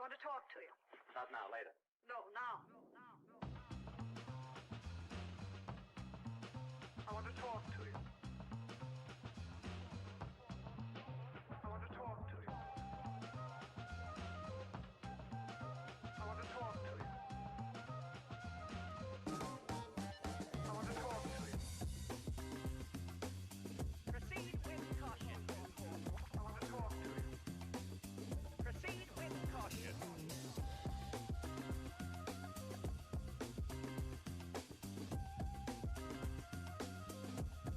want to talk to you. Not now, later. No, now. I want to talk to you. I want to talk to you. I want to talk to you. I want to talk to you. Proceed with caution. I want to talk to you. Proceed with caution. I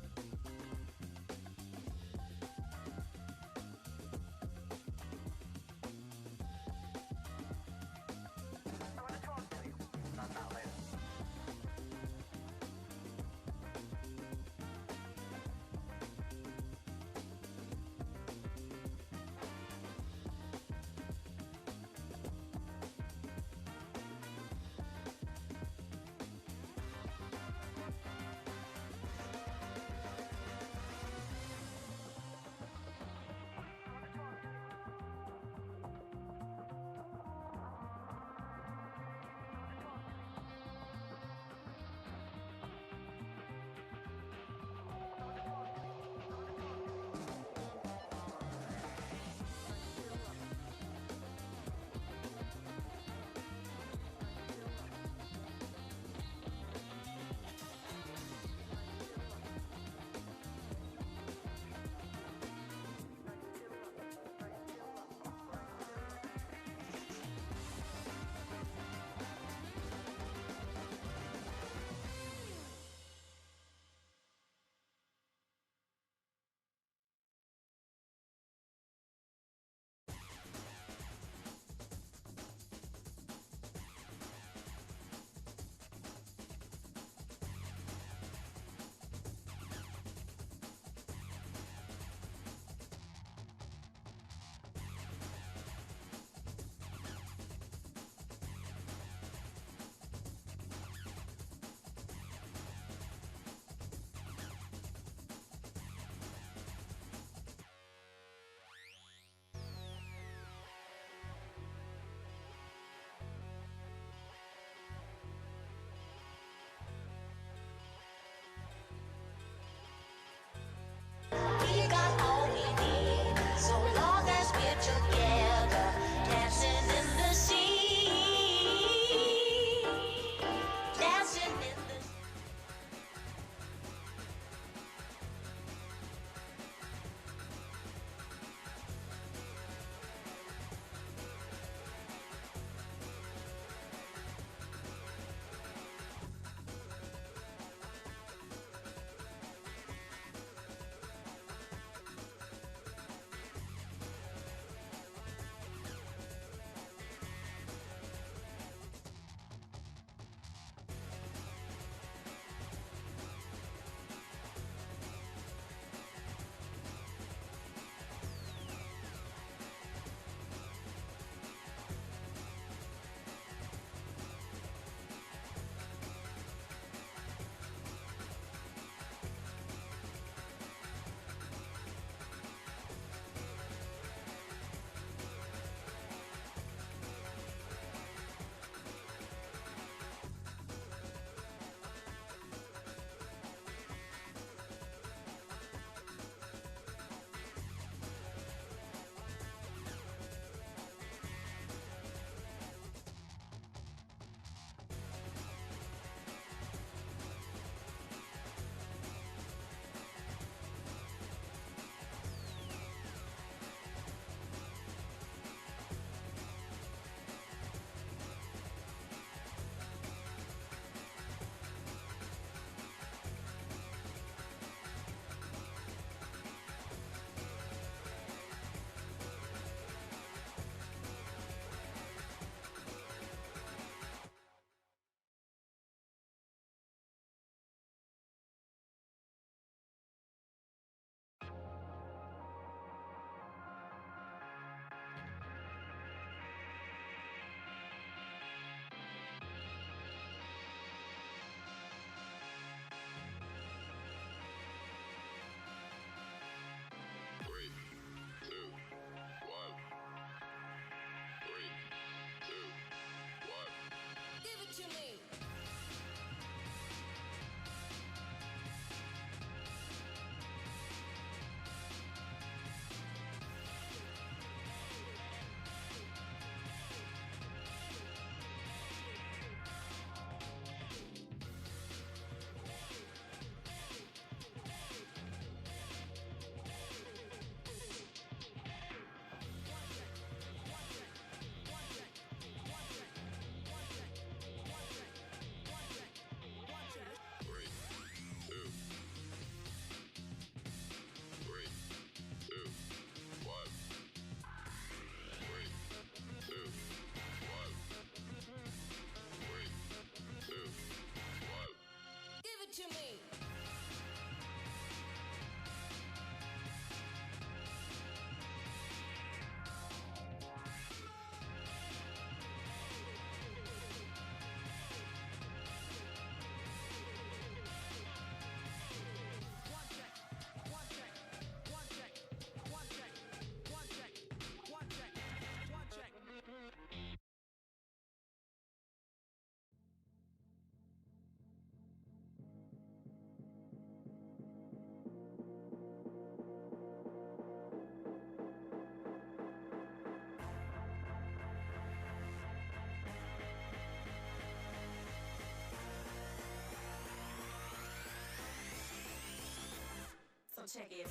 So check it.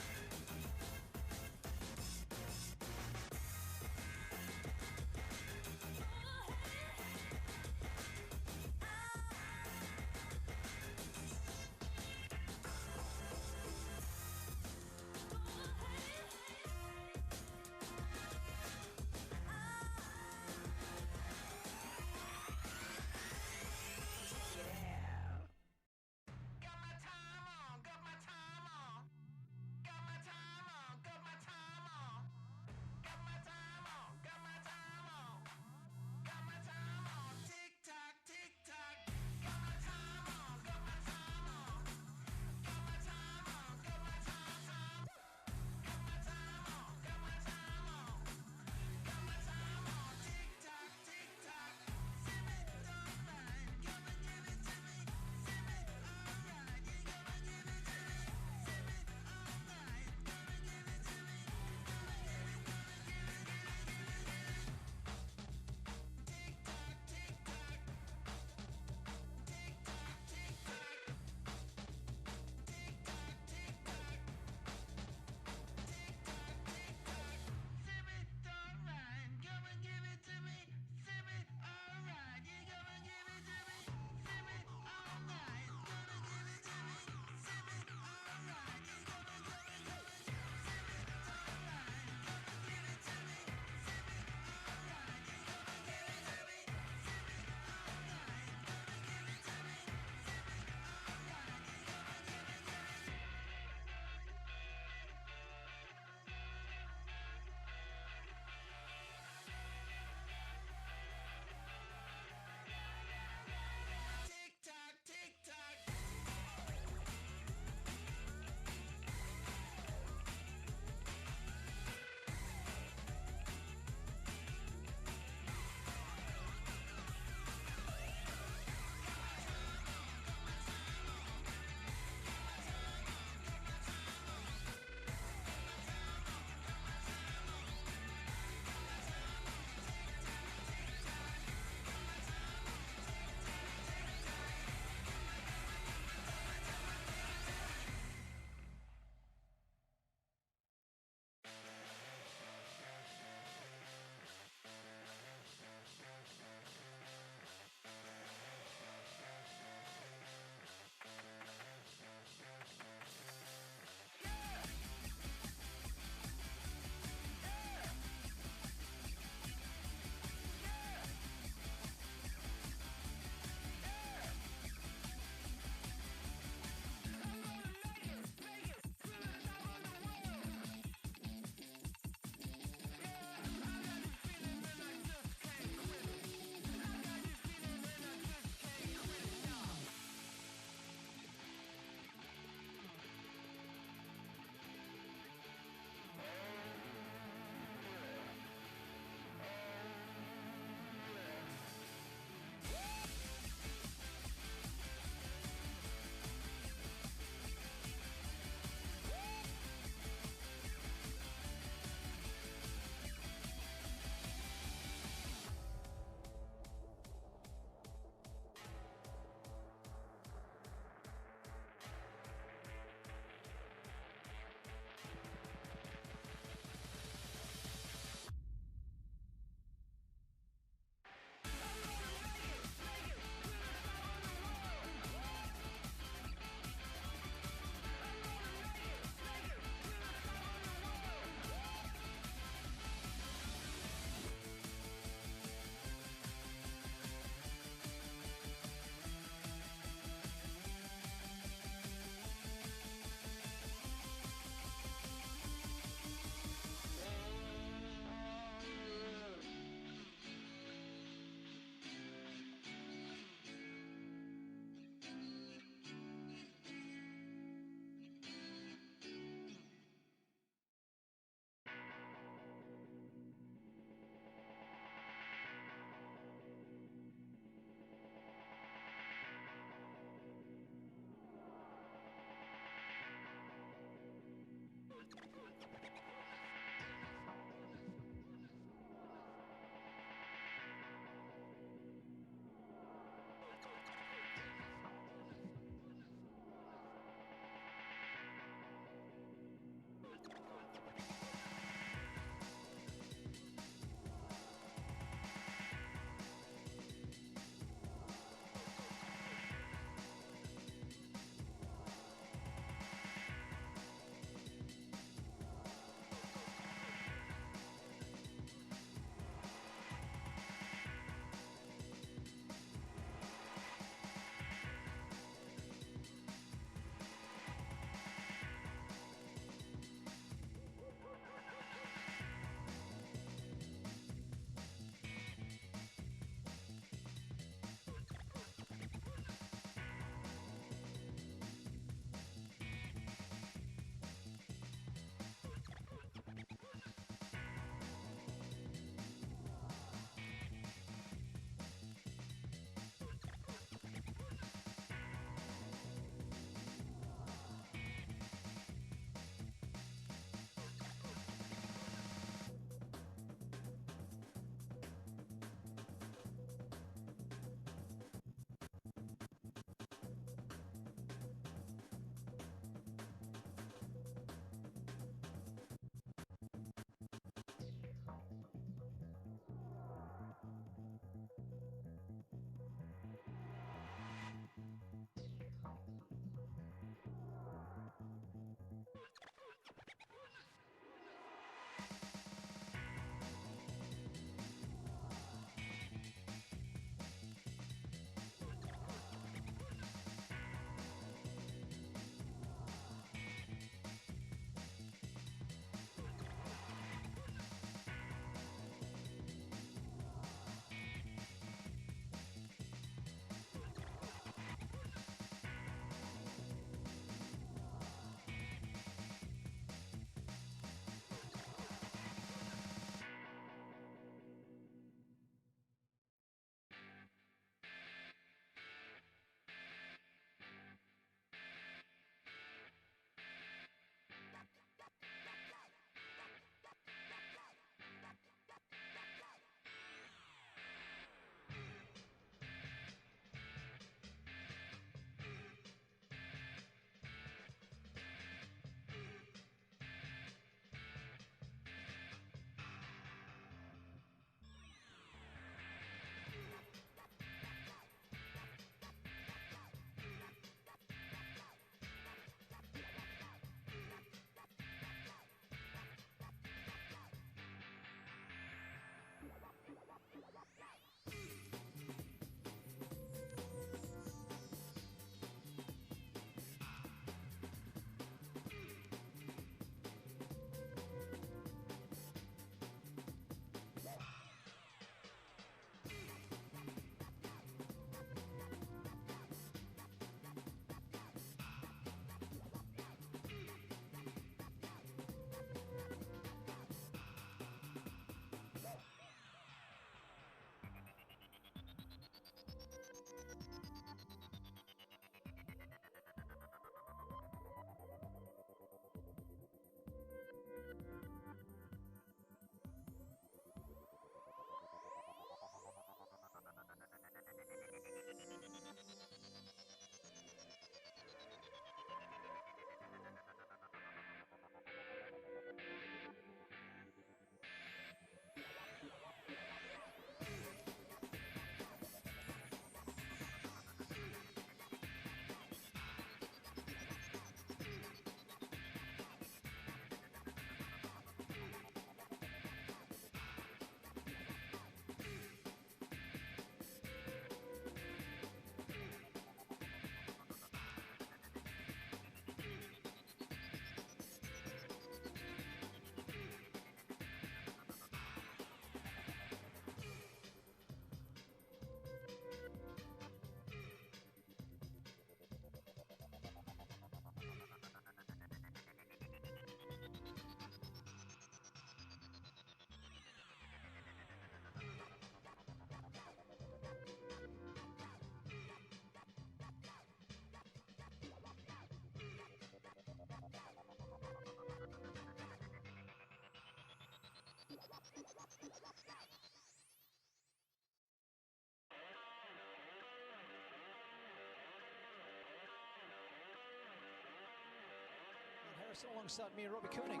Harrison alongside me and Robbie Koenig.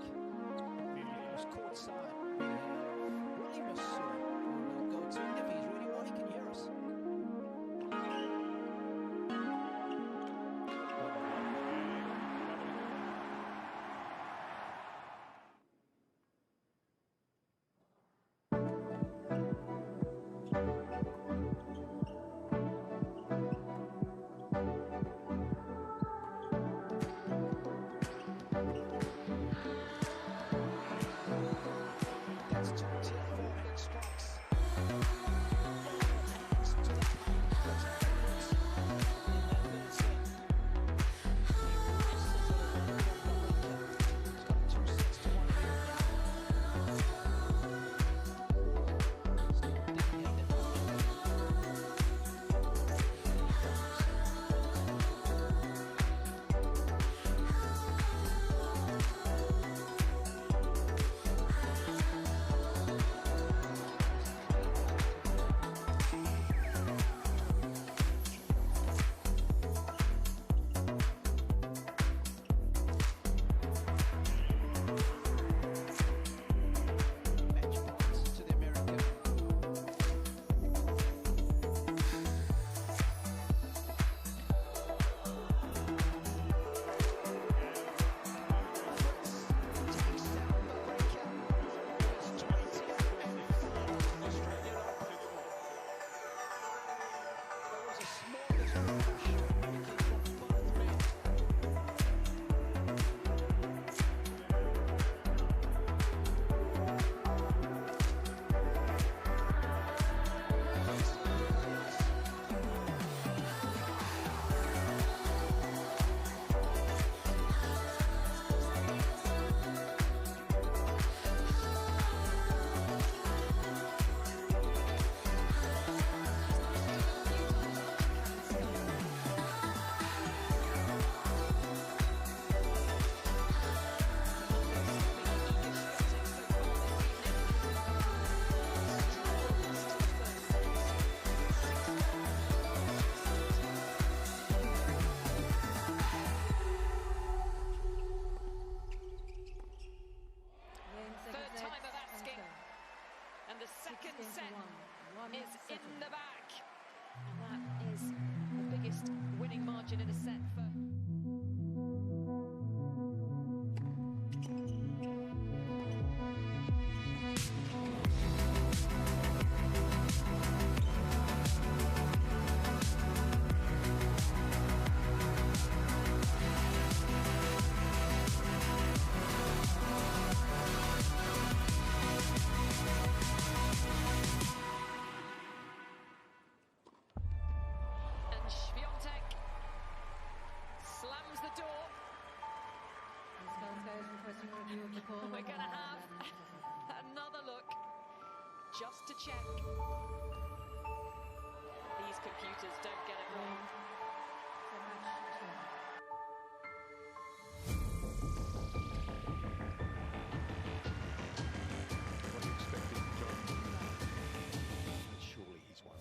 It's courtside. William will go to him if he's ready. What he can hear us. is in the back. And that is the biggest winning margin in a set for... We're going to have another look just to check. These computers don't get it wrong. What are you expecting, John? Surely he's one.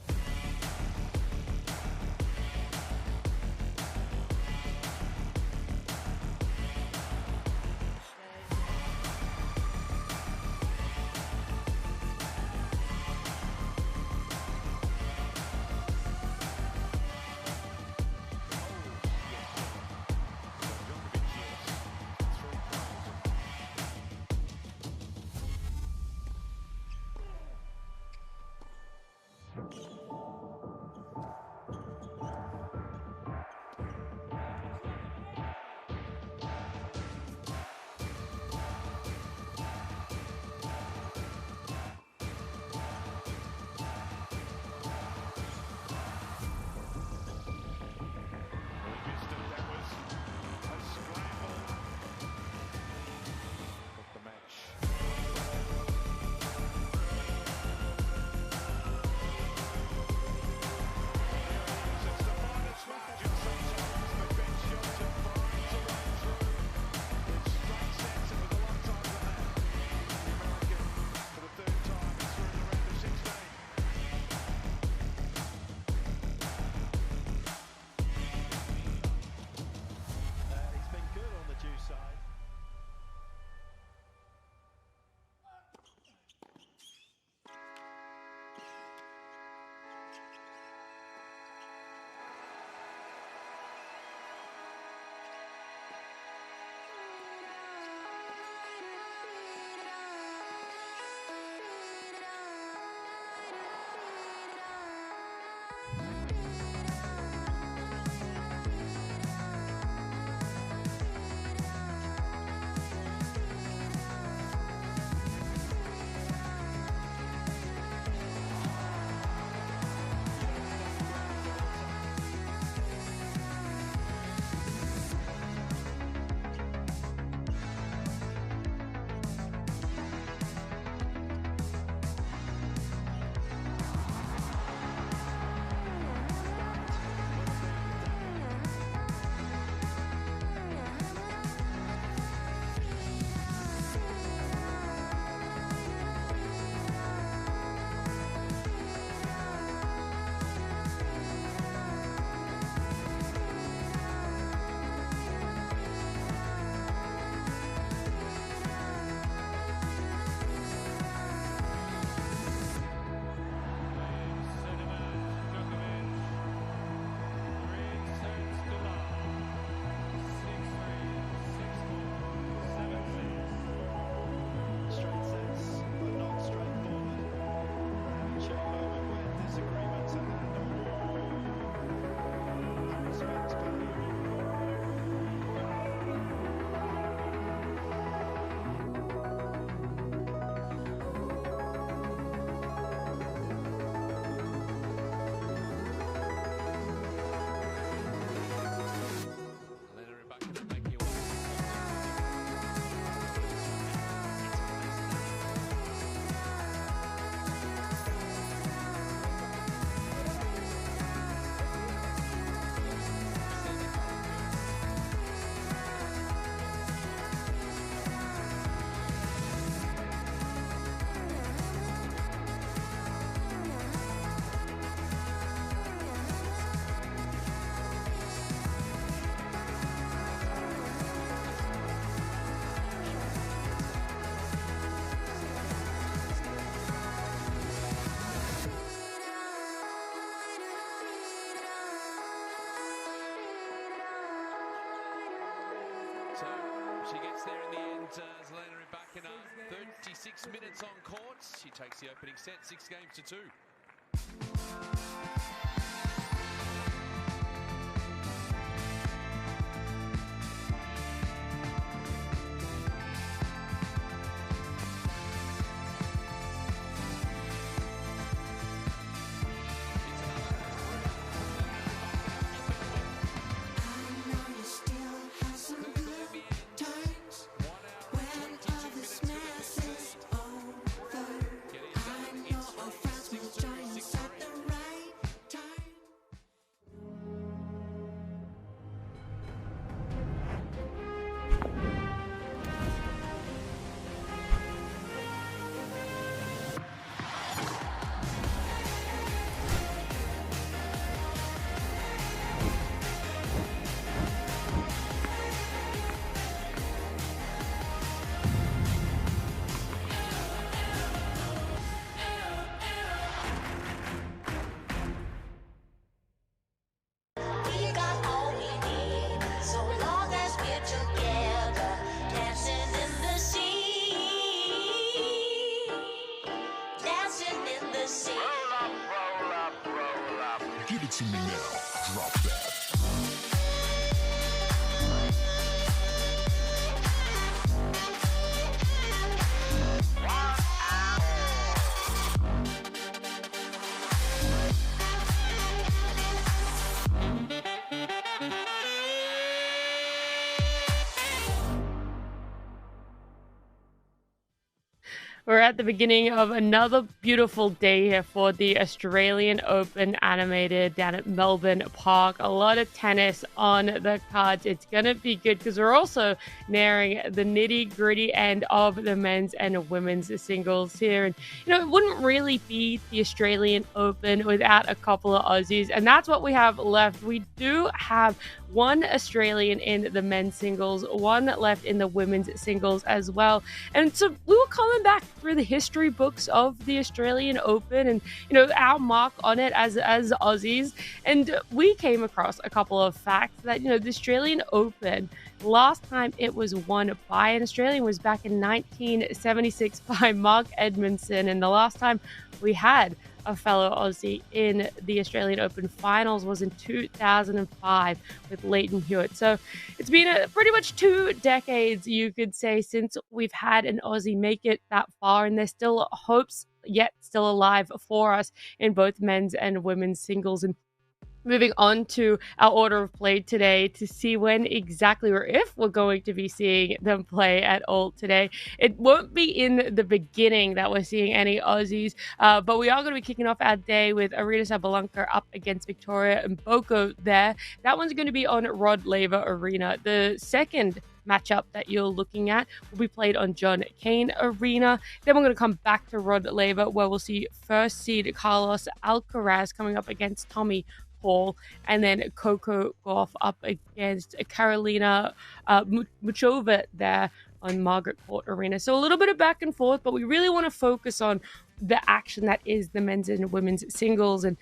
6 minutes on court. She takes the opening set, 6 games to 2. We got all we need, so long as we're together, dancing in the sea, dancing in the sea. Roll up, roll up. Give it to me now. Drop that. We're at the beginning of another beautiful day here for the Australian Open animated down at Melbourne Park. A lot of tennis on the cards. It's going to be good because we're also nearing the nitty-gritty end of the men's and women's singles here. And, it wouldn't really be the Australian Open without a couple of Aussies. And that's what we have left. We do have one Australian in the men's singles, one left in the women's singles as well. And so we were coming back through the history books of the Australian Open and, our mark on it as Aussies. And we came across a couple of facts that, the Australian Open, last time it was won by an Australian was back in 1976 by Mark Edmondson. And the last time we had a fellow Aussie in the Australian Open finals was in 2005 with Leighton Hewitt. So it's been pretty much 2 decades, you could say, since we've had an Aussie make it that far, and there's still hopes yet still alive for us in both men's and women's singles. And moving on to our order of play today to see when exactly or if we're going to be seeing them play at all today. It won't be in the beginning that we're seeing any Aussies, but we are going to be kicking off our day with Arena Sabalenka up against Victoria and Boko there. That one's going to be on Rod Laver Arena. The second matchup that you're looking at will be played on Cain Arena. Then we're going to come back to Rod Laver, where we'll see first seed Carlos Alcaraz coming up against Tommy Paul, and then Coco Gauff up against Karolina Muchova there on Margaret Court Arena. So a little bit of back and forth, but we really want to focus on the action that is the men's and women's singles. And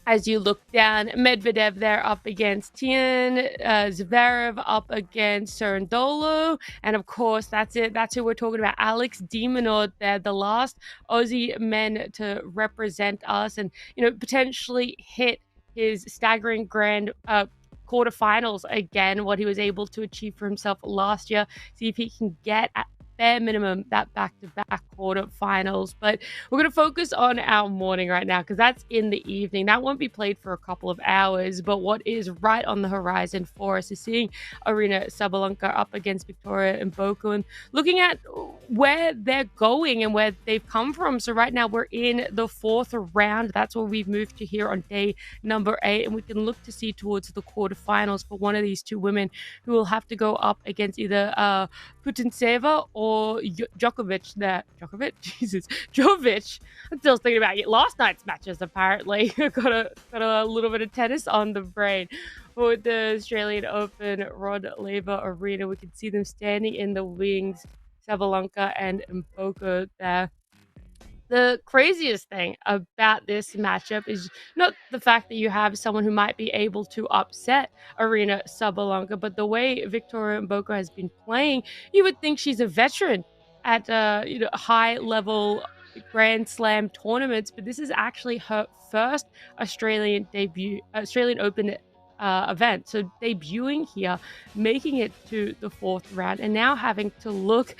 as you look down, Medvedev there up against Cain, Zverev up against Cerundolo, and of course that's it. That's who we're talking about. Alex de Minaur there, the last Aussie men to represent us, and potentially hit his staggering grand quarterfinals again, what he was able to achieve for himself last year. See if he can get at bare minimum that back-to-back quarterfinals. But we're going to focus on our morning right now because that's in the evening. That won't be played for a couple of hours, but what is right on the horizon for us is seeing Arena Sabalenka up against Victoria and Boko and looking at where they're going and where they've come from. So right now we're in the 4th round. That's where we've moved to here on day number 8, and we can look to see towards the quarterfinals for one of these two women who will have to go up against either Putintseva or Djokovic there. Jovic. I'm still thinking about last night's matches, apparently. got a little bit of tennis on the brain. But with the Australian Open Rod Laver Arena, we can see them standing in the wings, Sabalenka and Boko there. The craziest thing about this matchup is not the fact that you have someone who might be able to upset Arena Sabalenka, but the way Victoria Mboko has been playing, you would think she's a veteran at high level Grand Slam tournaments, but this is actually her first Australian Open event. So debuting here, making it to the fourth round, and now having to look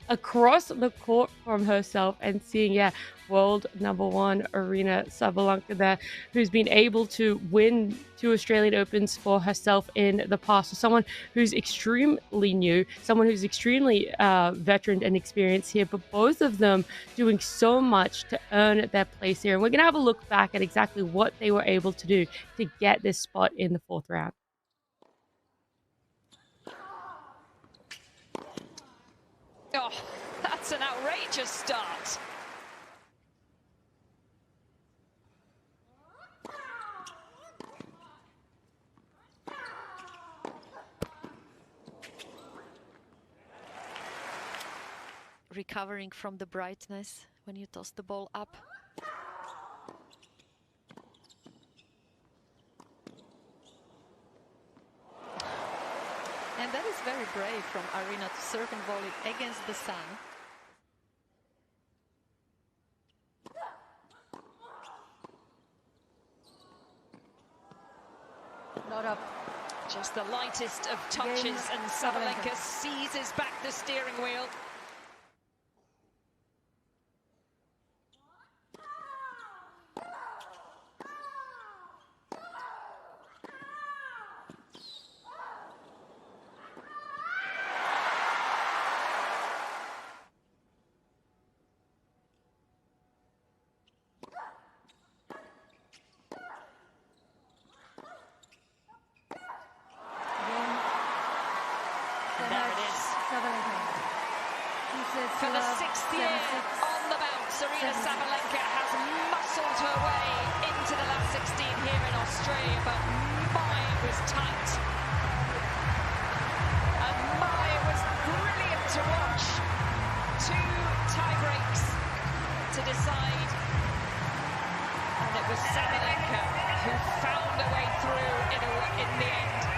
across the court from herself and seeing, world number one Arena Sabalenka there, who's been able to win 2 Australian Opens for herself in the past. So someone who's extremely new, someone who's extremely veteran and experienced here, but both of them doing so much to earn their place here. And we're going to have a look back at exactly what they were able to do to get this spot in the fourth round. Oh, that's an outrageous start. Recovering from the brightness when you toss the ball up. And that is very brave from Arena to serve and volley against the sun. Not up. Just the lightest of touches, and Sabalenka seizes back the steering wheel. For the 6th year on the bounce, Arena Sabalenka has muscled her way into the last 16 here in Australia, but my, it was tight. And my, it was brilliant to watch. 2 tie breaks to decide. And it was Sabalenka who found a way through in the end.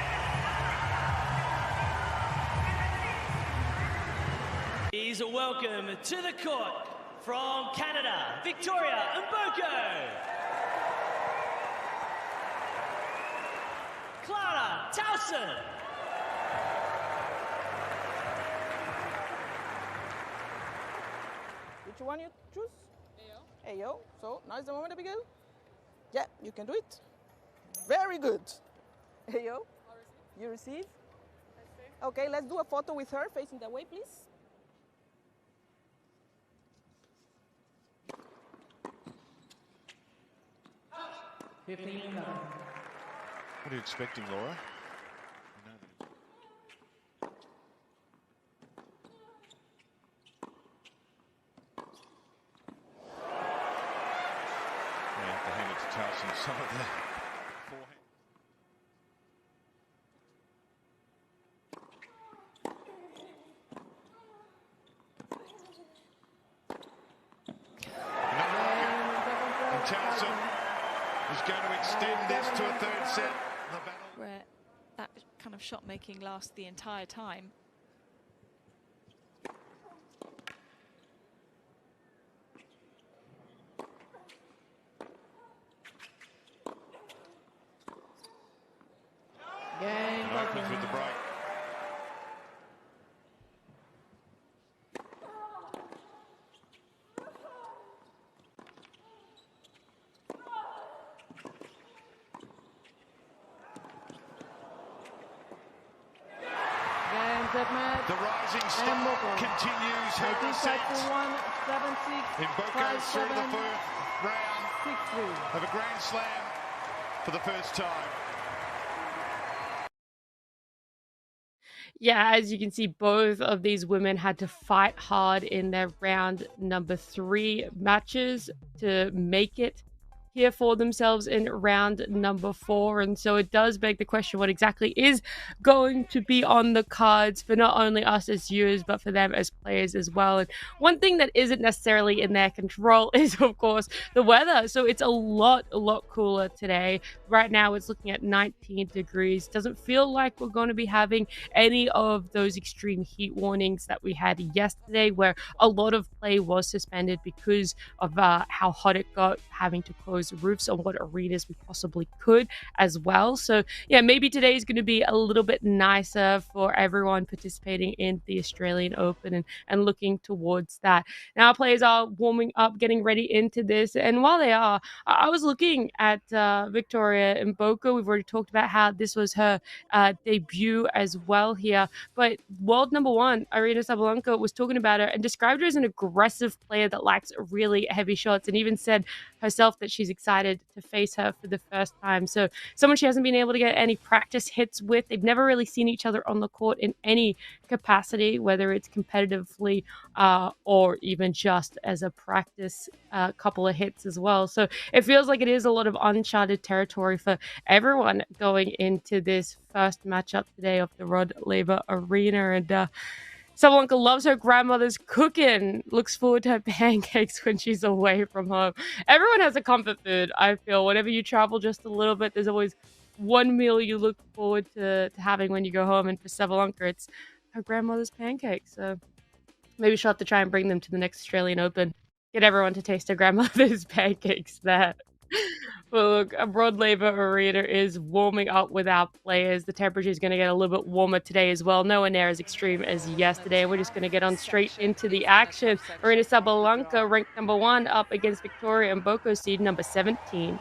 Please welcome to the court from Canada, Victoria Mboko, Clara Towson, which one you choose? Ayo. So now is the moment to begin? Yeah, you can do it. Very good. Ayo. You receive? Okay, let's do a photo with her facing that way, please. What are you expecting, Laura? You have to hand it to Towson. Some of the forehand. And Towson is going to extend this to a third set. Where that kind of shot making lasts the entire time. Opens with the break. The rising star continues her ascent. Mboko through the fourth round of a Grand Slam for the first time. Yeah, as you can see, both of these women had to fight hard in their round number 3 matches to make it here for themselves in round number 4. And so it does beg the question, what exactly is going to be on the cards for not only us as viewers, but for them as players as well. And one thing that isn't necessarily in their control is, of course, the weather. So it's a lot cooler today. Right now it's looking at 19 degrees. Doesn't feel like we're going to be having any of those extreme heat warnings that we had yesterday, where a lot of play was suspended because of how hot it got, having to close roofs on what arenas we possibly could as well. So yeah, maybe today is going to be a little bit nicer for everyone participating in the Australian Open and looking towards that. Now our players are warming up, getting ready into this, and while they are, I was looking at Victoria Mboko. We've already talked about how this was her debut as well here, but world number 1 Aryna Sabalenka was talking about her and described her as an aggressive player that likes really heavy shots, and even said herself that she's excited to face her for the first time. So someone she hasn't been able to get any practice hits with. They've never really seen each other on the court in any capacity, whether it's competitively or even just as a practice couple of hits as well. So it feels like it is a lot of uncharted territory for everyone going into this first matchup today of the Rod Laver Arena. And Sabalenka loves her grandmother's cooking, looks forward to her pancakes when she's away from home. Everyone has a comfort food, I feel. Whenever you travel just a little bit, there's always one meal you look forward to having when you go home. And for Sabalenka, it's her grandmother's pancakes. So maybe she'll have to try and bring them to the next Australian Open. Get everyone to taste her grandmother's pancakes there. Well, look, Rod Laver Arena is warming up with our players. The temperature is going to get a little bit warmer today as well. Nowhere near as extreme as yesterday. We're just going to get on straight into the action. Aryna Sabalenka, ranked number 1, up against Victoria Mboko, seed number 17.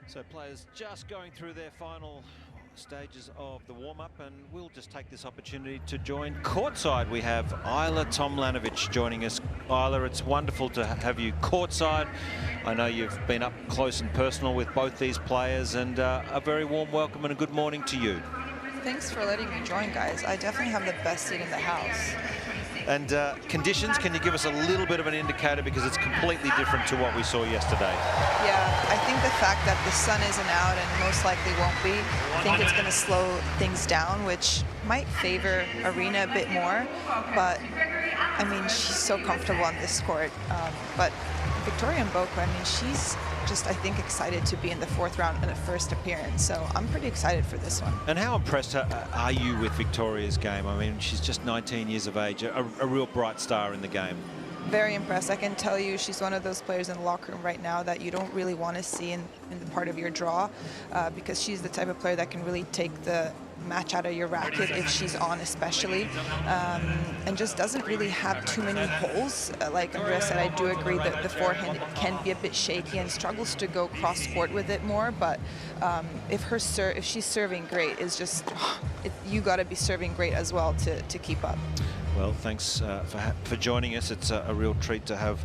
So players just going through their final stages of the warm-up, and we'll just take this opportunity to join courtside. We have Isla Tomljanovic joining us. Isla, it's wonderful to have you courtside. I know you've been up close and personal with both these players, and a very warm welcome and a good morning to you. Thanks for letting me join, guys. I definitely have the best seat in the house. And conditions, can you give us a little bit of an indicator, because it's completely different to what we saw yesterday? Yeah, I think the fact that the sun isn't out and most likely won't be, I think it's going to slow things down, which might favor Aryna a bit more. But, I mean, she's so comfortable on this court. But Victoria Mboko, I mean, she's just, I think, excited to be in the 4th round in a first appearance. So I'm pretty excited for this one. And how impressed are you with Victoria's game? I mean, she's just 19 years of age, a real bright star in the game. Very impressed. I can tell you she's one of those players in the locker room right now that you don't really want to see in the part of your draw, because she's the type of player that can really take the match out of your racket if she's on, especially, and just doesn't really have too many holes. Like Andrea said, I do agree that the forehand can be a bit shaky and struggles to go cross court with it more, but if she's serving great, is just you got to be serving great as well to keep up. Well, thanks for joining us. It's a real treat to have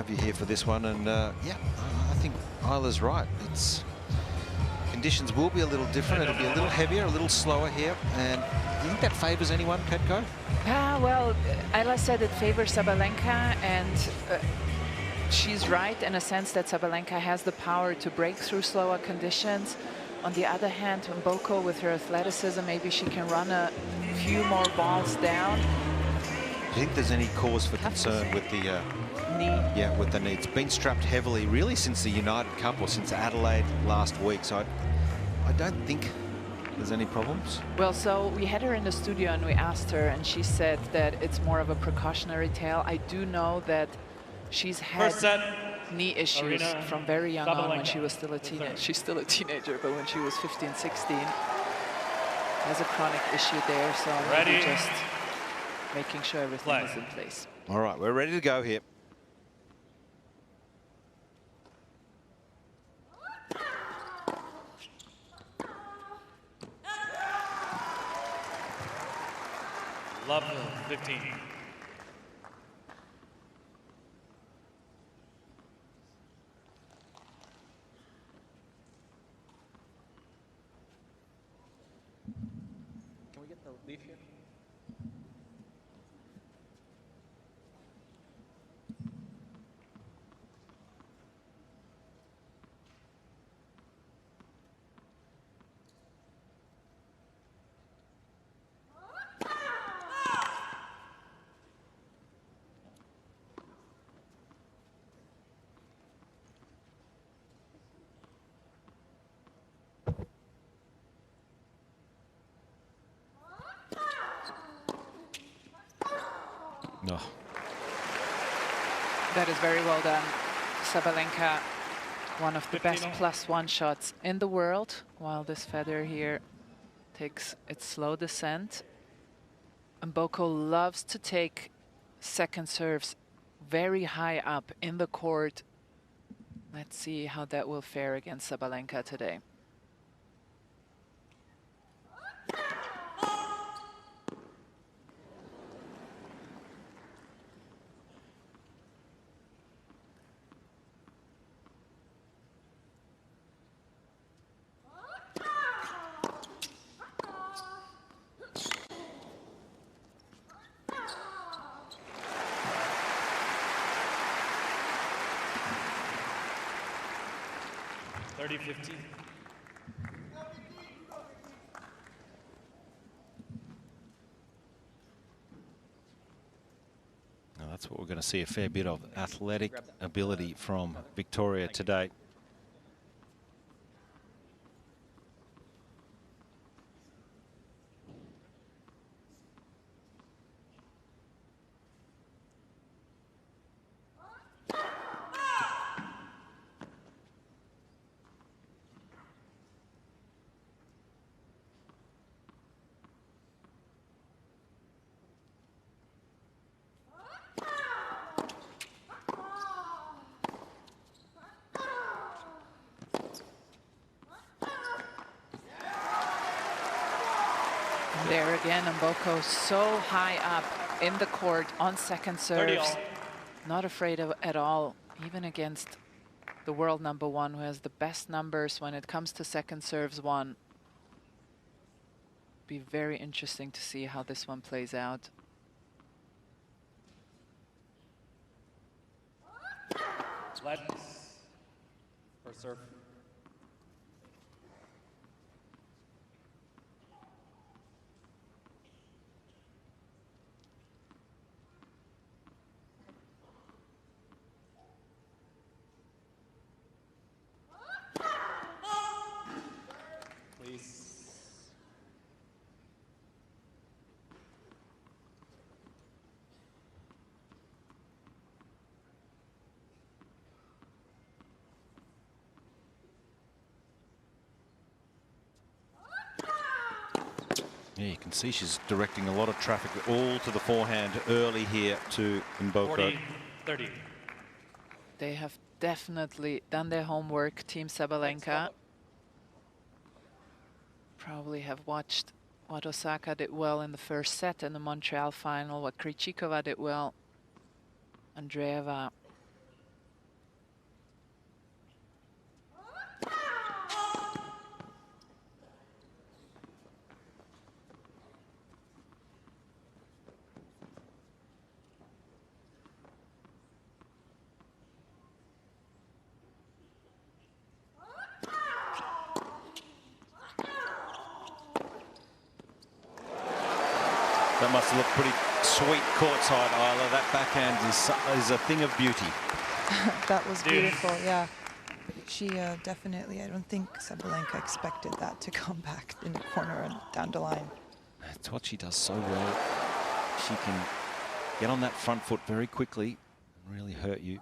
you here for this one. And yeah, I think Isla's right. Conditions will be a little different. It'll be a little heavier, a little slower here. And do you think that favors anyone, Petko? Well, Isla said it favors Sabalenka, and she's right in a sense that Sabalenka has the power to break through slower conditions. On the other hand, Mboko, with her athleticism, maybe she can run a few more balls down. Do you think there's any cause for concern with the knee? Yeah, with the knee. It's been strapped heavily, really, since the United Cup or since Adelaide last week. So I don't think there's any problems. Well, so we had her in the studio and we asked her, and she said that it's more of a precautionary tale. I do know that she's had knee issues from very young on, when she was still a teenager. She's still a teenager, but when she was 15, 16, has a chronic issue there. So maybe just making sure everything is in place. All right, we're ready to go here. Love 15. No. That is very well done. Sabalenka, one of the best +1 shots in the world, while this feather here takes its slow descent. And Mboko loves to take second serves very high up in the court. Let's see how that will fare against Sabalenka today. Now that's what we're going to see, a fair bit of athletic ability from Victoria today. There again, Mboko so high up in the court on second serves. Not afraid of at all, even against the world #1 who has the best numbers when it comes to second serves won. Be very interesting to see how this one plays out. Let's first serve. Yeah, you can see she's directing a lot of traffic all to the forehand early here to Mboko. 40-30. They have definitely done their homework, Team Sabalenka. Probably have watched what Osaka did well in the first set in the Montreal final, what Krejcikova did well, Andreeva. That must look pretty sweet courtside, Isla. That backhand is a thing of beauty. That was beautiful, yeah. She definitely, I don't think Sabalenka expected that to come back in the corner and down the line. That's what she does so well. She can get on that front foot very quickly and really hurt you.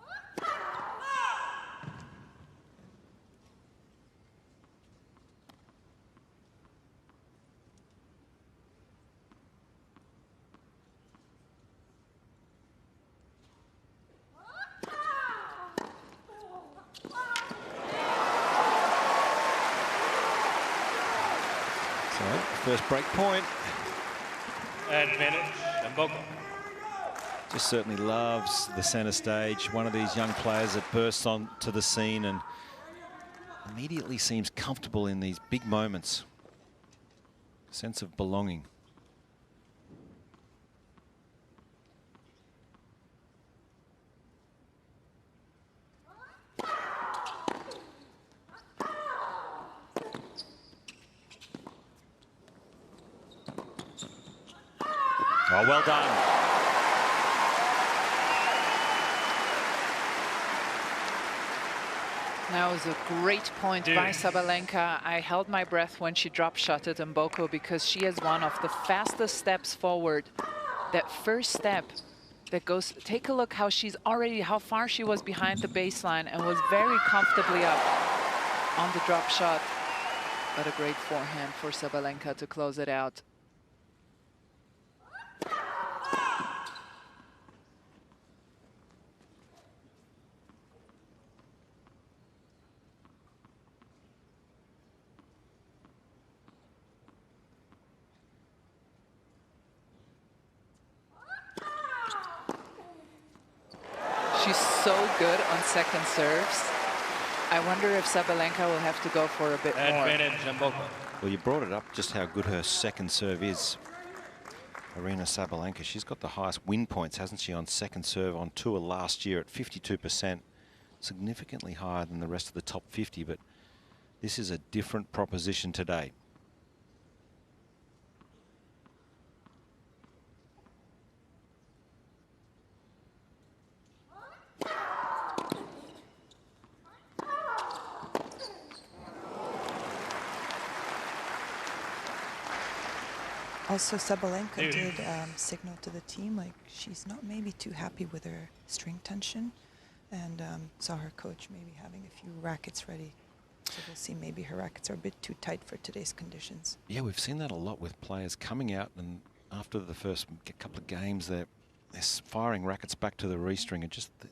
First break point. Advantage, Mboko. Just certainly loves the center stage. One of these young players that bursts onto the scene and immediately seems comfortable in these big moments. Sense of belonging. Oh, well done. That was a great point by Sabalenka. I held my breath when she drop shotted Mboko because she has one of the fastest steps forward. That first step that goes, take a look how far she was behind the baseline and was very comfortably up on the drop shot. But a great forehand for Sabalenka to close it out. She's so good on second serves. I wonder if Sabalenka will have to go for a bit more. Well, you brought it up just how good her second serve is. Arena Sabalenka, she's got the highest win points, hasn't she, on second serve on tour last year at 52%. Significantly higher than the rest of the top 50, but this is a different proposition today. Also, Sabalenka did signal to the team like she's not maybe too happy with her string tension, and saw her coach maybe having a few rackets ready. So we'll see, maybe her rackets are a bit too tight for today's conditions. Yeah, we've seen that a lot with players coming out, and after the first couple of games, they're firing rackets back to the restring, and just the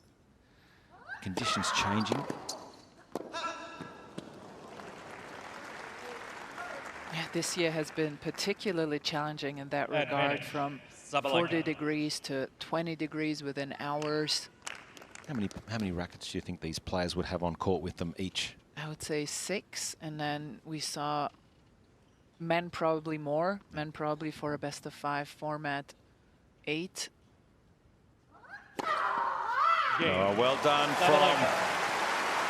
conditions changing. Yeah, this year has been particularly challenging in that regard, from 40 degrees to 20 degrees within hours. How many rackets do you think these players would have on court with them each? I would say 6, and then we saw men probably more. Men probably for a best of 5 format 8. Oh, well done from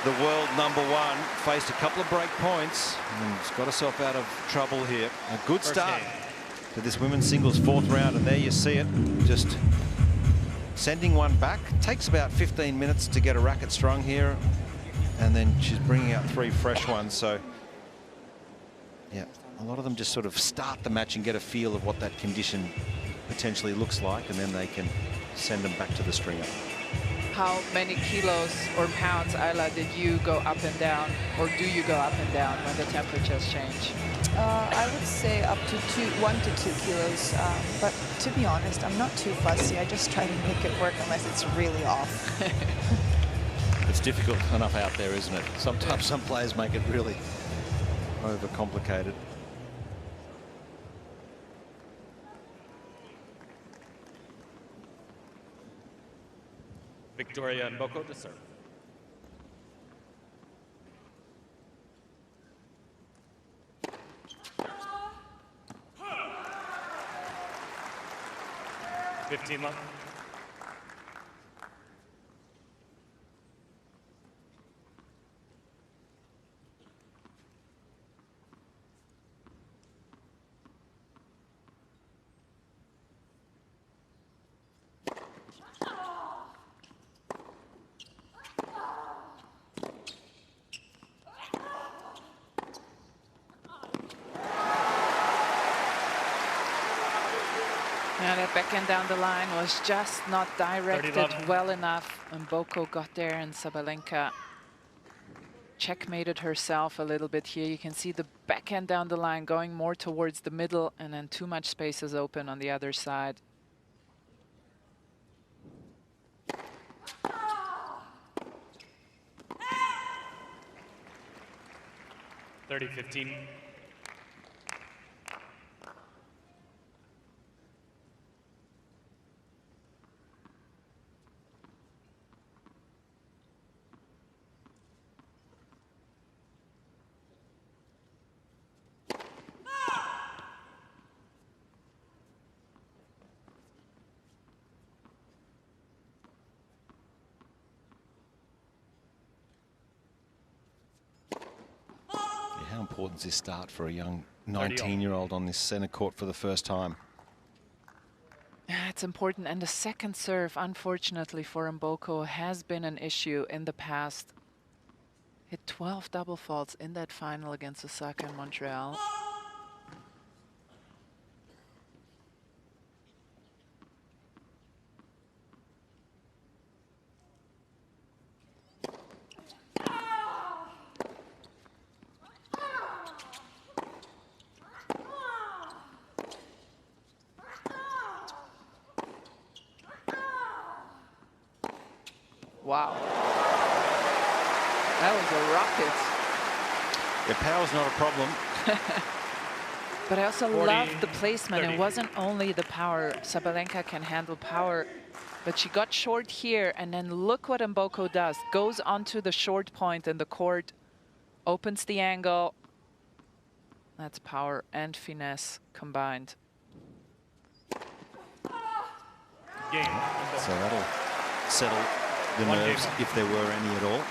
the world #1. Faced a couple of break points and has got herself out of trouble here. A good start to this women's singles 4th round, and there you see it. Just sending one back. Takes about 15 minutes to get a racket strung here, and then she's bringing out 3 fresh ones. So yeah, a lot of them just sort of start the match and get a feel of what that condition potentially looks like, and then they can send them back to the stringer. How many kilos or pounds, Ayla, did you go up and down, or do you go up and down when the temperatures change? I would say up to 1 to 2 kilos, but to be honest, I'm not too fussy. I just try to make it work unless it's really off. It's difficult enough out there, isn't it? Sometimes some players make it really overcomplicated. Victoria Mboko to serve. $15 left. Yeah, that backhand down the line was just not directed well enough. And Mboko got there, and Sabalenka checkmated herself a little bit here. You can see the backhand down the line going more towards the middle, and then too much space is open on the other side. $30-15. How important is this start for a young 19-year-old on this centre court for the first time? That's important. And the second serve, unfortunately for Mboko, has been an issue in the past. Hit 12 double faults in that final against Osaka and Montreal. Wow. That was a rocket. The power's not a problem. But I also love the placement. 30. It wasn't only the power. Sabalenka can handle power, but she got short here, and then look what Mboko does. Goes onto the short point in the court, opens the angle. That's power and finesse combined. Game. So that'll settle the nerves if there were any at all.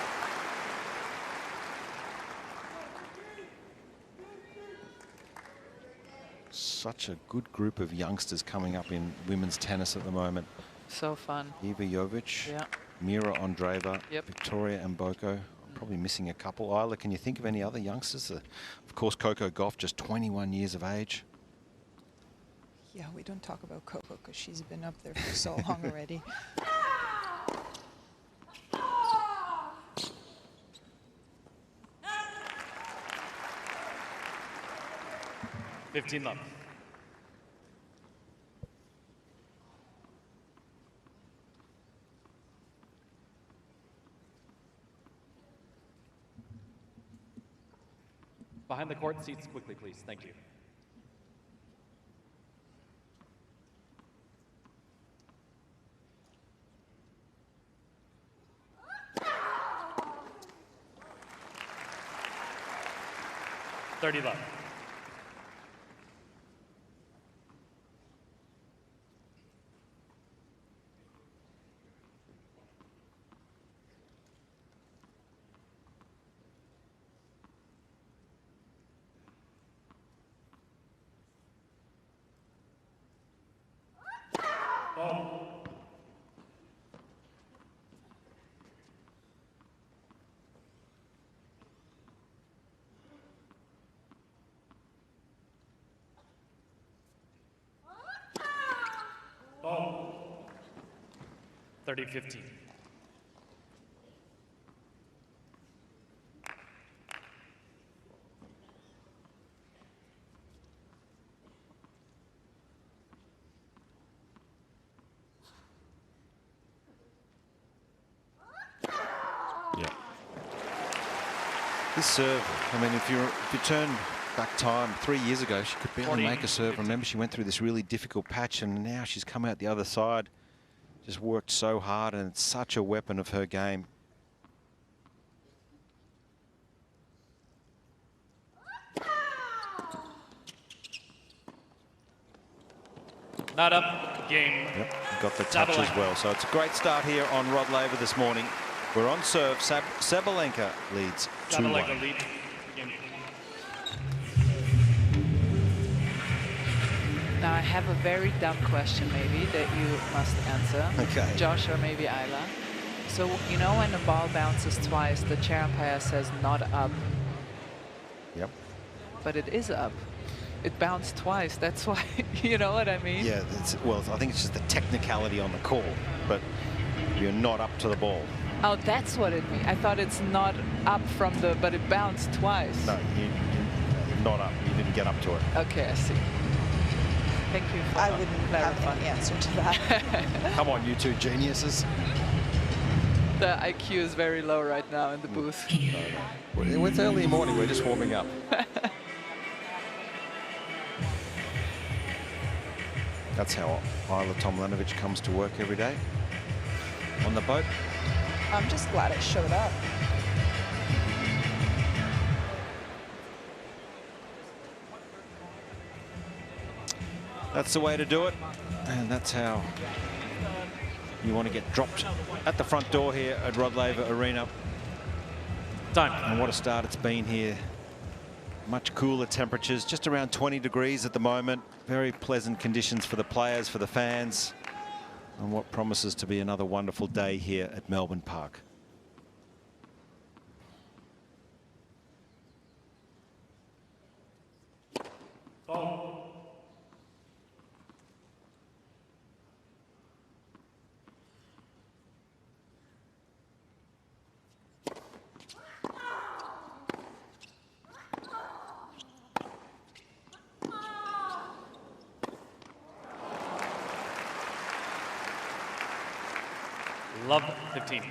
Such a good group of youngsters coming up in women's tennis at the moment. So fun. Iva Jovic, yeah. Mira Andreeva, yep. Victoria Mboko. I'm probably missing a couple. Isla, can you think of any other youngsters? Of course, Coco Gauff, just 21 years of age. Yeah, we don't talk about Coco because she's been up there for so long already. 15 love. Behind the court, seats quickly, please. Thank you. $30 left. Oh. 30-15. Yeah. This serve, I mean, if you turn back time 3 years ago, she could barely make a serve. Remember, she went through this really difficult patch, and now she's come out the other side, just worked so hard, and it's such a weapon of her game. Not up. Game. Yep, got the touch as well. So it's a great start here on Rod Laver this morning. We're on serve. Sabalenka leads 2-1. Sabalenka lead. Game. Now I have a very dumb question maybe that you must answer. Okay. Josh or maybe Isla. So you know when the ball bounces twice, the chair umpire says not up. Yep. But it is up. It bounced twice. That's why, you know what I mean? Yeah, well, I think it's just the technicality on the call, but you're not up to the ball. Oh, that's what it means. I thought it's not up from the, but it bounced twice. No, you're not up. You didn't get up to it. Okay, I see. Thank you for I wouldn't have any answer to that. Come on, you two geniuses. The IQ is very low right now in the booth. It's early in the morning. We're just warming up. That's how Isla Tomljanovic comes to work every day on the boat. I'm just glad it showed up. That's the way to do it, and that's how you want to get dropped at the front door here at Rod Laver Arena. Time. And what a start it's been here. Much cooler temperatures, just around 20 degrees at the moment. Very pleasant conditions for the players, for the fans. on what promises to be another wonderful day here at Melbourne Park. Love 15.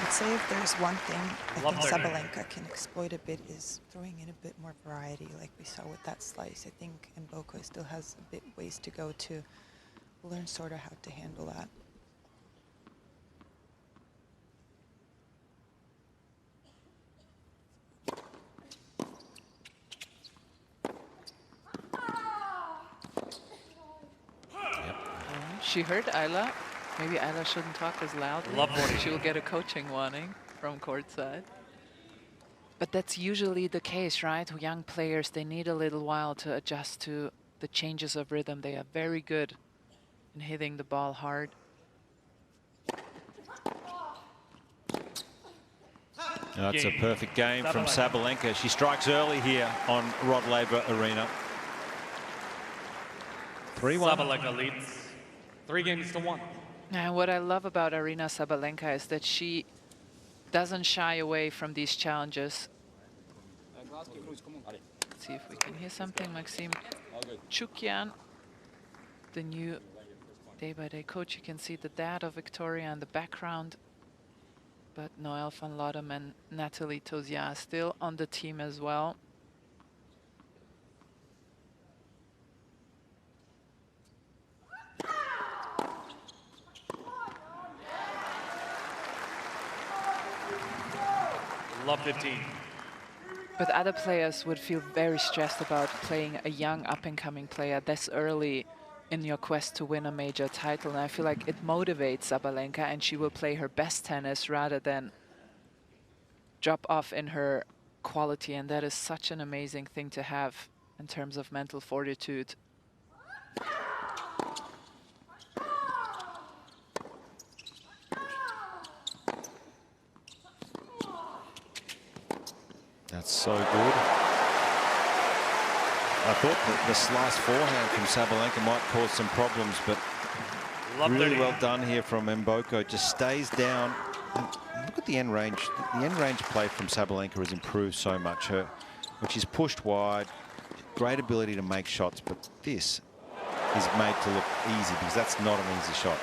I'd say if there's one thing I Love think 30. Sabalenka can exploit a bit is throwing in a bit more variety, like we saw with that slice. I think Mboko still has a bit ways to go to learn sort of how to handle that. She heard Ayla. Maybe Ayla shouldn't talk as loudly. Love 40. She'll get a coaching warning from courtside. But that's usually the case, right? Young players, they need a little while to adjust to the changes of rhythm. They are very good in hitting the ball hard. That's a perfect game from Sabalenka. She strikes early here on Rod Laver Arena. 3-1. Sabalenka leads 3-1. And what I love about Aryna Sabalenka is that she doesn't shy away from these challenges. Let's see if we can hear something. Maxime Chukyan, the new day-by-day coach. You can see the dad of Victoria in the background. But Noël van Lodem and Nathalie Tozia still on the team as well. Love 15. But other players would feel very stressed about playing a young up-and-coming player this early in your quest to win a major title. And I feel like it motivates Sabalenka, and she will play her best tennis rather than drop off in her quality. And that is such an amazing thing to have in terms of mental fortitude. That's so good. I thought that the slice forehand from Sabalenka might cause some problems, but really well done here from Mboko. Just stays down. And look at the end range. The end range play from Sabalenka has improved so much. When she's pushed wide, great ability to make shots, but this is made to look easy because that's not an easy shot.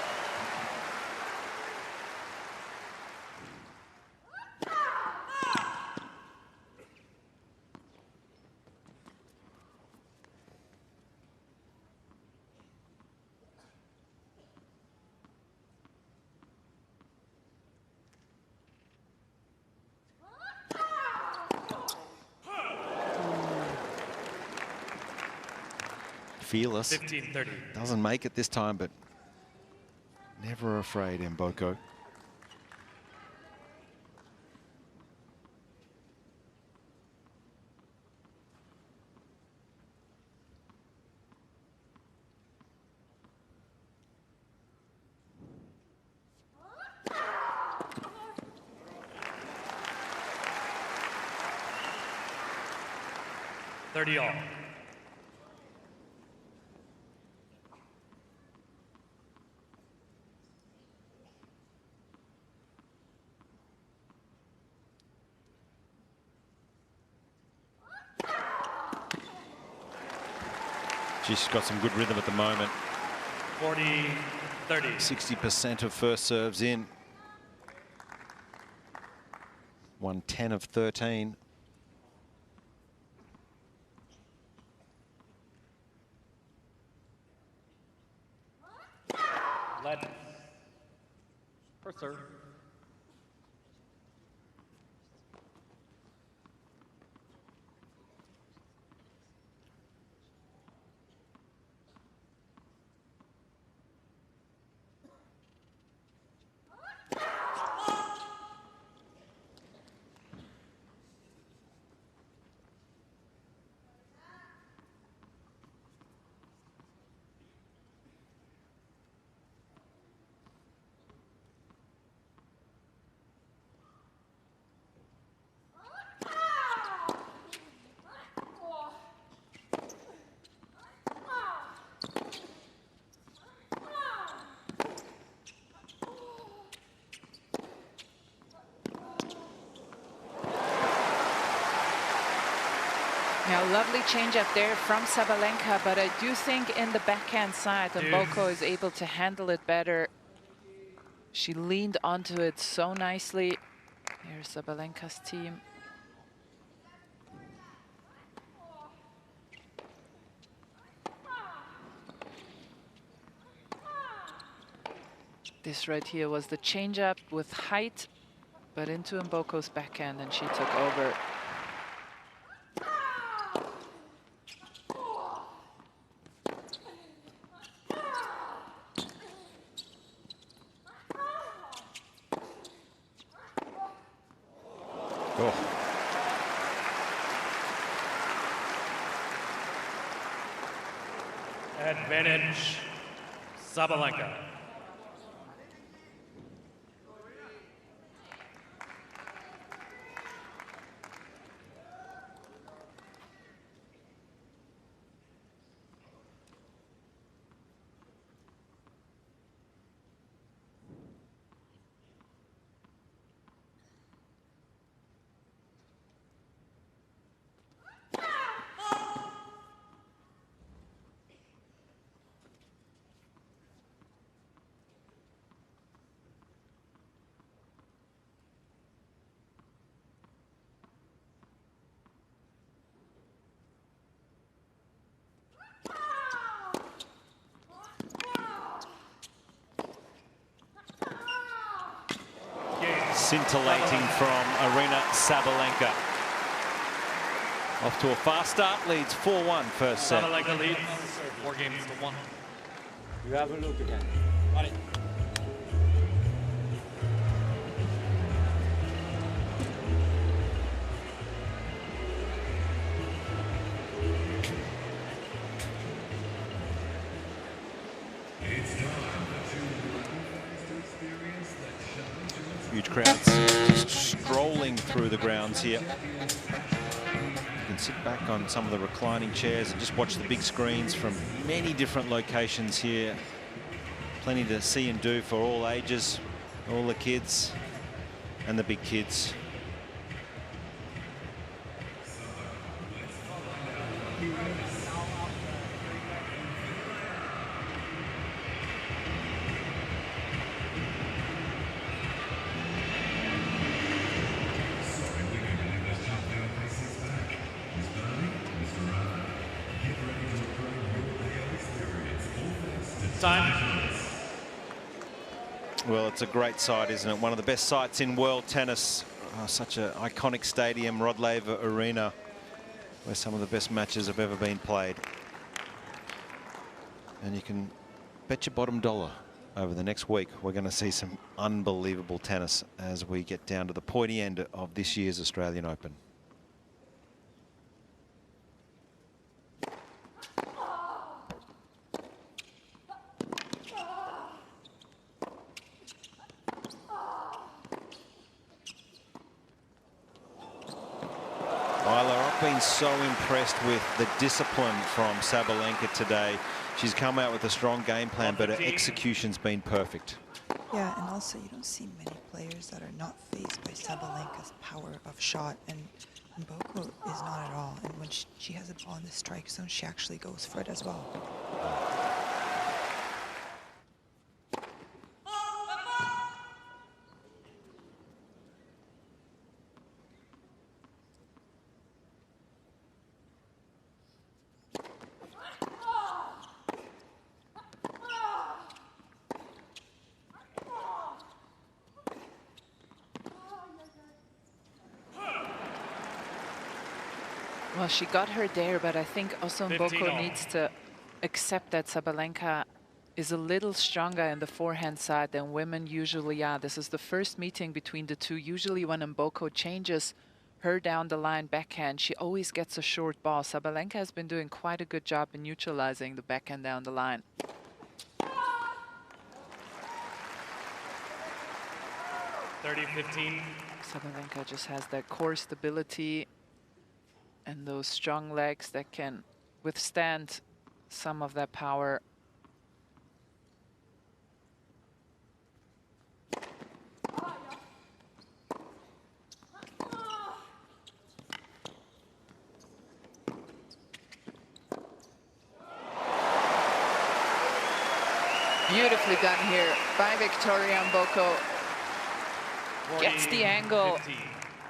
Fearless. 15-30. Doesn't make it this time, but never afraid, Mboko. All. She's got some good rhythm at the moment. 40-30. 60% of first serves in. Won 10 of 13. Led. First serve. Now, lovely change up there from Sabalenka, but I do think in the backhand side, Mboko is able to handle it better. She leaned onto it so nicely. Here's Sabalenka's team. This right here was the change up with height, but into Mboko's backhand, and she took over. Advantage, Sabalenka. Scintillating from Arena Sabalenka. Off to a fast start, leads 4-1 first set. Sabalenka leads 4 games to 1. You have a look again. Got it. Huge crowds just strolling through the grounds here. You can sit back on some of the reclining chairs and just watch the big screens from many different locations here. Plenty to see and do for all ages, all the kids and the big kids. Time. Well, it's a great site, isn't it? One of the best sites in world tennis. Such an iconic stadium, Rod Laver Arena, where some of the best matches have ever been played. And you can bet your bottom dollar over the next week we're going to see some unbelievable tennis as we get down to the pointy end of this year's Australian Open. I've been so impressed with the discipline from Sabalenka today. She's come out with a strong game plan, but her execution's been perfect. Yeah, and also you don't see many players that are not fazed by Sabalenka's power of shot, and Mboko is not at all. And when she has a ball in the strike zone, she actually goes for it as well. Well, she got her there, but I think also 15 Mboko all. needs to accept that Sabalenka is a little stronger in the forehand side than women usually are. This is the first meeting between the two. Usually when Mboko changes her down the line backhand, she always gets a short ball. Sabalenka has been doing quite a good job in neutralizing the backhand down the line. 30-15. Sabalenka just has that core stability and those strong legs that can withstand some of that power. Beautifully done here by Victoria Mboko. Gets the angle. 15.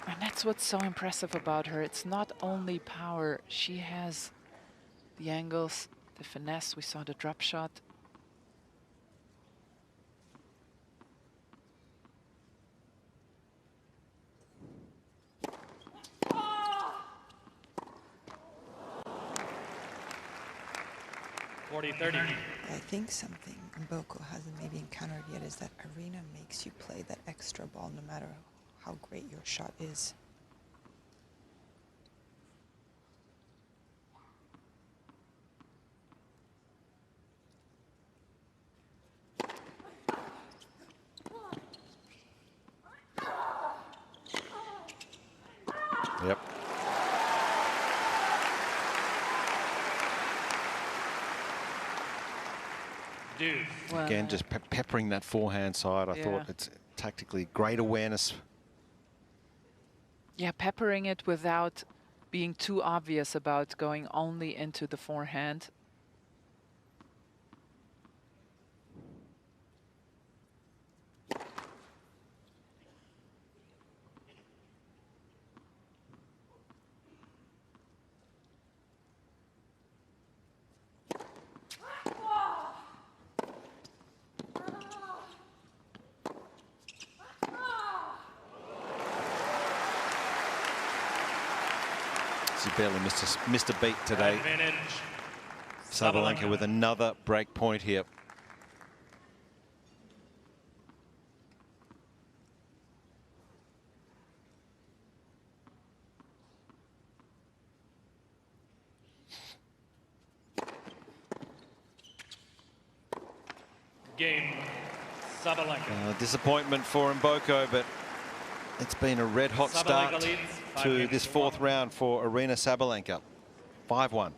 And that's what's so impressive about her. It's not only power. She has the angles, the finesse. We saw the drop shot. I think something Mboko hasn't maybe encountered yet is that Arena makes you play that extra ball no matter how great your shot is. Yep. Again, just peppering that forehand side. I thought it's tactically great awareness. Yeah, peppering it without being too obvious about going only into the forehand. She barely missed a beat today. Sabalenka with another break point here. Game, Sabalenka. Disappointment for Mboko, but it's been a red-hot start to this fourth round for Arena Sabalenka. 5-1.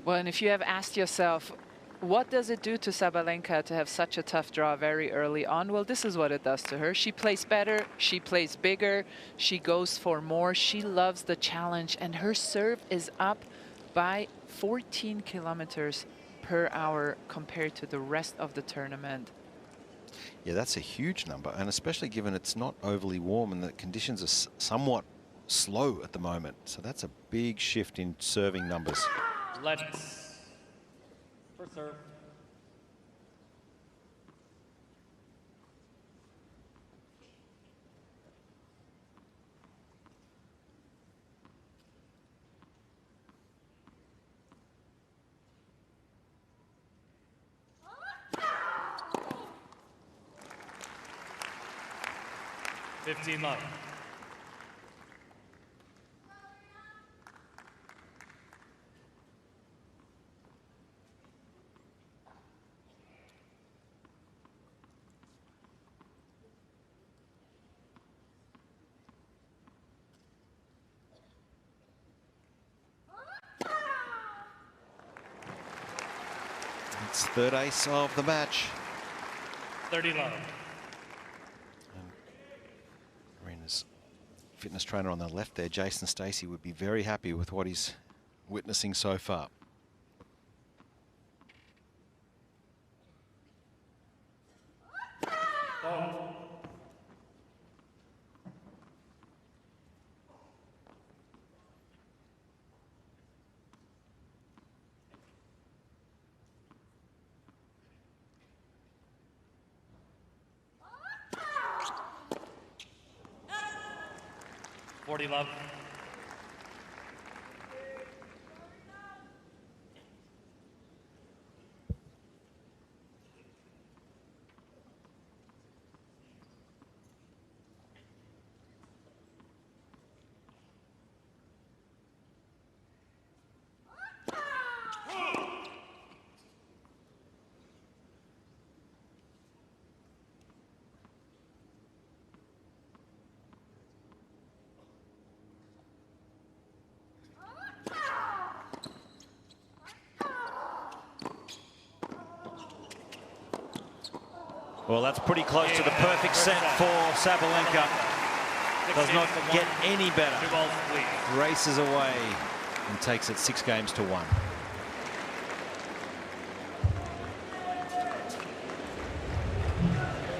Well, and if you have asked yourself, what does it do to Sabalenka to have such a tough draw very early on? Well, this is what it does to her. She plays better, she plays bigger, she goes for more, she loves the challenge, and her serve is up by 14 kilometers per hour compared to the rest of the tournament. Yeah, that's a huge number, and especially given it's not overly warm and the conditions are somewhat slow at the moment. So that's a big shift in serving numbers. Let's first serve. $15 love. It's third ace of the match. 30 love. Arena's fitness trainer on the left there, Jason Stacey, would be very happy with what he's witnessing so far. Oh. $40 love. Well, that's pretty close to the perfect set for Sabalenka. Does not get any better. Races away and takes it 6 games to 1.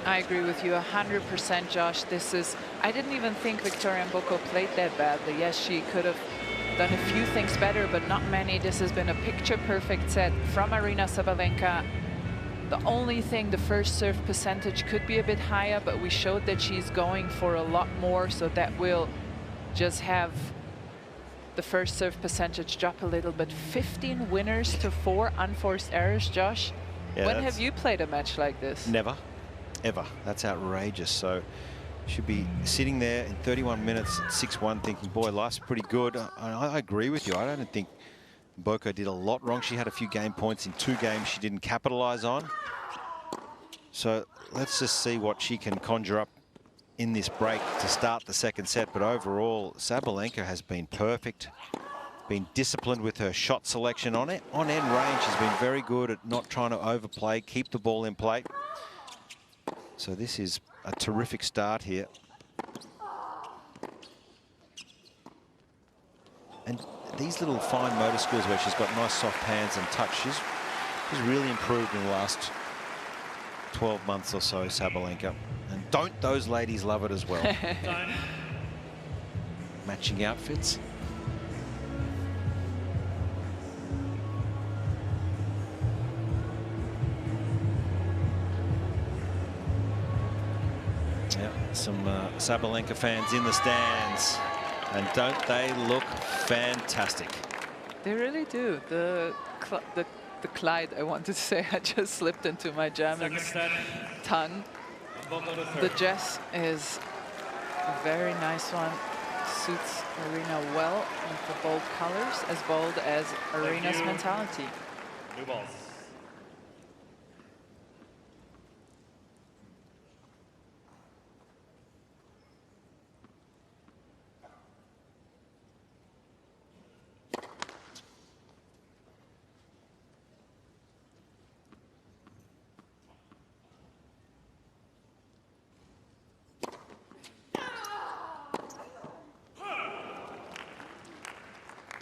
I agree with you 100%, Josh. I didn't even think Victoria Mboko played that badly. Yes, she could have done a few things better, but not many. This has been a picture-perfect set from Aryna Sabalenka. The only thing, the first serve percentage could be a bit higher, but we showed that she's going for a lot more, so that will just have the first serve percentage drop a little bit. 15 winners to 4 unforced errors, Josh. Yeah, when have you played a match like this? Never, ever. That's outrageous. So should be sitting there in 31 minutes at 6-1 thinking, boy, life's pretty good. I agree with you. I don't think Mboko did a lot wrong. She had a few game points in 2 games she didn't capitalize on. So let's just see what she can conjure up in this break to start the second set. But overall, Sabalenka has been perfect, been disciplined with her shot selection on it. On end range, she's been very good at not trying to overplay, keep the ball in play. So this is a terrific start here. And these little fine motor skills where she's got nice soft hands and touch, she's really improved in the last 12 months or so, Sabalenka. And don't those ladies love it as well? Matching outfits. Yeah, some Sabalenka fans in the stands. And don't they look fantastic? They really do. The Clyde, I wanted to say, I just slipped into my German tongue. The dress is a very nice one. Suits Aryna well with the bold colors, as bold as Aryna's mentality. New balls.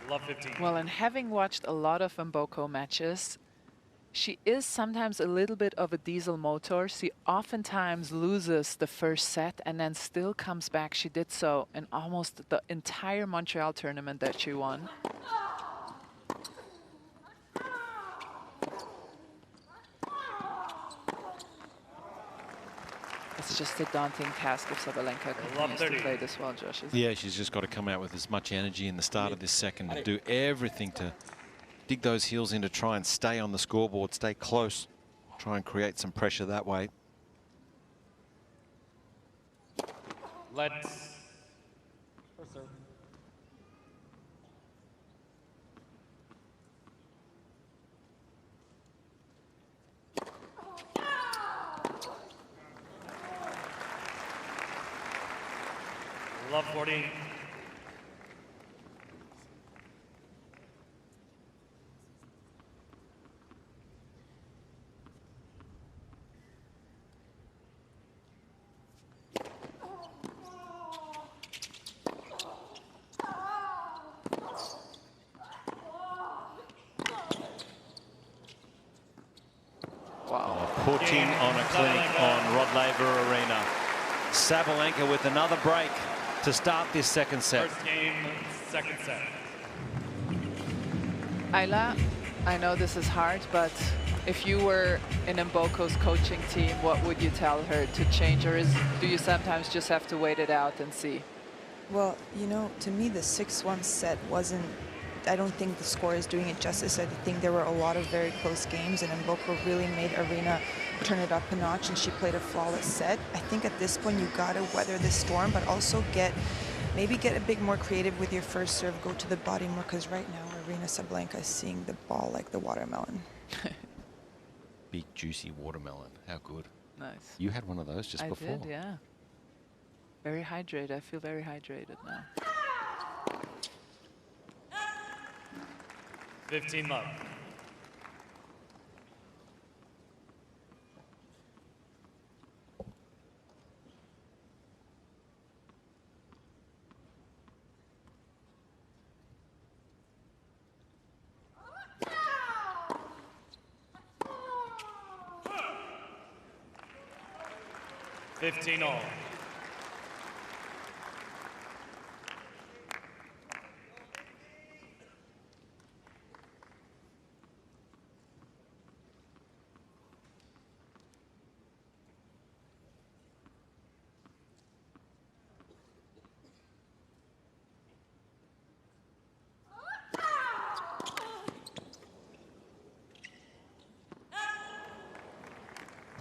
Love 15. Well, and having watched a lot of Mboko matches, she is sometimes a little bit of a diesel motor. She oftentimes loses the first set and then still comes back. She did so in almost the entire Montreal tournament that she won. It's just a daunting task if Sabalenka continues to play this well, Josh. Yeah, she's just got to come out with as much energy in the start of this second and do everything to dig those heels in to try and stay on the scoreboard, stay close, try and create some pressure that way. Let's. First serve. Love 14. Wow. Putting on a clinic on Rod Laver Arena. Sabalenka with another break to start this second set. First game, second set. Ayla, I know this is hard, but if you were in Mboko's coaching team, what would you tell her to change? Or do you sometimes just have to wait it out and see? Well, you know, to me, the 6-1 set wasn't, I don't think the score is doing it justice. I think there were a lot of very close games, and Mboko really made Aryna turn it up a notch, and she played a flawless set. I think at this point, you got to weather this storm, but also maybe get a bit more creative with your first serve, go to the body more, because right now, Aryna Sabalenka is seeing the ball like the watermelon. Big, juicy watermelon. How good. Nice. You had one of those just before. I did, yeah. Very hydrated. I feel very hydrated now. 15 love. 15 all.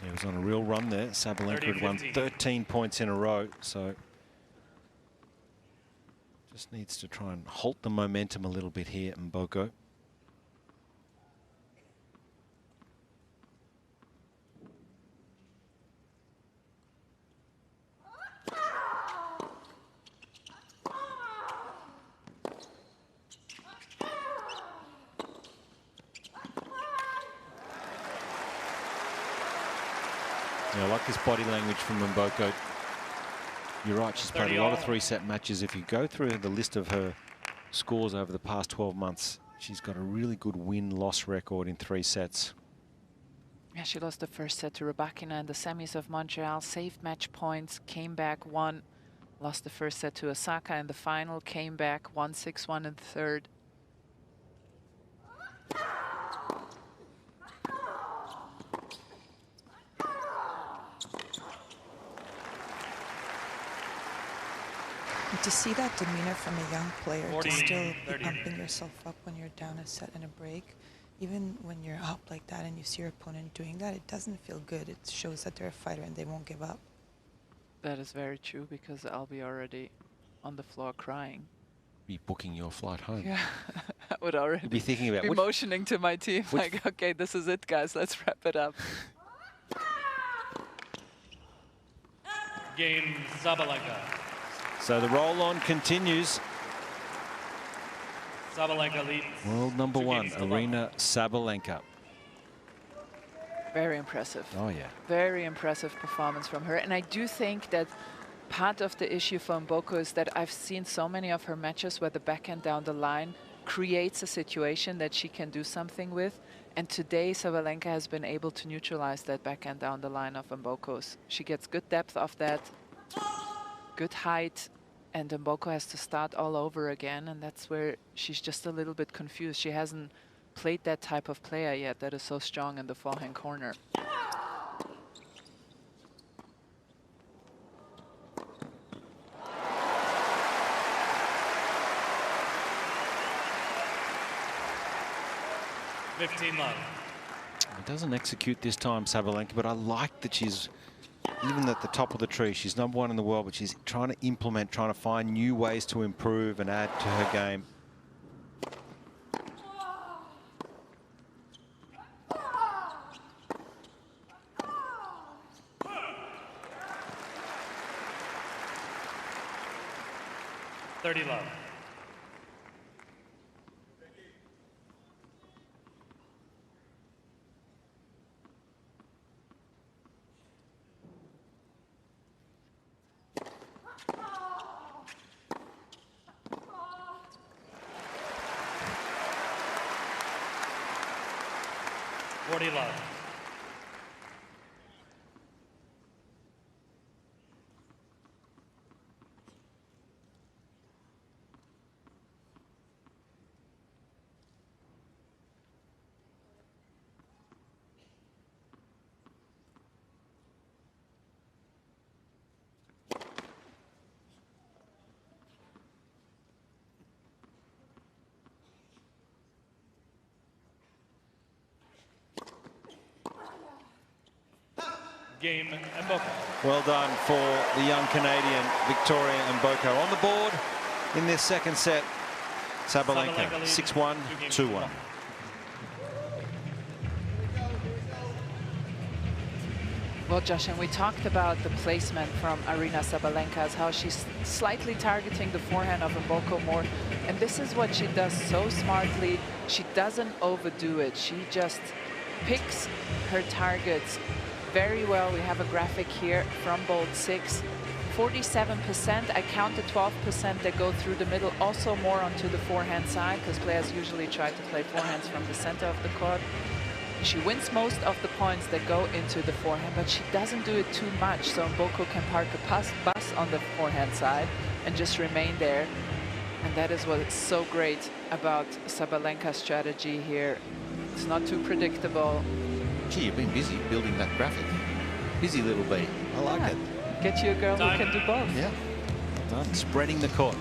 He was on a real run there. Sabalenka had won 13 points in a row, so just needs to try and halt the momentum a little bit here in Mboko. Yeah, I like this body language from Mboko. You're right, she's played a lot of three-set matches. If you go through the list of her scores over the past 12 months, she's got a really good win-loss record in 3 sets. Yeah, she lost the first set to Rybakina in the semis of Montreal, saved match points, came back, won. Lost the first set to Osaka in the final, came back, won 6-1 in the third. To see that demeanor from a young player, 40, to still 30. be pumping yourself up when you're down a set and a break, even when you're up like that and you see your opponent doing that, it doesn't feel good. It shows that they're a fighter and they won't give up. That is very true, because I'll be already on the floor crying. Be booking your flight home. Yeah, I would already You'd be thinking about be motioning to my team like, okay, this is it, guys, let's wrap it up. Game Sabalenka. So the roll-on continues. Sabalenka leads. World number 1, Arena Sabalenka. Very impressive. Oh, yeah. Very impressive performance from her. And I do think that part of the issue for Mboko is that I've seen so many of her matches where the backhand down the line creates a situation that she can do something with. And today, Sabalenka has been able to neutralize that backhand down the line of Mboko's. She gets good depth off that, good height, and Mboko has to start all over again. And that's where she's just a little bit confused. She hasn't played that type of player yet that is so strong in the forehand corner. It doesn't execute this time, Sabalenka, but I like that she's even at the top of the tree. She's number 1 in the world, but she's trying to implement, trying to find new ways to improve and add to her game. Love. 40 love. Game Mboko. Well done for the young Canadian, Victoria Mboko. On the board in this second set, Sabalenka 6-1, 2-1. Well, Josh, and we talked about the placement from Arena Sabalenka, as how she's slightly targeting the forehand of Mboko more. And this is what she does so smartly. She doesn't overdo it. She just picks her targets very well. We have a graphic here from bolt 6. 47%, I counted 12% that go through the middle, also more onto the forehand side, because players usually try to play forehands from the center of the court. she wins most of the points that go into the forehand, but she doesn't do it too much. So Mboko can park a bus on the forehand side and just remain there. And that is what is so great about Sabalenka's strategy here. It's not too predictable. Gee, you've been busy building that graphic. Busy little bee. I like it. Get you a girl who can do both. Yeah. Well done. Spreading the court.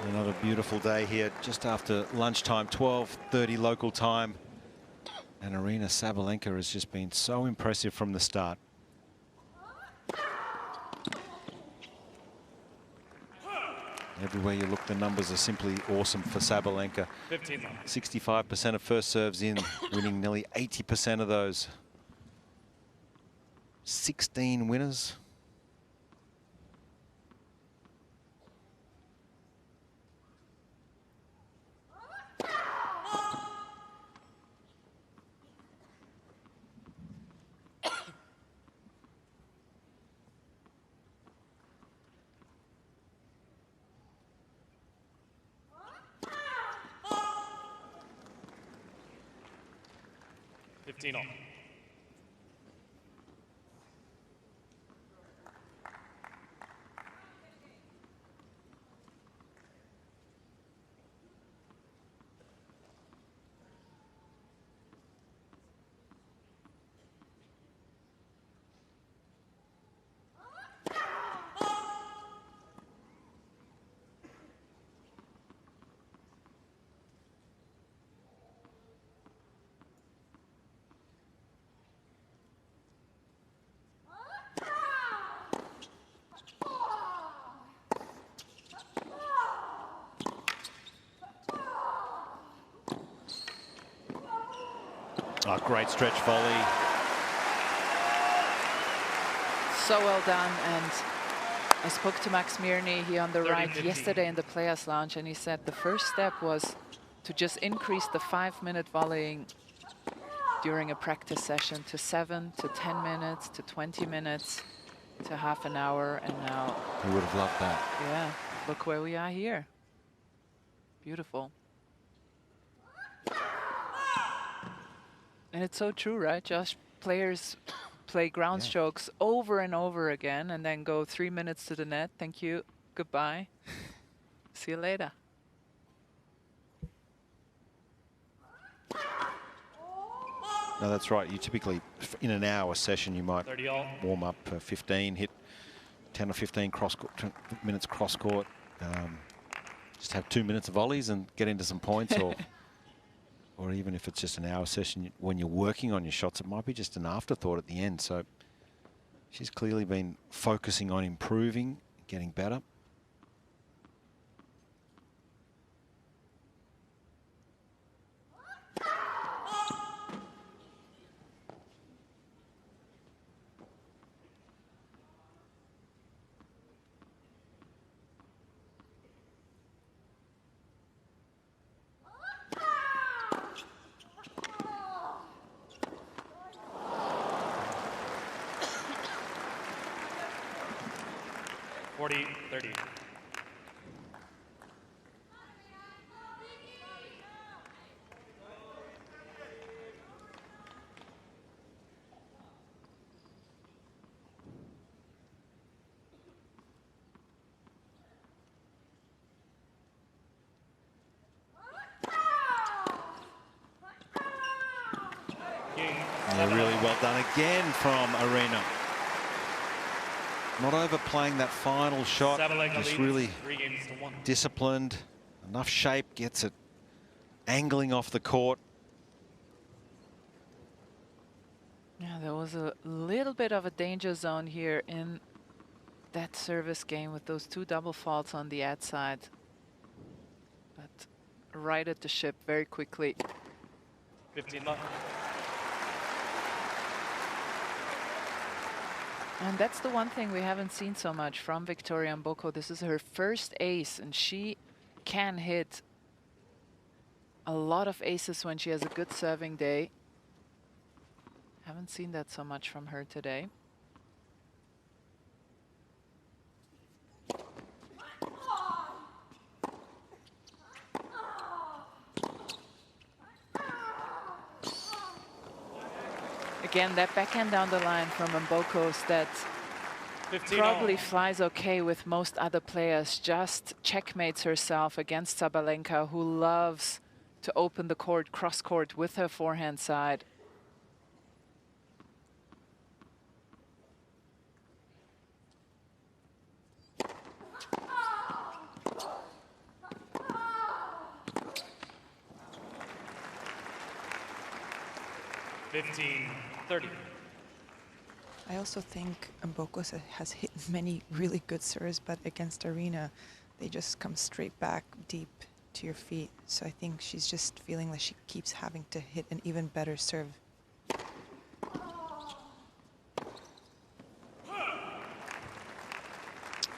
Another beautiful day here just after lunchtime, 12:30 local time. And Arena Sabalenka has just been so impressive from the start. Everywhere you look, the numbers are simply awesome for Sabalenka. 65% of first serves in, winning nearly 80% of those. 16 winners. All. Oh, great stretch volley. So well done. And I spoke to Max Mirny here on the right yesterday in the Players Lounge, and he said the first step was to just increase the 5-minute volleying during a practice session to 7 to 10 minutes to 20 minutes to half an hour, and now He would have loved that. yeah, look where we are here. Beautiful. And it's so true, right, Josh? Players play ground strokes over and over again and then go 3 minutes to the net. Thank you. Goodbye. See you later. No, that's right. You typically, in an hour session, you might warm up 15, hit 10 or 15 minutes cross court. Just have 2 minutes of volleys and get into some points, or even if it's just an hour session, when you're working on your shots, it might be just an afterthought at the end. So she's clearly been focusing on improving, getting better. Yeah, really well done again from Arena. Not overplaying that final shot, just really disciplined, enough shape, gets it angling off the court. Yeah, there was a little bit of a danger zone here in that service game with those 2 double faults on the ad side. But righted the ship very quickly. 15 left. And that's the one thing we haven't seen so much from Victoria Mboko. This is her first ace, and she can hit a lot of aces when she has a good serving day. Haven't seen that so much from her today. Again, that backhand down the line from Mbokos that 15 probably all. flies okay with most other players, just checkmates herself against Sabalenka, who loves to open the court, cross court with her forehand side. I also think Mbokos has hit many really good serves, but against Arena, they just come straight back deep to your feet. So I think she's just feeling like she keeps having to hit an even better serve.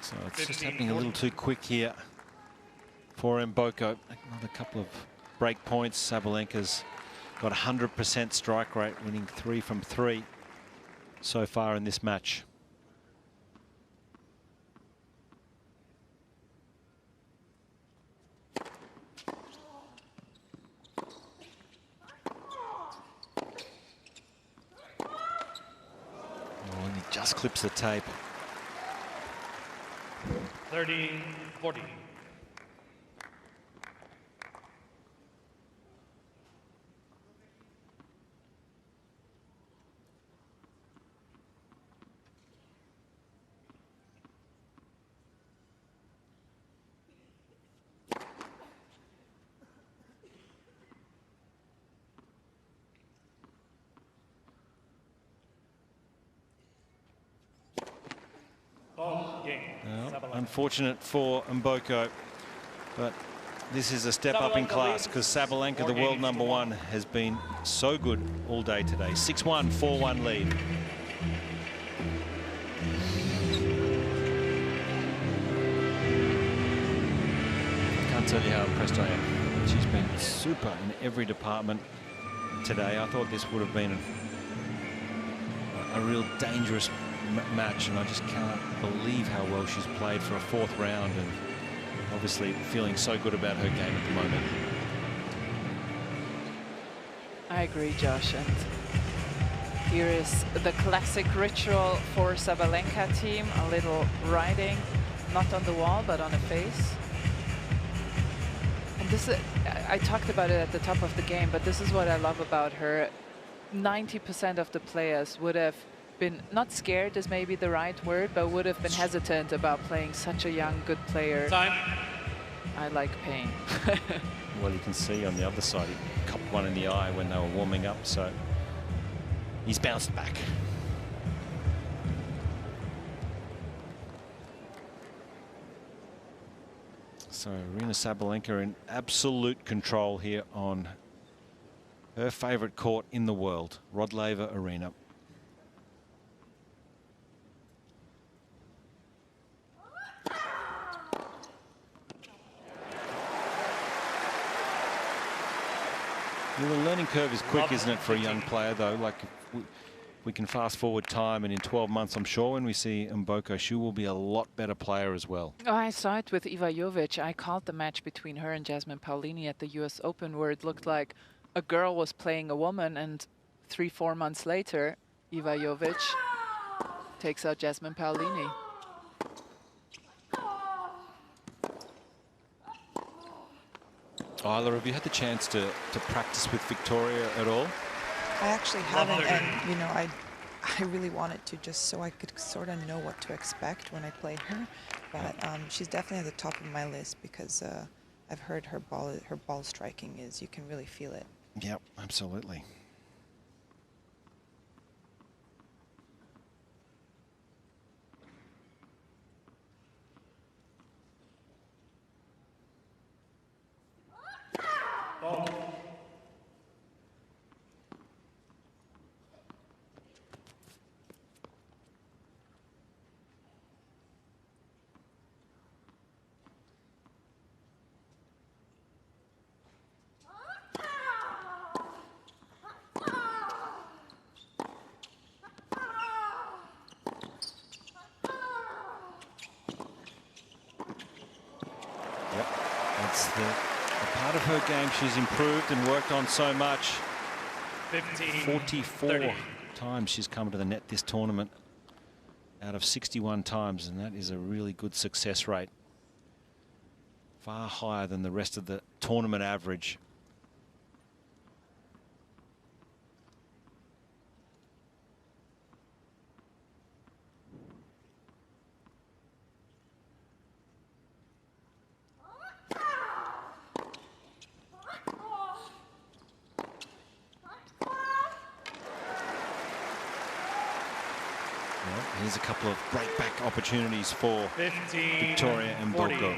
So it's just happening a little too quick here for Mboko. Another couple of break points. Sabalenka's got 100% strike rate, winning 3 from 3 so far in this match. Oh, and he just clips the tape. 30-40. Well, unfortunate for Mboko, but this is a step up in class because Sabalenka, the world #1, has been so good all day today. 6-1, 4-1 lead. Can't tell you how impressed I am. She's been super in every department today. I thought this would have been a real dangerous match, and I just can't believe how well she's played for a 4th round, and obviously feeling so good about her game at the moment. I agree, Josh, and here is the classic ritual for Sabalenka team, a little riding, not on the wall but on a face. And this is, I talked about it at the top of the game, but this is what I love about her. 90% of the players would have been, not scared is maybe the right word, but would have been hesitant about playing such a young, good player. Time. I like Cain. Well, you can see on the other side, he copped one in the eye when they were warming up, so he's bounced back. So Aryna Sabalenka in absolute control here on her favourite court in the world, Rod Laver Arena. Well, the learning curve is quick, isn't it, for a young player, though? Like, we can fast forward time, and in 12 months, I'm sure, when we see Mboko, she will be a lot better player as well. Oh, I saw it with Iva Jovic. I called the match between her and Jasmine Paolini at the US Open, where it looked like a girl was playing a woman, and 3-4 months later, Iva Jovic takes out Jasmine Paolini. Isla, have you had the chance to practice with Victoria at all? I actually haven't, and you know, I really wanted to, just so I could sort of know what to expect when I play her. But she's definitely at the top of my list because I've heard her ball striking is, you can really feel it. Yep, absolutely. The part of her game she's improved and worked on so much. 15, 44 30. times she's come to the net this tournament out of 61 times, and that is a really good success rate. Far higher than the rest of the tournament average. Here's a couple of breakback opportunities for Victoria and Mboko.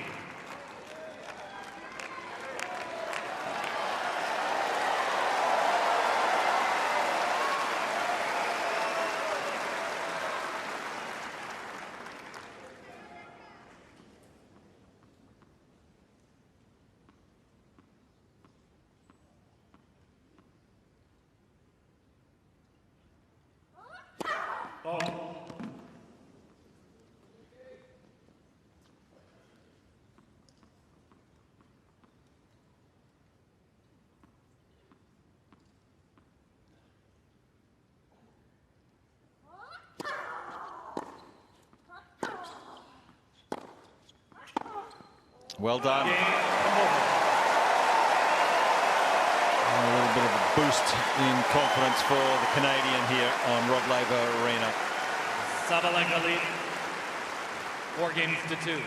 Well done. A little bit of a boost in confidence for the Canadian here on Rod Laver Arena. Sabalenka lead 4-2.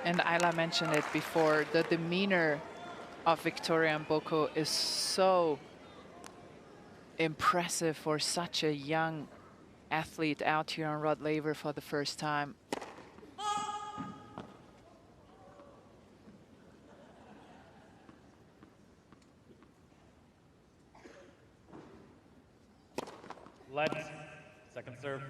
And Ayla mentioned it before, the demeanor of Victoria Mboko is so impressive for such a young athlete out here on Rod Laver for the first time. Let's second serve.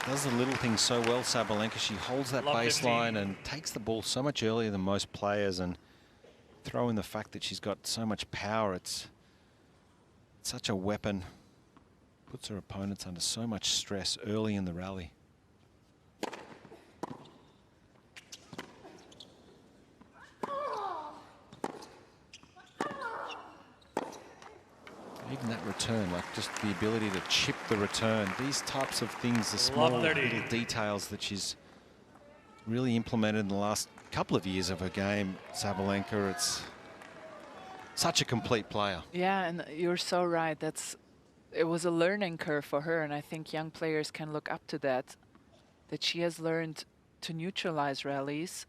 Does the little things so well, Sabalenka. She holds that baseline and takes the ball so much earlier than most players, and throw in the fact that she's got so much power. It's such a weapon. Puts her opponents under so much stress early in the rally. Even that return, like just the ability to chip the return. These types of things, the small little details that she's really implemented in the last couple of years of her game, Sabalenka. It's such a complete player. Yeah, and you're so right. It was a learning curve for her, and I think young players can look up to that she has learned to neutralize rallies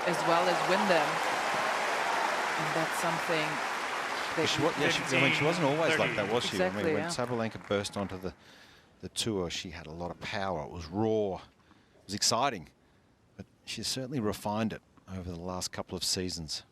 as well as win them. And that's something that she wasn't always like that, was she? Exactly, I mean, when yeah. Sabalenka burst onto the tour, she had a lot of power. It was raw. It was exciting. But she's certainly refined it over the last couple of seasons.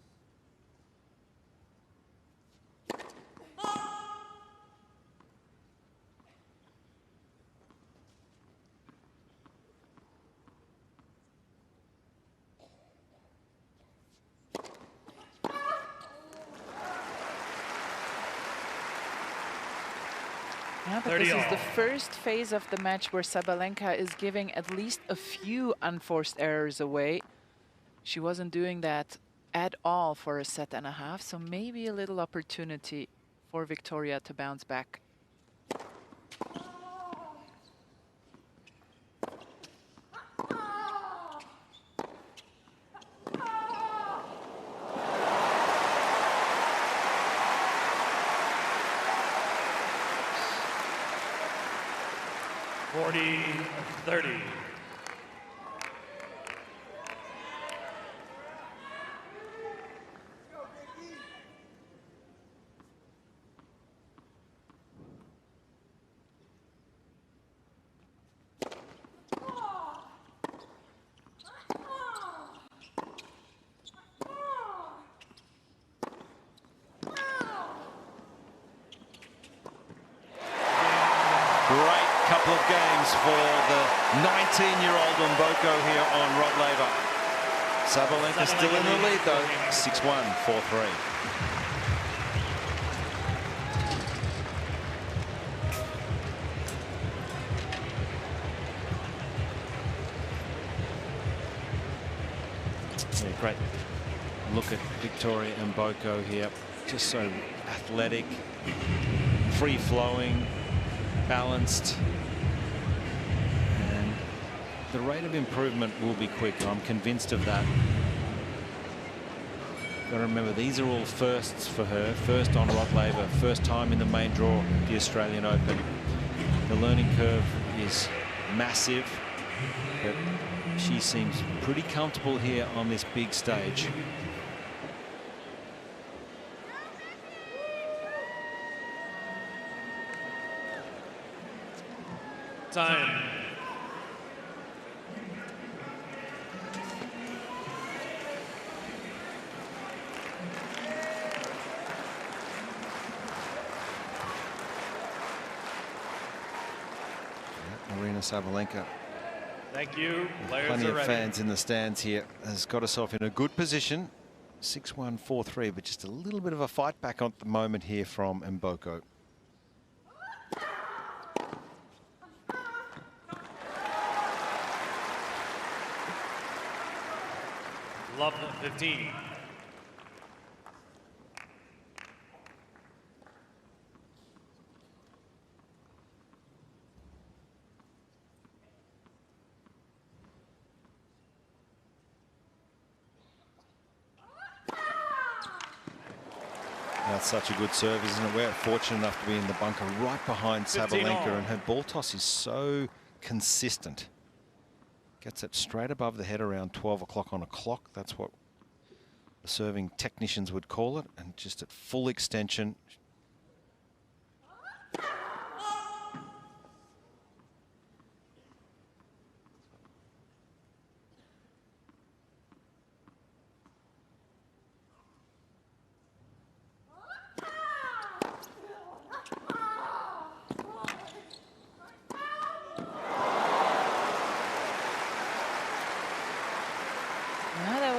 Yeah, but this is the first phase of the match where Sabalenka is giving at least a few unforced errors away. She wasn't doing that at all for a set and a half, so maybe a little opportunity for Victoria to bounce back. (40-30). Couple of games for the 19-year-old Mboko here on Rod Laver. Sabalenka still in the lead though. 6-1, 4-3. Yeah, great look at Victoria Mboko here. Just so athletic, free-flowing, balanced. And the rate of improvement will be quick. I'm convinced of that. Got to remember, these are all firsts for her. First on Rod Laver, first time in the main draw of the Australian Open. The learning curve is massive, but she seems pretty comfortable here on this big stage. Time. Aryna Sabalenka. Thank you. Players Plenty are of ready. fans in the stands here. Has got herself in a good position. 6-1, 4-3, but just a little bit of a fight back at the moment here from Mboko. Love 15. That's such a good serve, isn't it? We're fortunate enough to be in the bunker right behind 15 Sabalenka, all. and her ball toss is so consistent. Gets it straight above the head around 12 o'clock on a clock. That's what the serving technicians would call it, and just at full extension.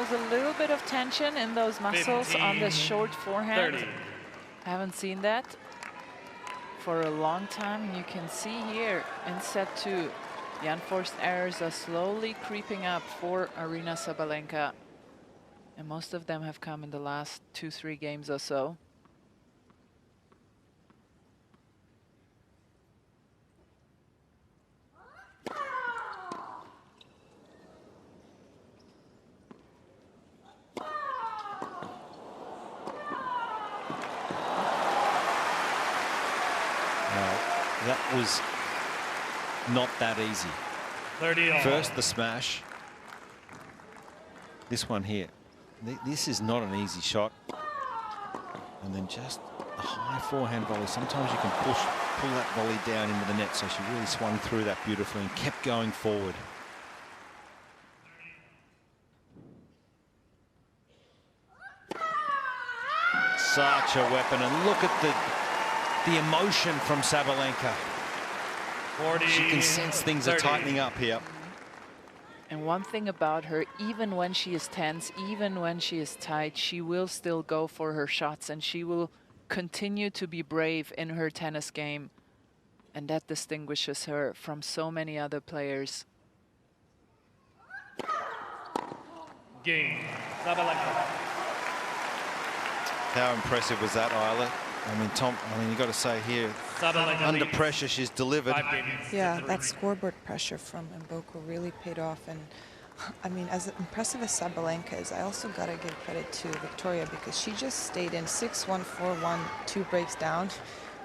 A little bit of tension in those muscles on the 15, short forehand. 30. I haven't seen that for a long time, and you can see here in set 2 the unforced errors are slowly creeping up for Aryna Sabalenka, and most of them have come in the last 2-3 games or so. That was not that easy. 30 all. First the smash. This one here. This is not an easy shot. And then just a high forehand volley. Sometimes you can pull that volley down into the net. So she really swung through that beautifully and kept going forward. Such a weapon. And look at the emotion from Sabalenka. 40, she can sense things 30. are tightening up here. And one thing about her, even when she is tense, even when she is tight, she will still go for her shots, and she will continue to be brave in her tennis game. And that distinguishes her from so many other players. Game. Sabalenka. How impressive was that, Isla? I mean, Tom, you got to say here, under pressure, she's delivered. Yeah, that scoreboard pressure from Mboko really paid off. And I mean, as impressive as Sabalenka is, I also got to give credit to Victoria, because she just stayed in 6-1, 4-1, 2 breaks down.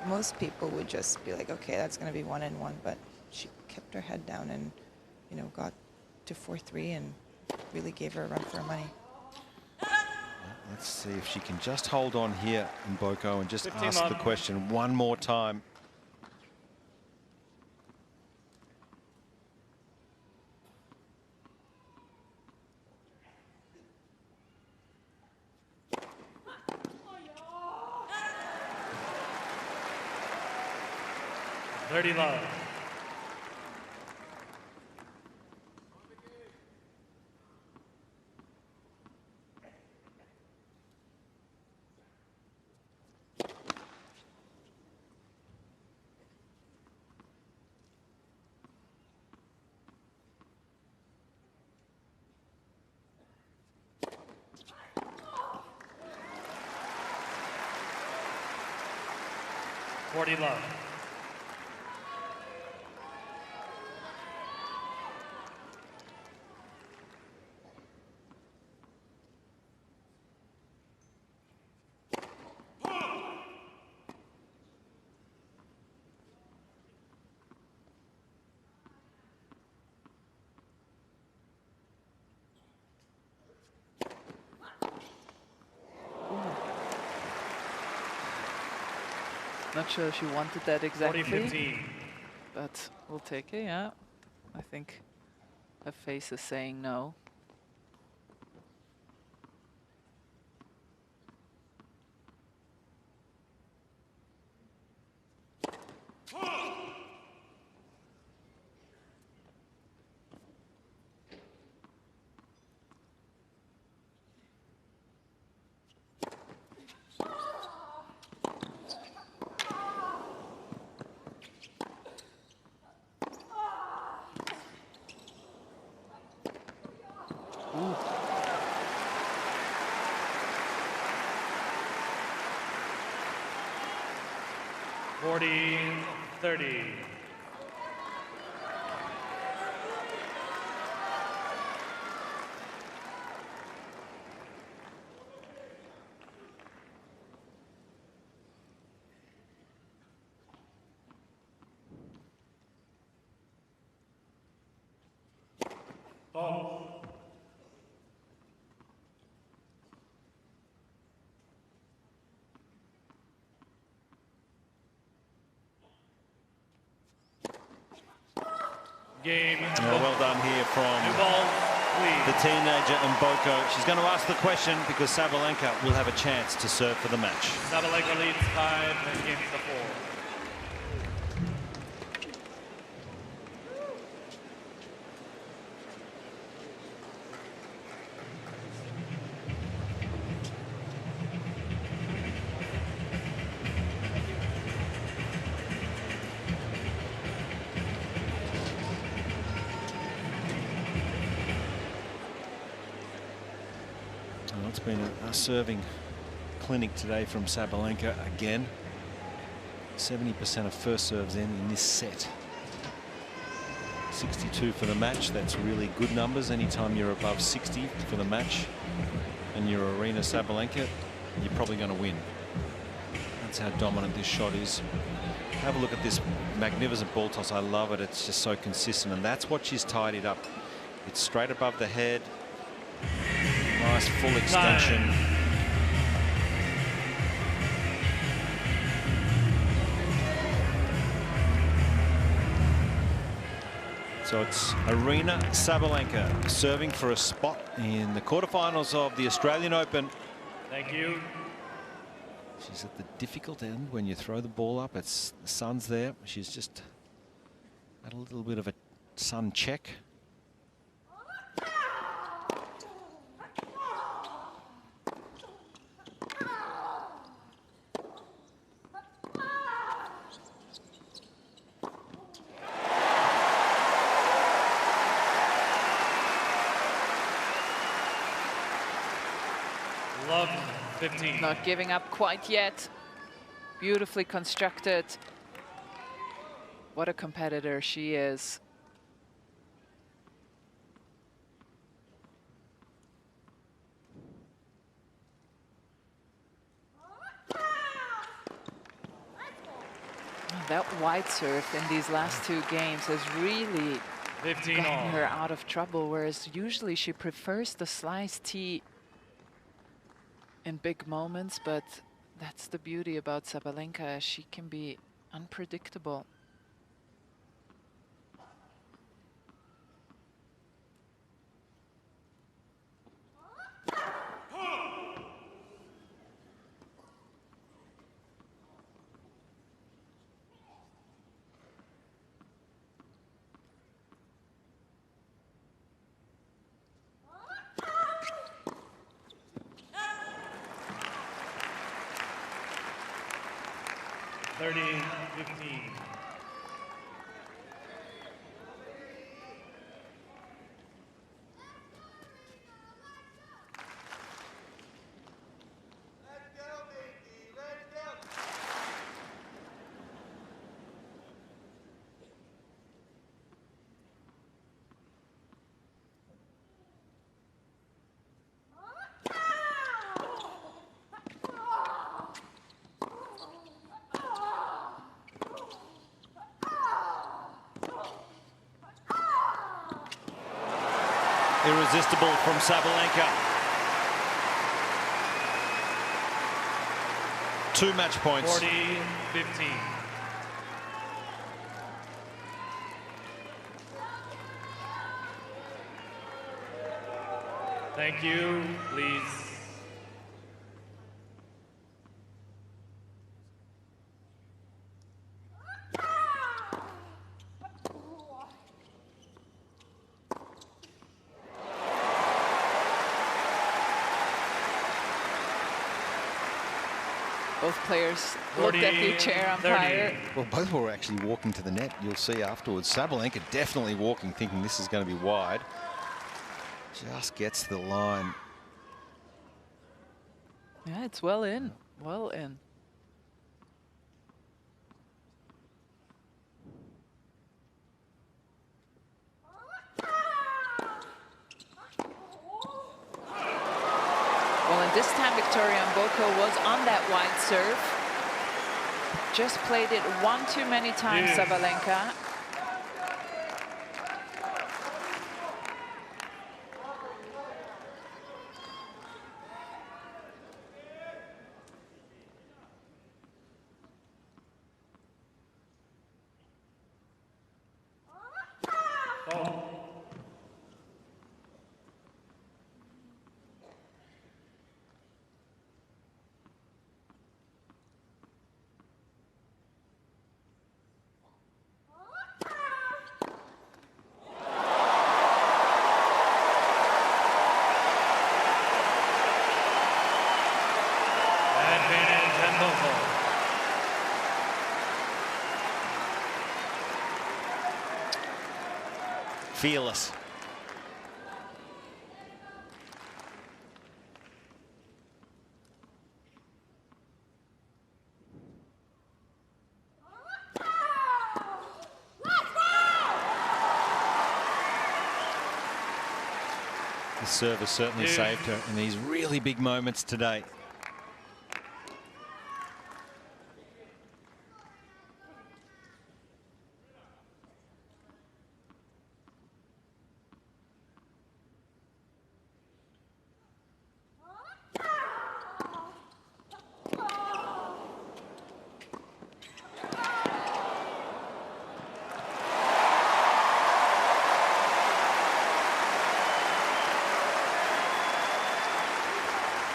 Most people would just be like, okay, that's going to be 1-1, but she kept her head down and, you know, got to 4-3 and really gave her a run for her money. Let's see if she can just hold on here, Mboko, and just ask on. the question one more time. Dirty love. 40 love. Not sure if she wanted that exactly, 40-15. but we'll take it, yeah. I think her face is saying no. Ooh. Forty, 30. Ball. Game. Well done here from the teenager Mboko. She's going to ask the question because Sabalenka will have a chance to serve for the match. Sabalenka leads 5 games to 4. Well, it's been a serving clinic today from Sabalenka again. 70% of first serves in this set. 62 for the match. That's really good numbers. Anytime you're above 60 for the match and you're Arena Sabalenka, you're probably going to win. That's how dominant this shot is. Have a look at this magnificent ball toss. I love it. It's just so consistent, and that's what she's tied it up. It's straight above the head. Nice full extension. So it's Arena Sabalenka serving for a spot in the quarterfinals of the Australian Open. Thank you. She's at the difficult end when you throw the ball up. It's the sun's there. She's just had a little bit of a sun check. Love 15. Not giving up quite yet. Beautifully constructed. What a competitor she is. That wide serve in these last two games has really gotten her out of trouble, whereas usually she prefers the slice tee in big moments, but that's the beauty about Sabalenka. She can be unpredictable. $30-15. Irresistible from Sabalenka. 2 match points. 40-15. Thank you, please. Both players looked at the chair umpire. Well, both were actually walking to the net. You'll see afterwards. Sabalenka definitely walking, thinking this is going to be wide. Just gets the line. Yeah, it's well in. Well in. Well, and this time Victoria Mboko was on that wide serve. Just played it one too many times, Yes. Sabalenka. Fearless. The serve has certainly saved her in these really big moments today.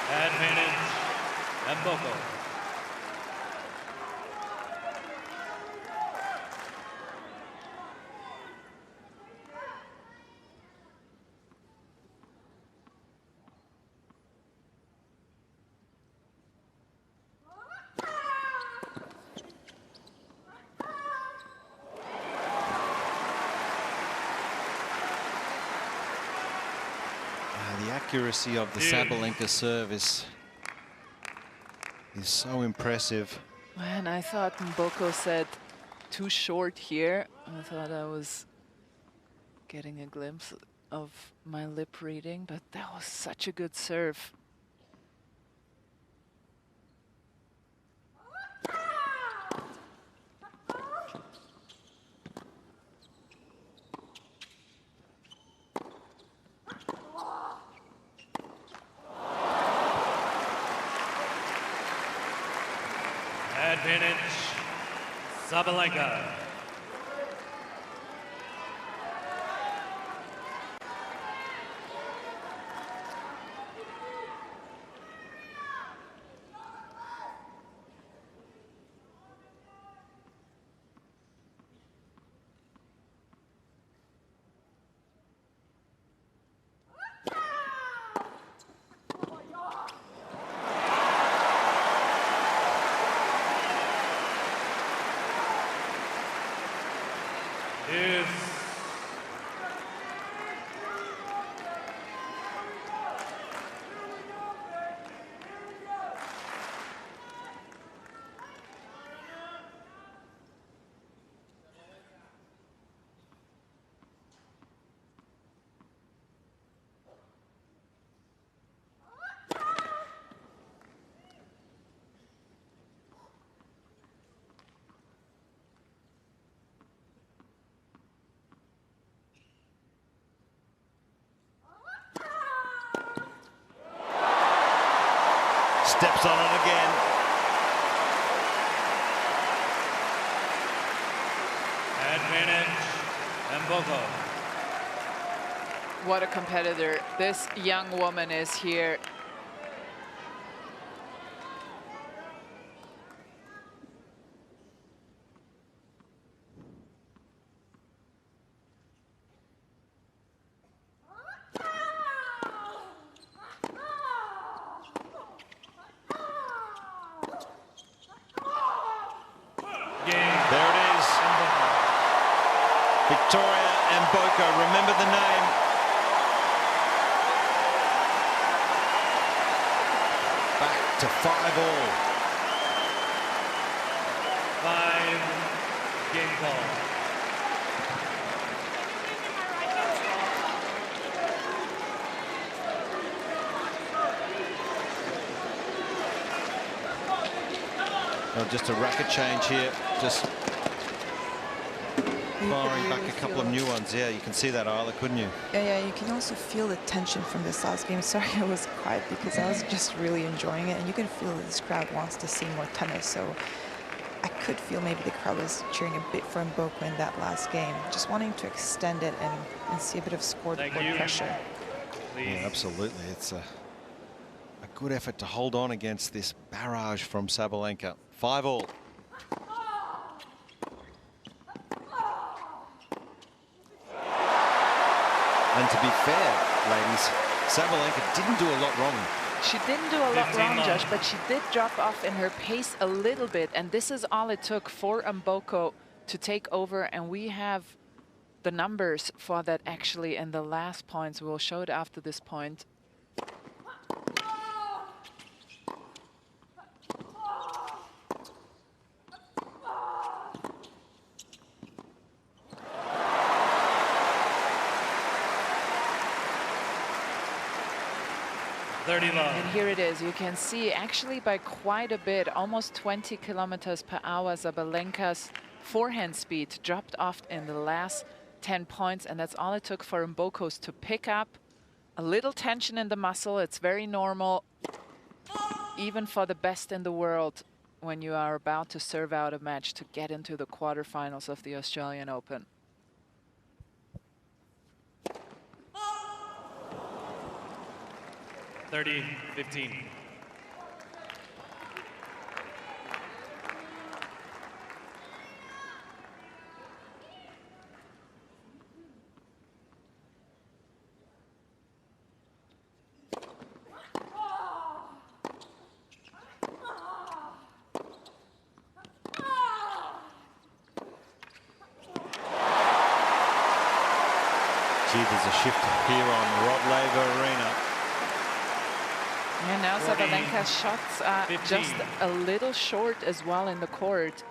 Advantage, Mboko. The accuracy of the Sabalenka serve is so impressive. Man, I thought Mboko said too short here. I thought I was getting a glimpse of my lip reading, but that was such a good serve. Advantage, Sabalenka. steps on it again. Advantage, Mboko. What a competitor this young woman is here. There it is. Victoria Mboko, remember the name. Back to 5-all. 5 game ball. Oh, just a racket change here. Just firing back a couple of new ones. Yeah, you can see that, Isla, couldn't you? Yeah, you can also feel the tension from this last game. Sorry I was quiet because I was just really enjoying it, and you can feel that this crowd wants to see more tennis. So I could feel maybe the crowd was cheering a bit for Mboko in that last game, just wanting to extend it and see a bit of scoreboard pressure. Yeah, absolutely. It's a good effort to hold on against this barrage from Sabalenka. 5-all. And to be fair, ladies, Sabalenka didn't do a lot wrong. She didn't do a lot wrong, Josh, but she did drop off in her pace a little bit. And this is all it took for Mboko to take over. And we have the numbers for that actually in the last points. We'll show it after this point. And here it is. You can see actually by quite a bit, almost 20 kilometers per hour, Sabalenka's forehand speed dropped off in the last 10 points. And that's all it took for Mboko's to pick up a little tension in the muscle. It's very normal, even for the best in the world, when you are about to serve out a match to get into the quarterfinals of the Australian Open. Thirty, 15. Gee, there's a shift here on Rod Laver Arena. And now Sabalenka's shots are 15. just a little short as well in the court.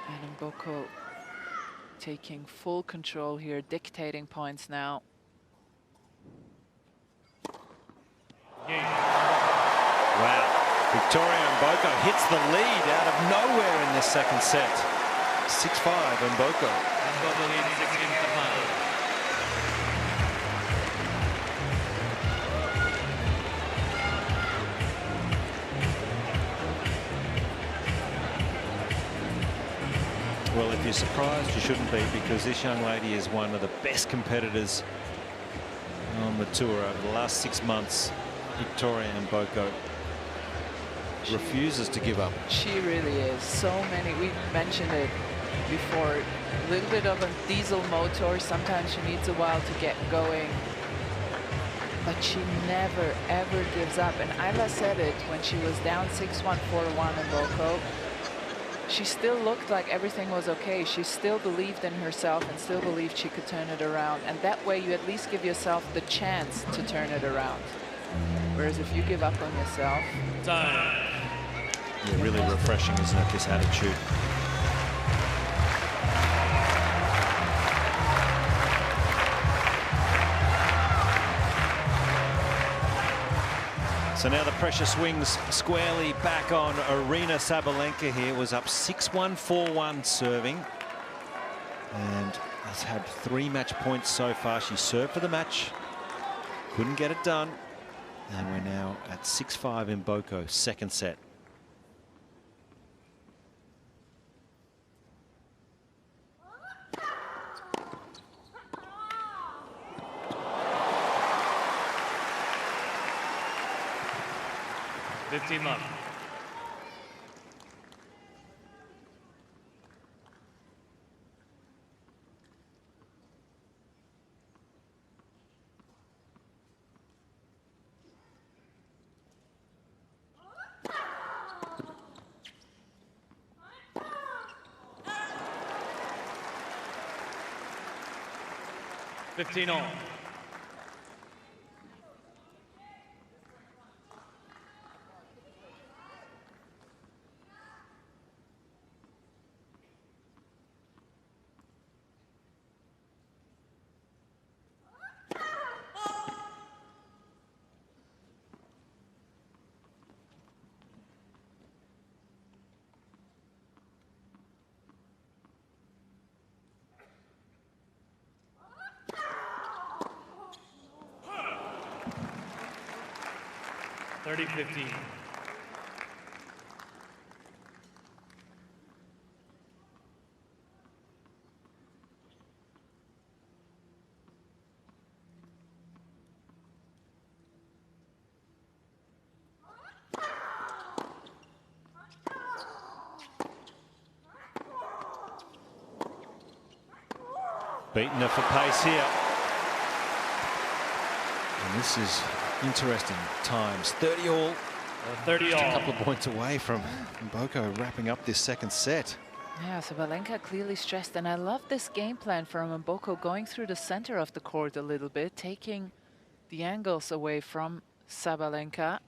And Mboko taking full control here, dictating points now. Wow. Victoria Mboko hits the lead out of nowhere in this second set. 6-5 Mboko. Mboko leads 6 games to 5. Well, if you're surprised, you shouldn't be, because this young lady is one of the best competitors on the tour over the last 6 months. Victoria Mboko refuses to give up. She really is. So many, we mentioned it before, a little bit of a diesel motor. Sometimes she needs a while to get going, but she never, ever gives up. And Isla said it when she was down 6-1, 4-1 in Mboko. She still looked like everything was okay. She still believed in herself and still believed she could turn it around. And that way you at least give yourself the chance to turn it around. Whereas if you give up on yourself... Time. Yeah, really refreshing, isn't it, this attitude? So now the pressure swings squarely back on Arena. Sabalenka here was up 6-1, 4-1 serving, and has had 3 match points so far. She served for the match, couldn't get it done. And we're now at 6-5 in Boko, second set. Love. 15 all. (30-15). Beating her for pace here. And this is interesting times. 30 all. 30 Just all. a couple of points away from Boko wrapping up this second set. Yeah, Sabalenka clearly stressed, and I love this game plan from Mboko, going through the center of the court a little bit, taking the angles away from Sabalenka.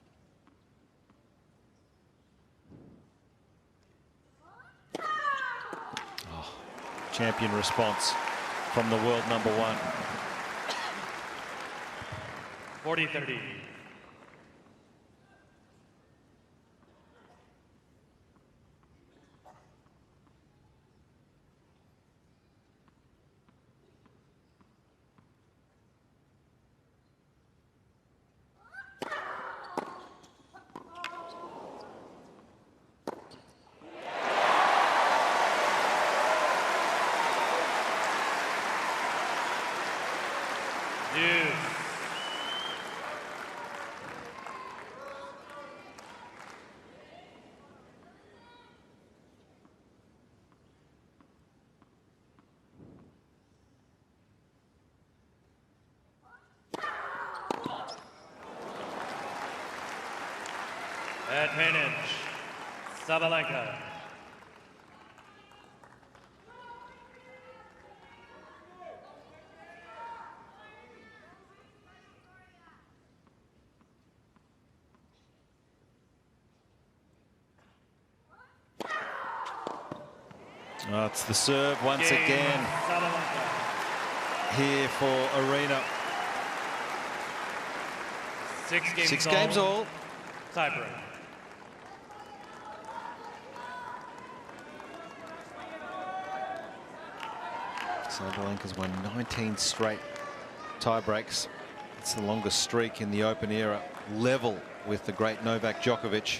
Oh, champion response from the world number one. 40-30. Advantage, Sabalenka. Oh, it's the serve once again here for Arena. 6 games all. Tiebreak. Sabalenka's won 19 straight tie breaks. It's the longest streak in the Open era, level with the great Novak Djokovic.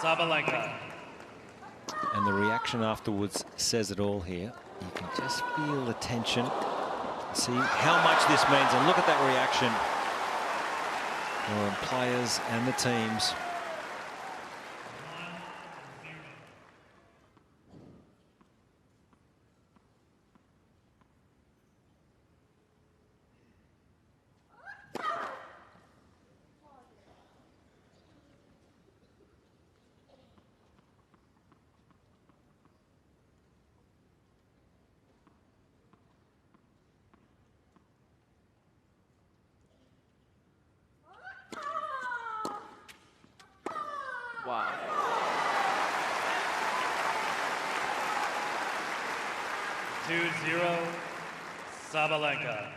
Sabalenka. And the reaction afterwards says it all here. You can just feel the tension. See how much this means. And look at that reaction for players and the teams. 2-0, Sabalenka.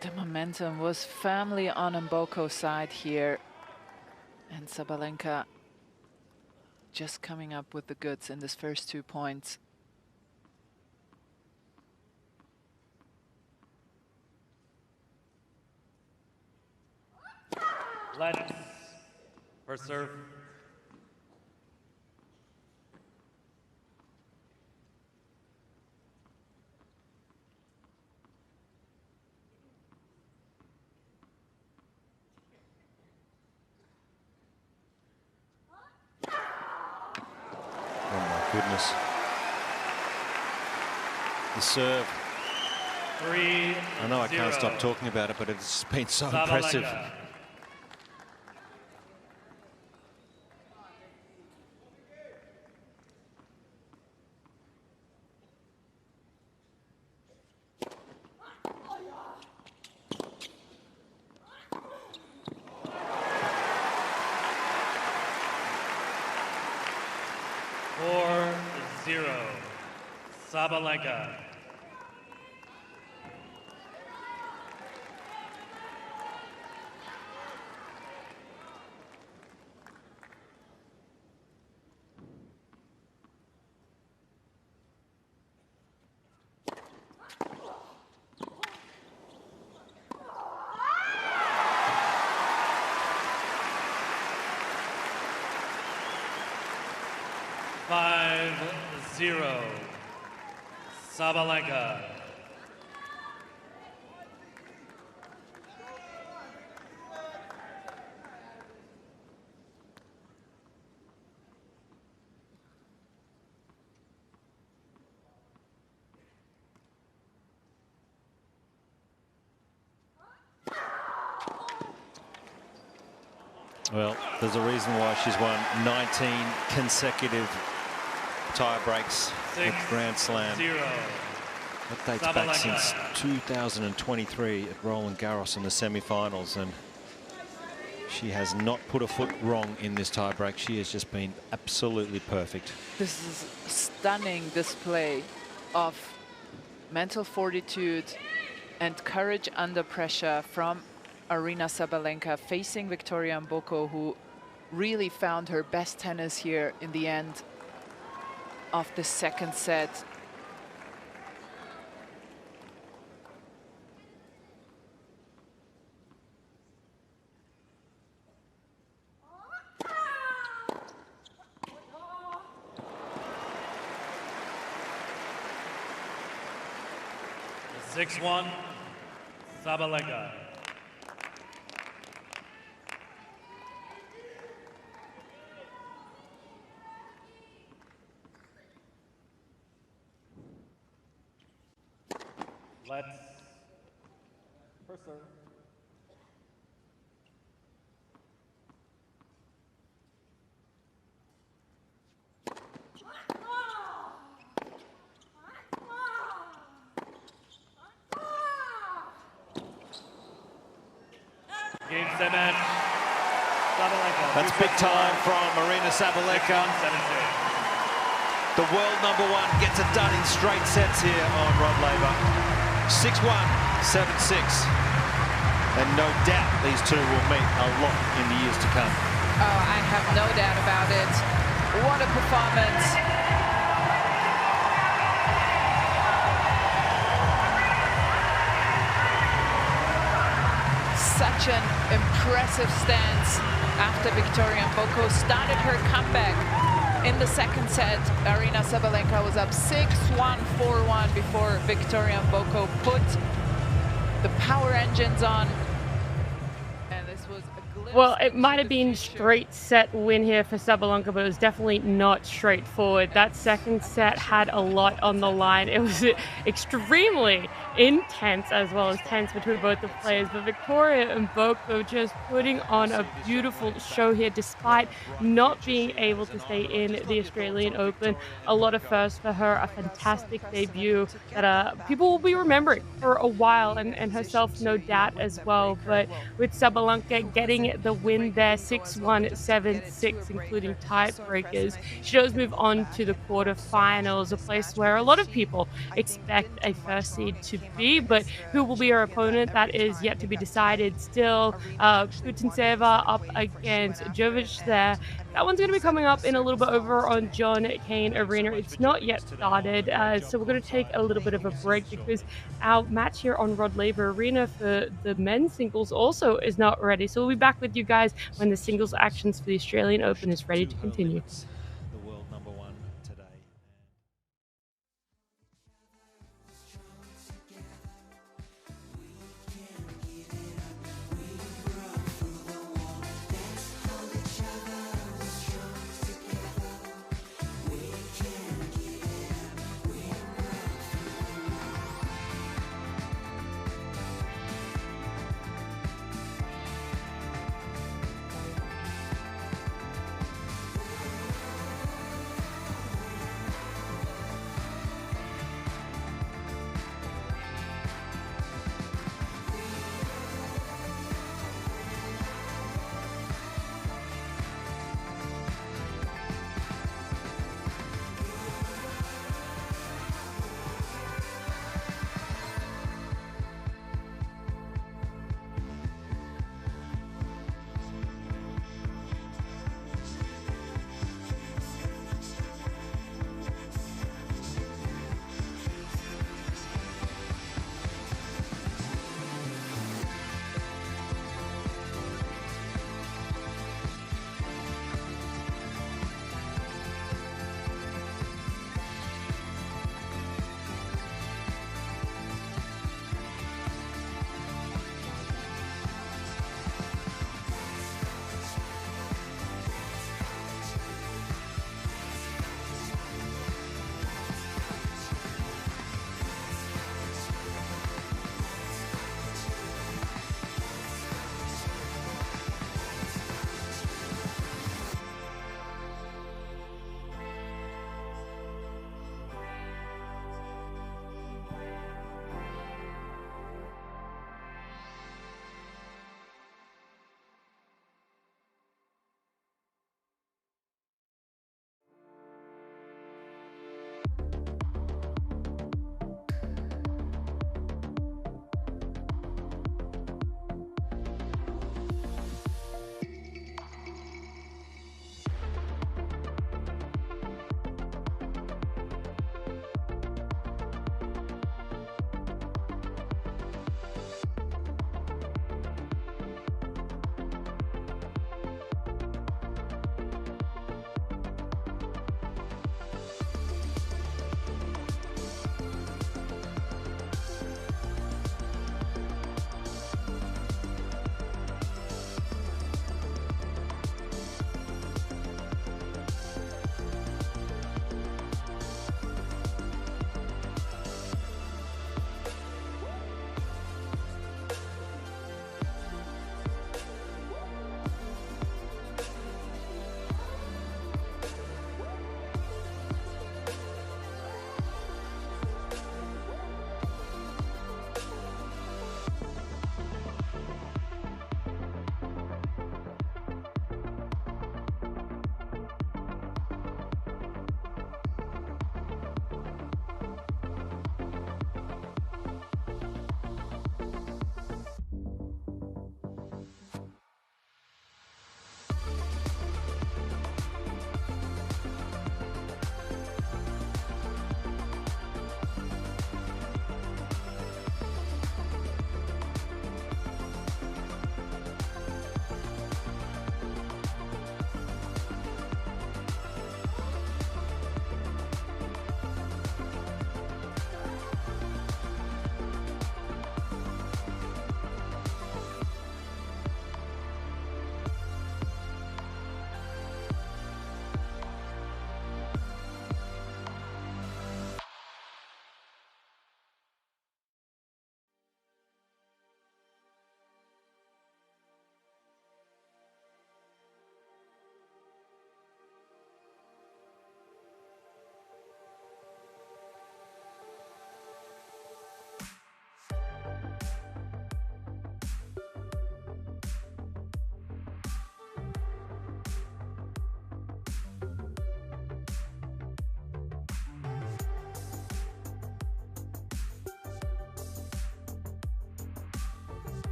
The momentum was firmly on Mboko's side here. And Sabalenka just coming up with the goods in this first 2 points. Let's first serve. Oh my goodness. The serve. 3-0. I know I can't stop talking about it, but it's been so impressive. Sabalenka. Sabalenka. Zero. Sabalenka. Well, there's a reason why she's won 19 consecutive tie breaks at Grand Slam. That dates back since 2023 at Roland Garros in the semi-finals, and she has not put a foot wrong in this tie break. She has just been absolutely perfect. This is a stunning display of mental fortitude and courage under pressure from Aryna Sabalenka, facing Victoria Mboko, who really found her best tennis here in the end of the second set. The 6-1, Sabalenka. Let's first serve. Game, set, match. Sabalenka. That's big time from Aryna Sabalenka. The world #1 gets it done in straight sets here on Rod Laver. 6-1, 7-6. And no doubt these two will meet a lot in the years to come. Oh, I have no doubt about it. What a performance. Such an impressive stance after Victoria Mboko started her comeback. In the second set, Aryna Sabalenka was up 6-1, 4-1 before Victoria Mboko put the power engines on. And this was a glimpse. Well, it might have been straight set win here for Sabalenka, but it was definitely not straightforward. That second set had a lot on the line. It was extremely intense as well as tense between both the players, but Victoria Mboko just putting on a beautiful show here despite not being able to stay in the Australian Open. A lot of firsts for her, a fantastic debut that people will be remembering for a while, and herself no doubt as well. But with Sabalenka getting the win there, 6-1, 7-6, including tiebreakers. She does move on to the quarterfinals, a place where a lot of people expect a first seed to be, but who will be her opponent, that is yet to be decided still. Putintseva up against Jovic there. That one's going to be coming up in a little bit over on Cain Arena. It's not yet started, so we're going to take a little bit of a break because our match here on Rod Laver Arena for the men's singles also is not ready. So we'll be back with you guys when the singles actions for the Australian Open is ready to continue. The world number one today.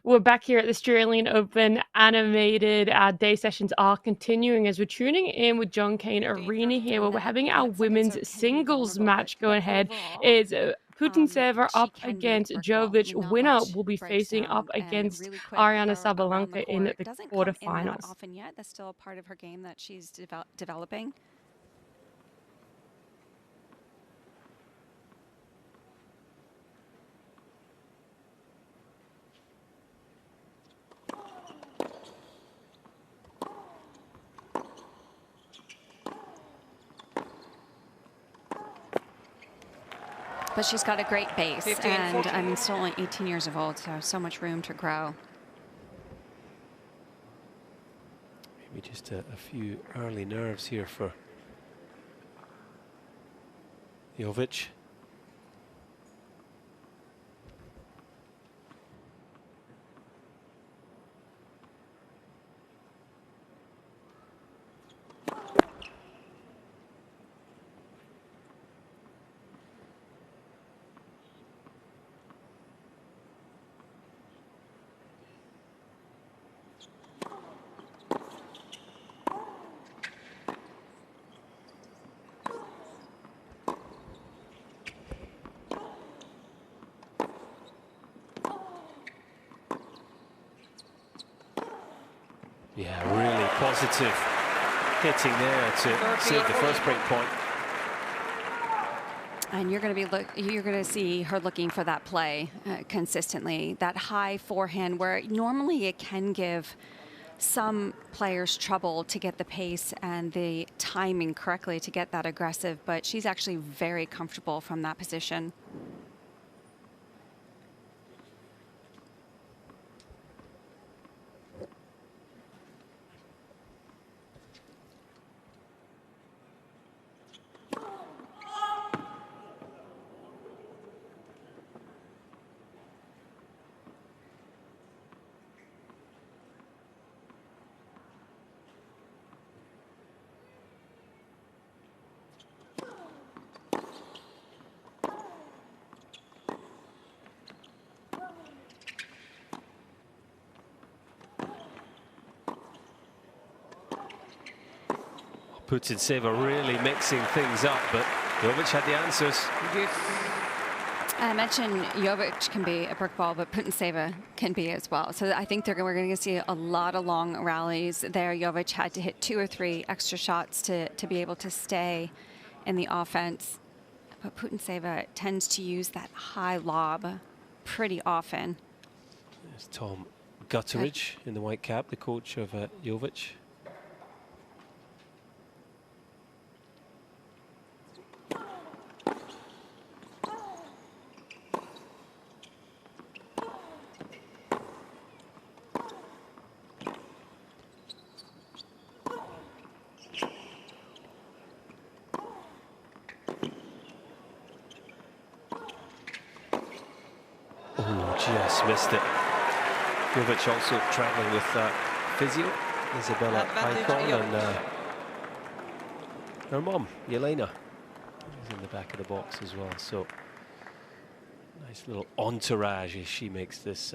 We're back here at the Australian Open animated. Our day sessions are continuing as we're tuning in with Cain Arena here, where we're having our women's singles match go ahead. Is Putintseva up against Jovic. Winner will be facing up against Ariana Sabalenka in the quarterfinals. Often yet, that's still a part of her game that she's developing. But she's got a great base, 15, and 14. I'm still only 18 years old, so much room to grow. Maybe just a few early nerves here for Jovic. Yeah, really positive hitting there to save the first break point. And you're going to see her looking for that play consistently, that high forehand where normally it can give some players trouble to get the pace and the timing correctly to get that aggressive, but she's actually very comfortable from that position. Putintseva really mixing things up, but Jovic had the answers. I mentioned Jovic can be a brick wall, but Putintseva can be as well. So I think we're going to see a lot of long rallies there. Jovic had to hit 2 or 3 extra shots to be able to stay in the offense. But Putintseva tends to use that high lob pretty often. There's Tom Gutteridge in the white cap, the coach of Jovic. Just missed it. Jovic also traveling with physio, Isabella Icon, and her mom, Yelena, is in the back of the box as well. So nice little entourage as she makes this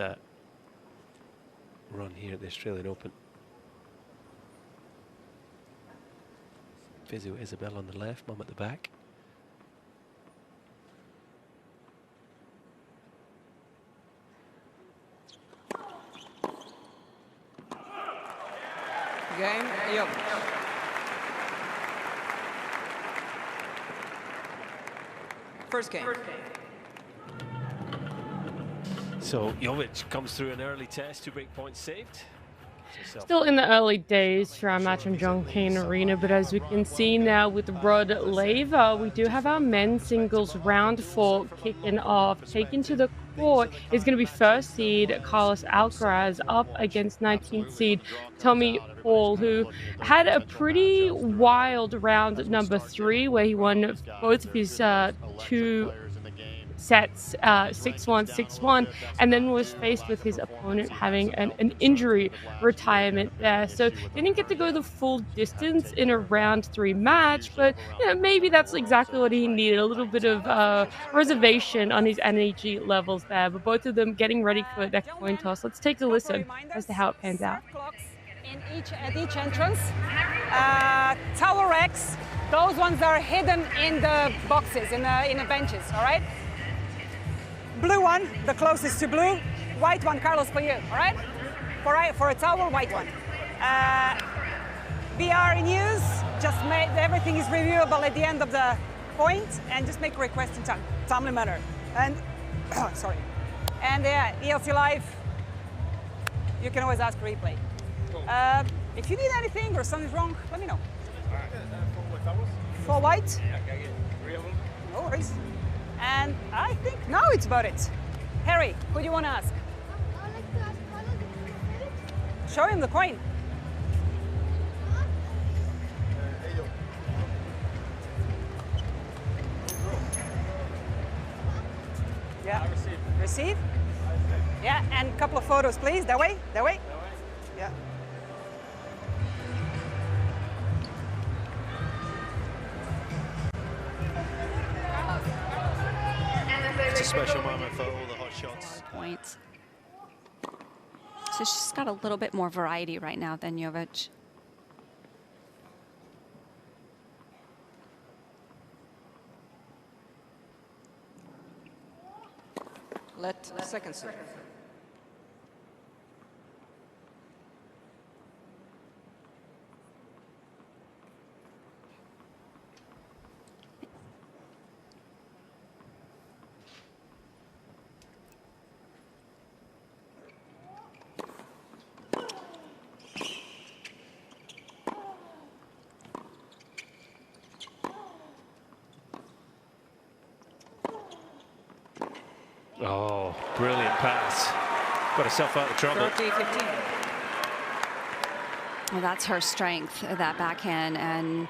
run here at the Australian Open. Physio Isabella on the left, mum at the back. Game, yep. First game. So Jovic comes through an early test, 2 break points saved. Still in the early days for our match on Cain Arena, but as we can see now with Rod Laver, we do have our men's singles round 4 kicking off. Taken to the court is going to be first seed Carlos Alcaraz up against 19th seed Tommy Paul, who had a pretty wild round number 3 where he won both of his 2 sets, 6-1, 6-1, and then was faced with his opponent having an injury retirement there. So didn't get to go the full distance in a round 3 match, but you know, maybe that's exactly what he needed, a little bit of reservation on his energy levels there. But both of them getting ready for that coin toss. Let's take a listen as to how it pans out. At each entrance. Tower X, those ones are hidden in the boxes, in the benches, all right? Blue one, the closest to blue. White one, Carlos, for you, all right? For a tower, white one. VR in use, just everything is reviewable at the end of the point, and just make a request in timely manner. And, sorry. And ELC Live, you can always ask replay. If you need anything or something's wrong, let me know. For white? No worries. And I think now it's about it. Harry, who do you want to ask? Show him the coin. Yeah. Receive? Yeah, and a couple of photos, please. That way? That way? Yeah. It's a special moment for all the hot shots. Points. So she's got a little bit more variety right now than Jovic. Let second serve. Oh, brilliant pass. Got herself out of trouble. 30-15. Well, that's her strength, that backhand. And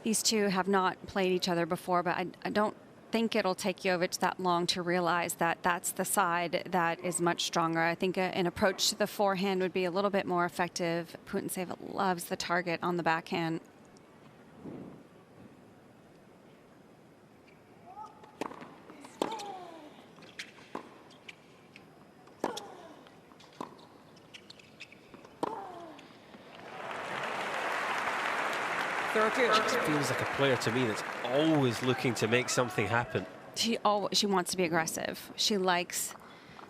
these two have not played each other before, but I don't think it'll take Jovic that long to realize that that's the side that is much stronger. I think an approach to the forehand would be a little bit more effective. Putintseva loves the target on the backhand. She feels like a player to me that's always looking to make something happen. She wants to be aggressive. She likes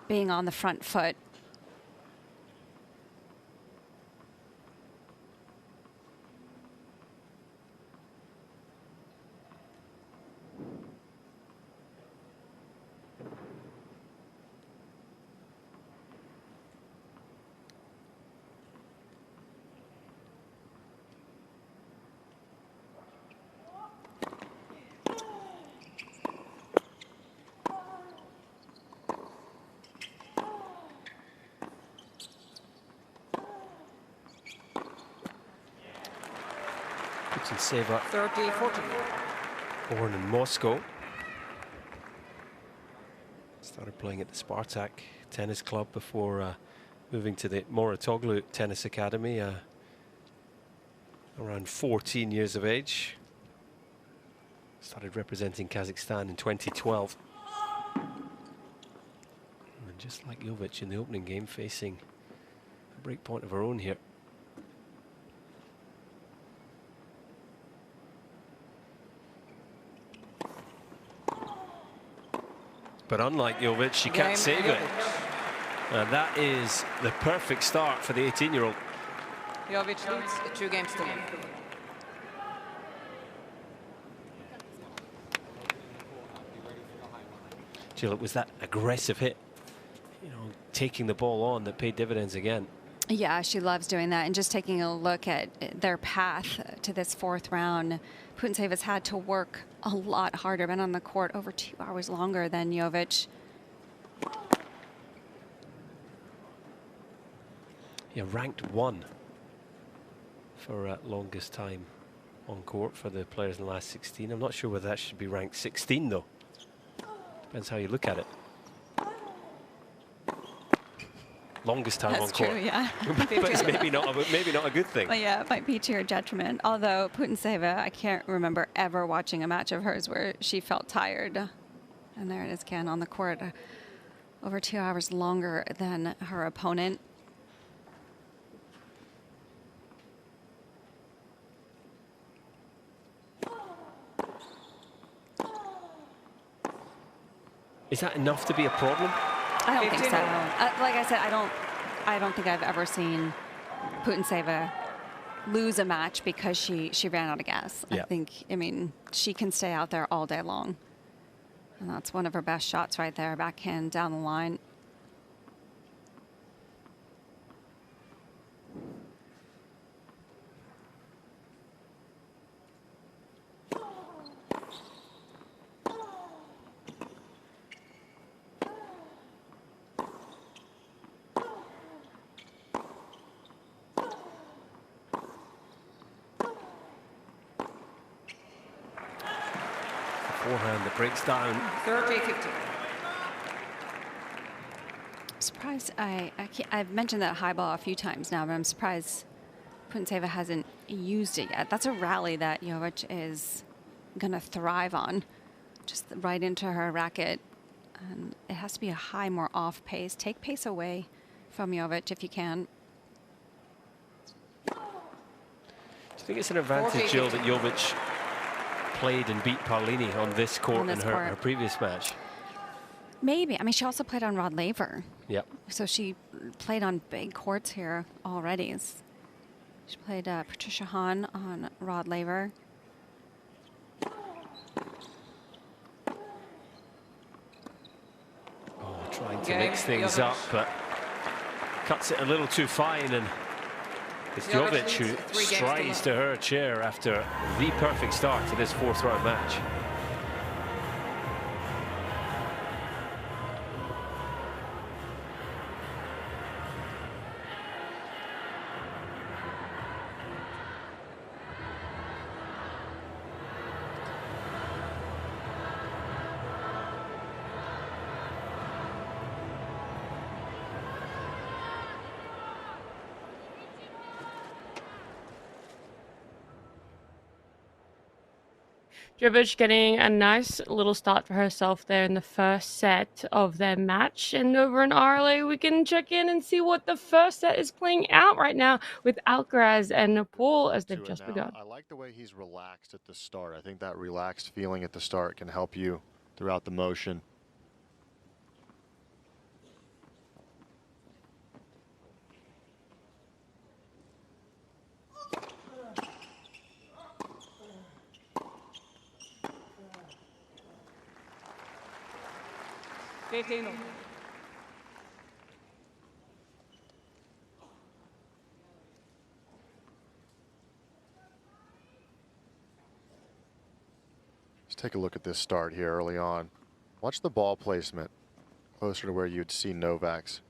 being on the front foot. Putintseva, 30-14. born in Moscow. Started playing at the Spartak Tennis Club before moving to the Moratoglu Tennis Academy around 14 years of age. Started representing Kazakhstan in 2012. And just like Jovic in the opening game, facing a break point of her own here. But unlike Jovic, she can't save it. And that is the perfect start for the 18-year-old. Jovic leads 2 games to 1. Jill, it was that aggressive hit, you know, taking the ball on that paid dividends again. Yeah, she loves doing that. And just taking a look at their path to this 4th round, Putintseva had to work a lot harder, been on the court over 2 hours longer than Jovic. Yeah, ranked 1 for longest time on court for the players in the last 16. I'm not sure whether that should be ranked 16 though. Depends how you look at it. Longest time That's on court. true, yeah. But it's maybe not a good thing. But yeah, it might be to your detriment. Although Putintseva, I can't remember ever watching a match of hers where she felt tired. And there it is again on the court, over 2 hours longer than her opponent. Is that enough to be a problem? I don't think so. Like I said, I don't think I've ever seen Putintseva lose a match because she ran out of gas. Yeah. I mean, she can stay out there all day long. And that's one of her best shots right there, backhand down the line. Forehand that breaks down. 30-50. Surprised I've mentioned that high ball a few times now, but I'm surprised Putintseva hasn't used it yet. That's a rally that Jovic is going to thrive on, just right into her racket. And it has to be a high, more off pace. Take pace away from Jovic if you can. Do you think it's an advantage, Jill, that Jovic played and beat Paolini on this court in her previous match? Maybe. I mean, she also played on Rod Laver. Yep. So she played on big courts here already. She played Patricia Hahn on Rod Laver. Trying to mix things up, but cuts it a little too fine, and it's Jovic who strides to her chair after the perfect start to this fourth round match. Jovic getting a nice little start for herself there in the first set of their match. And over in RLA, we can check in and see what the first set is playing out right now with Alcaraz and Nepal as they've just begun. I like the way he's relaxed at the start. I think that relaxed feeling at the start can help you throughout the motion. Let's take a look at this start here early on. Watch the ball placement, closer to where you'd see Novak's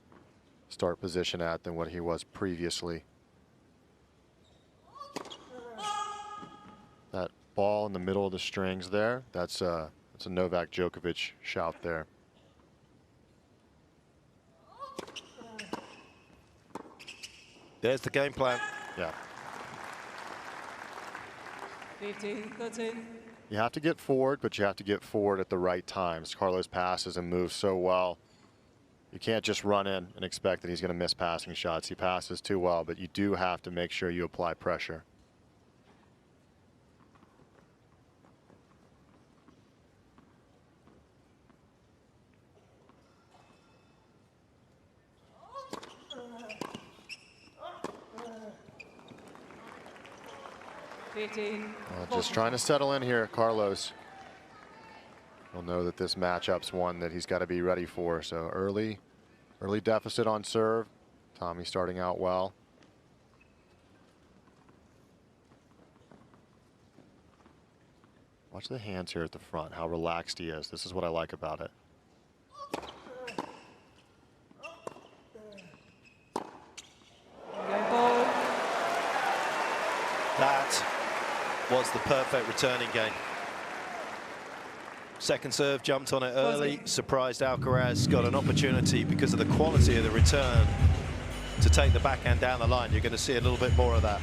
start position at than what he was previously. That ball in the middle of the strings there, that's a Novak Djokovic shout there. There's the game plan. Yeah. 15-13. You have to get forward, but you have to get forward at the right times. Carlos passes and moves so well. You can't just run in and expect that he's going to miss passing shots. He passes too well, but you do have to make sure you apply pressure. Just trying to settle in here, Carlos. He'll know that this matchup's one that he's got to be ready for. So early deficit on serve. Tommy starting out well. Watch the hands here at the front, how relaxed he is. This is what I like about it. That was the perfect returning game. Second serve, jumped on it early, surprised Alcaraz, got an opportunity because of the quality of the return to take the backhand down the line. You're going to see a little bit more of that.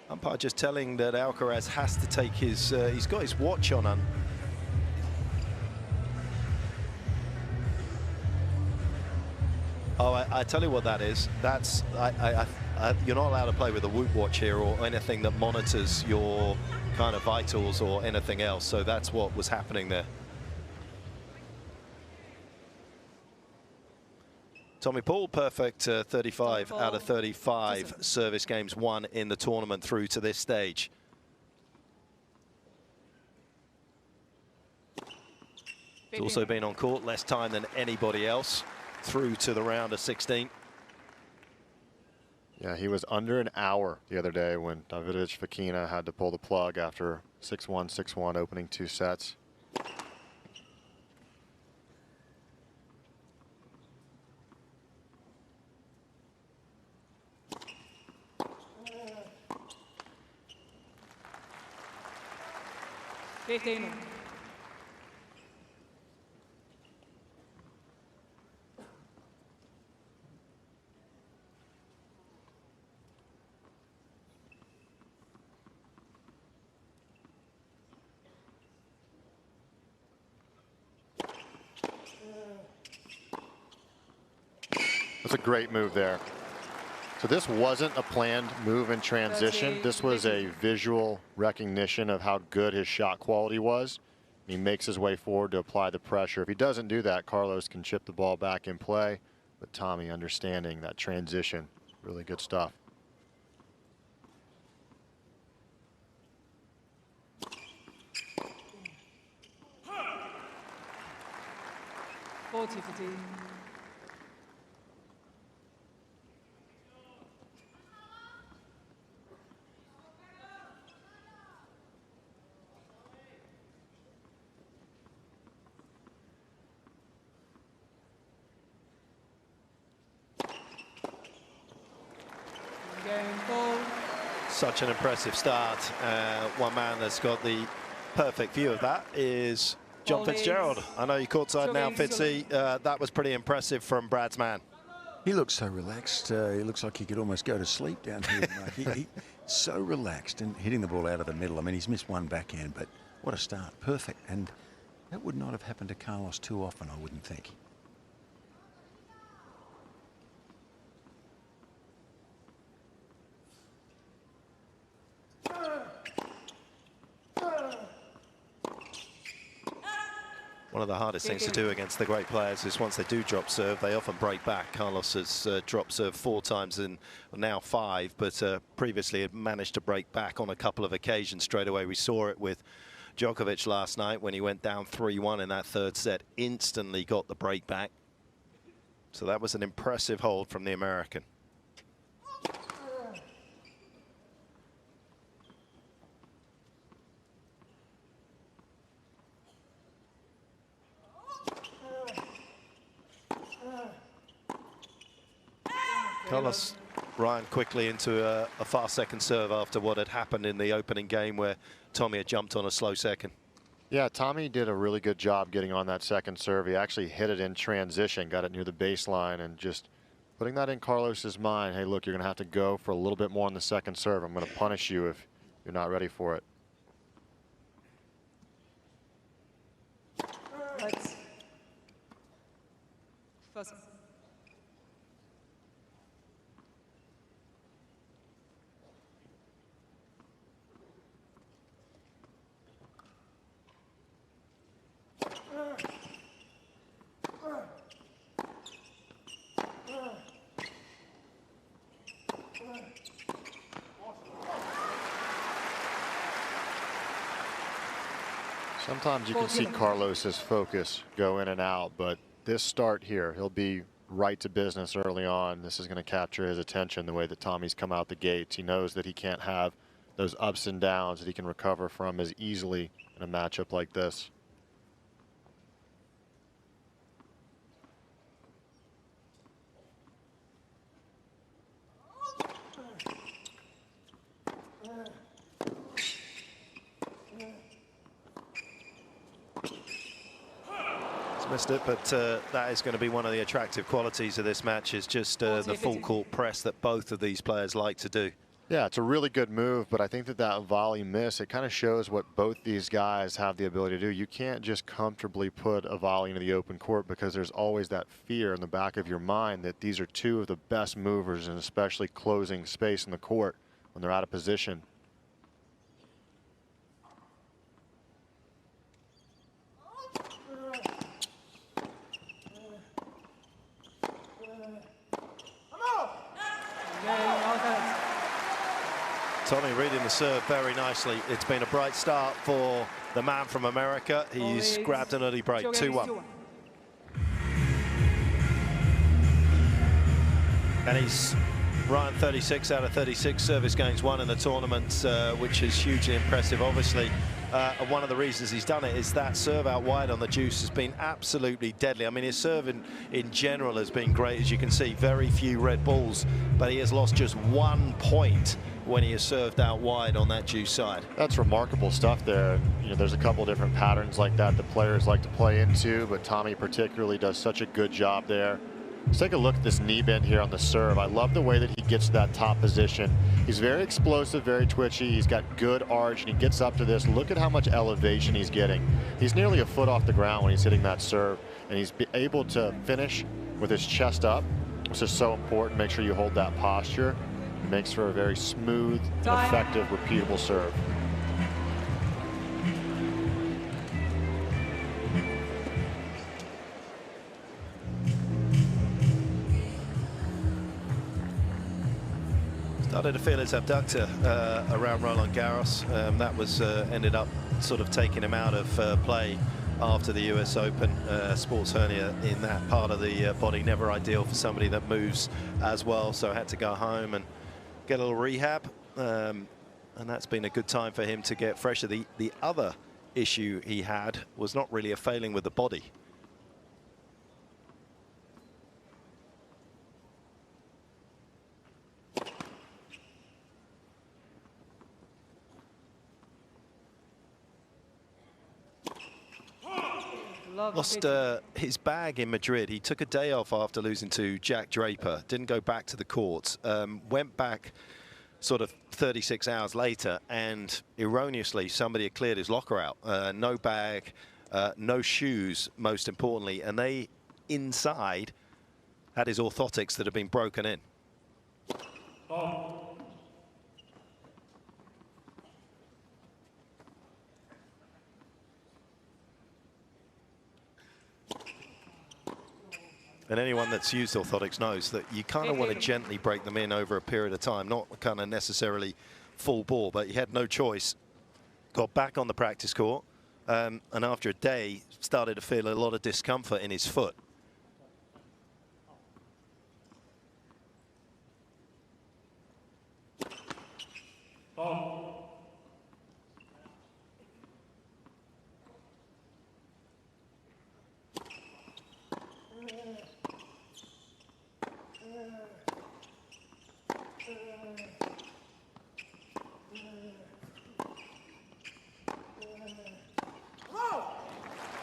Umpire just telling that Alcaraz has to take his, he's got his watch on. Oh, I tell you what that is. That's you're not allowed to play with a Whoop watch here or anything that monitors your kind of vitals or anything else. So that's what was happening there. Tommy Paul, perfect 35 out of 35 service games won in the tournament through to this stage. He's also been on court less time than anybody else through to the round of 16. Yeah, he was under an hour the other day when Davidovich Fokina had to pull the plug after 6-1, 6-1 opening 2 sets. That's a great move there. So this wasn't a planned move in transition. This was a visual recognition of how good his shot quality was. He makes his way forward to apply the pressure. If he doesn't do that, Carlos can chip the ball back in play. But Tommy understanding that transition, really good stuff. Such an impressive start. One man that's got the perfect view of that is John Fitzgerald. I know you're courtside now, Fitzy. That was pretty impressive from Brad's man. He looks so relaxed. He looks like he could almost go to sleep down here. He's so relaxed and hitting the ball out of the middle. I mean, he's missed one backhand, but what a start. Perfect. And that would not have happened to Carlos too often, I wouldn't think. One of the hardest things to do against the great players is once they do drop serve, they often break back. Carlos has dropped serve 4 times and now 5, but previously had managed to break back on a couple of occasions straight away. We saw it with Djokovic last night when he went down 3-1 in that 3rd set, instantly got the break back. So that was an impressive hold from the American. Carlos Ryan quickly into a fast second serve after what had happened in the opening game where Tommy had jumped on a slow second. Yeah, Tommy did a really good job getting on that second serve. He actually hit it in transition, got it near the baseline, and just putting that in Carlos's mind. Hey, look, you're going to have to go for a little bit more on the second serve. I'm going to punish you if you're not ready for it. Sometimes you can see Carlos's focus go in and out, but this start here, he'll be right to business early on. This is going to capture his attention the way that Tommy's come out the gates. He knows that he can't have those ups and downs that he can recover from as easily in a matchup like this. Missed it, but that is going to be one of the attractive qualities of this match, is just the full court press that both of these players like to do. Yeah, it's a really good move, but I think that volley miss, it kind of shows what both these guys have the ability to do. You can't just comfortably put a volley into the open court, because there's always that fear in the back of your mind that these are two of the best movers, and especially closing space in the court when they're out of position. Tommy reading the serve very nicely. It's been a bright start for the man from America. He's grabbed an early break, 2-1. And he's run 36 out of 36 service games won in the tournament, which is hugely impressive. Obviously, one of the reasons he's done it is that serve out wide on the deuce has been absolutely deadly. I mean, his serve in general has been great, as you can see. Very few red balls, but he has lost just 1 point when he has served out wide on that deuce side. That's remarkable stuff there. You know, there's a couple different patterns like that players like to play into, but Tommy particularly does such a good job there. Let's take a look at this knee bend here on the serve. I love the way that he gets to that top position. He's very explosive, very twitchy. He's got good arch, and he gets up to this. Look at how much elevation he's getting. He's nearly a foot off the ground when he's hitting that serve, and he's able to finish with his chest up, which is so important. Make sure you hold that posture. It makes for a very smooth, effective, repeatable serve. Started to feel his abductor around Roland Garros. That was ended up sort of taking him out of play after the US Open. Sports hernia in that part of the body, never ideal for somebody that moves as well, so had to go home and get a little rehab, and that's been a good time for him to get fresher. The other issue he had was not really a failing with the body. Lost his bag in Madrid. He took a day off after losing to Jack Draper. Didn't go back to the courts. Went back sort of 36 hours later, and erroneously somebody had cleared his locker out. No bag, no shoes, most importantly, and they inside had his orthotics that had been broken in. And anyone that's used orthotics knows that you kind of want to gently break them in over a period of time, not kind of necessarily full ball, but he had no choice. Got back on the practice court, and after a day started to feel a lot of discomfort in his foot.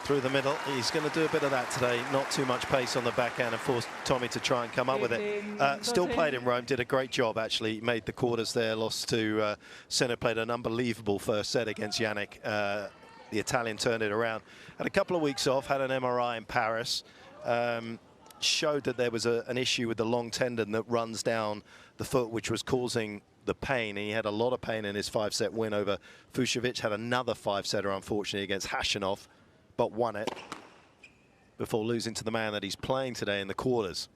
Through the middle, he's going to do a bit of that today. Not too much pace on the backhand and forced Tommy to try and come up with it. Still played in Rome, did a great job actually. Made the quarters there, lost to Sinner, played an unbelievable first set against Jannik. The Italian turned it around. Had a couple of weeks off, had an MRI in Paris. Showed that there was an issue with the long tendon that runs down the foot, which was causing the pain. And he had a lot of pain in his 5-set win over Fucsovics. Had another 5-setter, unfortunately, against Hashanov, but won it before losing to the man that he's playing today in the quarters.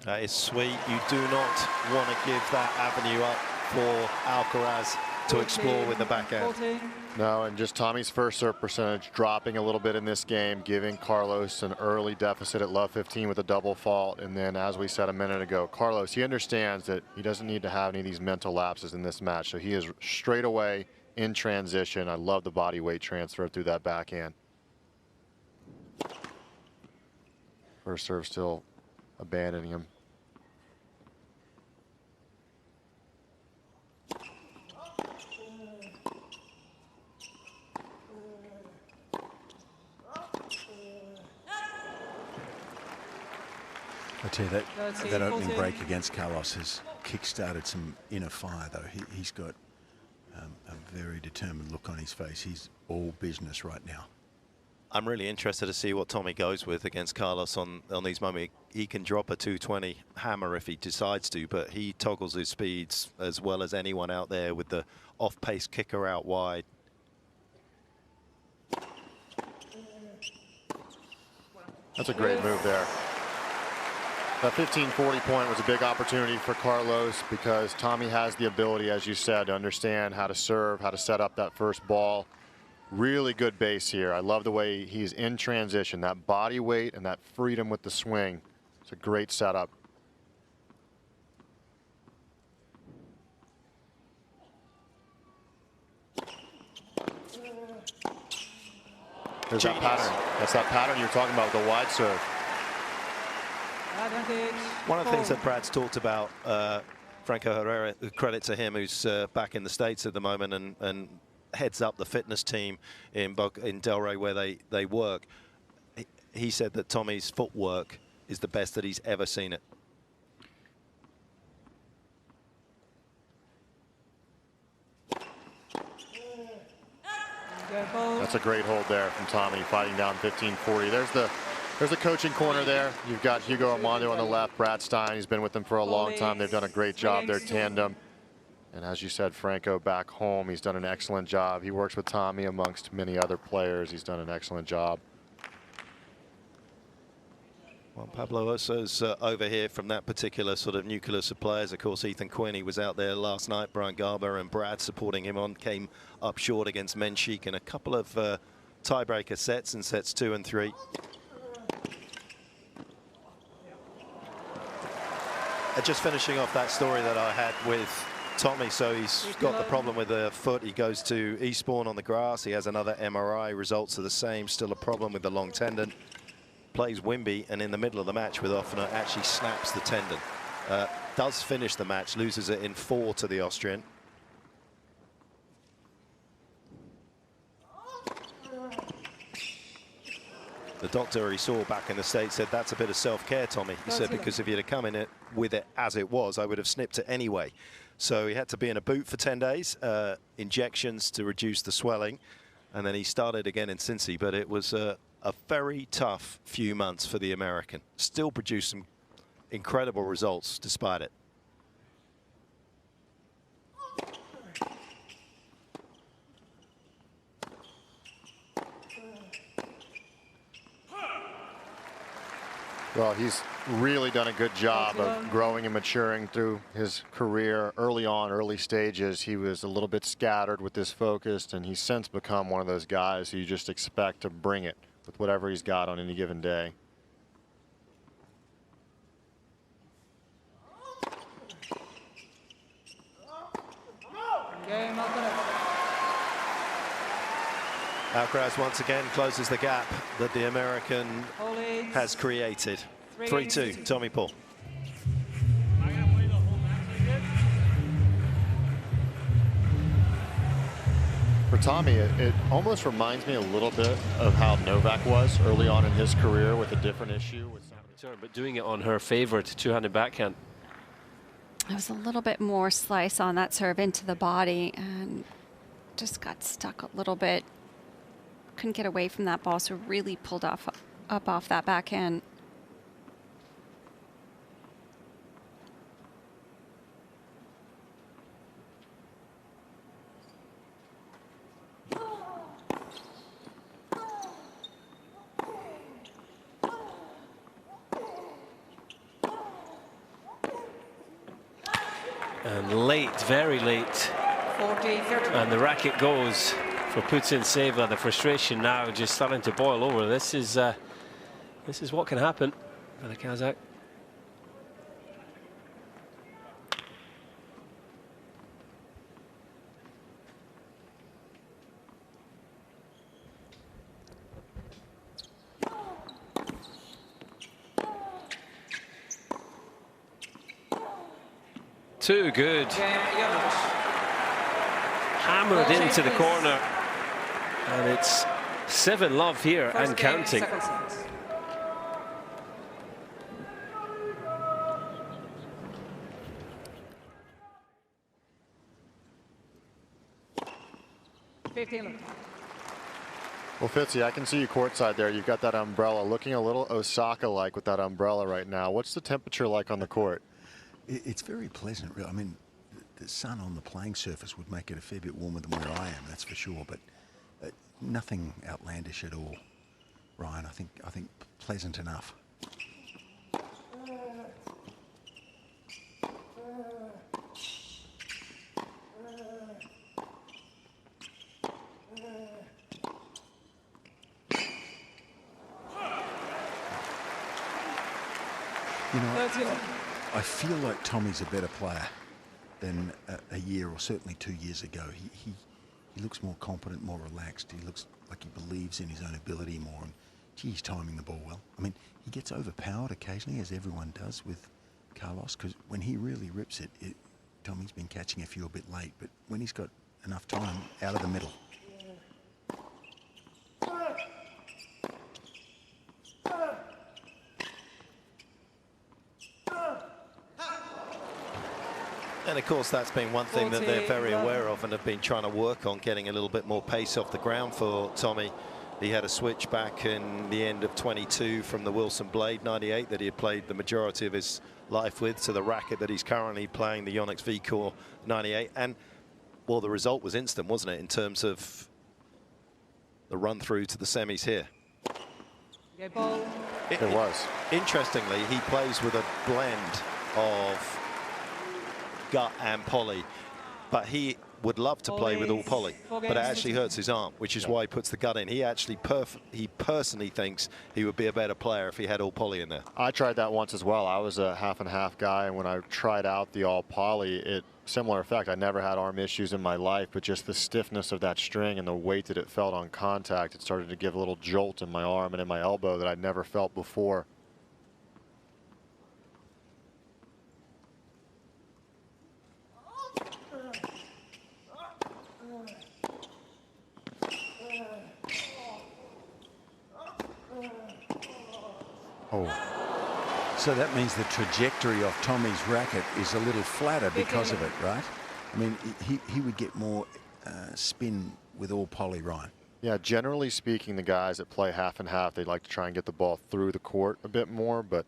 That is sweet. You do not want to give that avenue up for Alcaraz to explore with the backhand. No, and just Tommy's first serve percentage dropping a little bit in this game, giving Carlos an early deficit at love 15 with a double fault. And then, as we said a minute ago, Carlos, he understands that he doesn't need to have any of these mental lapses in this match. So he is straight away in transition. I love the body weight transfer through that backhand. First serve still abandoning him. tell you that opening break against Carlos has kick-started some inner fire, though. He's got a very determined look on his face. He's all business right now. I'm really interested to see what Tommy goes with against Carlos on these moments. He can drop a 220 hammer if he decides to, but he toggles his speeds as well as anyone out there with the off-pace kicker out wide. That's a great move there. That 1540 point was a big opportunity for Carlos because Tommy has the ability, as you said, to understand how to serve, how to set up that first ball. Really good base here. I love the way he's in transition. That body weight and that freedom with the swing. It's a great setup. There's that pattern. That's that pattern you're talking about with the wide serve. One of the things that Brad's talked about, Franco Herrera, credit to him, who's back in the States at the moment and heads up the fitness team in Delray where they work. He said that Tommy's footwork is the best that he's ever seen it. That's a great hold there from Tommy, fighting down 1540. There's the coaching corner there. You've got Hugo Armando on the left, Brad Stein. He's been with them for a long time. They've done a great job, their tandem. And as you said, Franco back home, he's done an excellent job. He works with Tommy amongst many other players. He's done an excellent job. Well, Pablo Oso's over here from that particular sort of nucleus of players. Of course, Ethan Quinn, he was out there last night. Brian Garber and Brad supporting him on, came up short against Menchik in a couple of tiebreaker sets in sets 2 and 3. Just finishing off that story that I had with Tommy, so he's got the problem with the foot. He goes to Eastbourne on the grass. He has another MRI. Results are the same. Still a problem with the long tendon. Plays Wimby, and in the middle of the match with Offner actually snaps the tendon. Does finish the match, loses it in 4 to the Austrian. The doctor he saw back in the States said, that's a bit of self-care, Tommy. He said, because if you'd have come in it with it as it was, I would have snipped it anyway. So he had to be in a boot for 10 days, injections to reduce the swelling. And then he started again in Cincy, but it was a very tough few months for the American. Still produced some incredible results despite it. Well, he's really done a good job of growing and maturing through his career. Early on, early stages, he was a little bit scattered with this focus, and he's since become one of those guys who you just expect to bring it with whatever he's got on any given day. Alcaraz once again closes the gap that the American has created. 3-2, Tommy Paul. For Tommy, it almost reminds me a little bit of how Novak was early on in his career with a different issue. But doing it on her favorite two-handed backhand. It was a little bit more slice on that serve into the body and just got stuck a little bit. Couldn't get away from that ball, so really pulled up off that backhand. And late, very late. 40, 30. And the racket goes for Putintseva. The frustration now just starting to boil over. This is what can happen for the Kazakh. Too good. Hammered into the corner. And it's 7-love here and counting. 15 love. Well, Fitzy, I can see you courtside there. You've got that umbrella, looking a little Osaka-like with that umbrella right now. What's the temperature like on the court? It's very pleasant, really. I mean, the sun on the playing surface would make it a fair bit warmer than where I am, that's for sure. But nothing outlandish at all, Ryan. I think pleasant enough. You know, I feel like Tommy's a better player than a year or certainly 2 years ago. He looks more confident, more relaxed. He looks like he believes in his own ability more. And gee, he's timing the ball well. I mean, he gets overpowered occasionally, as everyone does with Carlos, because when he really rips it, Tommy's been catching a few a bit late. But when he's got enough time, out of the middle. And of course, that's been one thing that they're very aware of and have been trying to work on, getting a little bit more pace off the ground for Tommy. He had a switch back in the end of 22 from the Wilson Blade 98 that he had played the majority of his life with to the racket that he's currently playing, the Yonex V-Core 98. And, well, the result was instant, wasn't it, in terms of the run through to the semis here? It was. Interestingly, he plays with a blend of gut and poly, but he would love to play with all poly, but it actually hurts his arm, which is why he puts the gut in. He actually he personally thinks he would be a better player if he had all poly in there. I tried that once as well. I was a half and half guy, and when I tried out the all poly, similar effect. I never had arm issues in my life, but just the stiffness of that string and the weight that it felt on contact, it started to give a little jolt in my arm and in my elbow that I'd never felt before. Oh, so that means the trajectory of Tommy's racket is a little flatter because of it, right? I mean, he would get more spin with all poly, Ryan. Yeah, generally speaking, the guys that play half and half, they like to try and get the ball through the court a bit more, but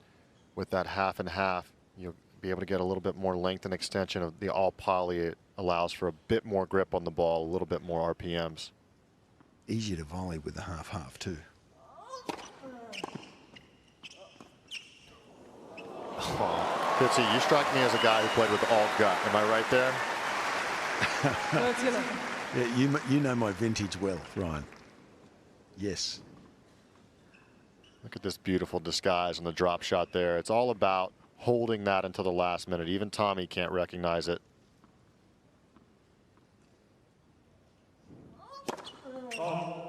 with that half and half, you'll be able to get a little bit more length and extension of the all poly. It allows for a bit more grip on the ball, a little bit more RPMs. Easier to volley with the half-half too. Oh. Fitzy, you strike me as a guy who played with all gut. Am I right there? Yeah, you know my vintage well, Ryan. Yes. Look at this beautiful disguise on the drop shot there. It's all about holding that until the last minute. Even Tommy can't recognize it. Oh.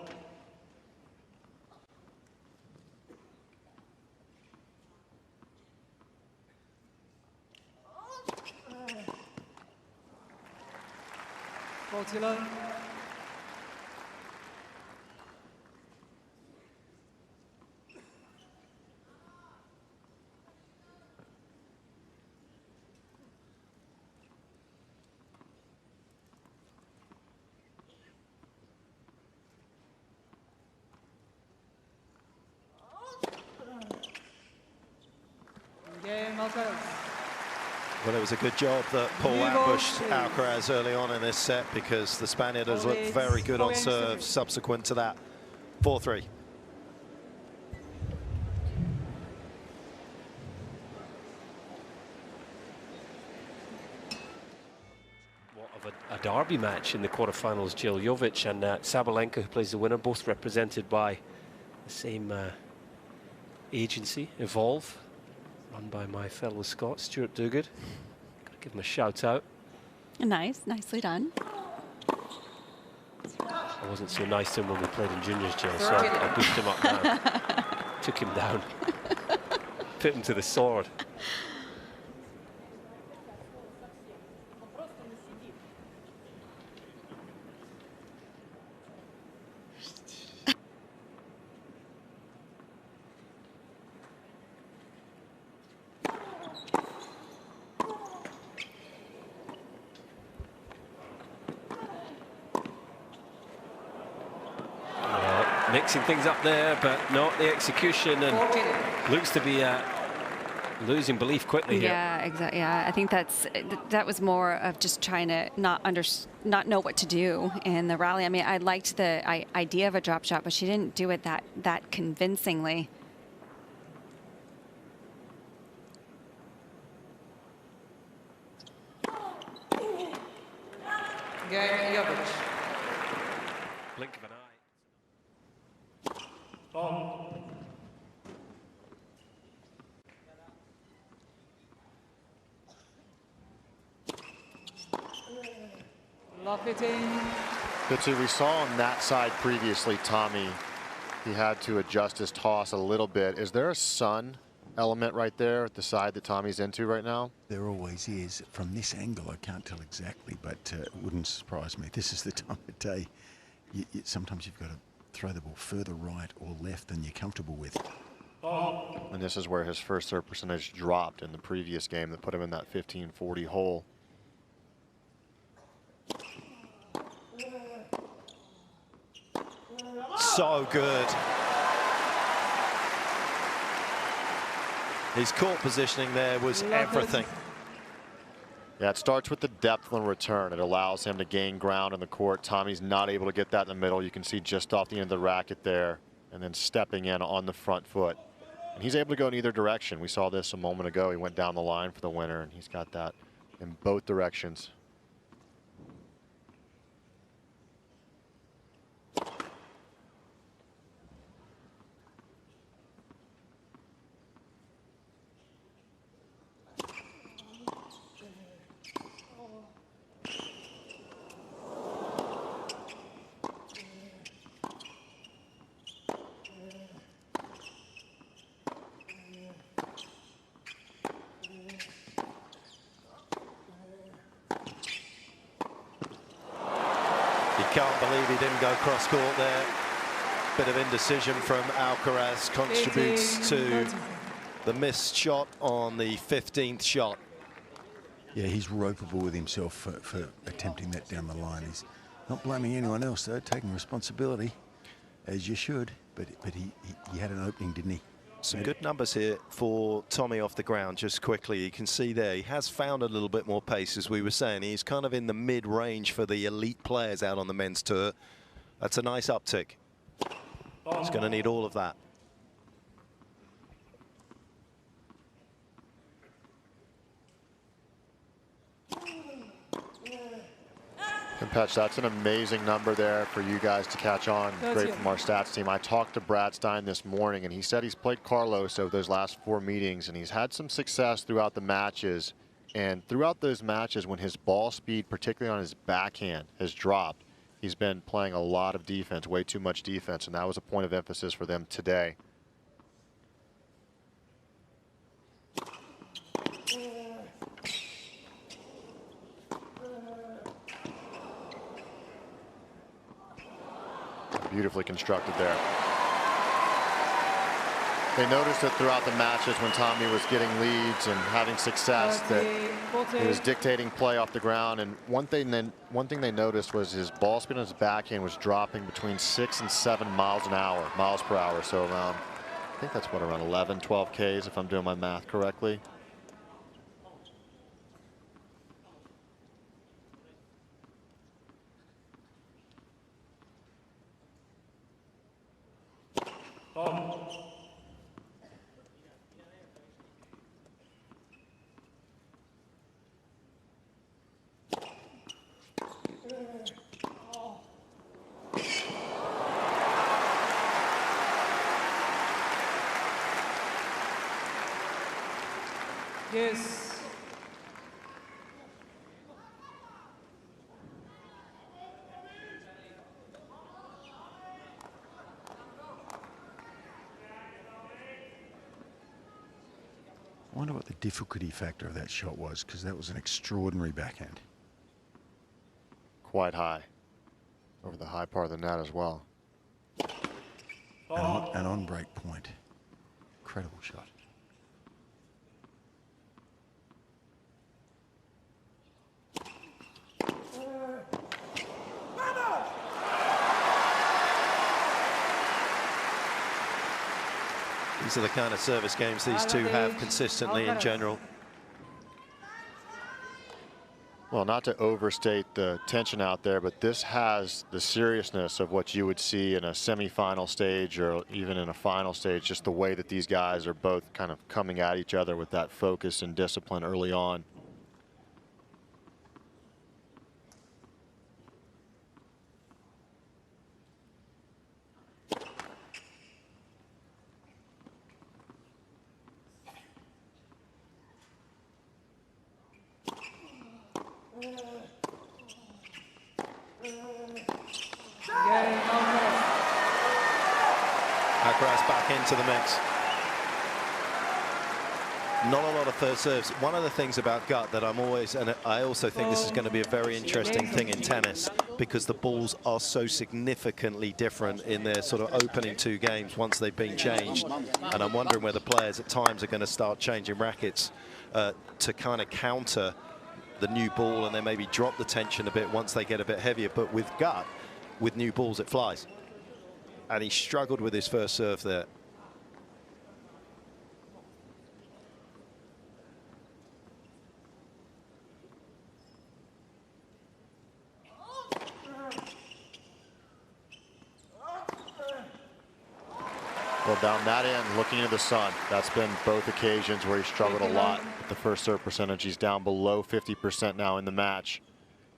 Well, it was a good job that Paul ambushed Alcaraz early on in this set, because the Spaniard has looked very good on serve subsequent to that. 4-3. What of a derby match in the quarterfinals. Jill Jovic and Sabalenka, who plays the winner, both represented by the same agency, Evolve, run by my fellow Scot, Stuart Duguid. Gotta give him a shout out. Nicely done. I wasn't so nice to him when we played in juniors, Jill, so I boosted him up now. Took him down. Put him to the sword. Mixing things up there, but not the execution, and looks to be losing belief quickly here. Yeah, exactly. Yeah, I think that was more of just trying to not know what to do in the rally. I mean, I liked the idea of a drop shot, but she didn't do it that convincingly. Blink of an eye. Fitzy, we saw on that side previously, Tommy, he had to adjust his toss a little bit. Is there a sun element right there at the side that Tommy's into right now? There always is. From this angle, I can't tell exactly, but it wouldn't surprise me. This is the time of day. Sometimes you've got to throw the ball further right or left than you're comfortable with. And this is where his first serve percentage dropped in the previous game that put him in that 15-40 hole. So good. His court positioning there was everything. Yeah, it starts with the depth on return. It allows him to gain ground in the court. Tommy's not able to get that in the middle. You can see just off the end of the racket there, and then stepping in on the front foot. And he's able to go in either direction. We saw this a moment ago. He went down the line for the winner, and he's got that in both directions. Can't believe he didn't go cross court there. Bit of indecision from Alcaraz contributes to the missed shot on the 15th shot. Yeah, he's ropeable with himself for attempting that down the line. He's not blaming anyone else, though, taking responsibility, as you should. But he had an opening, didn't he? Some good numbers here for Tommy off the ground. Just quickly, you can see there he has found a little bit more pace, as we were saying. He's kind of in the mid-range for the elite players out on the men's tour. That's a nice uptick. He's going to need all of that. Patch, that's an amazing number there for you guys to catch on. Great from our stats team. I talked to Brad Stein this morning, and he said he's played Carlos over those last 4 meetings, and he's had some success throughout the matches. And throughout those matches, when his ball speed, particularly on his backhand, has dropped, he's been playing a lot of defense, way too much defense, and that was a point of emphasis for them today. Beautifully constructed there. They noticed that throughout the matches when Tommy was getting leads and having success that he was dictating play off the ground. And one thing they noticed was his ball speed on his backhand was dropping between 6 and 7 miles per hour. So around, I think that's what, around 11, 12 Ks if I'm doing my math correctly. Yes. I wonder what the difficulty factor of that shot was, because that was an extraordinary backhand. Quite high. Over the high part of the net as well. An on-break point. Incredible shot. These are the kind of service games these two have consistently in general. Well, not to overstate the tension out there, but this has the seriousness of what you would see in a semifinal stage or even in a final stage, just the way that these guys are both kind of coming at each other with that focus and discipline early on. Alcaraz back into the mix. Not a lot of third serves. One of the things about gut that I'm always, and I also think this is going to be a very interesting thing in tennis, because the balls are so significantly different in their sort of opening two games once they've been changed. And I'm wondering whether players at times are going to start changing rackets to kind of counter the new ball and then maybe drop the tension a bit once they get a bit heavier. But with gut, with new balls, it flies. And he struggled with his first serve there. Well, down that end, looking at the sun, that's been both occasions where he struggled a lot with the first serve percentage. He's down below 50% now in the match.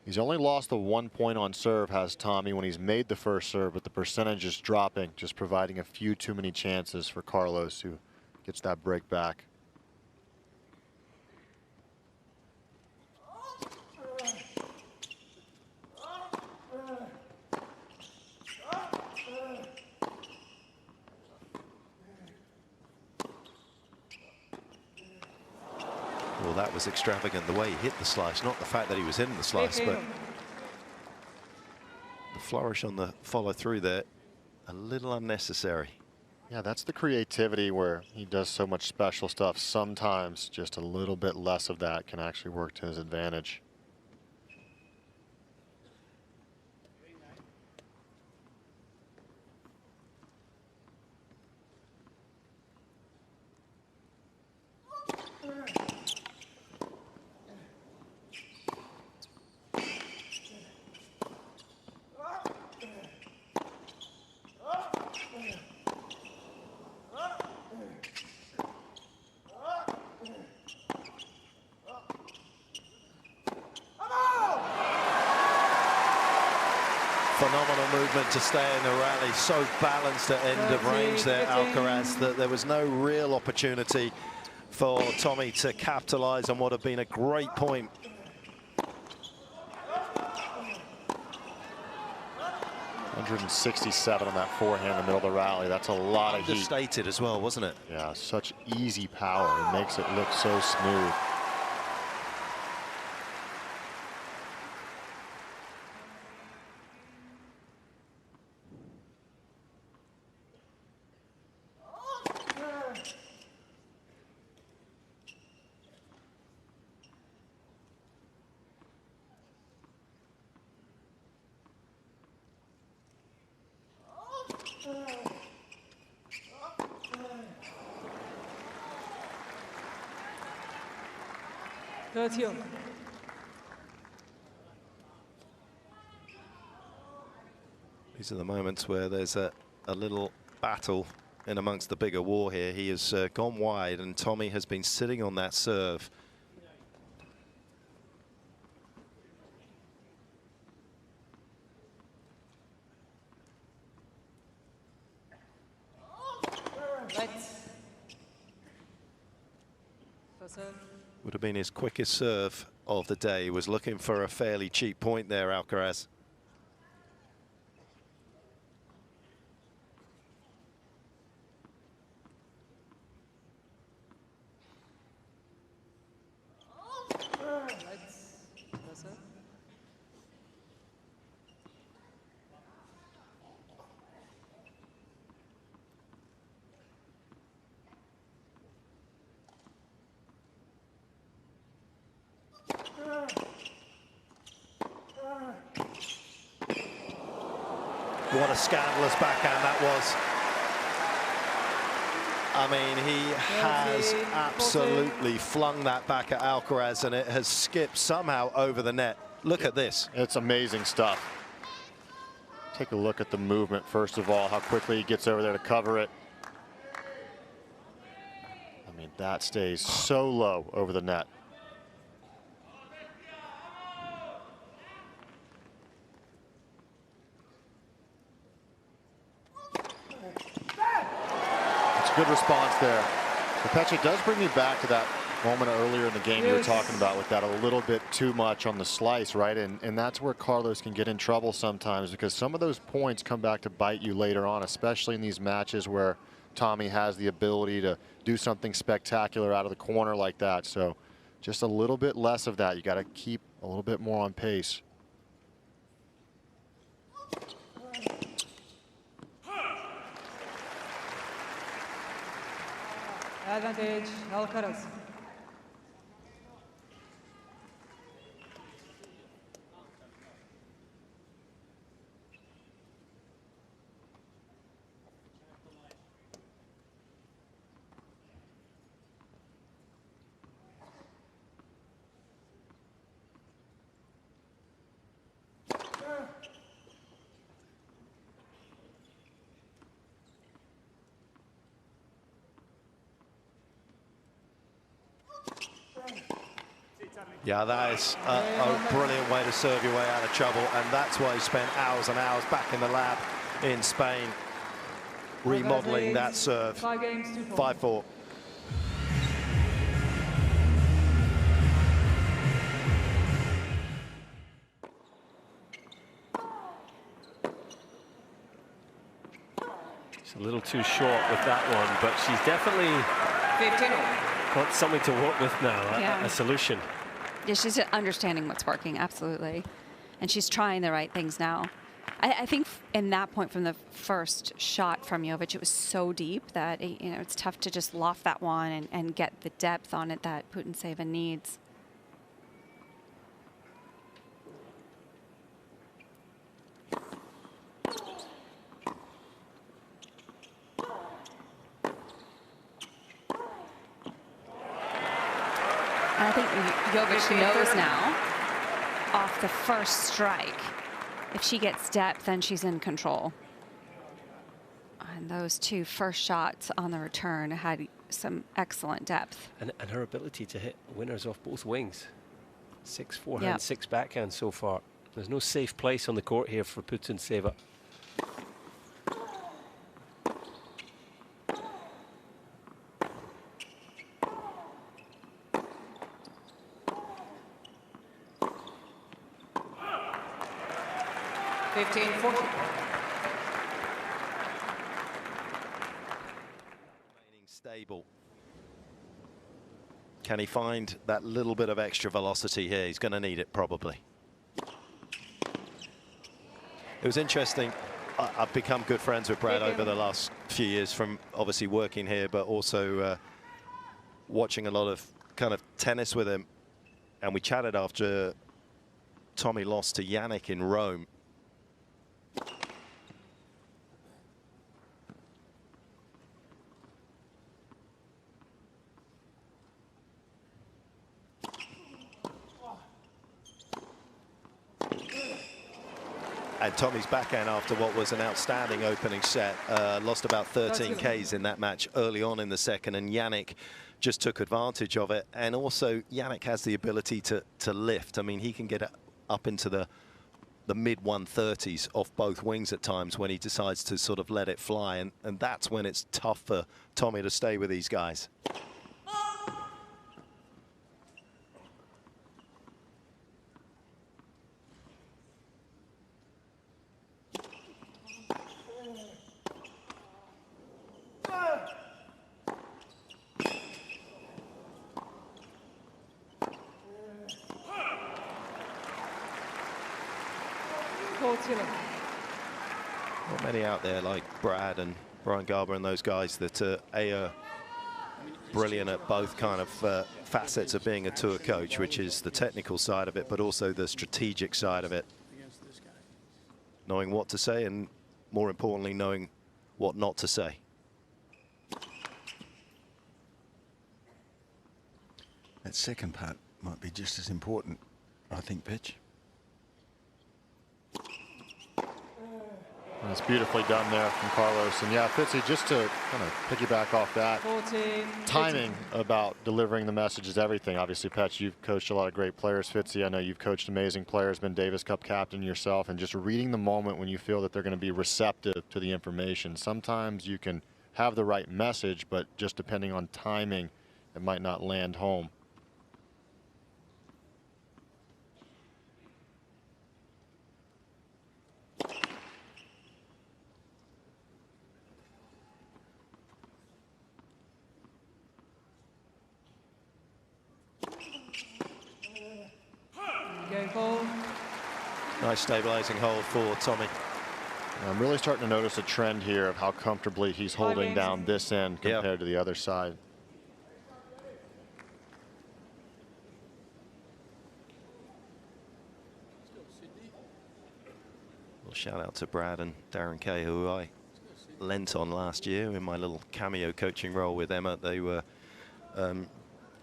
He's only lost the 1 point on serve, has Tommy, when he's made the first serve, but the percentage is dropping, just providing a few too many chances for Carlos, who gets that break back. Well, that was extravagant, the way he hit the slice, not the fact that he was in the slice, but the flourish on the follow through there, a little unnecessary. Yeah, that's the creativity where he does so much special stuff. Sometimes just a little bit less of that can actually work to his advantage. Phenomenal movement to stay in the rally. So balanced at end of range there, Alcaraz, that there was no real opportunity for Tommy to capitalize on what had been a great point. .167 on that forehand in the middle of the rally. That's a lot of heat. Understated as well, wasn't it? Yeah, such easy power. It makes it look so smooth. These are the moments where there's a little battle in amongst the bigger war here. He has gone wide and Tommy has been sitting on that serve. Would have been his quickest serve of the day. He was looking for a fairly cheap point there, Alcaraz. What a scandalous backhand that was. I mean, he has absolutely flung that back at Alcaraz, and it has skipped somehow over the net. Look at this. It's amazing stuff. Take a look at the movement, first of all, how quickly he gets over there to cover it. I mean, that stays so low over the net. Good response there. Pecha does bring me back to that moment earlier in the game you were talking about with that a little bit too much on the slice, right? And that's where Carlos can get in trouble sometimes, because some of those points come back to bite you later on, especially in these matches where Tommy has the ability to do something spectacular out of the corner like that. So just a little bit less of that. You got to keep a little bit more on pace. Advantage, Alcaraz. Yeah, that is a brilliant way to serve your way out of trouble, and that's why he spent hours and hours back in the lab in Spain, remodeling that serve. 5-4. She's a little too short with that one, but she's definitely got something to work with now, a solution. Yeah, she's understanding what's working, absolutely. And she's trying the right things now. I think in that point from the first shot from Jovic, it was so deep that it's tough to just loft that one and get the depth on it that Putintseva needs. I think Jovic knows now, off the first strike, if she gets depth, then she's in control. And those two first shots on the return had some excellent depth. And her ability to hit winners off both wings. 6 forehand, 6 backhand so far. There's no safe place on the court here for Putintseva. Stable. Can he find that little bit of extra velocity here? He's going to need it, probably. It was interesting. I've become good friends with Brad over the last few years from obviously working here, but also watching a lot of kind of tennis with him. And we chatted after Tommy lost to Jannik in Rome. And Tommy's backhand after what was an outstanding opening set, lost about 13 Ks in that match early on in the second, and Jannik just took advantage of it. And also Jannik has the ability to lift. I mean, he can get up into the mid 130s off both wings at times when he decides to sort of let it fly, and that's when it's tough for Tommy to stay with these guys. Not many out there like Brad and Brian Garber and those guys that are brilliant at both kind of facets of being a tour coach, which is the technical side of it, but also the strategic side of it. Knowing what to say and, more importantly, knowing what not to say. That second part might be just as important, I think, Pitch. That's beautifully done there from Carlos. And yeah, Fitzy, just to kind of piggyback off that, 14, timing about delivering the message is everything. Obviously, Petch, you've coached a lot of great players. Fitzy, I know you've coached amazing players, been Davis Cup captain yourself, and just reading the moment when you feel that they're going to be receptive to the information. Sometimes you can have the right message, but just depending on timing, it might not land home. Nice stabilizing hold for Tommy. I'm really starting to notice a trend here of how comfortably he's holding down this end compared to the other side. Well, shout out to Brad and Darren Kay, who I lent on last year in my little cameo coaching role with Emma. They were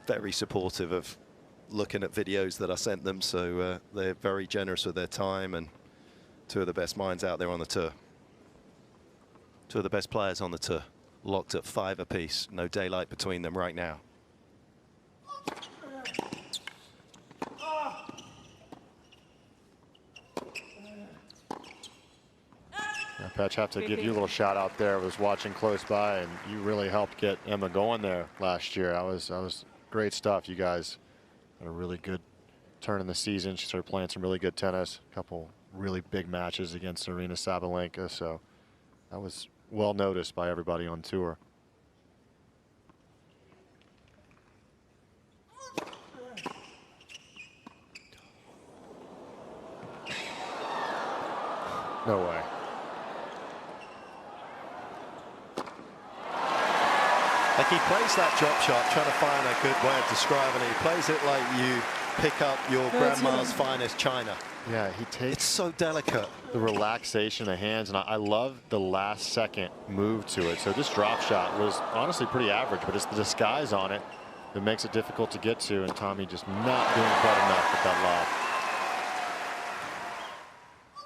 very supportive of looking at videos that I sent them, so they're very generous with their time, and two of the best minds out there on the tour. Two of the best players on the tour, locked at 5 apiece. No daylight between them right now. Patch, have to give you a little shout out there. I was watching close by, and you really helped get Emma going there last year. That was great stuff. You guys had a really good turn in the season. She started playing some really good tennis, a couple really big matches against Aryna Sabalenka, so that was well noticed by everybody on tour. No way. Like, he plays that drop shot, trying to find a good way of describing it. He plays it like you pick up your grandma's finest china. Yeah, he takes. It's so delicate. The relaxation of the hands, and I love the last second move to it. So this drop shot was honestly pretty average, but it's the disguise on it that makes it difficult to get to, and Tommy just not doing quite enough with that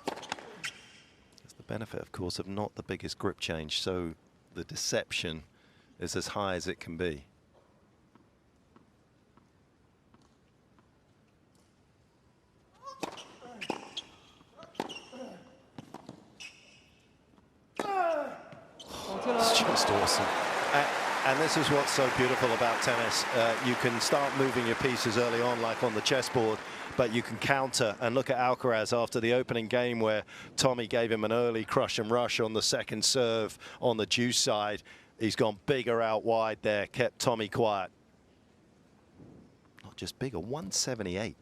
lob. It's the benefit, of course, of not the biggest grip change, so the deception is as high as it can be. It's just awesome. And this is what's so beautiful about tennis. You can start moving your pieces early on, like on the chessboard, but you can counter. And look at Alcaraz after the opening game, where Tommy gave him an early crush and rush on the second serve on the deuce side. He's gone bigger out wide there, kept Tommy quiet. Not just bigger, 178.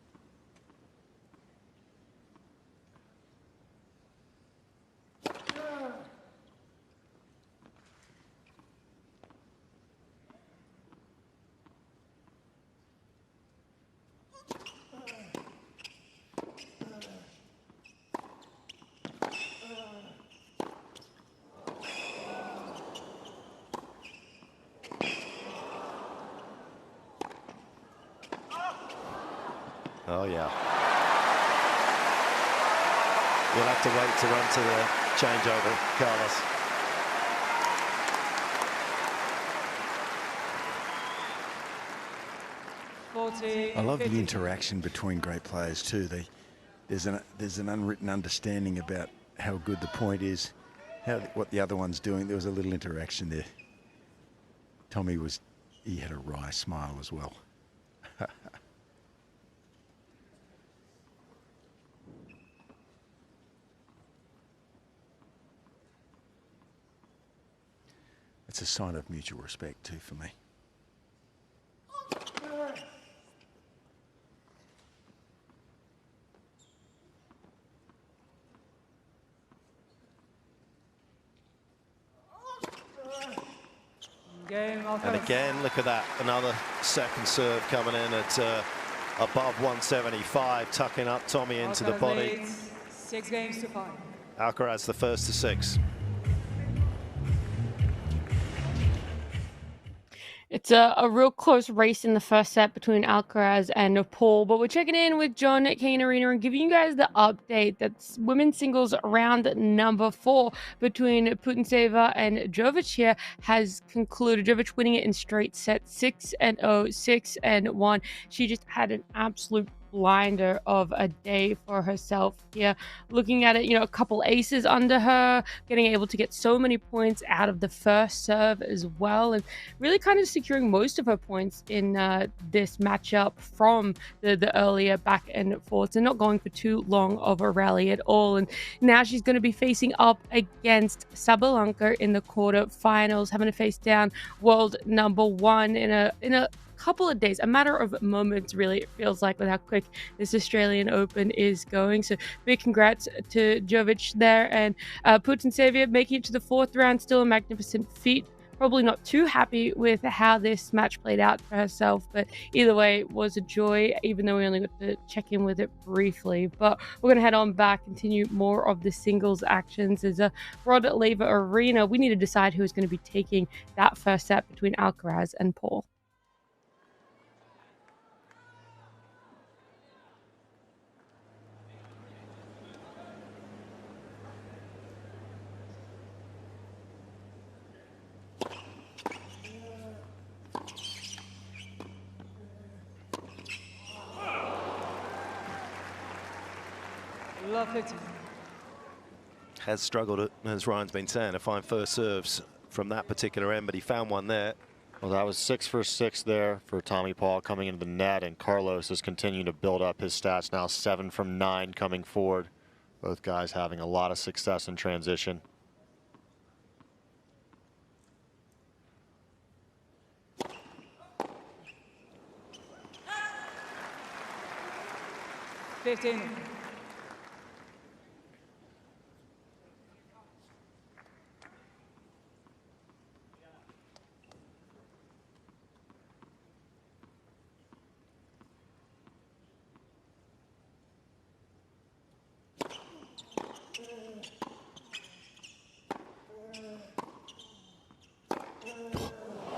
Oh, yeah. You'll have to wait to run to the changeover, Carlos. I love the interaction between great players too. There's an unwritten understanding about how good the point is, what the other one's doing. There was a little interaction there. Tommy he had a wry smile as well. It's a sign of mutual respect too for me. And again, look at that. Another second serve coming in at above 175, tucking up Tommy into the body. 6-5. Alcaraz the first to 6. It's a real close race in the first set between Alcaraz and Paul, but we're checking in with John at Cain Arena and giving you guys the update that's women's singles round number 4 between Putintseva and Jovic here has concluded. Jovic winning it in straight sets 6-0, 6-1. She just had an absolute blinder of a day for herself here. Looking at it, a couple aces under her, getting able to get so many points out of the first serve as well, and really kind of securing most of her points in this matchup from the earlier back and forths, and not going for too long of a rally at all. And now she's going to be facing up against Sabalenka in the quarterfinals, having to face down world number 1 in a couple of days, a matter of moments, really, it feels like, with how quick this Australian Open is going. So big congrats to Jovic there, and Putintseva making it to the 4th round, still a magnificent feat. Probably not too happy with how this match played out for herself, but either way, it was a joy, even though we only got to check in with it briefly. But we're going to head on back, continue more of the singles actions. As a Rod Laver Arena, we need to decide who is going to be taking that first set between Alcaraz and Paul. Has struggled, as Ryan's been saying, to find first serves from that particular end, but he found one there. Well, that was 6 for 6 there for Tommy Paul coming into the net, and Carlos is continuing to build up his stats now, 7 from 9 coming forward. Both guys having a lot of success in transition.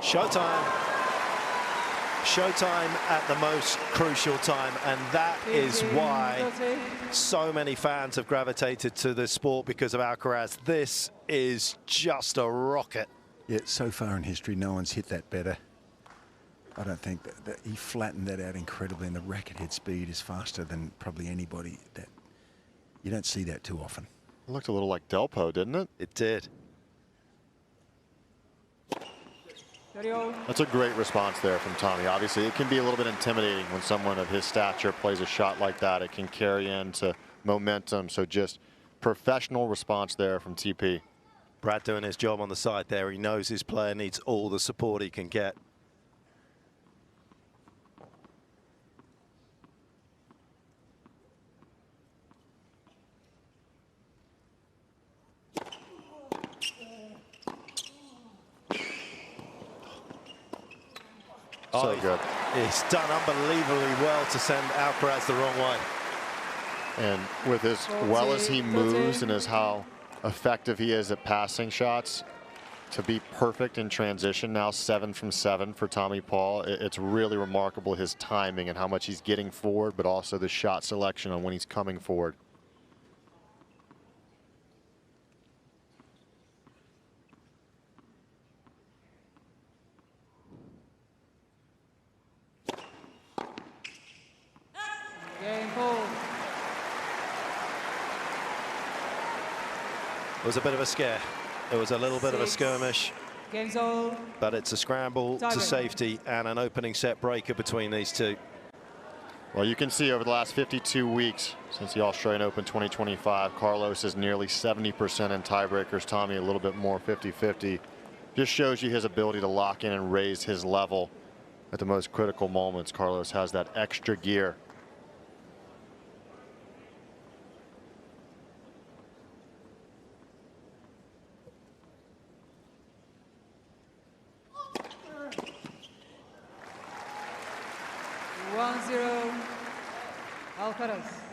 Showtime. Showtime at the most crucial time, and that is why so many fans have gravitated to this sport, because of Alcaraz. This is just a rocket. Yeah, so far in history, no one's hit that better. I don't think that he flattened that out incredibly, and the racket head speed is faster than probably anybody. That you don't see that too often. It looked a little like Delpo, didn't it? It did. That's a great response there from Tommy. Obviously, it can be a little bit intimidating when someone of his stature plays a shot like that. It can carry into momentum. So just professional response there from TP. Brad doing his job on the side there. He knows his player needs all the support he can get. So good. He's done unbelievably well to send Alcaraz the wrong way. And with as well as he moves and as how effective he is at passing shots, to be perfect in transition now, 7 from 7 for Tommy Paul. It's really remarkable, his timing and how much he's getting forward, but also the shot selection on when he's coming forward. It was a bit of a scare. It was a little bit of a skirmish. But it's a scramble to safety and an opening set breaker between these two. Well, you can see over the last 52 weeks since the Australian Open 2025, Carlos is nearly 70% in tiebreakers. Tommy a little bit more, 50-50. Just shows you his ability to lock in and raise his level at the most critical moments. Carlos has that extra gear. Alcaraz.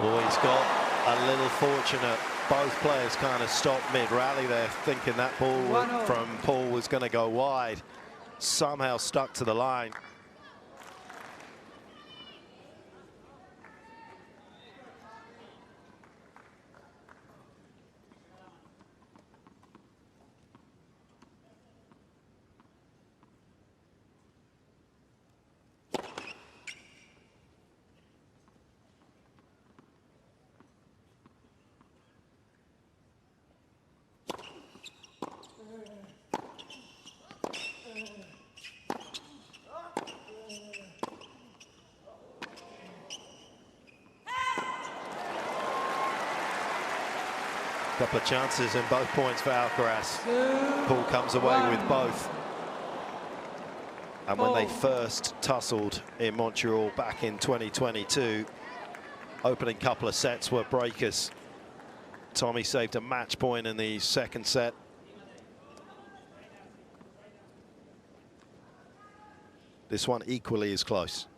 Well, he's got a little fortunate. Both players kind of stopped mid-rally there, thinking that ball from Paul was going to go wide. Somehow stuck to the line. Couple of chances in both points for Alcaraz. Paul comes away with both. And when they first tussled in Montreal back in 2022, opening couple of sets were breakers. Tommy saved a match point in the second set. This one equally as close.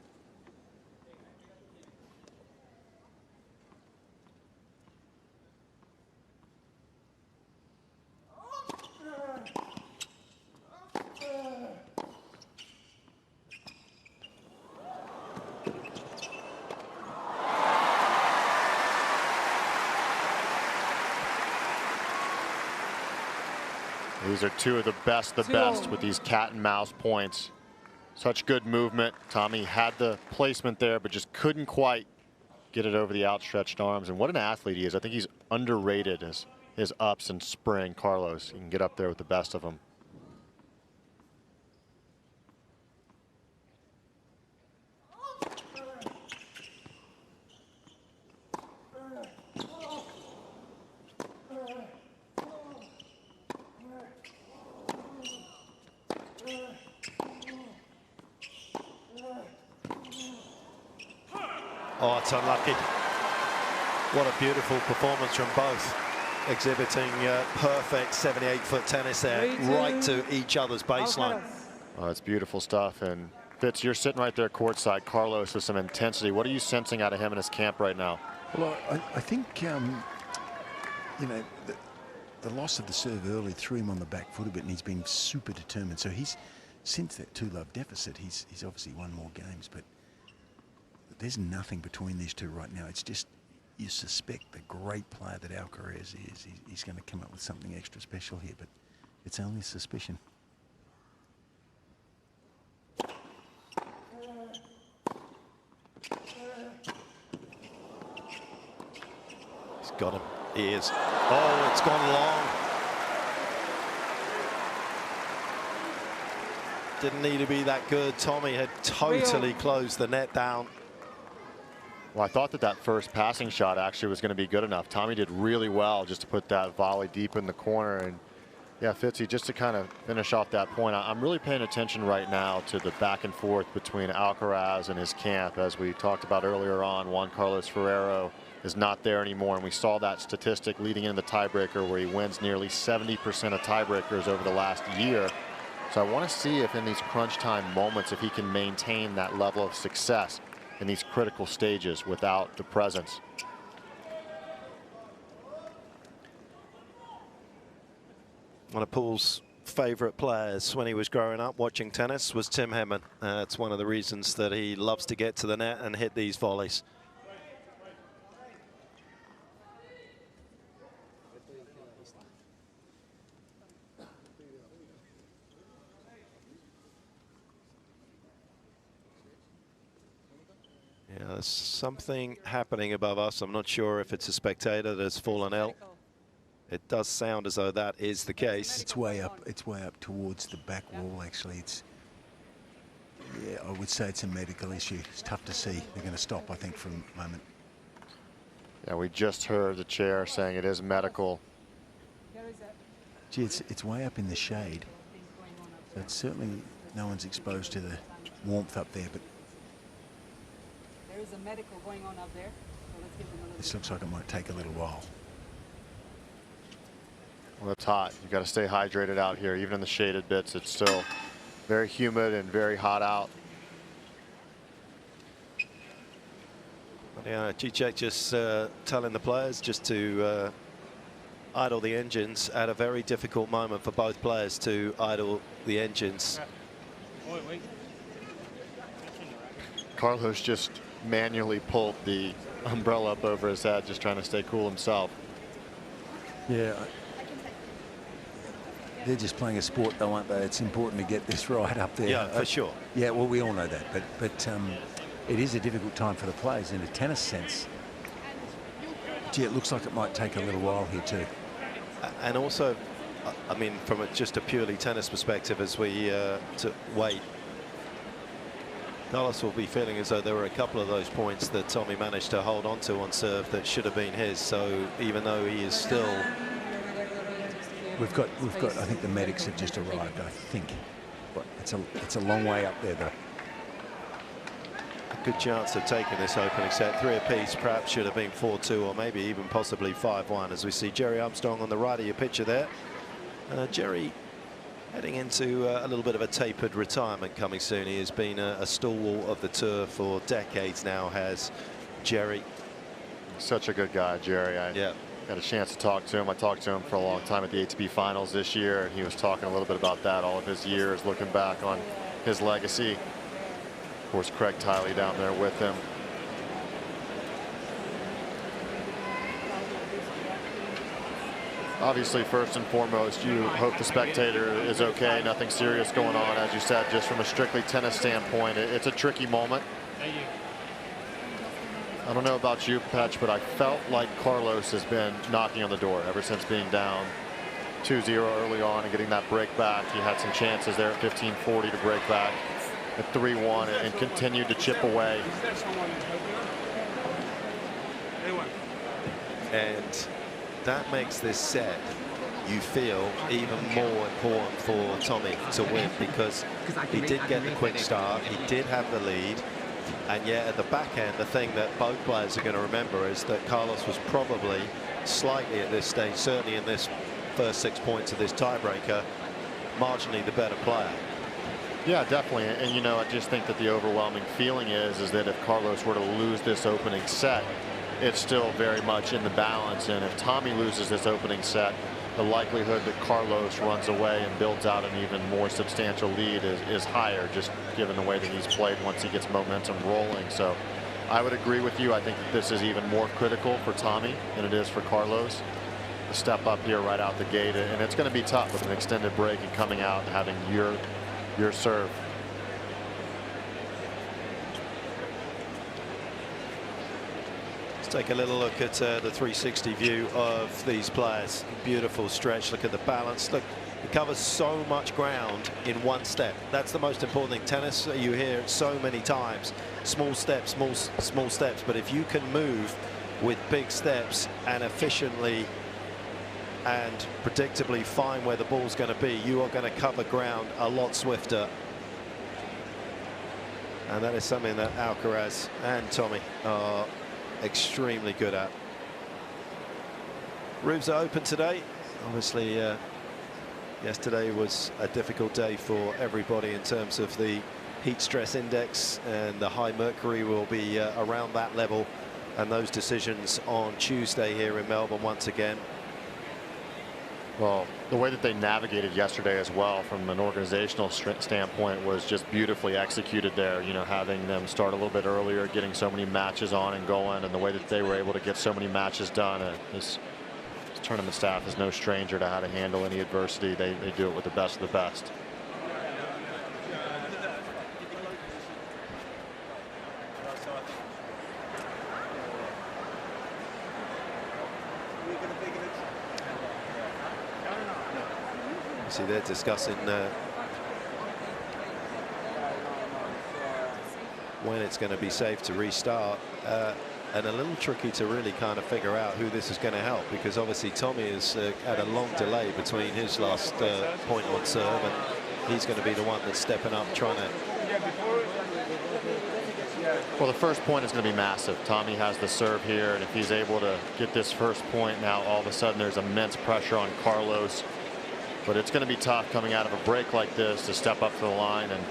These are two of the best with these cat and mouse points. Such good movement. Tommy had the placement there, but just couldn't quite get it over the outstretched arms. And what an athlete he is. I think he's underrated as his ups and spring. Carlos, he can get up there with the best of them. Oh, it's unlucky. What a beautiful performance from both, exhibiting perfect 78-foot tennis there, right to each other's baseline. Oh, it's beautiful stuff. And Fitz, you're sitting right there courtside. Carlos with some intensity. What are you sensing out of him in his camp right now? Well, I think, you know, the loss of the serve early threw him on the back foot a bit, and he's been super determined. So he's, since that 2-love deficit, he's obviously won more games, but there's nothing between these two right now. It's just, you suspect the great player that Alcaraz is, he's going to come up with something extra special here, but it's only a suspicion. He's got him. He is. Oh, it's gone long. Didn't need to be that good. Tommy had totally closed the net down. Well, I thought that first passing shot actually was going to be good enough. Tommy did really well just to put that volley deep in the corner. And yeah, Fitzy, just to kind of finish off that point, I'm really paying attention right now to the back and forth between Alcaraz and his camp. As we talked about earlier on, Juan Carlos Ferrero is not there anymore. And we saw that statistic leading into the tiebreaker where he wins nearly 70% of tiebreakers over the last year. So I want to see if in these crunch time moments, if he can maintain that level of success in these critical stages without the presence. One of Paul's favorite players when he was growing up watching tennis was Tim Henman. It's one of the reasons that he loves to get to the net and hit these volleys. Yeah, there's something happening above us. I'm not sure if it's a spectator that's fallen ill. It does sound as though that is the case. It's way up. It's way up towards the back wall. Actually, it's. Yeah, I would say it's a medical issue. It's tough to see. They're going to stop, I think, for a moment. Yeah, we just heard the chair saying it is medical. Gee, it's way up in the shade. So it's certainly no one's exposed to the warmth up there, but. There is a medical going on up there. So let's give them a little. This looks like it might take a little while. Well, it's hot. You've got to stay hydrated out here. Even in the shaded bits, it's still very humid and very hot out. Yeah, Cicek just telling the players just to idle the engines at a very difficult moment for both players to idle the engines. Carlos just manually pulled the umbrella up over his head, just trying to stay cool himself. Yeah. They're just playing a sport, though, aren't they? It's important to get this right up there. Yeah, for sure. Yeah, well, we all know that, but it is a difficult time for the players in a tennis sense. Gee, it looks like it might take a little while here too. And also, I mean, from just a purely tennis perspective, as we wait, Carlos will be feeling as though there were a couple of those points that Tommy managed to hold on to on serve that should have been his. So even though he is still... We've got. I think the medics have just arrived. I think, but it's a long way up there, though. A good chance of taking this opening set. 3 apiece, perhaps should have been 4-2 or maybe even possibly 5-1, as we see Jerry Armstrong on the right of your picture there. Jerry heading into a little bit of a tapered retirement coming soon. He has been a stalwart of the tour for decades now, has Jerry. Such a good guy, Jerry. I got a chance to talk to him. I talked to him for a long time at the ATP finals this year, and he was talking a little bit about that, all of his years, looking back on his legacy. Of course, Craig Tiley down there with him. Obviously, first and foremost, you hope the spectator is okay, nothing serious going on. As you said, just from a strictly tennis standpoint, it's a tricky moment. I don't know about you, Petch, but I felt like Carlos has been knocking on the door ever since being down 2-0 early on and getting that break back. He had some chances there at 15-40 to break back at 3-1 and continued to chip away. And that makes this set, you feel, even more important for Tommy to win, because he did get the quick start, he did have the lead. And yet at the back end, the thing that both players are going to remember is that Carlos was probably slightly at this stage, certainly in this first 6 points of this tiebreaker, marginally the better player. Yeah, definitely. And, you know, I just think that the overwhelming feeling is that if Carlos were to lose this opening set, it's still very much in the balance. And if Tommy loses this opening set, the likelihood that Carlos runs away and builds out an even more substantial lead is higher, just given the way that he's played once he gets momentum rolling. So I would agree with you. I think that this is even more critical for Tommy than it is for Carlos. The step up here right out the gate, and it's going to be tough with an extended break and coming out and having your serve. Take a little look at the 360 view of these players. Beautiful stretch. Look at the balance. Look, it covers so much ground in one step. That's the most important thing. Tennis, you hear it so many times. Small steps, small steps. But if you can move with big steps and efficiently and predictably find where the ball's going to be, you are going to cover ground a lot swifter. And that is something that Alcaraz and Tommy are extremely good at. Roofs are open today. Obviously, yesterday was a difficult day for everybody in terms of the heat stress index, and the high mercury will be around that level, and those decisions on Tuesday here in Melbourne once again. Well, the way that they navigated yesterday as well from an organizational standpoint was just beautifully executed there. You know, having them start a little bit earlier, getting so many matches on and going, and the way that they were able to get so many matches done. This tournament staff is no stranger to how to handle any adversity. They do it with the best of the best. See, they're discussing when it's going to be safe to restart, and a little tricky to really kind of figure out who this is going to help, because obviously Tommy has had a long delay between his last point on serve, and he's going to be the one that's stepping up trying to. Well, the first point is going to be massive. Tommy has the serve here, and if he's able to get this first point, now all of a sudden there's immense pressure on Carlos. But it's going to be tough coming out of a break like this to step up to the line and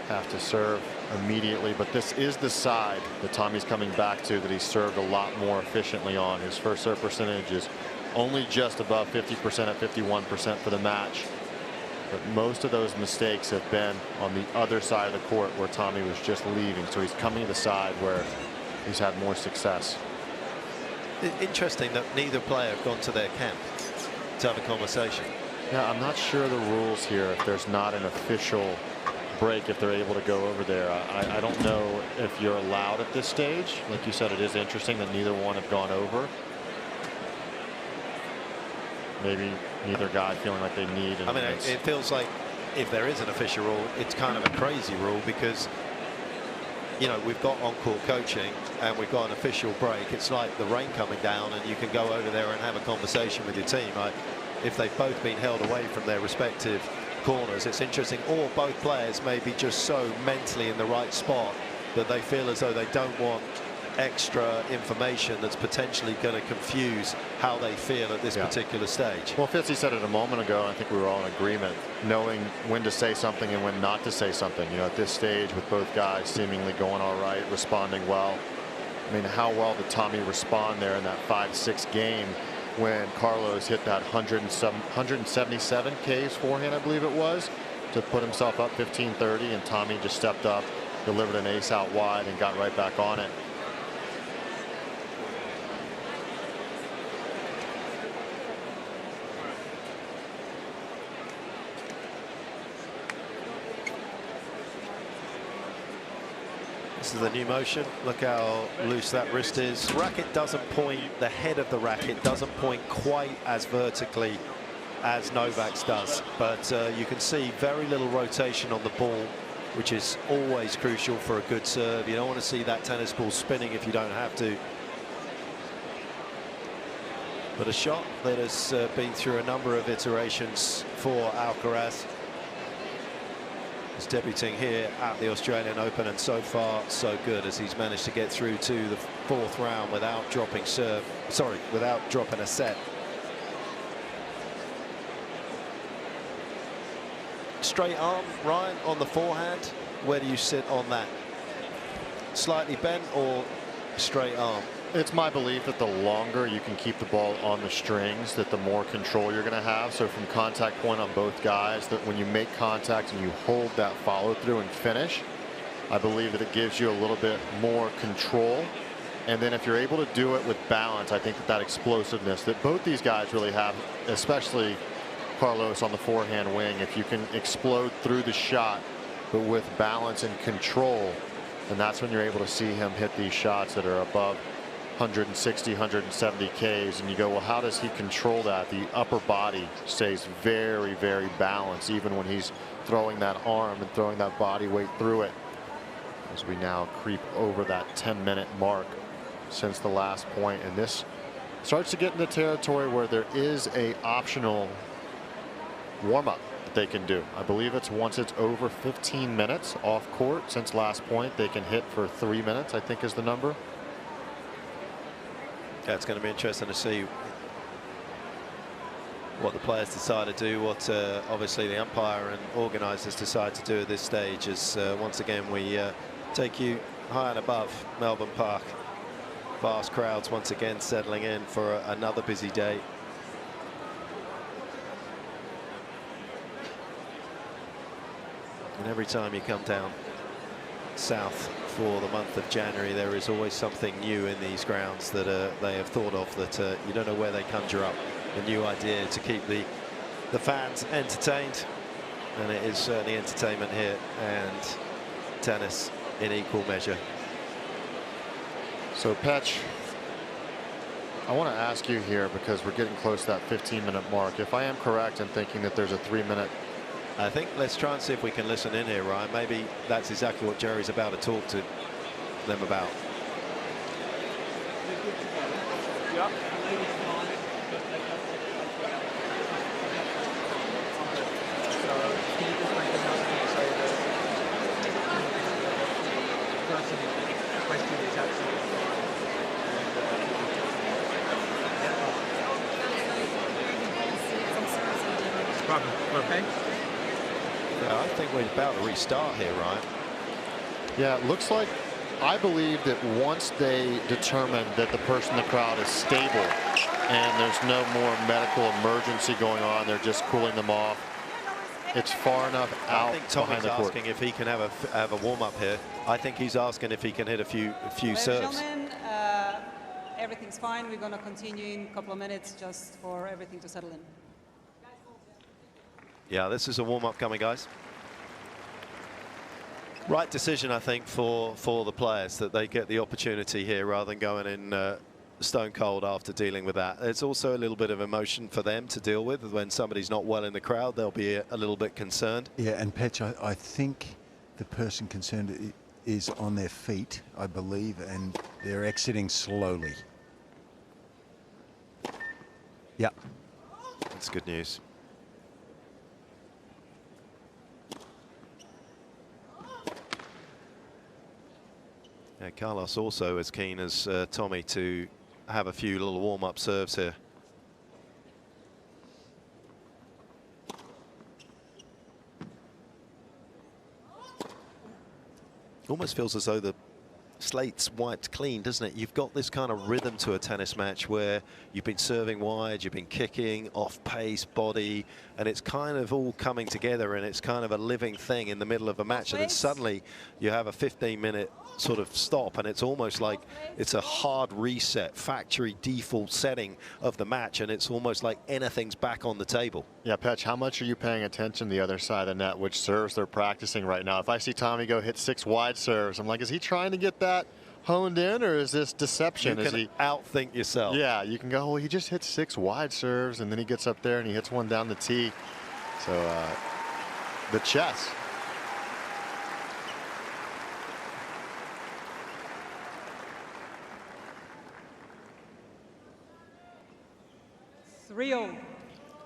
have to serve immediately, but this is the side that Tommy's coming back to that he served a lot more efficiently on. His first serve percentage is only just above 50% at 51% for the match. But most of those mistakes have been on the other side of the court where Tommy was just leaving. So he's coming to the side where he's had more success. Interesting that neither player have gone to their camp to have a conversation. Yeah, I'm not sure the rules here if there's not an official break if they're able to go over there. I don't know if you're allowed at this stage. Like you said, it is interesting that neither one have gone over. Maybe neither guy feeling like they need. I mean, it feels like if there is an official rule, it's kind of a crazy rule because, you know, we've got on-court coaching and we've got an official break. It's like the rain coming down and you can go over there and have a conversation with your team. If they've both been held away from their respective corners, it's interesting. Or both players may be just so mentally in the right spot that they feel as though they don't want extra information that's potentially going to confuse how they feel at this particular stage. Well, Fitzy said it a moment ago, and I think we were all in agreement, knowing when to say something and when not to say something. You know, at this stage with both guys seemingly going all right, responding well. I mean, how well did Tommy respond there in that 5-6 game when Carlos hit that 177 Ks forehand, I believe it was, to put himself up 15-30, and Tommy just stepped up, delivered an ace out wide, and got right back on it. This is the new motion. Look how loose that wrist is. Racket doesn't point, the head of the racket doesn't point quite as vertically as Novak's does, but you can see very little rotation on the ball, which is always crucial for a good serve. You don't want to see that tennis ball spinning if you don't have to. But a shot that has been through a number of iterations for Alcaraz. He's debuting here at the Australian Open, and so far so good as he's managed to get through to the fourth round without dropping serve. Sorry, without dropping a set. Straight arm, Ryan, on the forehand. Where do you sit on that? Slightly bent or straight arm? It's my belief that the longer you can keep the ball on the strings, that the more control you're going to have. So from contact point on both guys, that when you make contact and you hold that follow through and finish, I believe that it gives you a little bit more control. And then if you're able to do it with balance, I think that explosiveness that both these guys really have, especially Carlos on the forehand wing, if you can explode through the shot, but with balance and control, then that's when you're able to see him hit these shots that are above 160, 170 Ks, and you go, well, how does he control that? The upper body stays very, very balanced, even when he's throwing that arm and throwing that body weight through it. As we now creep over that 10-minute mark since the last point, and this starts to get into territory where there is a optional warm-up that they can do. I believe it's once it's over 15 minutes off court since last point, they can hit for 3 minutes, I think is the number. Yeah, it's going to be interesting to see what the players decide to do, what obviously the umpire and organisers decide to do at this stage, as once again we take you high and above Melbourne Park. Vast crowds once again settling in for another busy day. And every time you come down south for the month of January, there is always something new in these grounds that they have thought of, that you don't know where they conjure up a new idea to keep the fans entertained. And it is certainly entertainment here, and tennis in equal measure. So Petch, I want to ask you here, because we're getting close to that 15-minute mark. If I am correct in thinking that there's a 3-minute, I think let's try and see if we can listen in here, Ryan. Maybe that's exactly what Jerry's about to talk to them about. Yeah. Okay. Yeah, I think we're about to restart here, Ryan. Yeah, it looks like, I believe that once they determine that the person in the crowd is stable and there's no more medical emergency going on, they're just cooling them off. It's far enough out. I think Tommy's behind the court. asking if he can have a warm-up here. I think he's asking if he can hit a few serves. Gentlemen, everything's fine. We're going to continue in a couple of minutes just for everything to settle in. Yeah, this is a warm-up coming, guys. Right decision, I think, for the players, that they get the opportunity here rather than going in stone cold after dealing with that. It's also a little bit of emotion for them to deal with. When somebody's not well in the crowd, they'll be a little bit concerned. Yeah, and Petch, I think the person concerned is on their feet, I believe, and they're exiting slowly. Yeah. That's good news. Yeah, Carlos also as keen as Tommy to have a few little warm-up serves here. Almost feels as though the slate's wiped clean, doesn't it? You've got this kind of rhythm to a tennis match where you've been serving wide, you've been kicking, off-pace, body, and it's kind of all coming together, and it's kind of a living thing in the middle of a match. And then suddenly you have a 15-minute sort of stop, and it's almost like it's a hard reset, factory default setting of the match, and it's almost like anything's back on the table. Yeah, Petch, how much are you paying attention to the other side of the net, which serves they're practicing right now? If I see Tommy go hit 6 wide serves, I'm like, is he trying to get that honed in, or is this deception? You can outthink yourself. Yeah, you can go, well, he just hit 6 wide serves, and then he gets up there and he hits one down the tee. So the chess.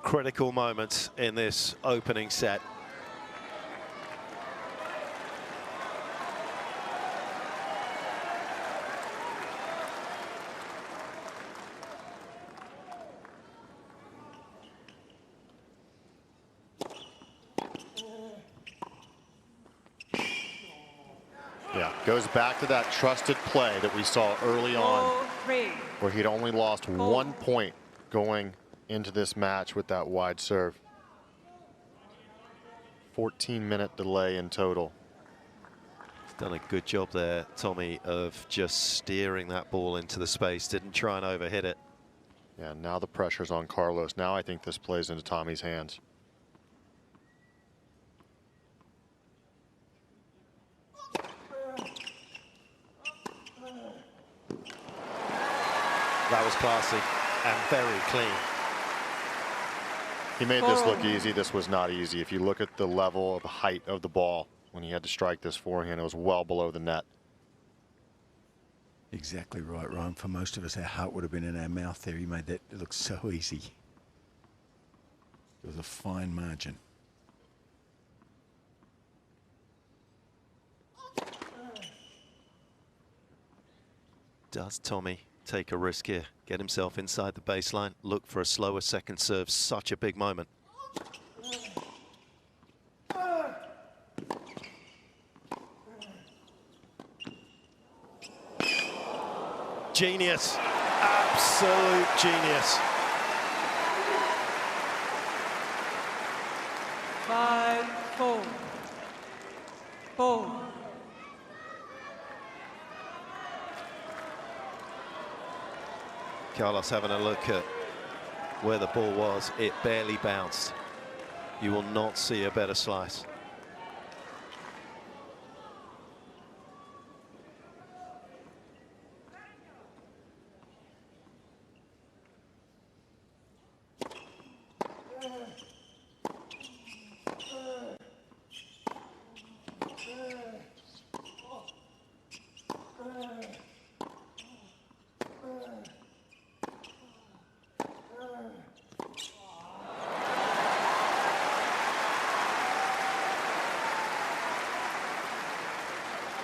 Critical moments in this opening set. Yeah, goes back to that trusted play that we saw early on, where he'd only lost 1 point going into this match with that wide serve. 14-minute delay in total. He's done a good job there, Tommy, of just steering that ball into the space. Didn't try and overhit it. Yeah, now the pressure's on Carlos. Now I think this plays into Tommy's hands. That was classy and very clean. He made this look easy. This was not easy. If you look at the level of height of the ball when he had to strike this forehand, it was well below the net. Exactly right, Ryan. For most of us, our heart would have been in our mouth there. He made that look so easy. It was a fine margin. Does Tommy take a risk here? Get himself inside the baseline, look for a slower second serve. Such a big moment. Genius, absolute genius. 5-4. Boom. Carlos having a look at where the ball was. It barely bounced. You will not see a better slice.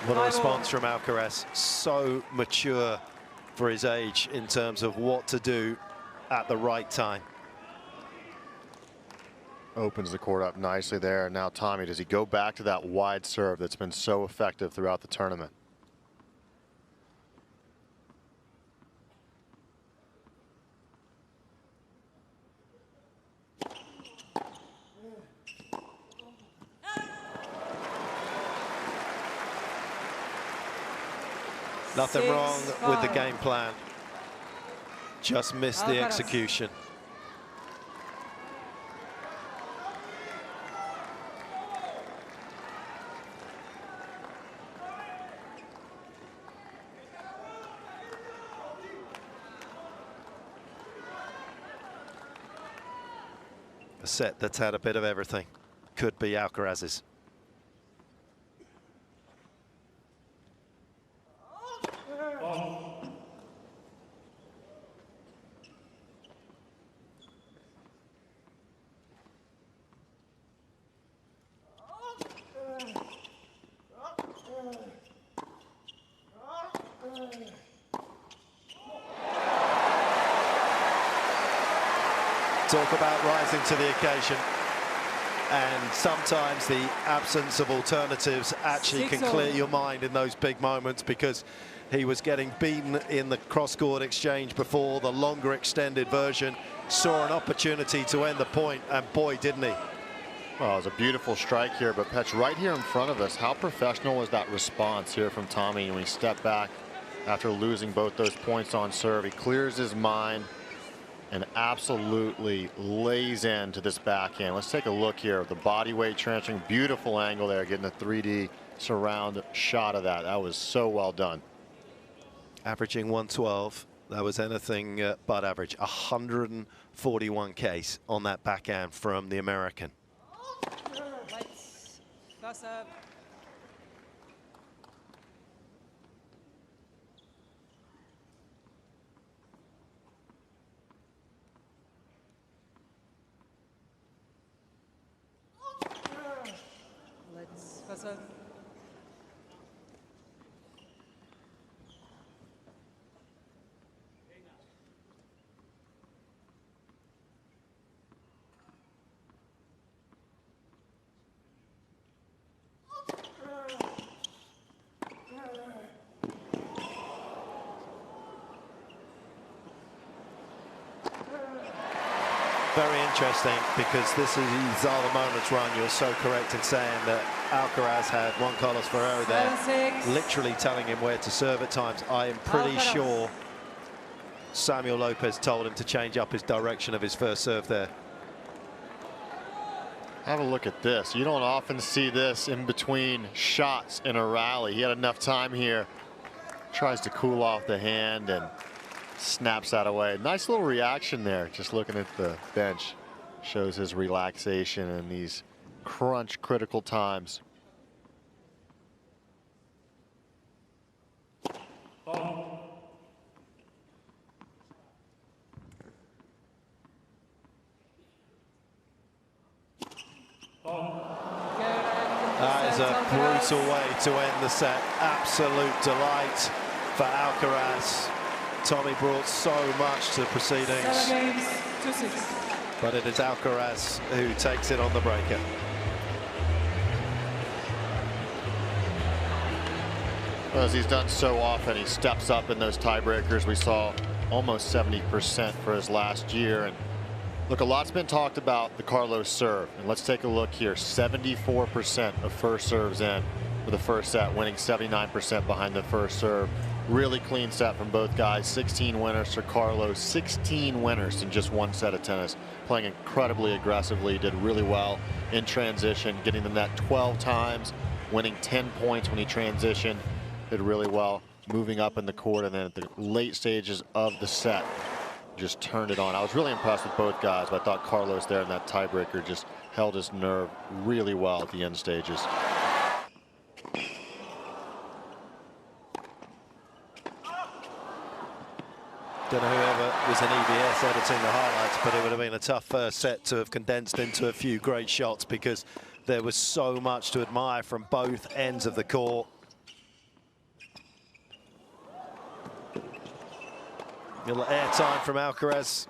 What a response from Alcaraz. So mature for his age in terms of what to do at the right time. Opens the court up nicely there. Now Tommy, does he go back to that wide serve that's been so effective throughout the tournament? Nothing wrong with the game plan. Just missed the execution. A set that's had a bit of everything. Could be Alcaraz's. Talk about rising to the occasion, and sometimes the absence of alternatives actually can clear your mind in those big moments, because he was getting beaten in the cross-court exchange before. The longer extended version saw an opportunity to end the point, and boy didn't he. Well, it was a beautiful strike here, but Petch, right here in front of us, how professional was that response here from Tommy when he stepped back after losing both those points on serve? He clears his mind and absolutely lays into this backhand. Let's take a look here. The body weight transferring, beautiful angle there, getting a 3D surround shot of that. That was so well done. Averaging 112. That was anything but average. 141 case on that backhand from the American. Lights. Close up. Let's pass up. Very interesting, because this is these are the moments, Ron, you're so correct in saying that Alcaraz had Juan Carlos Ferrero there, literally telling him where to serve at times. I am pretty sure Samuel Lopez told him to change up his direction of his first serve there. Have a look at this. You don't often see this in between shots in a rally. He had enough time here. Tries to cool off the hand and snaps that away. Nice little reaction there. Just looking at the bench shows his relaxation in these crunch critical times. That is a brutal way to end the set. Absolute delight for Alcaraz. Tommy brought so much to the proceedings. 7 games, 2-6. But it is Alcaraz who takes it on the breaker. Well, as he's done so often, he steps up in those tiebreakers. We saw almost 70% for his last year. And look, a lot's been talked about the Carlos serve. And let's take a look here. 74% of first serves in for the first set, winning 79% behind the first serve. Really clean set from both guys. 16 winners for Carlos, 16 winners in just one set of tennis. Playing incredibly aggressively, did really well in transition, getting the net 12 times, winning 10 points when he transitioned. Did really well, moving up in the court, and then at the late stages of the set, just turned it on. I was really impressed with both guys, but I thought Carlos there in that tiebreaker just held his nerve really well at the end stages. Don't know whoever was in EBS editing the highlights, but it would have been a tough first set to have condensed into a few great shots, because there was so much to admire from both ends of the court. A little air time from Alcaraz.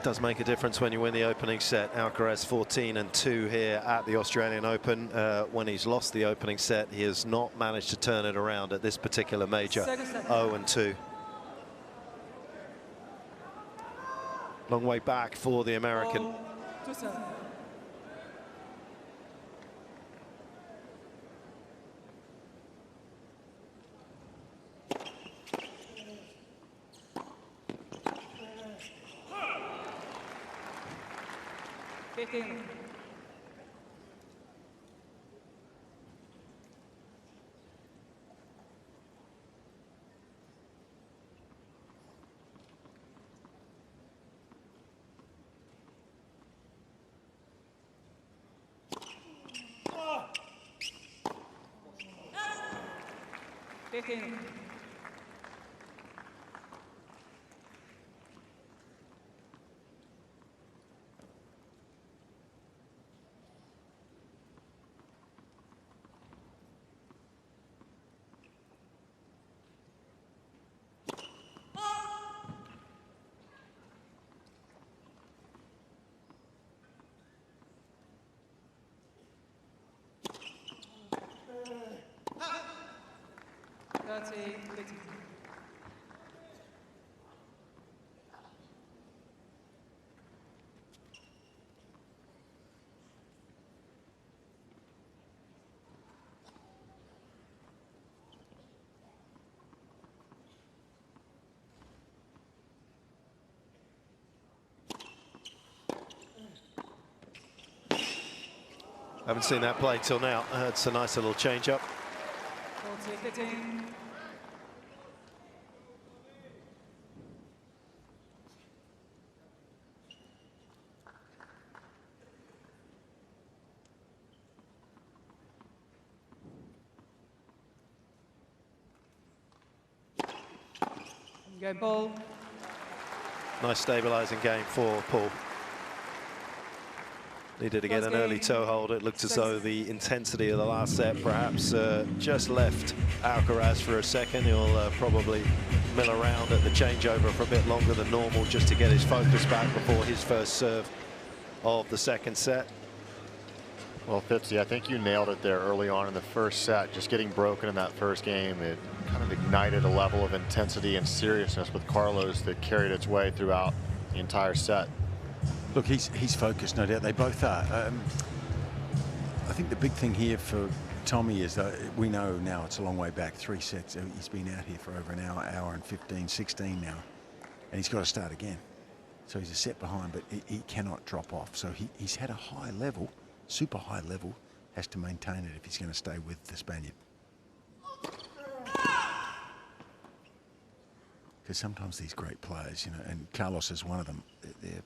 Does make a difference when you win the opening set. Alcaraz 14-2 here at the Australian Open. When he's lost the opening set, he has not managed to turn it around at this particular major. 0-2. Long way back for the American. 15. Haven't seen that play till now. It's a nice little change up. 15. Go ball. Nice stabilising game for Paul. Needed to get an early toe hold. It looked as though the intensity of the last set perhaps just left Alcaraz for a second. He'll probably mill around at the changeover for a bit longer than normal just to get his focus back before his first serve of the second set. Well, Fitzy, I think you nailed it there early on in the first set. Just getting broken in that first game, it kind of ignited a level of intensity and seriousness with Carlos that carried its way throughout the entire set. Look, he's focused, no doubt. They both are. I think the big thing here for Tommy is that we know now it's a long way back. 3 sets. He's been out here for over an hour and 15, 16 now. And he's got to start again. So he's a set behind, but he cannot drop off. So he's had a high level, super high level, has to maintain it if he's going to stay with the Spaniard. Because sometimes these great players, you know, and Carlos is one of them, they're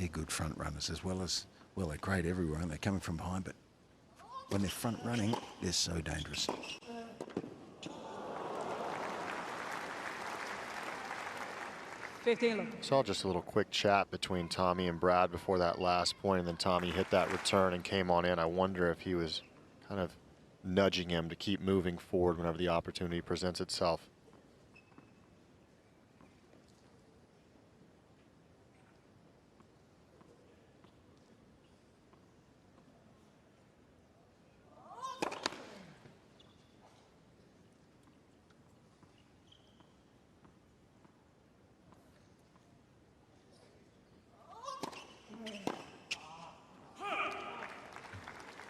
good front runners as well as, well, they're great everywhere and they're coming from behind, but when they're front running, they're so dangerous. Saw just a little quick chat between Tommy and Brad before that last point, and then Tommy hit that return and came on in. I wonder if he was kind of nudging him to keep moving forward whenever the opportunity presents itself.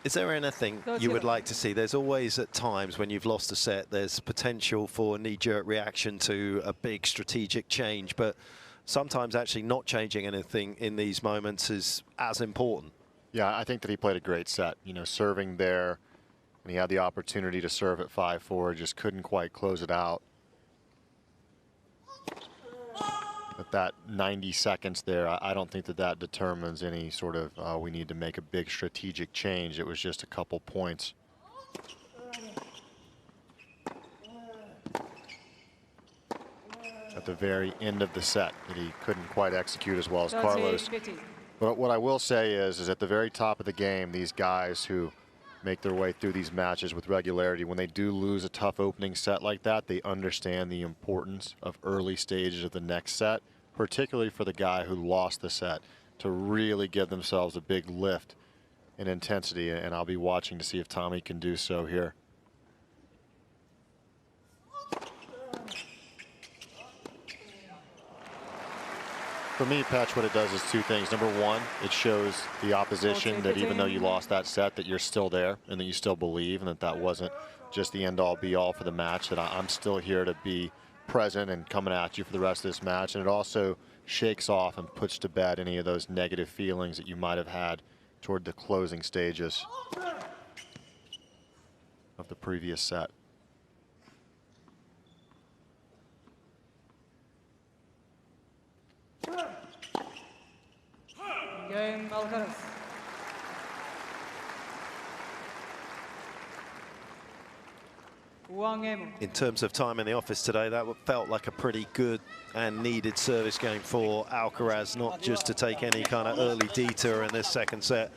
Is there anything you would like to see? There's always at times when you've lost a set, there's potential for knee-jerk reaction to a big strategic change, but sometimes actually not changing anything in these moments is as important. Yeah, I think that he played a great set. You know, serving there, and he had the opportunity to serve at 5-4, just couldn't quite close it out. But that 90 seconds there, I don't think that that determines any sort of we need to make a big strategic change. It was just a couple points. At the very end of the set that he couldn't quite execute as well as Carlos. But what I will say is at the very top of the game, these guys who make their way through these matches with regularity, when they do lose a tough opening set like that, they understand the importance of early stages of the next set particularly for the guy who lost the set, to really give themselves a big lift in intensity, and I'll be watching to see if Tommy can do so here. For me, Patch, what it does is two things. Number one, it shows the opposition that even though you lost that set, that you're still there and that you still believe, and that that wasn't just the end-all be-all for the match, that I'm still here to be present and coming at you for the rest of this match. And it also shakes off and puts to bed any of those negative feelings that you might have had toward the closing stages of the previous set. Game, Alcaraz. In terms of time in the office today, that felt like a pretty good and needed service game for Alcaraz, not just to take any kind of early detour in this second set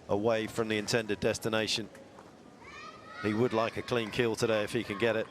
away from the intended destination. He would like a clean kill today if he can get it.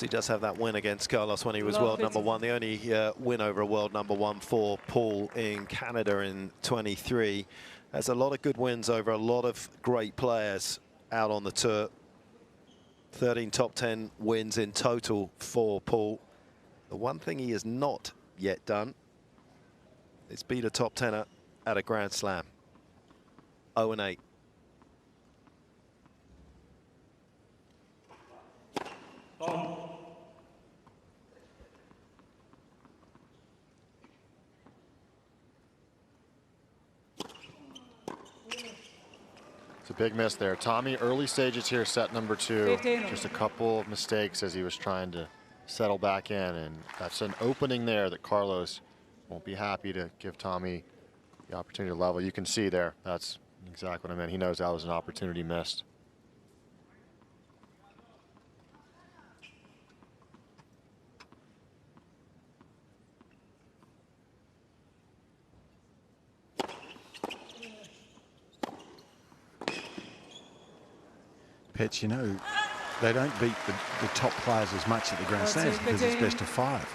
He does have that win against Carlos when he was world number one. The only win over a world number one for Paul in Canada in 23. There's a lot of good wins over a lot of great players out on the tour. 13 top 10 wins in total for Paul. The one thing he has not yet done is beat a top 10er at a Grand Slam. 0-8. It's a big miss there. Tommy, early stages here, set number 2. 15. Just a couple of mistakes as he was trying to settle back in, and that's an opening there that Carlos won't be happy to give Tommy the opportunity to level. You can see there, that's exactly what I meant. He knows that was an opportunity missed. Pets, you know, they don't beat the top players as much at the Grand Slams because it's best of 5.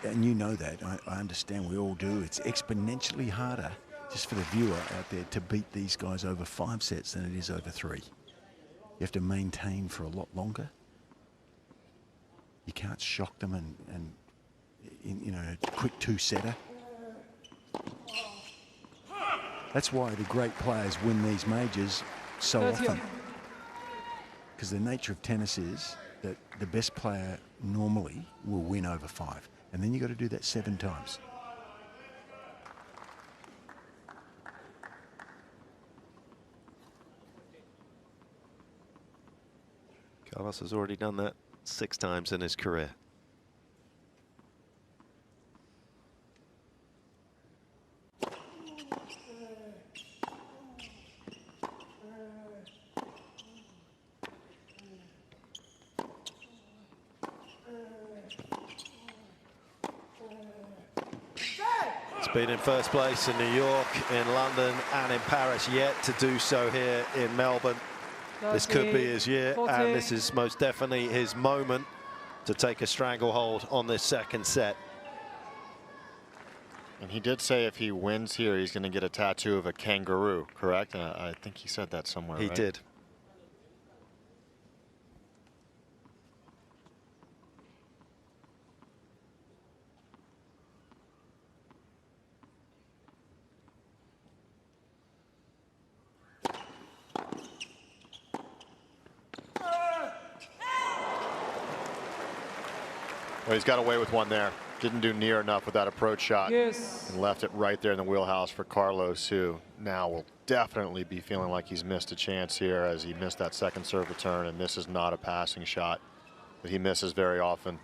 And you know that. I understand, we all do. It's exponentially harder just for the viewer out there to beat these guys over 5 sets than it is over 3. You have to maintain for a lot longer. You can't shock them and you know, a quick 2-setter. That's why the great players win these majors so often. Because the nature of tennis is that the best player normally will win over 5. And then you've got to do that 7 times. Carlos has already done that 6 times in his career. Been in first place in New York, in London and in Paris, yet to do so here in Melbourne. This could be his year, and this is most definitely his moment to take a stranglehold on this second set. And he did say if he wins here, he's going to get a tattoo of a kangaroo, correct? I think he said that somewhere, He right? did. Well, he's got away with one there. Didn't do near enough with that approach shot. Yes. And left it right there in the wheelhouse for Carlos, who now will definitely be feeling like he's missed a chance here as he missed that second serve return, and this is not a passing shot that he misses very often.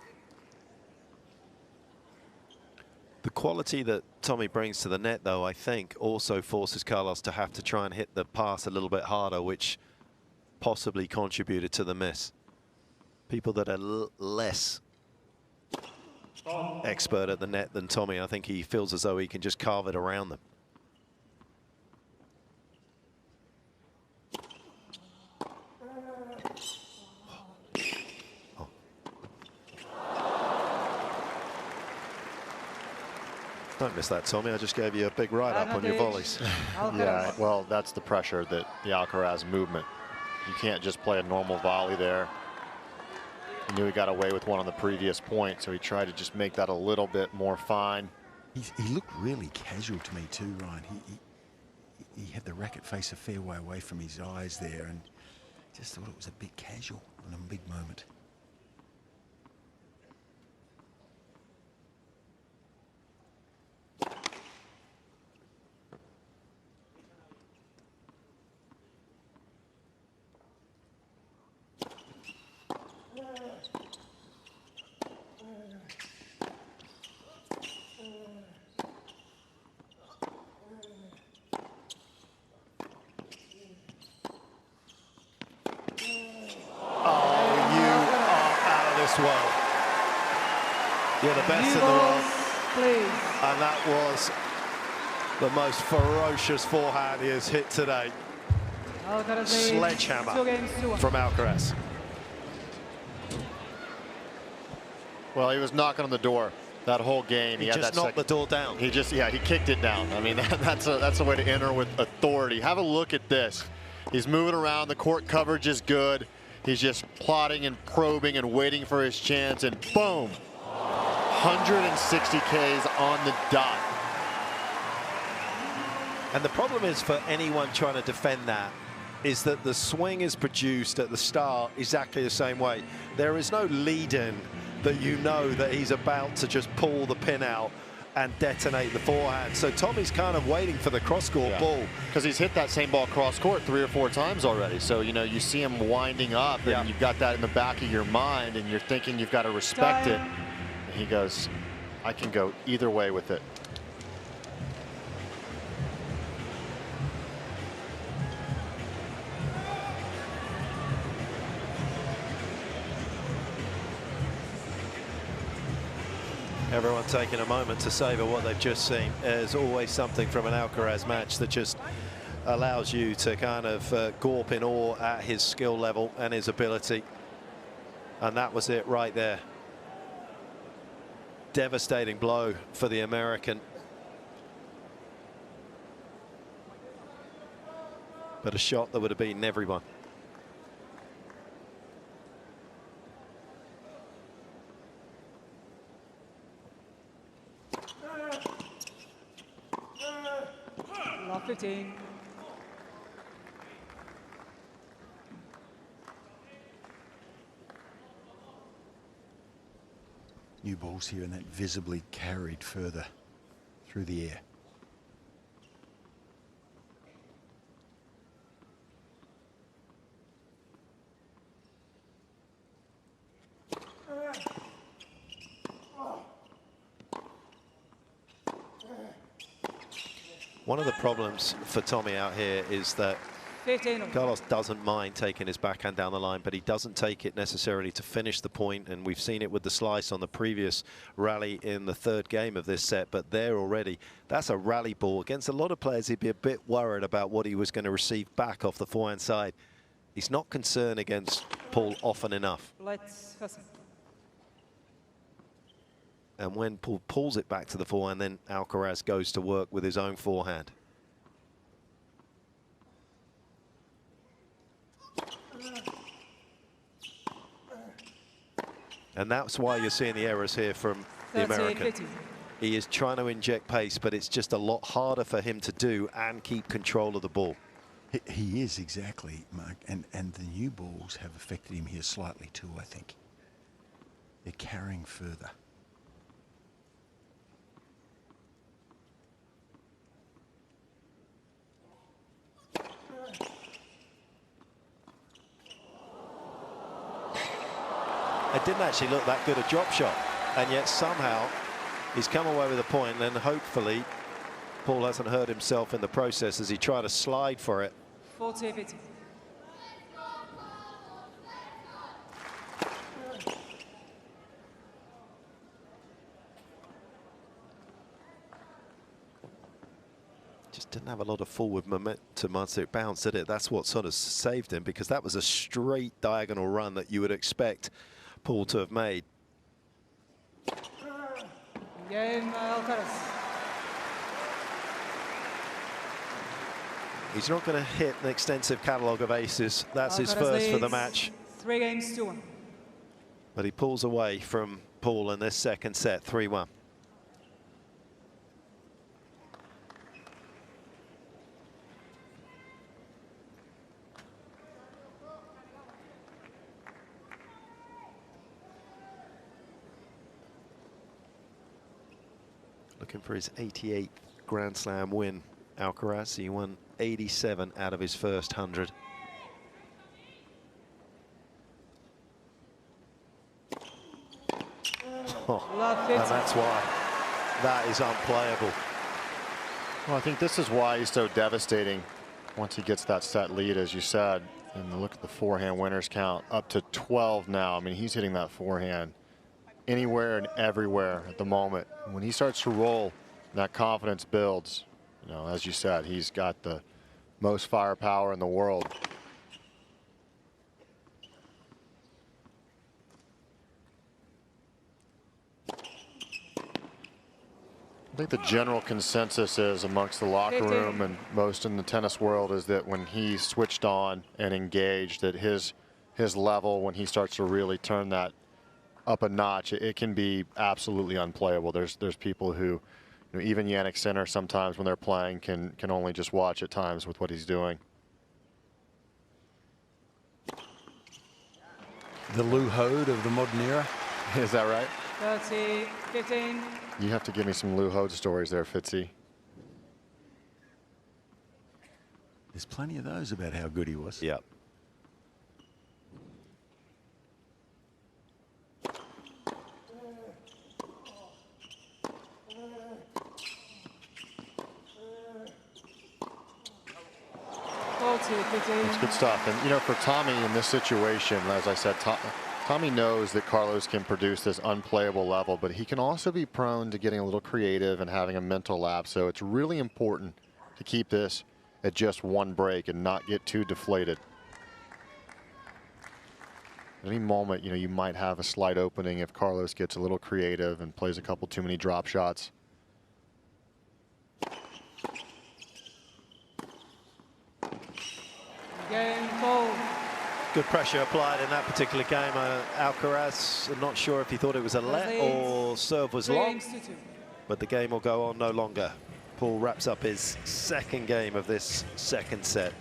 The quality that Tommy brings to the net, though, I think also forces Carlos to have to try and hit the pass a little bit harder, which possibly contributed to the miss. People that are less expert at the net than Tommy, I think he feels as though he can just carve it around them. Don't miss that, Tommy. I just gave you a big write-up on your volleys. Yeah, well, that's the pressure that the Alcaraz movement. You can't just play a normal volley there. He knew he got away with one on the previous point, so he tried to just make that a little bit more fine. He looked really casual to me too, Ryan. He had the racket face a fair way away from his eyes there, and just thought it was a bit casual in a big moment. World. You're the best in the world. Please. And that was the most ferocious forehand he has hit today. Sledgehammer from Alcaraz. Well, he was knocking on the door that whole game. He had just that knocked the door down. He just, yeah, he kicked it down. I mean, that's a way to enter with authority. Have a look at this. He's moving around. The court coverage is good. He's just plotting and probing and waiting for his chance, and boom, 160 Ks on the dot. And the problem is for anyone trying to defend that is that the swing is produced at the start exactly the same way. There is no lead-in that you know that he's about to just pull the pin out and detonate the forehand. So Tommy's kind of waiting for the cross-court ball. Because he's hit that same ball cross-court 3 or 4 times already. So, you know, you see him winding up, and you've got that in the back of your mind, and you're thinking you've got to respect it. And he goes, I can go either way with it. Everyone taking a moment to savor what they've just seen. There's always something from an Alcaraz match that just allows you to kind of gawp in awe at his skill level and his ability. And that was it right there. Devastating blow for the American. But a shot that would have beaten everyone. Lock 15. New balls here, and that visibly carried further through the air. One of the problems for Tommy out here is that 15. Carlos doesn't mind taking his backhand down the line, but he doesn't take it necessarily to finish the point, and we've seen it with the slice on the previous rally in the 3rd game of this set. But there already, that's a rally ball. Against a lot of players, he'd be a bit worried about what he was going to receive back off the forehand side. He's not concerned against Paul often enough. And when Paul pulls it back to the forehand, then Alcaraz goes to work with his own forehand. And that's why you're seeing the errors here from the American. He is trying to inject pace, but it's just a lot harder for him to do and keep control of the ball. He is, exactly, Mark. And the new balls have affected him here slightly too, I think. They're carrying further. It didn't actually look that good a drop shot, and yet somehow he's come away with a point, and hopefully Paul hasn't hurt himself in the process as he tried to slide for it. 40-50. Just didn't have a lot of forward momentum once it bounced, did it? That's what sort of saved him, because that was a straight diagonal run that you would expect Paul to have made. Game, Alcaraz. He's not going to hit an extensive catalogue of aces. That's his first for the match. 3-1. But he pulls away from Paul in this second set, 3-1. Looking for his 88th Grand Slam win, Alcaraz. He won 87 out of his first 100. Oh, and that's why that is unplayable. Well, I think this is why he's so devastating once he gets that set lead, as you said. And look at the forehand winners count, up to 12 now. I mean, he's hitting that forehand anywhere and everywhere at the moment. When he starts to roll, that confidence builds. You know, as you said, he's got the most firepower in the world. I think the general consensus is amongst the locker room and most in the tennis world is that when he's switched on and engaged, that his level, when he starts to really turn that up a notch, it can be absolutely unplayable. There's people who, you know, even Jannik Sinner sometimes when they're playing can only just watch at times with what he's doing. The Lou Hode of the modern era. Is that right? 30-15. You have to give me some Lou Hode stories there, Fitzy. There's plenty of those about how good he was. Yep. It's good stuff. And, you know, for Tommy in this situation, as I said, Tommy knows that Carlos can produce this unplayable level, but he can also be prone to getting a little creative and having a mental lapse. So it's really important to keep this at just one break and not get too deflated. At any moment, you know, you might have a slight opening if Carlos gets a little creative and plays a couple too many drop shots. Game, ball. Good pressure applied in that particular game. Alcaraz, I'm not sure if he thought it was a let or serve was long, but the game will go on no longer. Paul wraps up his second game of this second set.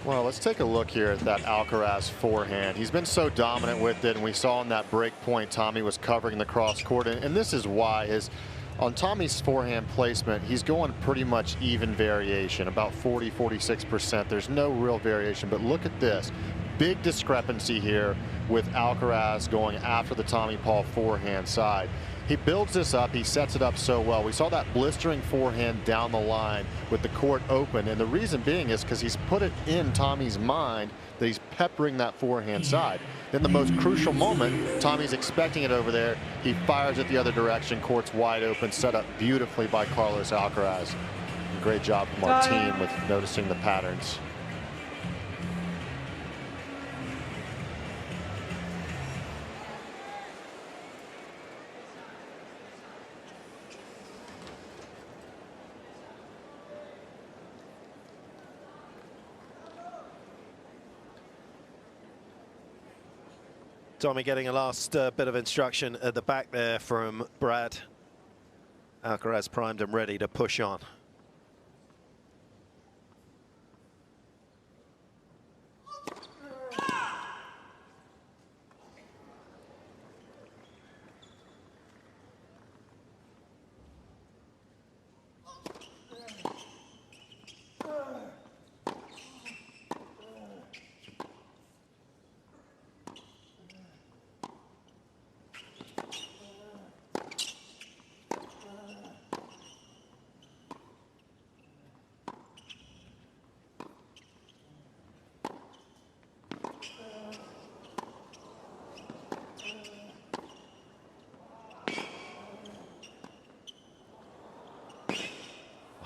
Well, let's take a look here at that Alcaraz forehand. He's been so dominant with it, and we saw in that break point, Tommy was covering the cross court, and this is why on Tommy's forehand placement, he's going pretty much even variation, about 40–46%. There's no real variation, but look at this. Big discrepancy here with Alcaraz going after the Tommy Paul forehand side. He builds this up, he sets it up so well. We saw that blistering forehand down the line with the court open, and the reason being is because he's put it in Tommy's mind that he's peppering that forehand side. Then the most crucial moment, Tommy's expecting it over there. He fires it the other direction, court's wide open, set up beautifully by Carlos Alcaraz. Great job from our team with noticing the patterns. Tommy getting a last bit of instruction at the back there from Brad. Alcaraz primed and ready to push on.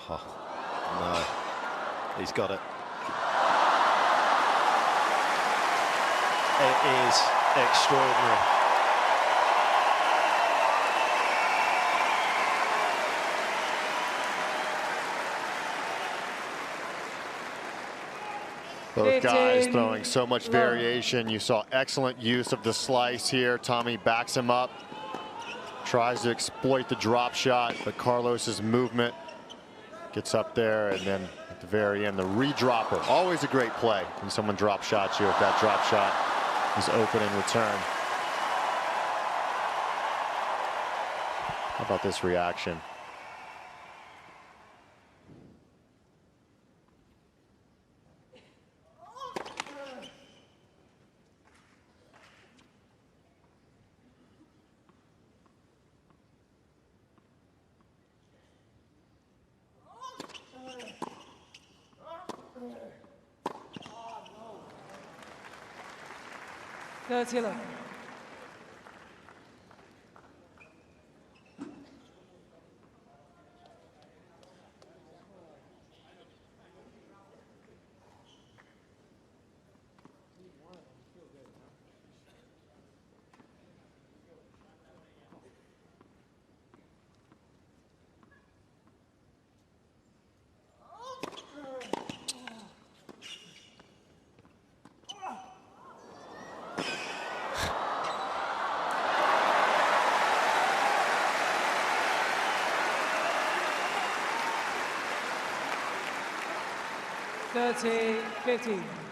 No, he's got it. It is extraordinary. Both guys throwing so much variation. You saw excellent use of the slice here. Tommy backs him up, tries to exploit the drop shot, but Carlos's movement gets up there, and then at the very end, the re-dropper. Always a great play when someone drop shots you if that drop shot is open in return. How about this reaction? Taylor.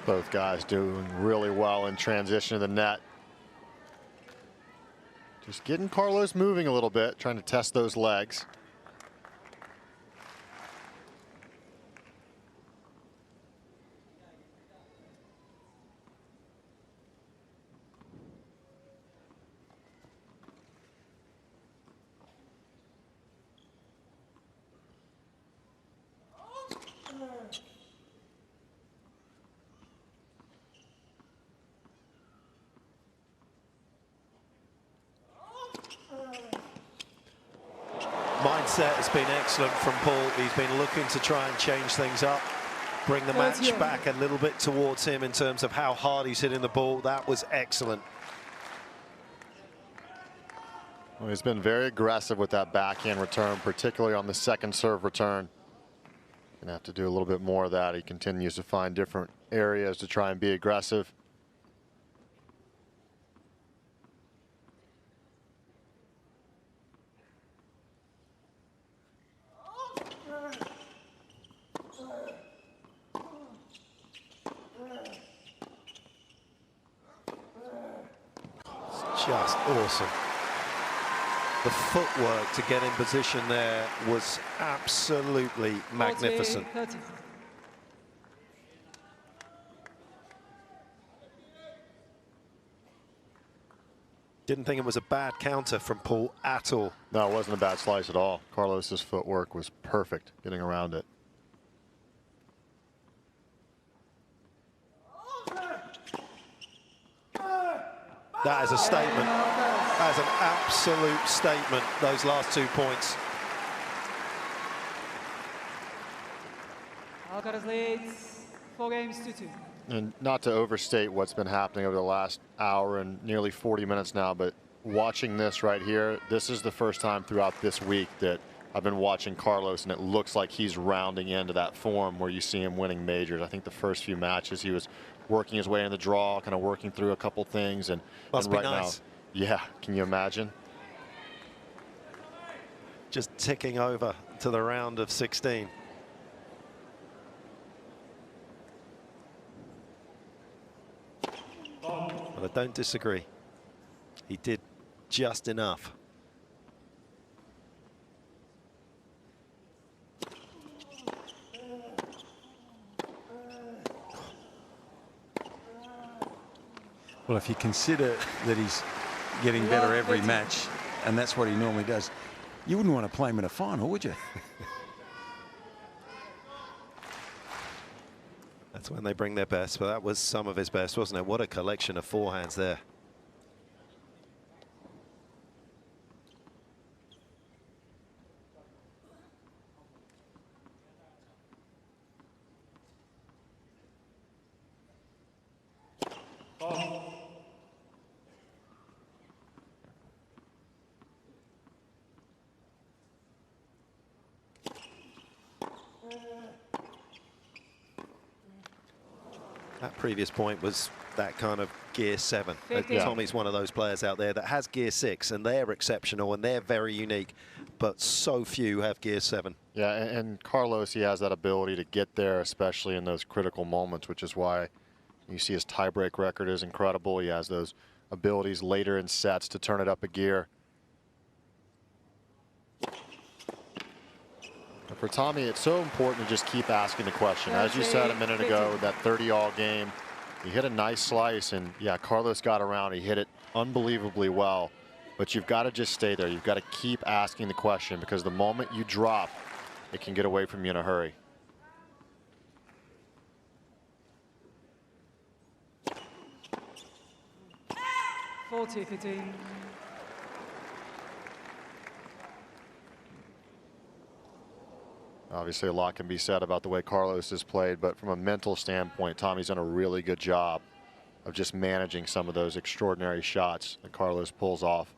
Both guys doing really well in transition to the net. Just getting Carlos moving a little bit, trying to test those legs. Mindset has been excellent from Paul. He's been looking to try and change things up, bring the match back a little bit towards him in terms of how hard he's hitting the ball. That was excellent. Well, he's been very aggressive with that backhand return, particularly on the second serve return. Gonna have to do a little bit more of that. He continues to find different areas to try and be aggressive. Just awesome. The footwork to get in position there was absolutely magnificent. 40. Didn't think it was a bad counter from Paul at all. No, it wasn't a bad slice at all. Carlos's footwork was perfect getting around it. That is a statement. That is an absolute statement, those last 2 points. Alcaraz leads 4-2. And not to overstate what's been happening over the last hour and nearly 40 minutes now, but watching this right here, this is the first time throughout this week that I've been watching Carlos, and it looks like he's rounding into that form where you see him winning majors. I think the first few matches he was working his way in the draw, kind of working through a couple things, and right nice. now, yeah, can you imagine? Just ticking over to the round of 16. But I don't disagree. He did just enough. Well, if you consider that he's getting better every match, and that's what he normally does, you wouldn't want to play him in a final, would you? That's when they bring their best, but that was some of his best, wasn't it? What a collection of forehands there. That previous point was that kind of gear 7. Yeah. Tommy's one of those players out there that has gear 6, and they're exceptional and they're very unique, but so few have gear 7. Yeah, and Carlos, he has that ability to get there, especially in those critical moments, which is why you see his tiebreak record is incredible. He has those abilities later in sets to turn it up a gear. But for Tommy, it's so important to just keep asking the question. As you said a minute ago, that 30-all game, he hit a nice slice, and yeah, Carlos got around. He hit it unbelievably well. But you've got to just stay there. You've got to keep asking the question, because the moment you drop, it can get away from you in a hurry. $40-15. Obviously, a lot can be said about the way Carlos has played, but from a mental standpoint, Tommy's done a really good job of just managing some of those extraordinary shots that Carlos pulls off.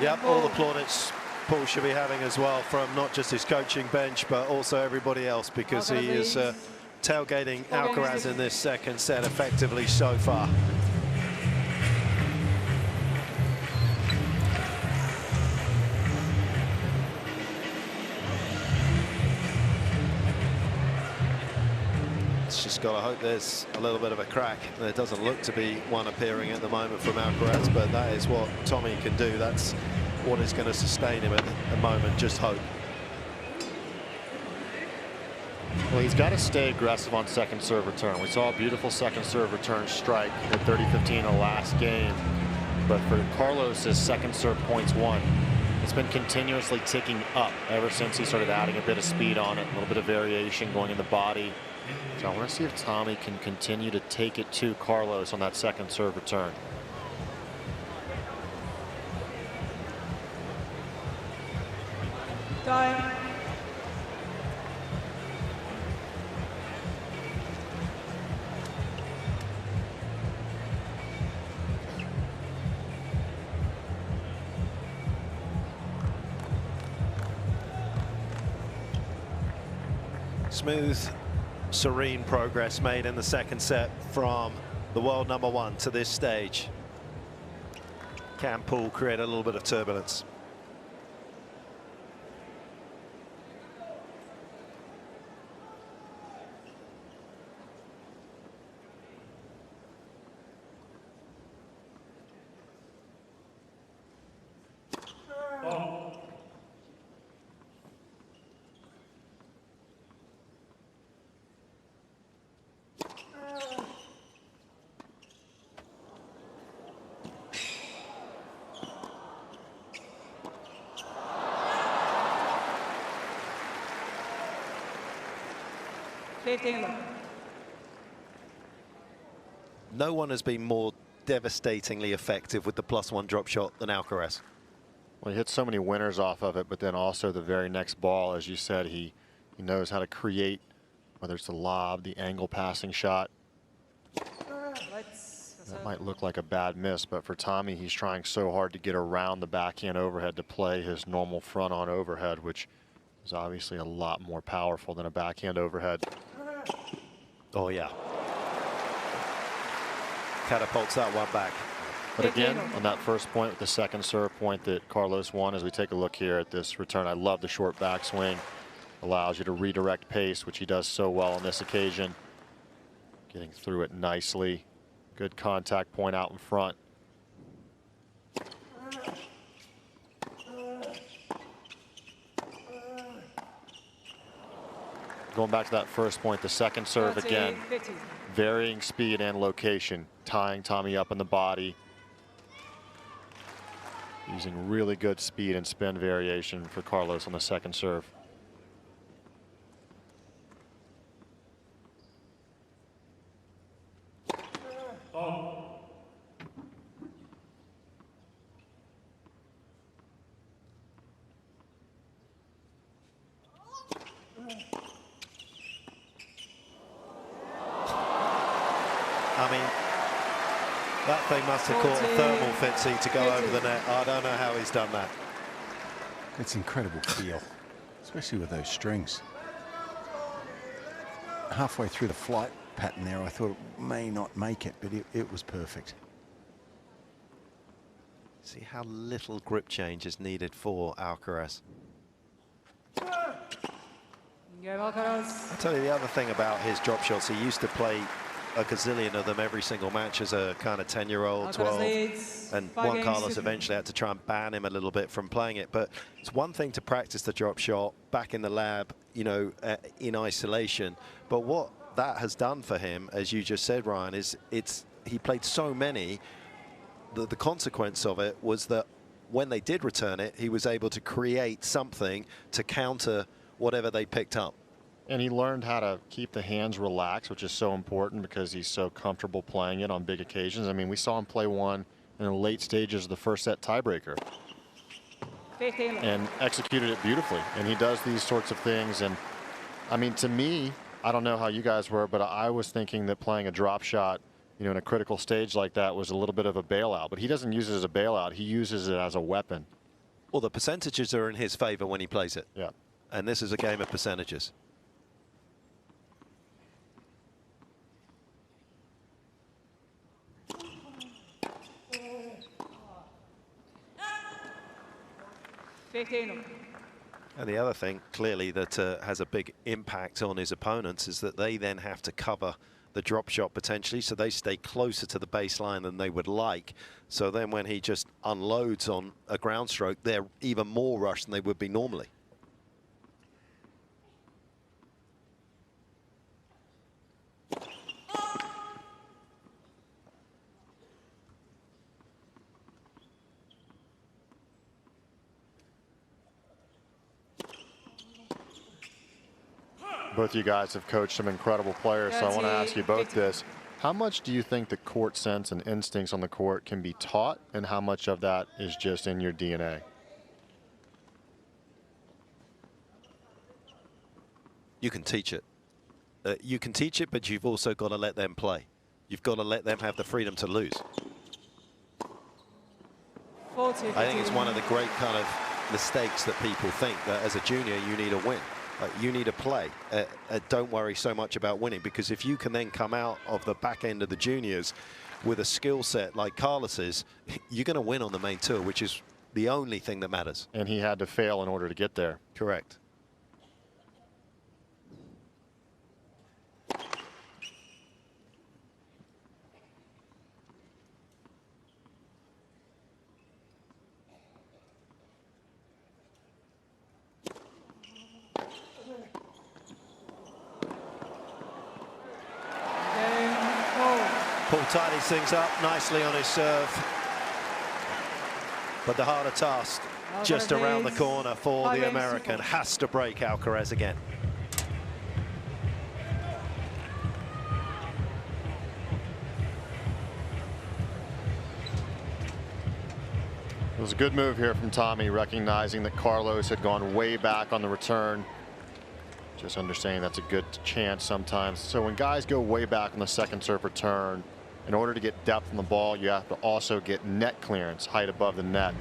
Yep, all the plaudits Paul should be having as well from not just his coaching bench, but also everybody else, because he is tailgating Alcaraz in this second set effectively so far. Just got to hope there's a little bit of a crack. There doesn't look to be one appearing at the moment from Alcaraz, but that is what Tommy can do. That's what is going to sustain him at the moment. Just hope. Well, he's got to stay aggressive on second serve return. We saw a beautiful second serve return strike at 30-15 in the last game. But for Carlos, his second serve points won. It's been continuously ticking up ever since he started adding a bit of speed on it, a little bit of variation going in the body. So I want to see if Tommy can continue to take it to Carlos on that second serve return. Time. Smooth, serene progress made in the second set from the world #1 to this stage. Can Paul create a little bit of turbulence? No one has been more devastatingly effective with the +1 drop shot than Alcaraz. Well, he hit so many winners off of it, but then also the very next ball, as you said, he knows how to create, whether it's the lob, the angle passing shot. That might look like a bad miss, but for Tommy, he's trying so hard to get around the backhand overhead to play his normal front-on overhead, which is obviously a lot more powerful than a backhand overhead. Oh, yeah. Catapults that one back. But again, on that first point with the second serve point that Carlos won, as we take a look here at this return, I love the short backswing. Allows you to redirect pace, which he does so well on this occasion. Getting through it nicely. Good contact point out in front. Going back to that first point, the second serve again. Varying speed and location, tying Tommy up in the body. Using really good speed and spin variation for Carlos on the second serve. That thing must have caught a thermal fitzy to go over the net. I don't know how he's done that. It's incredible feel, especially with those strings. Halfway through the flight pattern there, I thought it may not make it, but it was perfect. See how little grip change is needed for Alcaraz. I tell you the other thing about his drop shots, he used to play a gazillion of them every single match as a kind of 10-year-old, 12. And Juan Carlos eventually had to try and ban him a little bit from playing it. But it's one thing to practice the drop shot back in the lab, you know, in isolation. But what that has done for him, as you just said, Ryan, is he played so many. The consequence of it was that when they did return it, he was able to create something to counter whatever they picked up. And he learned how to keep the hands relaxed, which is so important because he's so comfortable playing it on big occasions. I mean, we saw him play one in the late stages of the first set tiebreaker and executed it beautifully. And he does these sorts of things. And I mean, to me, I don't know how you guys were, but I was thinking that playing a drop shot, you know, in a critical stage like that was a little bit of a bailout. But he doesn't use it as a bailout. He uses it as a weapon. Well, the percentages are in his favor when he plays it. Yeah. And this is a game of percentages. And the other thing, clearly, that has a big impact on his opponents is that they then have to cover the drop shot potentially, so they stay closer to the baseline than they would like. So then when he just unloads on a ground stroke, they're even more rushed than they would be normally. Both of you guys have coached some incredible players, so I want to ask you both this. How much do you think the court sense and instincts on the court can be taught, and how much of that is just in your DNA? You can teach it. You can teach it, but you've also got to let them play. You've got to let them have the freedom to lose. I think it's one of the great kind of mistakes that people think that as a junior you need a win. You need to play. Don't worry so much about winning, because if you can then come out of the back end of the juniors with a skill set like Carlos's, you're going to win on the main tour, which is the only thing that matters. And he had to fail in order to get there. Correct. Paul tidies things up nicely on his serve. But the harder task just around the corner for the American. Has to break Alcaraz again. It was a good move here from Tommy, recognizing that Carlos had gone way back on the return. Just understanding that's a good chance sometimes. So when guys go way back on the second serve return, in order to get depth on the ball, you have to also get net clearance, height above the net.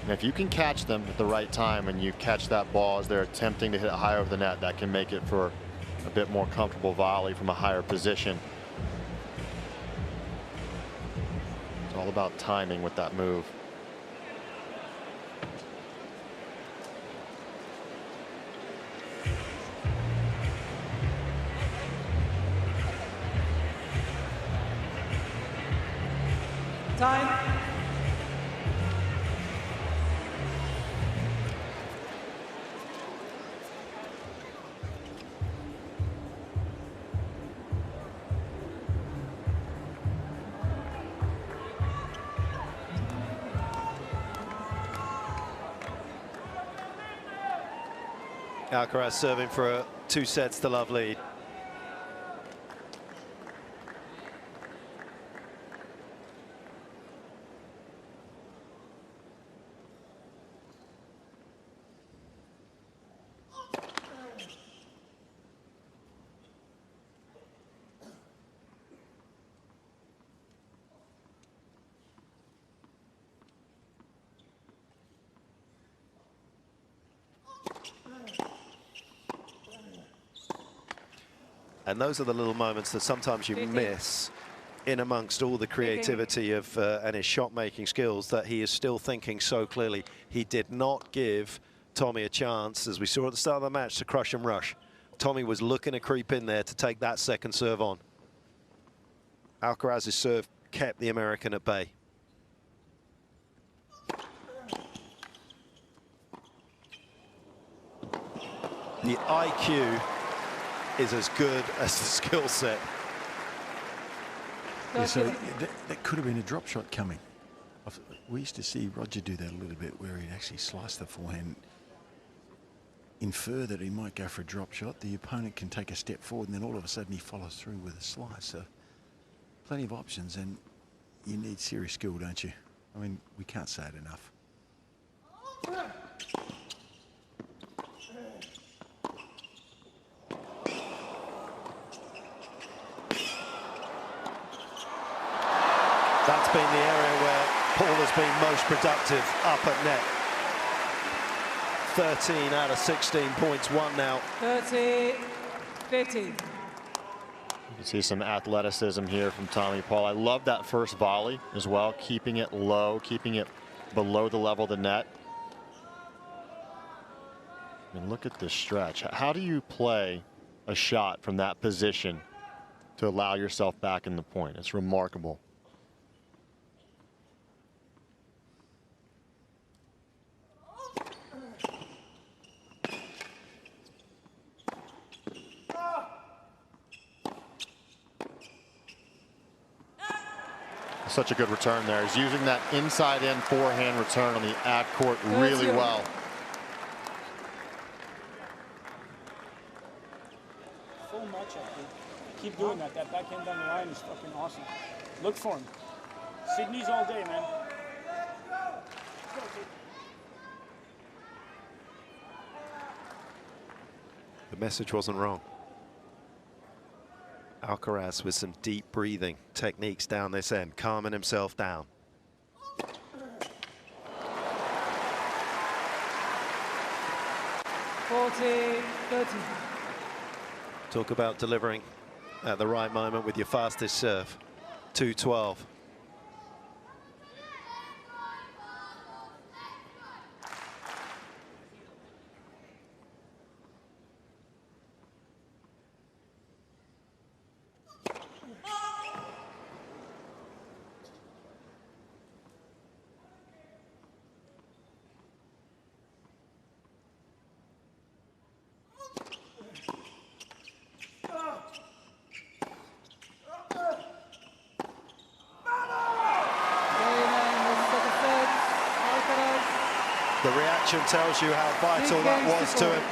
And if you can catch them at the right time and you catch that ball as they're attempting to hit it high over the net, that can make it for a bit more comfortable volley from a higher position. It's all about timing with that move. Time. Alcaraz serving for a 2 sets to love lead. And those are the little moments that sometimes you miss in amongst all the creativity of and his shot-making skills, that he is still thinking so clearly. He did not give Tommy a chance, as we saw at the start of the match, to crush and rush. Tommy was looking to creep in there to take that second serve on. Alcaraz's serve kept the American at bay. The IQ is as good as the skill set. Yeah, so that could have been a drop shot coming. We used to see Roger do that a little bit, where he'd actually slice the forehand, infer that he might go for a drop shot. The opponent can take a step forward, and then all of a sudden he follows through with a slice. So plenty of options, and you need serious skill, don't you? I mean, we can't say it enough. That's been the area where Paul has been most productive up at net. 13 out of 16 points won now. 30-15. You can see some athleticism here from Tommy Paul. I love that first volley as well, keeping it low, keeping it below the level of the net. And look at this stretch. How do you play a shot from that position to allow yourself back in the point? It's remarkable. Such a good return there. He's using that inside-in forehand return on the ad court really well. Full matchup, dude. Keep doing that. That backhand down the line is fucking awesome. Look for him. Sydney's all day, man. The message wasn't wrong. Alcaraz with some deep breathing techniques down this end, calming himself down. Talk about delivering at the right moment with your fastest serve. 2-12. The reaction tells you how vital that was to him,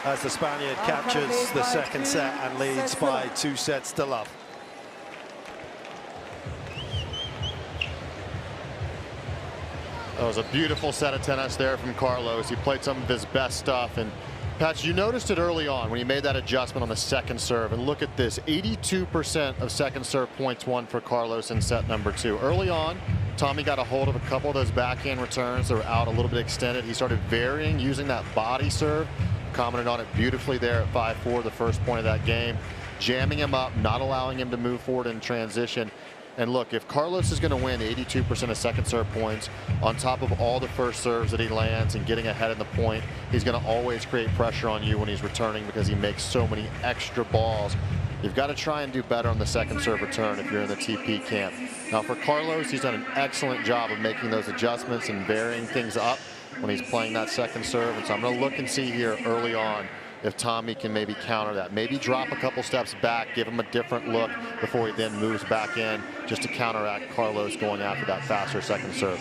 as the Spaniard captures the second set and leads by 2-0. That was a beautiful set of tennis there from Carlos. He played some of his best stuff. And Pat, you noticed it early on when he made that adjustment on the second serve. And look at this, 82% of second serve points won for Carlos in set number 2. Early on, Tommy got a hold of a couple of those backhand returns that were out a little bit extended. He started varying, using that body serve. Commented on it beautifully there at 5-4, the first point of that game. Jamming him up, not allowing him to move forward in transition. And look, if Carlos is going to win 82% of second serve points, on top of all the first serves that he lands and getting ahead in the point, he's going to always create pressure on you when he's returning because he makes so many extra balls. You've got to try and do better on the second serve return if you're in the TP camp. Now for Carlos, he's done an excellent job of making those adjustments and varying things up when he's playing that second serve. And so I'm going to look and see here early on if Tommy can maybe counter that. Maybe drop a couple steps back, give him a different look before he then moves back in, just to counteract Carlos going after that faster second serve.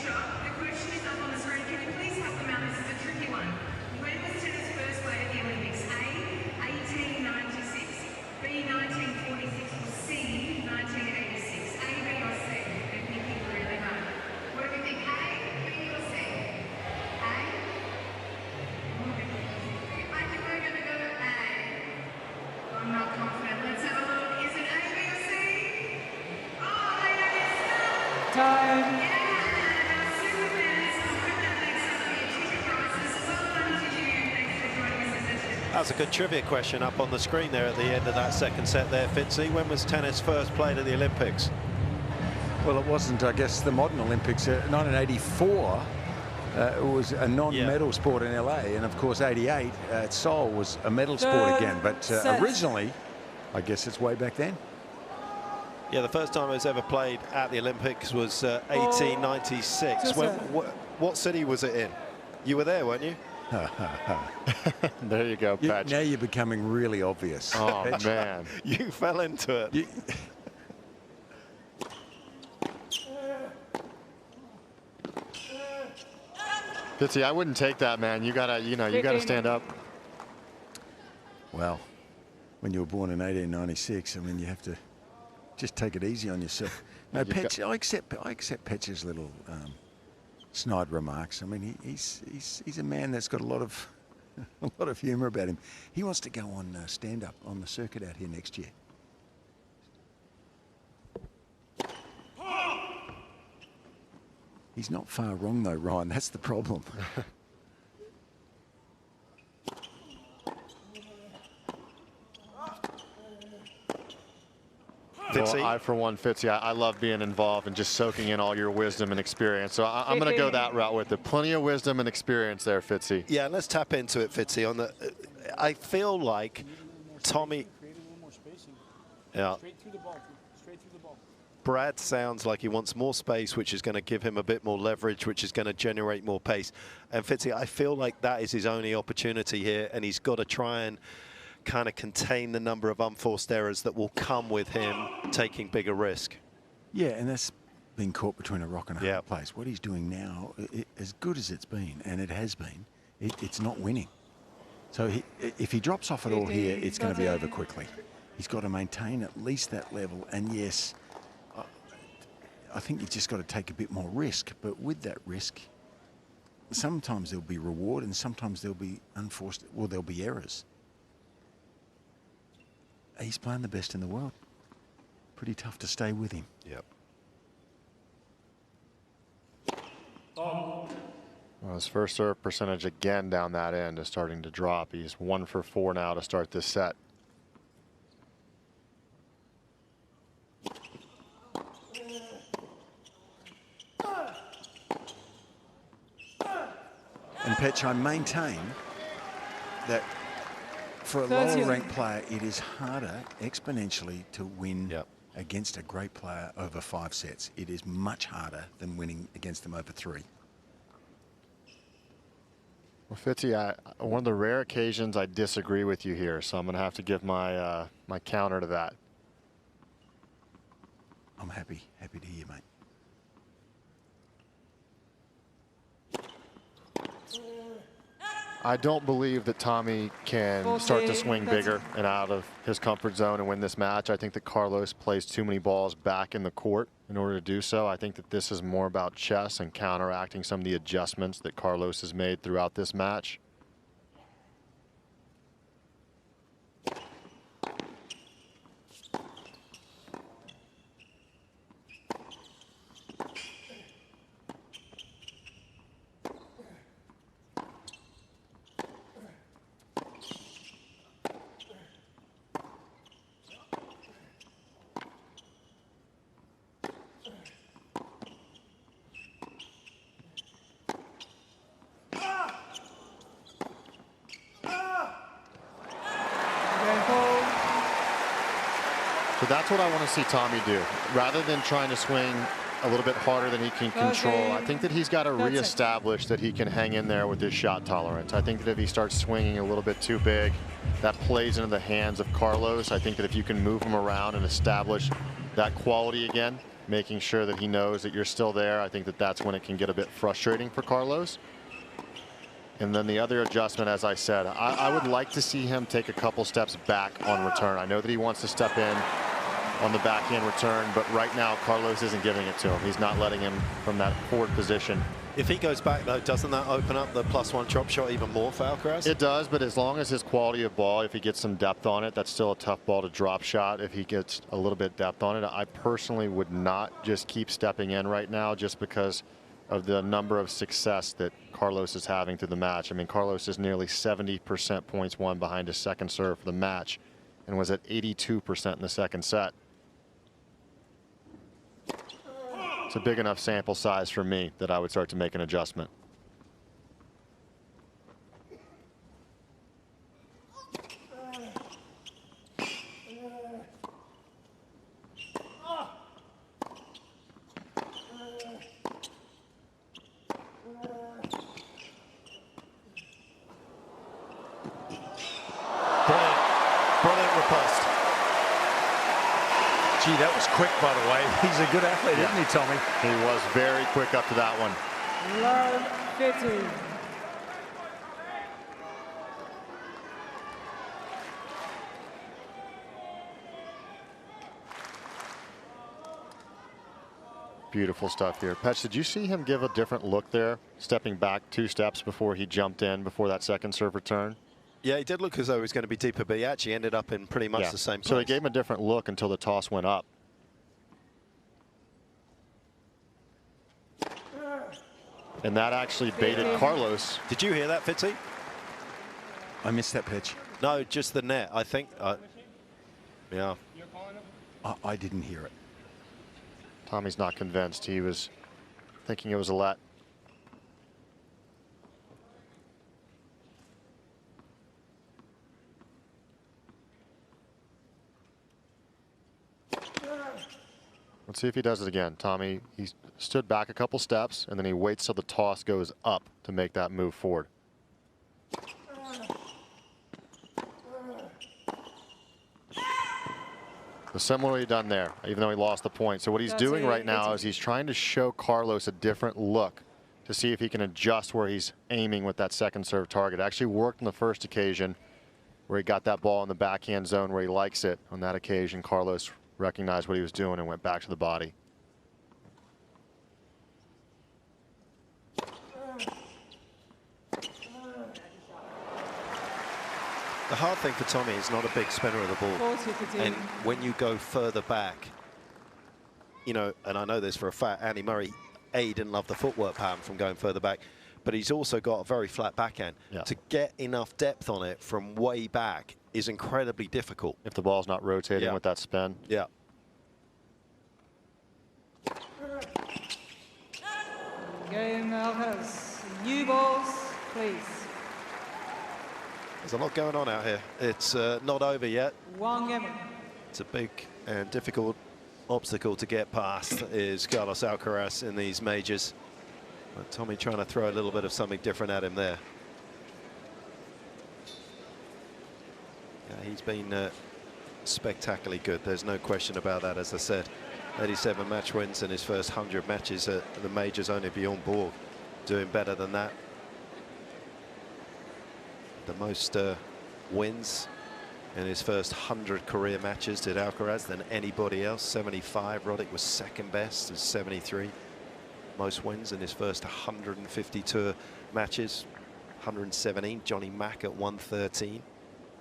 That's a good trivia question up on the screen there at the end of that second set there, Fitzy. When was tennis first played at the Olympics? Well, it wasn't, I guess, the modern Olympics. 1984, it was a non-medal sport in LA. And, of course, 88, Seoul was a medal sport again. But originally, I guess it's way back then. Yeah, the first time it was ever played at the Olympics was 1896. What city was it in? You were there, weren't you? There you go, Patch. Now you're becoming really obvious. Oh, man. You fell into it. Fitzy, I wouldn't take that, man. You gotta, you gotta stand up. Well, when you were born in 1896, I mean, you have to just take it easy on yourself. No, Petch, I accept Petch's little snide remarks. I mean, he's a man that's got a lot of humour about him. He wants to go on stand up on the circuit out here next year. He's not far wrong though, Ryan. That's the problem. Well, I, for one, Fitzy, I love being involved and just soaking in all your wisdom and experience. So I'm going to go that route with it. Plenty of wisdom and experience there, Fitzy. Yeah, let's tap into it, Fitzy. I feel like Tommy. Yeah. Brad sounds like he wants more space, which is going to give him a bit more leverage, which is going to generate more pace. And Fitzy, I feel like that is his only opportunity here, and he's got to try and kind of contain the number of unforced errors that will come with him taking bigger risk. Yeah, and that's been caught between a rock and a hard place. What he's doing now, as good as it's been, and it has been, it's not winning. So if he drops off at all here, it's going to be over quickly. He's got to maintain at least that level. And yes, I think you've just got to take a bit more risk. But with that risk, sometimes there'll be reward and sometimes there'll be unforced, well, there'll be errors. He's playing the best in the world. Pretty tough to stay with him. Yep. Well, his first serve percentage again down that end is starting to drop. He's 1 for 4 now to start this set. And Petch, I maintain that for a lower ranked player, it is harder exponentially to win against a great player over 5 sets. It is much harder than winning against them over 3. Well, Fitzy, one of the rare occasions I disagree with you here, so I'm going to have to give my my counter to that. I'm happy to hear, mate. I don't believe that Tommy can start to swing bigger and out of his comfort zone and win this match. I think that Carlos plays too many balls back in the court in order to do so. I think that this is more about chess and counteracting some of the adjustments that Carlos has made throughout this match. So that's what I want to see Tommy do. Rather than trying to swing a little bit harder than he can control, I think that he's got to reestablish that he can hang in there with his shot tolerance. I think that if he starts swinging a little bit too big, that plays into the hands of Carlos. I think that if you can move him around and establish that quality again, making sure that he knows that you're still there, I think that that's when it can get a bit frustrating for Carlos. And then the other adjustment, as I said, I would like to see him take a couple steps back on return. I know that he wants to step in on the backhand return, but right now Carlos isn't giving it to him. He's not letting him from that forward position. If he goes back, though, doesn't that open up the +1 drop shot even more for Alcaraz? It does, but as long as his quality of ball, if he gets some depth on it, that's still a tough ball to drop shot. If he gets a little bit depth on it, I personally would not just keep stepping in right now, just because of the number of success that Carlos is having through the match. I mean, Carlos is nearly 70% points won behind his second serve for the match and was at 82% in the second set. It's a big enough sample size for me that I would start to make an adjustment. Brilliant riposte. Gee, that was quick, by the way. He's a good athlete, isn't he, Tommy? He was very quick up to that one. Love 15. Beautiful stuff here. Petch, did you see him give a different look there, stepping back 2 steps before he jumped in before that second serve return? Yeah, he did look as though he was going to be deeper, but he actually ended up in pretty much the same place. So he gave him a different look until the toss went up. And that actually baited Carlos. Did you hear that, Fitzy? I missed that pitch. No, just the net, I think. Yeah. I didn't hear it. Tommy's not convinced. He was thinking it was a let. Let's see if he does it again. Tommy, he stood back a couple steps and then he waits till the toss goes up to make that move forward. So similarly done there, even though he lost the point. So what he's doing right now is he's trying to show Carlos a different look to see if he can adjust where he's aiming with that second serve target. It actually worked on the first occasion where he got that ball in the backhand zone where he likes it. On that occasion, Carlos recognized what he was doing and went back to the body. The hard thing for Tommy is not a big spinner of the ball. And when you go further back, you know, and I know this for a fact, Andy Murray, A, didn't love the footwork pattern from going further back, but he's also got a very flat backhand. Yeah. To get enough depth on it from way back is incredibly difficult. If the ball's not rotating with that spin. Yeah. Game Alcaraz. New balls, please. There's a lot going on out here. It's not over yet. One game. It's a big and difficult obstacle to get past is Carlos Alcaraz in these majors. But Tommy trying to throw a little bit of something different at him there. Yeah, he's been spectacularly good. There's no question about that. As I said, 87 match wins in his first 100 matches at the majors. Only Bjorn Borg doing better than that. The most wins in his first 100 career matches did Alcaraz than anybody else. 75. Roddick was second best at 73. Most wins in his first 152 matches. 117. Johnny Mack at 113.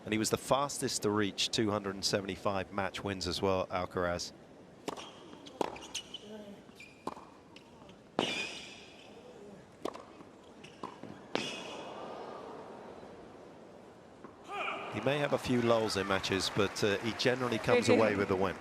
And he was the fastest to reach 275 match wins as well, Alcaraz. He may have a few lulls in matches, but he generally comes away with the win.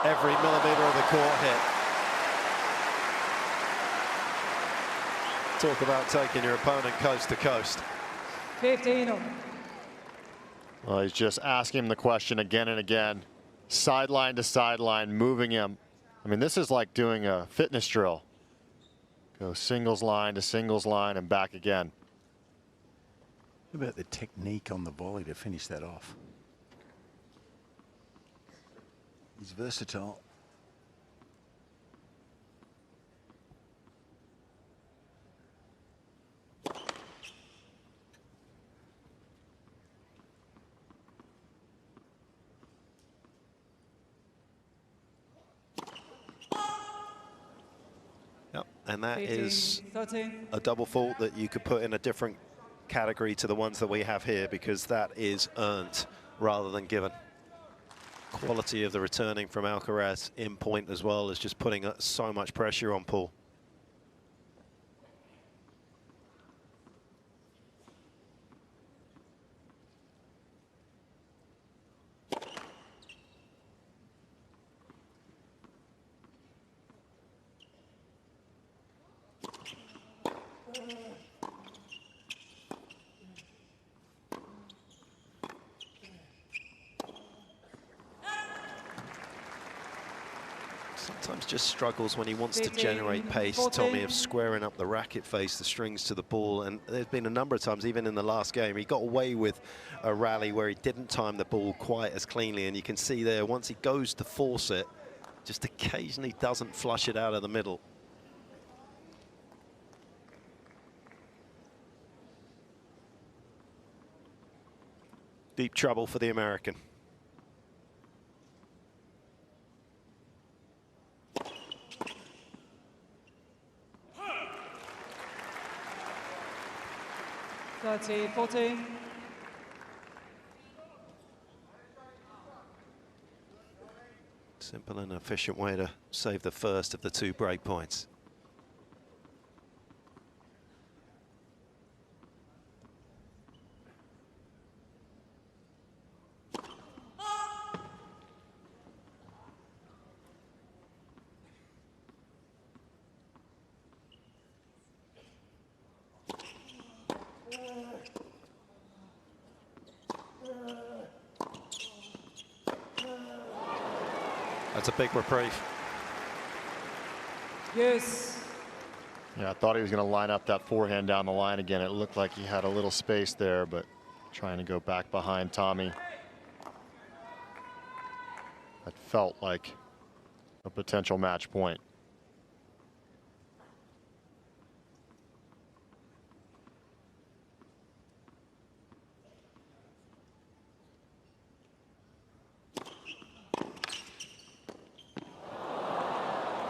Every millimeter of the court hit. Talk about taking your opponent coast to coast. 15. Well, he's just asking him the question again and again. Sideline to sideline, moving him. I mean, this is like doing a fitness drill. Go singles line to singles line and back again. What about the technique on the volley to finish that off? He's versatile. Yep, and that 15, is 13. a double fault that you could put in a different category to the ones that we have here, because that is earned rather than given. Quality of the returning from Alcaraz in point as well is just putting so much pressure on Paul. Sometimes just struggles when he wants to generate pace, 14. Tommy, of squaring up the racket face, the strings to the ball. And there's been a number of times, even in the last game, he got away with a rally where he didn't time the ball quite as cleanly. And you can see there, once he goes to force it, just occasionally doesn't flush it out of the middle. Deep trouble for the American. Thirty, 14. Simple and efficient way to save the first of the 2 break points. That's a big reprieve. Yes. Yeah, I thought he was going to line up that forehand down the line again. It looked like he had a little space there, but trying to go back behind Tommy. That felt like a potential match point.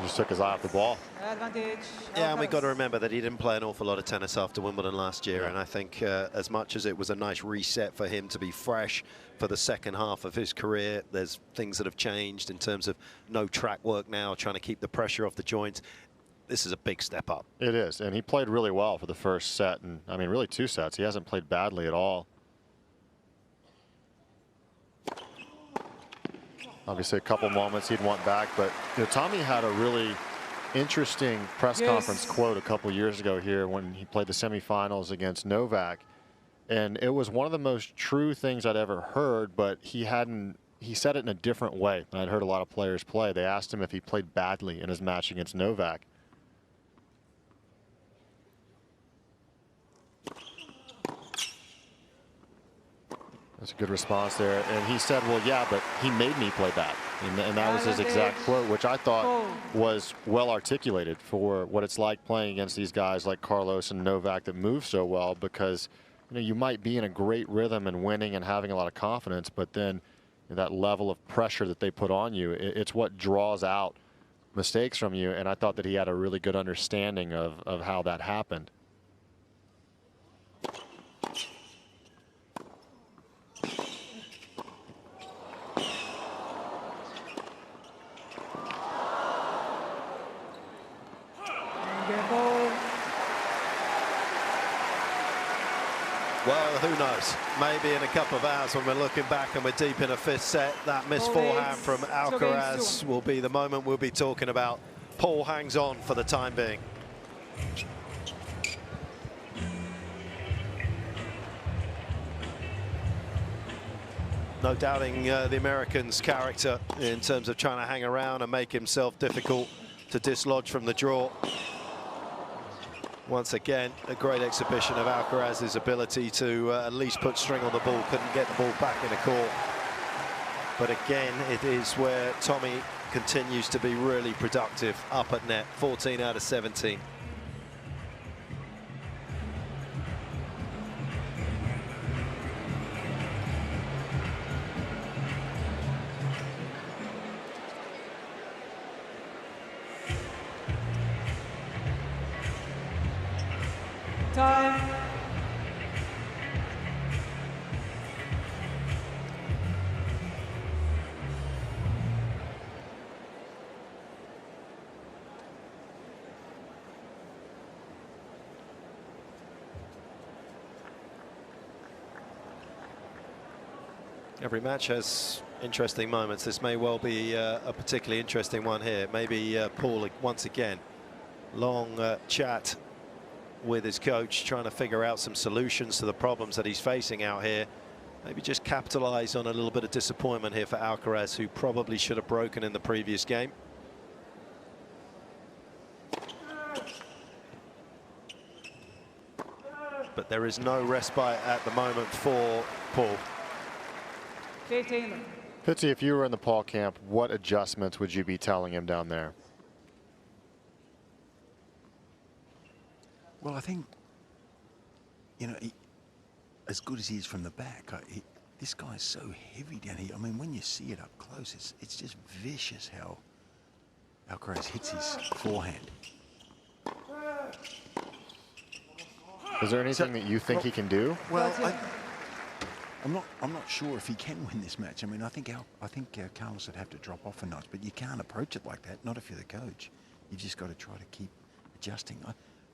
Just took his eye off the ball. Advantage. Yeah, and we've got to remember that he didn't play an awful lot of tennis after Wimbledon last year, and I think as much as it was a nice reset for him to be fresh for the second half of his career, there's things that have changed in terms of no track work now, trying to keep the pressure off the joints. This is a big step up. It is, and he played really well for the first set, and I mean really 2 sets. He hasn't played badly at all. Obviously a couple moments he'd want back, but you know, Tommy had a really interesting press conference quote a couple years ago here when he played the semifinals against Novak, and it was one of the most true things I'd ever heard, but he said it in a different way than I'd heard a lot of players play. They asked him if he played badly in his match against Novak. That's a good response there. And he said, well, yeah, but he made me play bad. And that was his exact quote, which I thought was well articulated for what it's like playing against these guys like Carlos and Novak that move so well, because you know, you might be in a great rhythm and winning and having a lot of confidence, but then that level of pressure that they put on you, it's what draws out mistakes from you. And I thought that he had a really good understanding of how that happened. Well, who knows? Maybe in a couple of hours when we're looking back and we're deep in a 5th set, that missed forehand from Alcaraz will be the moment we'll be talking about. Paul hangs on for the time being. No doubting the American's character in terms of trying to hang around and make himself difficult to dislodge from the draw. Once again, a great exhibition of Alcaraz's ability to at least put string on the ball. Couldn't get the ball back in a court. But again, it is where Tommy continues to be really productive up at net, 14 out of 17. Time. Every match has interesting moments. This may well be a particularly interesting one here. Maybe Paul once again, long chat with his coach, trying to figure out some solutions to the problems that he's facing out here. Maybe just capitalize on a little bit of disappointment here for Alcaraz, who probably should have broken in the previous game. But there is no respite at the moment for Paul. 15. Fitzy, if you were in the Paul camp, what adjustments would you be telling him down there? Well, I think, you know, as good as he is from the back, this guy's so heavy down here. I mean, when you see it up close, it's just vicious how Alcaraz hits his forehand. Is there anything that you think he can do? Well, I'm not sure if he can win this match. I mean, I think Carlos would have to drop off a notch, but you can't approach it like that. Not if you're the coach. You've just got to try to keep adjusting.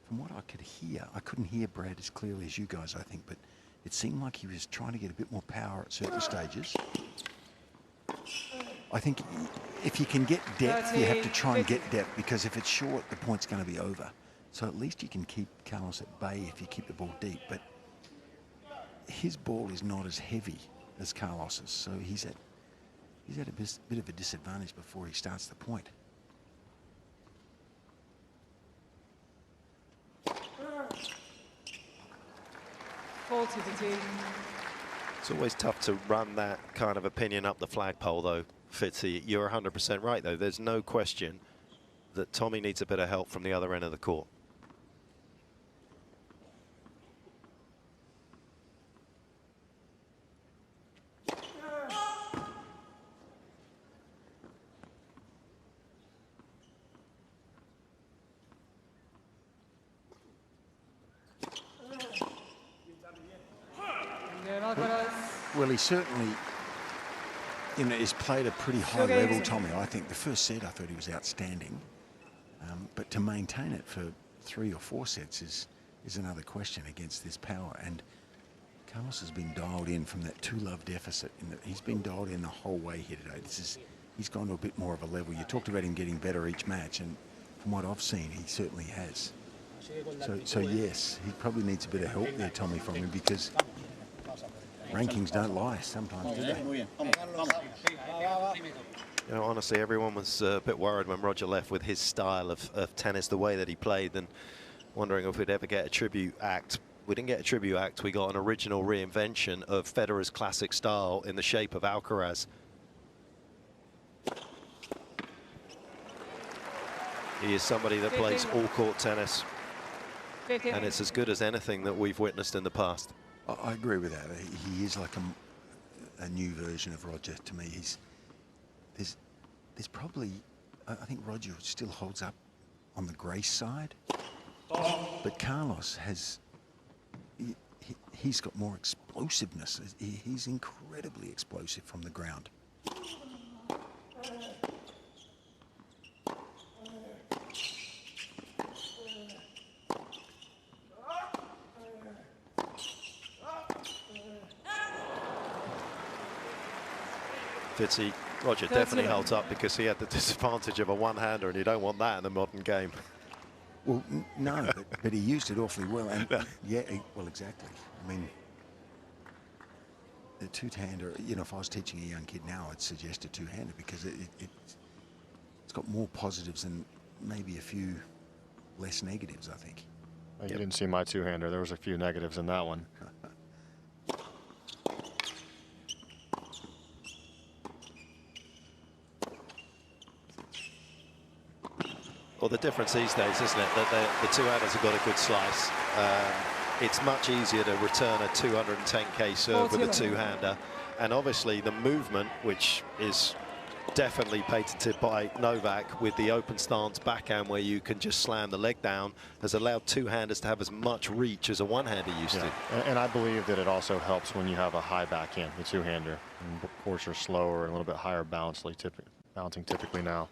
From what I could hear, I couldn't hear Brad as clearly as you guys, I think, but it seemed like he was trying to get a bit more power at certain stages. I think if you can get depth, you have to try and get depth, because if it's short, the point's going to be over. So at least you can keep Carlos at bay if you keep the ball deep, but his ball is not as heavy as Carlos's, so he's at a bit of a disadvantage before he starts the point. It's always tough to run that kind of opinion up the flagpole, though, Fitzy. You're 100% right, though. There's no question that Tommy needs a bit of help from the other end of the court. Well, he certainly, you know, has played a pretty high level, Tommy. I think the first set, I thought he was outstanding. But to maintain it for 3 or 4 sets is another question against this power. And Carlos has been dialed in from that 2-love deficit. He's been dialed in the whole way here today. He's gone to a bit more of a level. You talked about him getting better each match, and from what I've seen, he certainly has. So yes, he probably needs a bit of help there, Tommy, from him, because rankings don't lie sometimes, do they? You know, honestly, everyone was a bit worried when Roger left with his style of tennis, the way that he played, and wondering if we'd ever get a tribute act. We didn't get a tribute act. We got an original reinvention of Federer's classic style in the shape of Alcaraz. He is somebody that plays all-court tennis, and it's as good as anything that we've witnessed in the past. I agree with that. He is like a new version of Roger to me. There's probably, I think Roger still holds up on the grace side, but Carlos has, he's got more explosiveness. He's incredibly explosive from the ground. Fitzy, Roger definitely holds up because he had the disadvantage of a one-hander, and you don't want that in the modern game. Well, no, but he used it awfully well. And yeah, well, exactly. I mean, the two-hander, you know, if I was teaching a young kid now, I'd suggest a two-hander, because it's got more positives and maybe a few less negatives, I think. You didn't see my two-hander. There was a few negatives in that one. Well, the difference these days, isn't it, that the two-handers have got a good slice. It's much easier to return a 210k serve with a two-hander. And obviously the movement, which is definitely patented by Novak with the open stance backhand where you can just slam the leg down, has allowed two-handers to have as much reach as a one-hander used to. And I believe that it also helps when you have a high backhand, the two-hander. And of course, you're slower and a little bit higher bouncing typically now.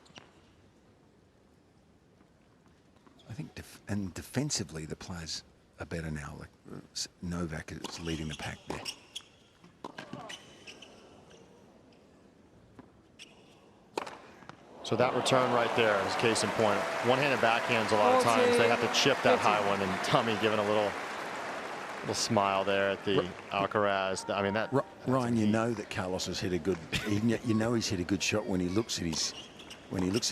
I think and defensively the players are better now. Like Novak is leading the pack there. So that return right there is case in point. One-handed backhands a lot of times they have to chip that high one, and Tommy giving a little smile there at the Alcaraz. I mean that. Ryan, you know that Carlos has hit a good. You know he's hit a good shot when he looks at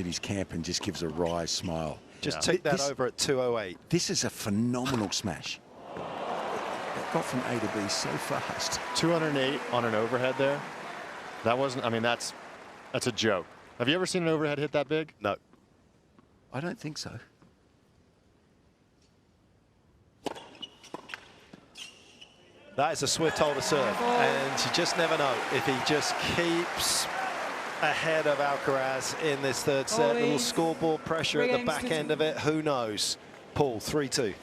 his camp and just gives a wry smile. Just take that over at 208. This is a phenomenal smash. That got from A to B so fast. 208 on an overhead there. That wasn't. I mean that's a joke. Have you ever seen an overhead hit that big? No. I don't think so. That is a swift hold of serve, and you just never know if he just keeps ahead of Alcaraz in this third set. A little scoreboard pressure at the back end of it. Who knows? Paul, 3-2.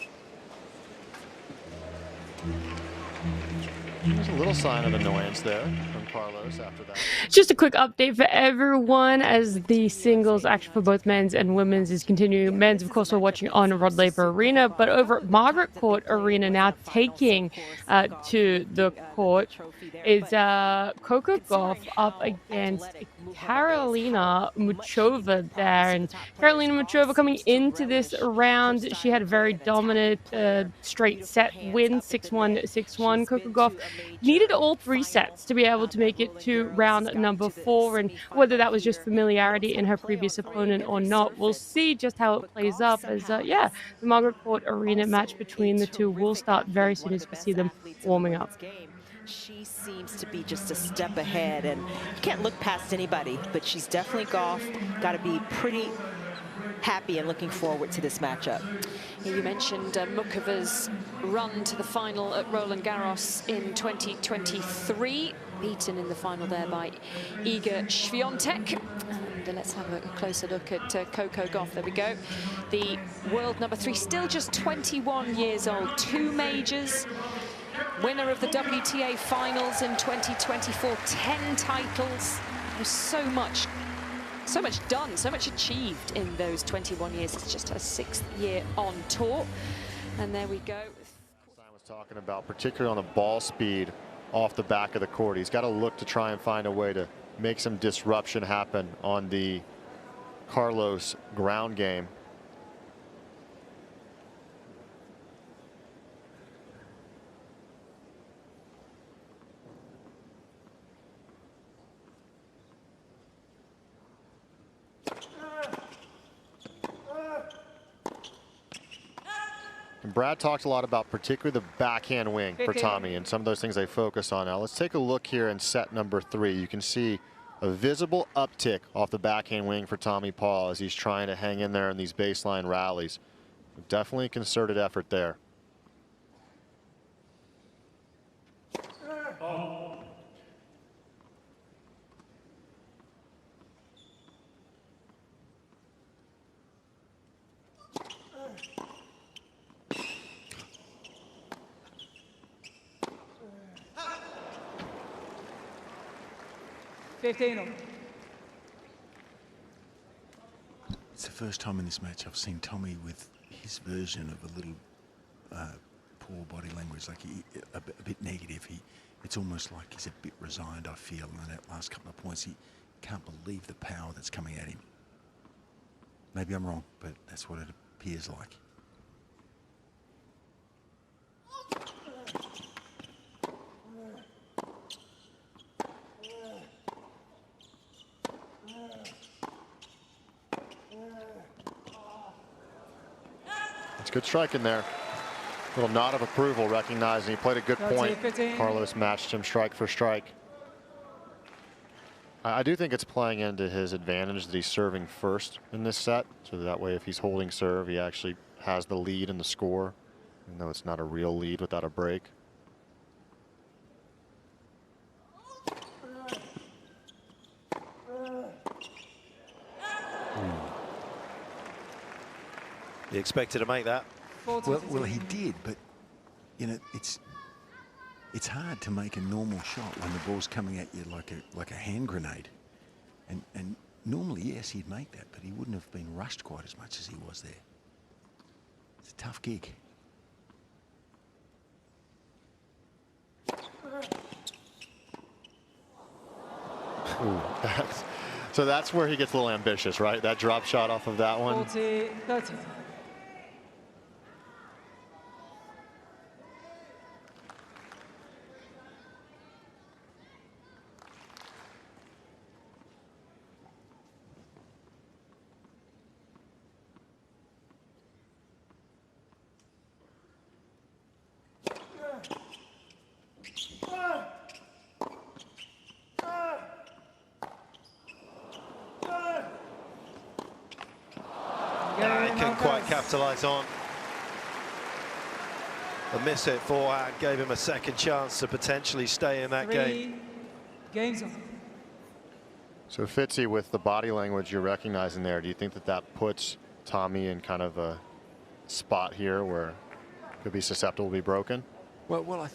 There's a little sign of annoyance there from Carlos after that. Just a quick update for everyone as the singles action for both men's and women's is continuing. Men's, of course, we're watching on Rod Laver Arena, but over at Margaret Court Arena now taking to the court is Coco Gauff up against Karolina Muchova there. And Karolina Muchova coming into this round, she had a very dominant straight set win, 6-1, 6-1. Coco Gauff needed all 3 sets to be able to make it to round number 4, and whether that was just familiarity in her previous opponent or not, we'll see just how it plays up as the Margaret Court Arena match between the two will start very soon as we see them warming up. She seems to be just a step ahead, and you can't look past anybody, but she's definitely got to be pretty happy and looking forward to this matchup. Yeah, you mentioned Muchova's run to the final at Roland Garros in 2023, beaten in the final there by Iga Świątek. And let's have a closer look at Coco Gauff. There we go. The world number 3, still just 21 years old, 2 majors. Winner of the WTA finals in 2024, 10 titles. There's so much done, so much achieved in those 21 years. It's just her 6th year on tour. And there we go. I was talking about, particularly on the ball speed off the back of the court. He's got to look to try and find a way to make some disruption happen on the Carlos ground game. And Brad talked a lot about particularly the backhand wing for Tommy and some of those things they focus on. Now let's take a look here in set number 3. You can see a visible uptick off the backhand wing for Tommy Paul as he's trying to hang in there in these baseline rallies. Definitely a concerted effort there. It's the first time in this match I've seen Tommy with his version of a little poor body language, like a bit negative. It's almost like he's a bit resigned, I feel, in that last couple of points. He can't believe the power that's coming at him. Maybe I'm wrong, but that's what it appears like. It's good striking there. Little nod of approval, recognizing he played a good point. Carlos matched him strike for strike. I do think it's playing into his advantage that he's serving first in this set. So that way, if he's holding serve, he actually has the lead in the score, even though it's not a real lead without a break. You expected to make that? Well, he did, but you know, it's hard to make a normal shot when the ball's coming at you like a hand grenade. And normally, yes, he'd make that, but he wouldn't have been rushed quite as much as he was there. It's a tough gig. Ooh, so that's where he gets a little ambitious, right? That drop shot off of that one. 40-30. Couldn't quite capitalise on. The miss hit forehand gave him a second chance to potentially stay in that game. Games on. So Fitzy, with the body language you're recognizing there, do you think that that puts Tommy in kind of a spot here where it could be susceptible to be broken? Well,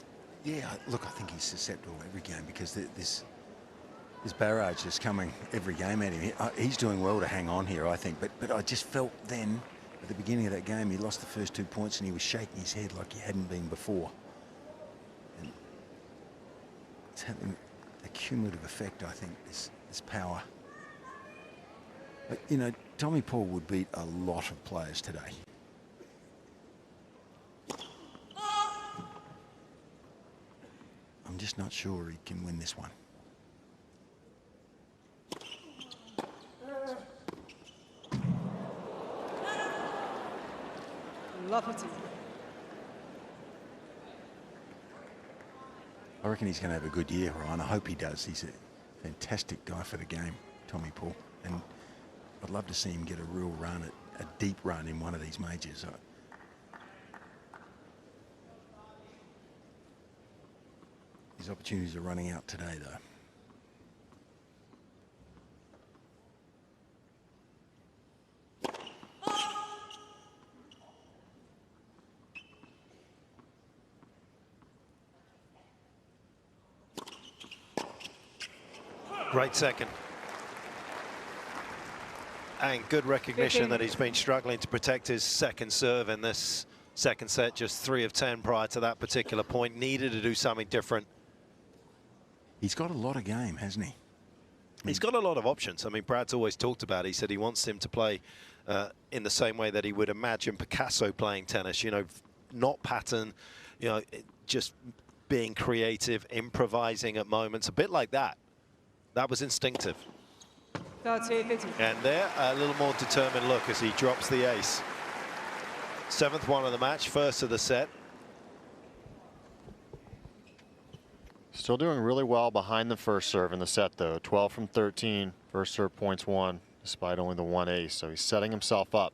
yeah. Look, I think he's susceptible every game because this barrage is coming every game at him. He's doing well to hang on here, I think. But I just felt then, at the beginning of that game, he lost the first 2 points and he was shaking his head like he hadn't been before. And it's having a cumulative effect, I think, this power. But, you know, Tommy Paul would beat a lot of players today. I'm just not sure he can win this one. Love it. I reckon he's going to have a good year, Ryan. I hope he does. He's a fantastic guy for the game, Tommy Paul. And I'd love to see him get a real run, a deep run in one of these majors. His opportunities are running out today, though. Great second. And good recognition that he's been struggling to protect his second serve in this second set. Just 3 of 10 prior to that particular point. Needed to do something different. He's got a lot of game, hasn't he? He's got a lot of options. I mean, Brad's always talked about it. He said he wants him to play in the same way that he would imagine Picasso playing tennis. You know, not pattern, you know, just being creative, improvising at moments, a bit like that. That was instinctive. 30-50. And there, a little more determined look as he drops the ace. 7th one of the match, first of the set. Still doing really well behind the first serve in the set, though. 12 from 13. First serve points won, despite only the 1 ace. So he's setting himself up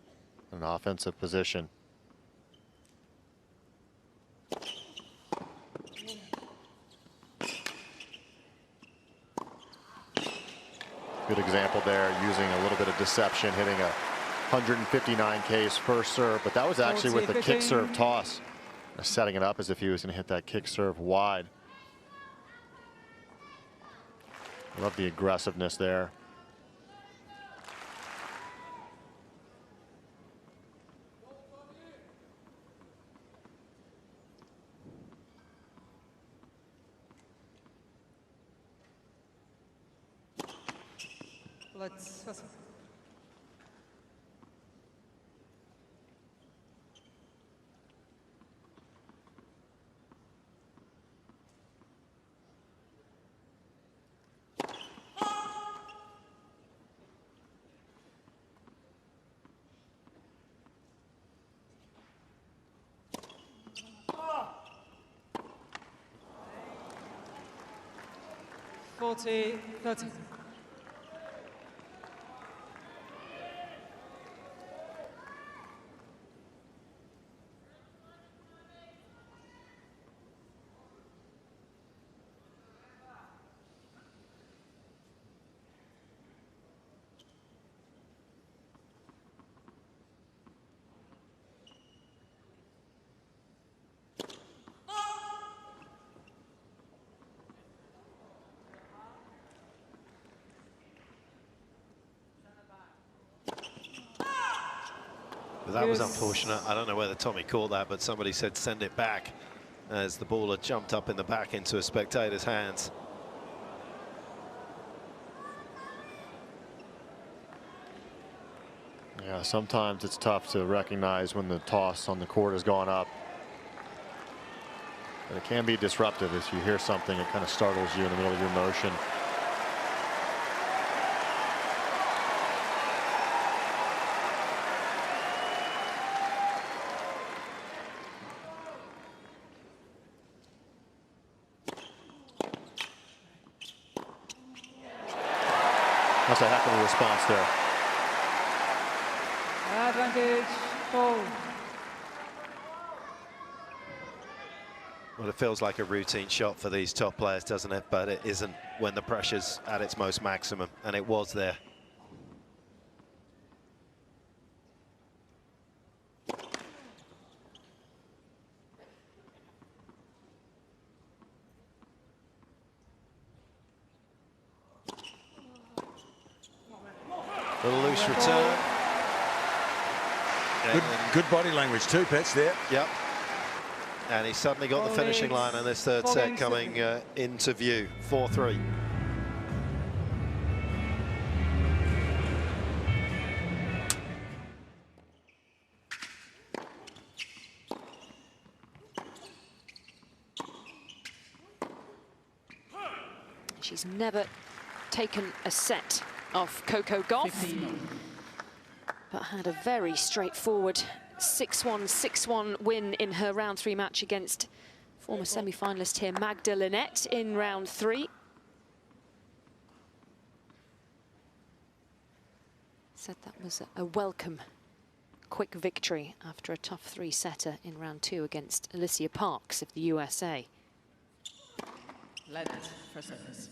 in an offensive position. Good example there, using a little bit of deception, hitting a 159 K's first serve, but that was actually with the kick serve toss, setting it up as if he was going to hit that kick serve wide. Love the aggressiveness there. Let's hustle. Forty, 30. But that was unfortunate. I don't know whether Tommy caught that, but somebody said send it back as the ball had jumped up in the back into a spectator's hands. Yeah, sometimes it's tough to recognize when the toss on the court has gone up. But it can be disruptive if you hear something, it kind of startles you in the middle of your motion. That's a heck of a response there. Advantage, fold. Well, it feels like a routine shot for these top players, doesn't it? But it isn't when the pressure's at its most maximum, and it was there. Little loose return. Good body language too, Pets, there. Yep. And he suddenly got the finishing line on this third set coming into view. 4-3. She's never taken a set off Coco Gauff, but had a very straightforward 6-1, 6-1 win in her round 3 match against former semi-finalist here, Magda Linette, in round 3. Said that was a welcome, quick victory after a tough 3-setter in round 2 against Alicia Parks of the USA. Led for service.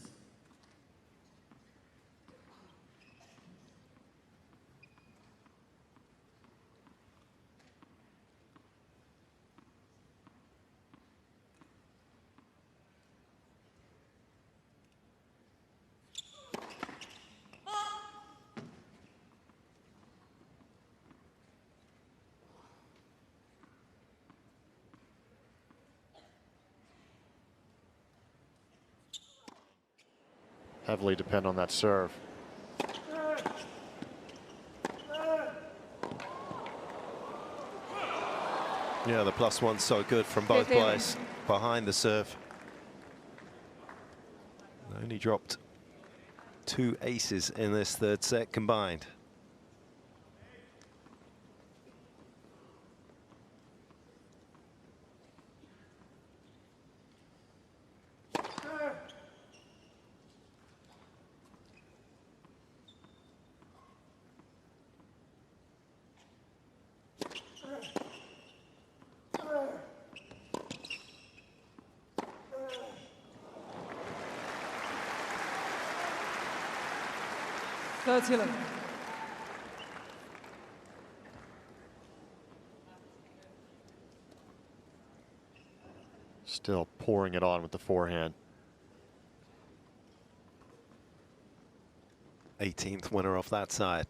Heavily depend on that serve. Yeah, the +1's so good from both players behind the serve. Only dropped 2 aces in this third set combined. Still pouring it on with the forehand. 18th winner off that side.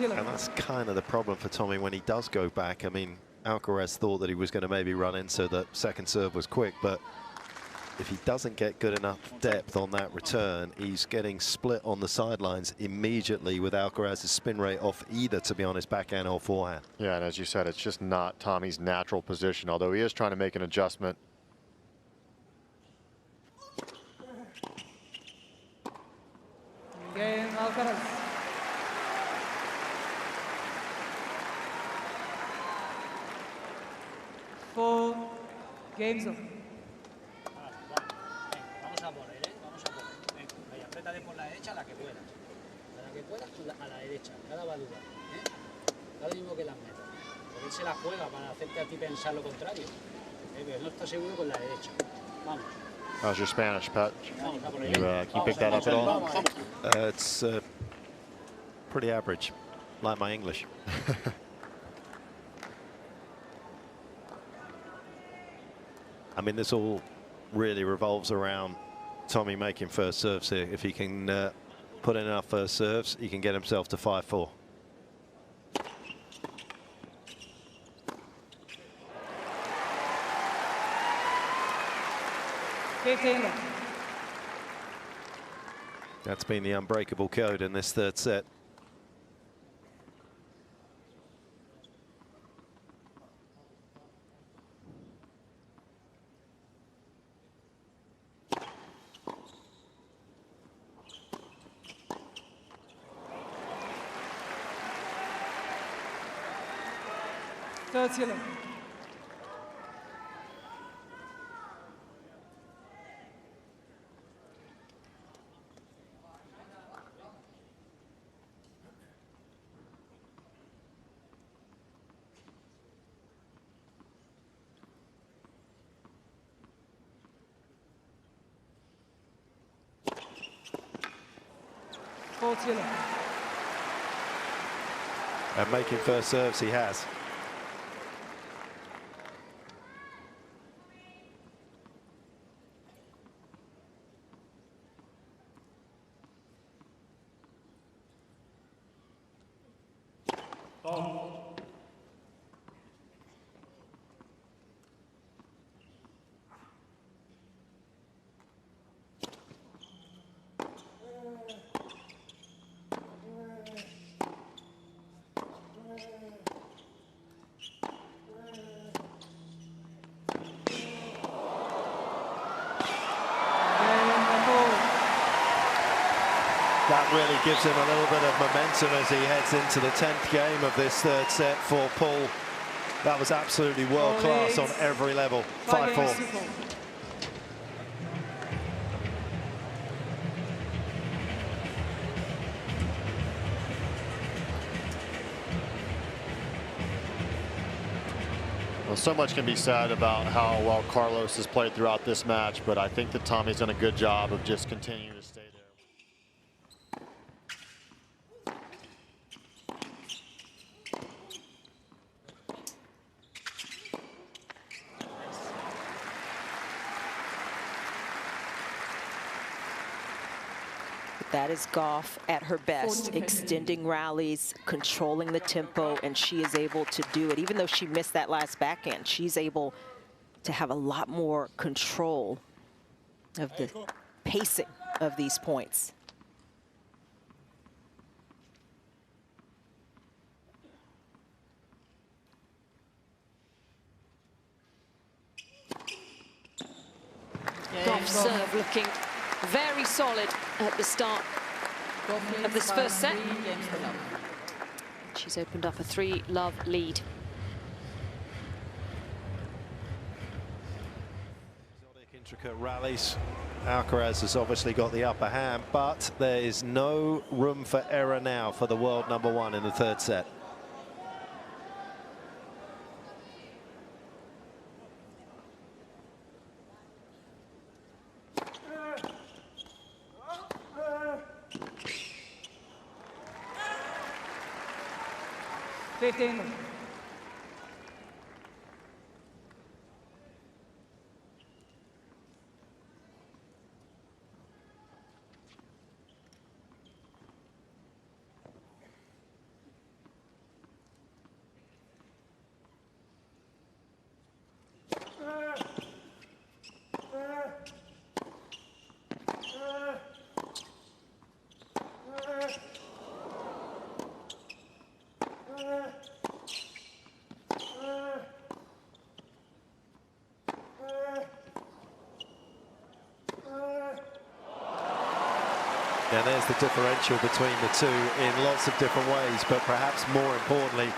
And that's kind of the problem for Tommy when he does go back. I mean, Alcaraz thought that he was going to maybe run in so that second serve was quick, but if he doesn't get good enough depth on that return, he's getting split on the sidelines immediately with Alcaraz's spin rate off either, to be honest, backhand or forehand. Yeah, and as you said, it's just not Tommy's natural position, although he is trying to make an adjustment. Game, Alcaraz. Full games of. Vamos a por él, ¿eh? Vamos a por él. Venga, vaya, apriétate por la derecha la que puedas. A la que puedas, a la derecha. Cada va a dudar, ¿eh? Da lo mismo que las metas. Porque él se la juega para hacerte a ti pensar lo contrario. No está seguro con la derecha. Vamos. How's your Spanish, Pat? Vamos, vamos. Can you pick that up at all? It's pretty average, like my English. I mean, this all really revolves around Tommy making first serves here. If he can put in enough first serves, he can get himself to 5-4. That's been the unbreakable code in this third set. Third ceiling. And making first serves he has. That really gives him a little bit of momentum as he heads into the 10th game of this third set for Paul. That was absolutely world class on every level. 5-4. Well, so much can be said about how well Carlos has played throughout this match, but I think that Tommy's done a good job of just continuing to stay there. That is Goff at her best, extending rallies, controlling the tempo, and she is able to do it. Even though she missed that last backhand, she's able to have a lot more control of the pacing of these points. Goff's serve looking very solid at the start of this first set. She's opened up a 3-love lead. Intricate rallies. Alcaraz has obviously got the upper hand, but there is no room for error now for the world #1 in the third set. And there's the differential between the two in lots of different ways, but perhaps more importantly,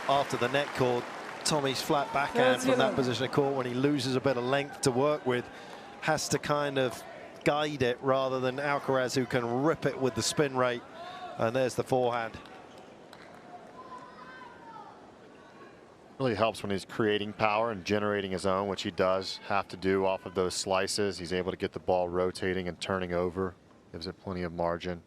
after the net court, Tommy's flat backhand from that position of court, when he loses a bit of length to work with, has to kind of guide it rather than Alcaraz, who can rip it with the spin rate. And there's the forehand. Really helps when he's creating power and generating his own, which he does have to do off of those slices. He's able to get the ball rotating and turning over. Gives it plenty of margin.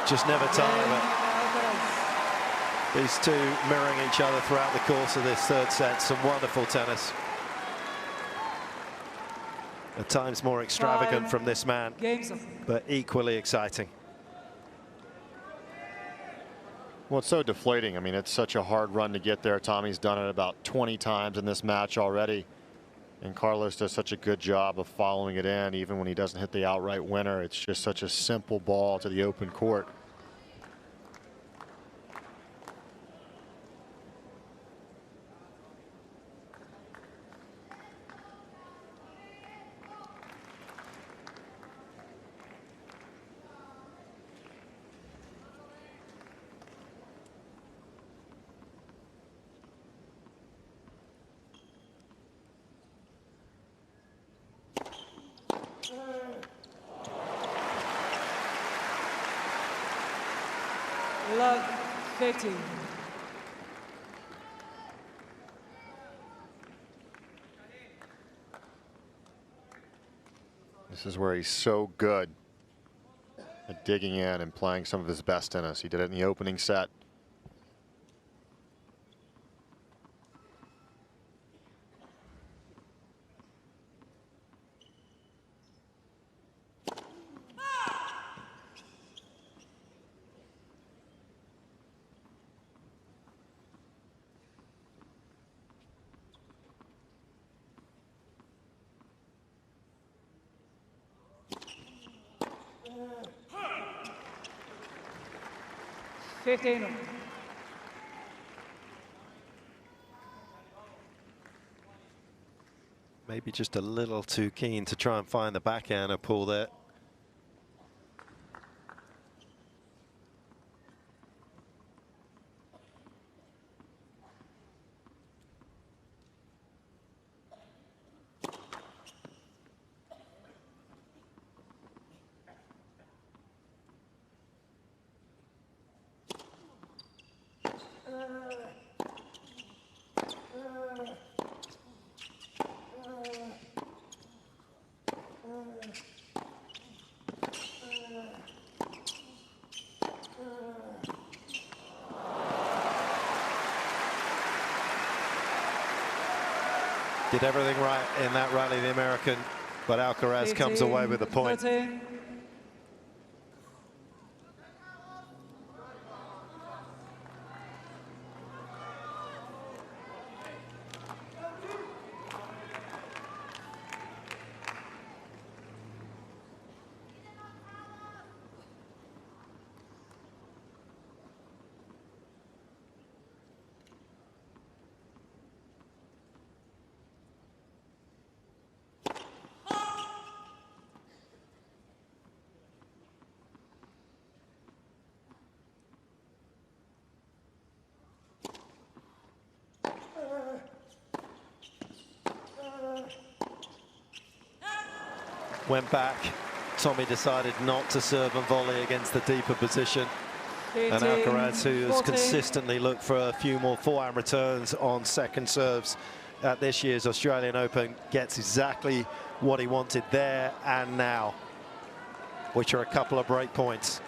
Just never tire it. These two mirroring each other throughout the course of this third set. Some wonderful tennis. At times more extravagant from this man, but equally exciting. Well, it's so deflating. I mean, it's such a hard run to get there. Tommy's done it about 20 times in this match already. And Carlos does such a good job of following it in, even when he doesn't hit the outright winner. It's just such a simple ball to the open court. Love 15. This is where he's so good at digging in and playing some of his best tennis. He did it in the opening set. Maybe just a little too keen to try and find the backhander pull there. Did everything right in that rally, the American, but Alcaraz comes away with a point. 13. Went back. Tommy decided not to serve and volley against the deeper position. And Alcaraz, who has consistently looked for a few more forehand returns on second serves at this year's Australian Open, gets exactly what he wanted there and now, which are a couple of break points.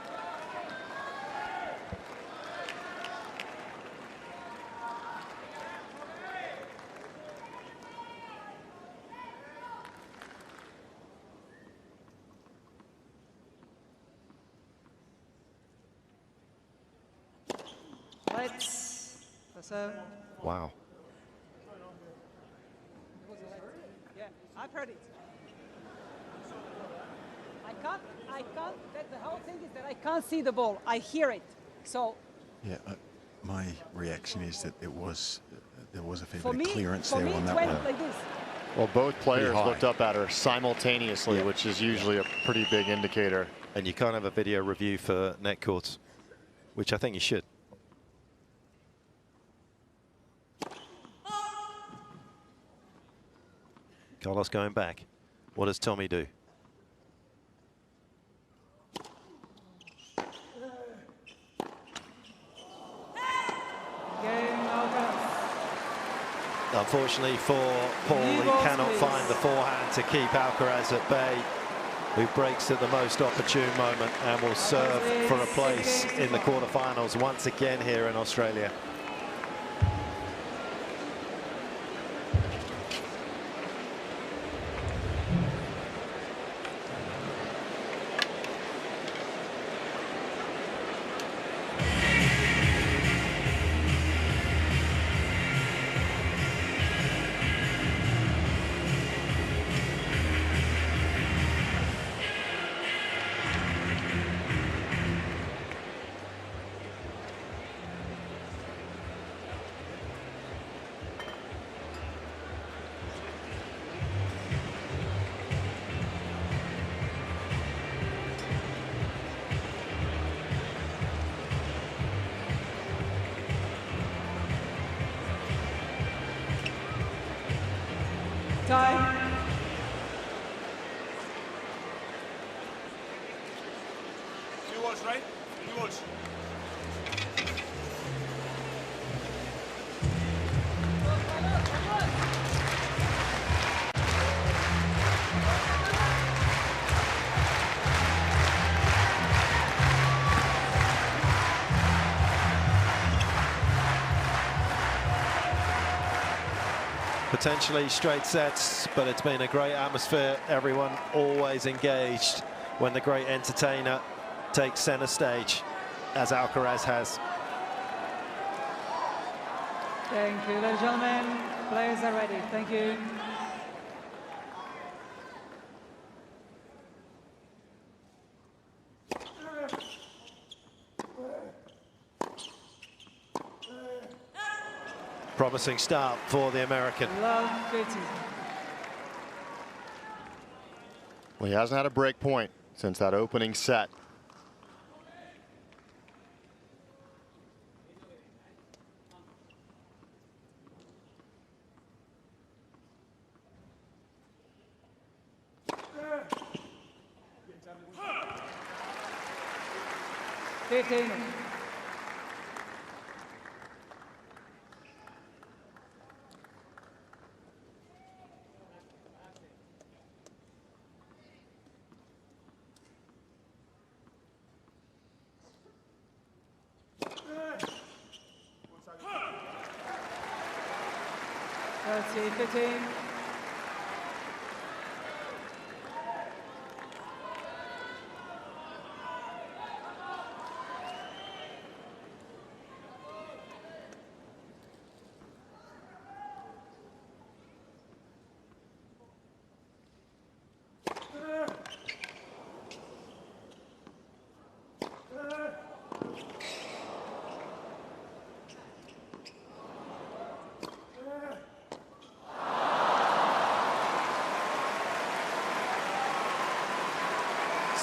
Lights. Wow. I've heard it. I can't, the whole thing is that I can't see the ball. I hear it. So. Yeah, my reaction is that there was a fair For bit me, of clearance for there me, on it that went one. like this. Well, both players high. looked up at her simultaneously, which is usually a pretty big indicator. And you can't have a video review for net courts, which I think you should. Carlos going back. What does Tommy do? Unfortunately for Paul, he cannot find the forehand to keep Alcaraz at bay, who breaks at the most opportune moment and will serve for a place in the quarterfinals once again here in Australia. Time. Two watch, right? Two watch. Potentially straight sets, but it's been a great atmosphere. Everyone always engaged when the great entertainer takes center stage, as Alcaraz has. Thank you, ladies and gentlemen. Players are ready. Thank you. Promising start for the American. Well, he hasn't had a break point since that opening set. Let's see, 15.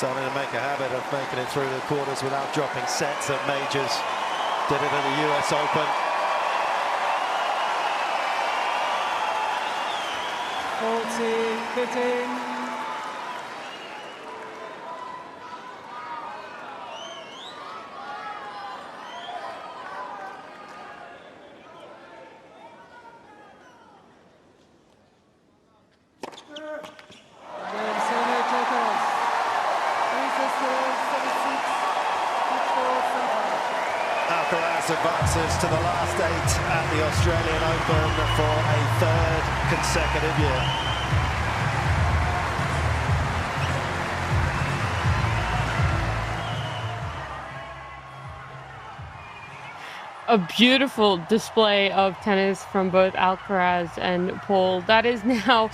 Starting to make a habit of making it through the quarters without dropping sets at majors. Did it at the US Open. 15. Alcaraz advances to the last 8 at the Australian Open for a 3rd consecutive year. A beautiful display of tennis from both Alcaraz and Paul. That is now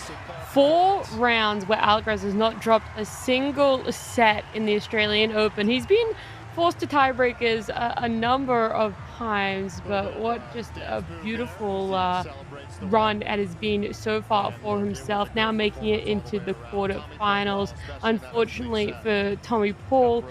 4 rounds where Alcaraz has not dropped a single set in the Australian Open. He's been forced to tiebreakers a number of times, but what just a beautiful run it has been so far for himself, now making it into the quarterfinals. Unfortunately for Tommy Paul,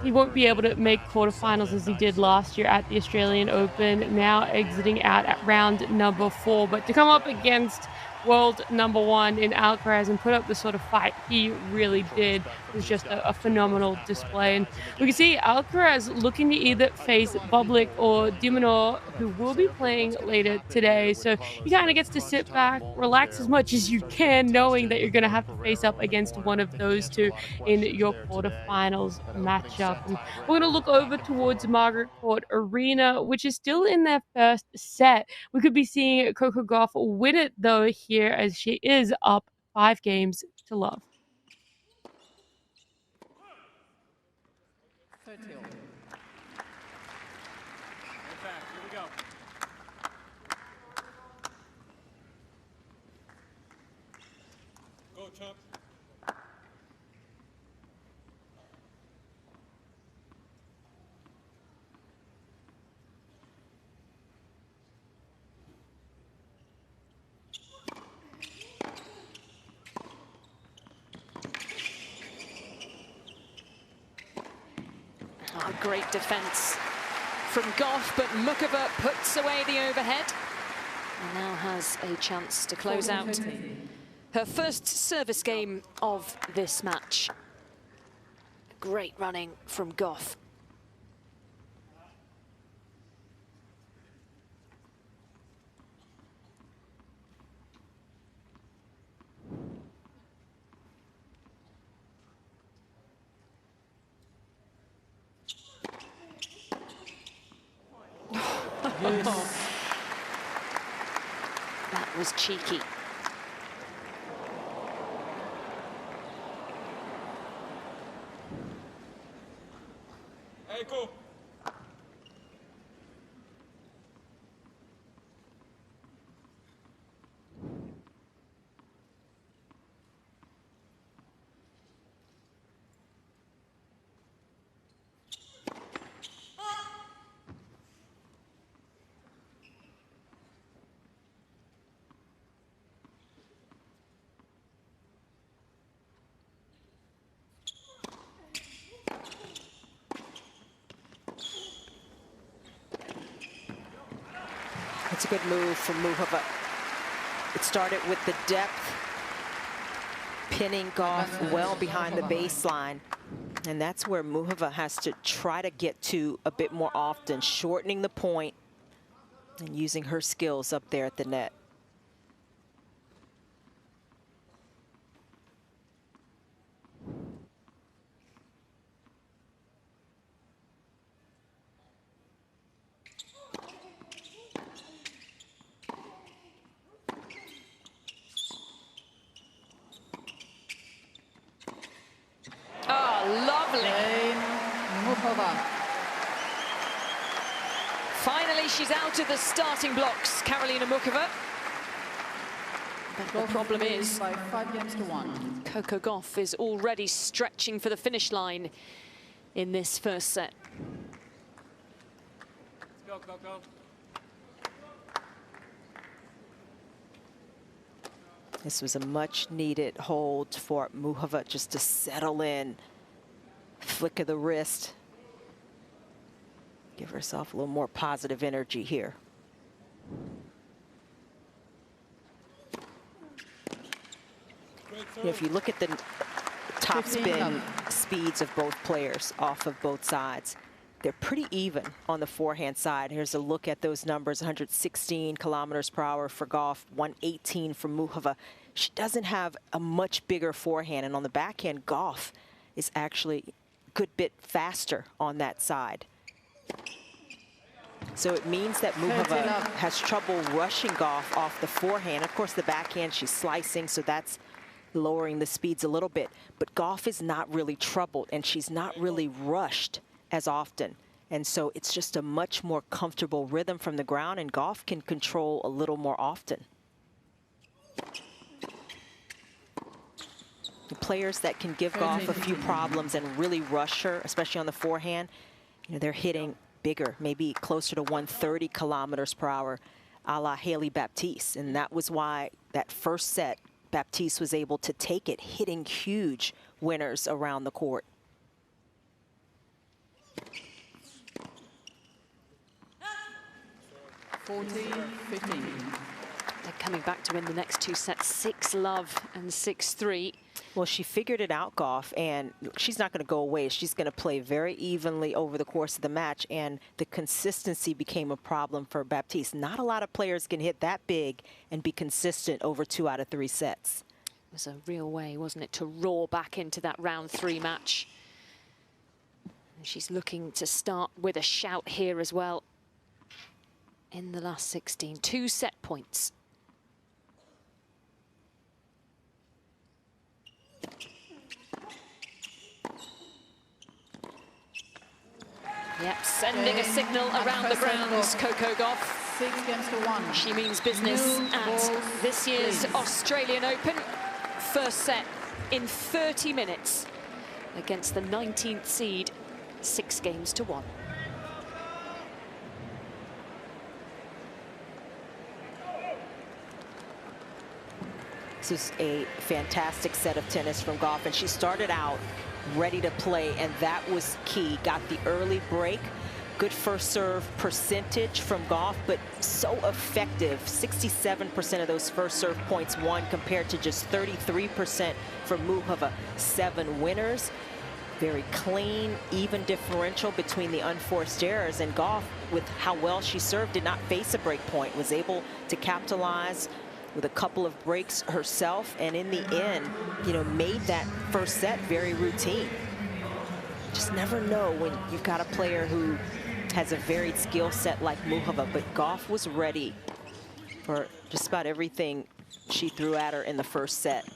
he won't be able to make quarterfinals as he did last year at the Australian Open, now exiting out at round number 4. But to come up against world number 1 in Alcaraz and put up the sort of fight he really did was just a phenomenal display. And we can see Alcaraz looking to either face Bublik or Dimonor, who will be playing later today. So he kind of gets to sit back, relax as much as you can, knowing that you're going to have to face up against one of those two in your quarterfinals matchup. And we're going to look over towards Margaret Arena, which is still in their first set. We could be seeing Coco Gauff win it, though, here, as she is up 5 games to love. Go, Chuck. Oh, great defense from Gauff, but Mukova puts away the overhead and now has a chance to close out her first service game of this match. Great running from Gauff. That was cheeky. Hey, cool. It's a good move from Mukova. It started with the depth, pinning Gauff well behind the baseline. And that's where Mukova has to try to get to a bit more often, shortening the point and using her skills up there at the net. Finally, she's out of the starting blocks, Karolina Mukova. But the problem is, by 5 games to 1. Coco Gauff is already stretching for the finish line in this first set. Let's go, Coco. This was a much needed hold for Mukova just to settle in. Flick of the wrist. Give herself a little more positive energy here. If you look at the top spin speeds of both players off of both sides, they're pretty even on the forehand side. Here's a look at those numbers: 116 kilometers per hour for Gauff, 118 for Mukova. She doesn't have a much bigger forehand, and on the backhand, Gauff is actually a good bit faster on that side. So it means that Mukova has trouble rushing Gauff off the forehand. Of course, the backhand, she's slicing, so that's lowering the speeds a little bit. But Gauff is not really troubled, and she's not really rushed as often. And so it's just a much more comfortable rhythm from the ground, and Gauff can control a little more often. players that can give Goff a few problems and really rush her, especially on the forehand, you know, they're hitting bigger, maybe closer to 130 kilometers per hour, a la Haley Baptiste. And that was why that first set, Baptiste was able to take it, hitting huge winners around the court. They're coming back to win the next two sets, 6-love and 6-3. Well, she figured it out, Goff, and she's not going to go away. She's going to play very evenly over the course of the match, and the consistency became a problem for Baptiste. Not a lot of players can hit that big and be consistent over 2 out of 3 sets. It was a real way, wasn't it, to roar back into that round 3 match. And she's looking to start with a shout here as well in the last 16. 2 set points. Yep, sending a signal around the grounds, Coco Gauff. 6-1. She means business at this year's Australian Open. First set in 30 minutes against the 19th seed, 6-1. This is a fantastic set of tennis from Gauff, and she started out ready to play, and that was key. Got the early break. Good first serve percentage from Gauff, but so effective. 67% of those first serve points won compared to just 33% from Muchova. 7 winners. Very clean, even differential between the unforced errors. And Gauff, with how well she served, did not face a break point. Was able to capitalize with a couple of breaks herself, and in the end, you know, made that first set very routine. Just never know when you've got a player who has a varied skill set like Muchova, but Gauff was ready for just about everything she threw at her in the first set.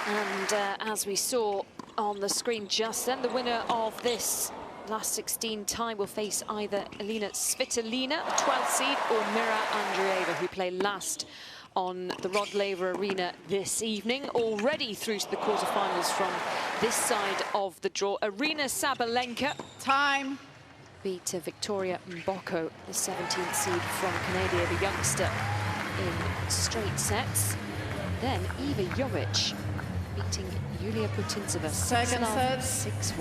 And as we saw on the screen just then, the winner of this last 16 tie will face either Elina Svitolina, 12th seed, or Mira Andreeva, who play last on the Rod Laver Arena this evening. Already through to the quarterfinals from this side of the draw. Arina Sabalenka. Time. Beat Victoria Mboko, the 17th seed from Canada, the youngster, in straight sets. Then Eva Jovic beating Yulia Putintseva. Second set. 6-1.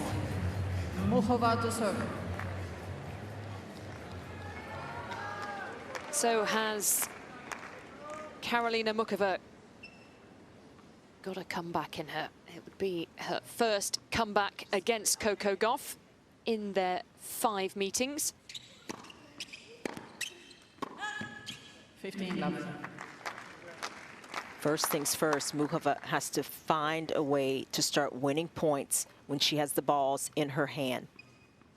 Muchova to serve. So has Karolina Muchova got a comeback in her. It would be her first comeback against Coco Gauff in their 5 meetings. 15-love. First things first, Muchova has to find a way to start winning points when she has the balls in her hand.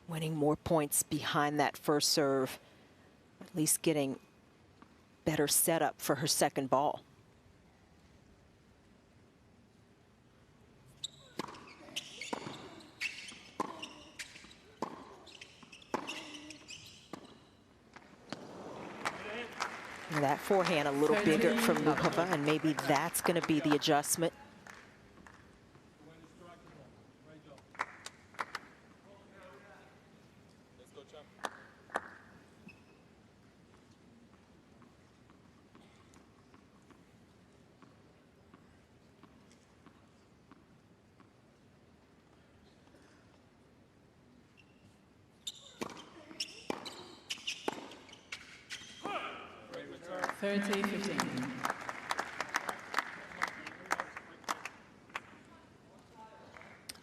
Winning more points behind that first serve, at least getting better setup for her second ball. That forehand a little bigger from Muchova, and maybe that's going to be the adjustment.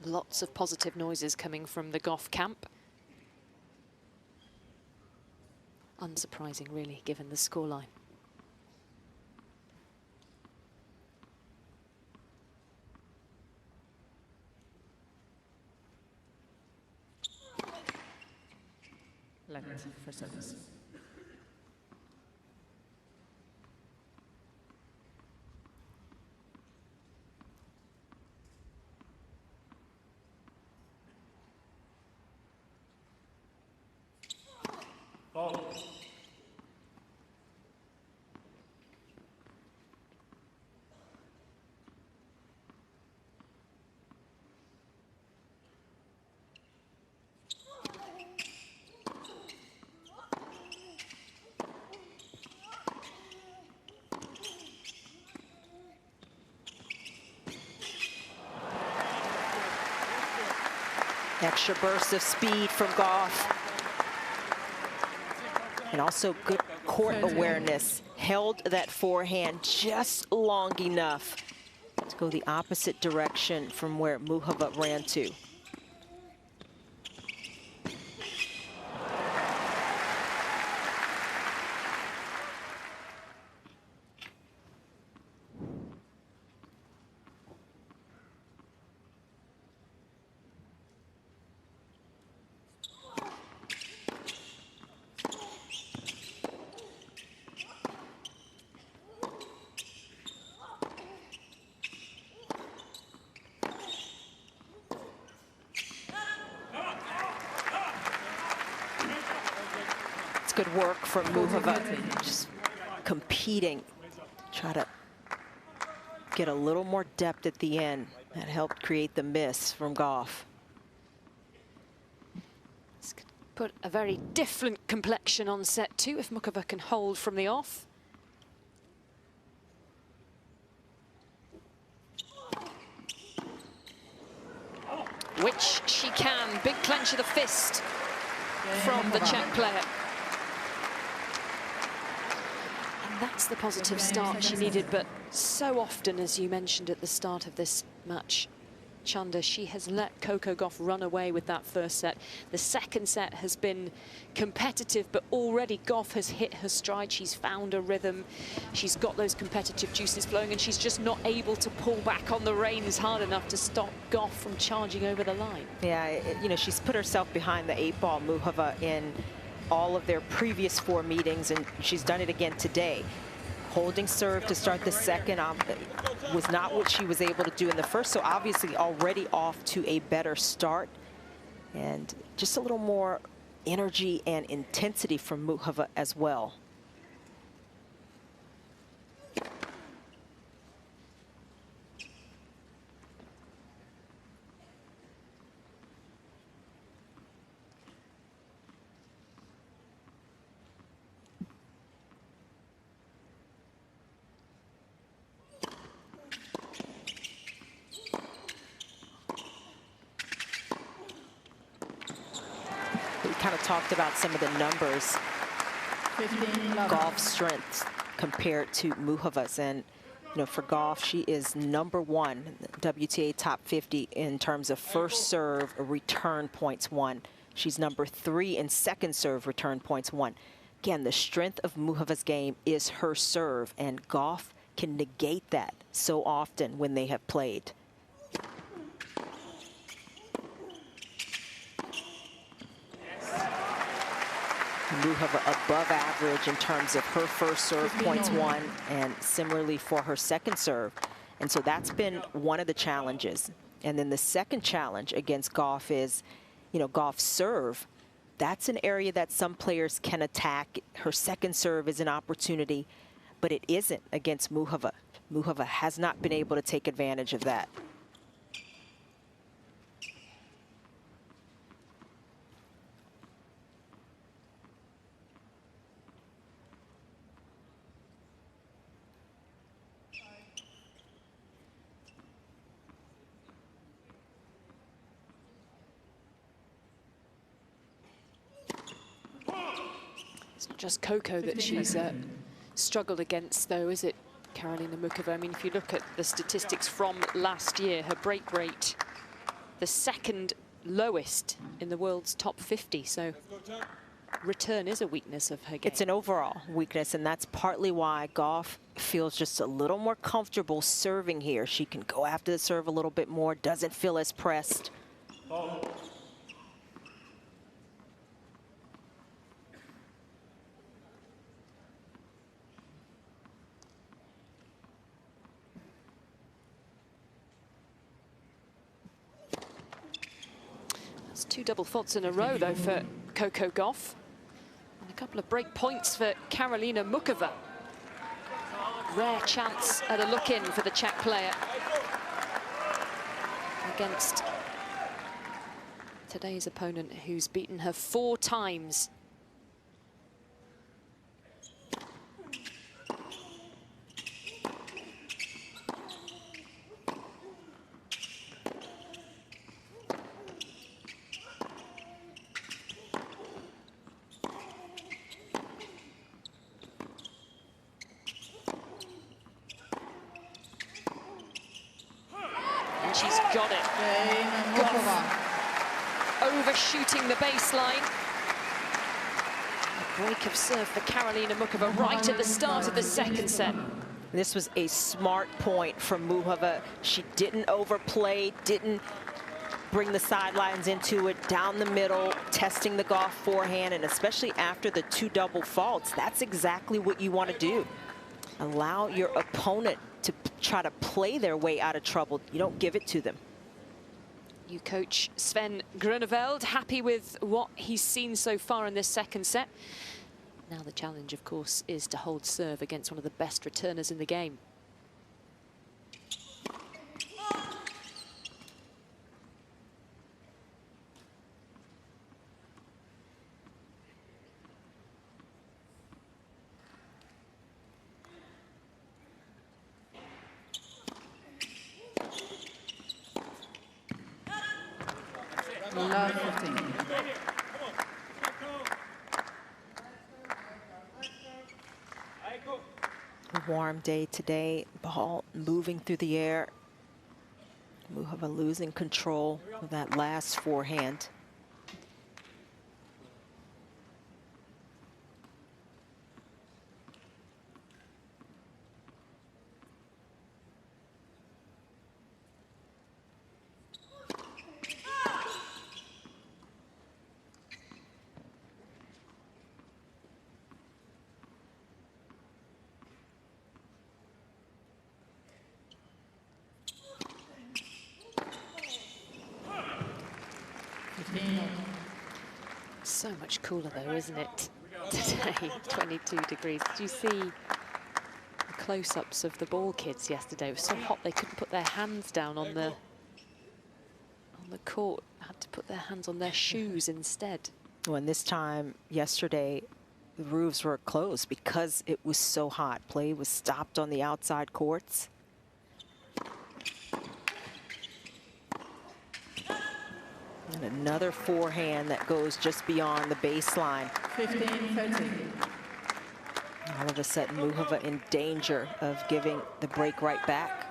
Lots of positive noises coming from the Gauff camp. Unsurprising, really, given the scoreline. Left for service. Extra burst of speed from Gauff. And also good court awareness. Held that forehand just long enough to go the opposite direction from where Muchova ran to. Good work from Muchova, just competing, try to get a little more depth at the end. That helped create the miss from Gauff. Put a very different complexion on set two if Muchova can hold from the off. Which she can. Big clench of the fist from the Czech player. That's the positive start she needed, but so often, as you mentioned at the start of this match, Chanda, she has let Coco Gauff run away with that first set. The second set has been competitive, but already Gauff has hit her stride. She's found a rhythm. She's got those competitive juices flowing, and she's just not able to pull back on the reins hard enough to stop Gauff from charging over the line. Yeah, you know, she's put herself behind the 8-ball, Muchova, in all of their previous 4 meetings, and she's done it again today. Holding serve to start the second was not what she was able to do in the first, so obviously already off to a better start. And just a little more energy and intensity from Muchova as well. Kind of talked about some of the numbers, Gauff's strengths compared to Muchova's, and you know, for Gauff, she is #1 WTA top 50 in terms of first serve return points won. She's #3 in second serve return points won. Again, the strength of Muchova's game is her serve, and Gauff can negate that so often when they have played. Muchova above average in terms of her first serve points won, and similarly for her second serve. And so that's been one of the challenges. And then the second challenge against Gauff is, you know, Gauff's serve. That's an area that some players can attack. Her second serve is an opportunity, but it isn't against Muchova. Muchova has not been able to take advantage of that. Just Coco that she's struggled against, though, is it, Karolina Muchova? I mean, if you look at the statistics from last year, her break rate, the second lowest in the world's top 50. So return is a weakness of her game. It's an overall weakness, and that's partly why Gauff feels just a little more comfortable serving here. She can go after the serve a little bit more, doesn't feel as pressed. That's 2 double faults in a row, though, for Coco Gauff. And a couple of break points for Karolina Muchova. Rare chance at a look-in for the Czech player against today's opponent, who's beaten her 4 times. got it. Goff overshooting the baseline. A break of serve for Karolina Muchova right at the start of the second set. This was a smart point from Muchova. She didn't overplay, didn't bring the sidelines into it, down the middle, testing the Goff forehand, and especially after the 2 double faults, that's exactly what you want to do. Allow your opponent to try to play their way out of trouble. You don't give it to them. New coach Sven Grunewald happy with what he's seen so far in this second set. Now the challenge, of course, is to hold serve against one of the best returners in the game. Love 15. A warm day today, ball moving through the air. Muchova losing control of that last forehand. So much cooler though, isn't it, today? 22 degrees. Did you see the close-ups of the ball kids yesterday? It was so hot they couldn't put their hands down on the court. Had to put their hands on their shoes instead. Well, and this time yesterday, the roofs were closed because it was so hot. Play was stopped on the outside courts. And another forehand that goes just beyond the baseline. 15-13. All of a sudden, Muchova in danger of giving the break right back.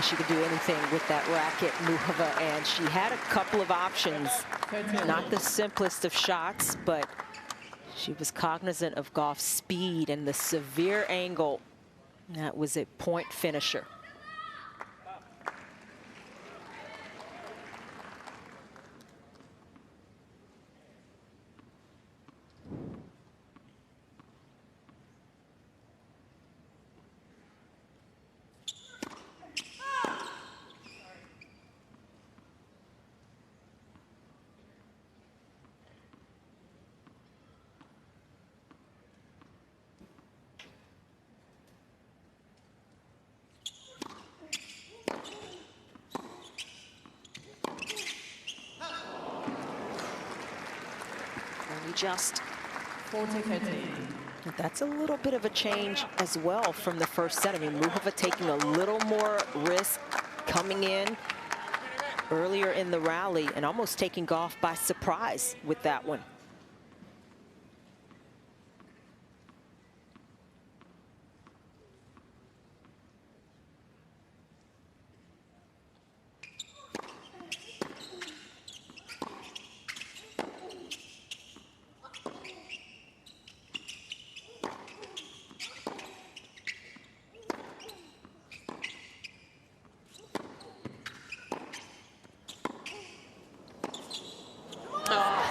She could do anything with that racket, Muchova, and she had a couple of options. Not the simplest of shots, but she was cognizant of Goff's speed and the severe angle. That was a point finisher. Just 40-13. That's a little bit of a change as well from the first set. I mean, Muchova taking a little more risk coming in earlier in the rally and almost taking Goff by surprise with that one.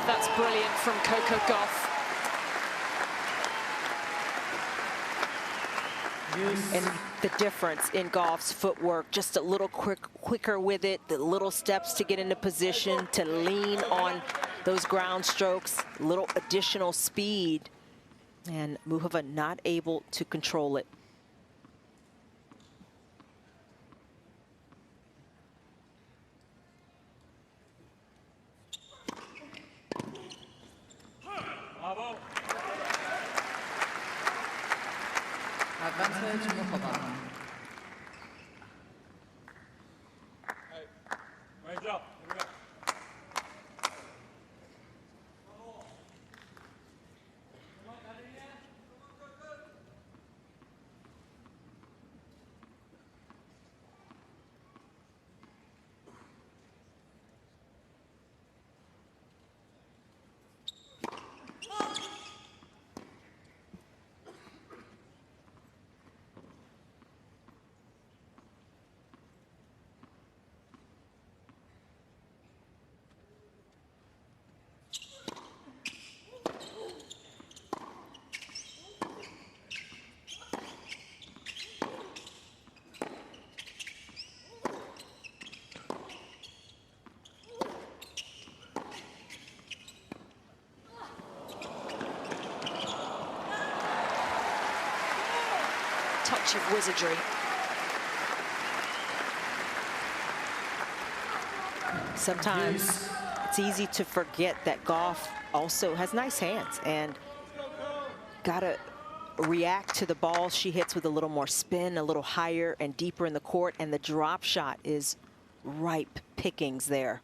That's brilliant from Coco Gauff. And the difference in Goff's footwork, just a little quicker with it, the little steps to get into position, to lean on those ground strokes, little additional speed, and Muchova not able to control it. Advantage, Muchova. Range up. Here we go. Touch of wizardry. Sometimes it's easy to forget that Gauff also has nice hands and gotta react to the ball she hits with a little more spin, a little higher and deeper in the court, and the drop shot is ripe pickings there.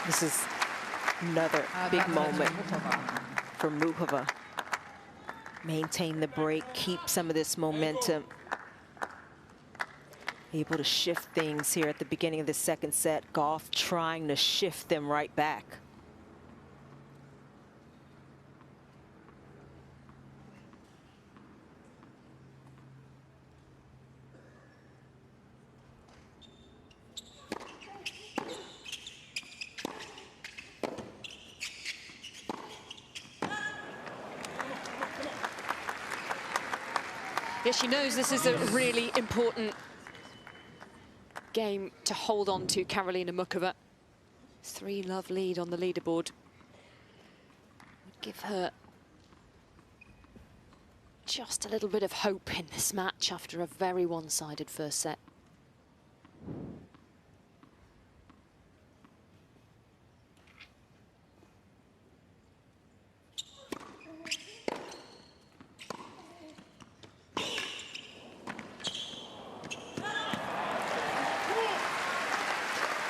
This is another big moment for Muchova. Maintain the break, keep some of this momentum. Able to shift things here at the beginning of the second set. Gauff trying to shift them right back. Yeah, she knows this is a really important game to hold on to, Karolina Muchova. 3-love lead on the leaderboard. Give her just a little bit of hope in this match after a very one-sided first set.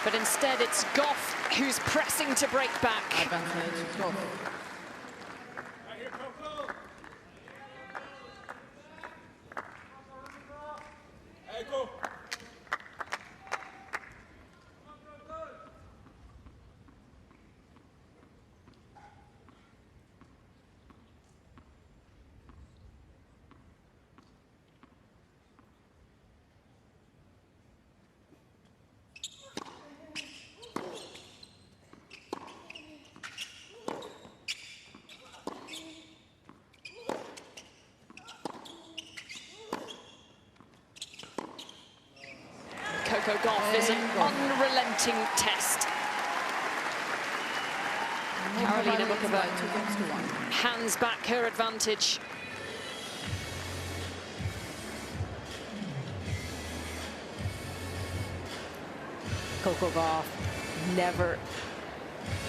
But instead, it's Gauff who's pressing to break back. Advantage, Gauff. Coco Gauff is an unrelenting test. Karolina Muchova hands back her advantage. Coco Gauff never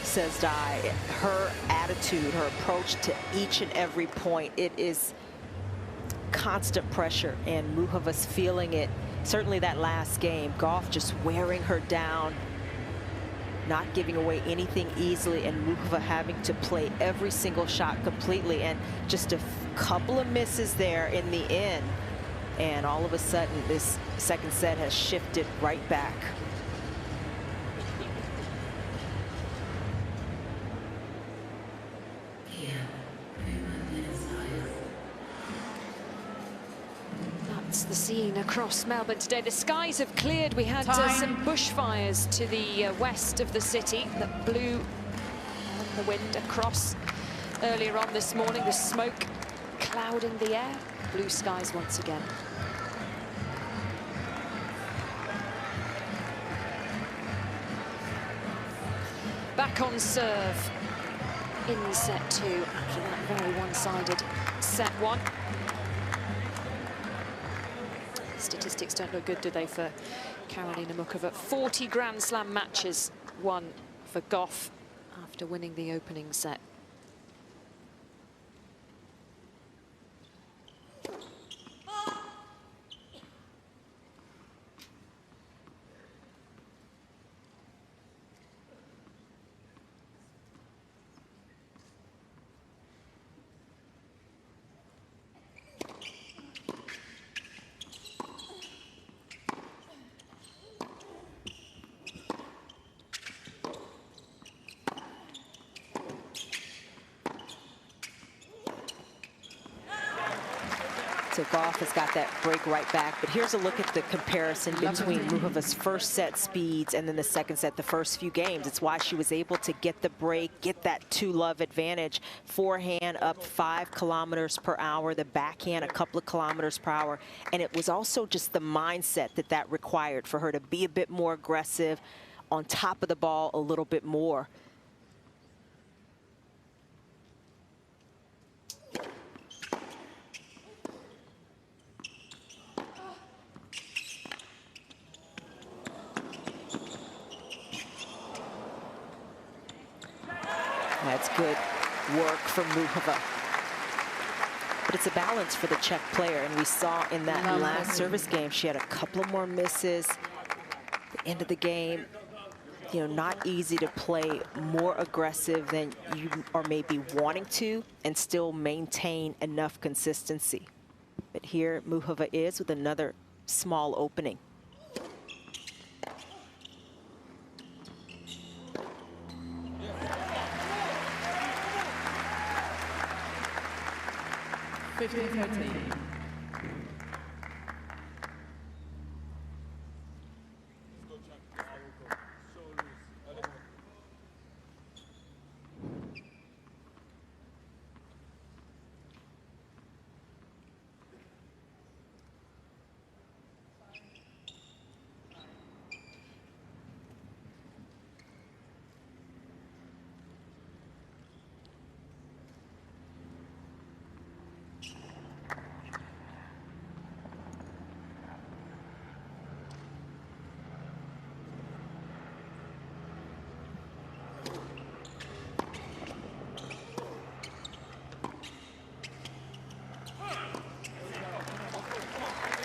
says die. Her attitude, her approach to each and every point, it is constant pressure, and Muchova's feeling it. Certainly that last game, Gauff just wearing her down, not giving away anything easily, and Muchova having to play every single shot completely, and just a couple of misses there in the end. And all of a sudden, this second set has shifted right back. That's the scene across Melbourne today. The skies have cleared. We had some bushfires to the west of the city that blew the wind across earlier on this morning. The smoke clouding the air. Blue skies once again. Back on serve in set 2 after that very one-sided set 1. Statistics don't look good, do they, for Karolina Muchova? 40 Grand Slam matches won for Gauff after winning the opening set. So Gauff has got that break right back. But here's a look at the comparison between Muchova's first set speeds and then the second set, the first few games. It's why she was able to get the break, get that 2-love advantage. Forehand up 5 kilometers per hour, the backhand a couple of kilometers per hour. And it was also just the mindset that required for her to be a bit more aggressive, on top of the ball a little bit more. That's good work from Muchova. But it's a balance for the Czech player, and we saw in that last service game, she had a couple of more misses. The end of the game, you know, not easy to play more aggressive than you are maybe wanting to and still maintain enough consistency. But here Muchova is with another small opening.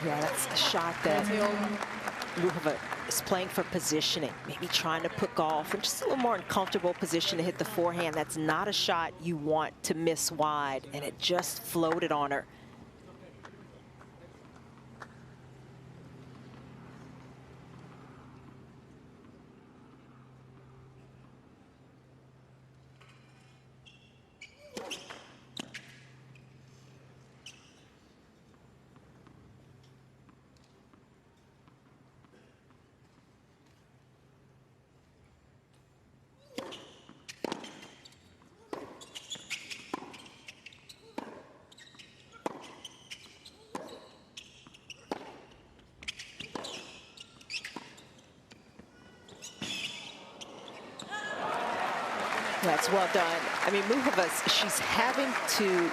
Yeah, that's a shot that Muchova is playing for positioning, maybe trying to put Gauff in just a little more uncomfortable position to hit the forehand. That's not a shot you want to miss wide, and it just floated on her. That's well done. I mean, Muchova, she's having to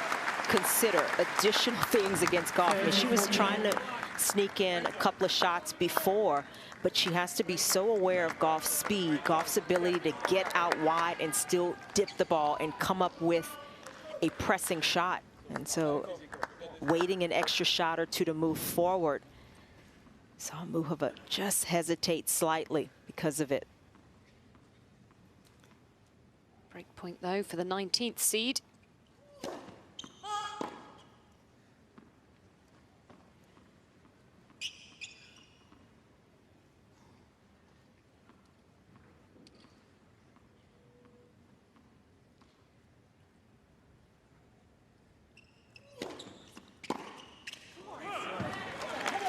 consider additional things against Gauff. I mean, she was trying to sneak in a couple of shots before, but she has to be so aware of Gauff's speed, Gauff's ability to get out wide and still dip the ball and come up with a pressing shot. And so waiting an extra shot or two to move forward. So Muchova just hesitates slightly because of it. Break point, though, for the 19th seed.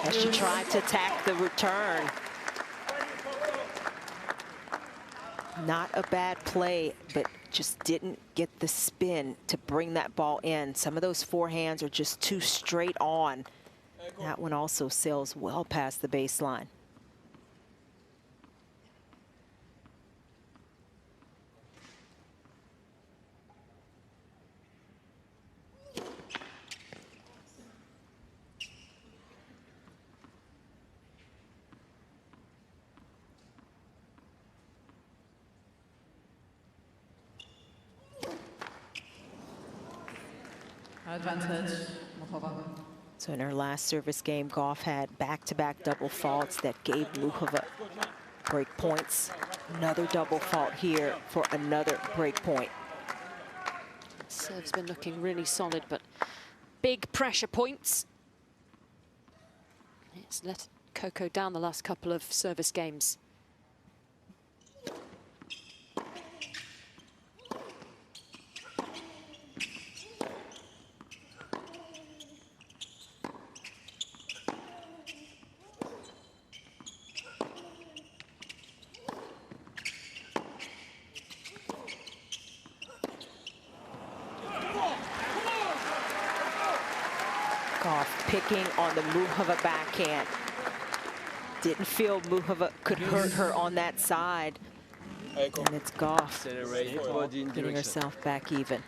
As she tried to attack the return. Not a bad play, but just didn't get the spin to bring that ball in. Some of those forehands are just too straight on. That one also sails well past the baseline. Advantage, Muchova. So in her last service game, Gauff had back-to-back double faults that gave Muchova break points. Another double fault here for another break point. Serve's been looking really solid, but big pressure points. It's let Coco down the last couple of service games. Gauff picking on the Muchova backhand. Didn't feel Muchova could hurt her on that side. And it's Gauff getting herself back even.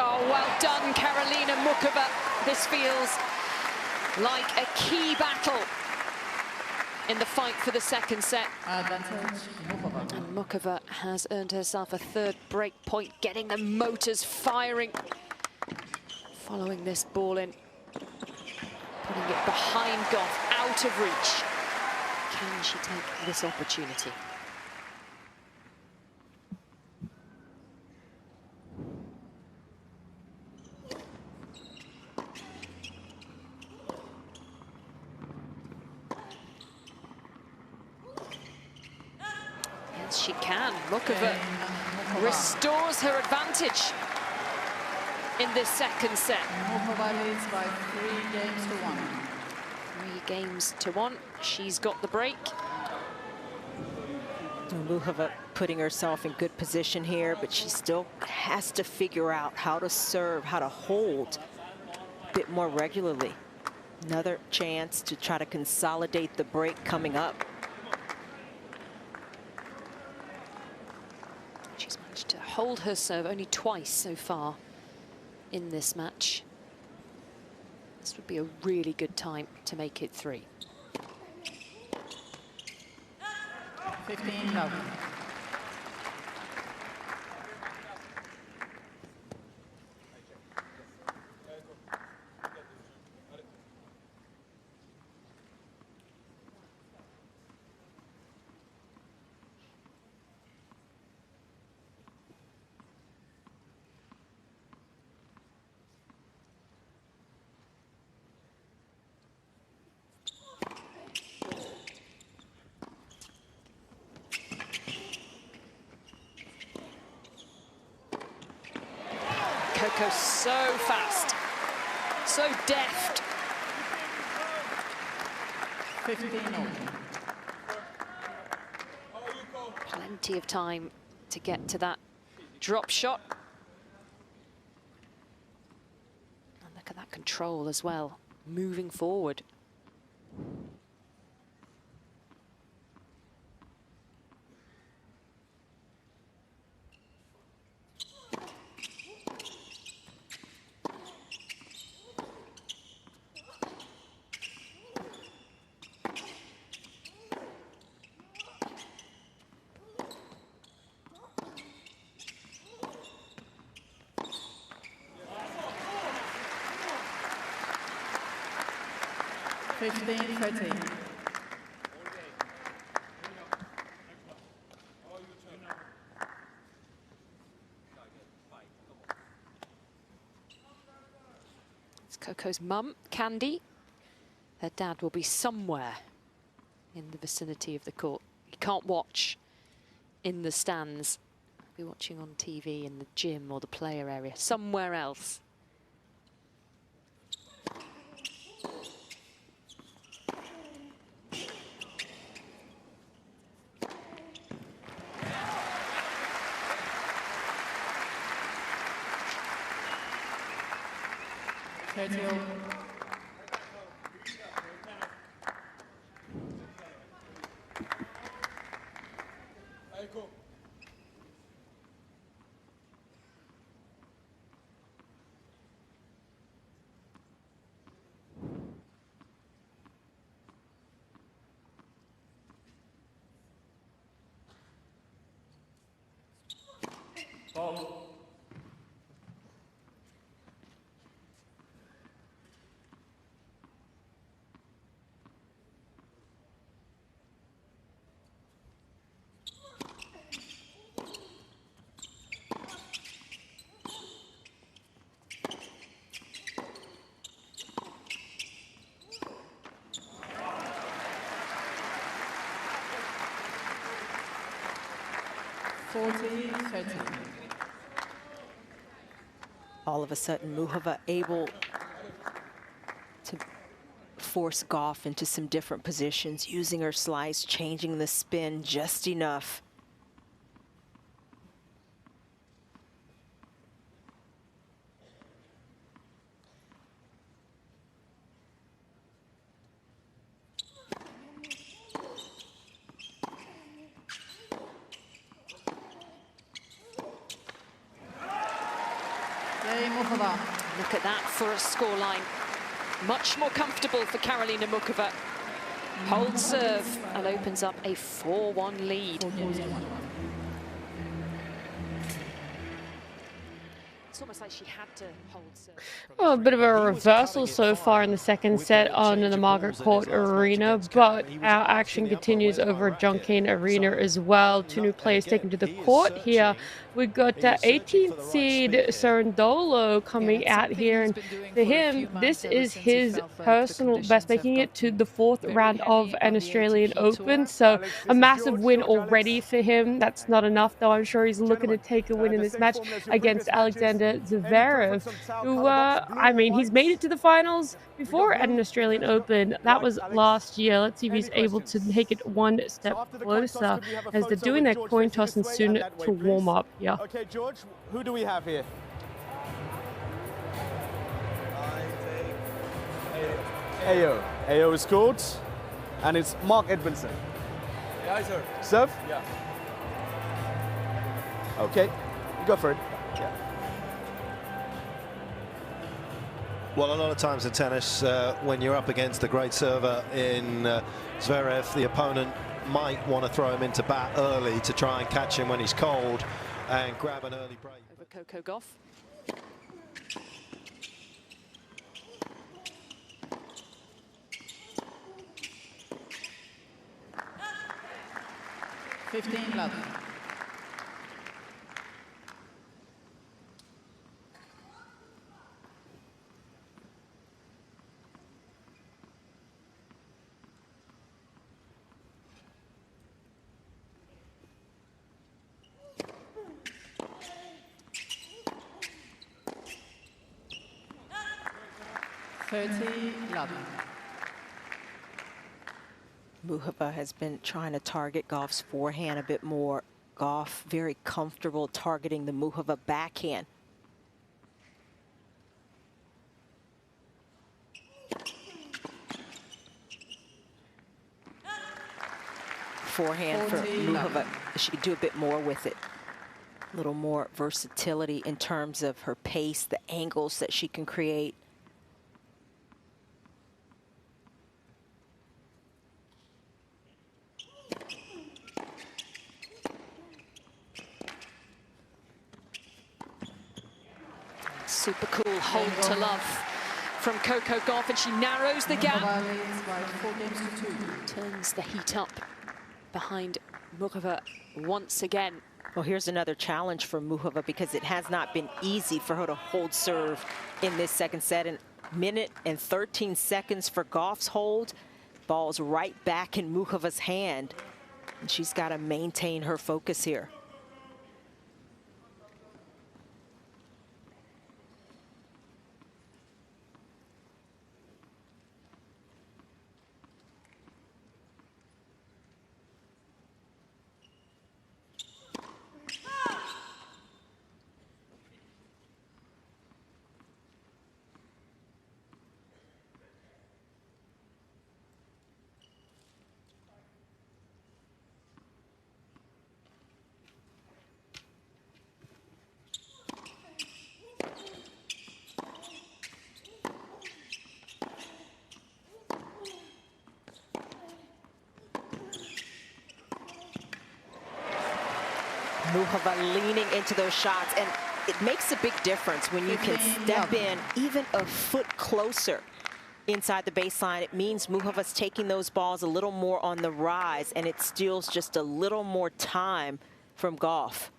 Oh, well done, Karolina Muchova. This feels like a key battle in the fight for the second set. Advantage, Muchova. And Muchova has earned herself a third break point, getting the motors firing. Following this ball in, putting it behind Gauff, out of reach. Can she take this opportunity? She can. Muchova restores her advantage in this second set. Muchova leads by 3 games to 1. 3 games to 1. She's got the break. Muchova putting herself in good position here, but she still has to figure out how to serve, how to hold a bit more regularly. Another chance to try to consolidate the break coming up. To hold her serve only twice so far in this match. This would be a really good time to make it 3. 15 love. Coco so fast, so deft. 15-0. Plenty of time to get to that drop shot. And look at that control as well, moving forward. Coco's mum, Candy. Her dad will be somewhere in the vicinity of the court. He can't watch in the stands. He'll be watching on TV in the gym or the player area, somewhere else. All of a sudden, Muchova able to force Gauff into some different positions, using her slice, changing the spin just enough. Look at that for a scoreline. Much more comfortable for Karolina Muchova. Holds serve and opens up a 4-1 lead. It's almost like she had to hold serve. Well, a bit of a reversal so far in the second set on the Margaret Court Arena, but our action continues over at Cain Arena as well. Two new players taken to the court here. We've got 18th seed Cerundolo coming out here, and for him, this is his personal best, making it to the 4th round of an Australian Open. So a massive win already for him. That's not enough, though. I'm sure he's looking to take a win in this match against Alexander Zverev, who, I mean, he's made it to the finals before at an Australian Open. That was last year. Let's see if he's able to take it one step closer as they're doing their coin toss and soon to warm up. Yeah. Okay, George, who do we have here? Ayo. Ayo is scored, and it's Mark Edmondson. Yeah, sir. Serve? Yeah. Okay, go for it. Yeah. Well, a lot of times in tennis, when you're up against a great server in Zverev, the opponent might want to throw him into bat early to try and catch him when he's cold and grab an early break. Over Coco Gauff. Love. Muchova has been trying to target Gauff's forehand a bit more. Gauff very comfortable targeting the Muchova backhand. Forehand for Muchova. She could do a bit more with it. A little more versatility in terms of her pace, the angles that she can create. Super cool hold to love from Coco Gauff, and she narrows the gap. Turns the heat up behind Muchova once again. Well, here's another challenge for Muchova, because it has not been easy for her to hold serve in this second set. And minute and 13 seconds for Goff's hold. Ball's right back in Muchova's hand. And she's got to maintain her focus here. Muchova leaning into those shots, and it makes a big difference when you can step in even a foot closer inside the baseline. It means Muchova's taking those balls a little more on the rise, and it steals just a little more time from Goff.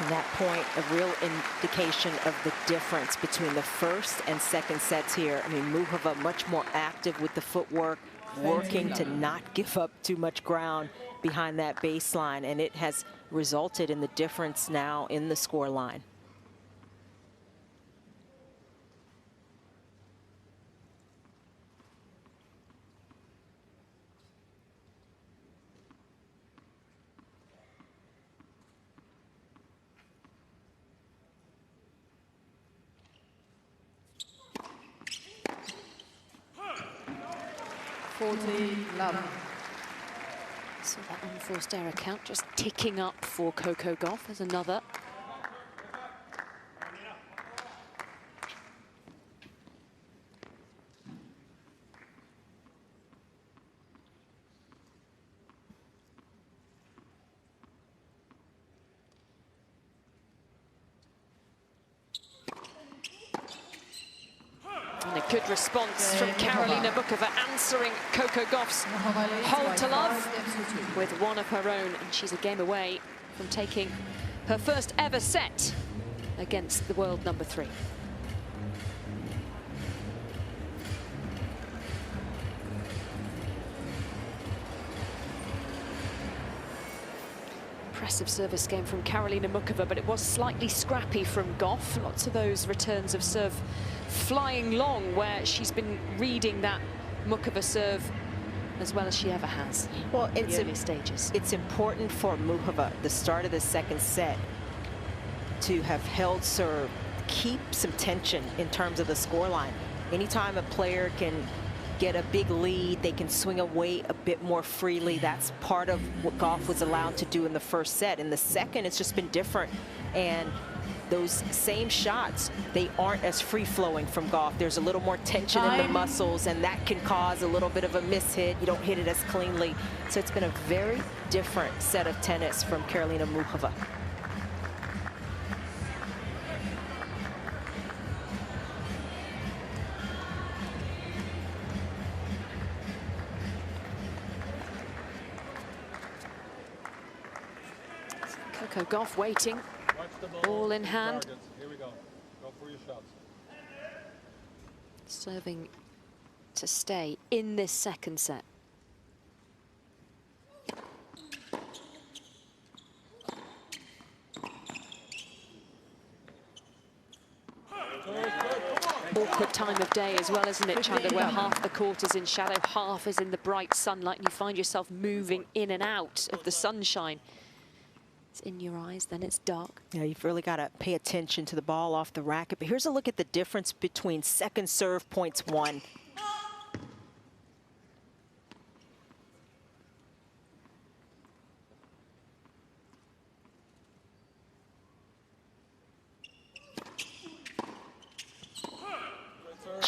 And that point, a real indication of the difference between the first and second sets here. I mean, Muchova much more active with the footwork, working to not give up too much ground behind that baseline, and it has resulted in the difference now in the score line. So that unforced error count just ticking up for Coco Gauff as another. And a good response from Karolina Muchova, answering Coco Gauff's hold to love with one of her own, and she's a game away from taking her first ever set against the world number 3. Impressive service game from Karolina Muchova, but it was slightly scrappy from Gauff. Lots of those returns of serve flying long, where she's been reading that Muchova serve as well as she ever has. Well, in the early stages. It's important for Muchova, the start of the second set, to have held serve, keep some tension in terms of the scoreline. Anytime a player can get a big lead, they can swing away a bit more freely. That's part of what Gauff was allowed to do in the first set. In the second, it's just been different. And those same shots, they aren't as free-flowing from Gauff. There's a little more tension in the muscles, and that can cause a little bit of a mishit. You don't hit it as cleanly. So it's been a very different set of tennis from Karolina Muchova. Coco Gauff waiting, ball in hand. Here we go. Go for your shots. Serving to stay in this second set. Awkward time of day as well, isn't it, Chanda, where half the court is in shadow, half is in the bright sunlight, and you find yourself moving in and out of the sunshine. It's in your eyes, then it's dark. Yeah, you've really got to pay attention to the ball off the racket. But here's a look at the difference between second serve points won.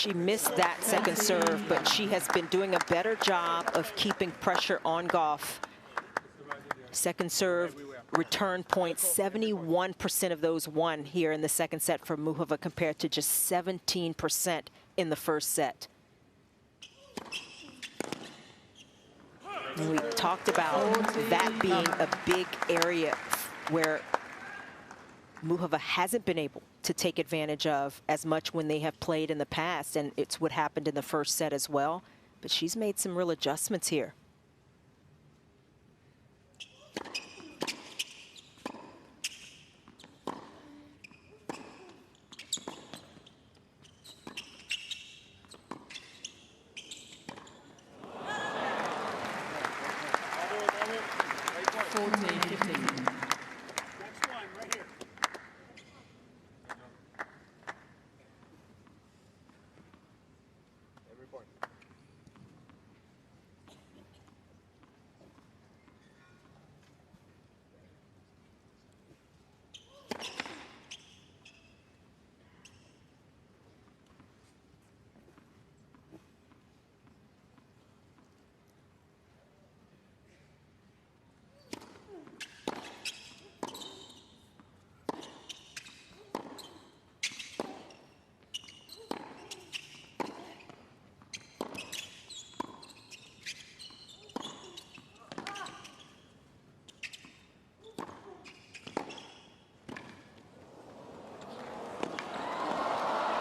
She missed that second serve, but she has been doing a better job of keeping pressure on Gauff. Second serve return points, 71% of those won here in the second set for Muchova compared to just 17% in the first set. And we talked about that being a big area where Muchova hasn't been able to take advantage of as much when they have played in the past, and it's what happened in the first set as well. But she's made some real adjustments here.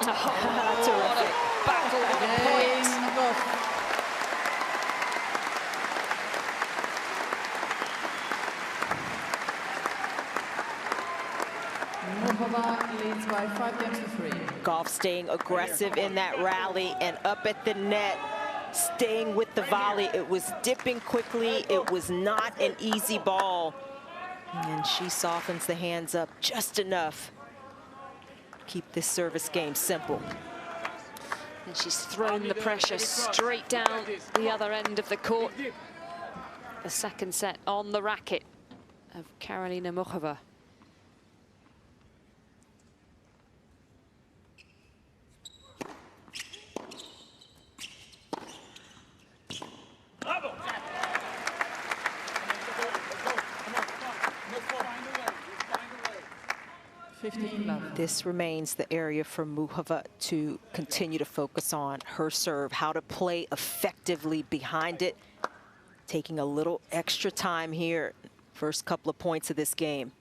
Terrific battle of points. Muchova leads by 5 games to 3. Gauff staying aggressive in that rally and up at the net, staying with the volley. It was dipping quickly. It was not an easy ball. And she softens the hands up just enough. Keep this service game simple. And she's thrown the pressure straight down the other end of the court. The second set on the racket of Karolina Muchova. This remains the area for Muchova to continue to focus on. Her serve, how to play effectively behind it. Taking a little extra time here. First couple of points of this game.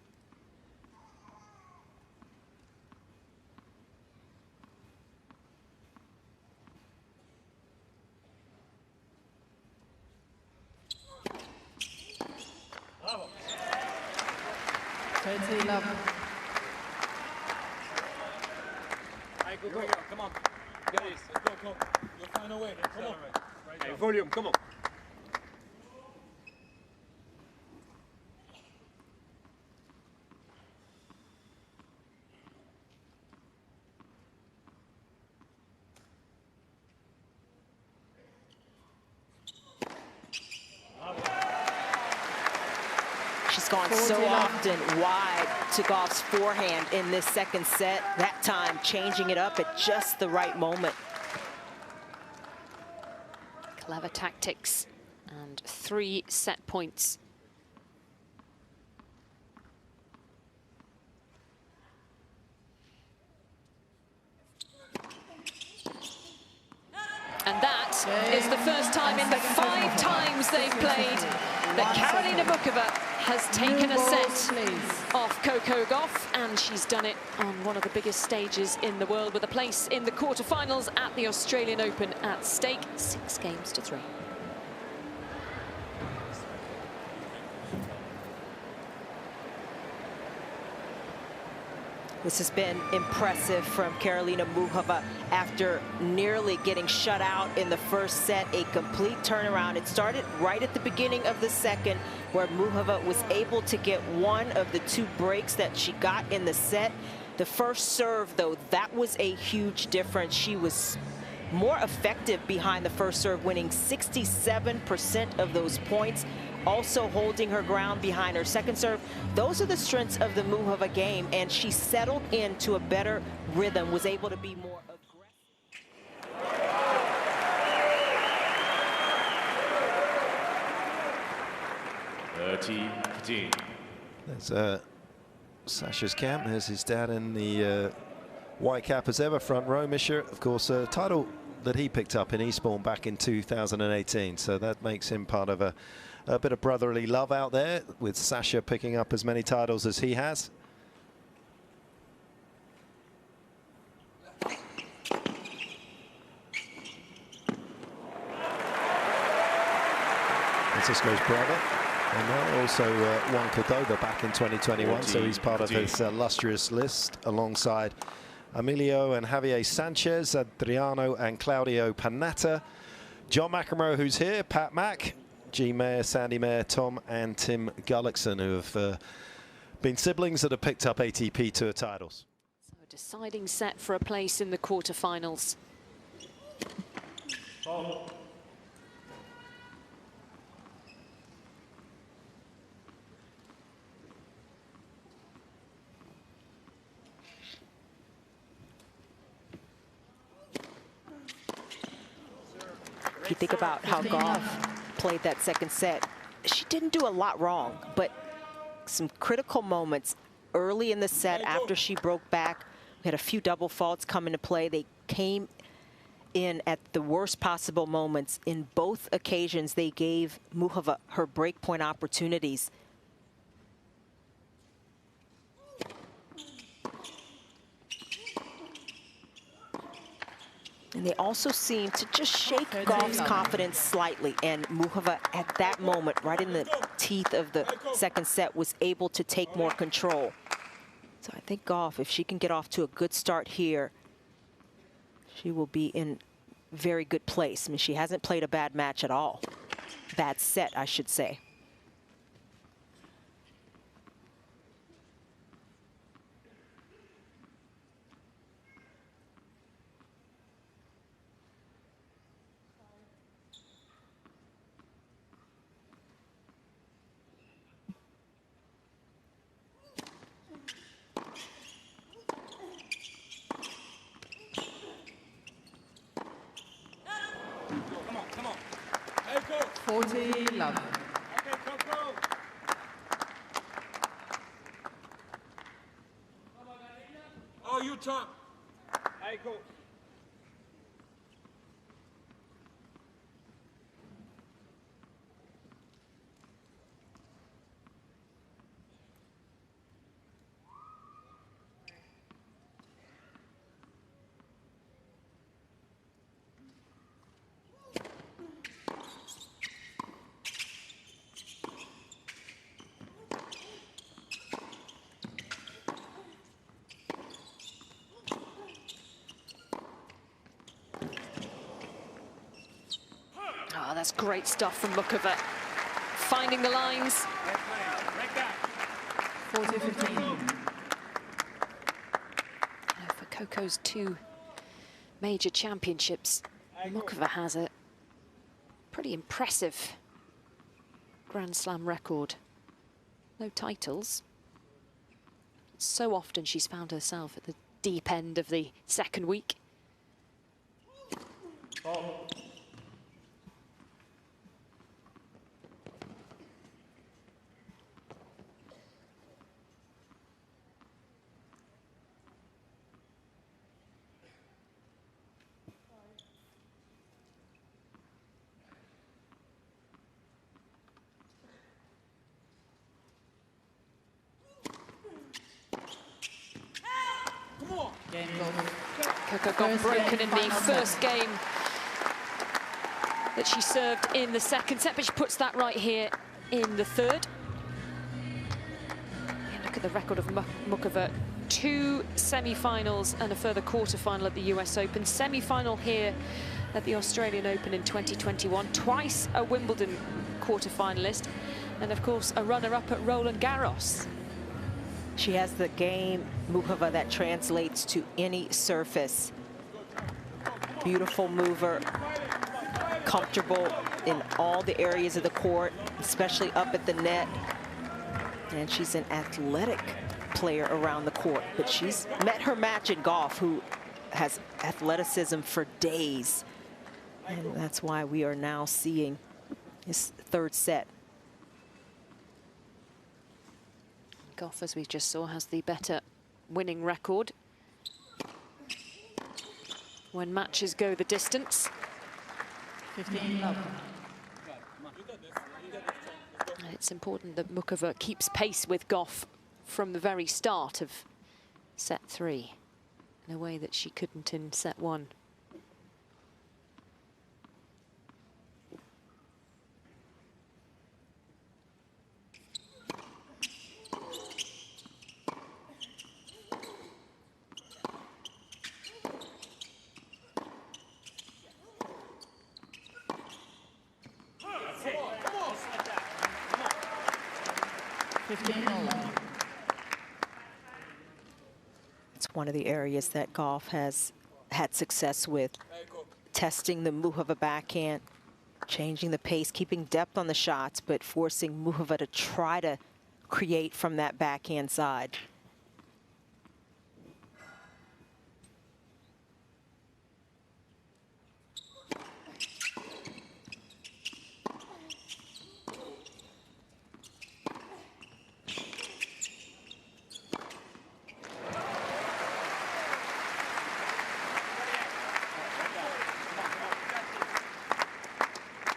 Go, come on. Get this. Let's go, come on. You'll find a way. Come on. Hey, volume, come on. She's gone so often wide to Gauff's forehand in this second set. That time changing it up at just the right moment. Clever tactics and 3 set points. And that is the first time in the 5 times they've played that Karolina Muchova has taken a set off Coco Gauff, and she's done it on one of the biggest stages in the world with a place in the quarterfinals at the Australian Open at stake, 6 games to 3. This has been impressive from Karolina Muchova after nearly getting shut out in the first set. A complete turnaround. It started right at the beginning of the second, where Muchova was able to get one of the 2 breaks that she got in the set. The first serve, though, that was a huge difference. She was more effective behind the first serve, winning 67% of those points. Also holding her ground behind her second serve. Those are the strengths of the Muchova game, and she settled into a better rhythm, was able to be more aggressive. 30-15. There's Sasha's camp. There's his dad in the white cap as ever, front row. Misha, of course, a title that he picked up in Eastbourne back in 2018. So that makes him part of a bit of brotherly love out there, with Sasha picking up as many titles as he has. Francisco's brother, and also won Cordoba back in 2021, so he's part of his illustrious list alongside Emilio and Javier Sanchez, Adriano and Claudio Panatta, John McEnroe, who's here, Pat Mack, G. Mayer, Sandy Mayer, Tom and Tim Gullickson, who have been siblings that have picked up ATP Tour titles. So a deciding set for a place in the quarterfinals. Oh. If you think about how Goff played that second set, she didn't do a lot wrong, but some critical moments early in the set after she broke back. We had a few double faults come into play. They came in at the worst possible moments. In both occasions, they gave Muchova her breakpoint opportunities. And they also seemed to just shake Goff's confidence slightly. And Muchova, at that moment, right in the teeth of the second set, was able to take more control. So I think Goff, if she can get off to a good start here, she will be in very good place. I mean, she hasn't played a bad match at all. Bad set, I should say. Come on. Hey, go. 40 love. Okay, go. Oh, you top. Hey, go. Oh, that's great stuff from Muchova. Finding the lines. 40-15. For Coco's 2 major championships, Muchova has a pretty impressive Grand Slam record. No titles. So often she's found herself at the deep end of the second week. Oh. Coco got broken in the first game that she served in the second set, but she puts that right here in the third. Yeah, look at the record of Muchova. 2 semi-finals and a further quarter-final at the US Open. Semi-final here at the Australian Open in 2021. Twice a Wimbledon quarter-finalist. And of course, a runner-up at Roland Garros. She has the game, Muchova, that translates to any surface. Beautiful mover, comfortable in all the areas of the court, especially up at the net. And she's an athletic player around the court, but she's met her match in Goff, who has athleticism for days. And that's why we are now seeing his third set. Goff, as we just saw, has the better winning record when matches go the distance. 15 love. It's important that Muchova keeps pace with Goff from the very start of set 3 in a way that she couldn't in set 1. It's one of the areas that Goff has had success with, testing the Muchova backhand, changing the pace, keeping depth on the shots, but forcing Muchova to try to create from that backhand side.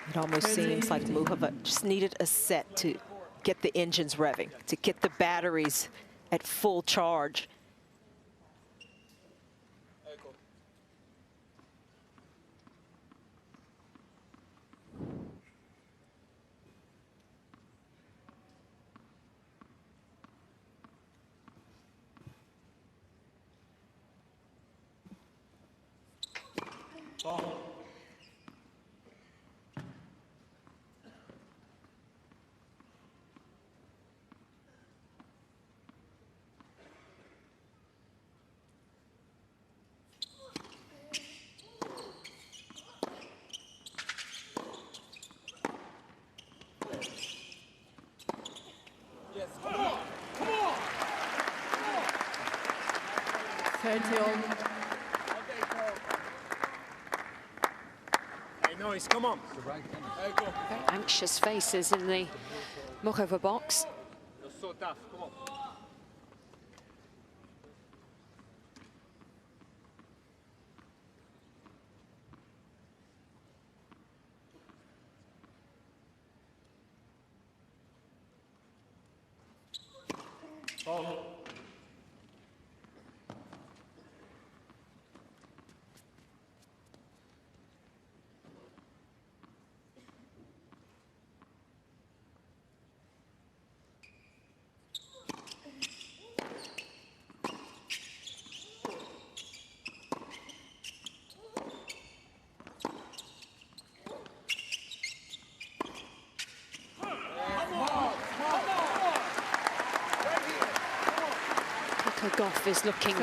It almost seems like Muchova just needed a set to get the engines revving, to get the batteries at full charge. Hey, Noise, come on. Very anxious faces in the Muchova box. You're so tough, come on. Oh. Goff is looking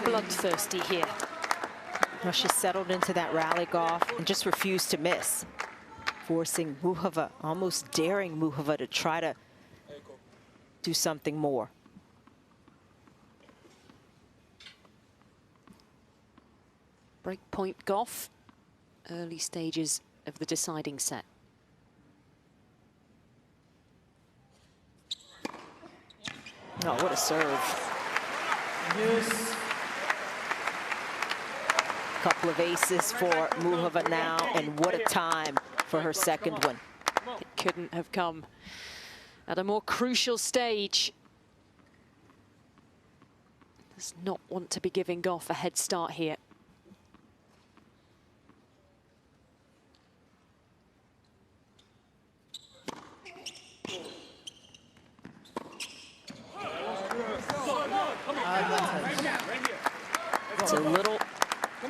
bloodthirsty here. Well, she settled into that rally, Goff, and just refused to miss, forcing Muchova, almost daring Muchova to try to do something more. Break point Goff, early stages of the deciding set. Oh, what a serve. Yes. Couple of aces for Muchova now, and what a time for her second one. It couldn't have come at a more crucial stage. Does not want to be giving Goff a head start here. It's a little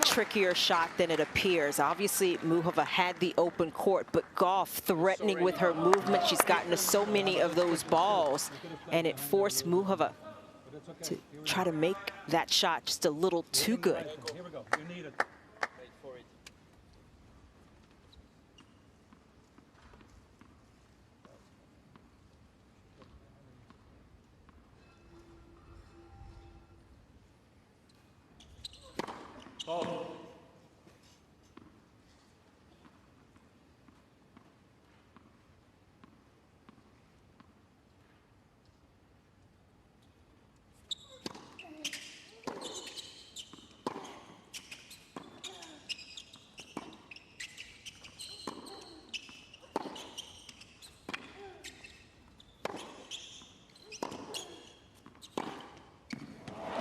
trickier shot than it appears. Obviously, Muchova had the open court, but Goff threatening with her movement. She's gotten to so many of those balls, and it forced Muchova to try to make that shot just a little too good. Here we go. You need it. Wait for it. Oh.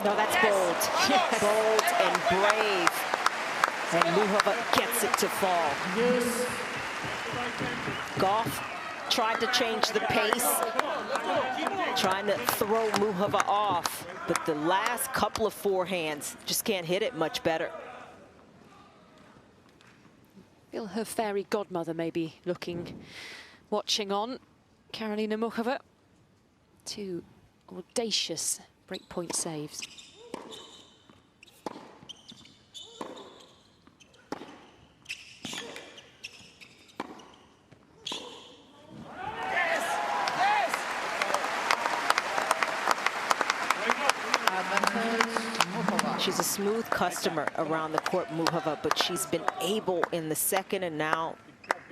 No, that's bold. Yes. Bold and brave. And Muhova gets it to fall. Yes. Goff tried to change the pace, trying to throw Muhova off, but the last couple of forehands just can't hit it much better. Feel her fairy godmother maybe watching on. Karolina Muchova. 2 audacious breakpoint saves. She's a smooth customer around the court, Muhova, but she's been able in the second and now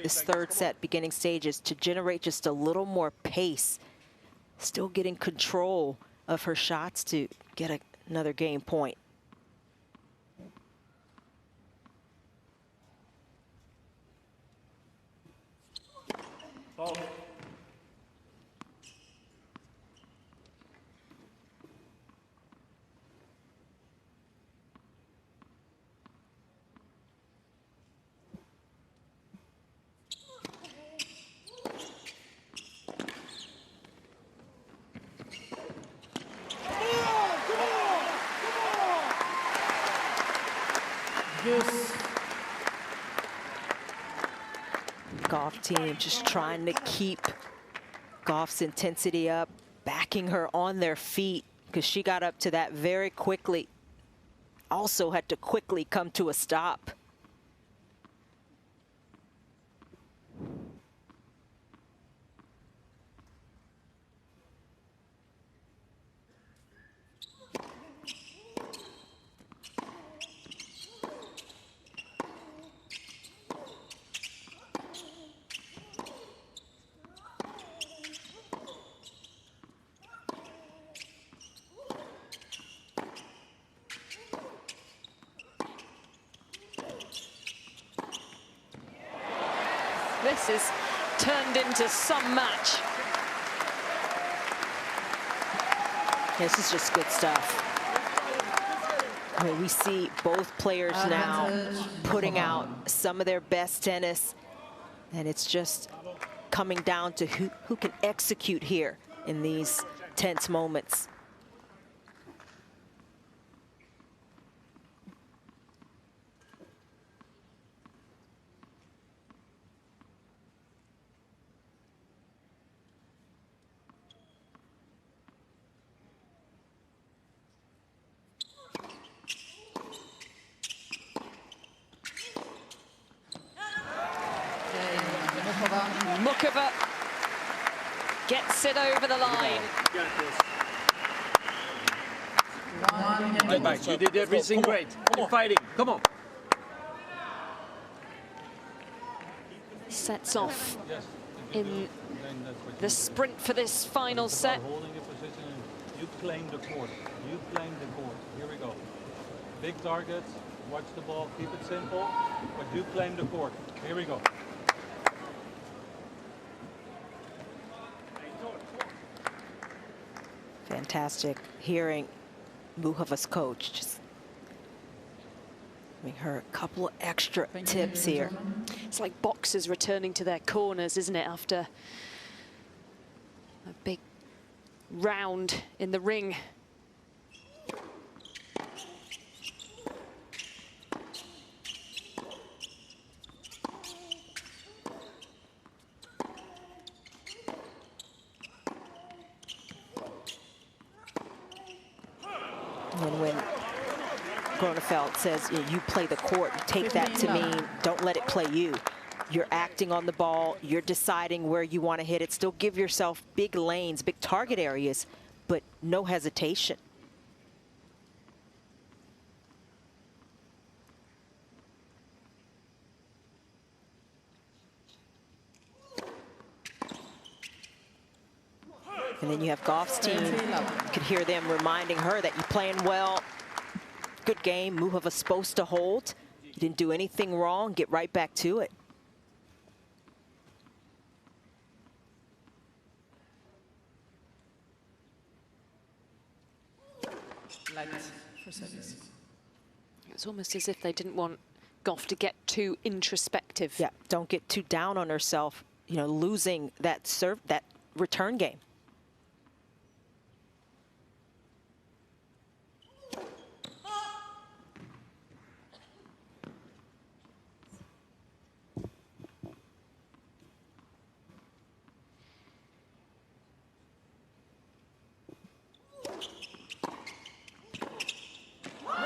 this third set, beginning stages, to generate just a little more pace. Still getting control of her shots to get another game point. Goff team just trying to keep Goff's intensity up, backing her on their feet, because she got up to that very quickly. Also had to quickly come to a stop. This is turned into some match. This is just good stuff. I mean, we see both players now putting out some of their best tennis, and it's just coming down to who can execute here in these tense moments. Muchova gets it over the line. Get back. You did everything great. Keep fighting. Come on. Sets off in the sprint for this final set. Holding your position. You claim the court. You claim the court. Here we go. Big targets. Watch the ball. Keep it simple. But you claim the court. Here we go. Fantastic hearing Muhova's coach just giving her a couple of extra tips here. It's like boxers returning to their corners, isn't it, after a big round in the ring. And when Gronefeld says, you play the court, take that to mean don't let it play you. You're acting on the ball, you're deciding where you want to hit it. Still give yourself big lanes, big target areas, but no hesitation. And then you have Goff's team. You could hear them reminding her that you're playing well. Good game. Muhova's supposed to hold. You didn't do anything wrong. Get right back to it. Light for service. It's almost as if they didn't want Goff to get too introspective. Yeah, don't get too down on herself, you know, losing that that return game.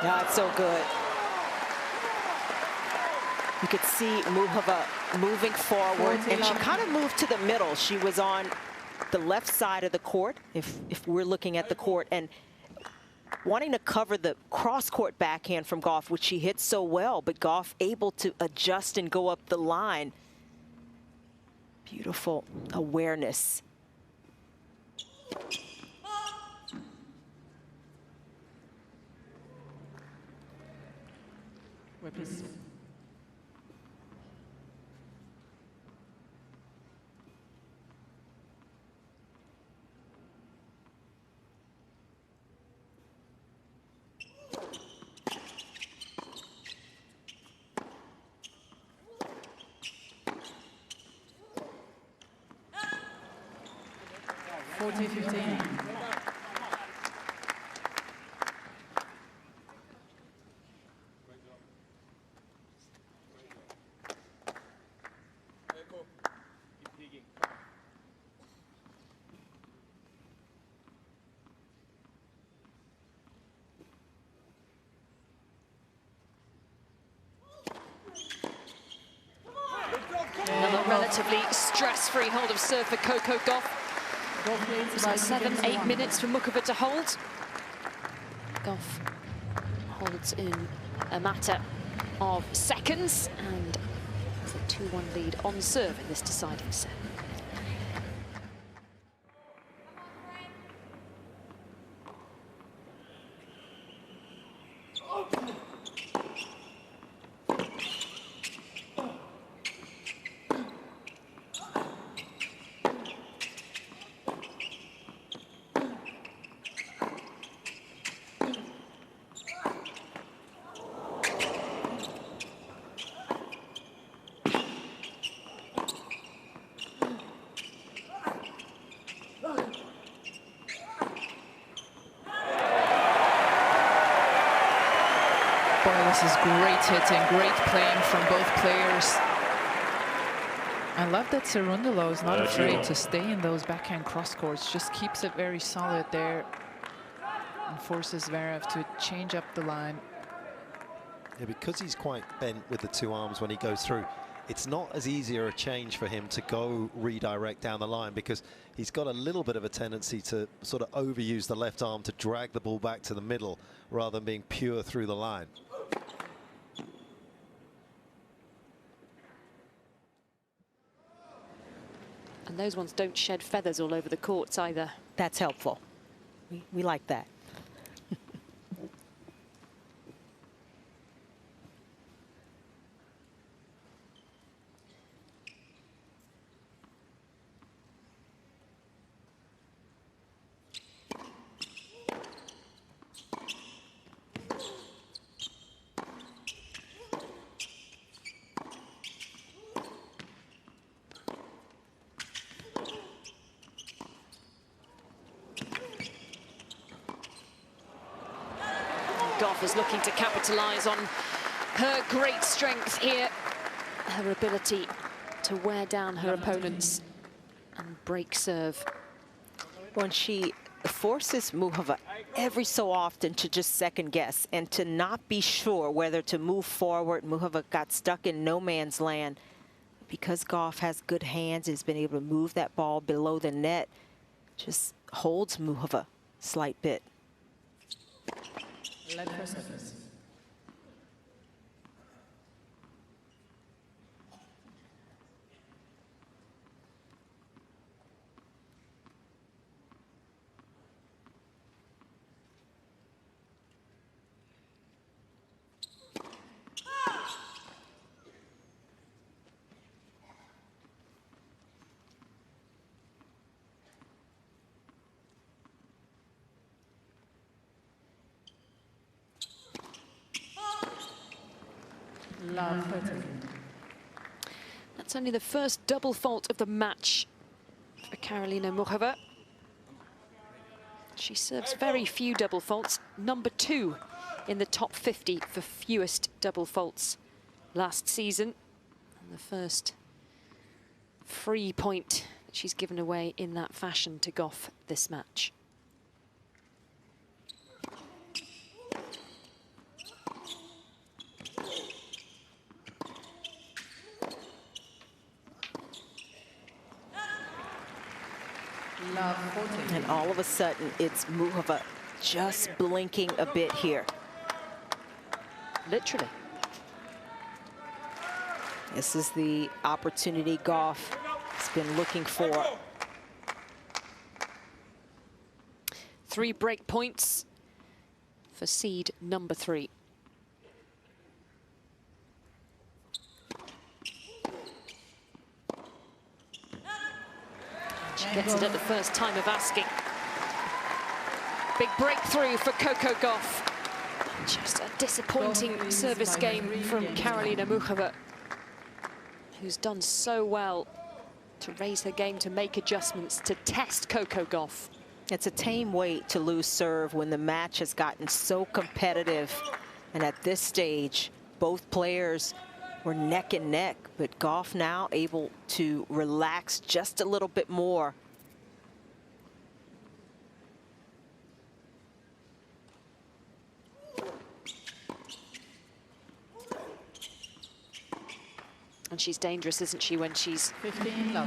Yeah, it's so good. You could see Muhova moving forward, and she kind of moved to the middle. She was on the left side of the court, if we're looking at the court, and wanting to cover the cross-court backhand from Goff, which she hit so well, but Goff able to adjust and go up the line. Beautiful awareness. Please. Another relatively stress-free hold of serve for Coco Goff. It's like 7-8 minutes for Muchova to hold. Goff holds in a matter of seconds and has a 2-1 lead on serve in this deciding set. This is great hitting, great playing from both players. I love that Cerundolo is not afraid to stay in those backhand cross courts, just keeps it very solid there and forces Zverev to change up the line. Yeah, because he's quite bent with the two arms when he goes through, it's not as easy a change for him to go redirect down the line, because he's got a little bit of a tendency to sort of overuse the left arm to drag the ball back to the middle rather than being pure through the line. And those ones don't shed feathers all over the courts either. That's helpful. We like that. Goff is looking to capitalize on her great strength here, her ability to wear down her opponents and break serve. When she forces Muchova every so often to just second guess and to not be sure whether to move forward, Muchova got stuck in no man's land. Because Goff has good hands, has been able to move that ball below the net, just holds Muchova a slight bit. Light for service. That's only the first double fault of the match for Karolina Muchova. She serves very few double faults, number 2 in the top 50 for fewest double faults last season. And the first free point that she's given away in that fashion to Goff this match. And all of a sudden, it's Muchova just blinking a bit here. Literally. This is the opportunity Goff has been looking for. 3 break points for seed number 3. She gets it at the first time of asking. Big breakthrough for Coco Gauff. Just a disappointing service game from Karolina Muchova, who's done so well to raise her game, to make adjustments, to test Coco Gauff. It's a tame way to lose serve when the match has gotten so competitive. And at this stage, both players were neck and neck, but Gauff now able to relax just a little bit more. And she's dangerous, isn't she, when she's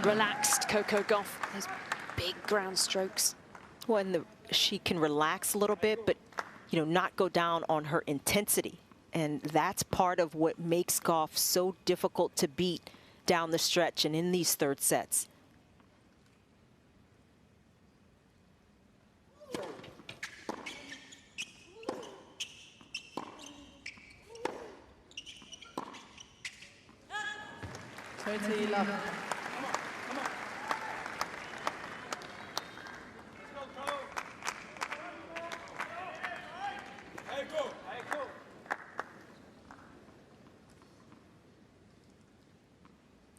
relaxed, Coco Gauff. Those big ground strokes. Well, and she can relax a little bit, but, you know, not go down on her intensity. And that's part of what makes Gauff so difficult to beat down the stretch and in these third sets.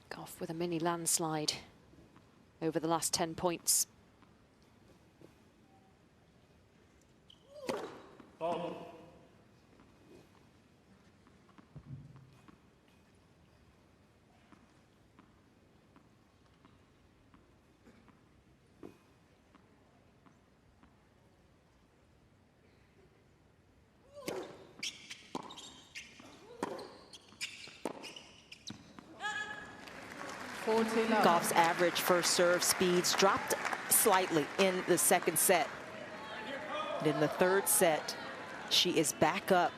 Gauff with a mini landslide over the last 10 points. Gauff's average first serve speeds dropped slightly in the second set. And in the third set, she is back up.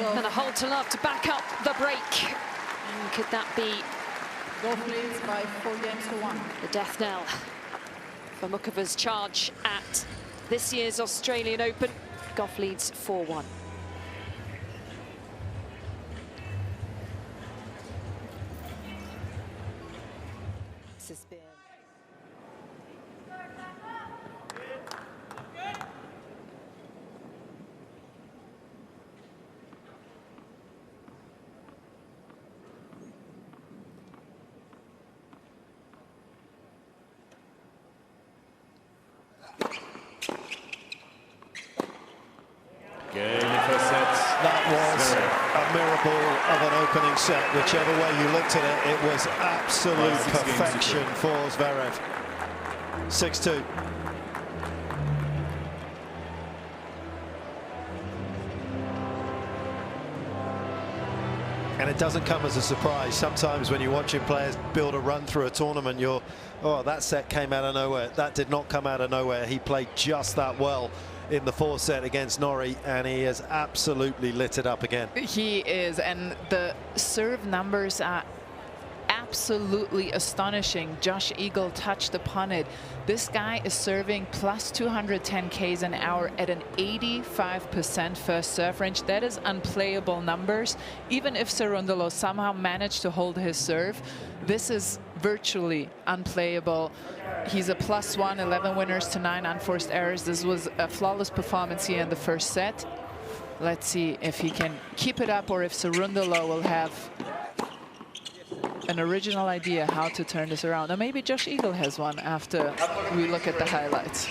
And a hold to love to back up the break. And could that be Gauff leads by 4-1? The death knell for Muchova's charge at this year's Australian Open? Gauff leads 4-1. This has been That was a miracle of an opening set. Whichever way you looked at it, it was absolute perfection for Zverev. 6-2. And it doesn't come as a surprise. Sometimes when you're watching players build a run through a tournament, you're, oh, that set came out of nowhere. That did not come out of nowhere. He played just that well in the 4th set against Norrie, and he has absolutely lit it up again. He is, and the serve numbers are absolutely astonishing. Josh Eagle touched upon it. This guy is serving plus 210 Ks an hour at an 85% first serve range. That is unplayable numbers. Even if Cerundolo somehow managed to hold his serve, this is virtually unplayable. He's a +1, 11 winners to 9 unforced errors. This was a flawless performance here in the first set. Let's see if he can keep it up or if Cerundolo will have an original idea how to turn this around. Or maybe Josh Eagle has one after we look at the highlights.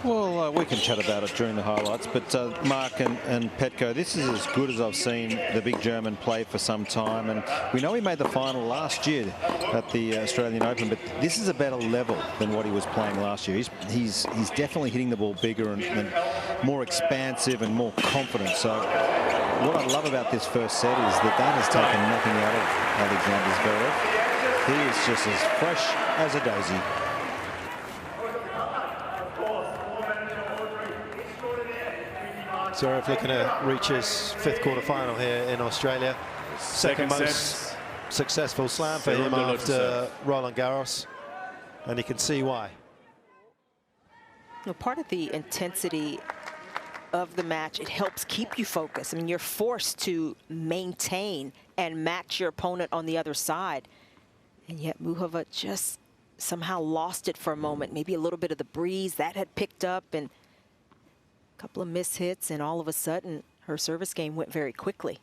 Well, we can chat about it during the highlights, but Mark and Petko, this is as good as I've seen the big German play for some time, and we know he made the final last year at the Australian Open, but this is a better level than what he was playing last year. He's definitely hitting the ball bigger and more expansive and more confident. So what I love about this first set is that has taken nothing out of Alexander Zverev. He is just as fresh as a daisy. Zverev looking to reach his 5th quarter-final here in Australia. Second most successful slam for him after Roland Garros, and you can see why. Well, part of the intensity of the match, it helps keep you focused. I mean, you're forced to maintain and match your opponent on the other side. And yet Muchova just somehow lost it for a moment. Maybe a little bit of the breeze that had picked up and a couple of missed hits, and all of a sudden her service game went very quickly.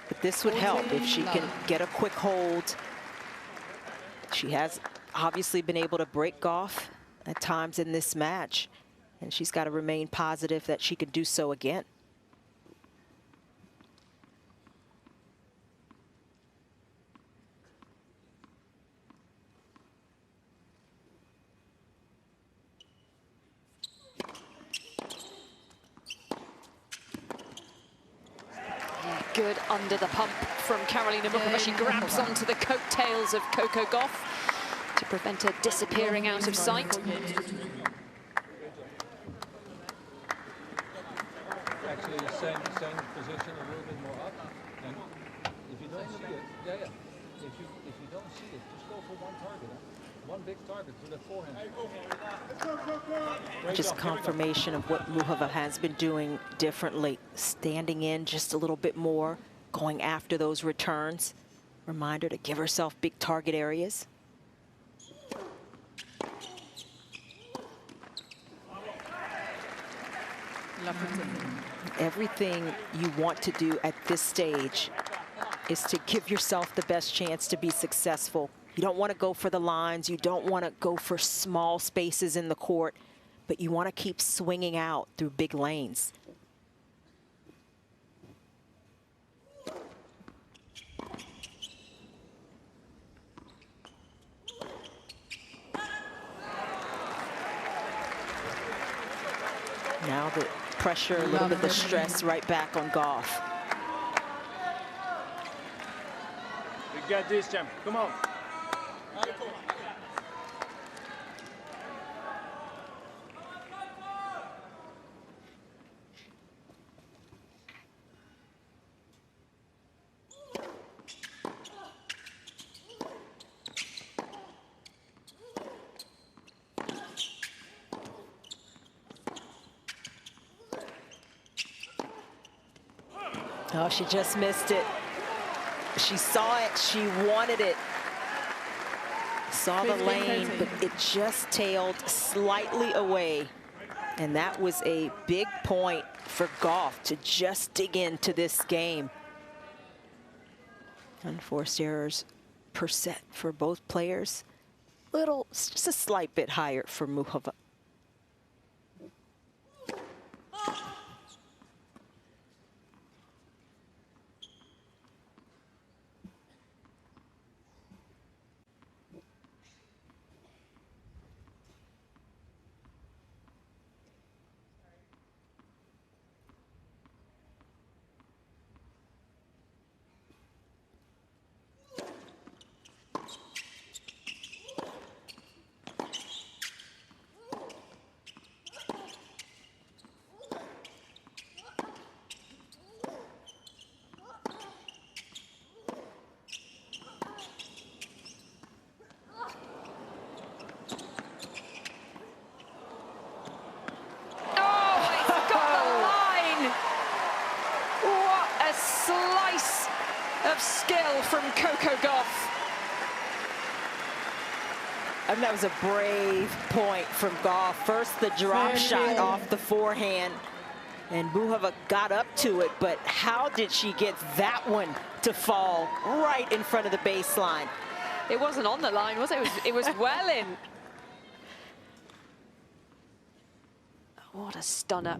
But this would help if she can get a quick hold. She has obviously been able to break Goff at times in this match, and she's got to remain positive that she could do so again. Good under the pump from Karolina Muchova. She grabs onto the coattails of Coco Gauff to prevent her disappearing out of sight. Actually, the same position, a little bit more up. And if you don't see it, if you don't see it, just go for one target. One big target to the forehand. Just confirmation of what Muchova has been doing differently, standing in just a little bit more, going after those returns. Reminder to give herself big target areas. Everything you want to do at this stage is to give yourself the best chance to be successful. You don't want to go for the lines. You don't want to go for small spaces in the court, but you want to keep swinging out through big lanes. Now the pressure, a little bit of the stress right back on Goff. We got this, champ. Come on. Oh, she just missed it. She saw it, she wanted it. Saw the lane, but it just tailed slightly away. And that was a big point for Goff to just dig into this game. Unforced errors per set for both players. Just a slight bit higher for Muchova. of skill from Coco Gauff. And that was a brave point from Gauff. First, the drop shot off the forehand, and Muchova got up to it, but how did she get that one to fall right in front of the baseline? It wasn't on the line, was it? It was well in. What a stunner.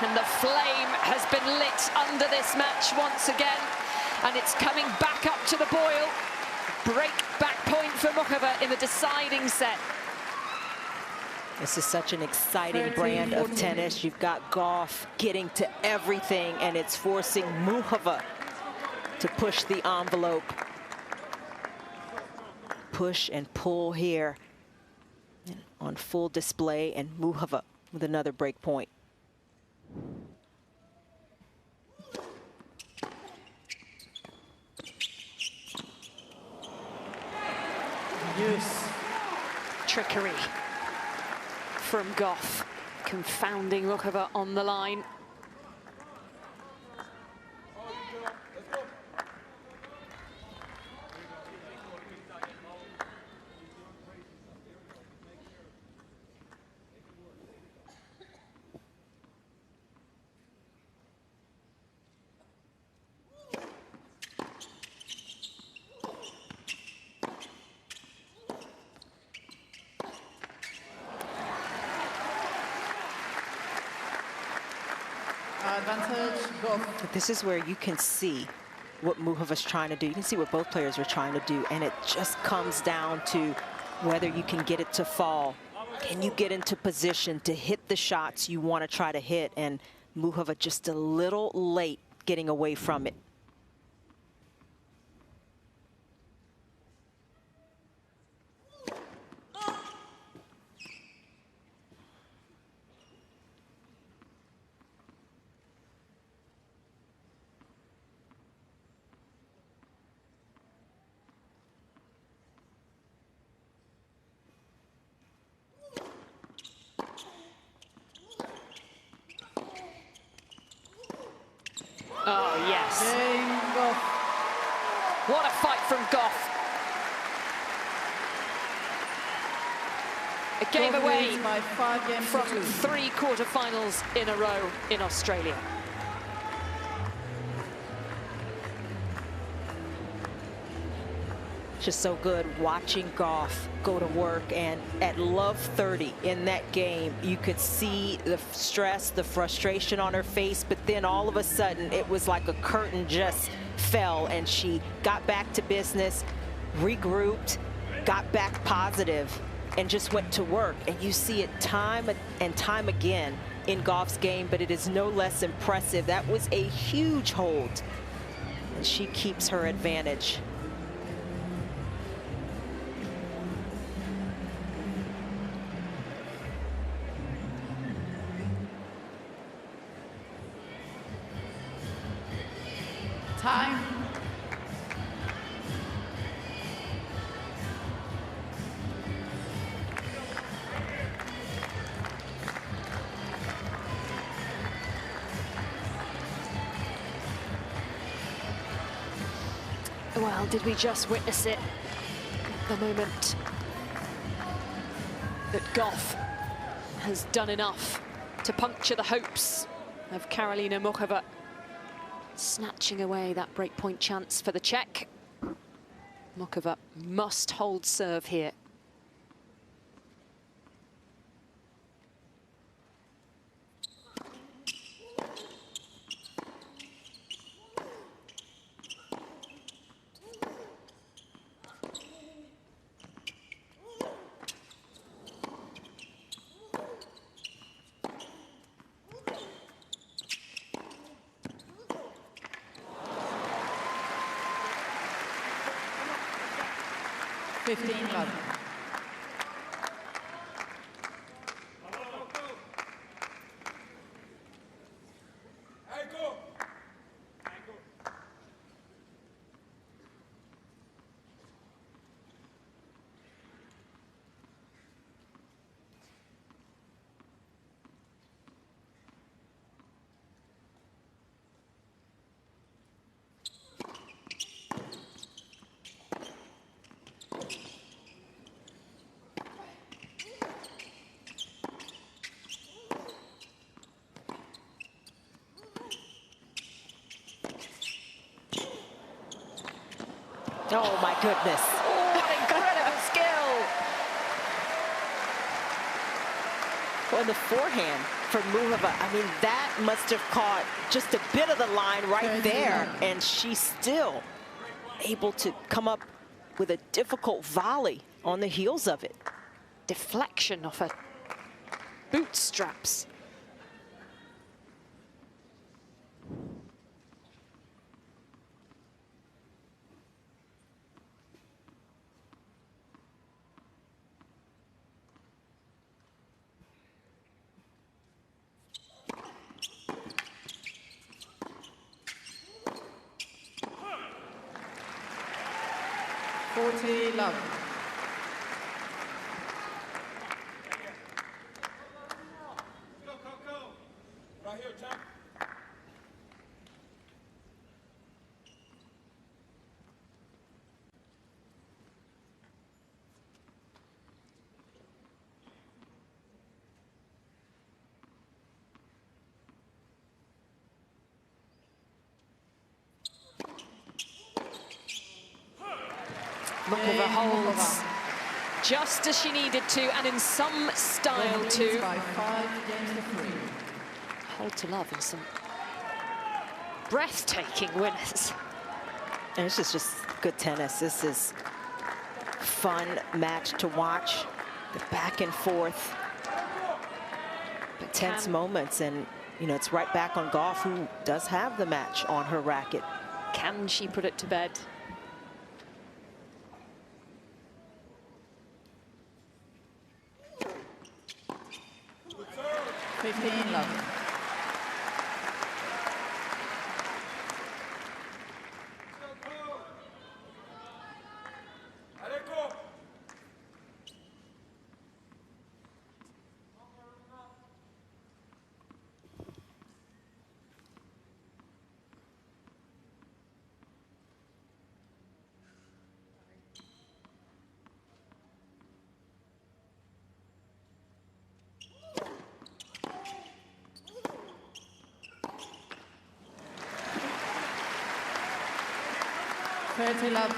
And the flame has been lit under this match once again, and it's coming back up to the boil. Break back point for Muchova in the deciding set. This is such an exciting brand of tennis. You've got Gauff getting to everything, and it's forcing Muchova to push the envelope. Push and pull here on full display, and Muchova with another break point. Yes. Trickery from Gauff, confounding Muchova on the line. Advantage, Gauff. But this is where you can see what Muchova's trying to do. You can see what both players are trying to do, and it just comes down to whether you can get it to fall. Can you get into position to hit the shots you want to try to hit? And Muchova just a little late getting away from it. Oh, yes. What a fight from Gauff. A game away from 3 quarterfinals in a row in Australia. Just so good watching Gauff go to work, and at love 30 in that game, you could see the stress, the frustration on her face, but then all of a sudden it was like a curtain just fell, and she got back to business, regrouped, got back positive, and just went to work. And you see it time and time again in Gauff's game, but it is no less impressive. That was a huge hold, and she keeps her advantage. Time. Well, did we just witness it? The moment that Gauff has done enough to puncture the hopes of Karolina Muchova, snatching away that breakpoint chance for the Czech. Muchova must hold serve here. 15 love. Oh my goodness. Oh, what incredible skill. Well, the forehand for Muhova, I mean, that must have caught just a bit of the line right there. And she's still able to come up with a difficult volley on the heels of it. Deflection off her boot straps. Love. Right here, Jack. Mukova holds just as she needed to, and in some style too. Hold to love and some breathtaking winners. And this is just good tennis. This is fun match to watch. The back and forth, the tense moments, and you know it's right back on Gauff, who does have the match on her racket. Can she put it to bed? Love. Love.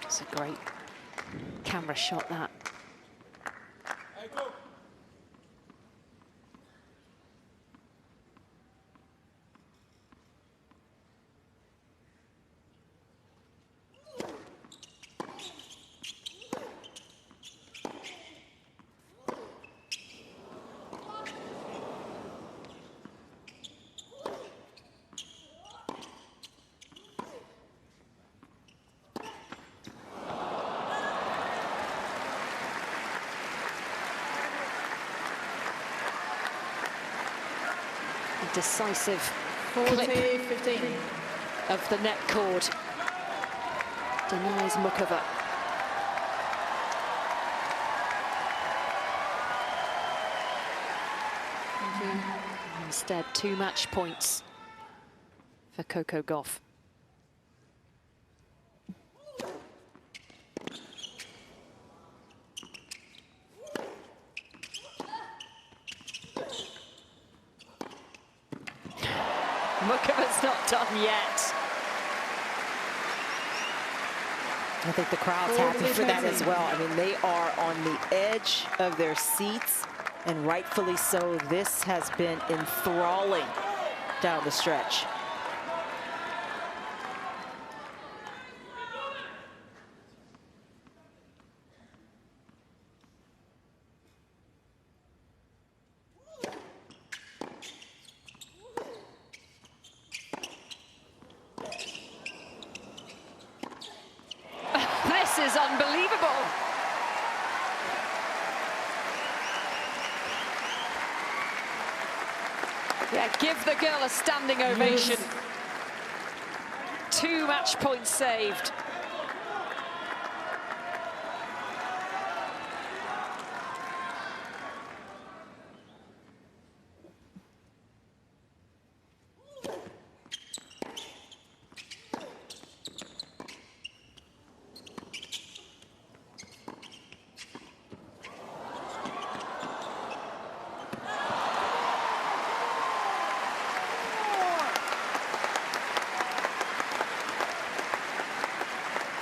It's a great camera shot, that. Decisive clip of the net cord denies Mukova. Instead, 2 match points for Coco Gauff. Mukova's not done yet. I think the crowd's happy for that as well. I mean, they are on the edge of their seats, and rightfully so. This has been enthralling down the stretch. This is unbelievable. Yeah, give the girl a standing ovation. 2 match points saved.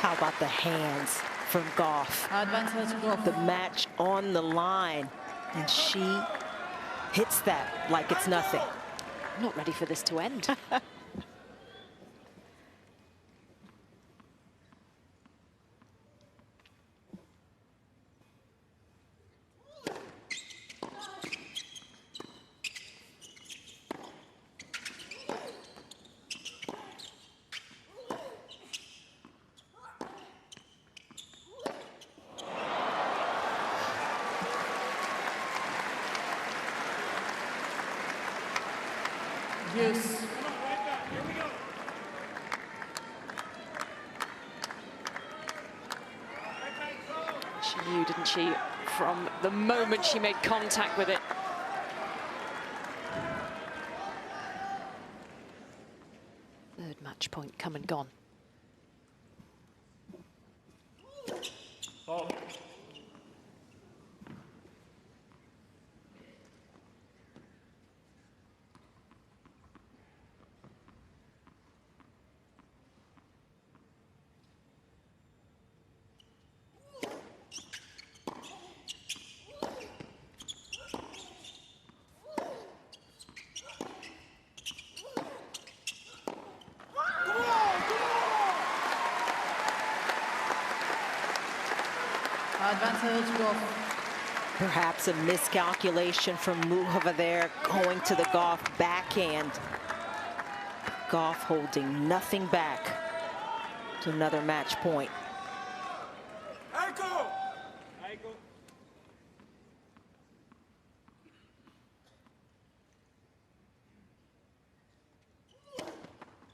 How about the hands from Goff? The match on the line, and she hits that like it's nothing. I'm not ready for this to end. Yes. She knew, didn't she, from the moment she made contact with it. Third match point come and gone. Oh. Advantage, Goff. Perhaps a miscalculation from Muchova there, going to the Goff backhand. Goff holding nothing back to another match point.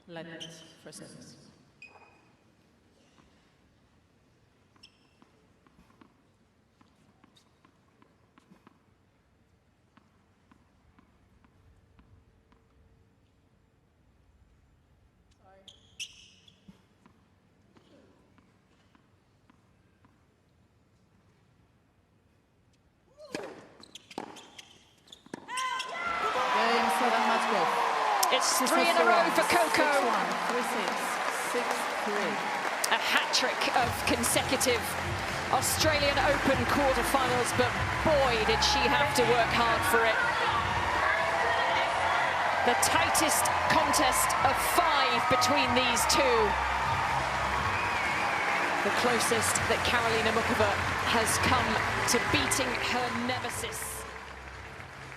Leonard for service. It's 3 in a row for Coco. 6-1, 3-6, 6-3. A hat-trick of consecutive Australian Open quarterfinals, but boy, did she have to work hard for it. The tightest contest of 5 between these two. The closest that Karolina Muchova has come to beating her nemesis.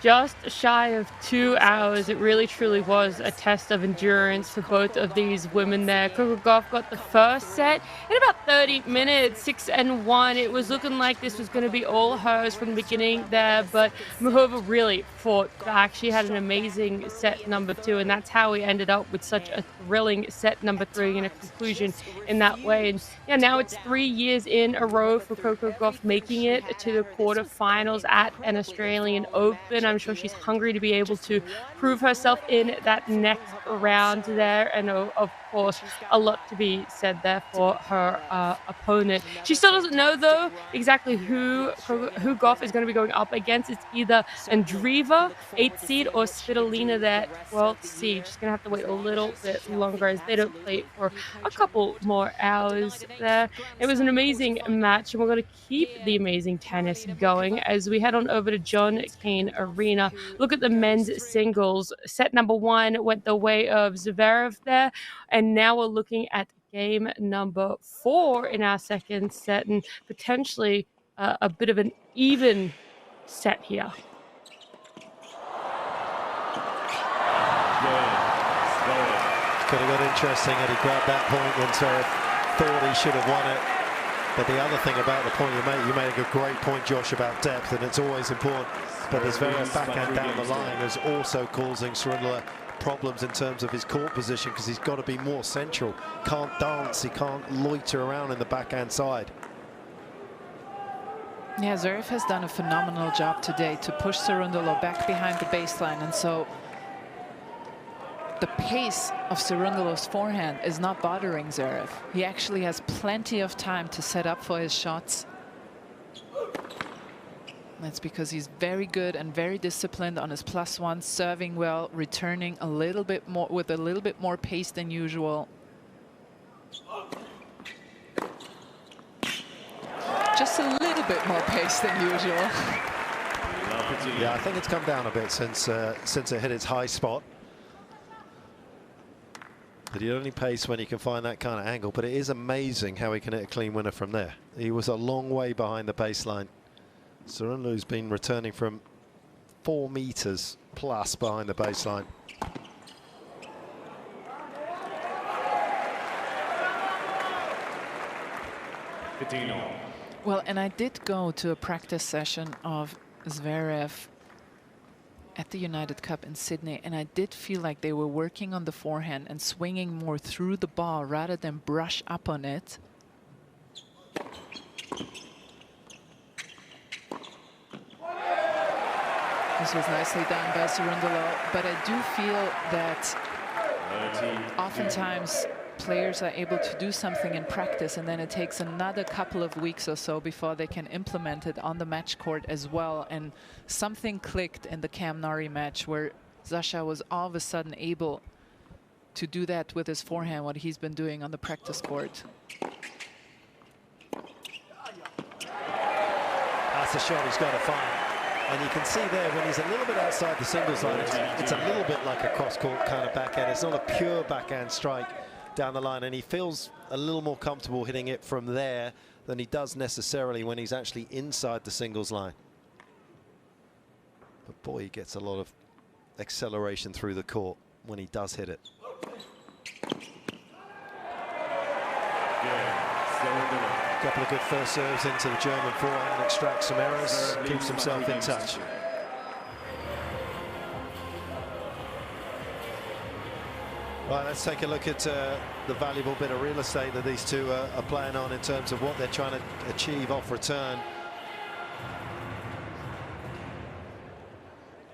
Just shy of 2 hours. It really truly was a test of endurance for both of these women there. Coco Gauff got the first set in about 30 minutes, 6-1. It was looking like this was going to be all hers from the beginning there, but Muchova really fought back. She had an amazing set number 2, and that's how we ended up with such a thrilling set number 3 and a conclusion in that way. And yeah, now it's 3 years in a row for Coco Gauff making it to the quarterfinals at an Australian Open. I'm sure she's hungry to be able to prove herself in that next round there. And of course, a lot to be said there for her opponent. She still doesn't know, though, exactly who Gauff is going to be going up against. It's either Andreeva, 8th seed, or Svitolina there, 12th seed. She's going to have to wait a little bit longer as they don't play for a couple more hours there. It was an amazing match, and we're going to keep the amazing tennis going as we head on over to John Cain Arena. Look at the men's singles. Set number 1 went the way of Zverev there, and now we're looking at game number 4 in our second set, and potentially a bit of an even set here. Could have got interesting had he grabbed that point when Zverev thought he should have won it. But the other thing about the point you made a great point, Josh, about depth, and it's always important. But the Zverev backhand down the line is also causing Cerundolo problems in terms of his court position, because he's got to be more central. Can't dance, he can't loiter around in the backhand side. Yeah, Zverev has done a phenomenal job today to push Cerundolo back behind the baseline, and so the pace of Cerundolo's forehand is not bothering Zverev. He actually has plenty of time to set up for his shots. That's because he's very good and very disciplined on his +1, serving well, returning a little bit more with a little bit more pace than usual. Just a little bit more pace than usual. Yeah, I think it's come down a bit since it hit its high spot. But he only pace when he can find that kind of angle. But it is amazing how he can hit a clean winner from there. He was a long way behind the baseline. Cerundolo's been returning from 4 meters plus behind the baseline. Well, and I did go to a practice session of Zverev at the United Cup in Sydney, and I did feel like they were working on the forehand and swinging more through the ball rather than brush up on it. This was nicely done by Cerundolo, but I do feel that oftentimes players are able to do something in practice, and then it takes another couple of weeks or so before they can implement it on the match court as well. And something clicked in the Cam Norrie match where Sasha was all of a sudden able to do that with his forehand, what he's been doing on the practice court. That's a shot he's got to find. And you can see there when he's a little bit outside the singles line, it's a little bit like a cross-court kind of backhand. It's not a pure backhand strike down the line, and he feels a little more comfortable hitting it from there than he does necessarily when he's actually inside the singles line. But boy, he gets a lot of acceleration through the court when he does hit it. Couple of good first serves into the German forehand, extracts some errors, keeps himself in touch. Right, let's take a look at the valuable bit of real estate that these two are playing on in terms of what they're trying to achieve off return.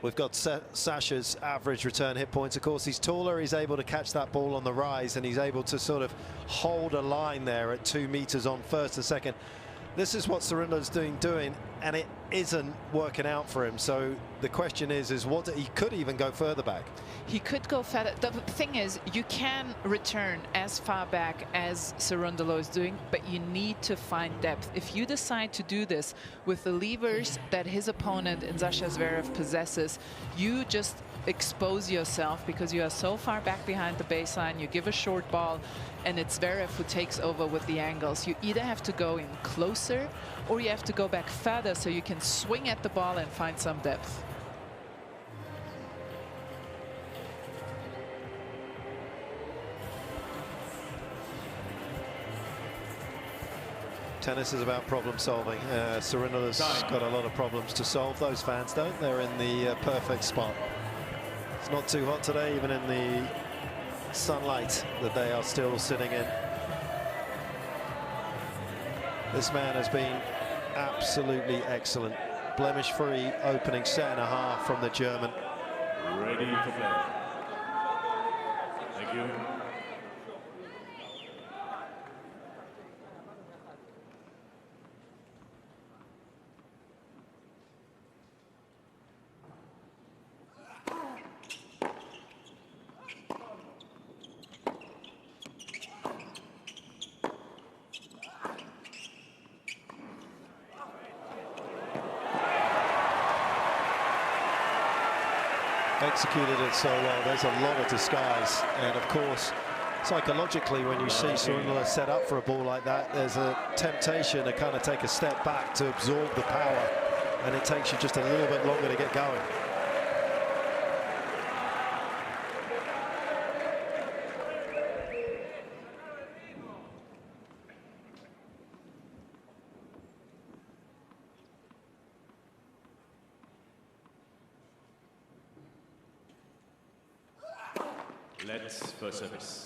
We've got Sasha's average return hit points. Of course, he's taller, he's able to catch that ball on the rise, and he's able to sort of hold a line there at 2 meters on first and second. This is what Cerundolo's doing, and it isn't working out for him. So the question is what he could even go further back. He could go further. The thing is, you can return as far back as Cerundolo is doing, but you need to find depth. If you decide to do this with the levers that his opponent in Sasha Zverev possesses, you just expose yourself because you are so far back behind the baseline. You give a short ball, and it's Zverev who takes over with the angles. You either have to go in closer or you have to go back further so you can swing at the ball and find some depth. Tennis is about problem solving. Cerundolo's got a lot of problems to solve. Those fans don't. They're in the perfect spot. It's not too hot today, even in the sunlight that they are still sitting in. This man has been absolutely excellent blemish-free opening set and a half from the German. Ready for play. Thank you. Executed it so well. There's a lot of disguise, and of course psychologically when you see Surundula set up for a ball like that, there's a temptation to kind of take a step back to absorb the power, and it takes you just a little bit longer to get going. Let's first service.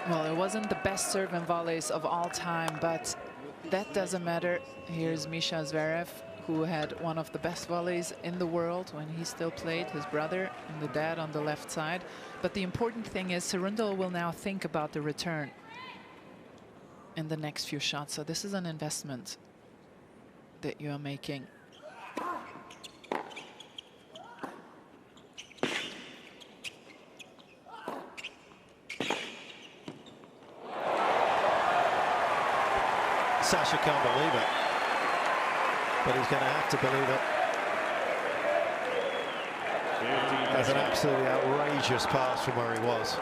Well, it wasn't the best serve and volleys of all time, but that doesn't matter. Here's Misha Zverev, who had one of the best volleys in the world when he still played, his brother and the dad on the left side. But the important thing is Surundula will now think about the return in the next few shots. So this is an investment that you are making. Sasha can't believe it, but he's going to have to believe it. That's an absolutely outrageous pass from where he was.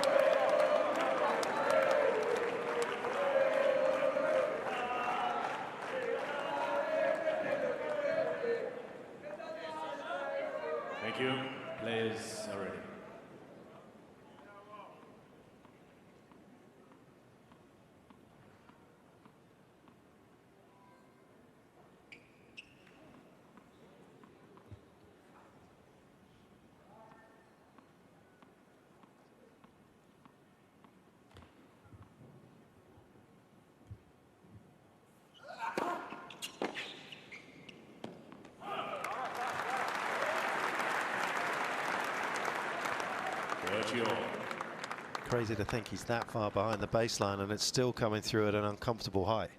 Thank you. Players are ready. Crazy to think he's that far behind the baseline and it's still coming through at an uncomfortable height.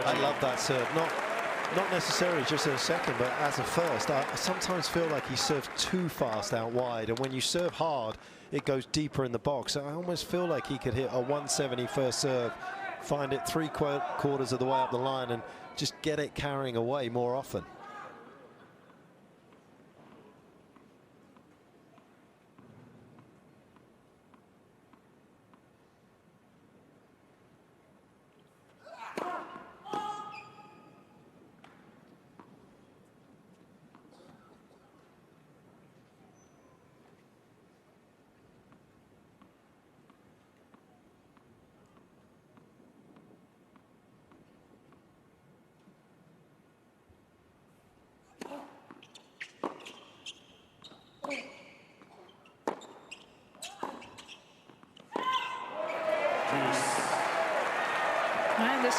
I love that serve. Not necessarily just as a second, but as a first. I sometimes feel like he serves too fast out wide, and when you serve hard, it goes deeper in the box. I almost feel like he could hit a 170 first serve, find it three-quarters of the way up the line, and just get it carrying away more often.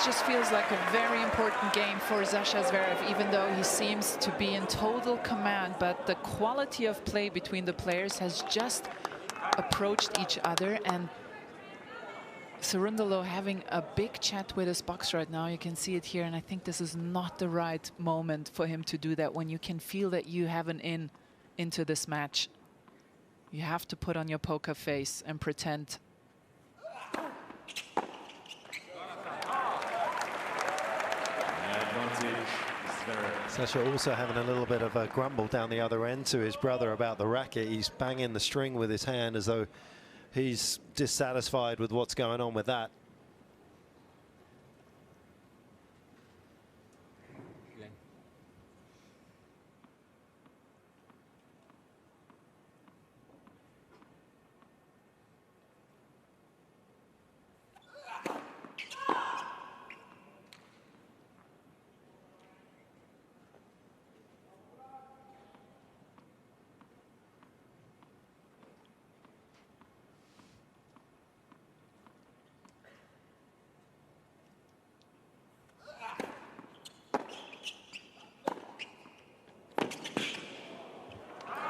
this just feels like a very important game for Sasha Zverev, even though he seems to be in total command. But the quality of play between the players has just approached each other. And Cerundolo having a big chat with his box right now. You can see it here. And I think this is not the right moment for him to do that when you can feel that you have an in into this match. You have to put on your poker face and pretend. Sasha also having a little bit of a grumble down the other end to his brother about the racket. He's banging the string with his hand as though he's dissatisfied with what's going on with that.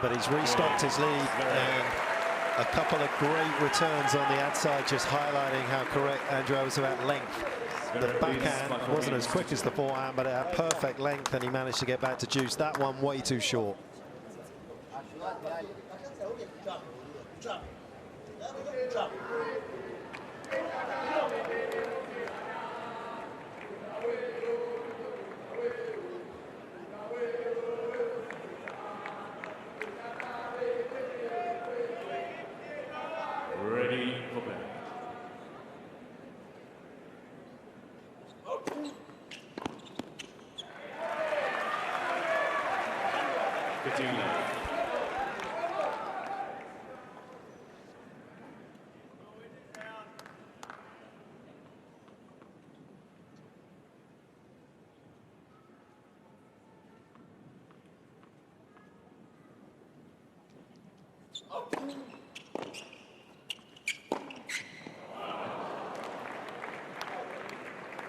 But he's restocked his lead, and a couple of great returns on the ad side, just highlighting how correct Andrew was about length. The backhand wasn't as quick as the forehand, but it had perfect length, and he managed to get back to juice. That one way too short. Ready for back.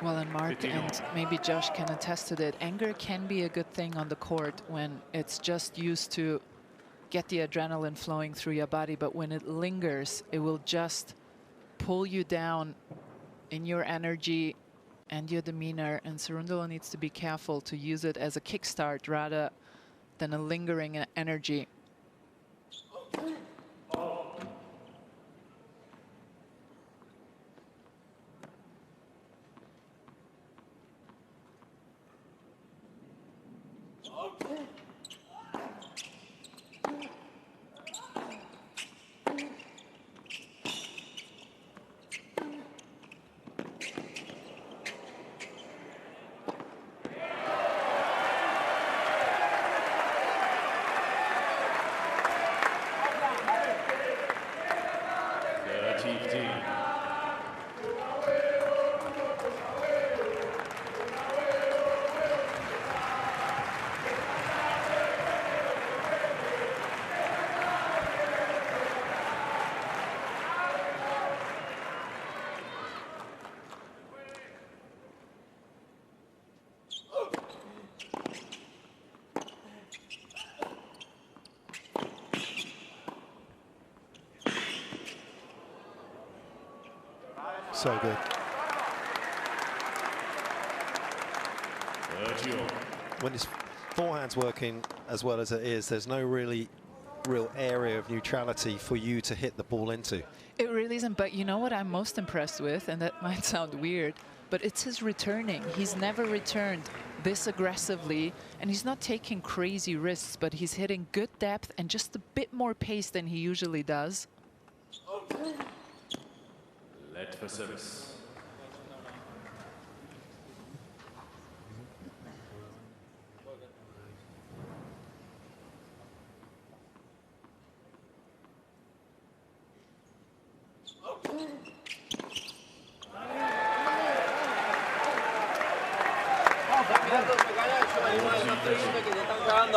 Well, and Mark and maybe Josh can attest to that. Anger can be a good thing on the court when it's just used to get the adrenaline flowing through your body. But when it lingers, it will just pull you down in your energy and your demeanor. And Cerundolo needs to be careful to use it as a kickstart rather than a lingering energy. So good. When his forehand's working as well as it is, there's no real area of neutrality for you to hit the ball into. It really isn't, but you know what I'm most impressed with, and that might sound weird, but it's his returning. He's never returned this aggressively, and he's not taking crazy risks, but he's hitting good depth and just a bit more pace than he usually does. Let for service.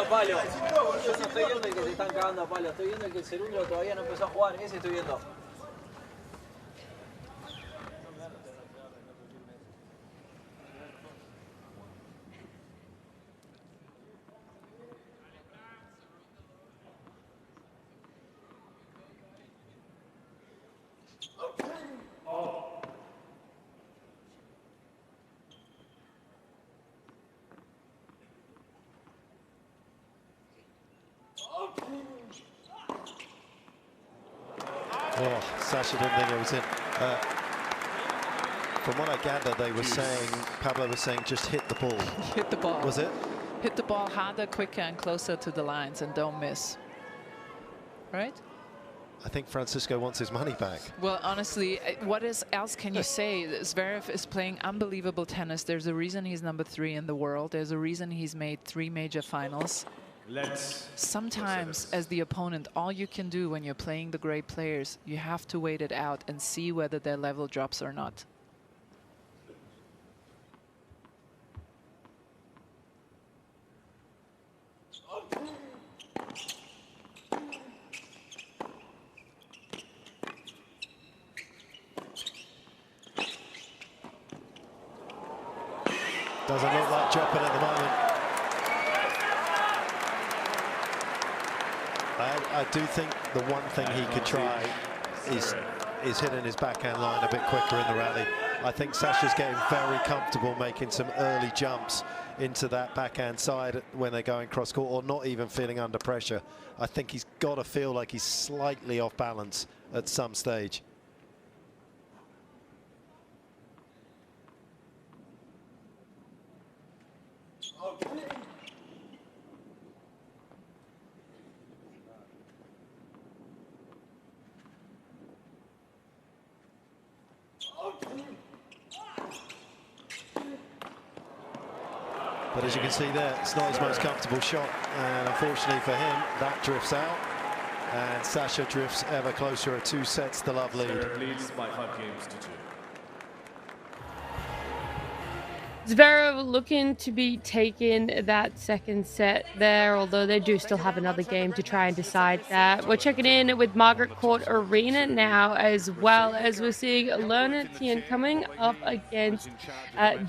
Palo. Yo no estoy viendo el que se están cagando a palo, estoy viendo el que el Cerundolo todavía no empezó a jugar, ese estoy viendo. Oh, Sasha didn't think it was in. From what I gather, they were saying, Pablo was saying, just hit the ball. Hit the ball. Was it? Hit the ball harder, quicker, and closer to the lines, and don't miss. Right? I think Francisco wants his money back. Well, honestly, what else can you say? Zverev is playing unbelievable tennis. There's a reason he's #3 in the world. There's a reason he's made 3 major finals. Sometimes, as the opponent, all you can do when you're playing the great players, you have to wait it out and see whether their level drops or not. Doesn't look like dropping at the moment. I do think the one thing he could try is hitting his backhand line a bit quicker in the rally. I think Sasha's getting very comfortable making some early jumps into that backhand side when they're going cross court, or not even feeling under pressure. I think he's got to feel like he's slightly off balance at some stage. But as you can see there, it's not his most comfortable shot, and unfortunately for him, that drifts out, and Sasha drifts ever closer at 2 sets to love lead. Leads by 5 games to 2. Zverev looking to be taking that second set there, although they do still have another game to try and decide that. We're checking in with Margaret Court Arena now, as well as we're seeing Lerner Tien coming up against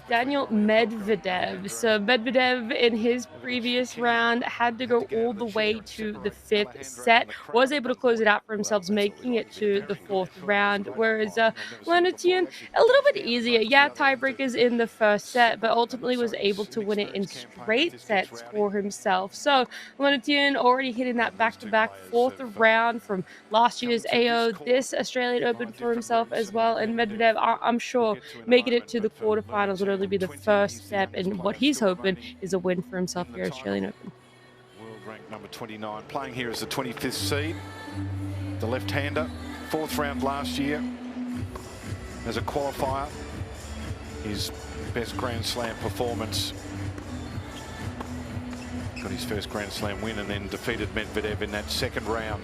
Daniel Medvedev. So Medvedev in his previous round had to go all the way to the 5th set, was able to close it out for himself, making it to the 4th round, whereas Lerner Tien a little bit easier. Yeah, tiebreakers in the first set, but ultimately was able to win it in straight sets for himself. So Lerner Tien already hitting that back-to-back 4th round from last year's AO, this Australian Open for himself as well. And Medvedev, I'm sure, making it to the quarterfinals would only be the first step, and what he's hoping is a win for himself here at Australian Open. World ranked number 29, playing here as the 25th seed. The left-hander, 4th round last year as a qualifier. His best Grand Slam performance. Got his first Grand Slam win and then defeated Medvedev in that 2nd round.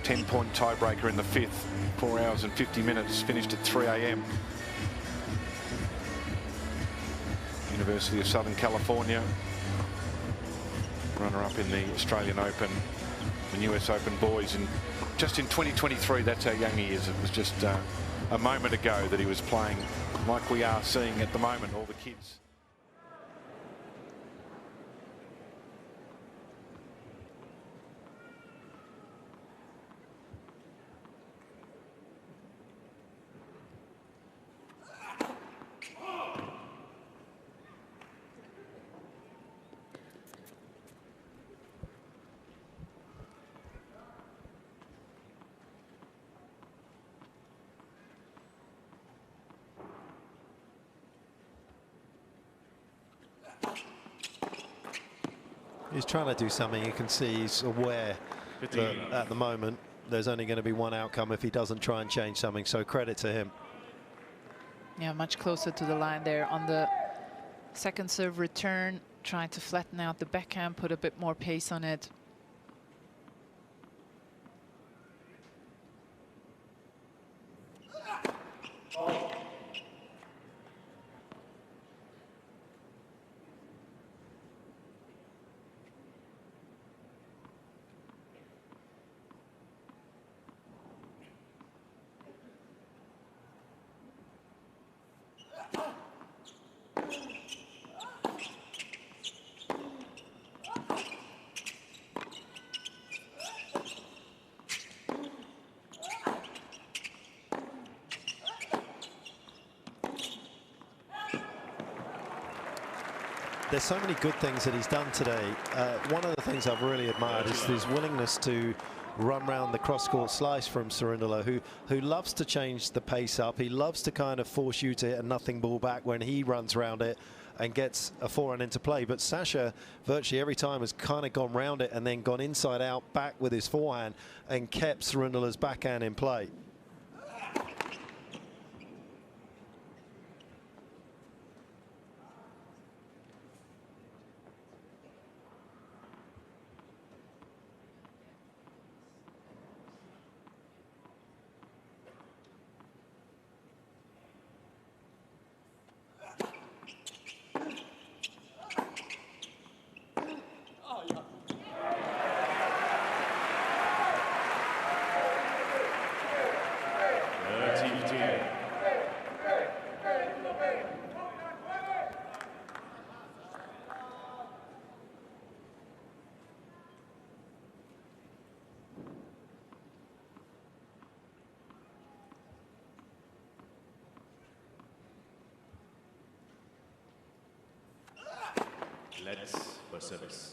10-point tiebreaker in the 5th. 4 hours and 50 minutes, finished at 3 a.m. University of Southern California. Runner-up in the Australian Open and US Open boys. And just in 2023, that's how young he is. It was just a moment ago that he was playing like we are seeing at the moment, all the kids. He's trying to do something. You can see he's aware that at the moment there's only going to be one outcome if he doesn't try and change something, so credit to him. Yeah, much closer to the line there on the second serve return, trying to flatten out the backhand, put a bit more pace on it. There's so many good things that he's done today. One of the things I've really admired is his willingness to run round the cross-court slice from Cerundolo, who loves to change the pace up. He loves to kind of force you to hit a nothing ball back when he runs round it and gets a forehand into play. But Sasha, virtually every time, has kind of gone round it and then gone inside out back with his forehand and kept Cerundolo's backhand in play. Let's for service.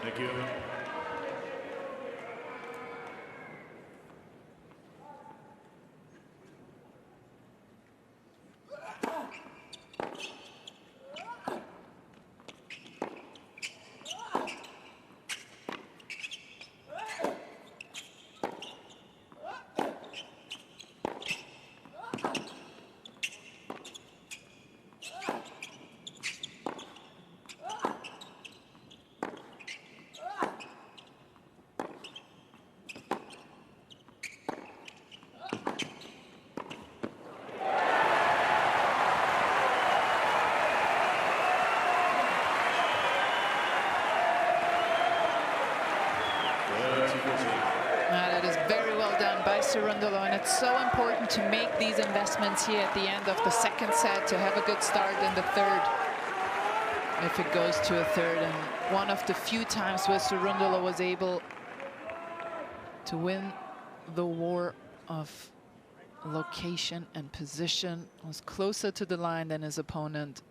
Thank you. That is very well done by Cerundolo, and it's so important to make these investments here at the end of the second set to have a good start in the third, if it goes to a third. And one of the few times where Cerundolo was able to win the war of location and position, was closer to the line than his opponent.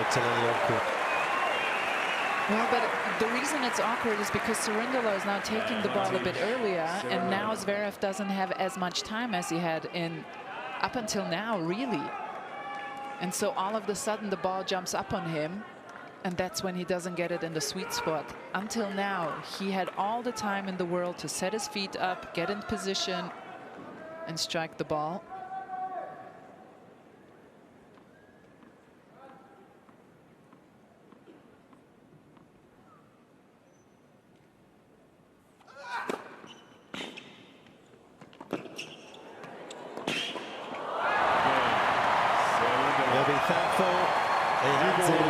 It's a little awkward. Well, but the reason it's awkward is because Cerundolo is now taking the ball a bit earlier, and now Zverev doesn't have as much time as he had up until now, really. And so all of a sudden the ball jumps up on him, and that's when he doesn't get it in the sweet spot. Until now, he had all the time in the world to set his feet up, get in position, and strike the ball.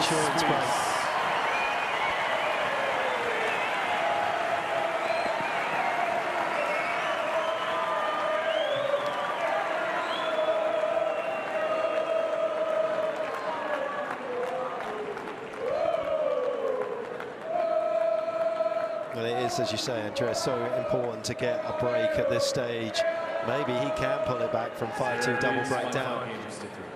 insurance break. Well, it is, as you say, Andrea, so important to get a break at this stage. Maybe he can pull it back from 5-2 double breakdown,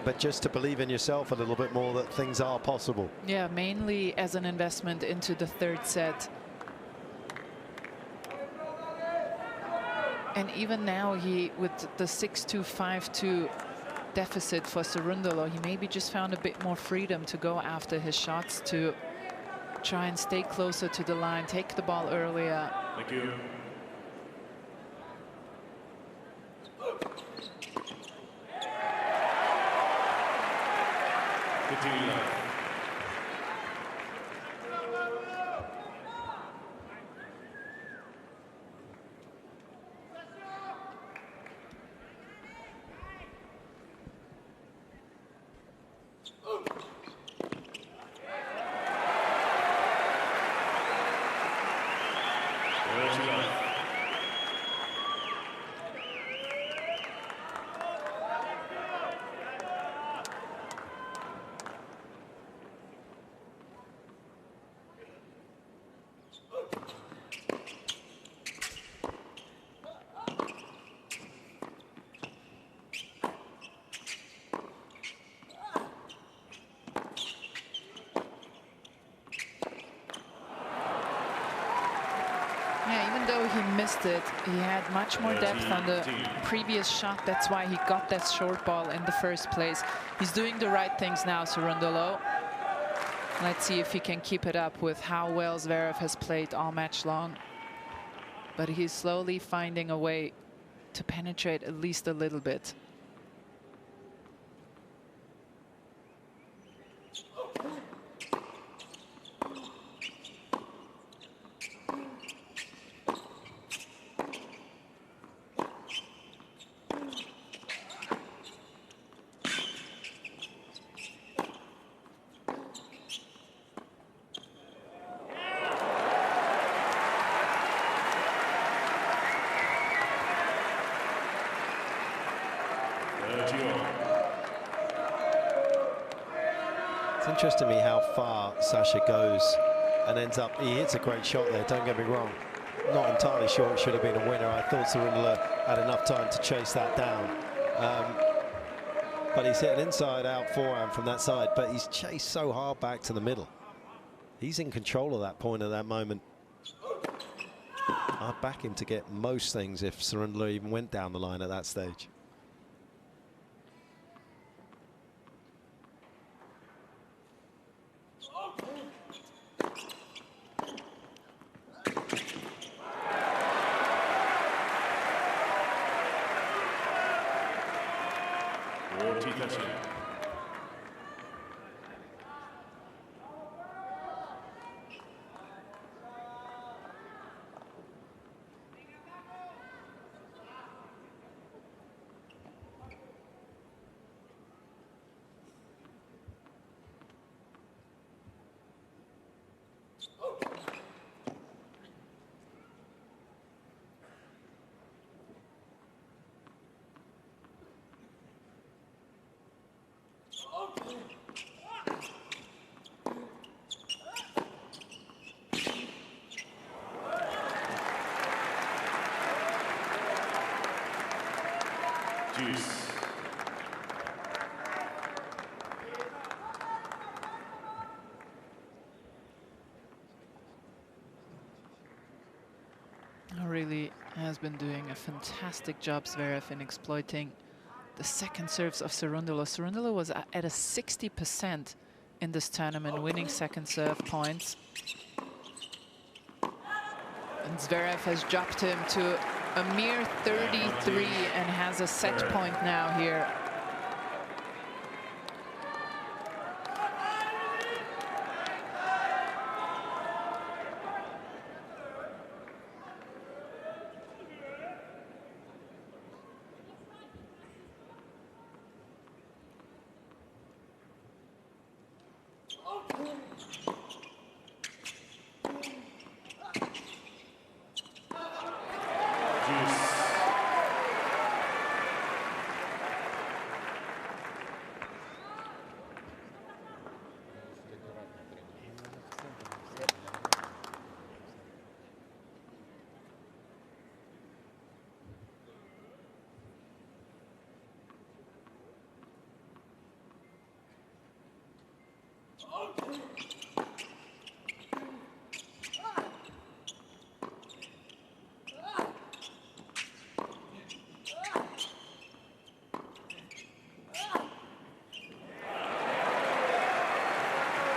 but just to believe in yourself a little bit more that things are possible. Yeah, mainly as an investment into the third set. And even now, with the 6-2, 5-2 deficit for Cerundolo, he maybe just found a bit more freedom to go after his shots, to try and stay closer to the line, take the ball earlier. Thank you. Continue. Yeah, even though he missed it, he had much more depth on the previous shot. That's why he got that short ball in the first place. He's doing the right things now, Cerundolo. Let's see if he can keep it up with how well Zverev has played all match long. But he's slowly finding a way to penetrate at least a little bit. It's interesting to me how far Sasha goes and ends up. He hits a great shot there, don't get me wrong. Not entirely sure it should have been a winner. I thought Cerundolo had enough time to chase that down. But he's hit an inside-out forehand from that side, but he's chased so hard back to the middle. He's in control of that point at that moment. I'd back him to get most things if Cerundolo even went down the line at that stage. Really has been doing a fantastic job, Zverev, in exploiting the second serves of Cerundolo. Cerundolo was at a 60% in this tournament, winning second serve points. And Zverev has dropped him to a mere 33 and has a set point now here.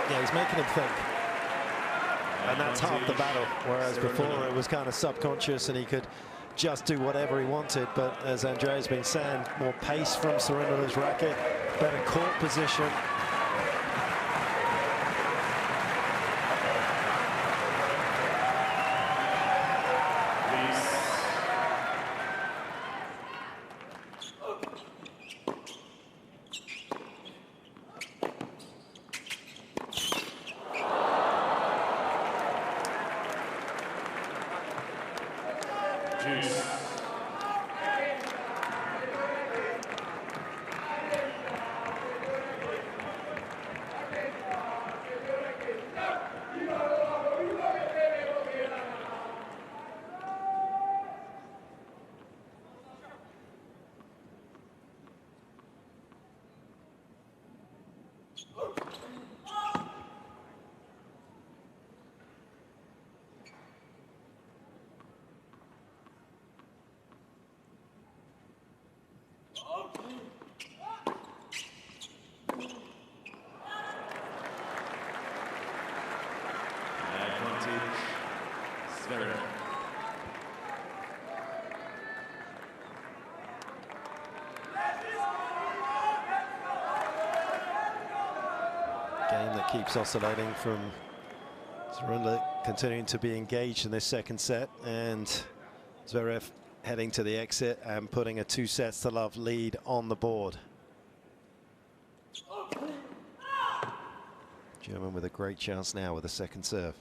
Yeah, he's making him think. And that's half the battle, whereas before it was kind of subconscious and he could just do whatever he wanted. But as Andrea's been saying, more pace from Cerundolo's racket, better court position. Game that keeps oscillating from Cerundolo continuing to be engaged in this second set, and Zverev heading to the exit and putting a 2-sets-to-love lead on the board. German with a great chance now with a second serve.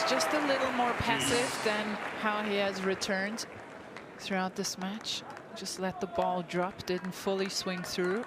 Just a little more passive than how he has returned throughout this match. Just let the ball drop, didn't fully swing through.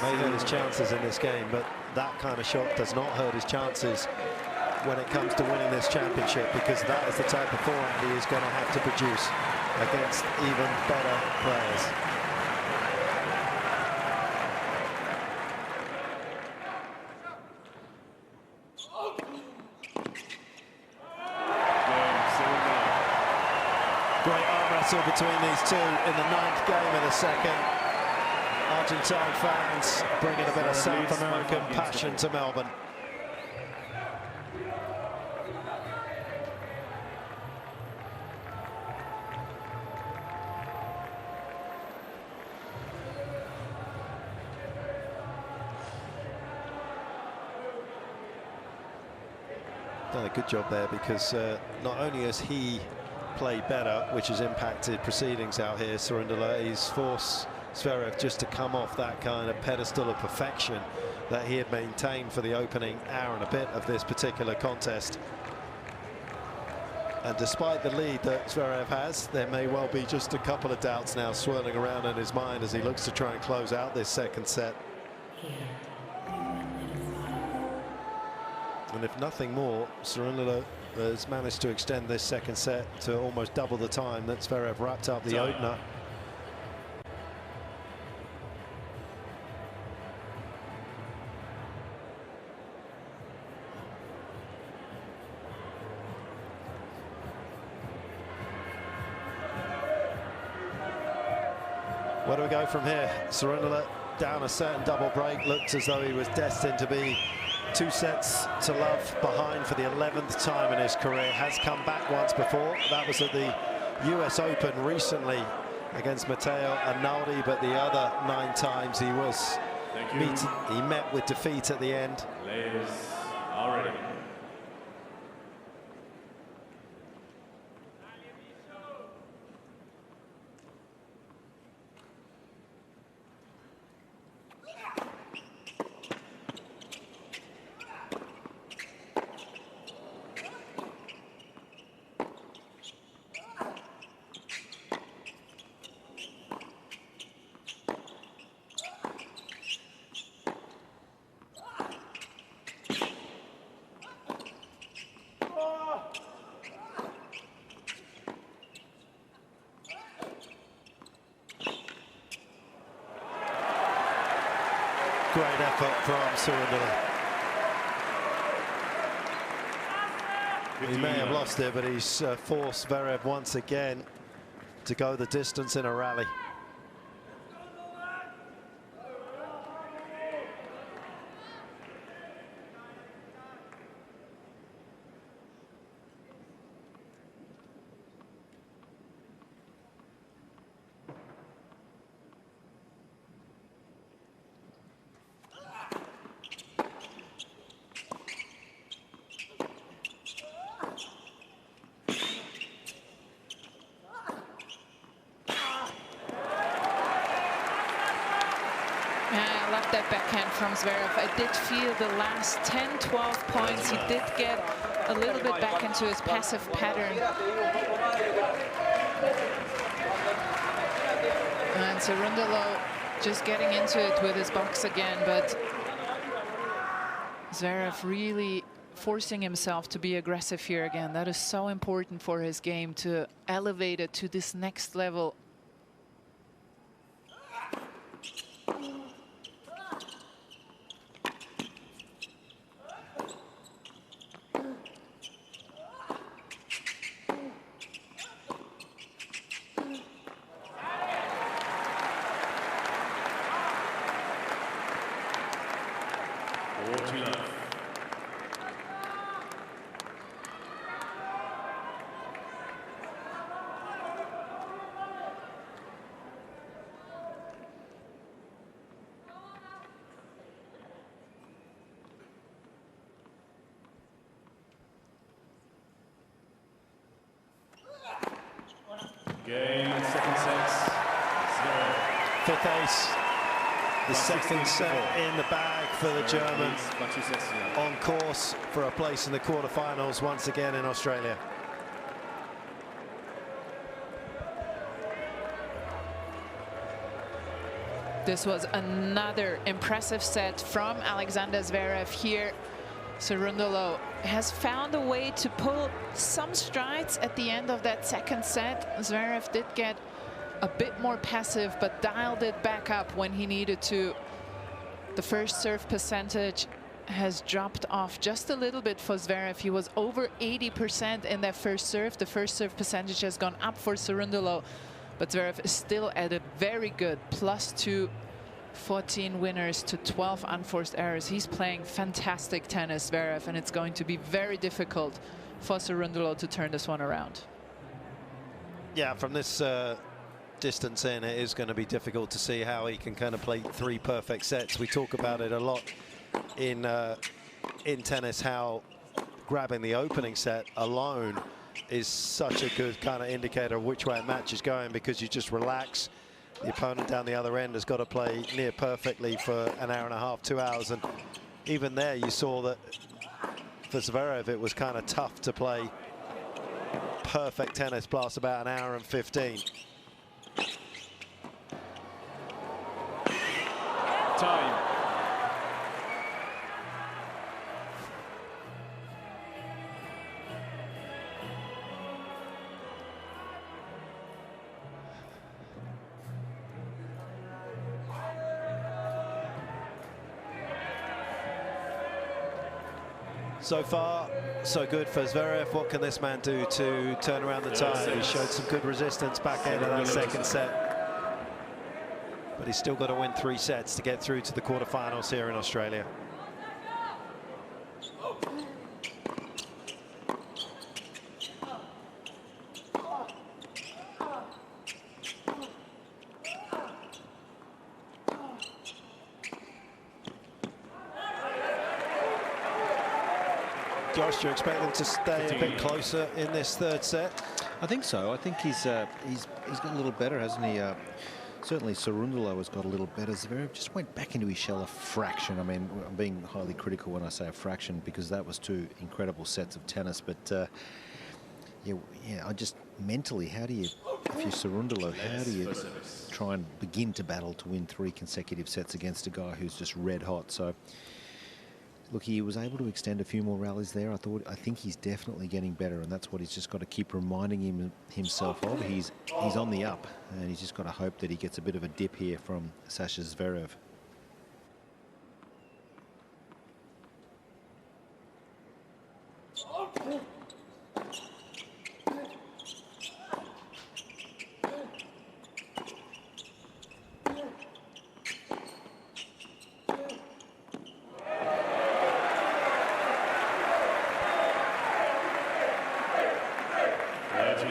May hurt his chances in this game, but that kind of shot does not hurt his chances when it comes to winning this championship, because that is the type of forehand he is going to have to produce against even better players. Great arm wrestle between these two in the 9th game of the second. Argentine fans bringing a bit of South American passion to Melbourne. Done a good job there, because not only has he played better, which has impacted proceedings out here, Cerundolo, he's forced Zverev just to come off that kind of pedestal of perfection that he had maintained for the opening hour and a bit of this particular contest. And despite the lead that Zverev has, there may well be just a couple of doubts now swirling around in his mind as he looks to try and close out this second set. And if nothing more, Cerundolo has managed to extend this second set to almost double the time that Zverev wrapped up the opener. Where do we go from here? Surundala down a certain double break, looked as though he was destined to be 2 sets to love behind for the 11th time in his career. Has come back once before. That was at the US Open recently against Matteo Arnaldi, but the other 9 times he was he met with defeat at the end. Players are ready. Great effort from Surundala. He may have lost it, but he's forced Zverev once again to go the distance in a rally. Zverev. I did feel the last 10-12 points he did get a little bit back into his passive pattern. And Surundala just getting into it with his box again, but Zverev really forcing himself to be aggressive here again. That is so important for his game, to elevate it to this next level. Game, second set. Fifth ace. The second set in the bag for the German. On course for a place in the quarterfinals once again in Australia. This was another impressive set from Alexander Zverev here. Surundala has found a way to pull some strides at the end of that second set. Zverev did get a bit more passive, but dialed it back up when he needed to. The first serve percentage has dropped off just a little bit for Zverev. He was over 80% in that first serve. The first serve percentage has gone up for Surundala, but Zverev is still at a very good +2. 14 winners to 12 unforced errors. He's playing fantastic tennis, Zverev, and it's going to be very difficult for Surundala to turn this one around. Yeah, from this distance in, it is going to be difficult to see how he can kind of play 3 perfect sets. We talk about it a lot in tennis, how grabbing the opening set alone is such a good kind of indicator of which way a match is going, because you just relax. The opponent down the other end has got to play near perfectly for an hour and a half, 2 hours. And even there, you saw that for Zverev, it was kind of tough to play perfect tennis plus about an hour and 15. Time. So far, so good for Zverev. What can this man do to turn around the tide? He showed some good resistance back end of that second set. But he's still got to win 3 sets to get through to the quarterfinals here in Australia. Josh, do you expect them to stay a bit closer in this 3rd set? I think so. I think he's got a little better, hasn't he? Certainly Cerundolo has got a little better. Zverev just went back into his shell a fraction. I mean, I'm being highly critical when I say a fraction because that was 2 incredible sets of tennis. But yeah, I just mentally, how do you, if you're Cerundolo, how do you try and begin to battle to win 3 consecutive sets against a guy who's just red hot? So look, he was able to extend a few more rallies there. I think he's definitely getting better, and that's what he's just got to keep reminding himself of. He's on the up, and he's just got to hope that he gets a bit of a dip here from Sasha Zverev.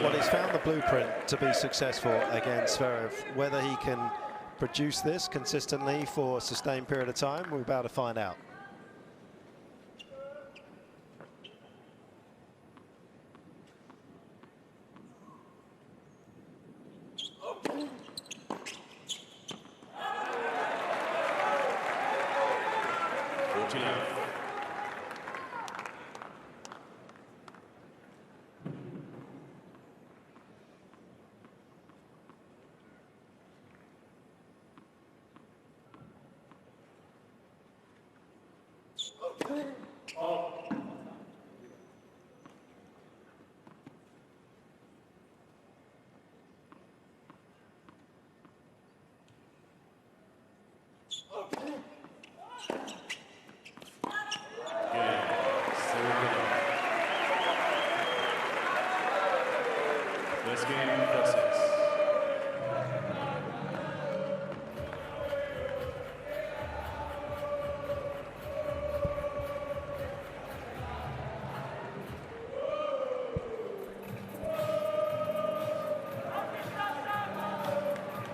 Well, he's found the blueprint to be successful against Zverev. Whether he can produce this consistently for a sustained period of time, we're about to find out. First game, first sets.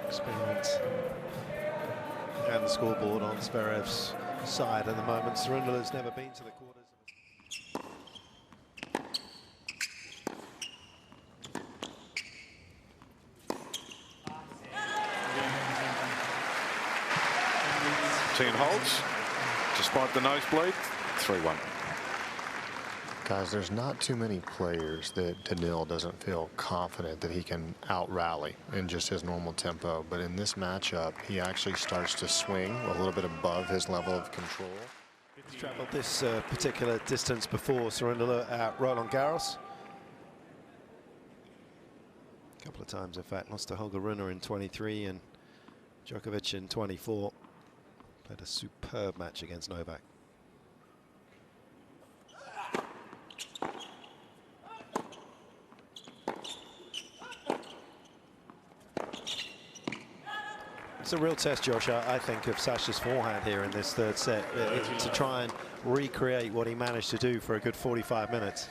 Experience and the scoreboard on Zverev's side at the moment. Cerundolo's never been to the quarters. Cain holds, despite the nosebleed, 3-1. Guys, there's not too many players that Daniil doesn't feel confident that he can out-rally in just his normal tempo. But in this matchup, he actually starts to swing a little bit above his level of control. He's travelled this particular distance before Cerundolo at Roland Garros. A couple of times, in fact, lost to Holger Rune in 23 and Djokovic in 24. Played a superb match against Novak. It's a real test, Josh, I think, of Sasha's forehand here in this 3rd set, to try and recreate what he managed to do for a good 45 minutes.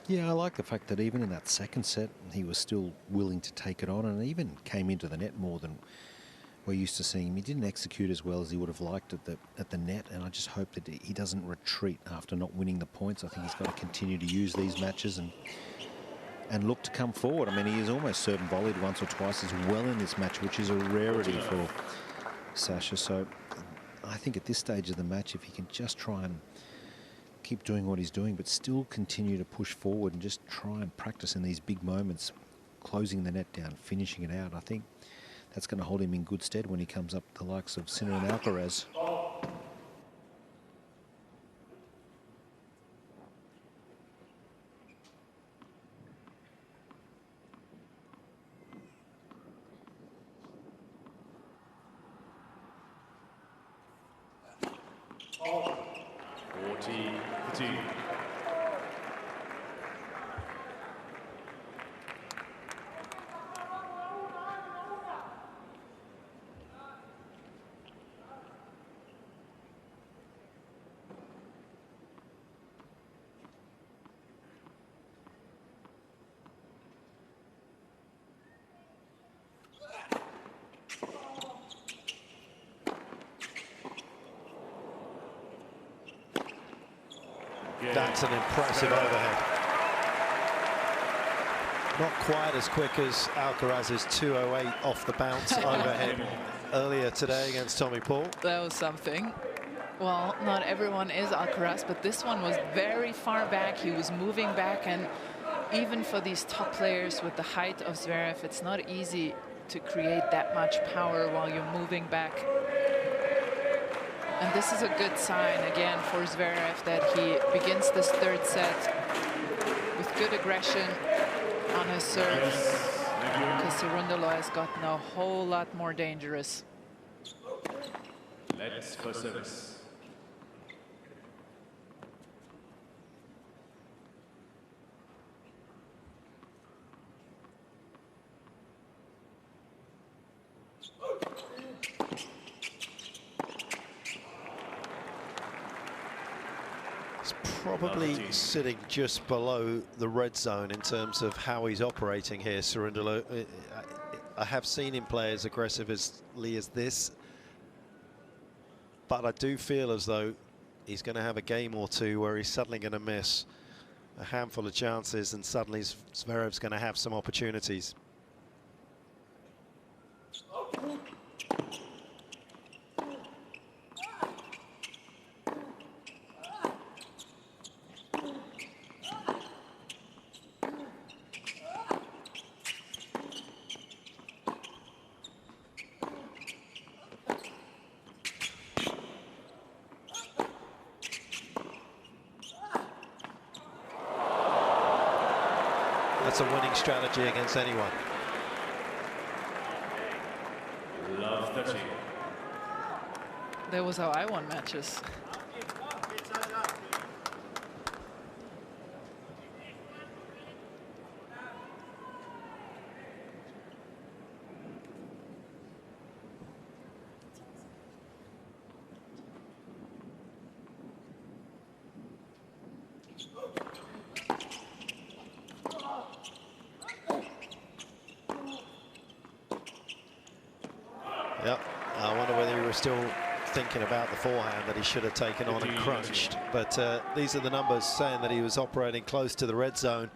Yeah, I like the fact that even in that 2nd set, he was still willing to take it on and even came into the net more than we're used to seeing him. He didn't execute as well as he would have liked at the net, and I just hope that he doesn't retreat after not winning the points. I think he's got to continue to use these matches and look to come forward. I mean, he has almost served and volleyed once or twice as well in this match, which is a rarity for Sasha. So I think at this stage of the match, if he can just try and keep doing what he's doing, but still continue to push forward and just try and practice in these big moments, closing the net down, finishing it out, I think that's going to hold him in good stead when he comes up the likes of Sinner and Alcaraz. That's an impressive overhead. Not quite as quick as Alcaraz's 208 off the bounce overhead earlier today against Tommy Paul. That was something. Well, not everyone is Alcaraz, but this one was very far back. He was moving back, and even for these top players with the height of Zverev, it's not easy to create that much power while you're moving back. And this is a good sign, again, for Zverev that he begins this third set with good aggression on his serves, because Cerundolo has gotten a whole lot more dangerous. Let's for service. Probably sitting just below the red zone in terms of how he's operating here, Cerundolo. I have seen him play as aggressively as this, but I do feel as though he's going to have a game or two where he's suddenly going to miss a handful of chances, and suddenly Zverev's going to have some opportunities. That's a winning strategy against anyone. Love touching. That was how I won matches. Yep, I wonder whether he was still thinking about the forehand that he should have taken on and crunched. But these are the numbers saying that he was operating close to the red zone.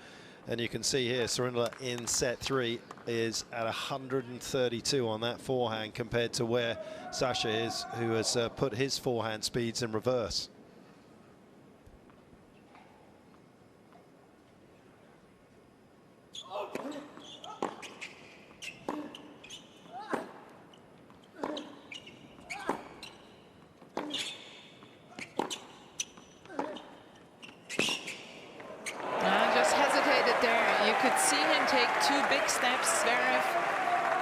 And you can see here, Cerundolo in set 3 is at 132 on that forehand compared to where Sasha is, who has put his forehand speeds in reverse.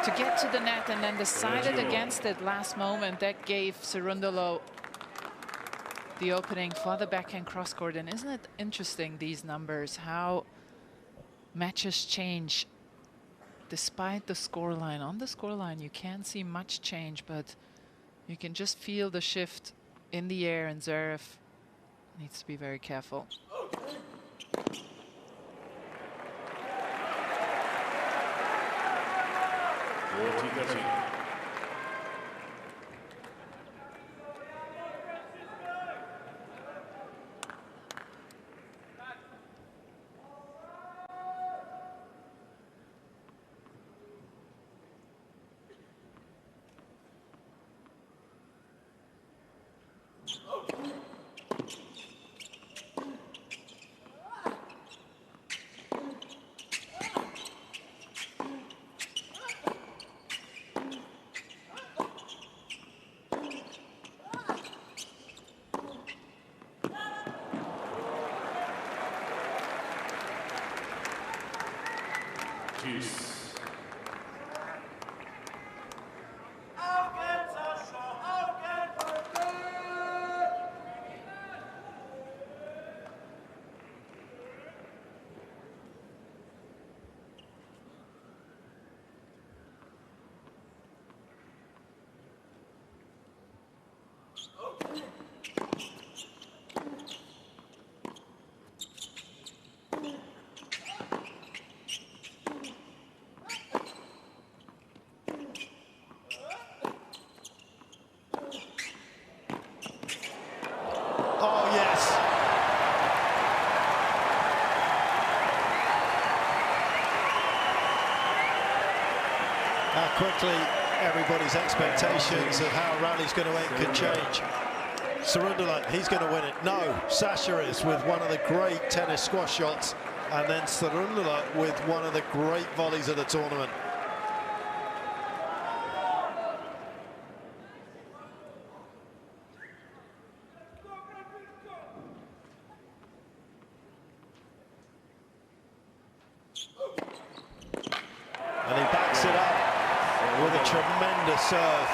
To get to the net and then decided against it last moment. That gave Cerundolo the opening for the backhand cross court. And isn't it interesting, these numbers, how matches change despite the scoreline? On the scoreline you can't see much change, but you can just feel the shift in the air, and Zverev needs to be very careful. how quickly everybody's expectations of how a rally's going to end can change. Surundula, he's going to win it. No, Sasha is with one of the great tennis squash shots, and then Surundula with one of the great volleys of the tournament. And he backs it up with a tremendous serve.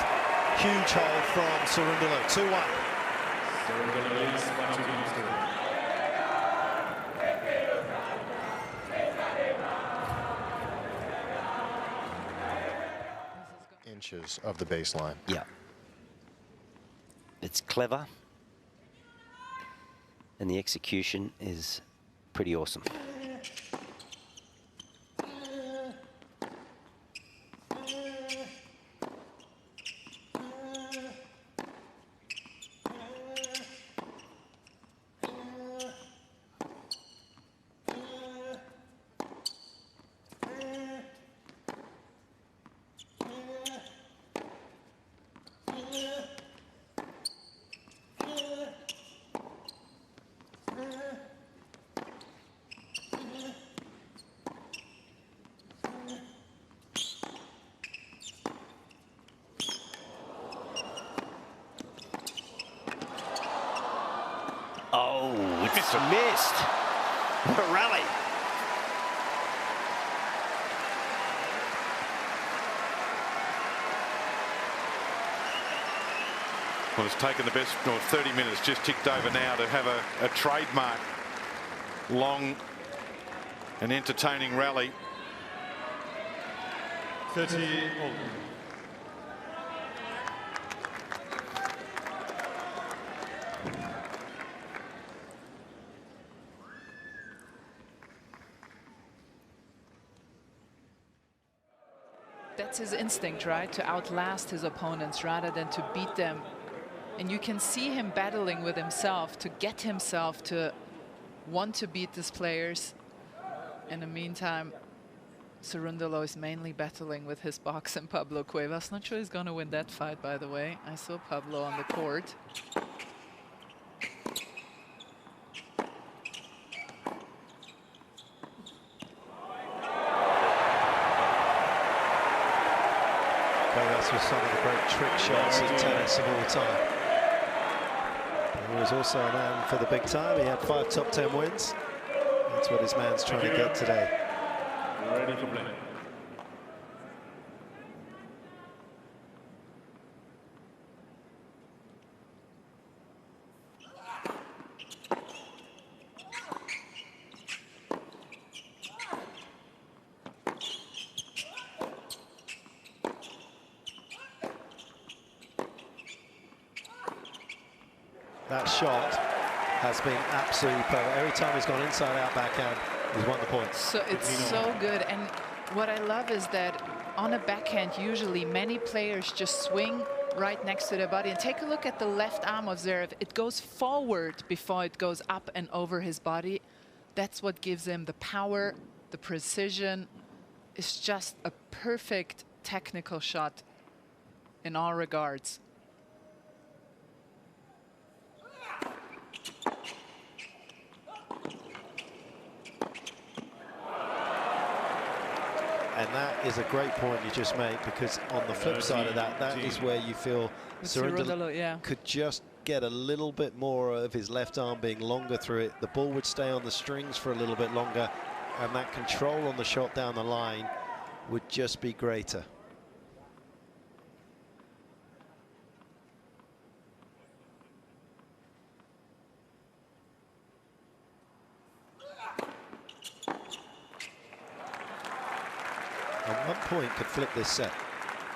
Huge hold from Surundula. 2-1. Inches of the baseline. Yeah. It's clever. And the execution is pretty awesome. Oh, it's missed. What a rally. Well, it's taken the best 30 minutes, just ticked over now to have a trademark long and entertaining rally. 30 all. That's his instinct, right? To outlast his opponents rather than to beat them. And you can see him battling with himself to get himself to want to beat these players. In the meantime, Cerundolo is mainly battling with his box and Pablo Cuevas. Not sure he's going to win that fight, by the way. I saw Pablo on the court. Cuevas was some of the great trick shots in tennis of all time. He was also a man for the big time. He had 5 top 10 wins. That's what his man's trying to get today. Ready to play. That shot has been absolutely perfect. Every time he's gone inside out backhand, he's won the points. So it's so good. And what I love is that on a backhand, usually many players just swing right next to their body. And take a look at the left arm of Zverev. It goes forward before it goes up and over his body. That's what gives him the power, the precision. It's just a perfect technical shot in all regards. And that is a great point you just made, because on the flip side of that, that is where you feel Cerundolo could just get a little bit more of his left arm being longer through it. The ball would stay on the strings for a little bit longer, and that control on the shot down the line would just be greater. At one point could flip this set.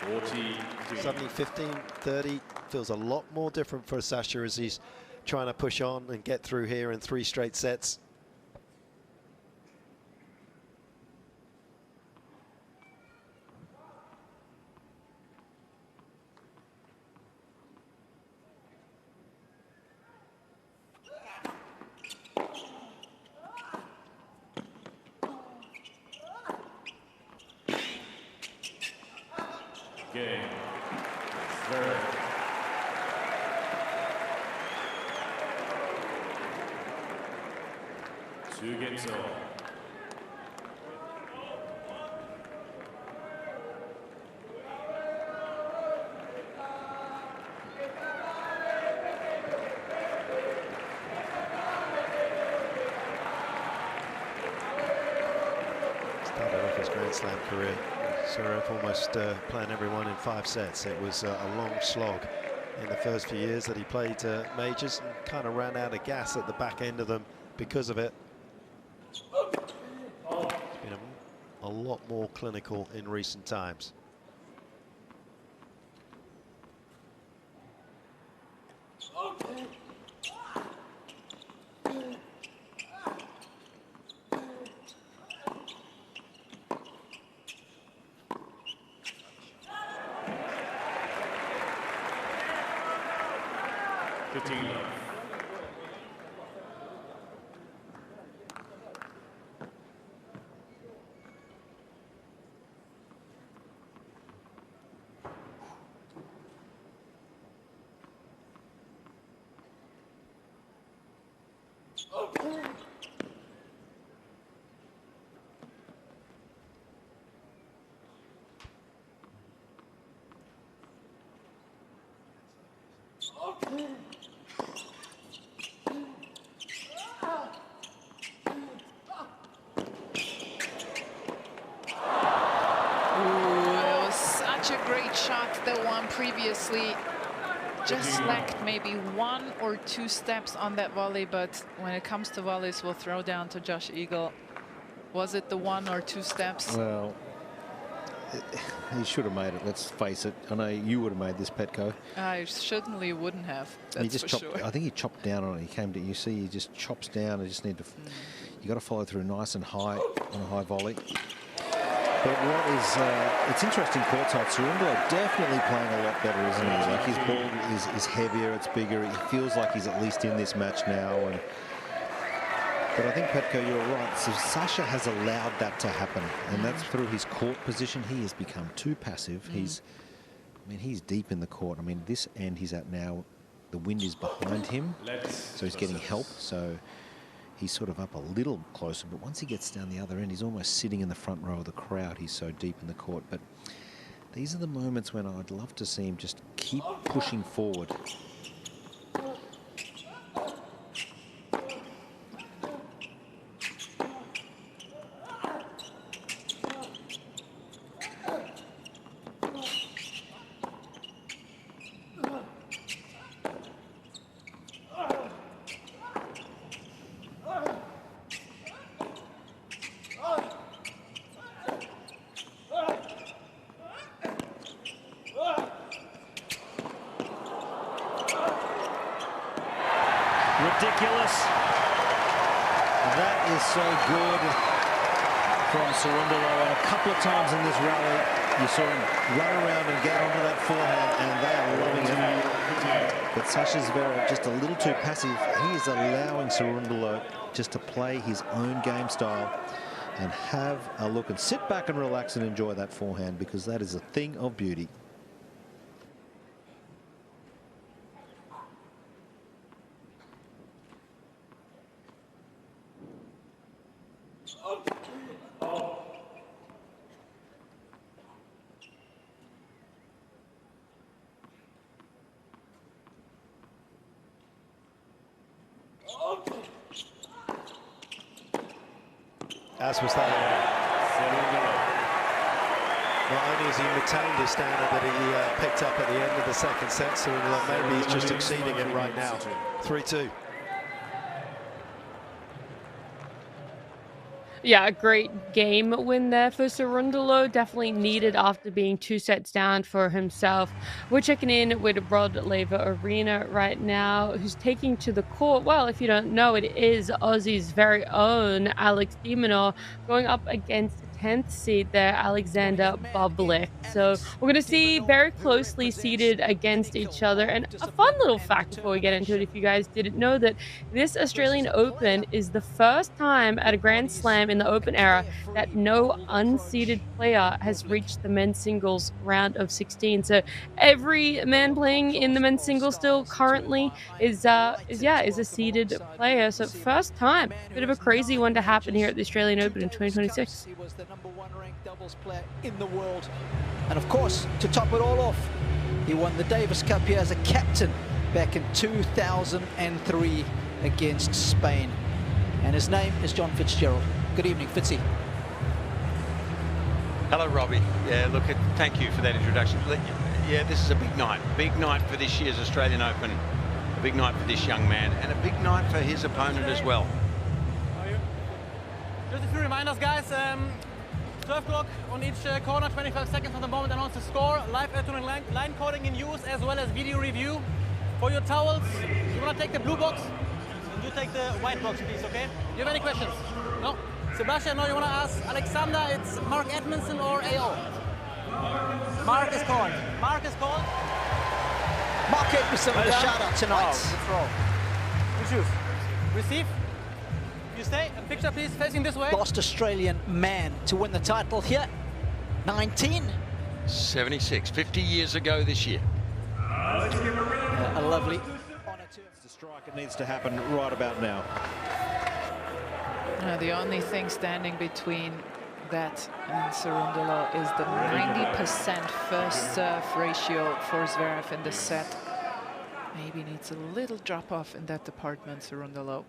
40. Suddenly 15-30 feels a lot more different for Sasha as he's trying to push on and get through here in 3 straight sets. Game. Zverev. Two games all. Started off his Grand Slam career. Zverev almost playing everyone in 5 sets. It was a long slog in the first few years that he played majors, and kind of ran out of gas at the back end of them because of it. He's been a lot more clinical in recent times. Previously just lacked maybe 1 or 2 steps on that volley, but when it comes to volleys, we'll throw down to Josh Eagle. Was it the 1 or 2 steps? Well, he should have made it, let's face it. I know you would have made this, Petko. I certainly wouldn't have, that's he just for chopped, sure. I think he chopped down on it. He came to, you see, he just chops down. I just need to, you got to follow through nice and high on a high volley. But what is, it's interesting courtside. Cerundolo definitely playing a lot better, isn't he? Like his ball is heavier, it's bigger. He feels like he's at least in this match now. But I think, Petko, you're right. So Sasha has allowed that to happen. And that's through his court position. He has become too passive. I mean, he's deep in the court. I mean, this end he's at now, the wind is behind him. So he's getting help. So he's sort of up a little closer, but once he gets down the other end, he's almost sitting in the front row of the crowd. He's so deep in the court. But these are the moments when I'd love to see him just keep pushing forward. Ridiculous. That is so good from Cerundolo. And a couple of times in this rally, you saw him run around and get onto that forehand, and they are loving it. But Sasha Zverev just a little too passive. He is allowing Cerundolo just to play his own game style and have a look and sit back and relax and enjoy that forehand, because that is a thing of beauty. As was that. Not only has he retained his standard that he picked up at the end of the second set, so maybe he's just exceeding it right now. 3-2. Yeah, a great game win there for Cerundolo. Definitely needed after being 2 sets down for himself. We're checking in with Rod Laver Arena right now, who's taking to the court. Well, if you don't know, it is Aussie's very own Alex de Minaur going up against 10th seed there, Alexander Bublik. So we're going to see very closely seated against each other. And a fun little fact before we get into it, if you guys didn't know, that this Australian Open is the first time at a Grand Slam in the Open era that no unseeded player has reached the men's singles round of 16. So every man playing in the men's singles still currently is a seeded player. So first time, bit of a crazy one to happen here at the Australian Open in 2026. He was the #1 ranked doubles player in the world. And of course, to top it all off, he won the Davis Cup here as a captain back in 2003 against Spain. And his name is John Fitzgerald. Good evening, Fitzy. Hello, Robbie. Yeah, look, thank you for that introduction. Yeah, this is a big night. Big night for this year's Australian Open. A big night for this young man, and a big night for his opponent as well. Just a few reminders, guys. 12 o'clock on each corner, 25 seconds from the moment announce the score. Live tournament line coding in use, as well as video review. For your towels, you want to take the blue box, and you take the white box, please, okay? Do you have any questions? No? Sebastian, no, you want to ask Alexander, it's Mark Edmondson or AO? Mark is called. Mark is called. Mark Edmondson with a shout out tonight. Oh, let's roll. You choose. Receive. You stay. And picture, please, facing this way. Last Australian man to win the title here. 19. 76, 50 years ago this year. A lovely. It's the strike. It needs to happen right about now. The only thing standing between that and Cerundolo is the 90% first serve ratio for Zverev in the set. Maybe needs a little drop off in that department, Cerundolo.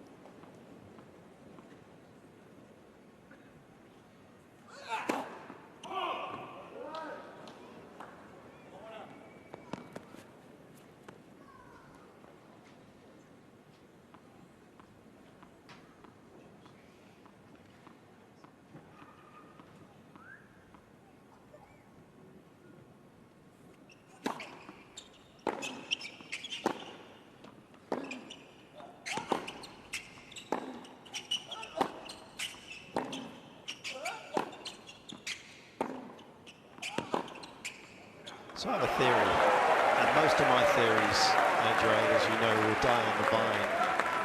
So I have a theory, and most of my theories, Andrea, as you know, will die on the vine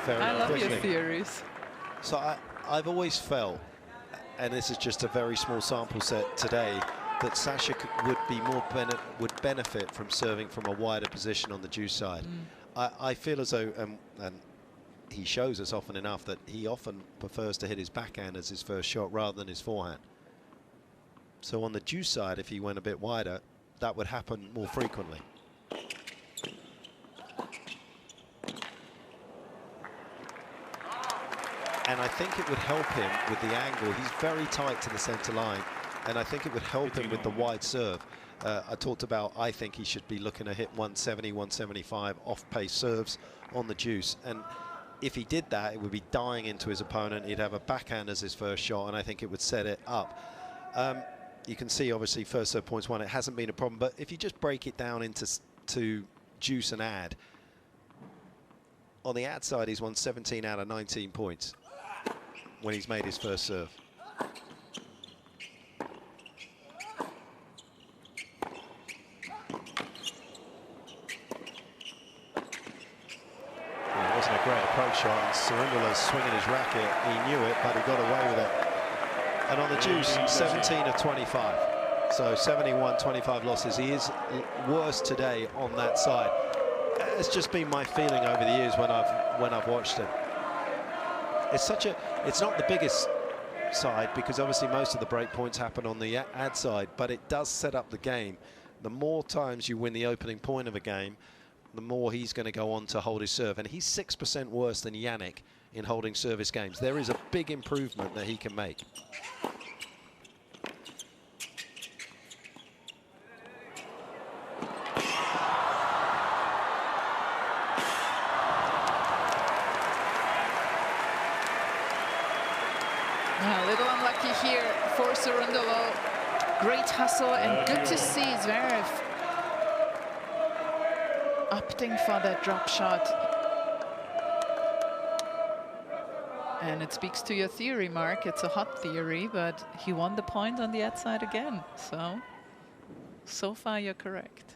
very quickly. I love your theories. So I've always felt, and this is just a very small sample set today, that Sasha would benefit from serving from a wider position on the deuce side. I feel as though, and he shows us often enough, that he often prefers to hit his backhand as his first shot rather than his forehand. So on the deuce side, if he went a bit wider, that would happen more frequently. And I think it would help him with the angle. He's very tight to the center line, and I think it would help him with the wide serve. I talked about, I think he should be looking to hit 170, 175 off-pace serves on the deuce. And if he did that, it would be dying into his opponent. He'd have a backhand as his first shot, and I think it would set it up. You can see, obviously, first serve points won. It hasn't been a problem. But if you just break it down into deuce and ad, on the ad side, he's won 17 out of 19 points when he's made his first serve. Well, it wasn't a great approach shot, and Cerundolo's swinging his racket. He knew it, but he got away with it. And on the deuce, 17 of 25. So 71-25 losses. He is worse today on that side. It's just been my feeling over the years when I've watched him. It's not the biggest side, because obviously most of the break points happen on the ad side, but it does set up the game. The more times you win the opening point of a game, the more he's going to go on to hold his serve. And he's 6% worse than Jannik in holding service games. There is a big improvement that he can make. A little unlucky here for Cerundolo. Great hustle, and good to see Zverev opting for that drop shot. And it speaks to your theory, Mark. It's a hot theory, but he won the point on the outside again. So far you're correct.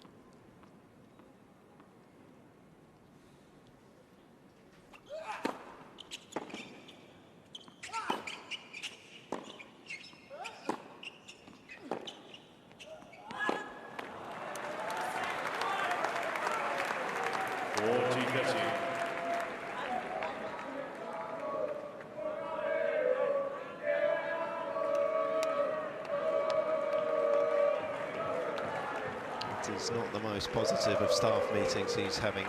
It's not the most positive of staff meetings he's having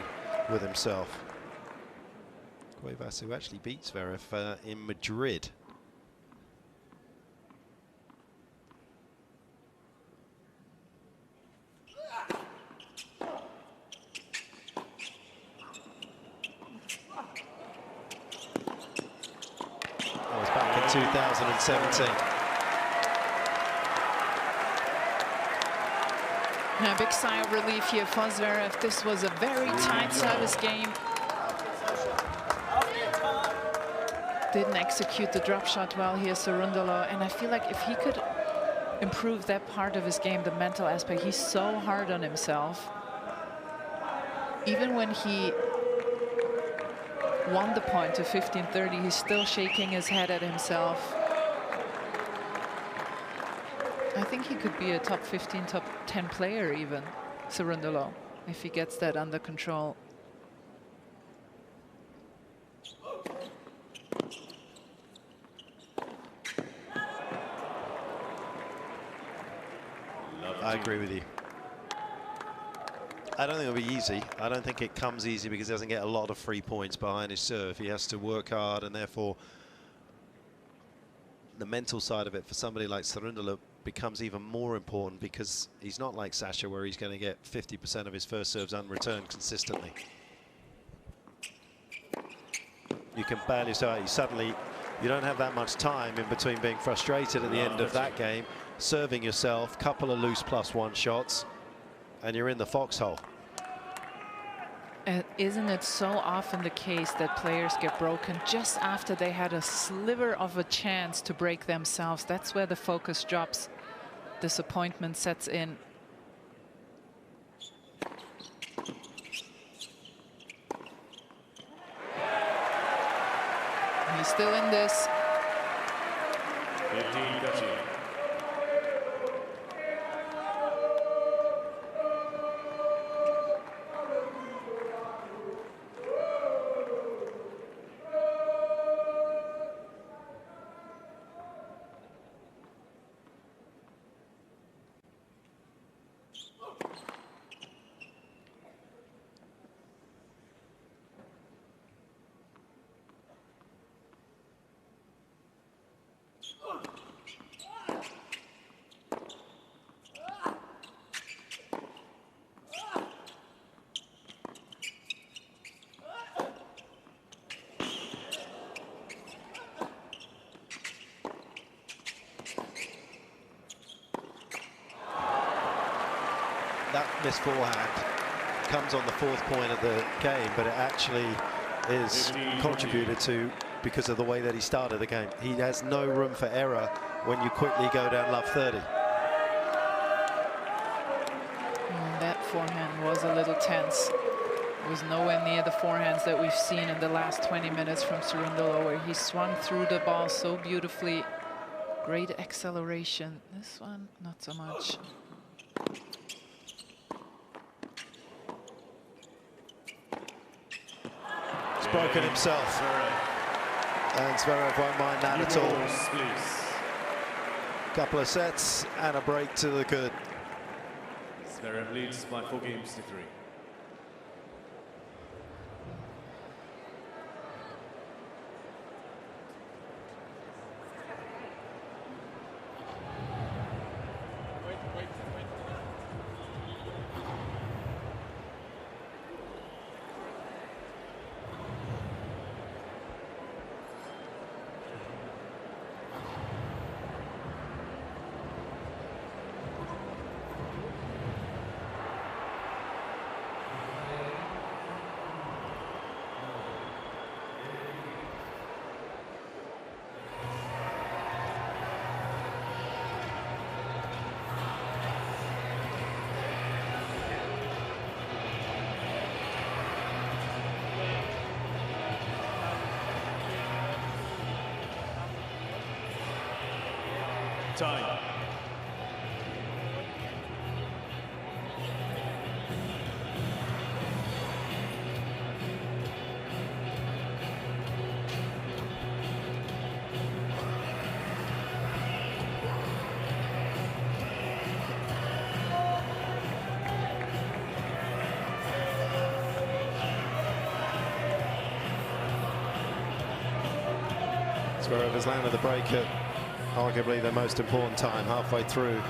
with himself. Cuevas, who actually beat Zverev in Madrid. That was back in 2017. A big sigh of relief here for Zverev. This was a very tight service game. Didn't execute the drop shot well here, Cerundolo. And I feel like if he could improve that part of his game, the mental aspect, he's so hard on himself. Even when he won the point to 15-30, he's still shaking his head at himself. I think he could be a top 15, top 10 player even, Cerundolo, if he gets that under control. I agree with you. I don't think it'll be easy. I don't think it comes easy because he doesn't get a lot of free points behind his serve. He has to work hard, and therefore the mental side of it for somebody like Cerundolo becomes even more important, because he's not like Sasha where he's going to get 50% of his first serves unreturned consistently. You can barely start. Suddenly you don't have that much time in between being frustrated at the end of that game, serving yourself, couple of loose +1 shots, and you're in the foxhole. And isn't it so often the case that players get broken just after they had a sliver of a chance to break themselves? That's where the focus drops. Disappointment sets in. He's still in this. 15-15. That missed forehand comes on the 4th point of the game, but it actually is contributed to because of the way that he started the game. He has no room for error when you quickly go down love 30. That forehand was a little tense. It was nowhere near the forehands that we've seen in the last 20 minutes from Cerundolo, where he swung through the ball so beautifully. Great acceleration. This one, not so much. He's broken himself. And Zverev won't mind that at all. Couple of sets and a break to the good. Zverev leads by 4 games to 3. Time. Zverev has landed the break at arguably the most important time, halfway through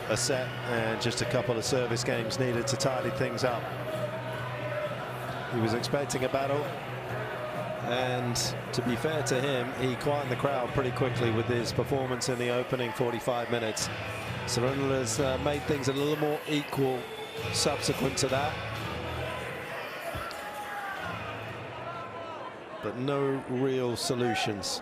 a set, and just a couple of service games needed to tidy things up. He was expecting a battle, and to be fair to him, he quieted the crowd pretty quickly with his performance in the opening 45 minutes. Cerundolo has made things a little more equal subsequent to that, but no real solutions.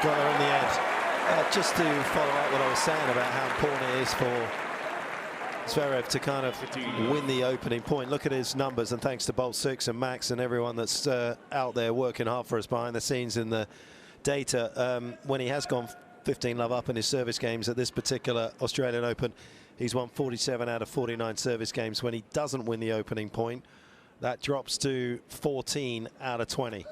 Got there in the end. Just to follow up what I was saying about how important it is for Zverev to kind of win the opening point. Look at his numbers, and thanks to Bolt 6 and Max and everyone that's out there working hard for us behind the scenes in the data. When he has gone 15-love up in his service games at this particular Australian Open, he's won 47 out of 49 service games. When he doesn't win the opening point, that drops to 14 out of 20.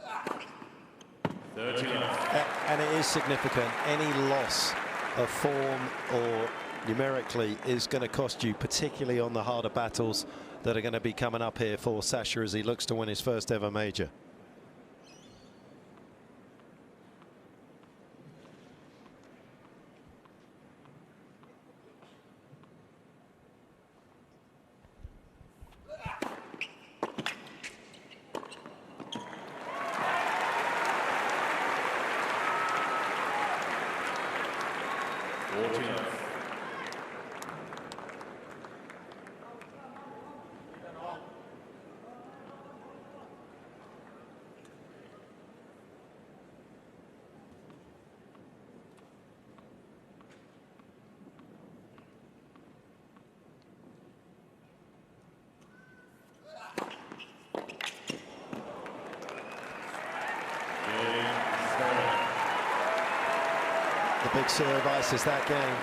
And it is significant. Any loss of form or numerically is going to cost you, particularly on the harder battles that are going to be coming up here for Sasha as he looks to win his first ever major. The big serve ices that game.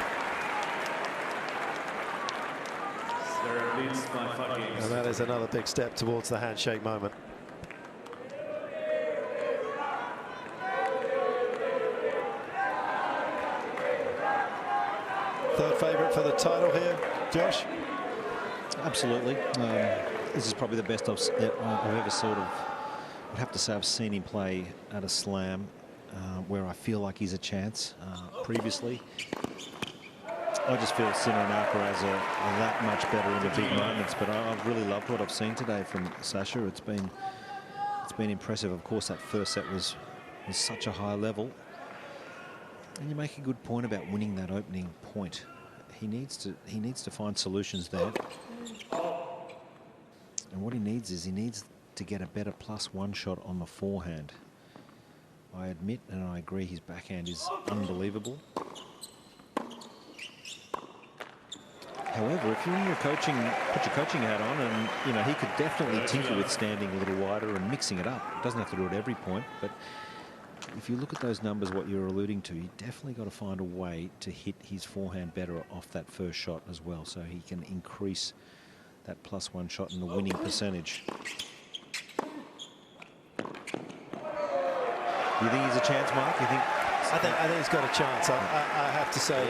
And that is another big step towards the handshake moment. Third favourite for the title here, Josh? Absolutely. This is probably the best I've ever sort of, I'd have to say I've seen him play at a slam where I feel like he's a chance. Previously, I just feel Sinner and Alcaraz are that much better in the big moments, but I've really loved what I've seen today from Sasha. It's been impressive. Of course, that first set was such a high level, and you make a good point about winning that opening point. He needs to find solutions there, and what he needs to get a better +1 shot on the forehand. I admit and I agree his backhand is unbelievable. However, if you're in your coaching, put your coaching hat on, and you know he could definitely tinker with standing a little wider and mixing it up. Doesn't have to do it every point, but if you look at those numbers, what you're alluding to, you definitely got to find a way to hit his forehand better off that first shot as well, so he can increase that +1 shot and the winning percentage. You think he's a chance, Mark? You think? I think he's got a chance. I have to say,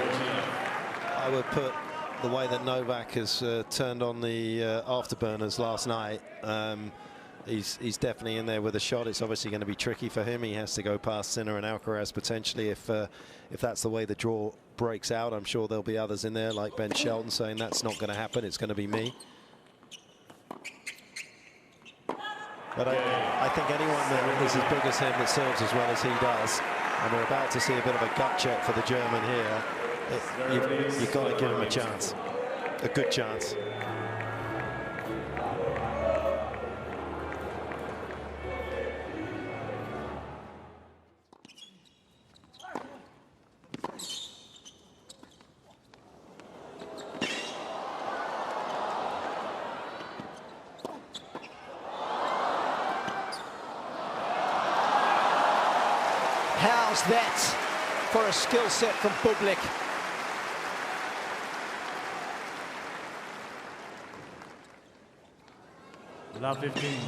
I would put the way that Novak has turned on the afterburners last night. He's definitely in there with a shot. It's obviously going to be tricky for him. He has to go past Sinner and Alcaraz potentially if that's the way the draw breaks out. I'm sure there'll be others in there like Ben Shelton saying that's not going to happen. It's going to be me. But I think anyone that is as big as him that serves as well as he does And we're about to see a bit of a gut check for the German here. You've got to give him a chance, a good chance. How's that for a skill set from Bublik? Love 15.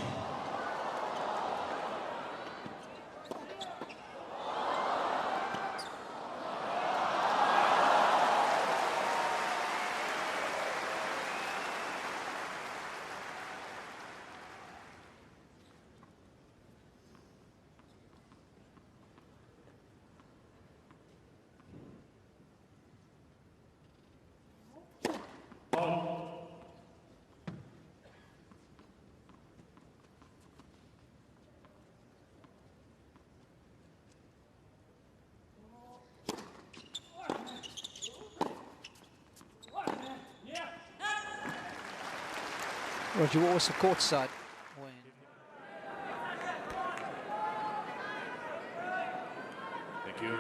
Roger, what was the courtside? Thank you.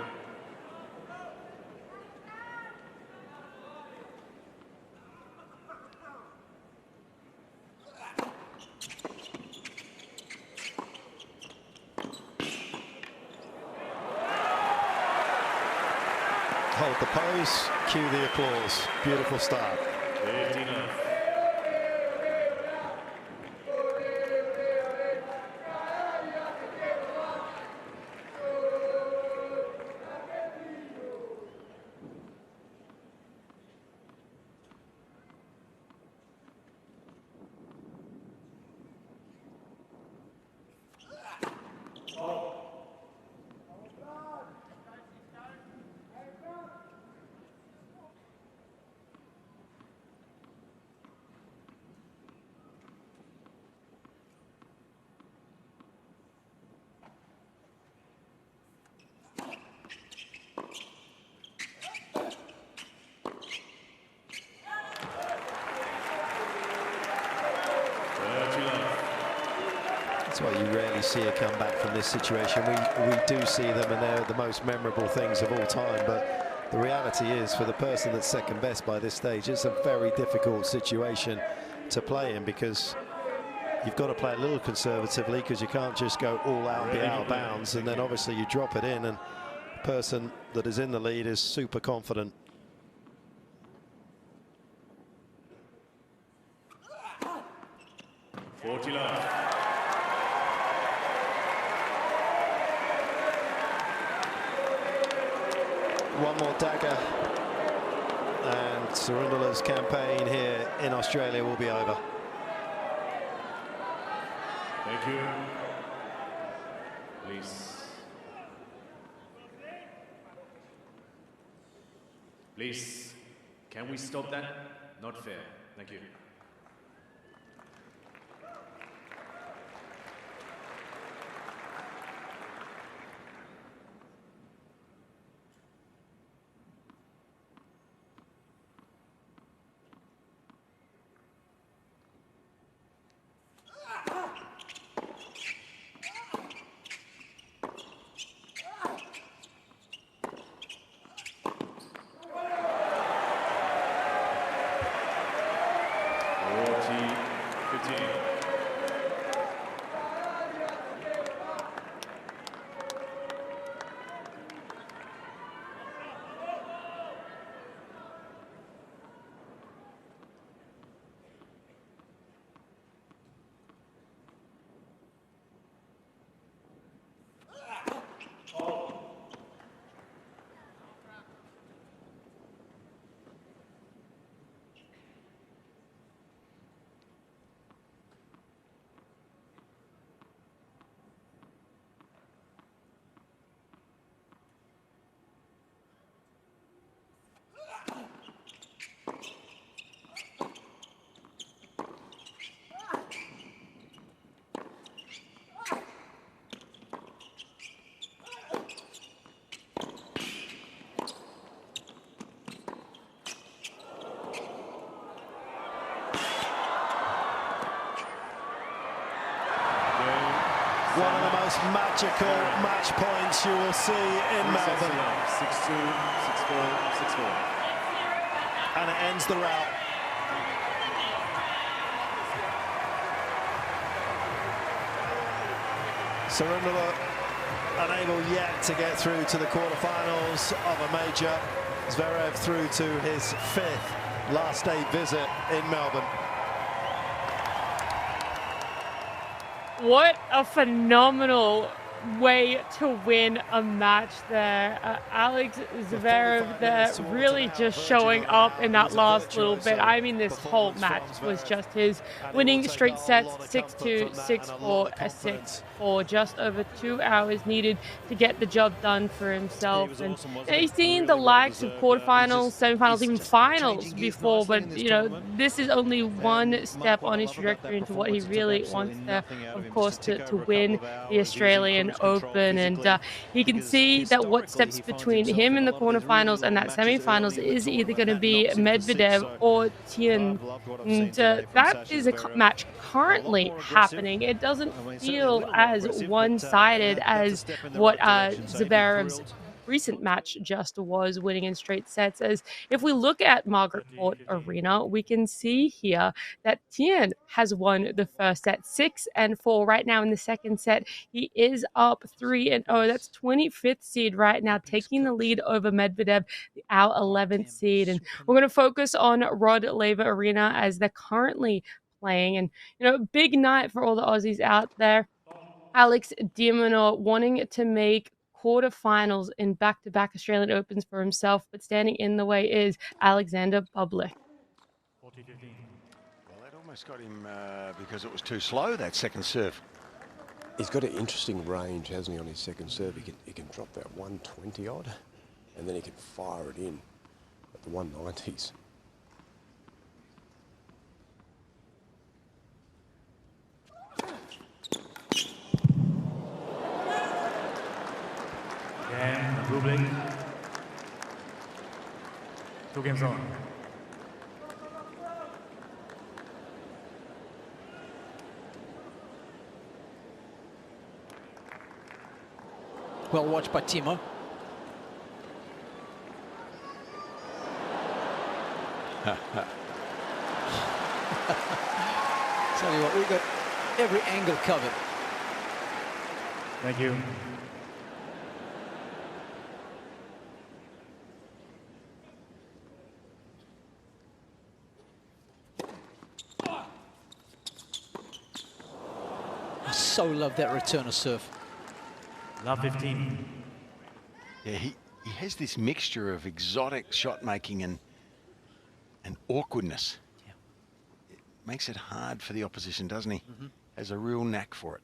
Hold the pose, cue the applause. Beautiful start. 15 left. That's why you rarely see a comeback from this situation. We do see them, and they're the most memorable things of all time. But the reality is, for the person that's second best by this stage, it's a very difficult situation to play in, because you've got to play a little conservatively, because you can't just go all out and be out of bounds, and then obviously you drop it in, and the person that is in the lead is super confident. One more dagger, and Surundala's campaign here in Australia will be over. Thank you. Please. Please, can we stop that? Not fair. Thank you. One of the most magical match points you will see in Melbourne. 6-2, 6-4, 6-4. And it ends the rout. Surundalo unable yet to get through to the quarterfinals of a major. Zverev through to his 5th last day visit in Melbourne. What a phenomenal way to win a match there. Alex Zverev there really just showing up in that last little bit. I mean, this whole match was just his winning straight sets, 6-2, 6-4, 6-4, just over 2 hours needed to get the job done for himself. And he's seen the likes of quarterfinals, semifinals, even finals before, but you know, this is only one step on his trajectory into what he really wants there, of course, to win the Australian Open. And he can see that what steps between him in the quarterfinals and that semifinals is either going to be Medvedev or Cain. And that is a match currently happening. It doesn't feel as one-sided as what Zverev's recent match just was, winning in straight sets. As if we look at Margaret Arena, we can see here that Cain has won the first set 6-4. Right now in the second set, he is up 3-0. That's 25th seed right now, taking the lead over Medvedev, our 11th seed. And we're going to focus on Rod Laver Arena as they're currently playing. And, you know, big night for all the Aussies out there. Alex de Minaur wanting to make quarterfinals in back-to-back Australian Opens for himself, but standing in the way is Alexander Bublik. Well, that almost got him because it was too slow, that second serve. He's got an interesting range, hasn't he, on his second serve? He can drop that 120 odd, and then he can fire it in at the 190s. And Bublik. 2 games on. Well watched by Timo. Tell you what, we've got every angle covered. Thank you. I so love that return of serve. Love 15. Yeah, he has this mixture of exotic shot making and awkwardness. Yeah. It makes it hard for the opposition, doesn't he? Has a real knack for it.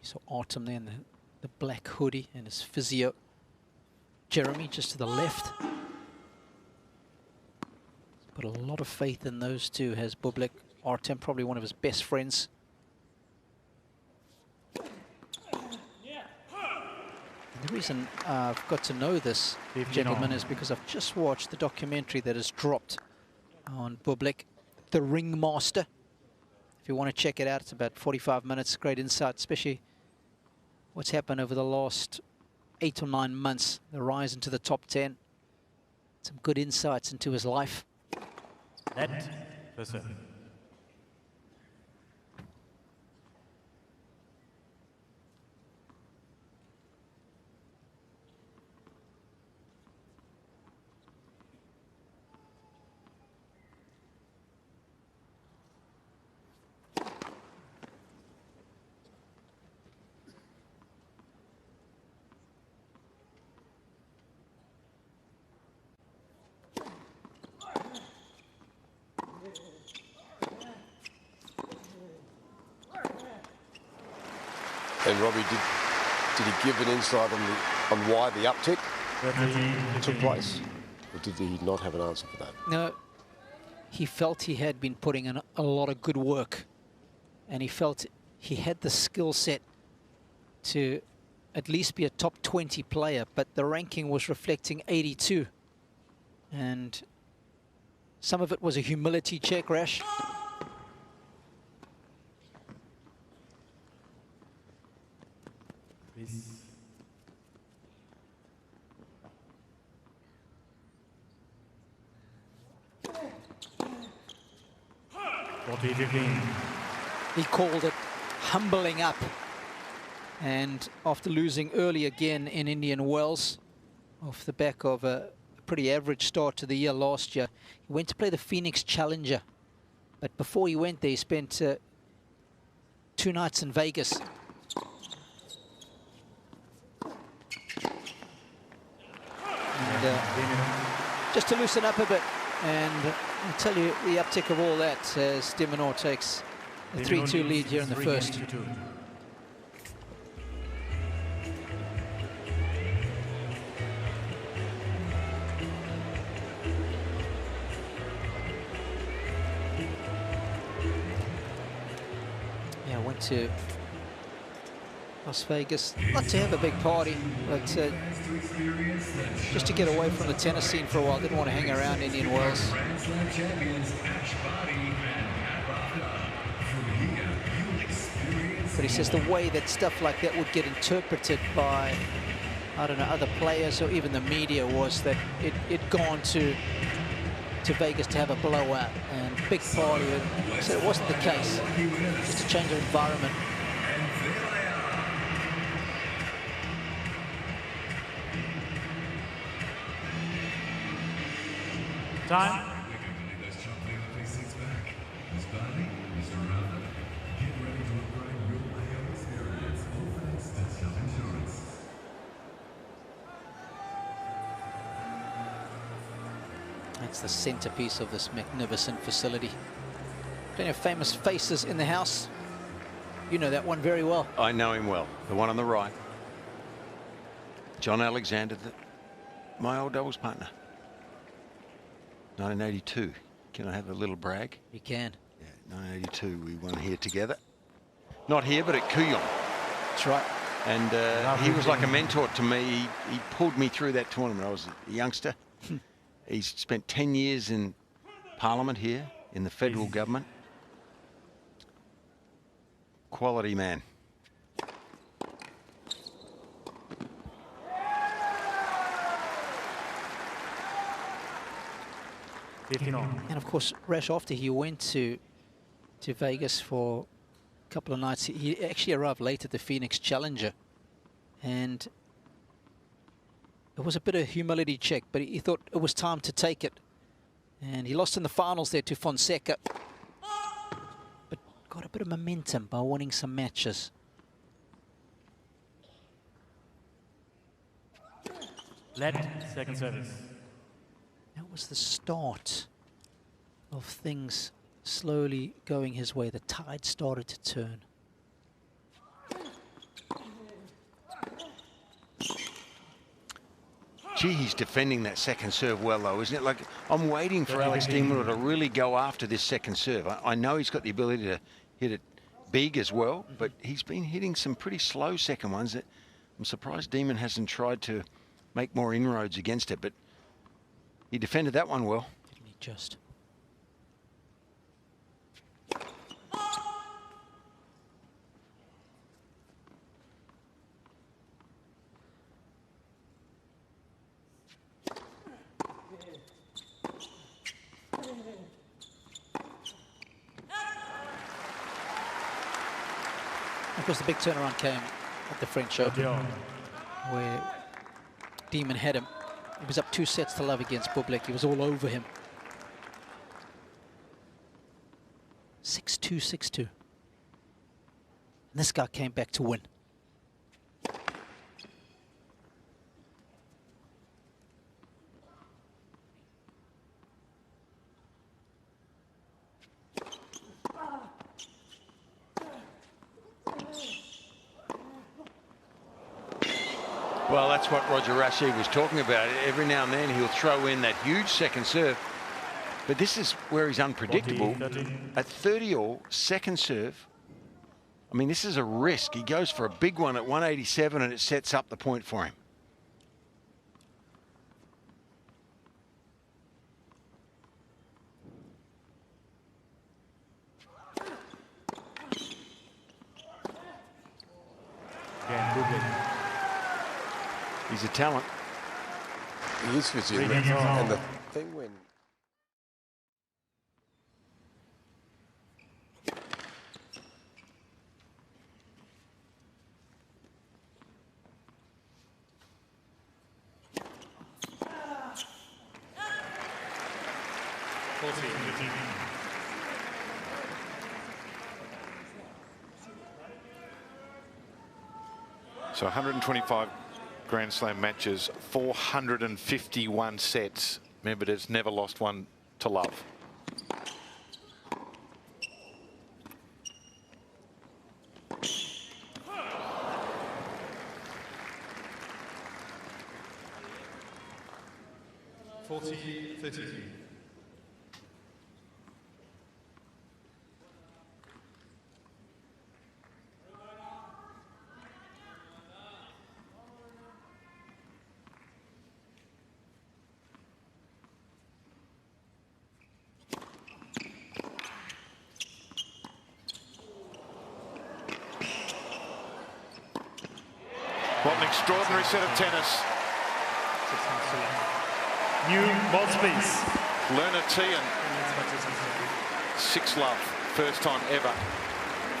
You saw Artem there in the black hoodie and his physio. Jeremy just to the left. Put a lot of faith in those two, has Bublik. Artem, probably one of his best friends. The reason I've got to know this gentleman is because I've just watched the documentary that has dropped on Bublik, The Ringmaster. If you want to check it out, it's about 45 minutes. Great insight, especially what's happened over the last 8 or 9 months, the rise into the top 10. Some good insights into his life. Net. Listen. And Robbie, did he give an insight on why the uptick took place? Or did he not have an answer for that? No, he felt he had been putting in a lot of good work, and he felt he had the skill set to at least be a top 20 player, but the ranking was reflecting 82. And some of it was a humility check, Rash. He called it humbling up. And after losing early again in Indian Wells, off the back of a pretty average start to the year last year, he went to play the Phoenix Challenger. But before he went there, he spent 2 nights in Vegas. And, just to loosen up a bit. And I'll tell you the uptick of all that as de Minaur takes a 3-2 lead here in the first. Yeah, went to Las Vegas, not to have a big party, but just to get away from the tennis scene for a while. Didn't want to hang around Indian Wells. But he says the way that stuff like that would get interpreted by, I don't know, other players or even the media was that it'd gone to Vegas to have a blowout and big party. And so it wasn't the case. Just a change of environment. Time. That's the centerpiece of this magnificent facility. Plenty of famous faces in the house. You know that one very well. I know him well. The one on the right. John Alexander, my old doubles partner. 1982. Can I have a little brag? You can. Yeah, 1982, we won here together. Not here, but at Kooyong. That's right. And he was like a mentor to me. He pulled me through that tournament. I was a youngster. He's spent 10 years in Parliament here, in the federal government. Quality man. And of course, Rash, after he went to Vegas for a couple of nights, he actually arrived late at the Phoenix Challenger. And it was a bit of humility check, but he thought it was time to take it. And he lost in the finals there to Fonseca. But got a bit of momentum by winning some matches. Let second service. That was the start of things slowly going his way. The tide started to turn. Gee, he's defending that second serve well, though, isn't it? Like, I'm waiting for Alex de Minaur to really go after this second serve. I know he's got the ability to hit it big as well, but he's been hitting some pretty slow second ones. That I'm surprised Demon hasn't tried to make more inroads against it, but he defended that one well. Didn't he just? Of course, the big turnaround came at the French Open, where Demon had him. He was up 2-0 against Bublik. He was all over him. 6-2, 6-2. And this guy came back to win. Well, that's what Roger Rashid was talking about. Every now and then he'll throw in that huge second serve. But this is where he's unpredictable. 40. At 30-all, second serve, I mean, this is a risk. He goes for a big one at 187 and it sets up the point for him. He's a talent. He is physical. And the thing when 14. So 125 Grand Slam matches, 451 sets. Medvedev's never lost one to love. What an extraordinary set of tennis. New ball space. Lerner Tian. 6-love. First time ever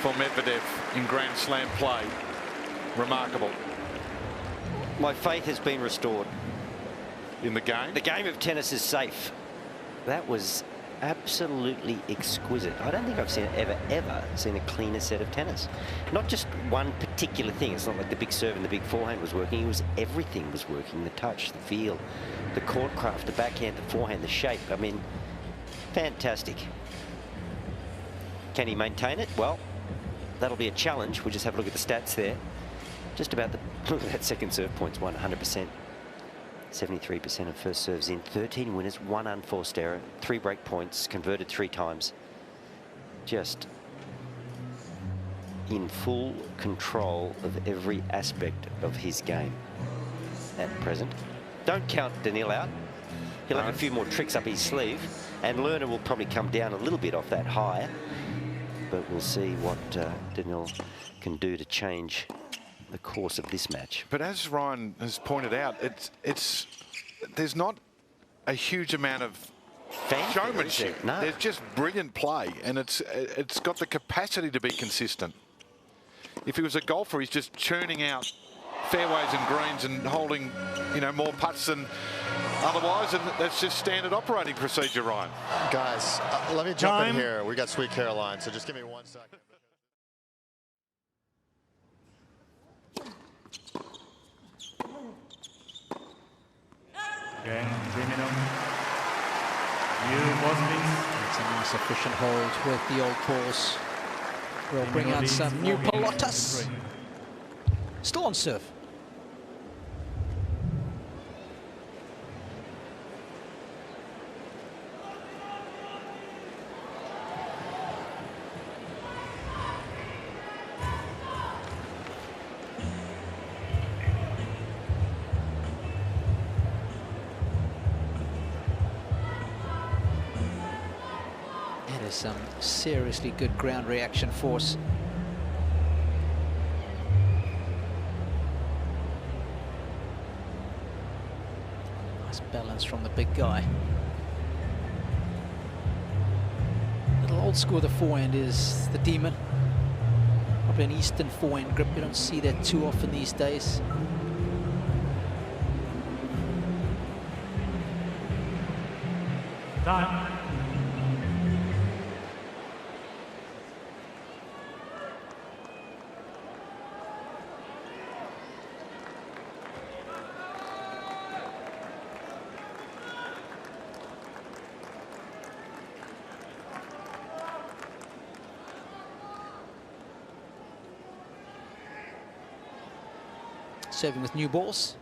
for Medvedev in Grand Slam play. Remarkable. My faith has been restored. In the game? The game of tennis is safe. That was absolutely exquisite. I don't think I've ever seen a cleaner set of tennis. Not just one particular thing. It's not like the big serve and the big forehand was working. It was everything was working. The touch, the feel, the court craft, the backhand, the forehand, the shape. I mean, fantastic. Can he maintain it? Well, that'll be a challenge. We'll just have a look at the stats there. Just about the look at that second serve points, 100%. 73% of first serves in, 13 winners, 1 unforced error, 3 break points, converted 3 times. Just in full control of every aspect of his game at present. Don't count Daniil out. He'll have a few more tricks up his sleeve, and Lerner will probably come down a little bit off that high, but we'll see what Daniil can do to change the course of this match. But as Ryan has pointed out, there's not a huge amount of showmanship. No. There's just brilliant play, and it's got the capacity to be consistent. If he was a golfer, he's just churning out fairways and greens and holding, you know, more putts than otherwise, and that's just standard operating procedure, Ryan. Guys, let me jump in here. We got Sweet Caroline, so just give me 1 second. Okay, 3 minutes. New ball space. It's a nice efficient hold with the old balls. We'll bring out some new pelotas. Still on serve. That is some seriously good ground reaction force. Nice balance from the big guy. Little old school, the forehand is the demon. Probably an Eastern forehand grip. You don't see that too often these days. Time. Serving with new balls.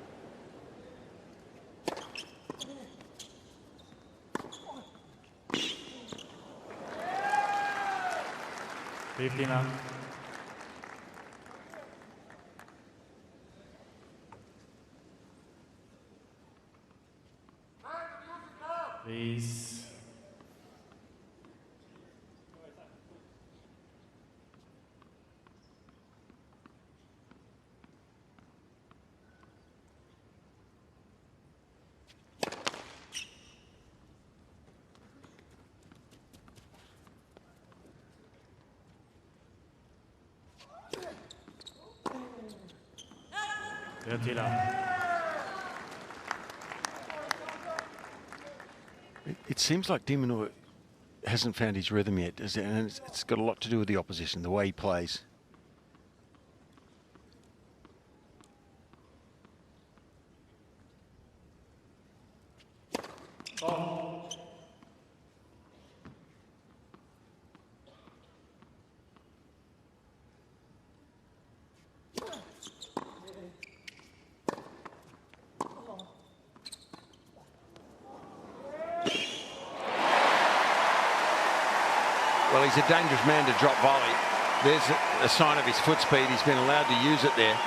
Now. Please. It seems like de Minaur hasn't found his rhythm yet, does it? And it's got a lot to do with the opposition, the way he plays. Well, he's a dangerous man to drop volley. There's a sign of his foot speed. He's been allowed to use it there.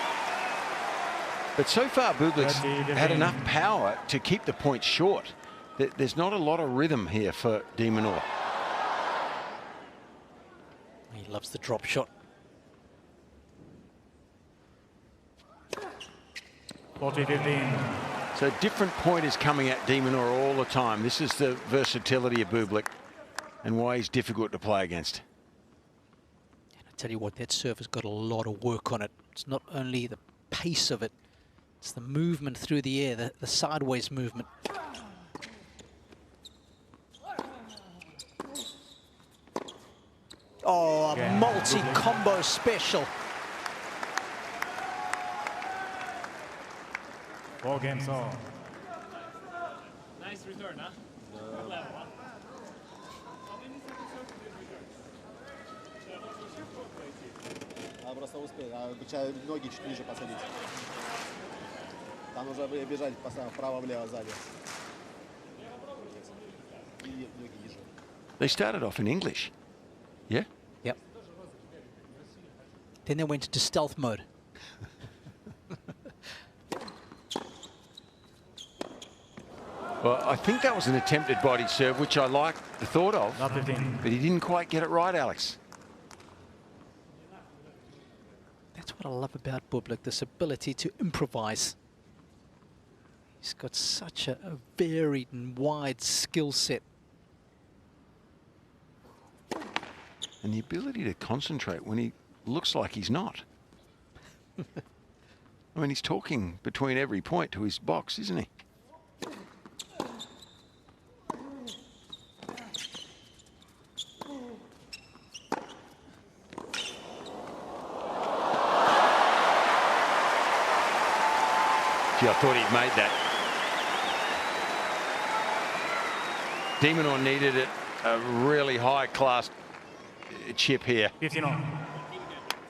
But so far, Bublik's had enough power to keep the point short. There's not a lot of rhythm here for de Minaur. He loves the drop shot. 40-15. So different point is coming at de Minaur all the time. This is the versatility of Bublik and why he's difficult to play against. And I tell you what, that serve has got a lot of work on it. It's not only the pace of it, it's the movement through the air, the sideways movement. Oh, a multi-combo special. 4 games all. Nice return, huh? Good level, huh? Просто успели, ноги чуть ниже посадить. Там уже бежать вправо-влево сзади. They started off in English. Yeah? Yep. Then they went into stealth mode. Well, I think that was an attempted body serve, which I like the thought of, but he didn't quite get it right, Alex. That's what I love about Bublik, this ability to improvise. He's got such a varied and wide skill set. And the ability to concentrate when he looks like he's not. I mean, he's talking between every point to his box, isn't he? Gee, I thought he'd made that. De Minaur needed it, a really high-class chip here. 15 on.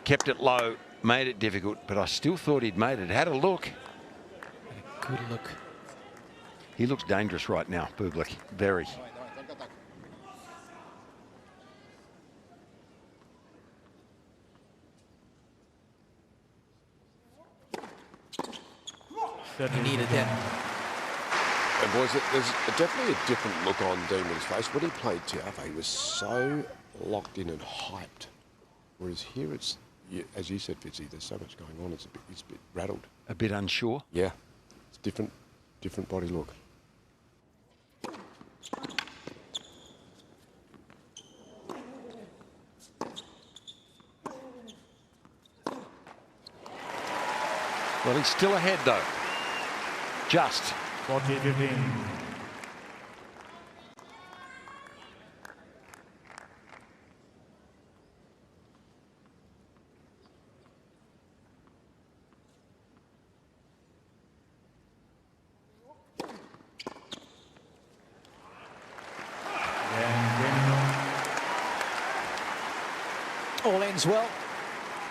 Kept it low, made it difficult, but I still thought he'd made it. Had a look. Good look. He looks dangerous right now, Bublik. Very. He needed that. And boys, there's definitely a different look on Demon's face. When he played Tiafoe, he was so locked in and hyped. Whereas here, it's, as you said, Fitzy, there's so much going on. It's a bit rattled. A bit unsure? Yeah. It's different body look. Well, he's still ahead, though. Just. 40-15. All ends well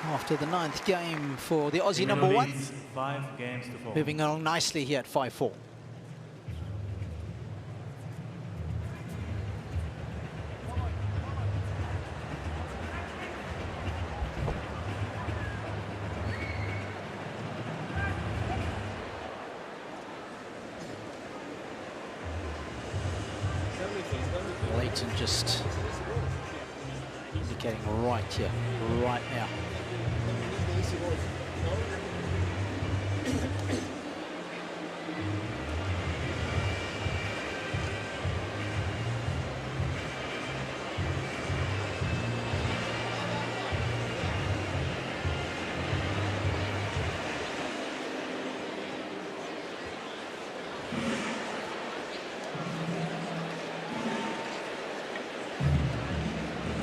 after the 9th game for the Aussie number 1. 5 games to 4. Moving along nicely here at 5-4. Leighton just indicating right here, right now.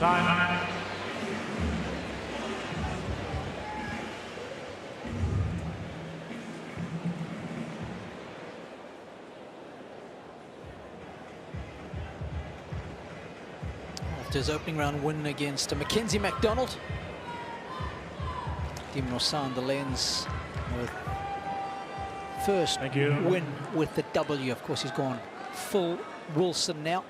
Time. After his opening round win against Mackenzie McDonald, Demon Osan the lens with first win with the W. Of course, he's gone full Wilson now.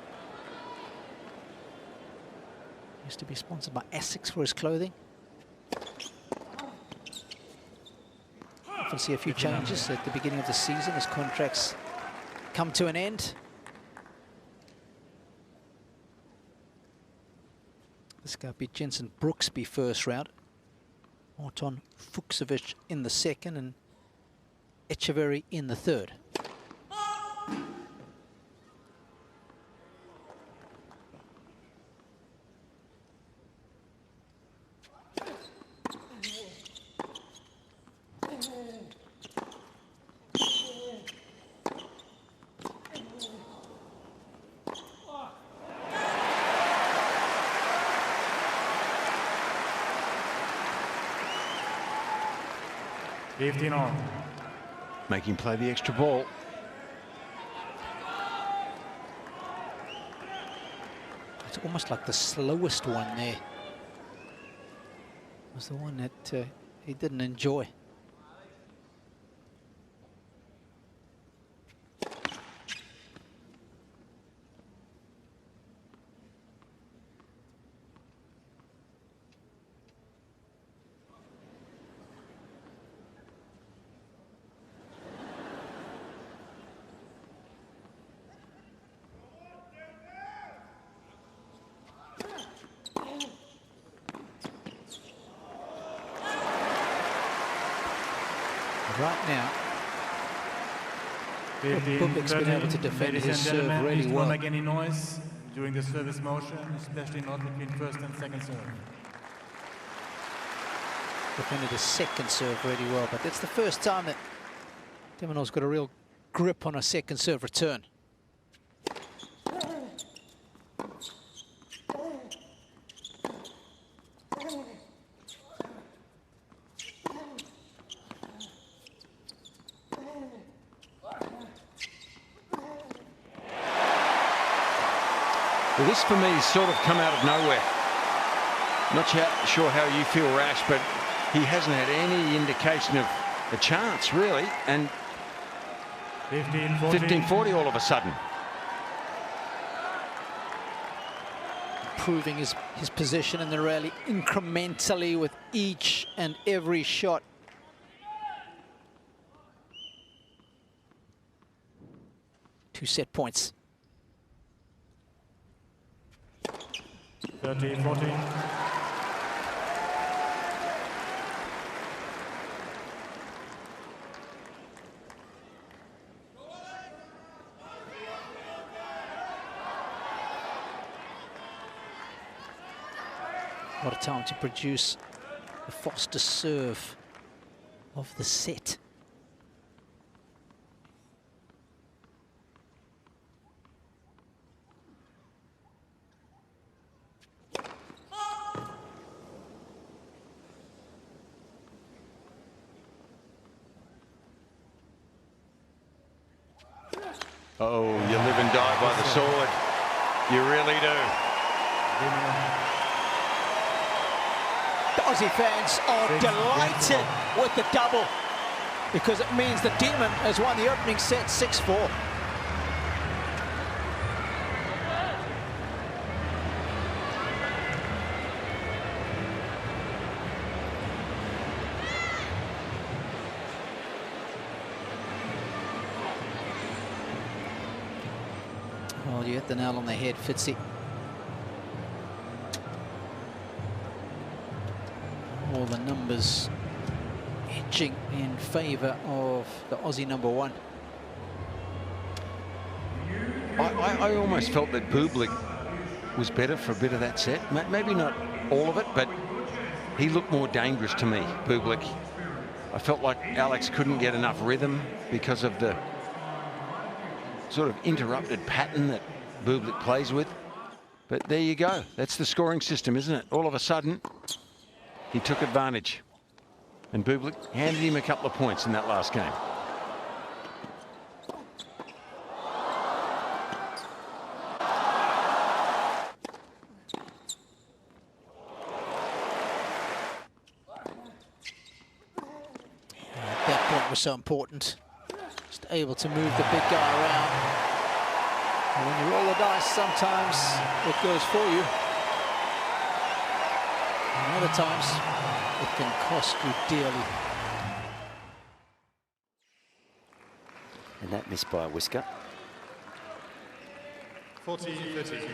Used to be sponsored by Essex for his clothing. Often see a few changes at the beginning of the season as contracts come to an end. This guy beat Jensen Brooksby first round. Morton Fuchsovich in the second and Echeverry in the third. Make him play the extra ball. It's almost like the slowest one there was the one that he didn't enjoy. Right now, Bublik's been able to defend his serve really well. Don't make any noise during the service motion, especially not between first and second serve. Defended his second serve really well, but it's the first time that Demon's got a real grip on a second serve return. Well, this for me has sort of come out of nowhere. Not sure how you feel, Rash, but he hasn't had any indication of a chance, really. And 15-40 all of a sudden. Improving his position in the rally incrementally with each and every shot. Two set points. 13-14. What a time to produce the fastest serve of the set. Oh, you live and die by the sword. You really do. The Aussie fans are delighted with the double because it means the Demon has won the opening set 6-4. Well, you hit the nail on the head, Fitzy. All the numbers edging in favour of the Aussie number one. I almost felt that Bublik was better for a bit of that set. Maybe not all of it, but he looked more dangerous to me, Bublik. I felt like Alex couldn't get enough rhythm because of the sort of interrupted pattern that Bublik plays with. But there you go. That's the scoring system, isn't it? All of a sudden, he took advantage. And Bublik handed him a couple of points in that last game. That point was so important. Just able to move the big guy around. And when you roll the dice, sometimes it goes for you. And other times, it can cost you dearly. And that missed by a whisker. 40-30.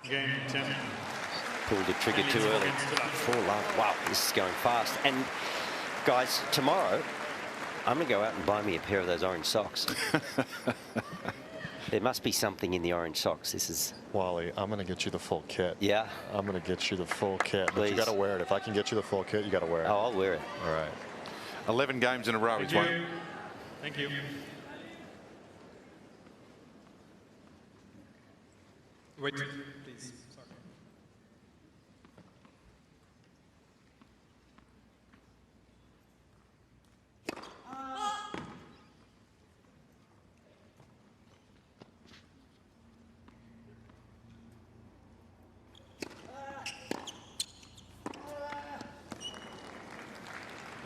Game 10. Pulled the trigger too early. 4-love. Wow, this is going fast. And guys, tomorrow, I'm going to go out and buy me a pair of those orange socks. There must be something in the orange socks. This is... Wally, I'm going to get you the full kit. Yeah? I'm going to get you the full kit. Please. But you got to wear it. If I can get you the full kit, you got to wear it. Oh, I'll wear it. All right. 11 games in a row. Thank you. Thank you. Wait, please. Sorry.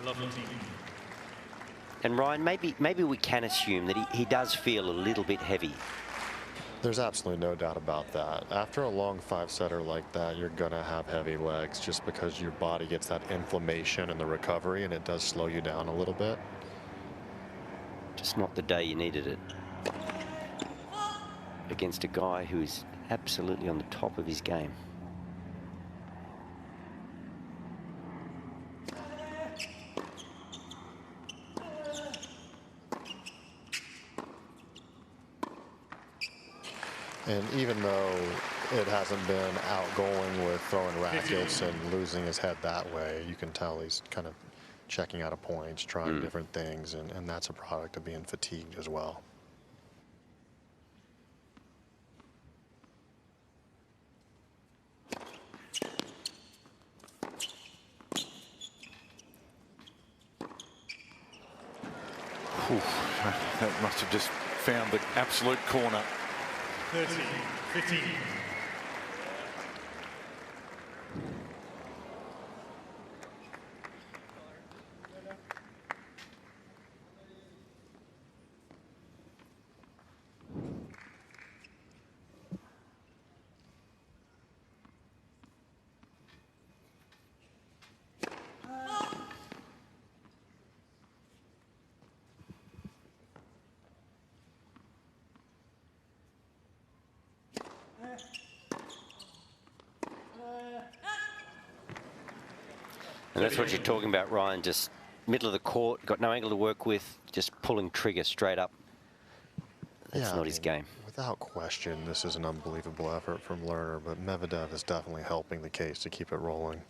Lovely team. And Ryan, maybe we can assume that he does feel a little bit heavy. There's absolutely no doubt about that. After a long 5-setter like that, you're going to have heavy legs just because your body gets that inflammation in the recovery, and it does slow you down a little bit. Just not the day you needed it. Against a guy who is absolutely on the top of his game. And even though it hasn't been outgoing with throwing rackets and losing his head that way, you can tell he's kind of checking out of points, trying different things, and that's a product of being fatigued as well. That must have just found the absolute corner. 30-15. And that's what you're talking about, Ryan. Just middle of the court, got no angle to work with, just pulling trigger straight up. That's not his game. Without question, this is an unbelievable effort from Lerner, but Medvedev is definitely helping the case to keep it rolling.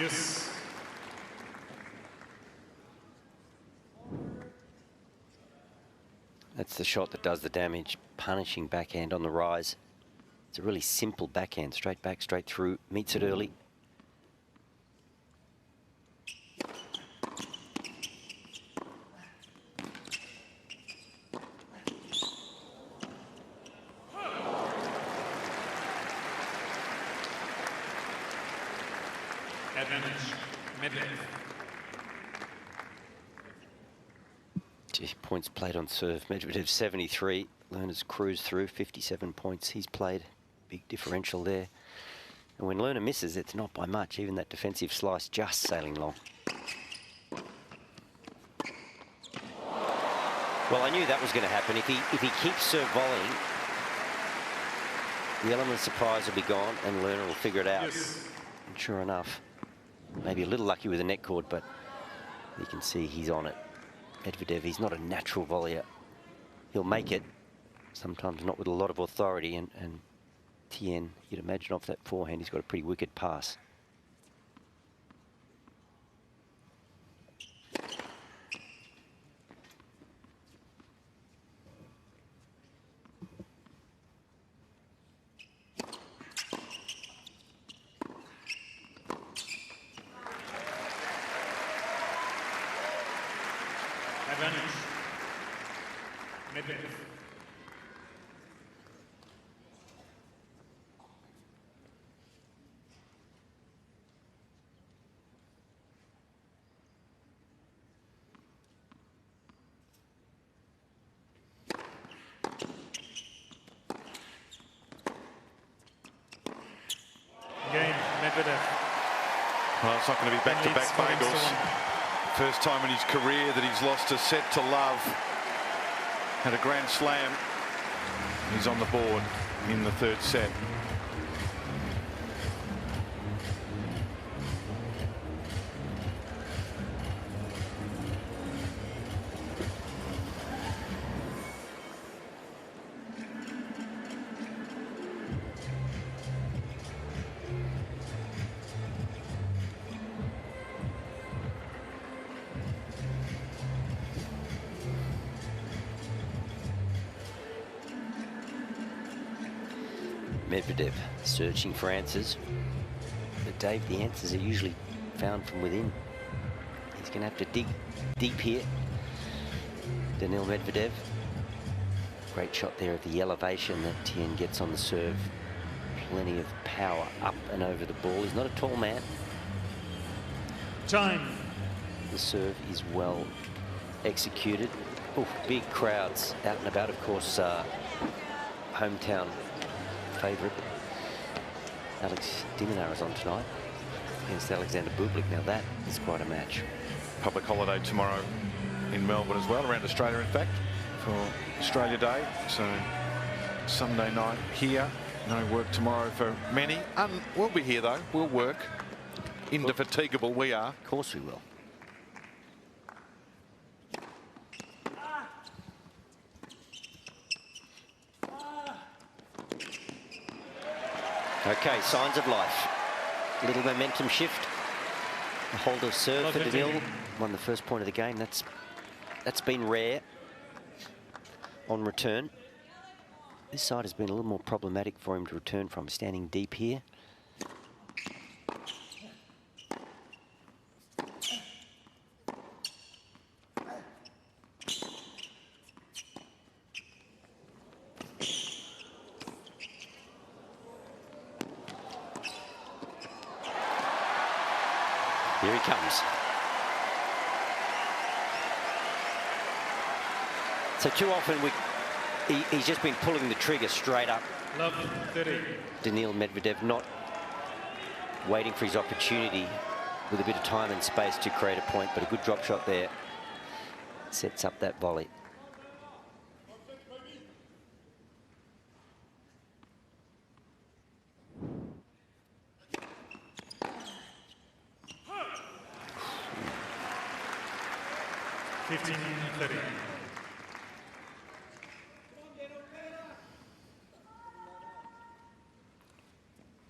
Yes. That's the shot that does the damage. Punishing backhand on the rise. It's a really simple backhand. Straight back, straight through. Meets it early. Advantage. Medvedev. Gee, points played on serve. Medvedev 73. Lerner's cruised through 57 points. He's played. Big differential there. And when Lerner misses, it's not by much. Even that defensive slice just sailing long. Well, I knew that was going to happen. If he keeps serve volleying, the element of surprise will be gone and Lerner will figure it out. Yes. And sure enough, maybe a little lucky with the net cord, but you can see he's on it. Medvedev, he's not a natural volleyer. He'll make it, sometimes not with a lot of authority, and Tien, you'd imagine off that forehand, he's got a pretty wicked pass. Advantage. Medvedev. Game, Medvedev. Well, it's not going to be back-to-back bagels. First time in his career that he's lost a set to love. Had a grand slam. He's on the board in the third set. Medvedev searching for answers. But Dave, the answers are usually found from within. He's going to have to dig deep here. Daniil Medvedev. Great shot there of the elevation that Tien gets on the serve. Plenty of power up and over the ball. He's not a tall man. Time. The serve is well executed. Ooh, big crowds out and about, of course, hometown favourite. Alex Diminar is on tonight against Alexander Bublik. Now that is quite a match. Public holiday tomorrow in Melbourne as well, around Australia in fact, for Australia Day. So Sunday night here, no work tomorrow for many. We'll be here though, we'll work. Indefatigable we are. Of course we will. Okay, signs of life. Little momentum shift. A hold of serve for Daniil. Won the first point of the game. That's been rare on return. This side has been a little more problematic for him to return from. Standing deep here. Here he comes. So too often he's just been pulling the trigger straight up. Love 30. Daniil Medvedev not waiting for his opportunity with a bit of time and space to create a point, but a good drop shot there sets up that volley.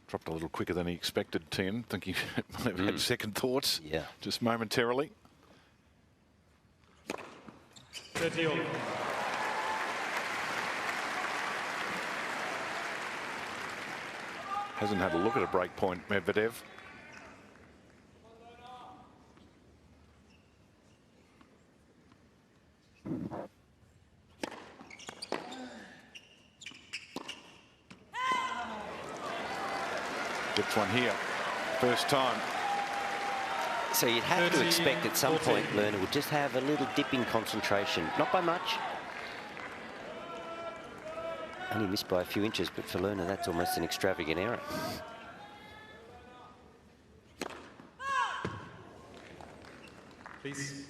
Dropped a little quicker than he expected, Tien. Think he might have had second thoughts. Yeah. Just momentarily. 30 all. Hasn't had a look at a break point, Medvedev. Gets one here. First time. So you'd have to expect at some point Lerner would just have a little dip in concentration. Not by much. Only missed by a few inches, but for Lerner, that's almost an extravagant error. Please.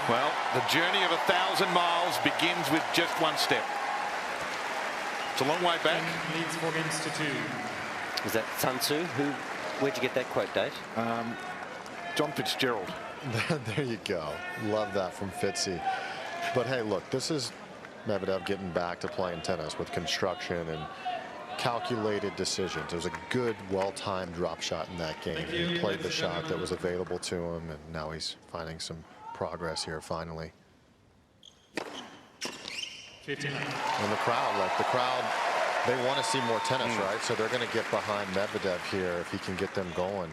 Well, the journey of 1,000 miles begins with just one step. It's a long way back. Leads 4 games to 2. Is that Sun Tzu? Where'd you get that quote, Dave? John Fitzgerald. There you go. Love that from Fitzy. But hey, look, this is Medvedev getting back to playing tennis with construction and calculated decisions. It was a good, well-timed drop shot in that game. He played the shot that was available to him, and now he's finding some progress here finally. 59. And the crowd, they want to see more tennis, right? So they're going to get behind Medvedev here if he can get them going.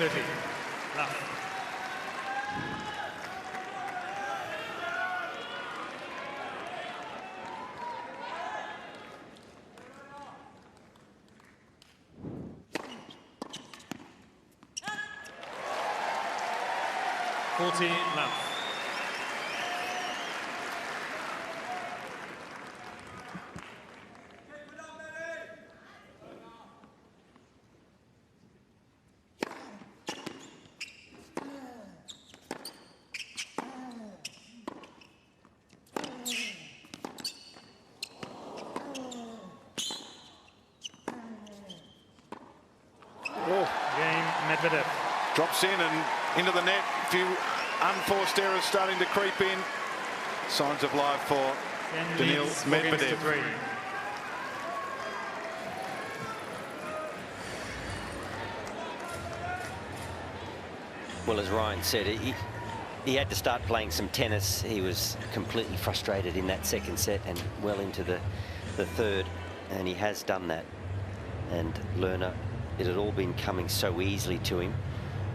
Love. Love. Medvedev drops in and into the net. A few unforced errors starting to creep in. Signs of life for Daniil Medvedev. Well, as Ryan said, he had to start playing some tennis. He was completely frustrated in that second set and well into the third, and he has done that. And Lerner, it had all been coming so easily to him.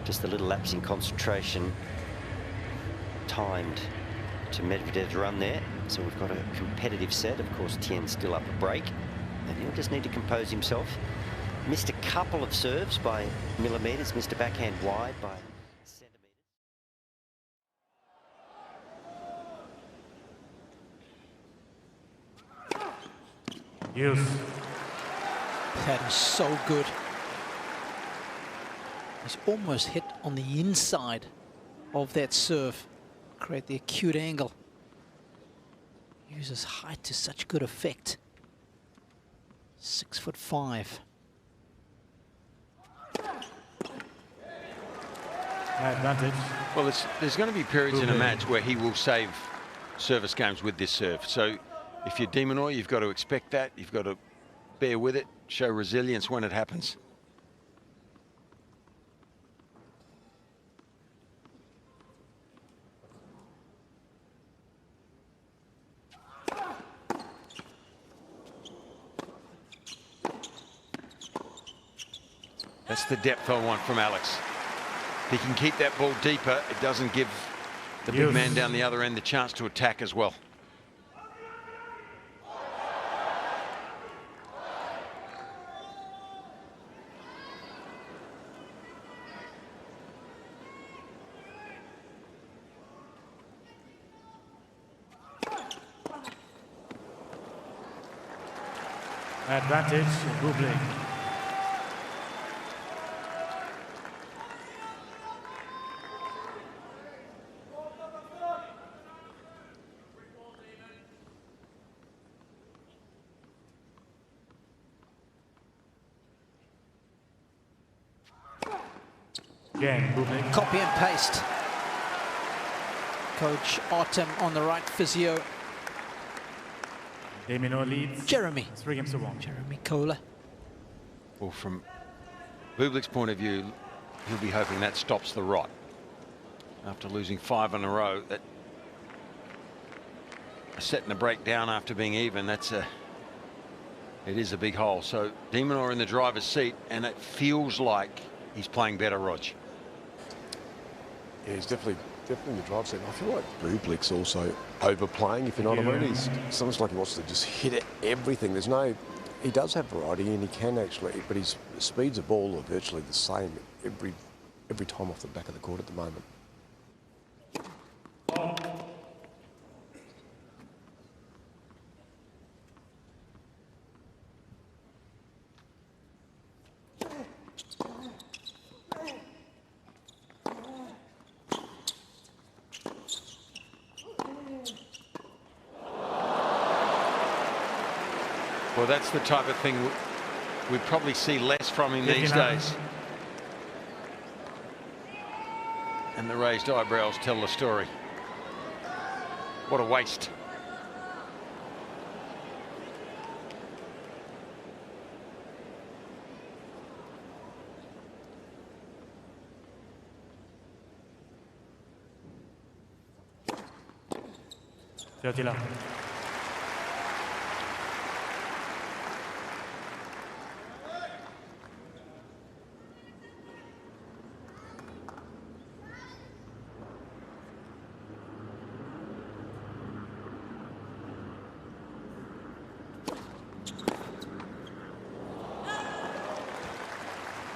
Just a little lapse in concentration timed to Medvedev's run there. So we've got a competitive set. Of course, Tien's still up a break, and he'll just need to compose himself. Missed a couple of serves by millimetres, missed a backhand wide by centimetres. Yes. That is so good. He's almost hit on the inside of that serve. Create the acute angle. Uses height to such good effect. 6'5". Advantage. Well, there's going to be periods in a match where he will save service games with this serve. So if you're de Minaur, you've got to expect that. You've got to bear with it, show resilience when it happens. That's the depth I want from Alex. If he can keep that ball deeper, it doesn't give the big man down the other end the chance to attack as well. Advantage, Bublik. Game, Bublik. Copy and paste. Coach Autumn on the right, physio. de Minaur leads. Jeremy. 3 games to 1. Jeremy Kohler. Well, from Bublik's point of view, he'll be hoping that stops the rot. After losing 5 in a row, that setting the break down after being even, it is a big hole. So de Minaur in the driver's seat, and it feels like he's playing better, Rog. Yeah, he's definitely in the driver's seat. I feel like Bublik's also overplaying, if you know what I mean. It's almost like he wants to just hit at everything. He does have variety, and he can actually, but his speeds of ball are virtually the same every time off the back of the court at the moment. Well, that's the type of thing we probably see less from him these days. And the raised eyebrows tell the story. What a waste.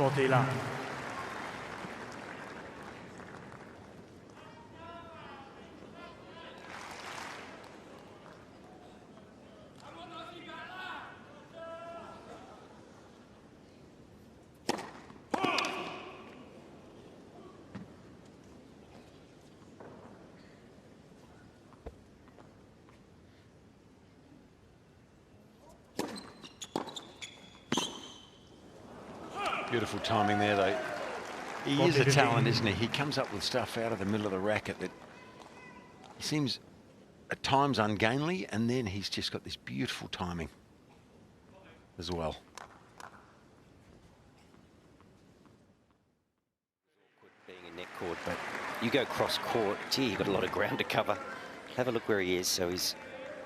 Portela. Beautiful timing there, though. He is a talent, isn't he? He comes up with stuff out of the middle of the racket that he seems at times ungainly, and then he's just got this beautiful timing as well. Being a net court, but you go cross court, gee, you've got a lot of ground to cover. Have a look where he is. So he's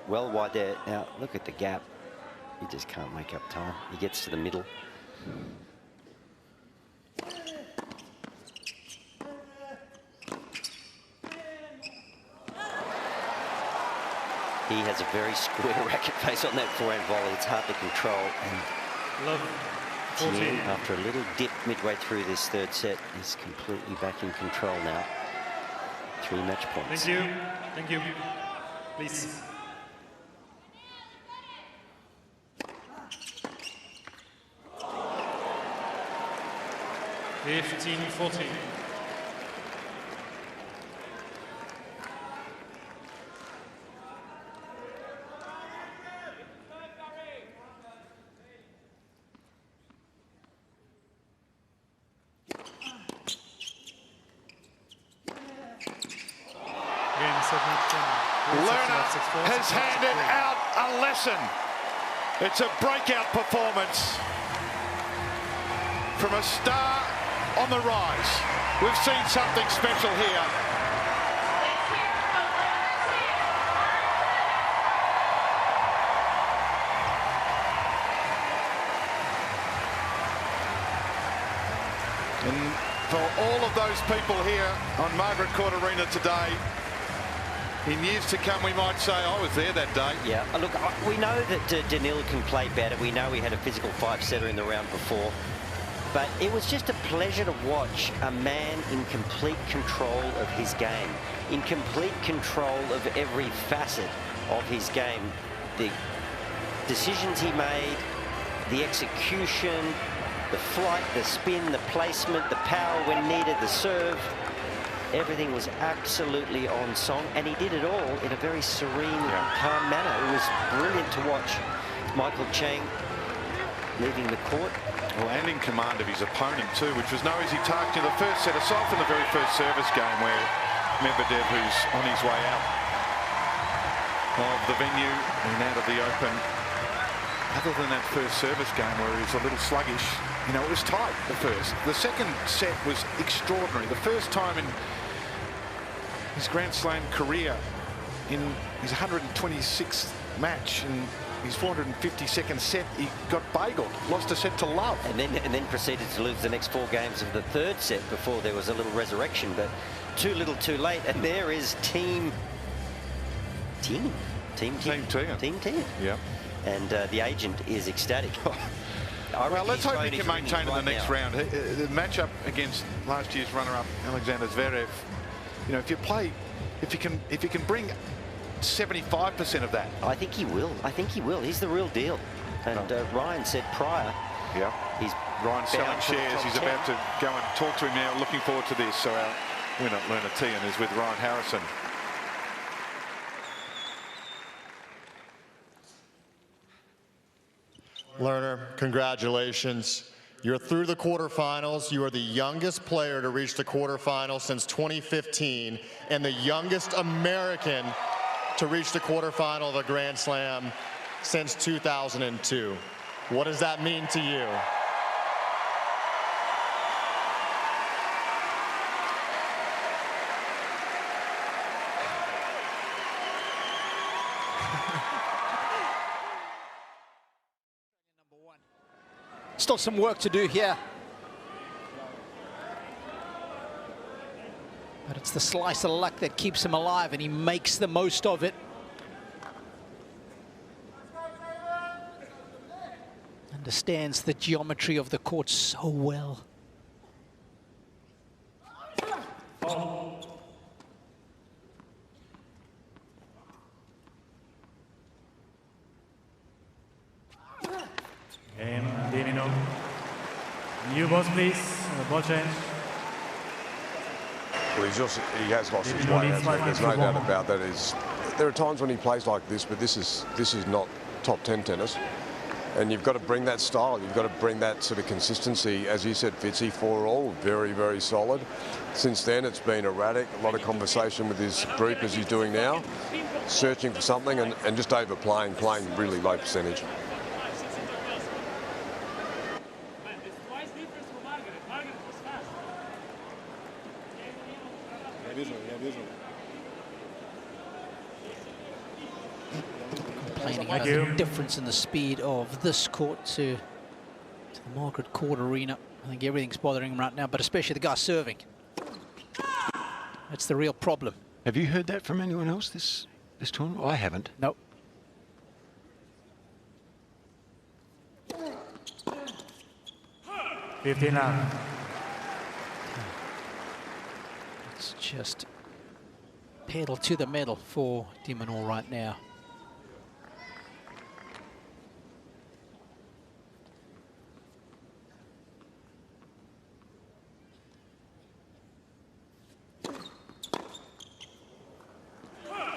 well wide there. Now look at the gap. He just can't make up time. He gets to the middle. He has a very square racket face on that forehand volley. It's hard to control. And Cain, after a little dip midway through this third set, is completely back in control now. 3 match points. Thank you. Thank you. Please. (15-14). Lerner has handed out a lesson. It's a breakout performance from a star on the rise. We've seen something special here. And for all of those people here on Margaret Court Arena today, in years to come, we might say, I was there that day. Yeah, look, we know that Danil can play better. We know he had a physical 5-setter in the round before. But it was just a pleasure to watch a man in complete control of his game, in complete control of every facet of his game. The decisions he made, the execution, the flight, the spin, the placement, the power when needed, the serve. Everything was absolutely on song, and he did it all in a very serene, calm manner. It was brilliant to watch. Michael Chang leaving the court. Well, and in command of his opponent too, which was no easy task in the first set, aside from the very first service game where Medvedev, who's on his way out of the venue and out of the Open, other than that first service game where he was a little sluggish, you know, it was tight, the first. The second set was extraordinary. The first time in his Grand Slam career, in his 126th match, in his 452nd set, he got bageled, lost a set to love. And then proceeded to lose the next 4 games of the third set before there was a little resurrection, but too little too late. And there is Team 10. Yeah. And the agent is ecstatic. Well, let's hope he can maintain in the next round. The matchup against last year's runner-up Alexander Zverev, you know, if you can bring 75% of that. I think he will. He's the real deal. And Ryan said prior. Yeah. Ryan's selling shares. He's about to go and talk to him now. Looking forward to this. So our winner, Lerner Tian, is with Ryan Harrison. Lerner, congratulations. You're through the quarterfinals. You are the youngest player to reach the quarterfinals since 2015 and the youngest American to reach the quarterfinal of a Grand Slam since 2002. What does that mean to you? Still some work to do here. But it's the slice of luck that keeps him alive, and he makes the most of it. Understands the geometry of the court so well. Game, Dimino. New boss, please. Ball change. Well, he has lost his way. There's no doubt about that. There are times when he plays like this, but this is not top 10 tennis. And you've got to bring that style. You've got to bring that sort of consistency. As you said, Fitzy, 4-all, very, very solid. Since then, it's been erratic. A lot of conversation with his group as he's doing now, searching for something and just overplaying, playing really low percentage. Complaining about the difference in the speed of this court to the Margaret Court Arena. I think everything's bothering him right now, but especially the guy serving. That's the real problem. Have you heard that from anyone else this tournament? I haven't. Nope. It's just pedal to the metal for de Minaur right now.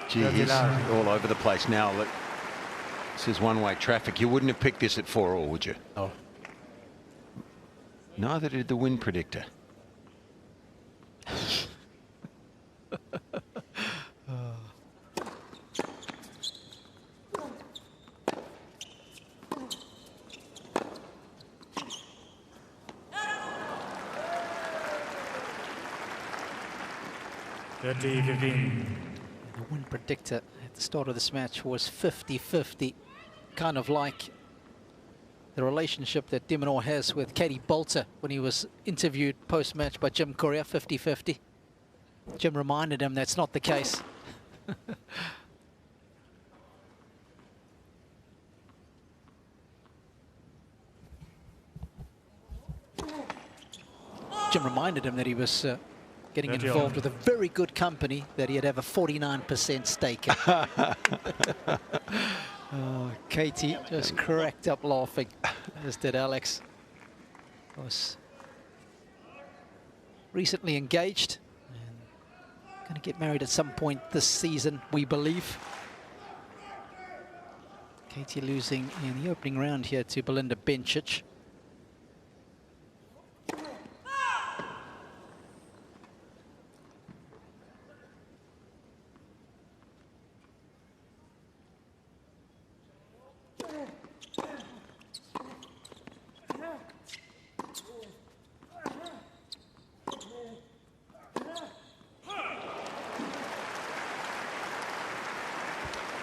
Gee, he's all over the place now. Look, this is one-way traffic. You wouldn't have picked this at 4-all, would you? Oh. Neither did the wind predictor. The wind predictor at the start of this match was 50-50, kind of like the relationship that de Minaur has with Katie Bolter when he was interviewed post-match by Jim Courier, 50-50. Jim reminded him that's not the case. Jim reminded him that he was getting involved with a very good company that he'd have a 49% stake in. Oh, Katie just cracked up laughing, as did Alex. Was recently engaged and going to get married at some point this season, we believe. Katie losing in the opening round here to Belinda Bencic.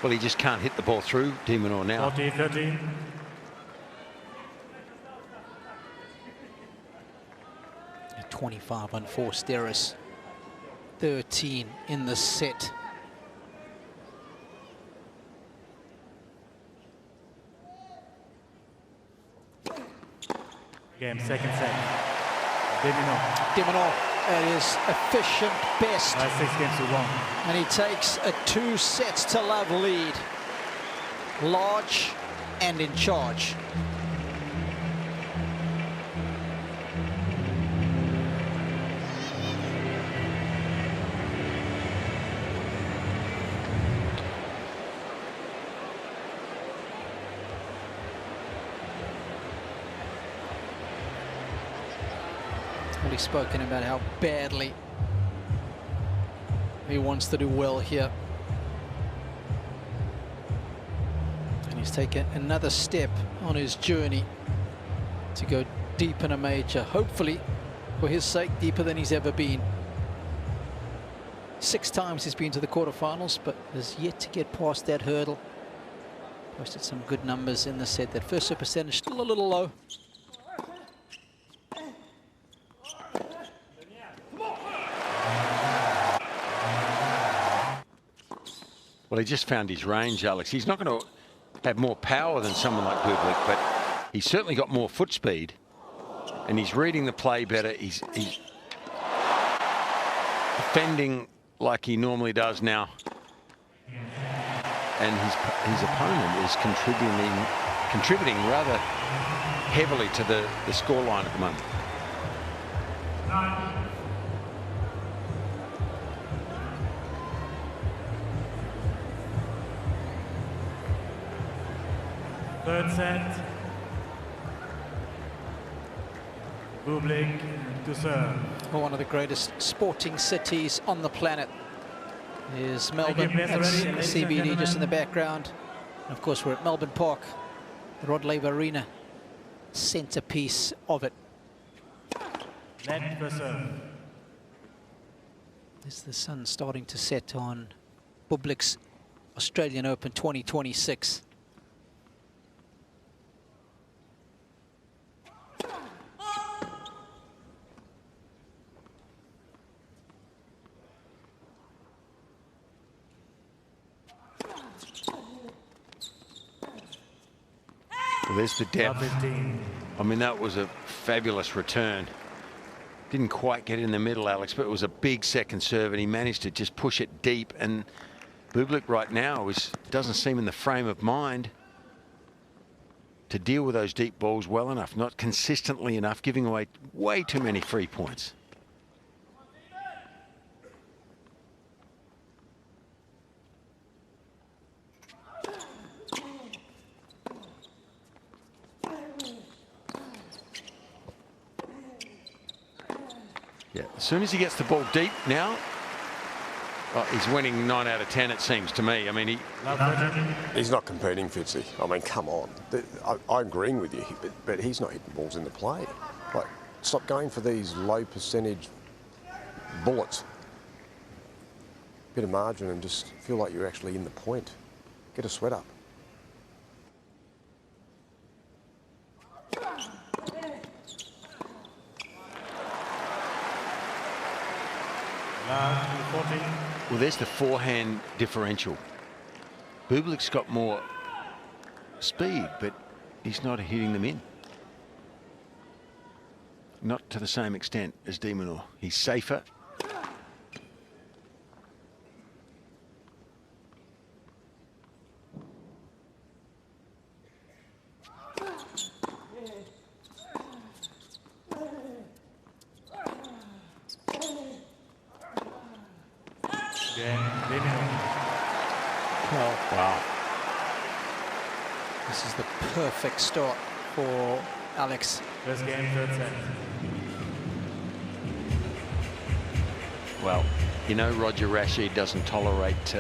Well, he just can't hit the ball through de Minaur now. 40-13. At 25 unforced errors, 13 in the set. Game, second set. de Minaur. de Minaur at his efficient best. 6-1. And he takes a 2 sets to love lead. Large and in charge. Well, he's spoken about how badly he wants to do well here. And he's taken another step on his journey to go deep in a major, hopefully for his sake deeper than he's ever been. 6 times he's been to the quarterfinals, but has yet to get past that hurdle. Posted some good numbers in the set. That first serve percentage still a little low. Well, he just found his range, Alex. He's not going to have more power than someone like Bublik, but he's certainly got more foot speed, and he's reading the play better. He's defending like he normally does now, and his opponent is contributing rather heavily to the scoreline at the moment. Third set. Bublik to serve. One of the greatest sporting cities on the planet is Melbourne. That's CBD just in the background. And of course, we're at Melbourne Park, the Rod Laver Arena, centerpiece of it. Net for serve. Is the sun starting to set on Bublik's Australian Open 2026? Well, there's the depth. I mean, that was a fabulous return. Didn't quite get in the middle, Alex, but it was a big second serve, and he managed to just push it deep. And Bublik right now doesn't seem in the frame of mind to deal with those deep balls well enough, not consistently enough, giving away way too many free points. Yeah, as soon as he gets the ball deep now, he's winning 9 out of 10, it seems to me. I mean, he's not competing, Fitzy. I mean, come on. I'm agreeing with you, but he's not hitting balls in the play. Like, stop going for these low percentage bullets. Bit of margin and just feel like you're actually in the point. Get a sweat up. Well, there's the forehand differential. Bublik's got more speed, but he's not hitting them in. Not to the same extent as de Minaur. He's safer. Oh, wow. This is the perfect start for Alex. First game, third set. Well, you know, Roger Rashid doesn't tolerate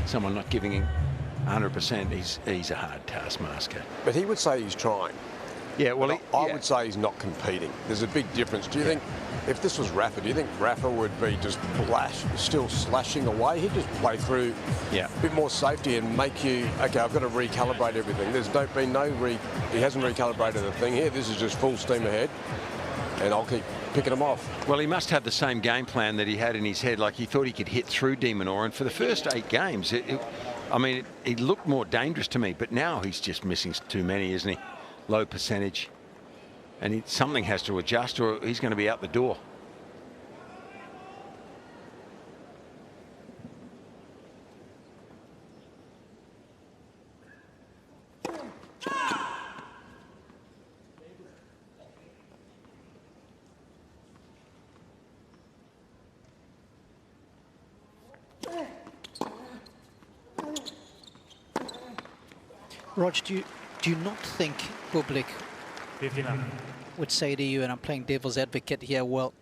someone not giving him 100%. He's a hard taskmaster. But he would say he's trying. Yeah, well, I would say he's not competing. There's a big difference. Do you think, if this was Rafa, do you think Rafa would be just still slashing away? He'd just play through a bit more safety and make you, okay, I've got to recalibrate everything. There's he hasn't recalibrated the thing here. This is just full steam ahead, and I'll keep picking him off. Well, he must have the same game plan that he had in his head. Like, he thought he could hit through de Minaur, and for the first 8 games, I mean, he looked more dangerous to me, but now he's just missing too many, isn't he? Low percentage. And something has to adjust, or he's going to be out the door. Rog, do you not think Bublik 59. would say to you, and I'm playing devil's advocate here, well,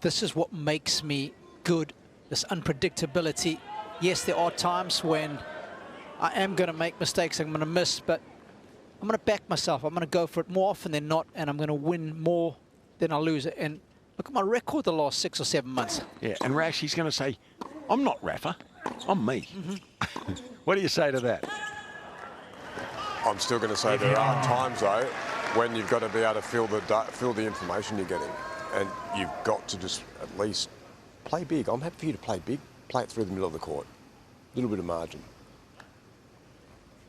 this is what makes me good, this unpredictability. Yes, there are times when I am going to make mistakes, I'm going to miss, but I'm going to back myself. I'm going to go for it more often than not, and I'm going to win more than I lose it. And look at my record the last 6 or 7 months. Yeah, and Rash, he's going to say, I'm not Rafa, I'm me. What do you say to that? I'm still going to say there are times, though, when you've got to be able to feel the information you're getting. And you've got to just at least play big. I'm happy for you to play big. Play it through the middle of the court. A little bit of margin.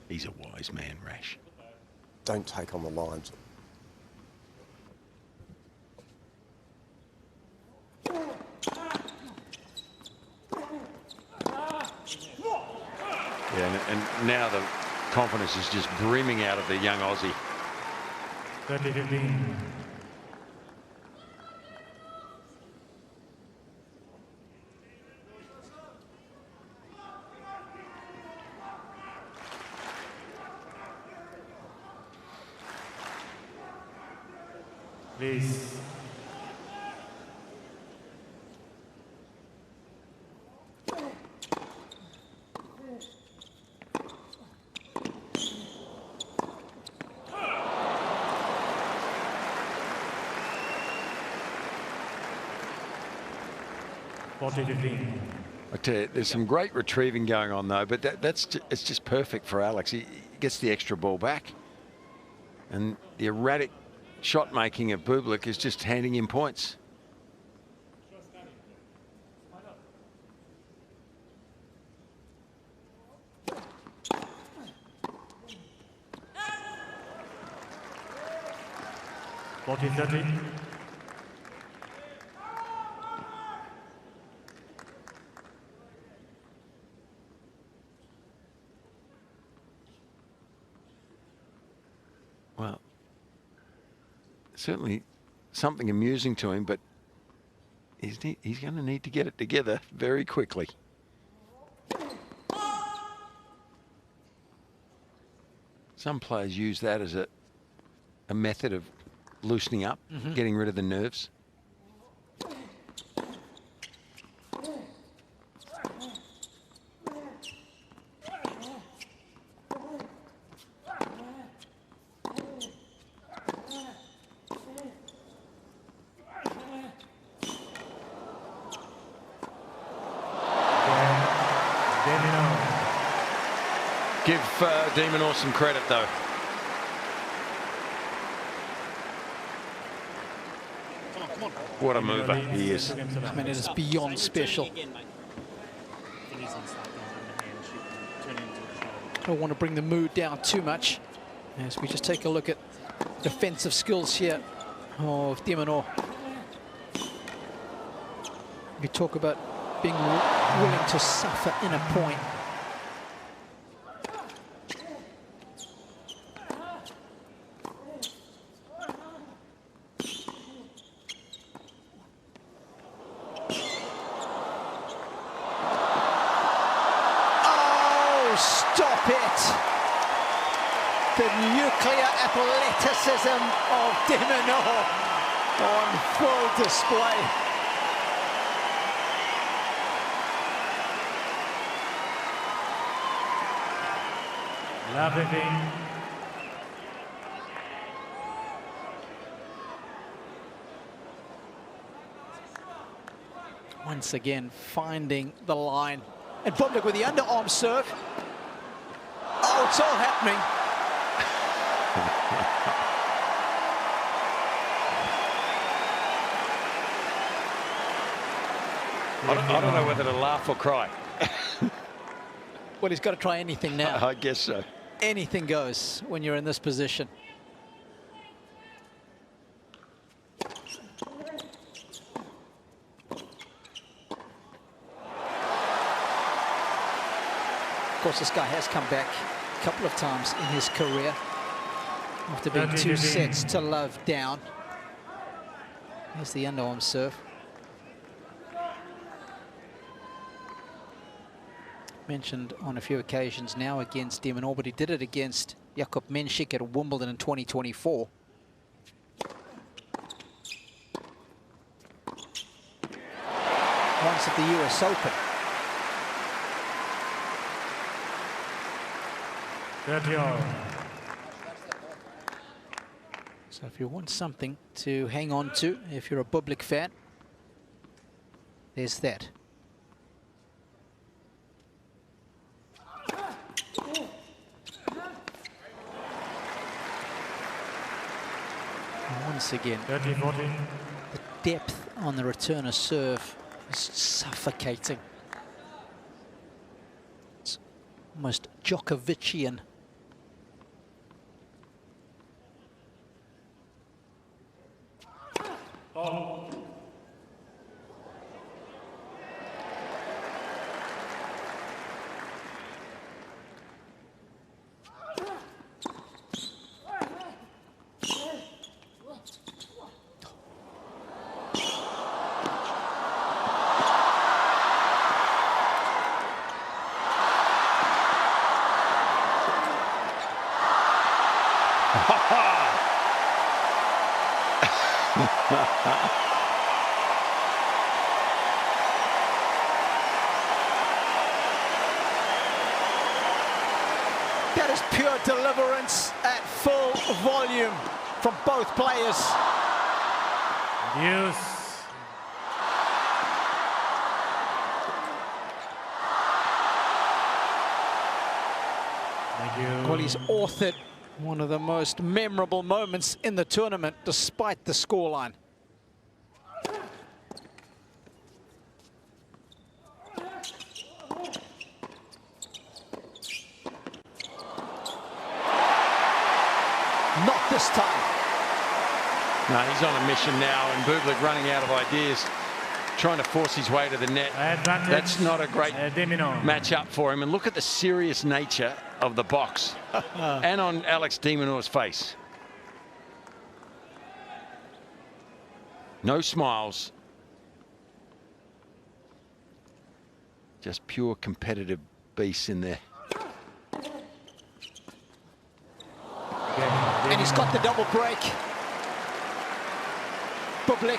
He's a wise man, Rash. Don't take on the lines. Yeah, and now the confidence is just brimming out of the young Aussie. 30-15. Please. I tell you, there's some great retrieving going on though, but it's just perfect for Alex. He gets the extra ball back, and the erratic shot making of Bublik is just handing him points. Well, certainly something amusing to him, but he's going to need to get it together very quickly. Some players use that as a method of loosening up, getting rid of the nerves. Give de Minaur some credit, though. What a mover he is. I mean, it is beyond special. I don't want to bring the mood down too much as we just take a look at defensive skills here of de Minaur. We talk about being willing to suffer in a point. Athleticism of de Minaur on full display. Once again, finding the line. And Bublik with the underarm serve. Oh, it's all happening. I don't know whether to laugh or cry. Well, he's got to try anything now. I guess so. Anything goes when you're in this position. Of course, this guy has come back a couple of times in his career after being 2 sets to love down. Here's the underarm serve. Mentioned on a few occasions now against de Minaur, but he did it against Jakub Menšik at Wimbledon in 2024. Once at the US Open. 30-all. So if you want something to hang on to, if you're a Bublik fan, there's that. And once again, 30-40. the depth on the returner serve is suffocating. It's almost Djokovician. That is pure deliverance at full volume from both players. Deuce. Thank you. Well, he's authored one of the most memorable moments in the tournament, despite the scoreline. Not this time. No, he's on a mission now, and Bublik running out of ideas, trying to force his way to the net. Advantage. That's not a great Minaur. match-up for him. And look at the serious nature of the box and on Alex de Minaur's face. No smiles. Just pure competitive beasts in there. And he's got the double break. Bublik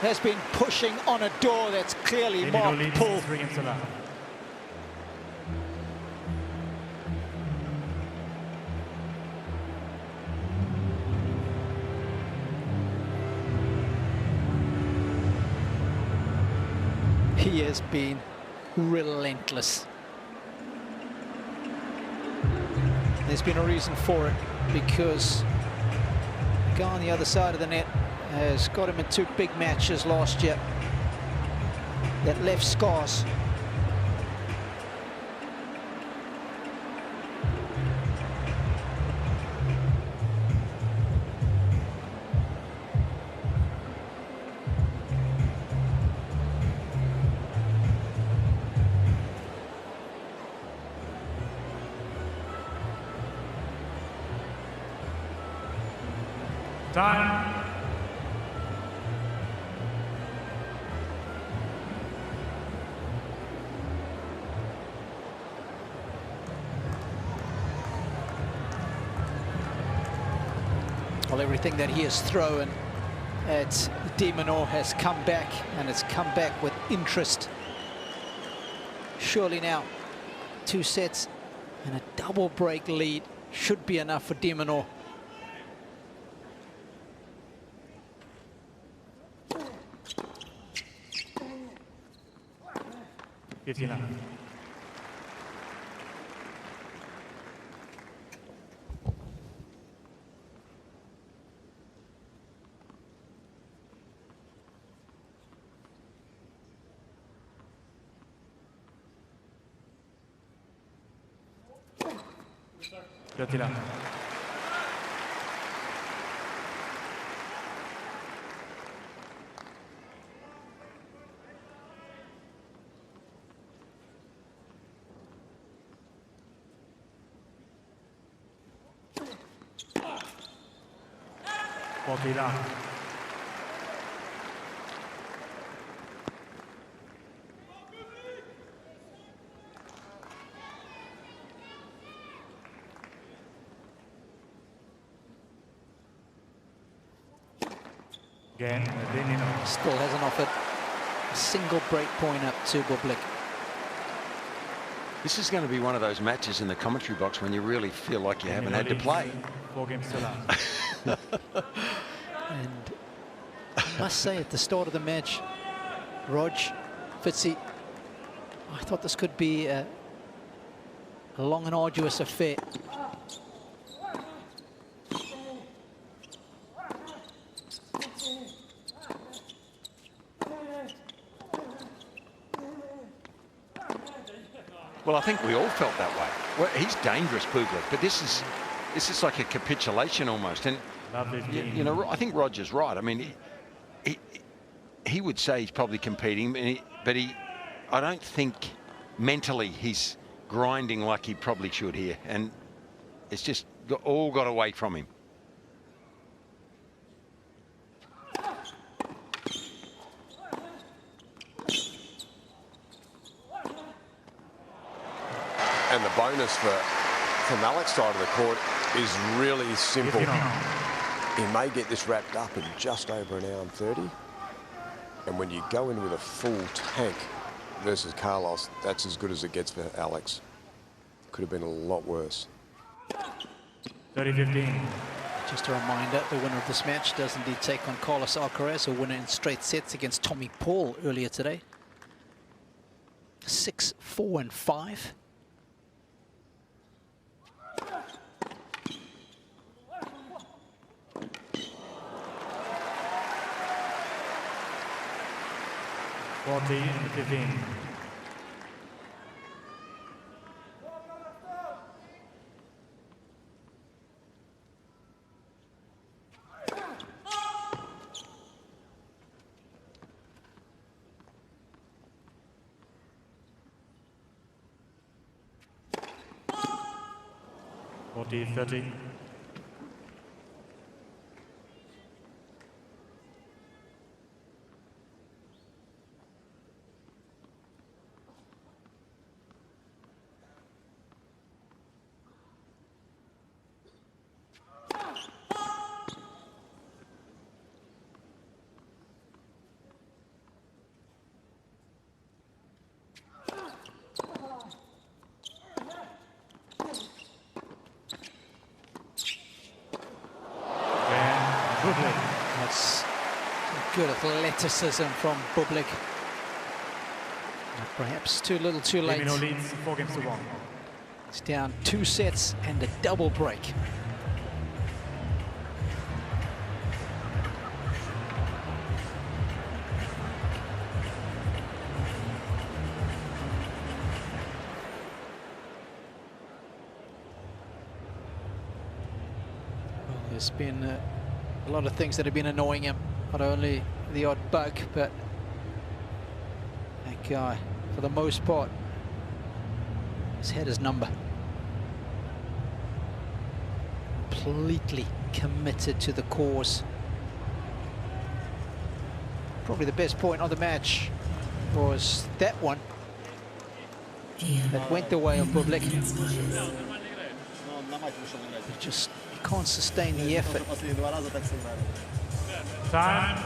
has been pushing on a door that's clearly marked pull. He has been relentless. There's been a reason for it, because the guy on the other side of the net has got him in 2 big matches last year that left scars. Time. Well, everything that he has thrown at de Minaur has come back, and it's come back with interest. Surely now 2 sets and a double break lead should be enough for de Minaur. 15 left. Left. Again, still hasn't offered a single break point up to Bublik. This is going to be one of those matches in the commentary box when you really feel like you haven't had to play. 4 games still out. And I must say, at the start of the match, Rog, Fitzy, I thought this could be a long and arduous affair. Well, I think we all felt that way. Well, he's dangerous, Bublik, but this is like a capitulation almost. And you know, I think Roger's right. I mean, he would say he's probably competing, but I don't think mentally he's grinding like he probably should here, and it's just all got away from him. And the bonus from Alex's side of the court is really simple. He may get this wrapped up in just over an hour and 30. And when you go in with a full tank versus Carlos, that's as good as it gets for Alex. Could have been a lot worse. 30-15. Just a reminder, the winner of this match does indeed take on Carlos Alcaraz, a winner in straight sets against Tommy Paul earlier today. 6-4 and 5. And 15. $40-30. That's good athleticism from Bublik. Perhaps too little too late. Leads 4 games to 1. It's down 2 sets and a double break. Well, there's been a lot of things that have been annoying him. Not only the odd bug, but that guy, for the most part, has had his number. Completely committed to the cause. Probably the best point of the match was that one that went the way of Bublik. Just can't sustain the effort. Time.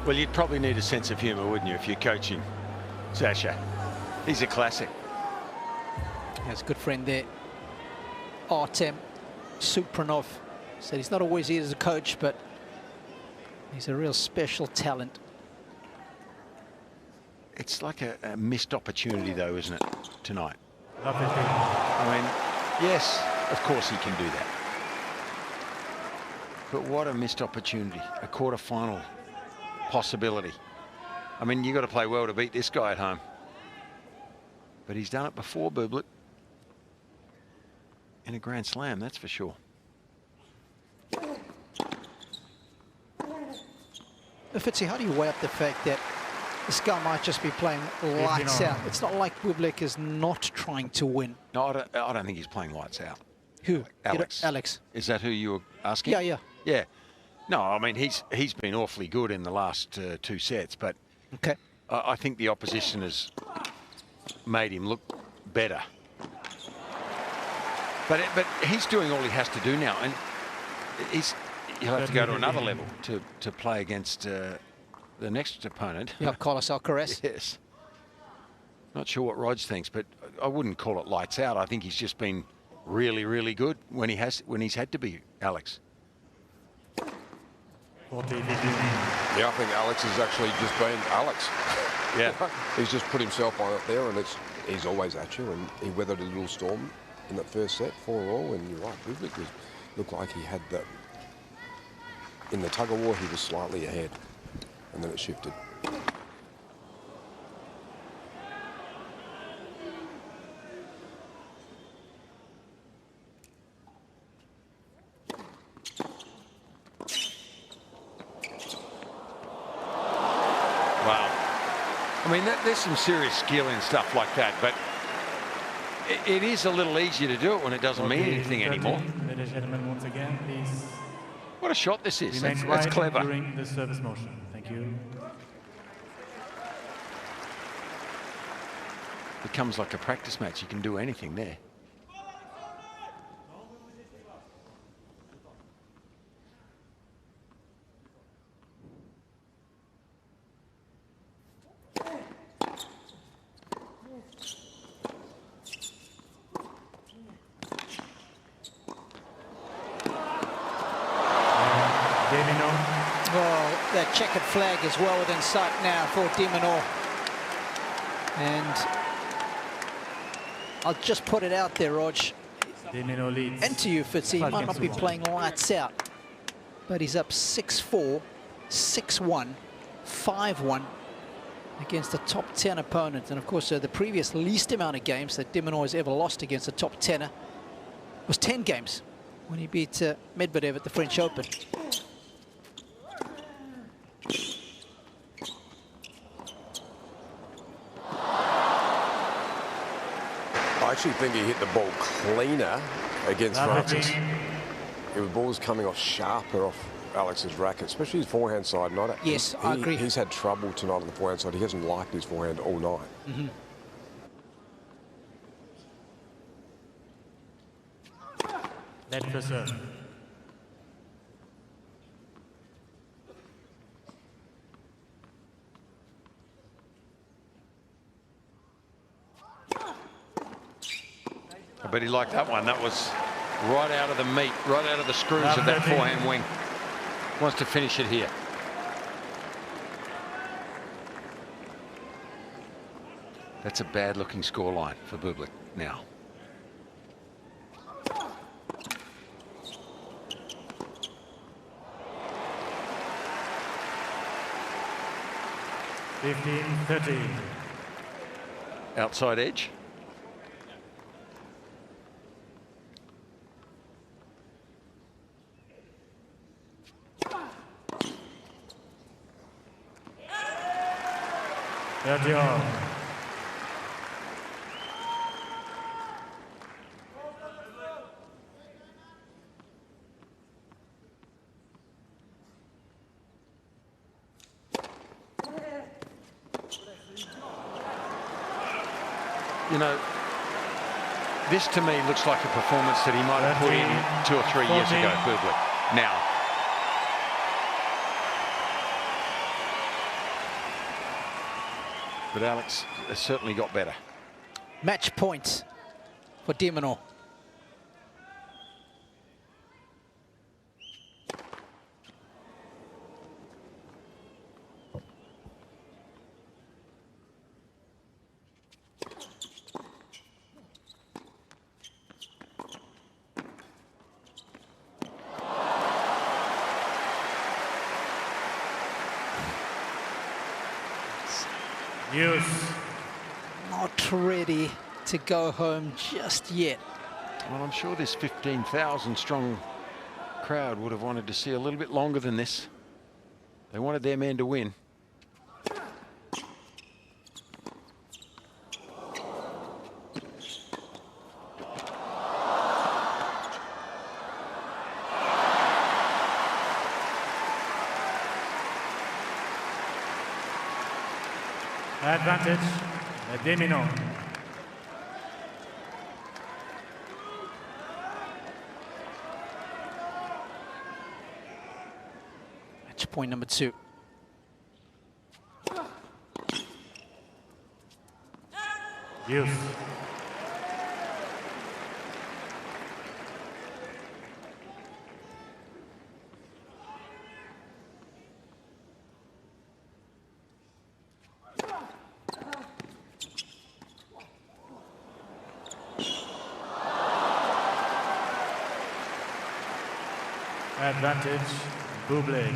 Well, you'd probably need a sense of humour, wouldn't you, if you're coaching Sasha? He's a classic. Has a good friend there, Artem Supranov. Said he's not always here as a coach, but he's a real special talent. It's like a missed opportunity, though, isn't it, tonight? I mean, yes, of course he can do that. But what a missed opportunity, a quarter-final possibility. I mean, you've got to play well to beat this guy at home. But he's done it before, Bublik. In a Grand Slam, that's for sure. Fitzy, how do you weigh up the fact that this guy might just be playing lights out? It's not like Bublik is not trying to win. No, I don't think he's playing lights out. Who? Alex. Alex. Is that who you were asking? Yeah, yeah. Yeah. No, I mean, he's been awfully good in the last 2 sets, but okay. I think the opposition has made him look better. But he's doing all he has to do now, and he'll have to go to another level to play against the next opponent. Yeah, Carlos Alcaraz. Yes. Not sure what Rog thinks, but I wouldn't call it lights out. I think he's just been really, really good when he's had to be, Alex. Yeah, I think Alex has actually just been Alex. Yeah. He's just put himself on it there, and he's always at you, and he weathered a little storm in that first set, 4-all, and you're right, Bublik looked like he had that. In the tug of war, he was slightly ahead, and then it shifted. I mean, there's some serious skill in stuff like that, but it is a little easier to do it when it doesn't mean anything anymore. Ladies and gentlemen, once again, please. What a shot this is. Remain That's quiet clever. during the service motion. Thank you. Becomes like a practice match. You can do anything there. Well, that checkered flag is well within sight now for Dimonor. And I'll just put it out there, Rog. And to you, Fitzy, he might not be playing lights out, but he's up 6-4, 6-1, 5-1 against a top 10 opponent. And of course, the previous least amount of games that Dimonor has ever lost against a top 10er was 10 games when he beat Medvedev at the French Open. I actually think he hit the ball cleaner against Francis. The ball was coming off sharper off Alex's racket, especially his forehand side. Yes, I agree. He's had trouble tonight on the forehand side. He hasn't liked his forehand all night. Mm-hmm. Net for serve. I bet he liked that one. That was right out of the meat, right out of the screws of that forehand wing. Wants to finish it here. That's a bad-looking scoreline for Bublik now. Outside edge. You know, this to me looks like a performance that he might have put in 2 or 3 years ago, Bublik. Now. But Alex has certainly got better. Match point for de Minaur. Use. Not ready to go home just yet. Well, I'm sure this 15,000 strong crowd would have wanted to see a little bit longer than this. They wanted their man to win. Advantage, de Minaur. Match point number 2. Use. Advantage, Buble.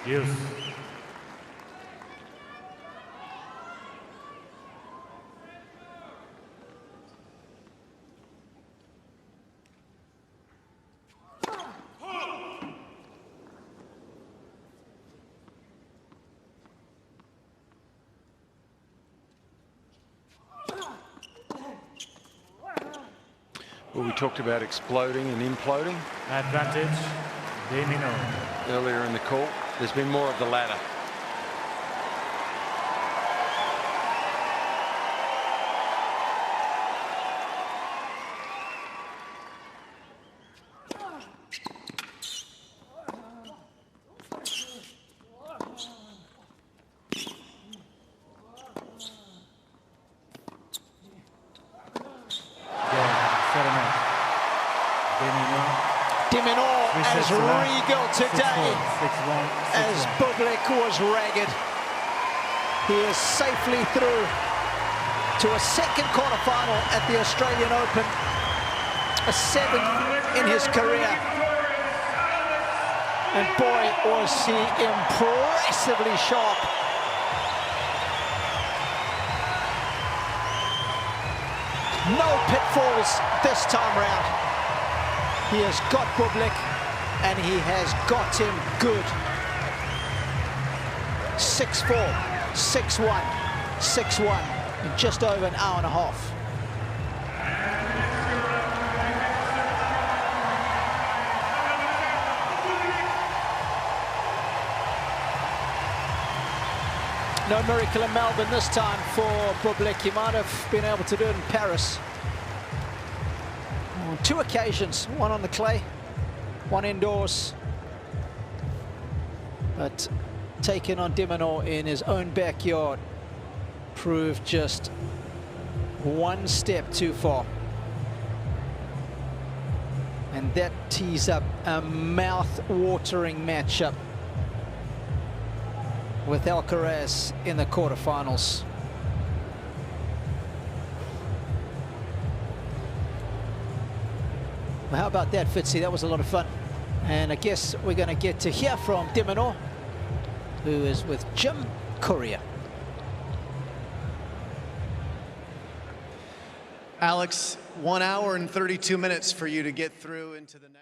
Use. Well, we talked about exploding and imploding. Advantage, de Minaur. Earlier in the call, there's been more of the latter. De Minaur as regal today as Bublik was ragged. He is safely through to a second quarterfinal at the Australian Open, a 7th in his career. And boy, was he impressively sharp. No pitfalls this time round. He has got Bublik, and he has got him good. 6-4, 6-1, 6-1 in just over an hour and a half. No miracle in Melbourne this time for Bublik. He might have been able to do it in Paris. On 2 occasions, one on the clay, one indoors. But taking on de Minaur in his own backyard proved just one step too far. And that tees up a mouth-watering matchup with Alcaraz in the quarterfinals. Well, how about that, Fitzy? That was a lot of fun. And I guess we're going to get to hear from de Minaur, who is with Jim Courier. Alex, 1 hour and 32 minutes for you to get through into the next.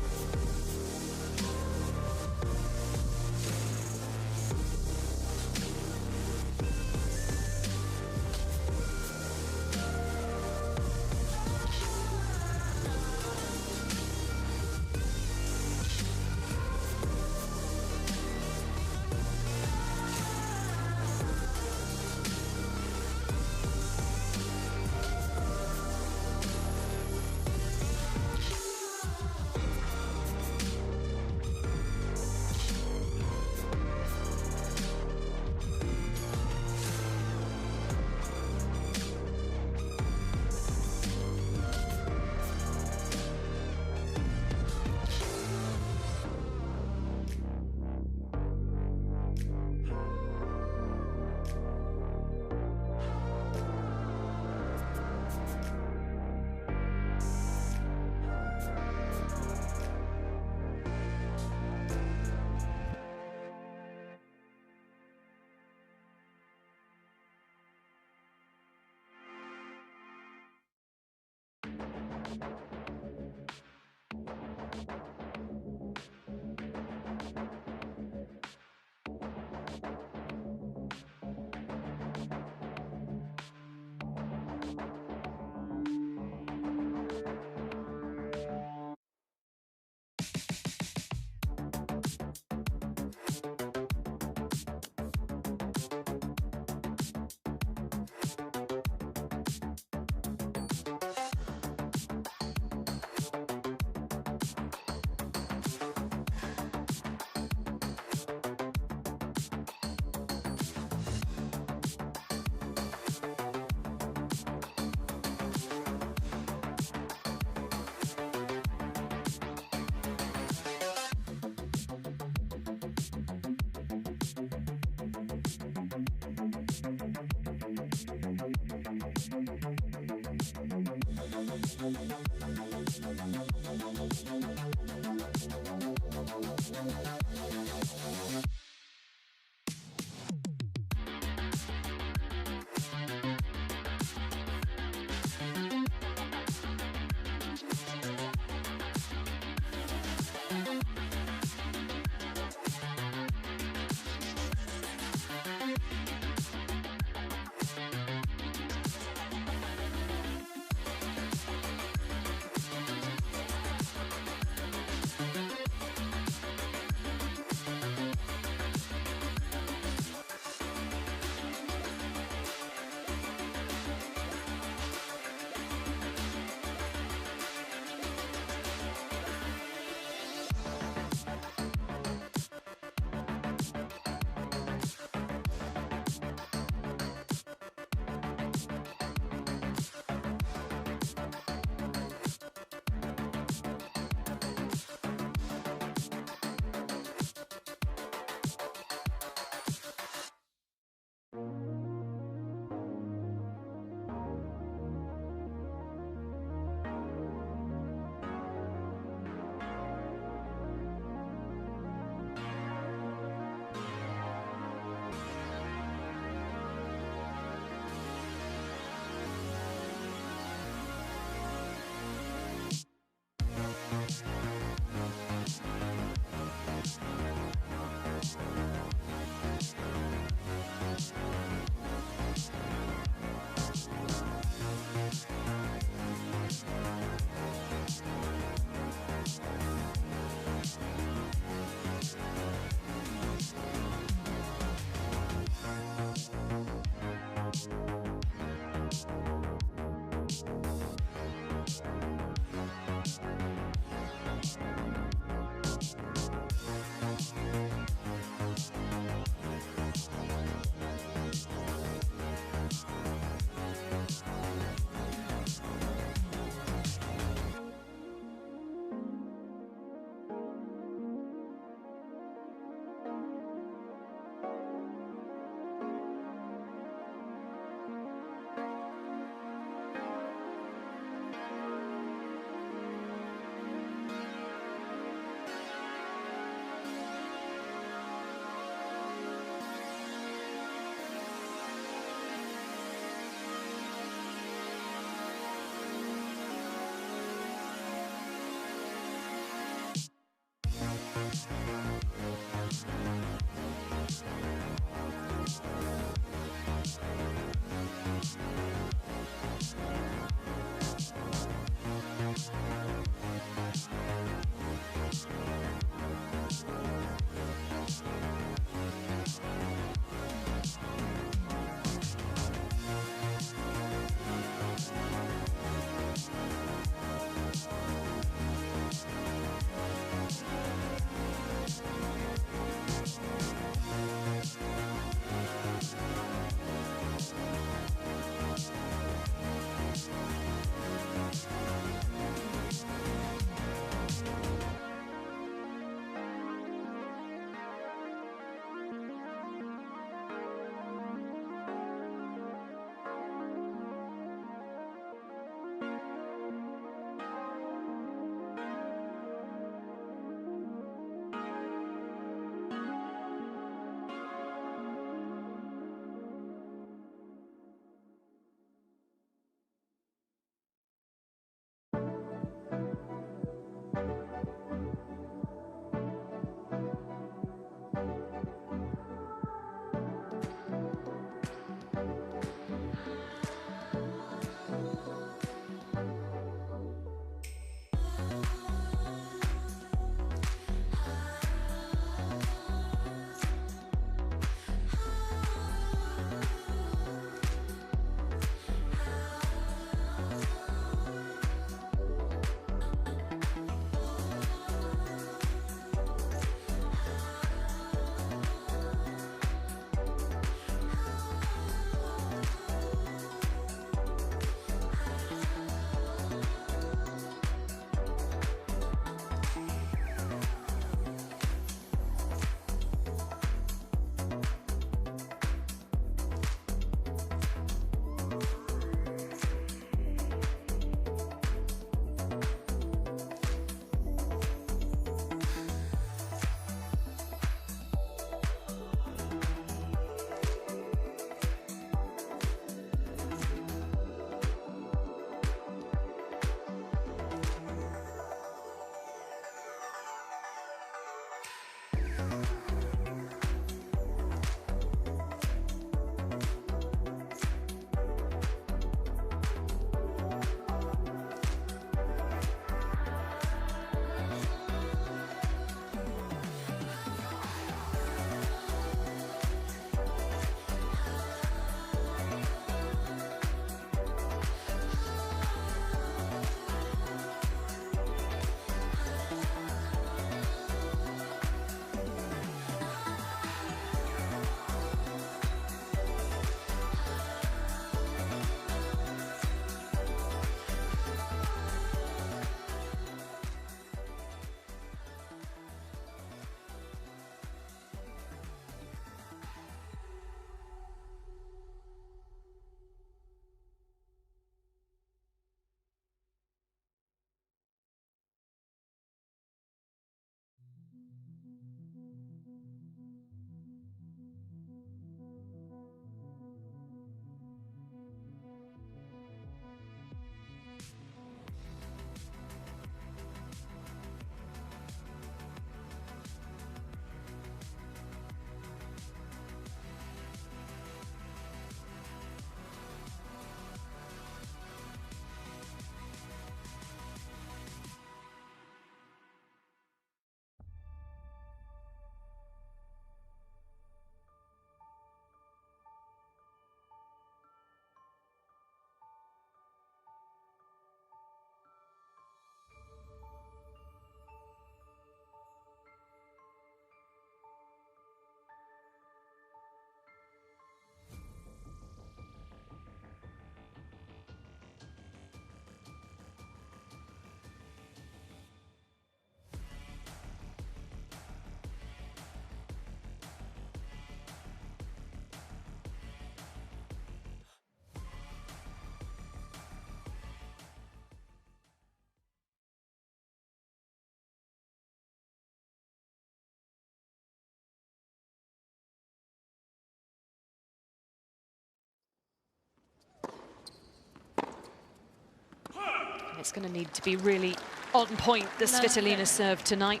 It's going to need to be really on point, the Svitolina serve tonight.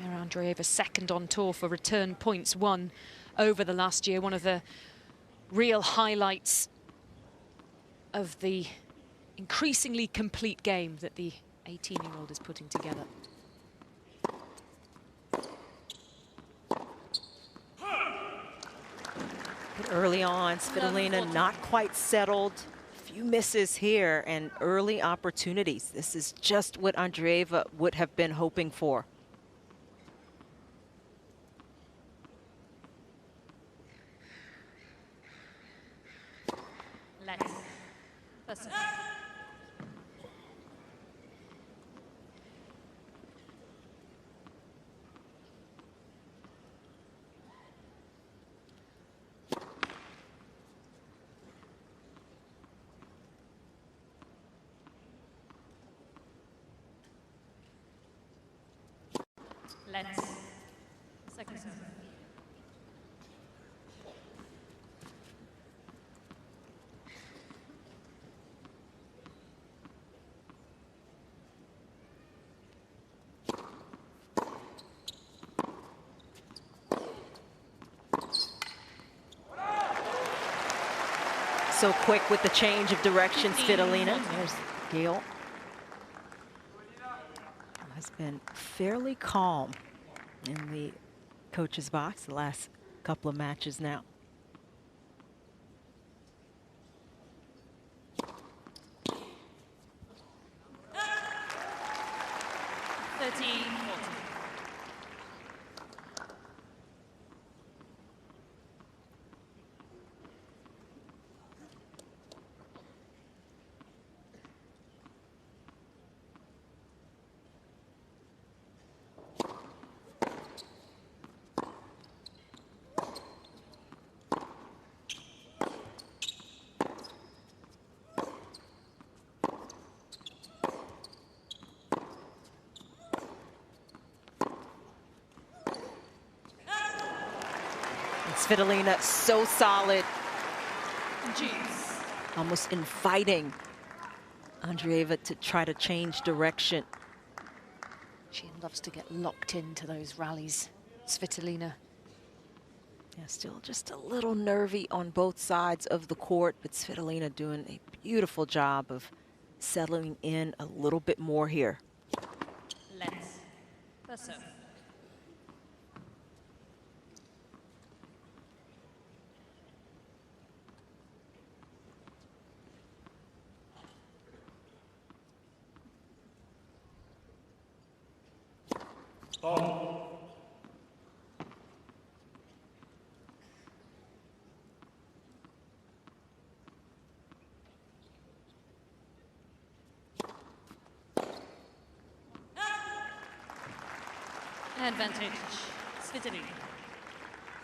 Mira Andreeva second on tour for return points won over the last year. One of the real highlights of the increasingly complete game that the 18-year-old is putting together. But early on, Svitolina not quite settled. Few misses here and early opportunities. This is just what Andreeva would have been hoping for. Let's. Let's. Second serve. So quick with the change of direction, Svitolina. There's Gail. Has been fairly calm in the coach's box the last couple of matches now. Svitolina so solid, almost inviting Andreeva to try to change direction. She loves to get locked into those rallies, Svitolina. Yeah, still just a little nervy on both sides of the court, but Svitolina doing a beautiful job of settling in a little bit more here. Let's. Advantage, Svitolina.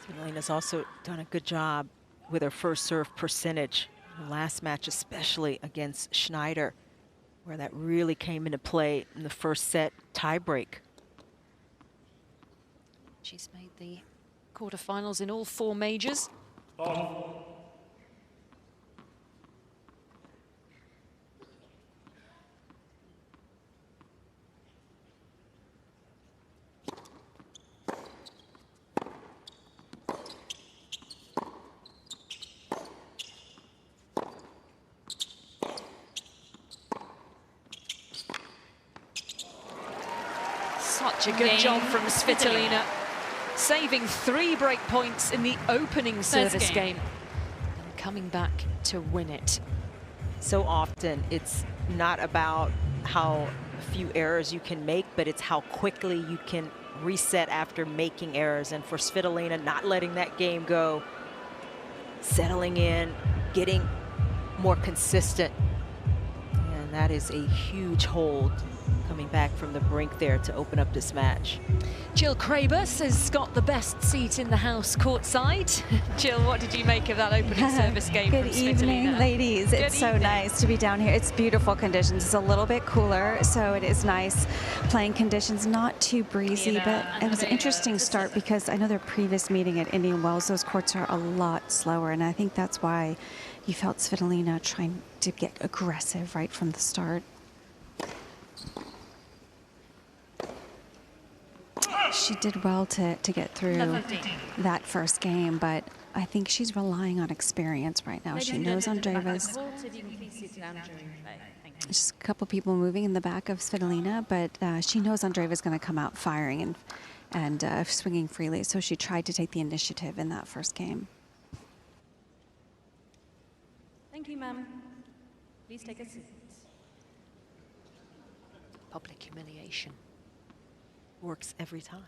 Svitolina's also done a good job with her first serve percentage. The last match, especially against Schneider, where that really came into play in the first set tiebreak. She's made the quarterfinals in all 4 majors. Such a good job from Svitolina, saving 3 break points in the opening service game and coming back to win it. So often it's not about how few errors you can make, but it's how quickly you can reset after making errors. And for Svitolina, not letting that game go, settling in, getting more consistent. And that is a huge hold coming back from the brink there to open up this match. Jill Krabus has got the best seat in the house courtside. Jill, what did you make of that opening service game from Svitolina? Good evening, ladies. It's so nice to be down here. It's beautiful conditions. It's a little bit cooler, so it is nice playing conditions, not too breezy, but it was an interesting start because I know their previous meeting at Indian Wells, those courts are a lot slower, and I think that's why you felt Svitolina trying to get aggressive right from the start. She did well to get through that first game, but I think she's relying on experience right now. She knows Andreeva's. Just a couple people moving in the back of Svitolina, but she knows Andreeva's going to come out firing and swinging freely, so she tried to take the initiative in that first game. Thank you, ma'am. Please take a seat. Public humiliation. Works every time.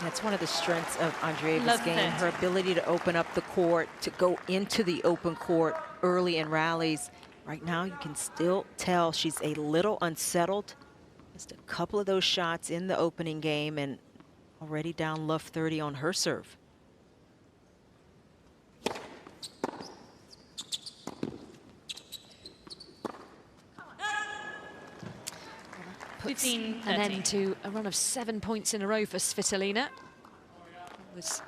That's one of the strengths of Andreeva's game, her ability to open up the court, to go into the open court early in rallies. Right now, you can still tell she's a little unsettled. Just a couple of those shots in the opening game and already down love 30 on her serve. Puts an end to a run of 7 points in a row for Svitolina. It was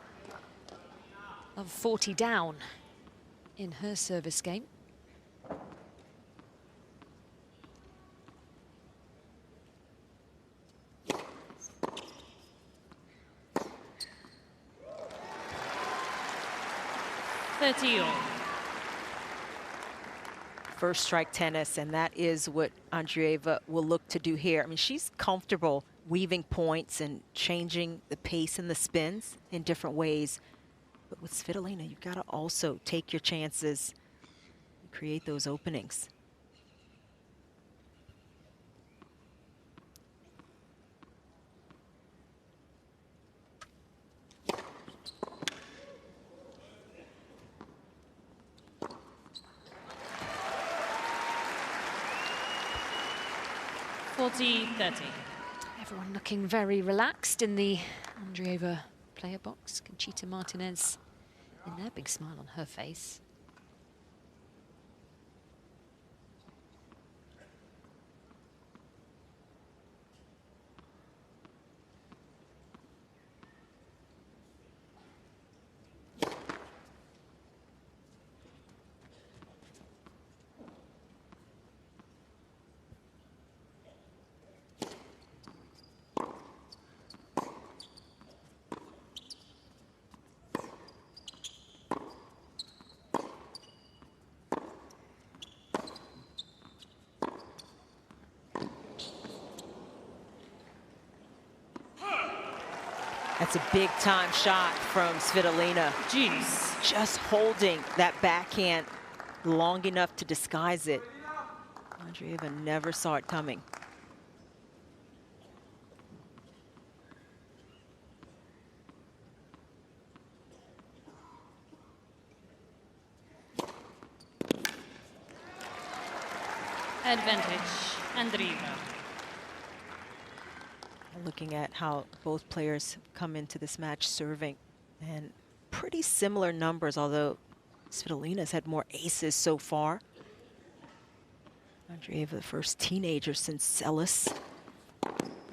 of 40 down in her service game. First strike tennis, and that is what Andreeva will look to do here. I mean, she's comfortable weaving points and changing the pace and the spins in different ways. But with Svitolina, you've got to also take your chances and create those openings. Everyone looking very relaxed in the Andreeva player box. Conchita Martinez in there, big smile on her face. That's a big time shot from Svitolina. Jeez. Just holding that backhand long enough to disguise it. Andreeva never saw it coming. Advantage, Andreeva. Looking at how both players come into this match serving, and pretty similar numbers, although Svitolina's had more aces so far. Andreeva, the first teenager since Celis,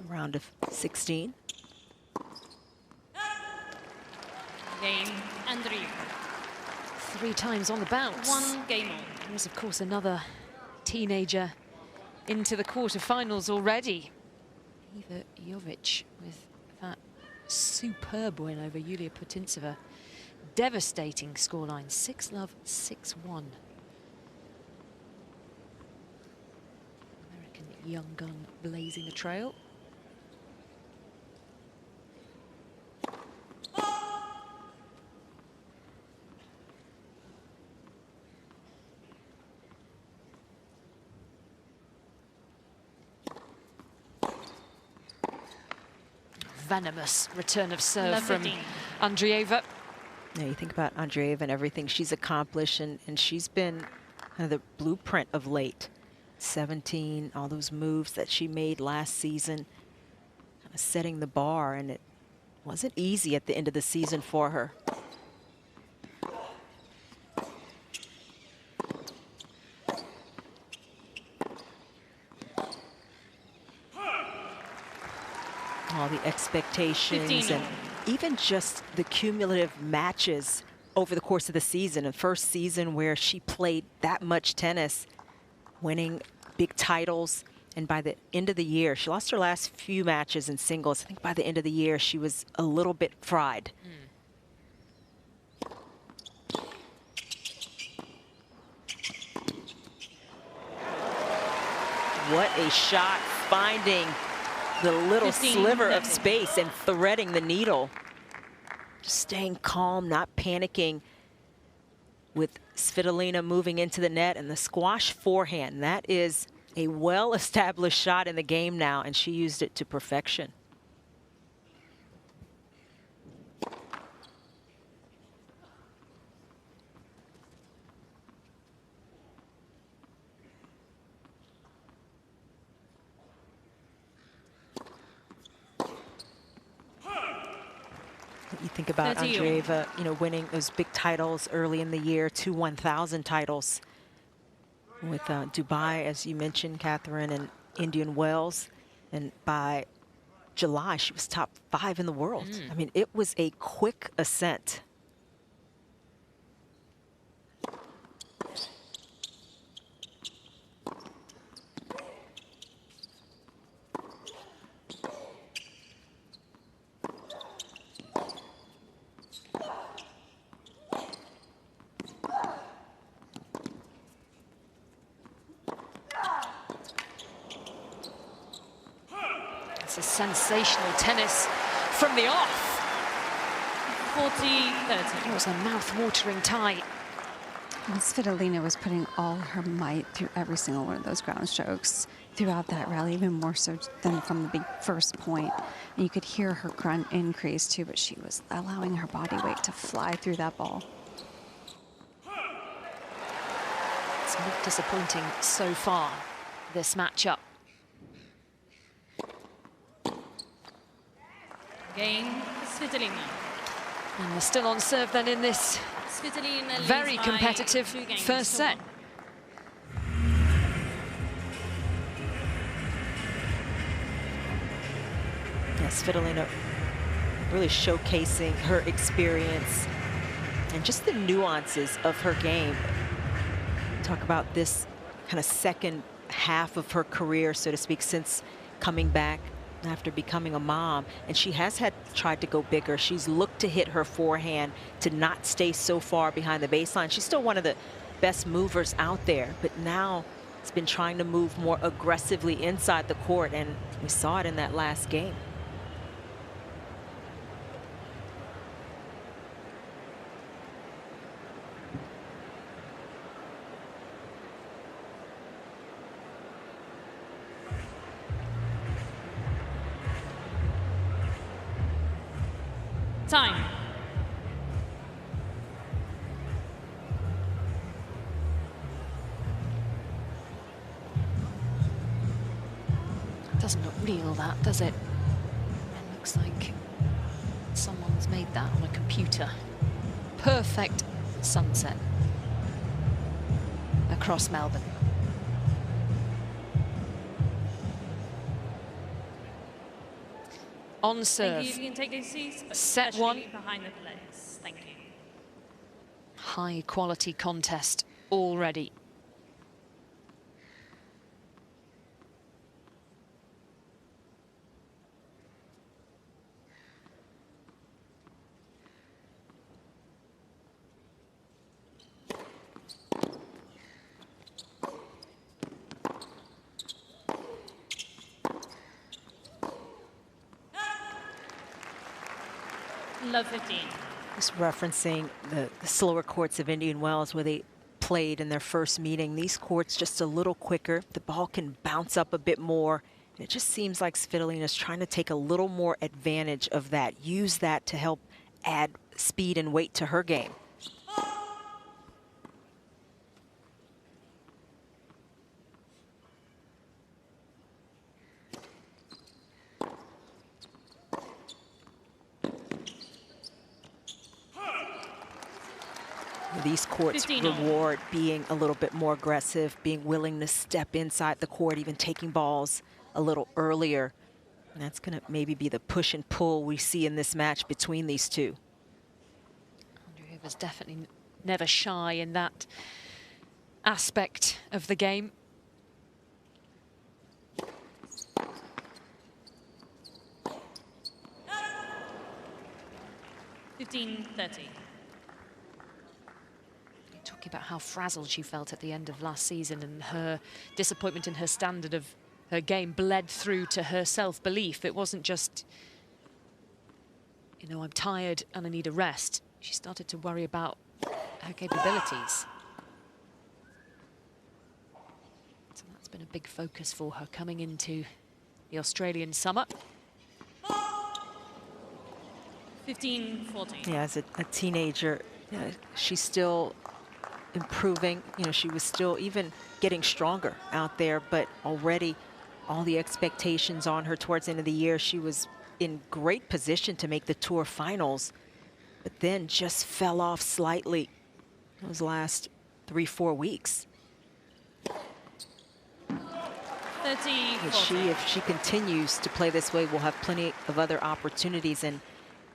round of 16. Game, Andreeva. 3 times on the bounce. 1 game on. There's, of course, another teenager into the quarterfinals already. Iva Jovic with that superb win over Yulia Putintseva. Devastating scoreline, 6-love, 6-1. American young gun blazing a trail. Venomous return of serve from Andreeva. Now you think about Andreeva and everything she's accomplished, and she's been kind of the blueprint of late. 17, all those moves that she made last season, kind of setting the bar, and it wasn't easy at the end of the season for her. All the expectations 15. and even just the cumulative matches over the course of the season, a first season where she played that much tennis, winning big titles. And by the end of the year, she lost her last few matches in singles. I think by the end of the year, she was a little bit fried. What a shot, finding the little sliver of space and threading the needle. Just staying calm, not panicking, with Svitolina moving into the net, and the squash forehand. That is a well-established shot in the game now, and she used it to perfection. You think about Andreeva, you know, winning those big titles early in the year, 2 1,000 titles with Dubai, as you mentioned, Catherine, and Indian Wells. And by July, she was top 5 in the world. I mean, it was a quick ascent. It's a sensational tennis from the off. 40-30. It was a mouth-watering tie. And Svitolina was putting all her might through every single one of those ground strokes throughout that rally, even more so than from the big first point. And you could hear her grunt increase too, but she was allowing her body weight to fly through that ball. It's not disappointing so far, this matchup. Game, Svitolina. And they're still on serve then in this very competitive first set. Yeah, Svitolina really showcasing her experience and just the nuances of her game. Talk about this kind of second half of her career, so to speak, since coming back after becoming a mom, and she has tried to go bigger. She's looked to hit her forehand to not stay so far behind the baseline. She's still one of the best movers out there, but now it's been trying to move more aggressively inside the court, and we saw it in that last game. Time. Doesn't look real, that, does it? It looks like someone's made that on a computer. Perfect sunset across Melbourne. On serve. Thank you. You can take your seats, but Set one. behind the players. Thank you. High quality contest already. Love 15. Just referencing the slower courts of Indian Wells where they played in their first meeting. These courts just a little quicker. The ball can bounce up a bit more. And it just seems like Svitolina is trying to take a little more advantage of that. Use that to help add speed and weight to her game. These courts reward being a little bit more aggressive, being willing to step inside the court, even taking balls a little earlier. And that's going to maybe be the push and pull we see in this match between these two. Andreeva's definitely never shy in that aspect of the game. Talking about how frazzled she felt at the end of last season, and her disappointment in her standard of her game bled through to her self-belief. It wasn't just, you know, I'm tired and I need a rest. She started to worry about her capabilities. So that's been a big focus for her coming into the Australian summer. 15-14. Yeah, as a teenager, she's still improving. You know, she was still even getting stronger out there, but already all the expectations on her towards the end of the year. She was in great position to make the tour finals, but then just fell off slightly those last 3-4 weeks. 30-14. If she continues to play this way, we'll have plenty of other opportunities. And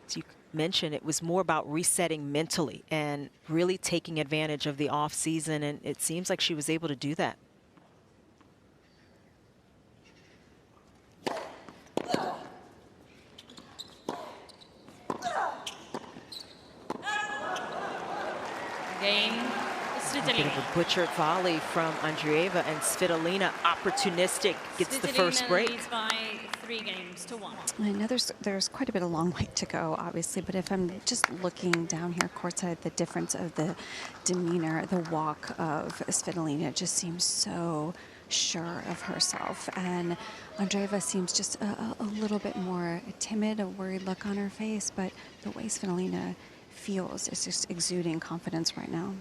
as you mentioned, it was more about resetting mentally and really taking advantage of the off season, and it seems like she was able to do that. Game. A bit of a butchered volley from Andreeva, and Svitolina, opportunistic, gets the first break. Leads by 3-1. I know there's quite a bit of long way to go, obviously, but if I'm just looking down here courtside, the difference of the demeanor, the walk of Svitolina just seems so sure of herself, and Andreeva seems just a little bit more timid, a worried look on her face, but the way Svitolina feels is just exuding confidence right now.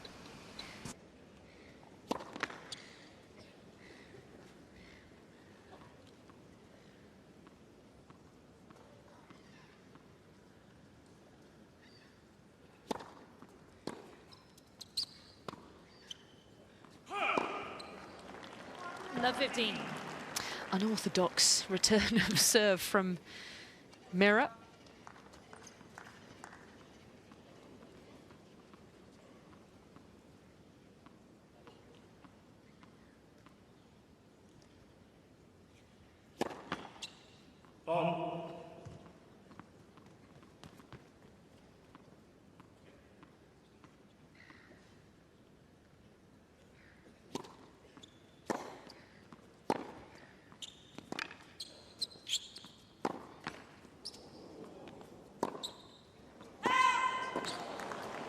Love 15. Unorthodox return of serve from Mira.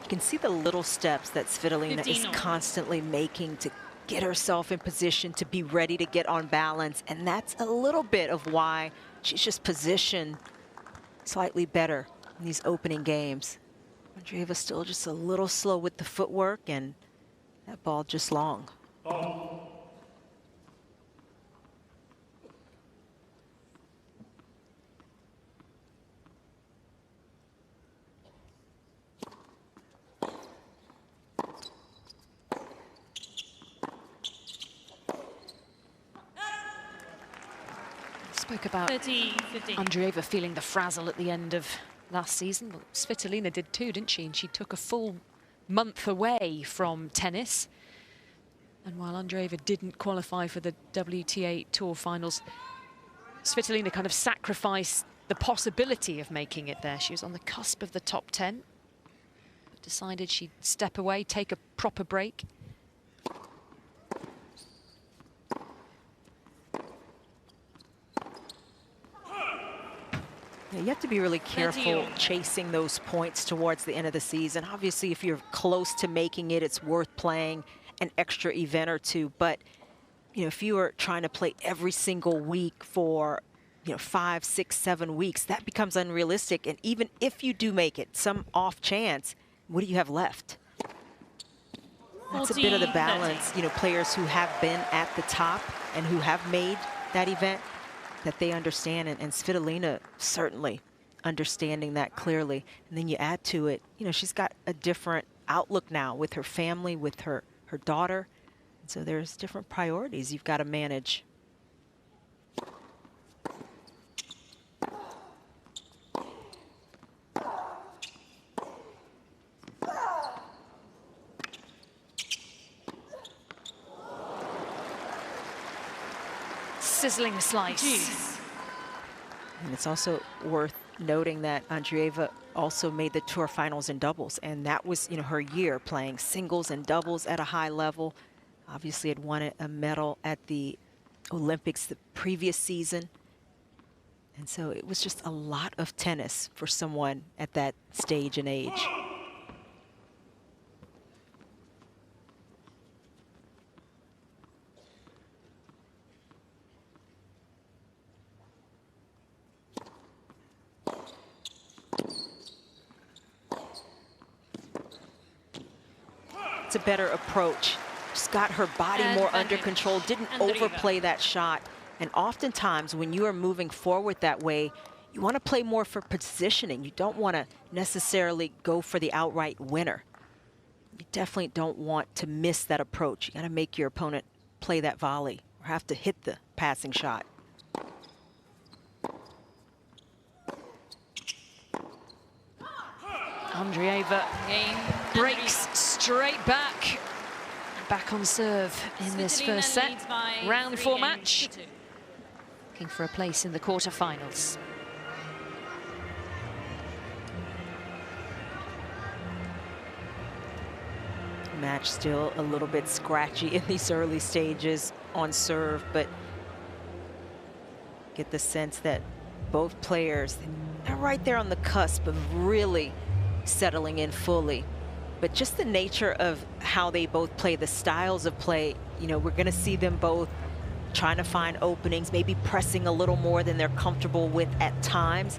You can see the little steps that Svitolina is 15-0. constantly making to get herself in position to be ready to get on balance. And that's a little bit of why she's just positioned slightly better in these opening games. Andreeva still just a little slow with the footwork, and that ball just long. Spoke about 30-15. Andreeva feeling the frazzle at the end of last season. Well, Svitolina did too, didn't she? And she took a full month away from tennis. And while Andreeva didn't qualify for the WTA Tour Finals, Svitolina kind of sacrificed the possibility of making it there. She was on the cusp of the top 10, but decided she'd step away, take a proper break. Yeah, you have to be really careful chasing those points towards the end of the season. Obviously, if you're close to making it, it's worth playing an extra event or two. But, you know, if you are trying to play every single week for, 5, 6, 7 weeks, that becomes unrealistic. And even if you do make it, some off chance, what do you have left? That's a bit of the balance, players who have been at the top and who have made that event, that they understand, and Svitolina certainly understanding that clearly. And then you add to it, she's got a different outlook now with her family, with her daughter. And so there's different priorities you've got to manage. sizzling slice. And it's also worth noting that Andreeva also made the tour finals in doubles, and that was, you know, her year playing singles and doubles at a high level. Obviously had won a medal at the Olympics the previous season. And so it was just a lot of tennis for someone at that stage and age. It's a better approach. Just got her body more under control, didn't overplay that shot. And oftentimes when you are moving forward that way, you want to play more for positioning. You don't want to necessarily go for the outright winner. You definitely don't want to miss that approach. You got to make your opponent play that volley or have to hit the passing shot. Andreeva breaks straight back. Back on serve in this first set. Round 4 match. Looking for a place in the quarterfinals. Match still a little bit scratchy in these early stages on serve, but get the sense that both players are right there on the cusp of really settling in fully. But just the nature of how they both play, the styles of play, you know, we're going to see them both trying to find openings, maybe pressing a little more than they're comfortable with at times,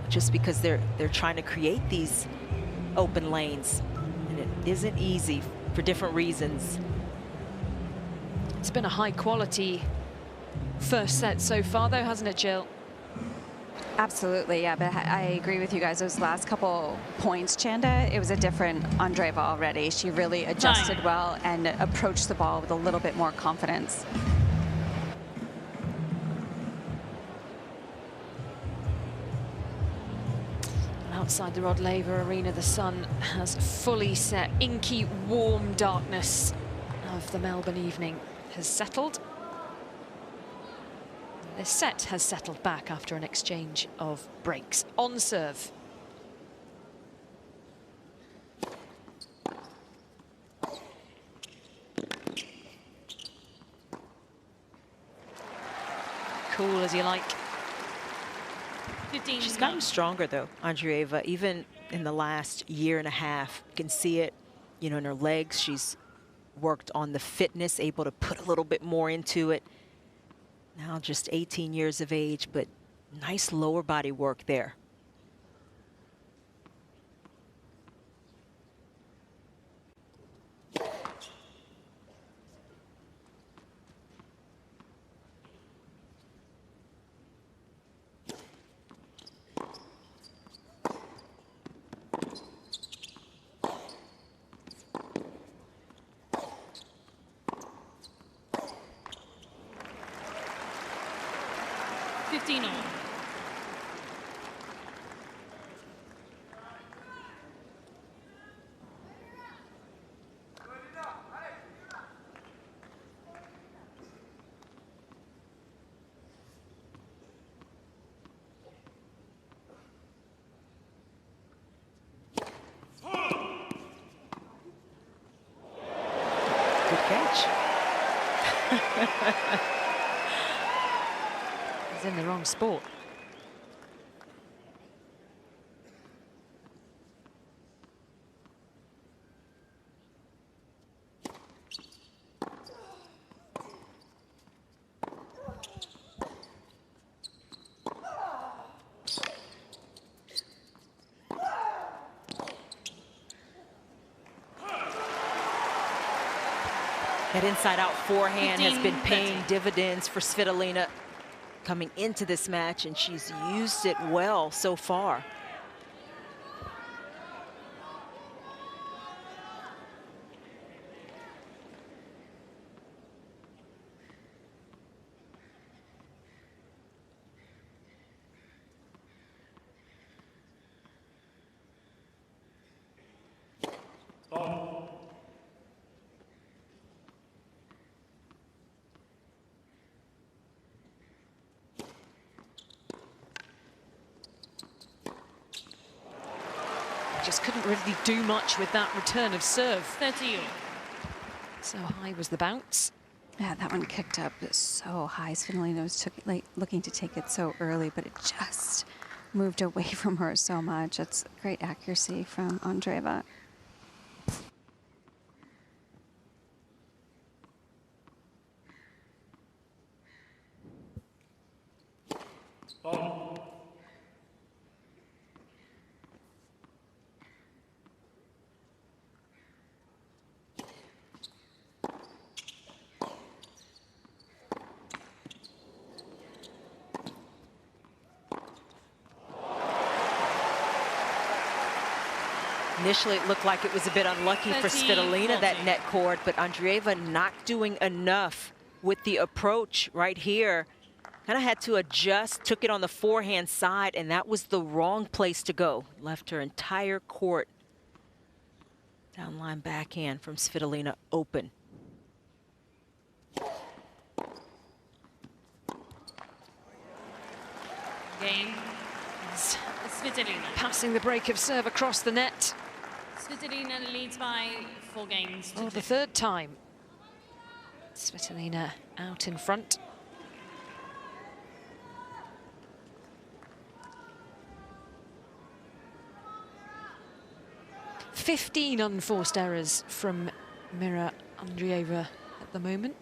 just because they're trying to create these open lanes. And it isn't easy for different reasons. It's been a high quality first set so far though, hasn't it, Jill? Absolutely, yeah, but I agree with you guys. Those last couple points, Chanda, it was a different Andreeva already. She really adjusted well and approached the ball with a little bit more confidence. Outside the Rod Laver Arena, the sun has fully set. Inky, warm darkness of the Melbourne evening has settled. This set has settled back after an exchange of breaks. On serve. Cool as you like. She's gotten stronger though, Andreeva, even in the last year and a half. You can see it, you know, in her legs. She's worked on the fitness, able to put a little bit more into it. Now just 18 years of age, but nice lower body work there. Good catch. He's in the wrong sport. That inside-out forehand has been paying dividends for Svitolina coming into this match, and she's used it well so far. just couldn't really do much with that return of serve. 30. So high was the bounce. Yeah, that one kicked up so high. Svitolina was looking to take it so early, but it just moved away from her so much. It's great accuracy from Andreeva. Initially, it looked like it was a bit unlucky for Svitolina, that net cord, but Andreeva not doing enough with the approach right here. Kind of had to adjust, took it on the forehand side, and that was the wrong place to go. Left her entire court downline backhand from Svitolina open. Game. Svitolina. Passing the break of serve across the net. Svitolina leads by 4 games. Oh, the third time. Svitolina out in front. "15 unforced errors from Mira Andreeva at the moment.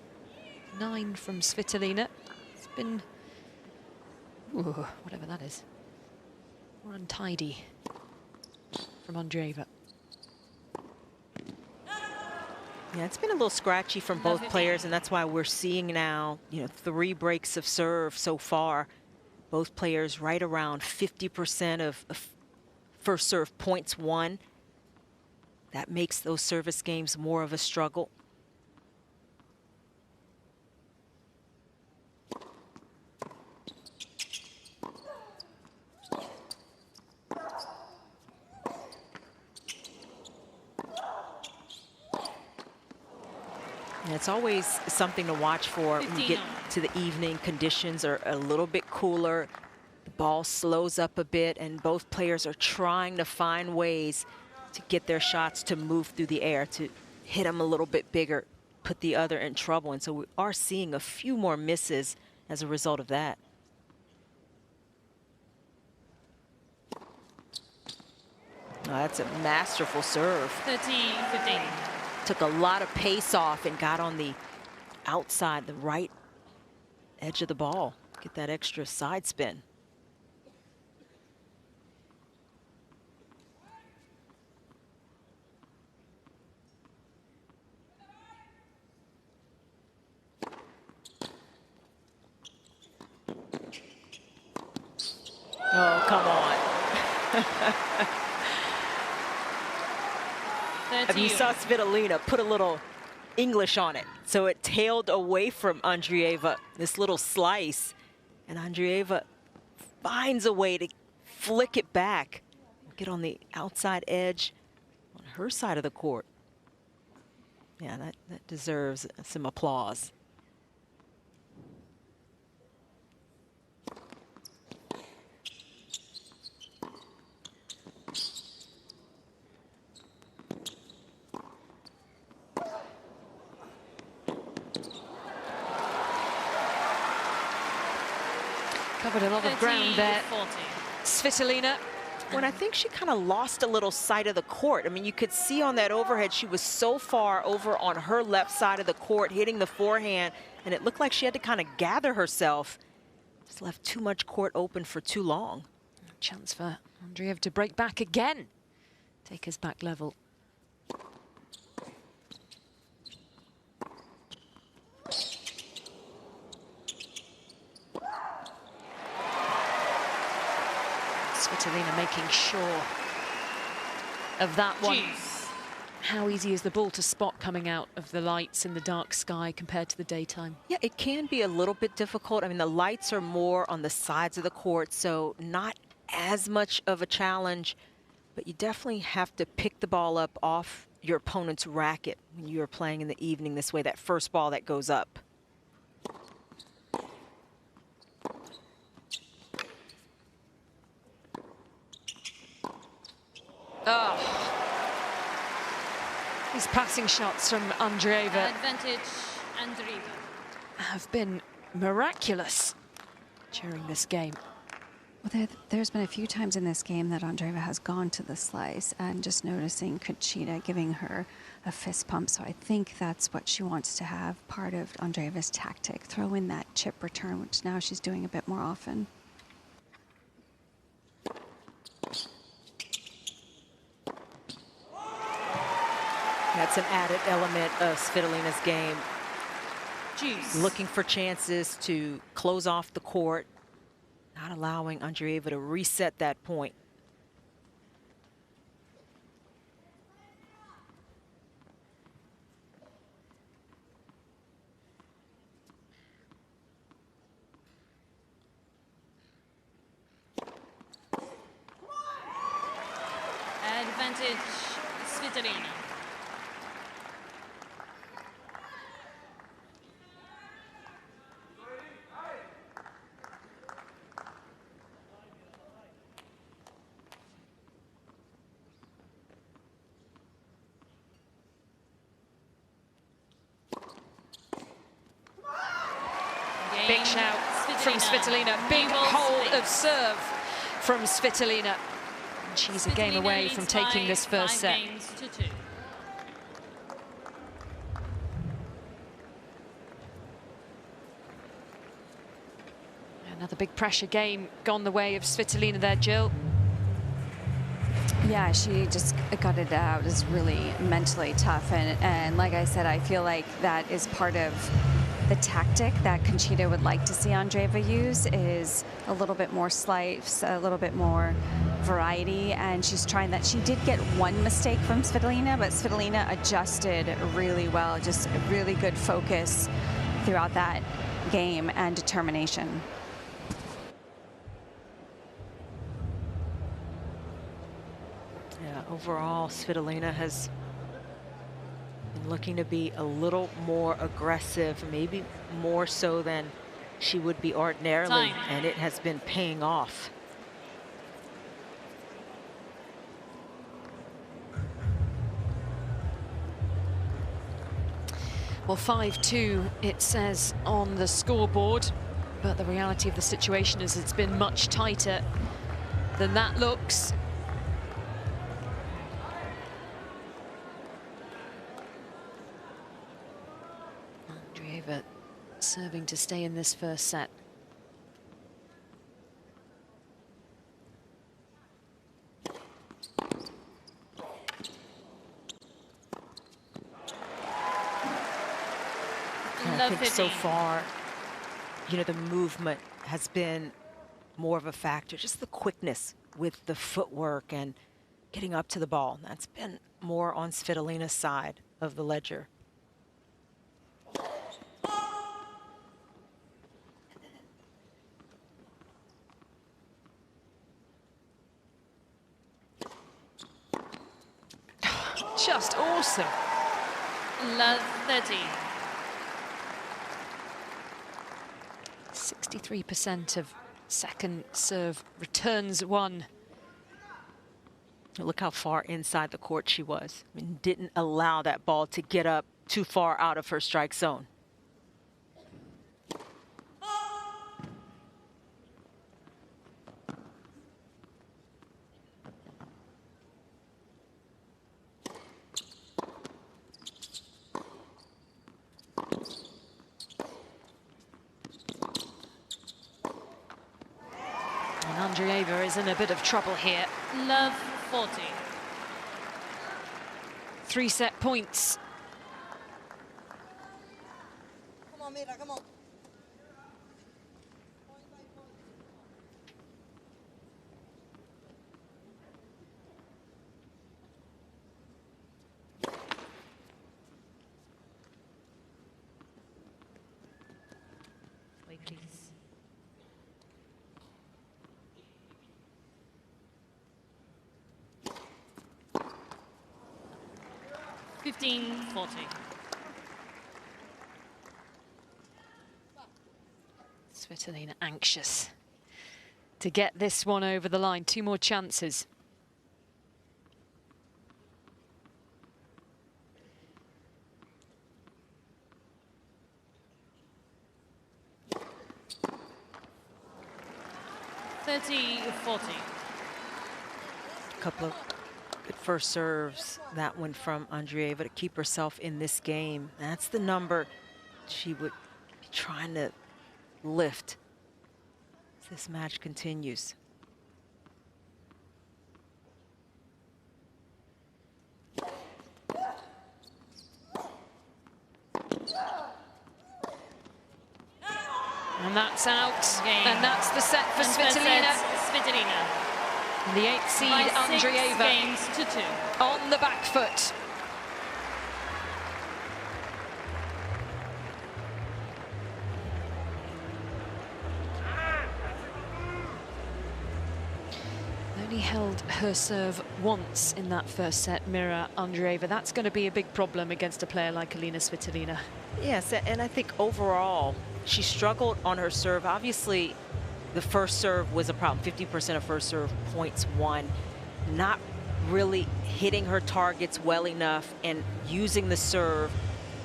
9 from Svitolina. It's been, ooh, whatever that is, more untidy from Andreeva. Yeah, it's been a little scratchy from both players, and that's why we're seeing now, 3 breaks of serve so far. Both players right around 50% of first serve points won. That makes those service games more of a struggle. And it's always something to watch for when you get to the evening. Conditions are a little bit cooler. The ball slows up a bit, and both players are trying to find ways to get their shots to move through the air, to hit them a little bit bigger, put the other in trouble. And so we are seeing a few more misses as a result of that. Oh, that's a masterful serve. 30-15. Took a lot of pace off and got on the outside, the right edge of the ball. Get that extra side spin. Oh, come on. And you saw Svitolina put a little English on it, so it tailed away from Andreeva, this little slice, and Andreeva finds a way to flick it back, get on the outside edge on her side of the court. Yeah, that deserves some applause. Covered a lot of ground there. Svitolina. When I think she kind of lost a little sight of the court. I mean, you could see on that overhead, she was so far over on her left side of the court, hitting the forehand, and it looked like she had to kind of gather herself. Just left too much court open for too long. Chance for Andreeva to break back again. Take us back level. Svitolina making sure of that one. Jeez. How easy is the ball to spot coming out of the lights in the dark sky compared to the daytime? Yeah, it can be a little bit difficult. I mean, the lights are more on the sides of the court, so not as much of a challenge, but you definitely have to pick the ball up off your opponent's racket when you're playing in the evening this way, that first ball that goes up. Oh. These passing shots from Andreeva Advantage, Andreeva. have been miraculous during this game. Well, there's been a few times in this game that Andreeva has gone to the slice, and just noticing Conchita giving her a fist pump. So I think that's what she wants to have, part of Andreeva's tactic. Throw in that chip return, which now she's doing a bit more often. That's an added element of Svitolina's game. Juice. Looking for chances to close off the court, not allowing Andreeva to reset that point. Advantage, Svitolina. Big shout from Svitolina. Big hold of serve from Svitolina. And she's a game away from taking this first set. Another big pressure game gone the way of Svitolina there, Jill. Yeah, she just got it out. It's really mentally tough. And like I said, I feel like that is part of the tactic that Conchita would like to see Andreeva use, is a little bit more slice, a little bit more variety, and she's trying that. She did get one mistake from Svitolina, but Svitolina adjusted really well. Just a really good focus throughout that game and determination. Yeah, overall, Svitolina has been looking to be a little more aggressive, maybe more so than she would be ordinarily, and it has been paying off. Well, 5-2 it says on the scoreboard, but the reality of the situation is it's been much tighter than that looks. Andreeva serving to stay in this first set. I think so far, you know, the movement has been more of a factor. Just the quickness with the footwork and getting up to the ball. That's been more on Svitolina's side of the ledger. Just awesome. Love 30. 63% of second serve returns won. Look how far inside the court she was. I mean, didn't allow that ball to get up too far out of her strike zone. Andreeva is in a bit of trouble here. Love 40. 3 set points. Come on, Mira, come on. Wait, please. $15.40. Svitolina anxious to get this one over the line. 2 more chances. 30-40. A couple of good first serves. That one from Andreeva to keep herself in this game. That's the number she would be trying to lift as this match continues. And that's out. And that's the set for Svitolina. The 8th seed, Andreeva, games to 2. on the back foot. Only held her serve once in that first set, Mira Andreeva. That's going to be a big problem against a player like Alina Svitolina. Yes, and I think overall, she struggled on her serve. Obviously, the first serve was a problem. 50% of first serve points won. Not really hitting her targets well enough and using the serve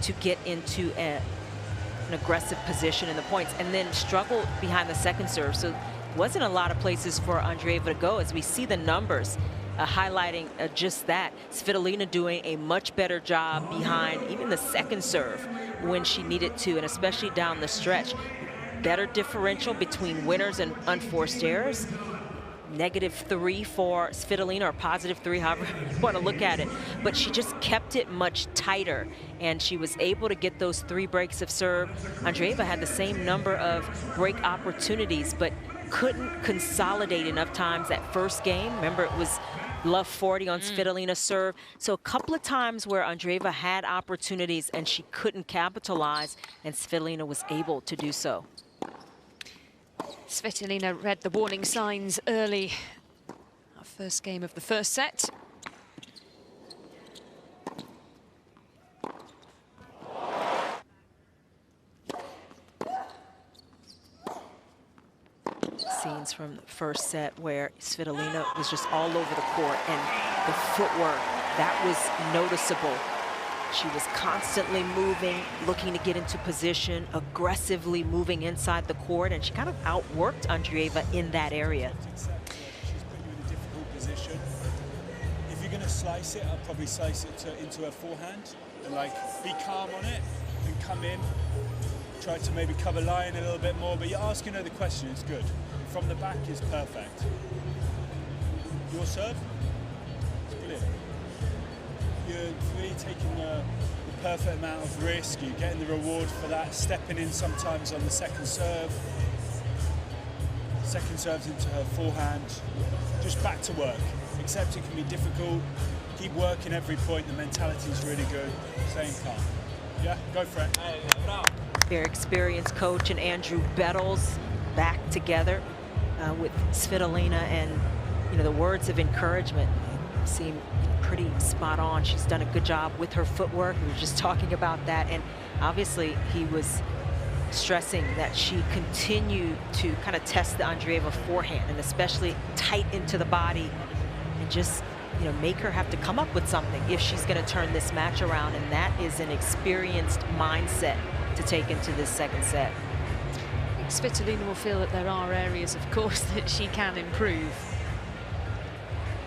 to get into an aggressive position in the points, and then struggled behind the second serve. So wasn't a lot of places for Andreeva to go, as we see the numbers highlighting just that. Svitolina doing a much better job behind even the second serve when she needed to, and especially down the stretch. Better differential between winners and unforced errors. -3 for Svitolina, or +3, however you want to look at it. But she just kept it much tighter, and she was able to get those 3 breaks of serve. Andreeva had the same number of break opportunities, but couldn't consolidate enough times that first game. Remember, it was love 40 on Svitolina's serve. So a couple of times where Andreeva had opportunities and she couldn't capitalize, and Svitolina was able to do so. Svitolina read the warning signs early. Our first game of the first set. Scenes from the first set where Svitolina was just all over the court, and the footwork, that was noticeable. She was constantly moving, looking to get into position, aggressively moving inside the court, and she kind of outworked Andreeva in that area. She's put you in a difficult position. If you're going to slice it, I'll probably slice it into her forehand and like be calm on it and come in. Try to maybe cover line a little bit more, but you're asking her the question, it's good. From the back is perfect. Your serve, it's brilliant. You're really taking the perfect amount of risk. You're getting the reward for that, stepping in sometimes on the second serve. Second serves into her forehand. Just back to work. Accept it can be difficult. Keep working every point. The mentality is really good. Staying calm. Yeah, go for it. Very experienced coach and Andrew Bettles back together with Svitolina, and the words of encouragement seem pretty spot on. She's done a good job with her footwork. We were just talking about that, and obviously he was stressing that she continued to kind of test the Andreeva forehand, and especially tight into the body, and just make her have to come up with something if she's going to turn this match around, and that is an experienced mindset to take into this second set. Svitolina will feel that there are areas, of course, that she can improve.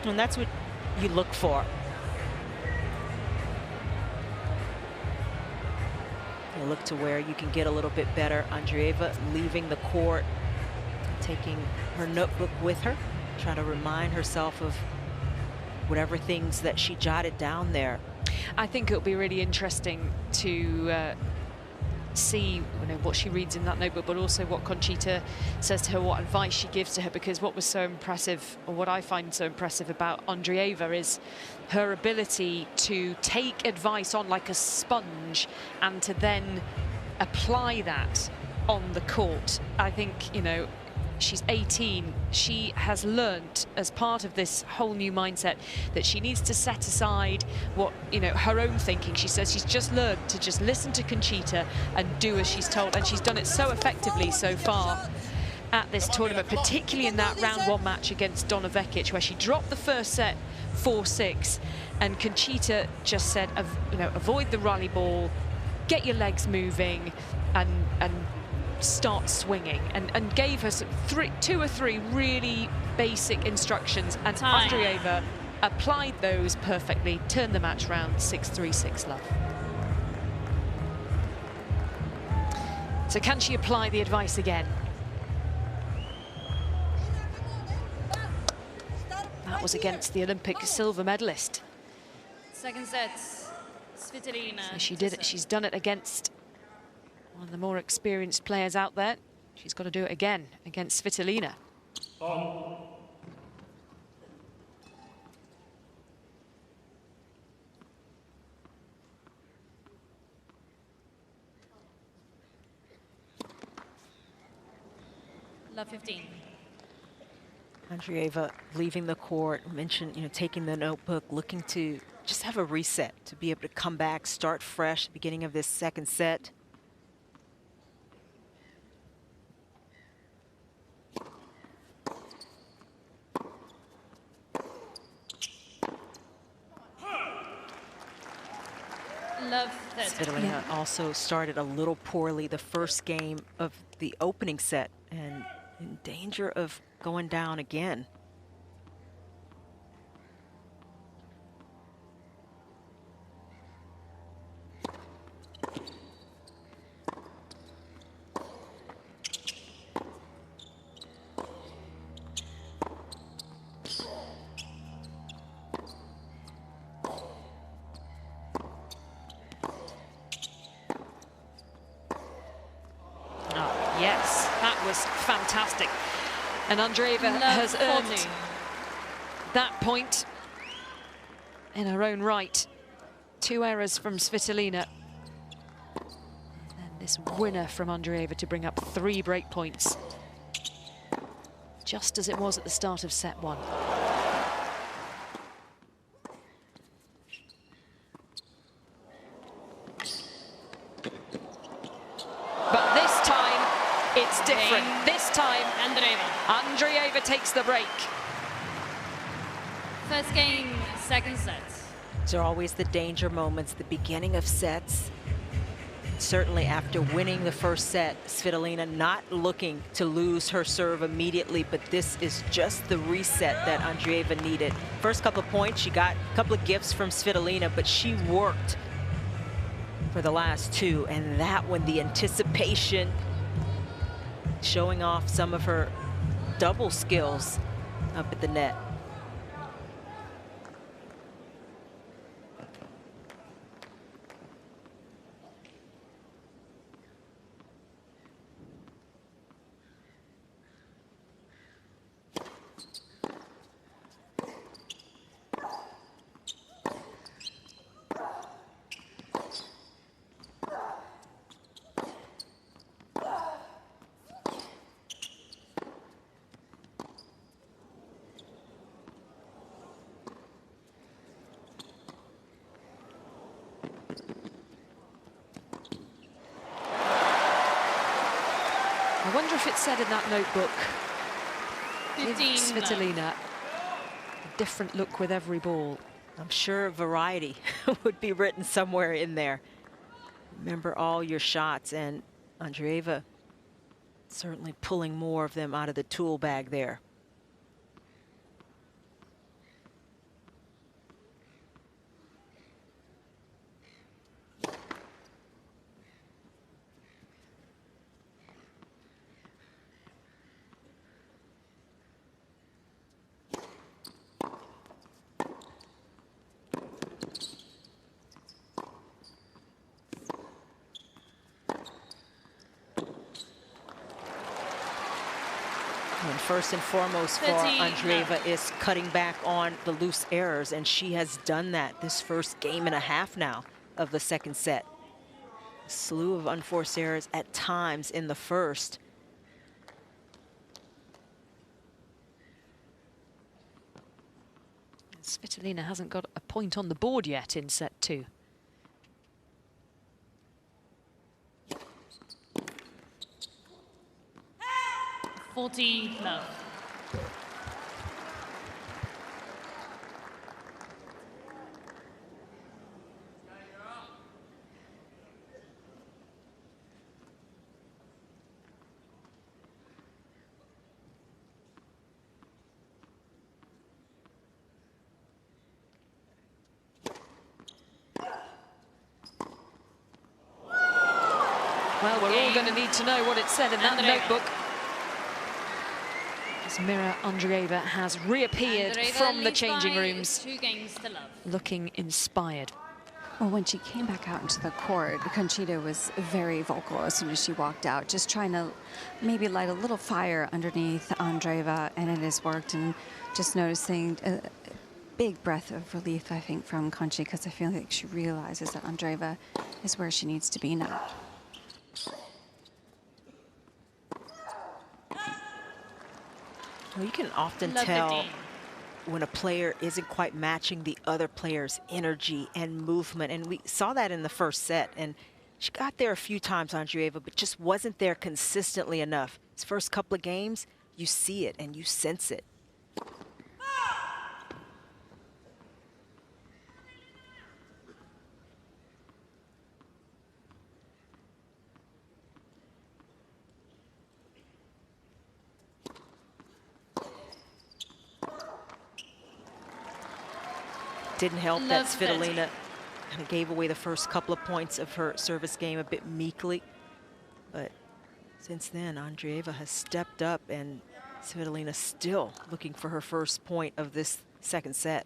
And that's what you look for. You look to where you can get a little bit better. Andreeva leaving the court, taking her notebook with her, trying to remind herself of whatever things that she jotted down there. I think it'll be really interesting to see what she reads in that notebook, but also what Conchita says to her, what advice she gives to her, because what was so impressive, or what I find so impressive about Andreeva, is her ability to take advice on like a sponge and to then apply that on the court. I think, she's 18. She has learnt as part of this whole new mindset that she needs to set aside what, her own thinking. She says she's just learned to just listen to Conchita and do as she's told. And she's done it so effectively so far at this tournament, particularly in that round 1 match against Donna Vekic, where she dropped the first set 4-6. And Conchita just said, avoid the rally ball, get your legs moving, and start swinging, and gave her two or three really basic instructions, and Andreeva applied those perfectly, turned the match round 6-3, 6-love. So can she apply the advice again? That was against the Olympic silver medalist. Second set, Svitolina. So she did it. She's done it against one of the more experienced players out there. She's got to do it again against Svitolina. Love 15. Andreeva leaving the court, mentioned, taking the notebook, looking to just have a reset, to be able to come back, start fresh, beginning of this second set. Love 13. Svitolina also started a little poorly the first game of the opening set and in danger of going down again. Yes, that was fantastic. And Andreeva has earned that point in her own right. 2 errors from Svitolina. And this winner from Andreeva to bring up 3 break points. Just as it was at the start of set 1. But this time, it's different. This time, Andreeva takes the break. First game, second set. These are always the danger moments, the beginning of sets. Certainly after winning the first set, Svitolina not looking to lose her serve immediately, but this is just the reset that Andreeva needed. First couple of points, she got a couple of gifts from Svitolina, but she worked for the last 2, and that one, the anticipation, showing off some of her double skills up at the net. I wonder if it said in that notebook, 15. Svitolina a different look with every ball. I'm sure variety would be written somewhere in there. Remember all your shots, and Andreeva certainly pulling more of them out of the tool bag there. And first and foremost for Andreeva is cutting back on the loose errors, and she has done that this first game and a half now of the second set. A slew of unforced errors at times in the first. Svitolina hasn't got a point on the board yet in set 2. Love. Well, we're all going to need to know what it said in that notebook. As Mira Andreeva has reappeared from the changing rooms, 2 games to love. looking inspired. Well, when she came back out into the court, Conchita was very vocal as soon as she walked out, just trying to maybe light a little fire underneath Andreeva, and it has worked. And just noticing a big breath of relief, I think, from Conchi, because I feel like she realizes that Andreeva is where she needs to be now. Well, you can often tell when a player isn't quite matching the other player's energy and movement. And we saw that in the first set. And she got there a few times, Andreeva, but just wasn't there consistently enough. His first couple of games, you see it and you sense it. Didn't help that Svitolina kind of gave away the first couple of points of her service game a bit meekly. But since then, Andreeva has stepped up, and Svitolina still looking for her first point of this second set.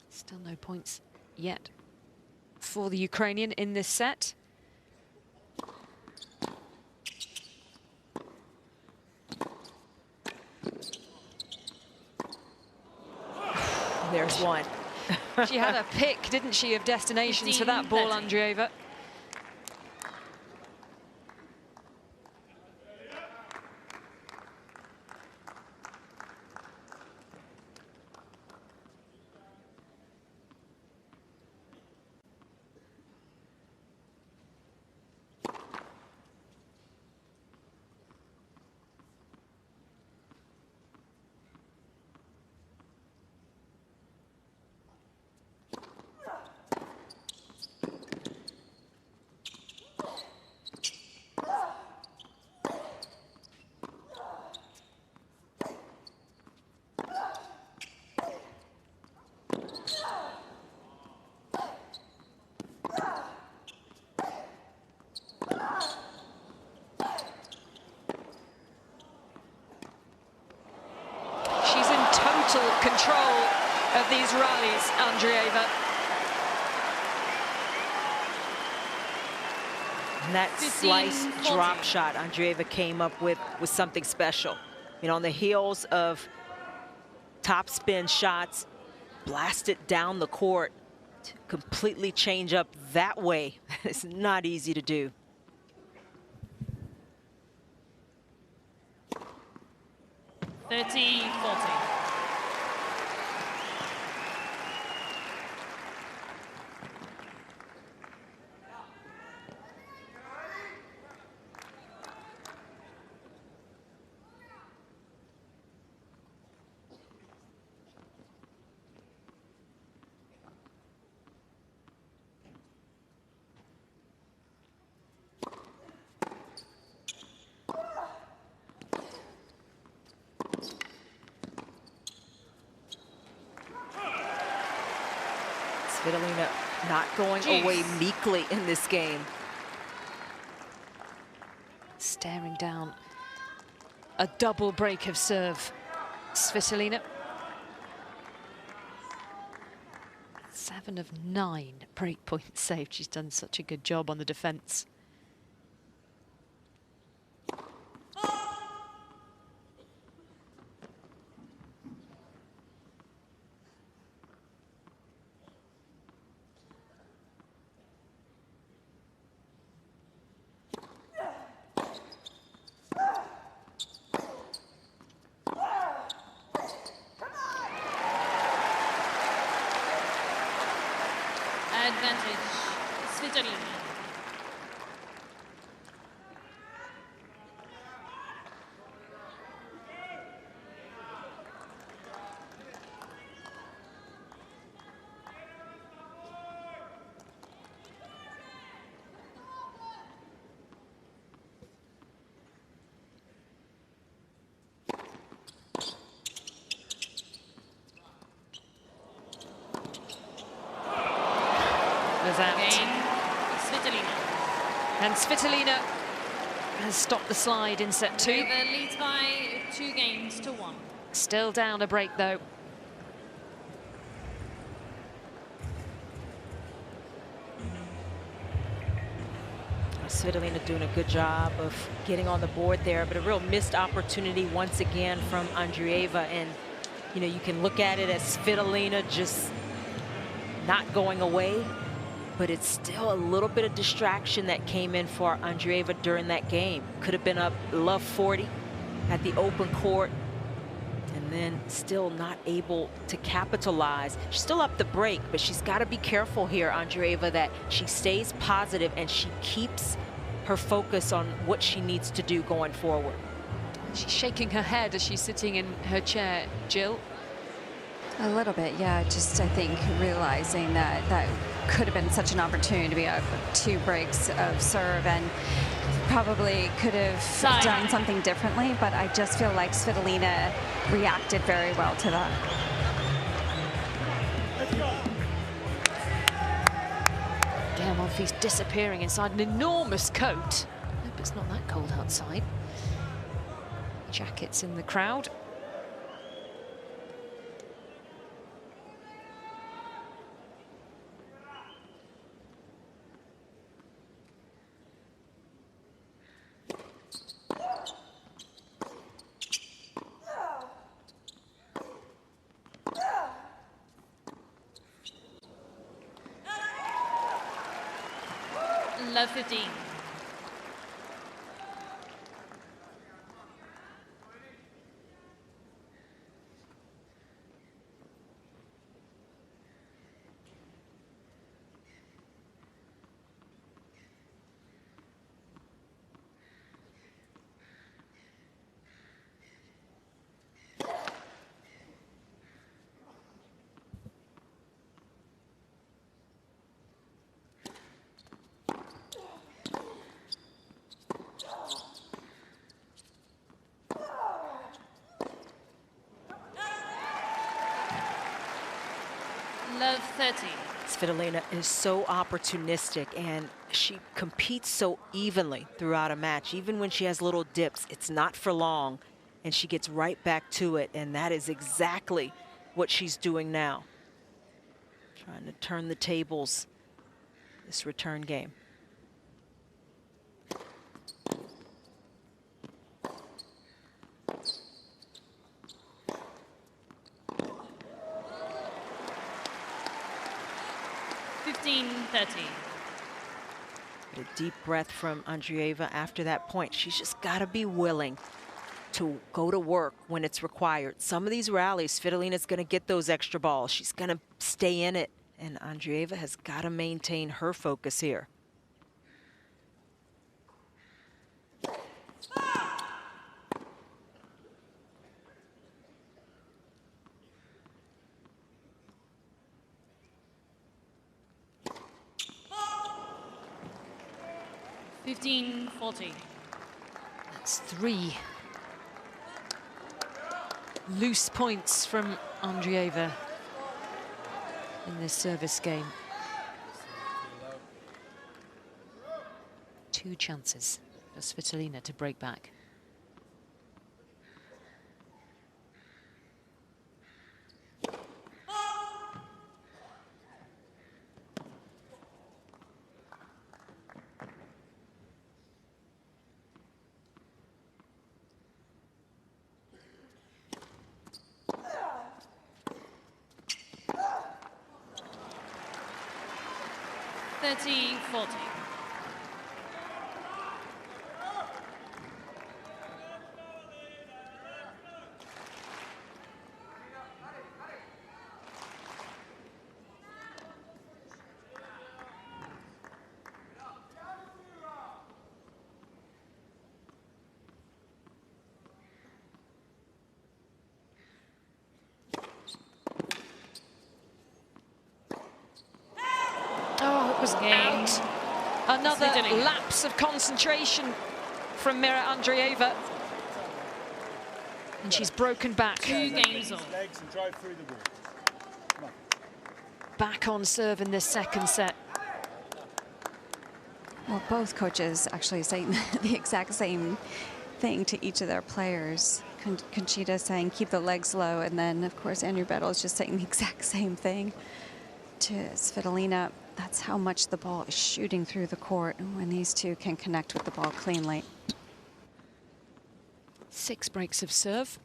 Still no points yet for the Ukrainian in this set. There's one. She had a pick, didn't she, of destinations for that ball, Andreeva. Control of these rallies, Andreeva. And that slice drop shot Andreeva came up with was something special. You know, on the heels of top spin shots, blast it down the court to completely change up that way. It's not easy to do. Svitolina not going away meekly in this game. Staring down a double break of serve. Svitolina. 7 of 9 break points saved. She's done such a good job on the defense. Advantage, Svitolina. Was out. Game, Svitolina. And Svitolina has stopped the slide in set 2. Laver leads by 2 games to 1. Still down a break, though. Svitolina doing a good job of getting on the board there, but a real missed opportunity once again from Andreeva. And, you know, you can look at it as Svitolina just not going away, but it's still a little bit of distraction that came in for Andreeva during that game. Could have been up love 40 at the open court, and then still not able to capitalize. She's still up the break, but she's got to be careful here, Andreeva, that she stays positive and she keeps her focus on what she needs to do going forward. She's shaking her head as she's sitting in her chair. Jill? A little bit, yeah. Just, I think, realizing that that could have been such an opportunity to be up 2 breaks of serve, and probably could have done something differently, but I just feel like Svitolina reacted very well to that. He's disappearing inside an enormous coat. Hope it's not that cold outside. Jackets in the crowd. Love 15. Love 30. Svitolina is so opportunistic, and she competes so evenly throughout a match. Even when she has little dips, it's not for long, and she gets right back to it, and that is exactly what she's doing now. Trying to turn the tables this return game. A deep breath from Andreeva after that point. She's just got to be willing to go to work when it's required. Some of these rallies, Svitolina's going to get those extra balls. She's going to stay in it, and Andreeva has got to maintain her focus here. That's 3 loose points from Andreeva in this service game. 2 chances for Svitolina to break back. Out. Another lapse of concentration from Mira Andreeva, and she's broken back. 2 games on. Legs and drive through the wall. Come on. Back on serve in this second set. Well, both coaches actually saying the exact same thing to each of their players. Conchita saying keep the legs low, and then of course Andrew Bettel is just saying the exact same thing to Svitolina. That's how much the ball is shooting through the court when these two can connect with the ball cleanly. 6 breaks of serve.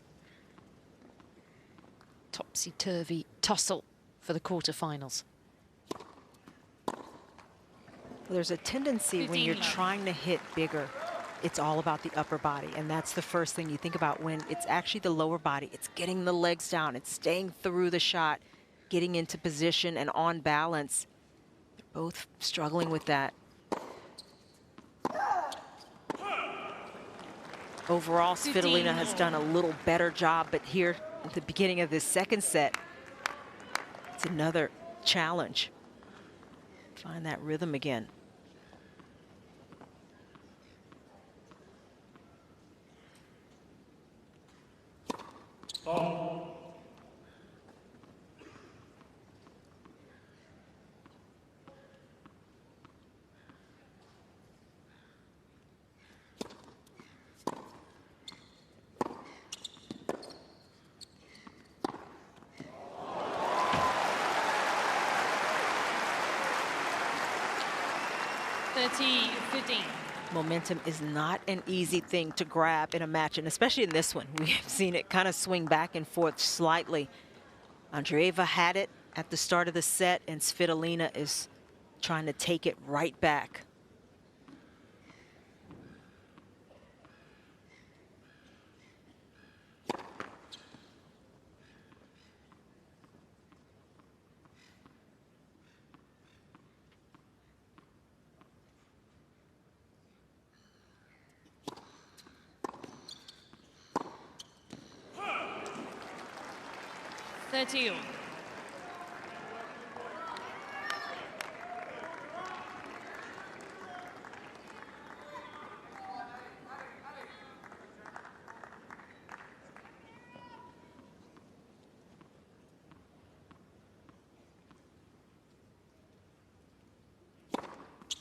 Topsy-turvy tussle for the quarterfinals. There's a tendency when you're trying to hit bigger, it's all about the upper body, and that's the first thing you think about when it's actually the lower body. It's getting the legs down, it's staying through the shot, getting into position and on balance. They're both struggling with that. Overall, Svitolina has done a little better job, but here at the beginning of this second set, it's another challenge. Find that rhythm again. Oh. Momentum is not an easy thing to grab in a match, and especially in this one. We've seen it kind of swing back and forth slightly. Andreeva had it at the start of the set, and Svitolina is trying to take it right back.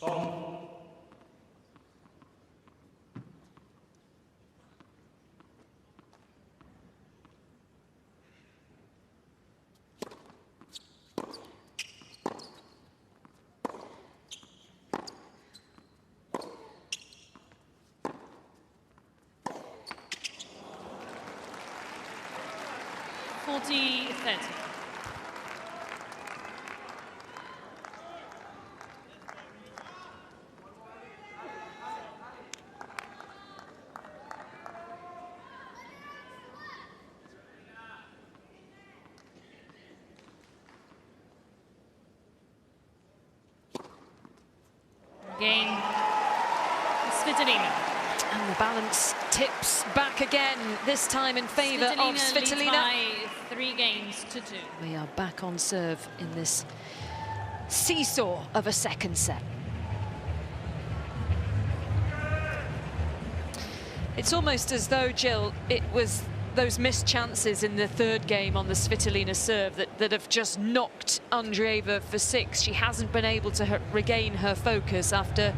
Oh. Gain, Svitolina. And the balance tips back again, this time in favor of Svitolina. Leads by 3 games to 2. We are back on serve in this seesaw of a second set. It's almost as though, Jill, it was those missed chances in the third game on the Svitolina serve that have just knocked Andreeva for 6. She hasn't been able to regain her focus after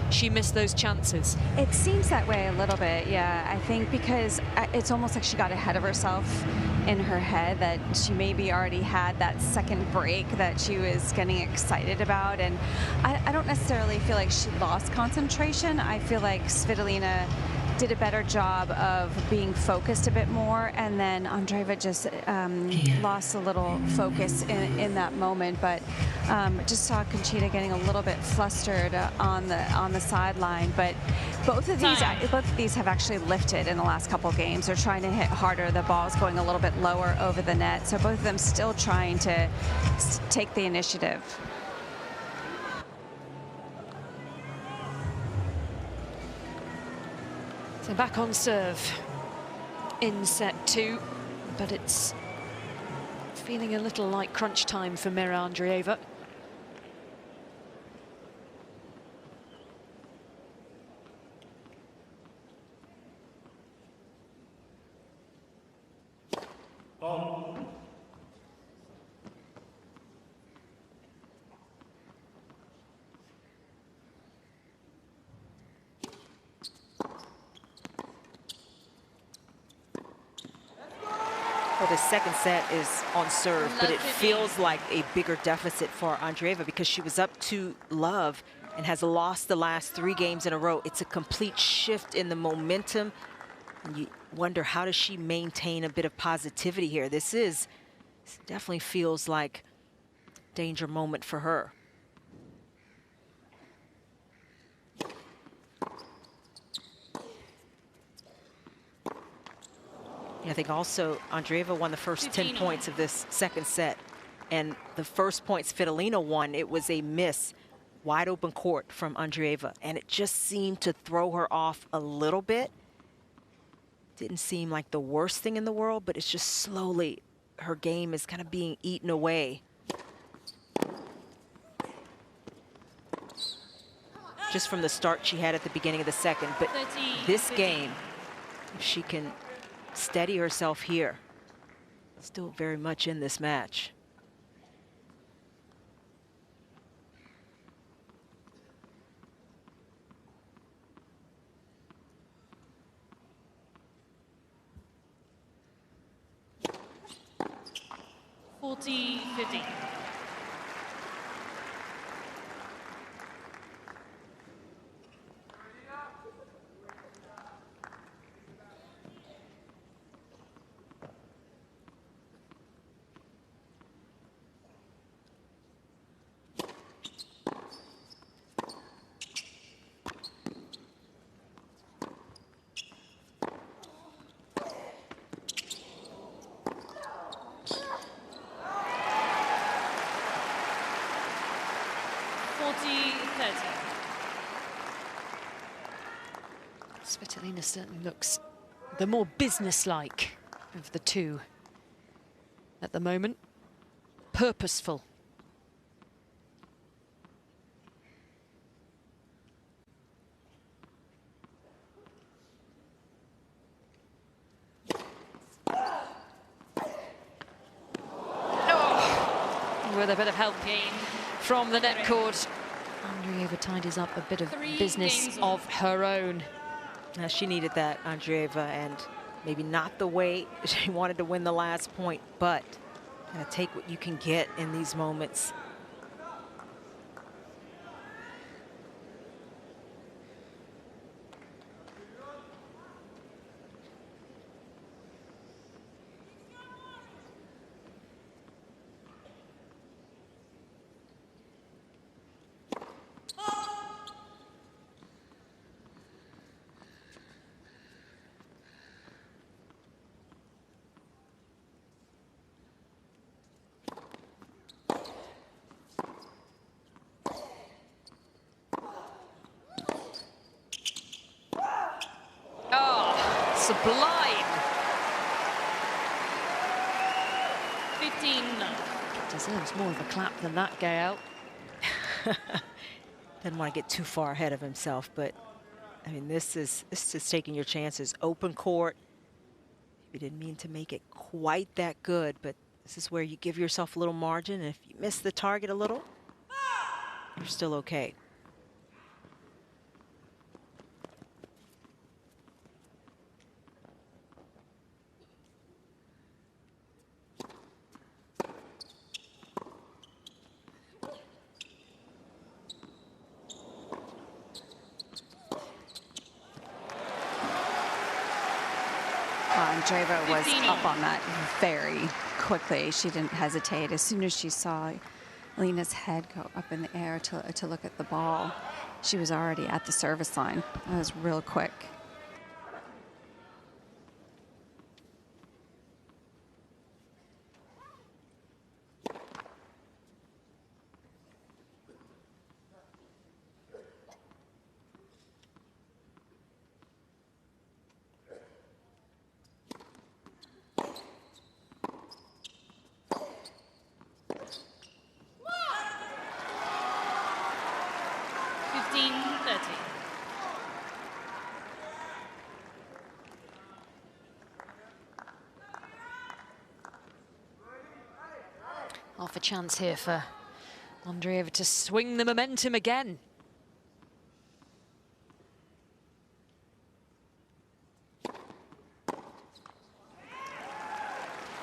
she missed those chances. It seems that way a little bit, yeah. I think because it's almost like she got ahead of herself in her head, that she maybe already had that second break that she was getting excited about. And I don't necessarily feel like she lost concentration. I feel like Svitolina did a better job of being focused a bit more, and then Andreeva just lost a little focus in that moment. But just saw Conchita getting a little bit flustered on the sideline. But both of these have actually lifted in the last couple games. They're trying to hit harder. The ball's going a little bit lower over the net. So both of them still trying to take the initiative. So back on serve in set 2, but it's feeling a little like crunch time for Mira Andreeva. Oh. the second set is on serve, but it feels like a bigger deficit for Andreeva because she was up to love and has lost the last 3 games in a row. It's a complete shift in the momentum. And you wonder, how does she maintain a bit of positivity here? This definitely feels like a danger moment for her. I think also Andreeva won the first 10 points of this second set. And the first points Svitolina won, it was a miss, wide open court from Andreeva. And it just seemed to throw her off a little bit. Didn't seem like the worst thing in the world, but it's just slowly her game is kind of being eaten away. Just from the start she had at the beginning of the second. But this game, if she can steady herself here, still very much in this match. (40-50). Svitolina certainly looks the more businesslike of the two at the moment. Purposeful. Oh, with a bit of help from the net court. Andreeva tidies up a bit of business of her own. She needed that, Andreeva, and maybe not the way she wanted to win the last point, but take what you can get in these moments. Sublime. 15. Deserves more of a clap than that, Gael. Doesn't want to get too far ahead of himself, but I mean, this is taking your chances. Open court. You didn't mean to make it quite that good, but this is where you give yourself a little margin. And if you miss the target a little, you're still okay. Andreeva was up on that very quickly. She didn't hesitate. As soon as she saw Lena's head go up in the air to look at the ball, she was already at the service line. That was real quick. Half a chance here for Andreeva to swing the momentum again.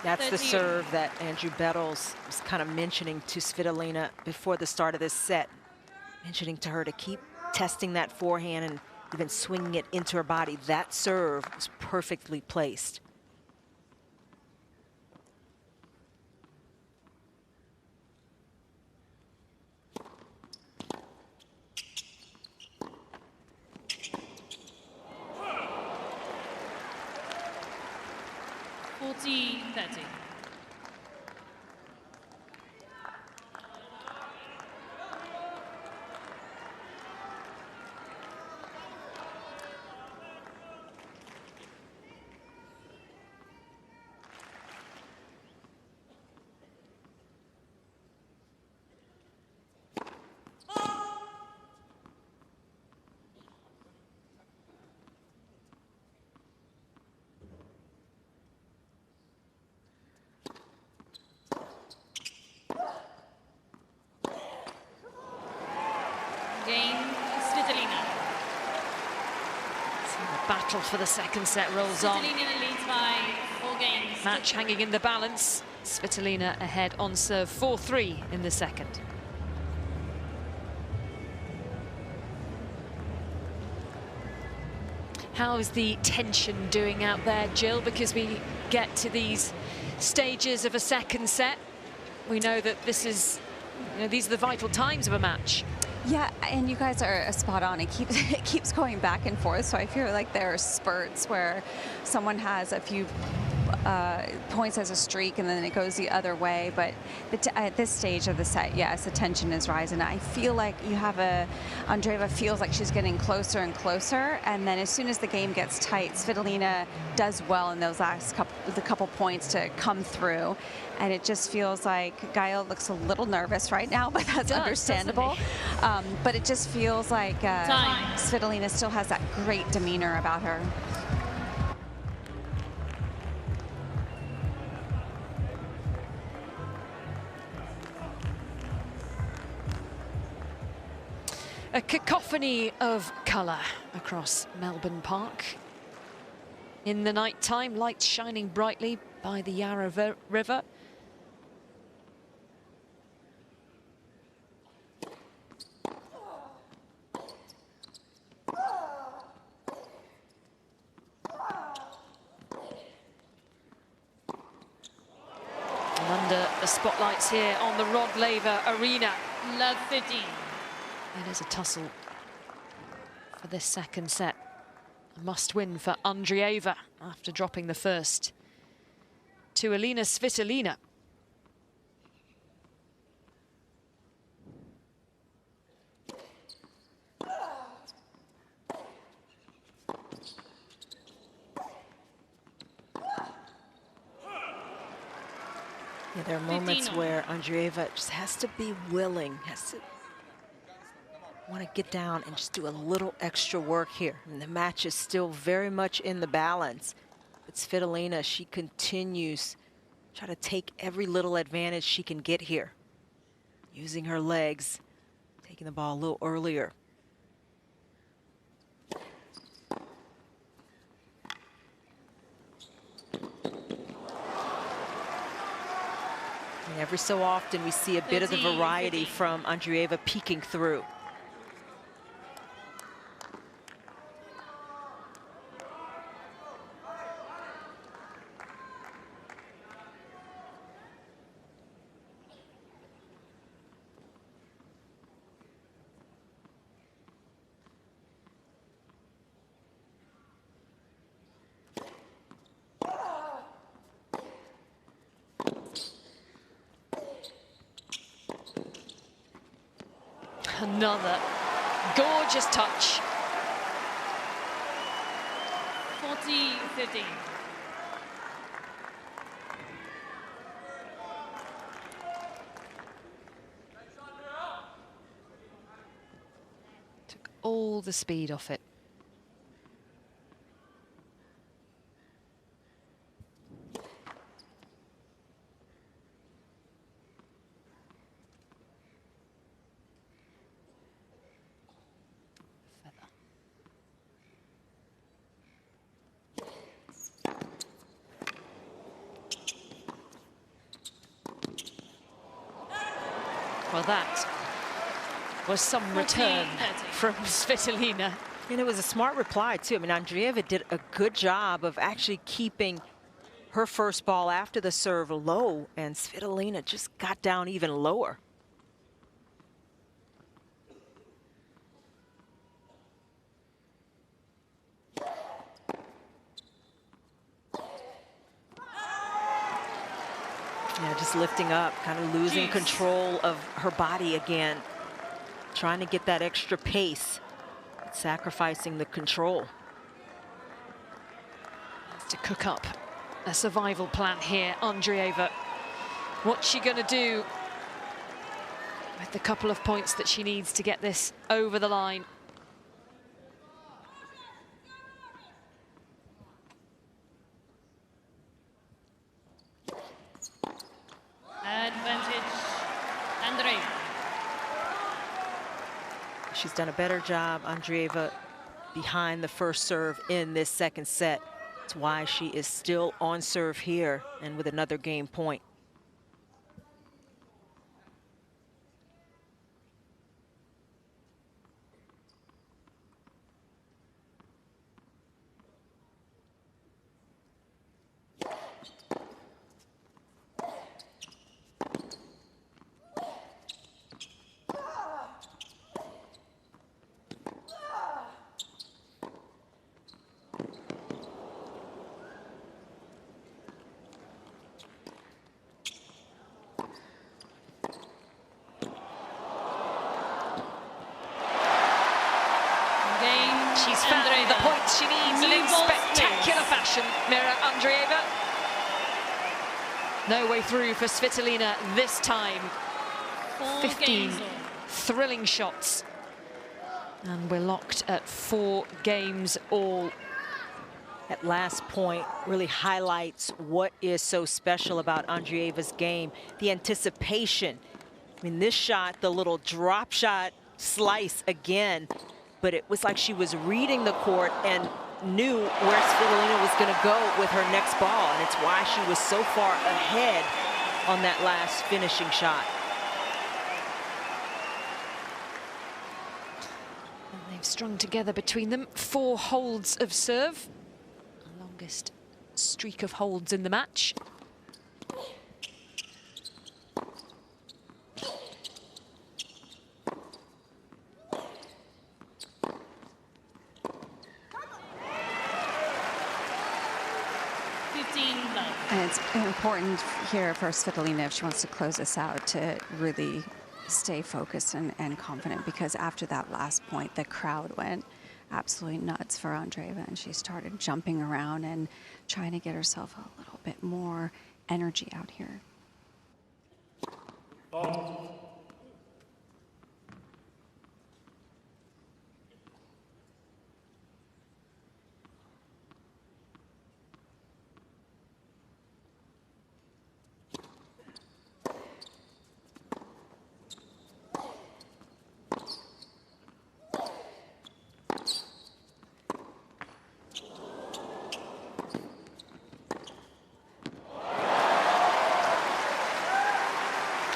That's the serve that Andrew Bettles was kind of mentioning to Svitolina before the start of this set, mentioning to her to keep testing that forehand and even swinging it into her body. That serve was perfectly placed. (40-30). Game, Svitolina. So the battle for the second set rolls on. Svitolina leads by 4 games. Match hanging in the balance. Svitolina ahead on serve 4-3 in the second. How's the tension doing out there, Jill? Because we get to these stages of a second set, we know that this is, you know, these are the vital times of a match. Yeah, and you guys are spot on. It keeps going back and forth. So I feel like there are spurts where someone has a few points as a streak and then it goes the other way. But at this stage of the set, yes, the tension is rising. I feel like you have Andreeva feels like she's getting closer and closer. And then as soon as the game gets tight, Svitolina does well in those last couple points to come through. And it just feels like Gael looks a little nervous right now, but that's understandable. But it just feels like Svitolina still has that great demeanor about her. A cacophony of colour across Melbourne Park. In the night time, lights shining brightly by the Yarra River. And under the spotlights here on the Rod Laver Arena. Love 15. It is a tussle for this second set. A must-win for Andreeva after dropping the first to Alina Svitolina. Yeah, there are moments where Andreeva just has to be willing, has to want to get down and just do a little extra work here. And the match is still very much in the balance. But Svitolina, she continues to try to take every little advantage she can get here. Using her legs, taking the ball a little earlier. And every so often we see a bit of the variety from Andreeva peeking through. Another gorgeous touch. 40-15. Took all the speed off it. Well, that was some return from Svitolina. And it was a smart reply, too. I mean, Andreeva did a good job of actually keeping her first ball after the serve low, and Svitolina just got down even lower. Yeah, just lifting up, kind of losing control of her body again. Trying to get that extra pace, sacrificing the control. To cook up a survival plan here, Andreeva. What's she going to do with the couple of points that she needs to get this over the line? Advantage, Andreeva. She's done a better job, Andreeva, behind the first serve in this second set. That's why she is still on serve here and with another game point. She's found the points she needs in spectacular fashion, Mira Andreeva. No way through for Svitolina this time. 15 thrilling shots. And we're locked at 4 games all. That last point really highlights what is so special about Andreeva's game, the anticipation. I mean, this shot, the little drop shot slice again, but it was like she was reading the court and knew where Svitolina was going to go with her next ball, and it's why she was so far ahead on that last finishing shot. And they've strung together between them 4 holds of serve. The longest streak of holds in the match. And it's important here for Svitolina, if she wants to close this out, to really stay focused and confident, because after that last point, the crowd went absolutely nuts for Andreeva, and she started jumping around and trying to get herself a little bit more energy out here.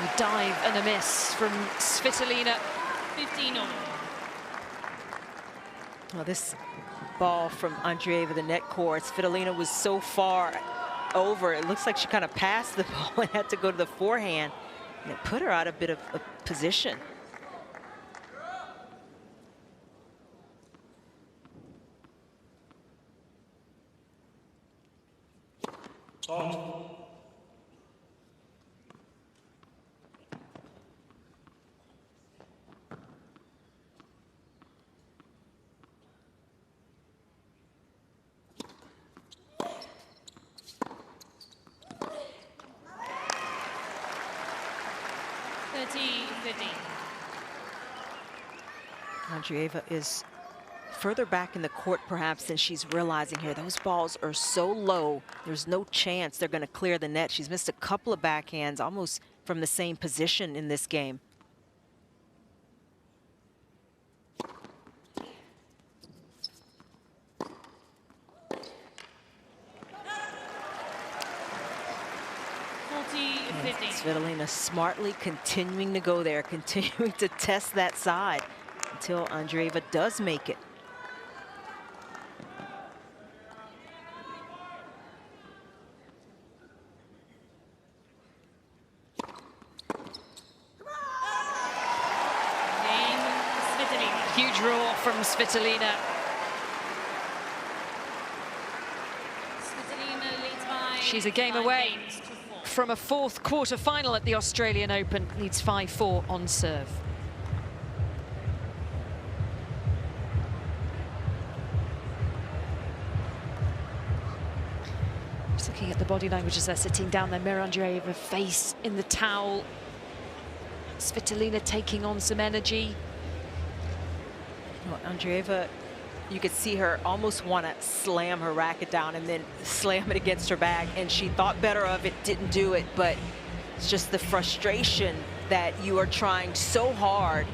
A dive and a miss from Svitolina. 15-all. Well, this ball from Andreeva, the net court, Svitolina was so far over. It looks like she kind of passed the ball and had to go to the forehand. And it put her out a bit of a position. Andreeva is further back in the court perhaps than she's realizing here. Those balls are so low, there's no chance they're going to clear the net. She's missed a couple of backhands almost from the same position in this game. Svitolina smartly continuing to go there, continuing to test that side until Andreeva does make it. Huge roar from Svitolina. She's a game away from a fourth quarter final at the Australian Open. Leads 5-4 on serve. Just looking at the body language as they're sitting down there. Mira Andreeva face in the towel. Svitolina taking on some energy. Well, Andreeva, you could see her almost want to slam her racket down and then slam it against her bag, and she thought better of it, didn't do it, but it's just the frustration that you are trying so hard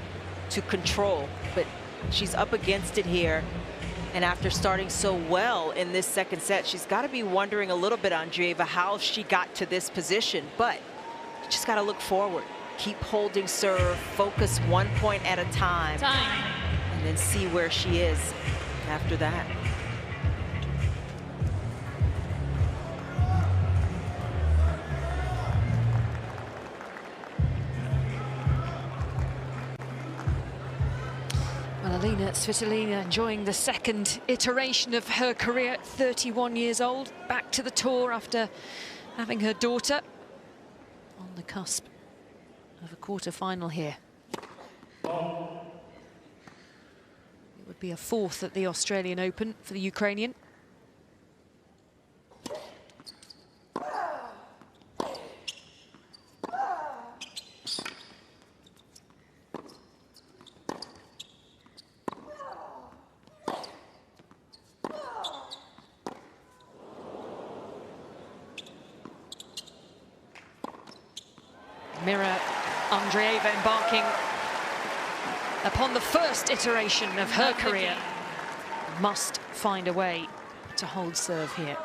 to control. But she's up against it here, and after starting so well in this second set, she's got to be wondering a little bit, Andreeva, how she got to this position, but you just got to look forward. Keep holding serve, focus 1 point at a time. And then see where she is after that. Well, Alina Svitolina enjoying the second iteration of her career at 31 years old. Back to the tour after having her daughter on the cusp of a quarter-final here. It would be a fourth at the Australian Open for the Ukrainian. Mira Andreeva embarking upon the first iteration of her career. Must find a way to hold serve here.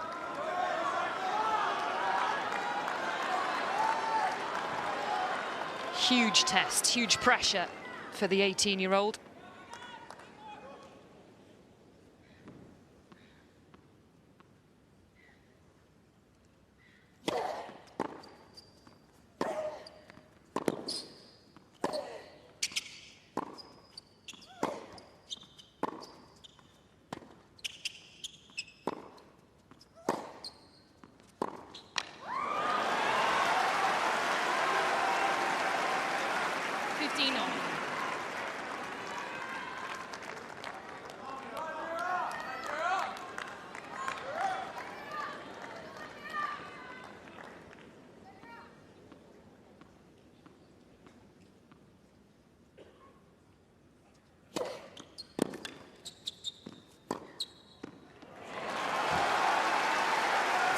Huge test, huge pressure for the 18-year-old.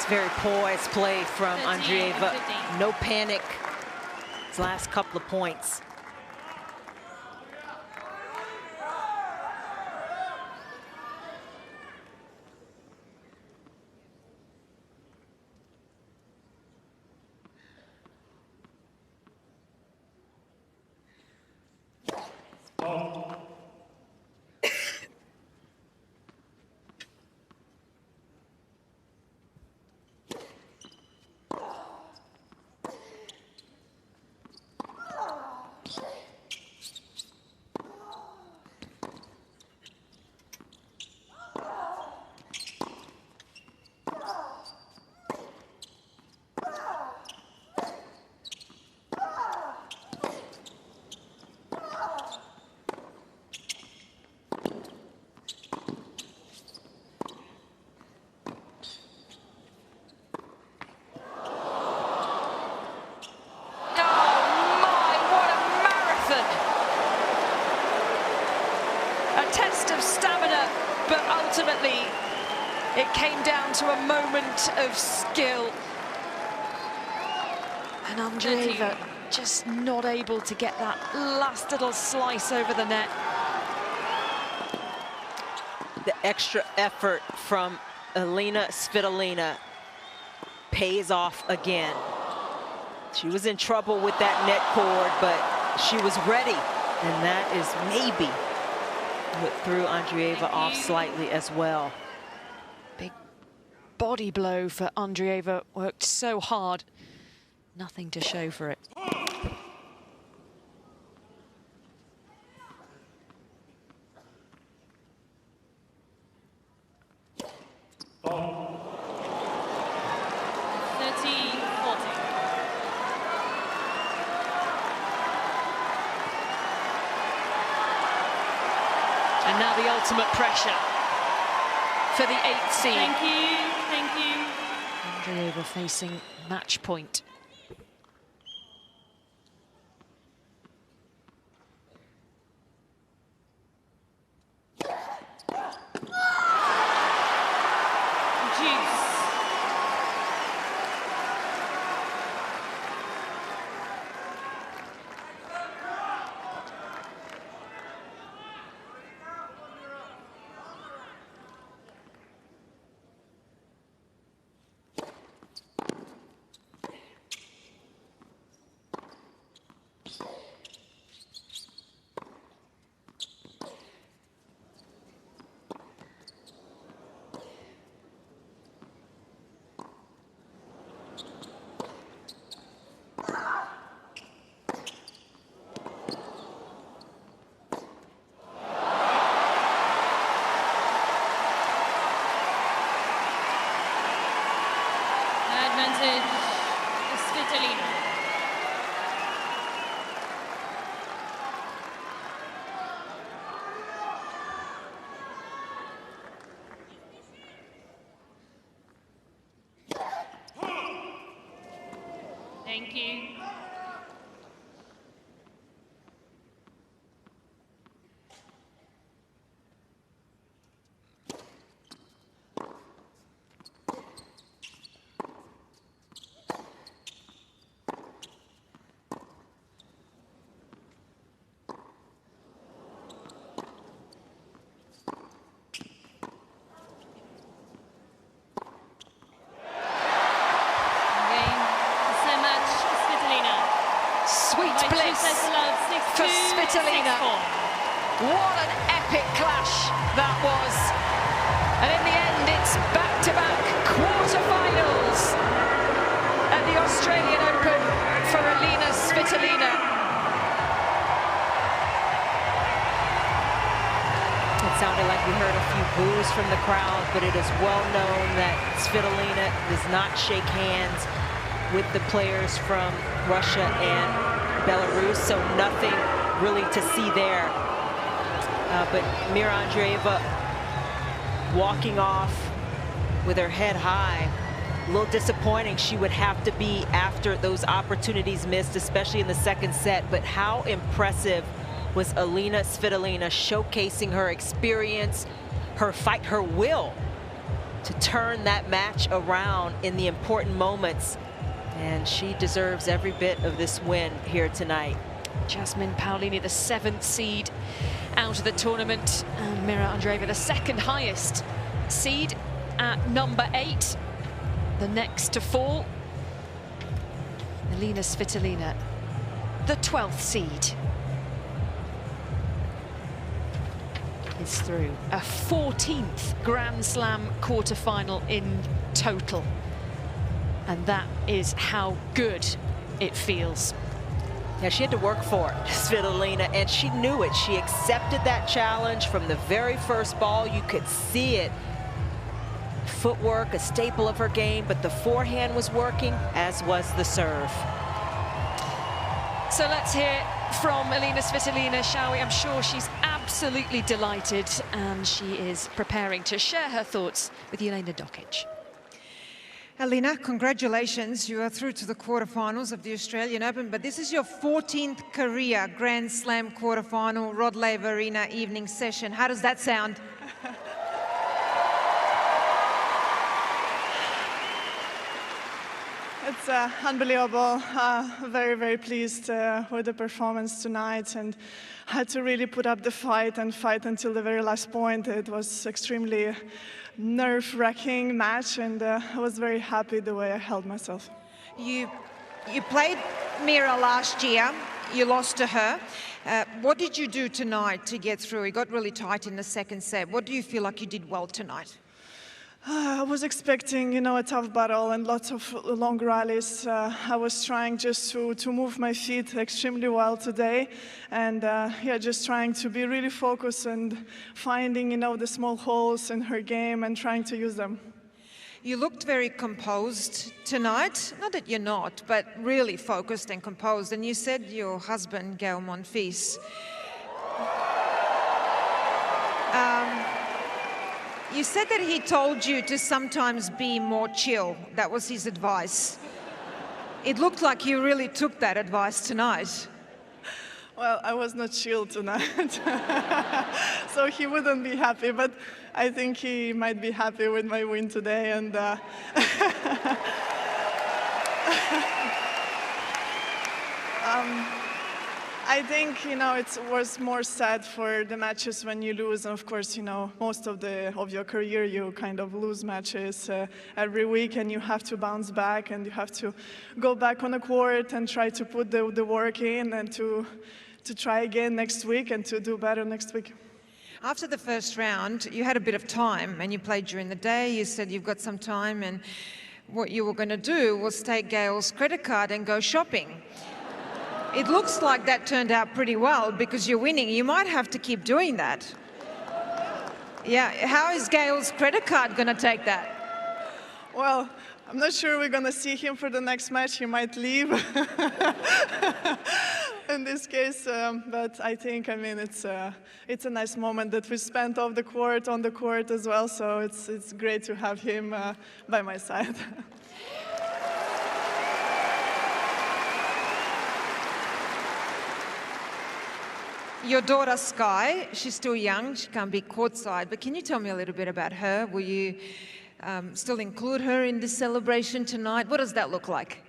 Very poised play from Andreeva. No panic. His last couple of points. Ultimately, it came down to a moment of skill. And Andreeva just not able to get that last little slice over the net. The extra effort from Alina Svitolina pays off again. She was in trouble with that net cord, but she was ready. And that is maybe what threw Andreeva off slightly as well. Big body blow for Andreeva. Worked so hard. Nothing to show for it. And now the ultimate pressure for the 8th seed. Thank you. Andreeva facing match point. Thank you. For Svitolina. What an epic clash that was. And in the end, it's back-to-back quarterfinals at the Australian Open for Alina Svitolina. It sounded like we heard a few boos from the crowd, but it is well known that Svitolina does not shake hands with the players from Russia and Belarus, so nothing really to see there. But Mira Andreeva walking off with her head high. A little disappointing. She would have to be after those opportunities missed, especially in the second set. But how impressive was Alina Svitolina, showcasing her experience, her fight, her will to turn that match around in the important moments. And she deserves every bit of this win here tonight. Jasmine Paolini, the 7th seed out of the tournament. And Mira Andreeva, the 2nd highest seed at number 8. The next to fall, Alina Svitolina, the 12th seed, is through. A 14th Grand Slam quarterfinal in total. And that is how good it feels. Yeah, she had to work for it, Svitolina, and she knew it. She accepted that challenge from the very first ball. You could see it. Footwork, a staple of her game, but the forehand was working, as was the serve. So let's hear from Alina Svitolina, shall we? I'm sure she's absolutely delighted, and she is preparing to share her thoughts with Jelena Dokic. Alina, congratulations. You are through to the quarterfinals of the Australian Open, but this is your 14th career Grand Slam quarterfinal, Rod Laver Arena evening session. How does that sound? It's unbelievable. Very, very pleased with the performance tonight, and had to really put up the fight and fight until the very last point. It was extremely nerve-wracking match, and I was very happy the way I held myself. You You played Mira last year. You lost to her. What did you do tonight to get through? It got really tight in the second set. What do you feel like you did well tonight? I was expecting, a tough battle and lots of long rallies. I was trying just to move my feet extremely well today, and just trying to be really focused and finding, the small holes in her game and trying to use them. You looked very composed tonight. Not that you're not, but really focused and composed. And you said your husband, Gael Monfils, you said that he told you to sometimes be more chill. That was his advice. It looked like you really took that advice tonight. Well, I was not chill tonight, so he wouldn't be happy, but I think he might be happy with my win today. And I think, it was more sad for the matches when you lose. And of course, most of your career, you kind of lose matches every week, and you have to bounce back, and you have to go back on the court and try to put the work in, and to try again next week and to do better next week. After the first round, you had a bit of time, and you played during the day. You said you've got some time, and what you were going to do was take Gail's credit card and go shopping. It looks like that turned out pretty well because you're winning. You might have to keep doing that. Yeah, how is Gail's credit card going to take that? Well, I'm not sure we're going to see him for the next match. He might leave in this case, but I think, it's a nice moment that we spent on the court as well, so it's great to have him by my side. Your daughter, Sky, she's still young. She can't be courtside, but can you tell me a little bit about her? Will you still include her in this celebration tonight? What does that look like?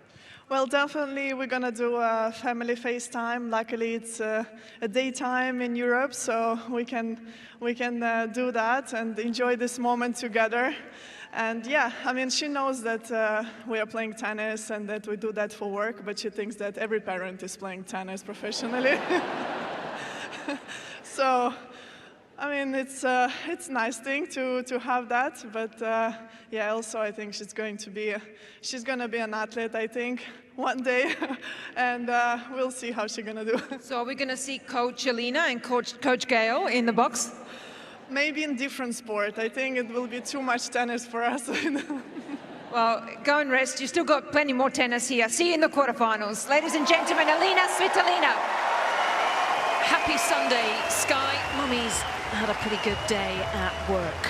Well, definitely we're going to do a family FaceTime. Luckily, it's a daytime in Europe, so we can do that and enjoy this moment together. And she knows that we are playing tennis and that we do that for work, but she thinks that every parent is playing tennis professionally. So, it's a nice thing to have that, but also I think she's going to be an athlete, I think, one day, and we'll see how she's going to do. So are we going to see Coach Alina and Coach Gael in the box? Maybe in different sport. I think it will be too much tennis for us. Well, go and rest. You still got plenty more tennis here. See you in the quarterfinals. Ladies and gentlemen, Alina Svitolina. Happy Sunday, Sky. Mummy's had a pretty good day at work.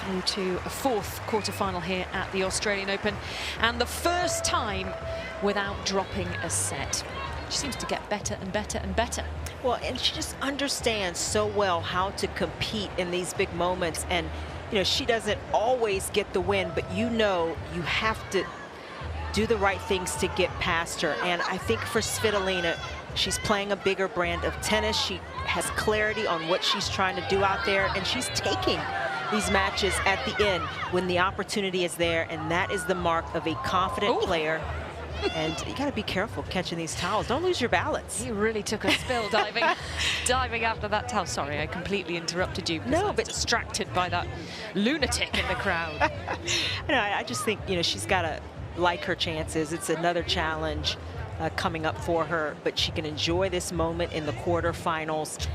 Through to a fourth quarterfinal here at the Australian Open, and the first time without dropping a set. She seems to get better and better and better. Well, and she just understands so well how to compete in these big moments. And, she doesn't always get the win, but you have to do the right things to get past her. And I think for Svitolina, she's playing a bigger brand of tennis. She has clarity on what she's trying to do out there, and she's taking these matches at the end when the opportunity is there, and that is the mark of a confident player. And you got to be careful catching these towels. Don't lose your balance. He really took a spill diving after that towel. Sorry, I completely interrupted you. No, but distracted by that lunatic in the crowd. I just think, she's got to like her chances. It's another challenge coming up for her, but she can enjoy this moment in the quarterfinals.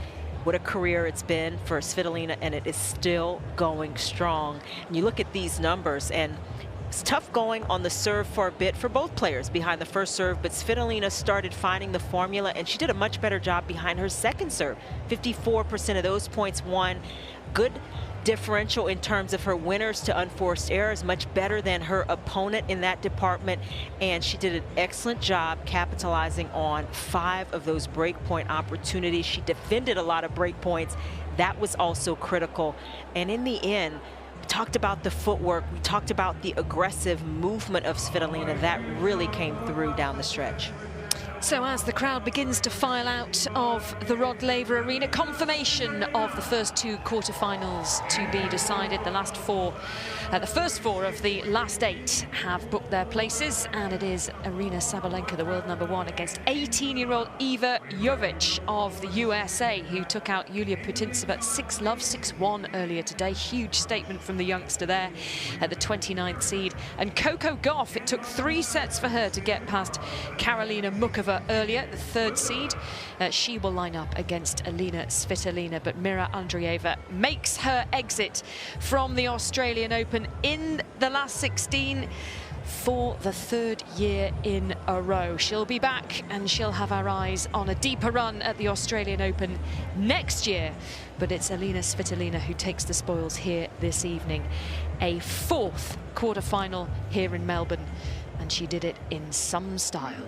What a career it's been for Svitolina, and it is still going strong. And you look at these numbers, and it's tough going on the serve for a bit for both players behind the first serve, but Svitolina started finding the formula, and she did a much better job behind her second serve. 54% of those points won. Good differential in terms of her winners to unforced errors, much better than her opponent in that department, and she did an excellent job capitalizing on 5 of those breakpoint opportunities. She defended a lot of breakpoints. That was also critical, and in the end, we talked about the footwork, we talked about the aggressive movement of Svitolina. That really came through down the stretch. So as the crowd begins to file out of the Rod Laver Arena, confirmation of the first two quarterfinals to be decided. The first four of the last 8 have booked their places, and it is Aryna Sabalenka, the world #1, against 18-year-old Iva Jovic of the USA, who took out Yulia Putintseva 6-love, 6-1 earlier today. Huge statement from the youngster there at the 29th seed. And Coco Gauff, it took 3 sets for her to get past Karolina Muchova earlier, the 3rd seed. She will line up against Alina Svitolina, but Mira Andreeva makes her exit from the Australian Open in the last 16 for the 3rd year in a row. She'll be back and she'll have our eyes on a deeper run at the Australian Open next year. But it's Alina Svitolina who takes the spoils here this evening. A 4th quarterfinal here in Melbourne, and she did it in some style.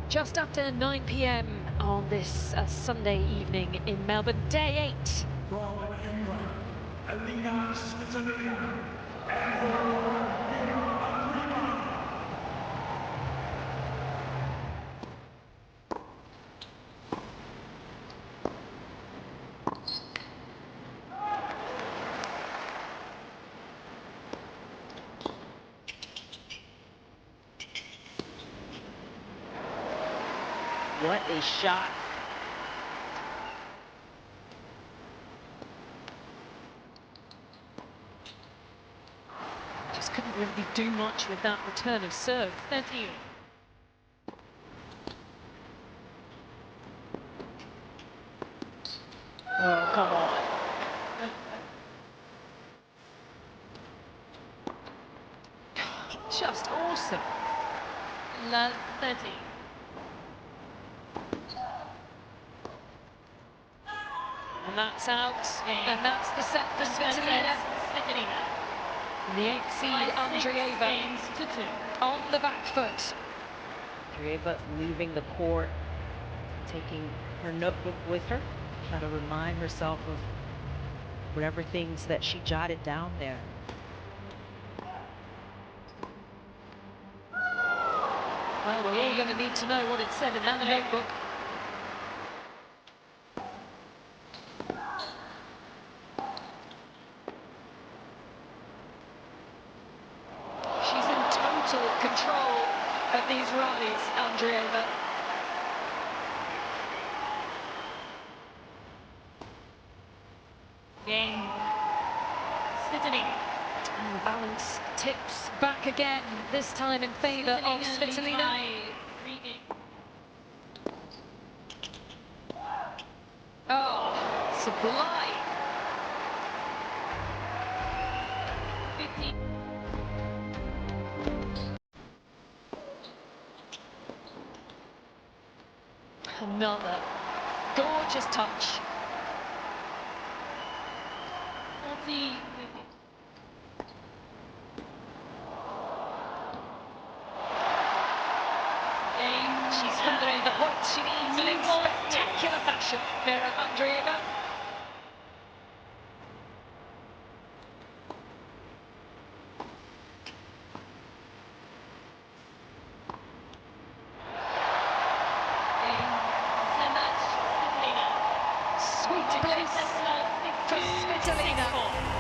Just after 9 p.m. on this Sunday evening in Melbourne, day 8. What a shot. Just couldn't really do much with that return of serve. 13. Oh, come on. Just awesome. 13. And that's out, and that's the set for Svitolina. The 8th seed, Andreeva, on the back foot. Andreeva leaving the court, taking her notebook with her, trying to remind herself of whatever things that she jotted down there. Well, we're all going to need to know what it said in that notebook. She's in total control of these rallies, Andreeva. Game. Svitolina. And the balance tips back again, this time in favour of Svitolina. Oh, sublime. 15. Another gorgeous touch. 14. Pair of Andriega.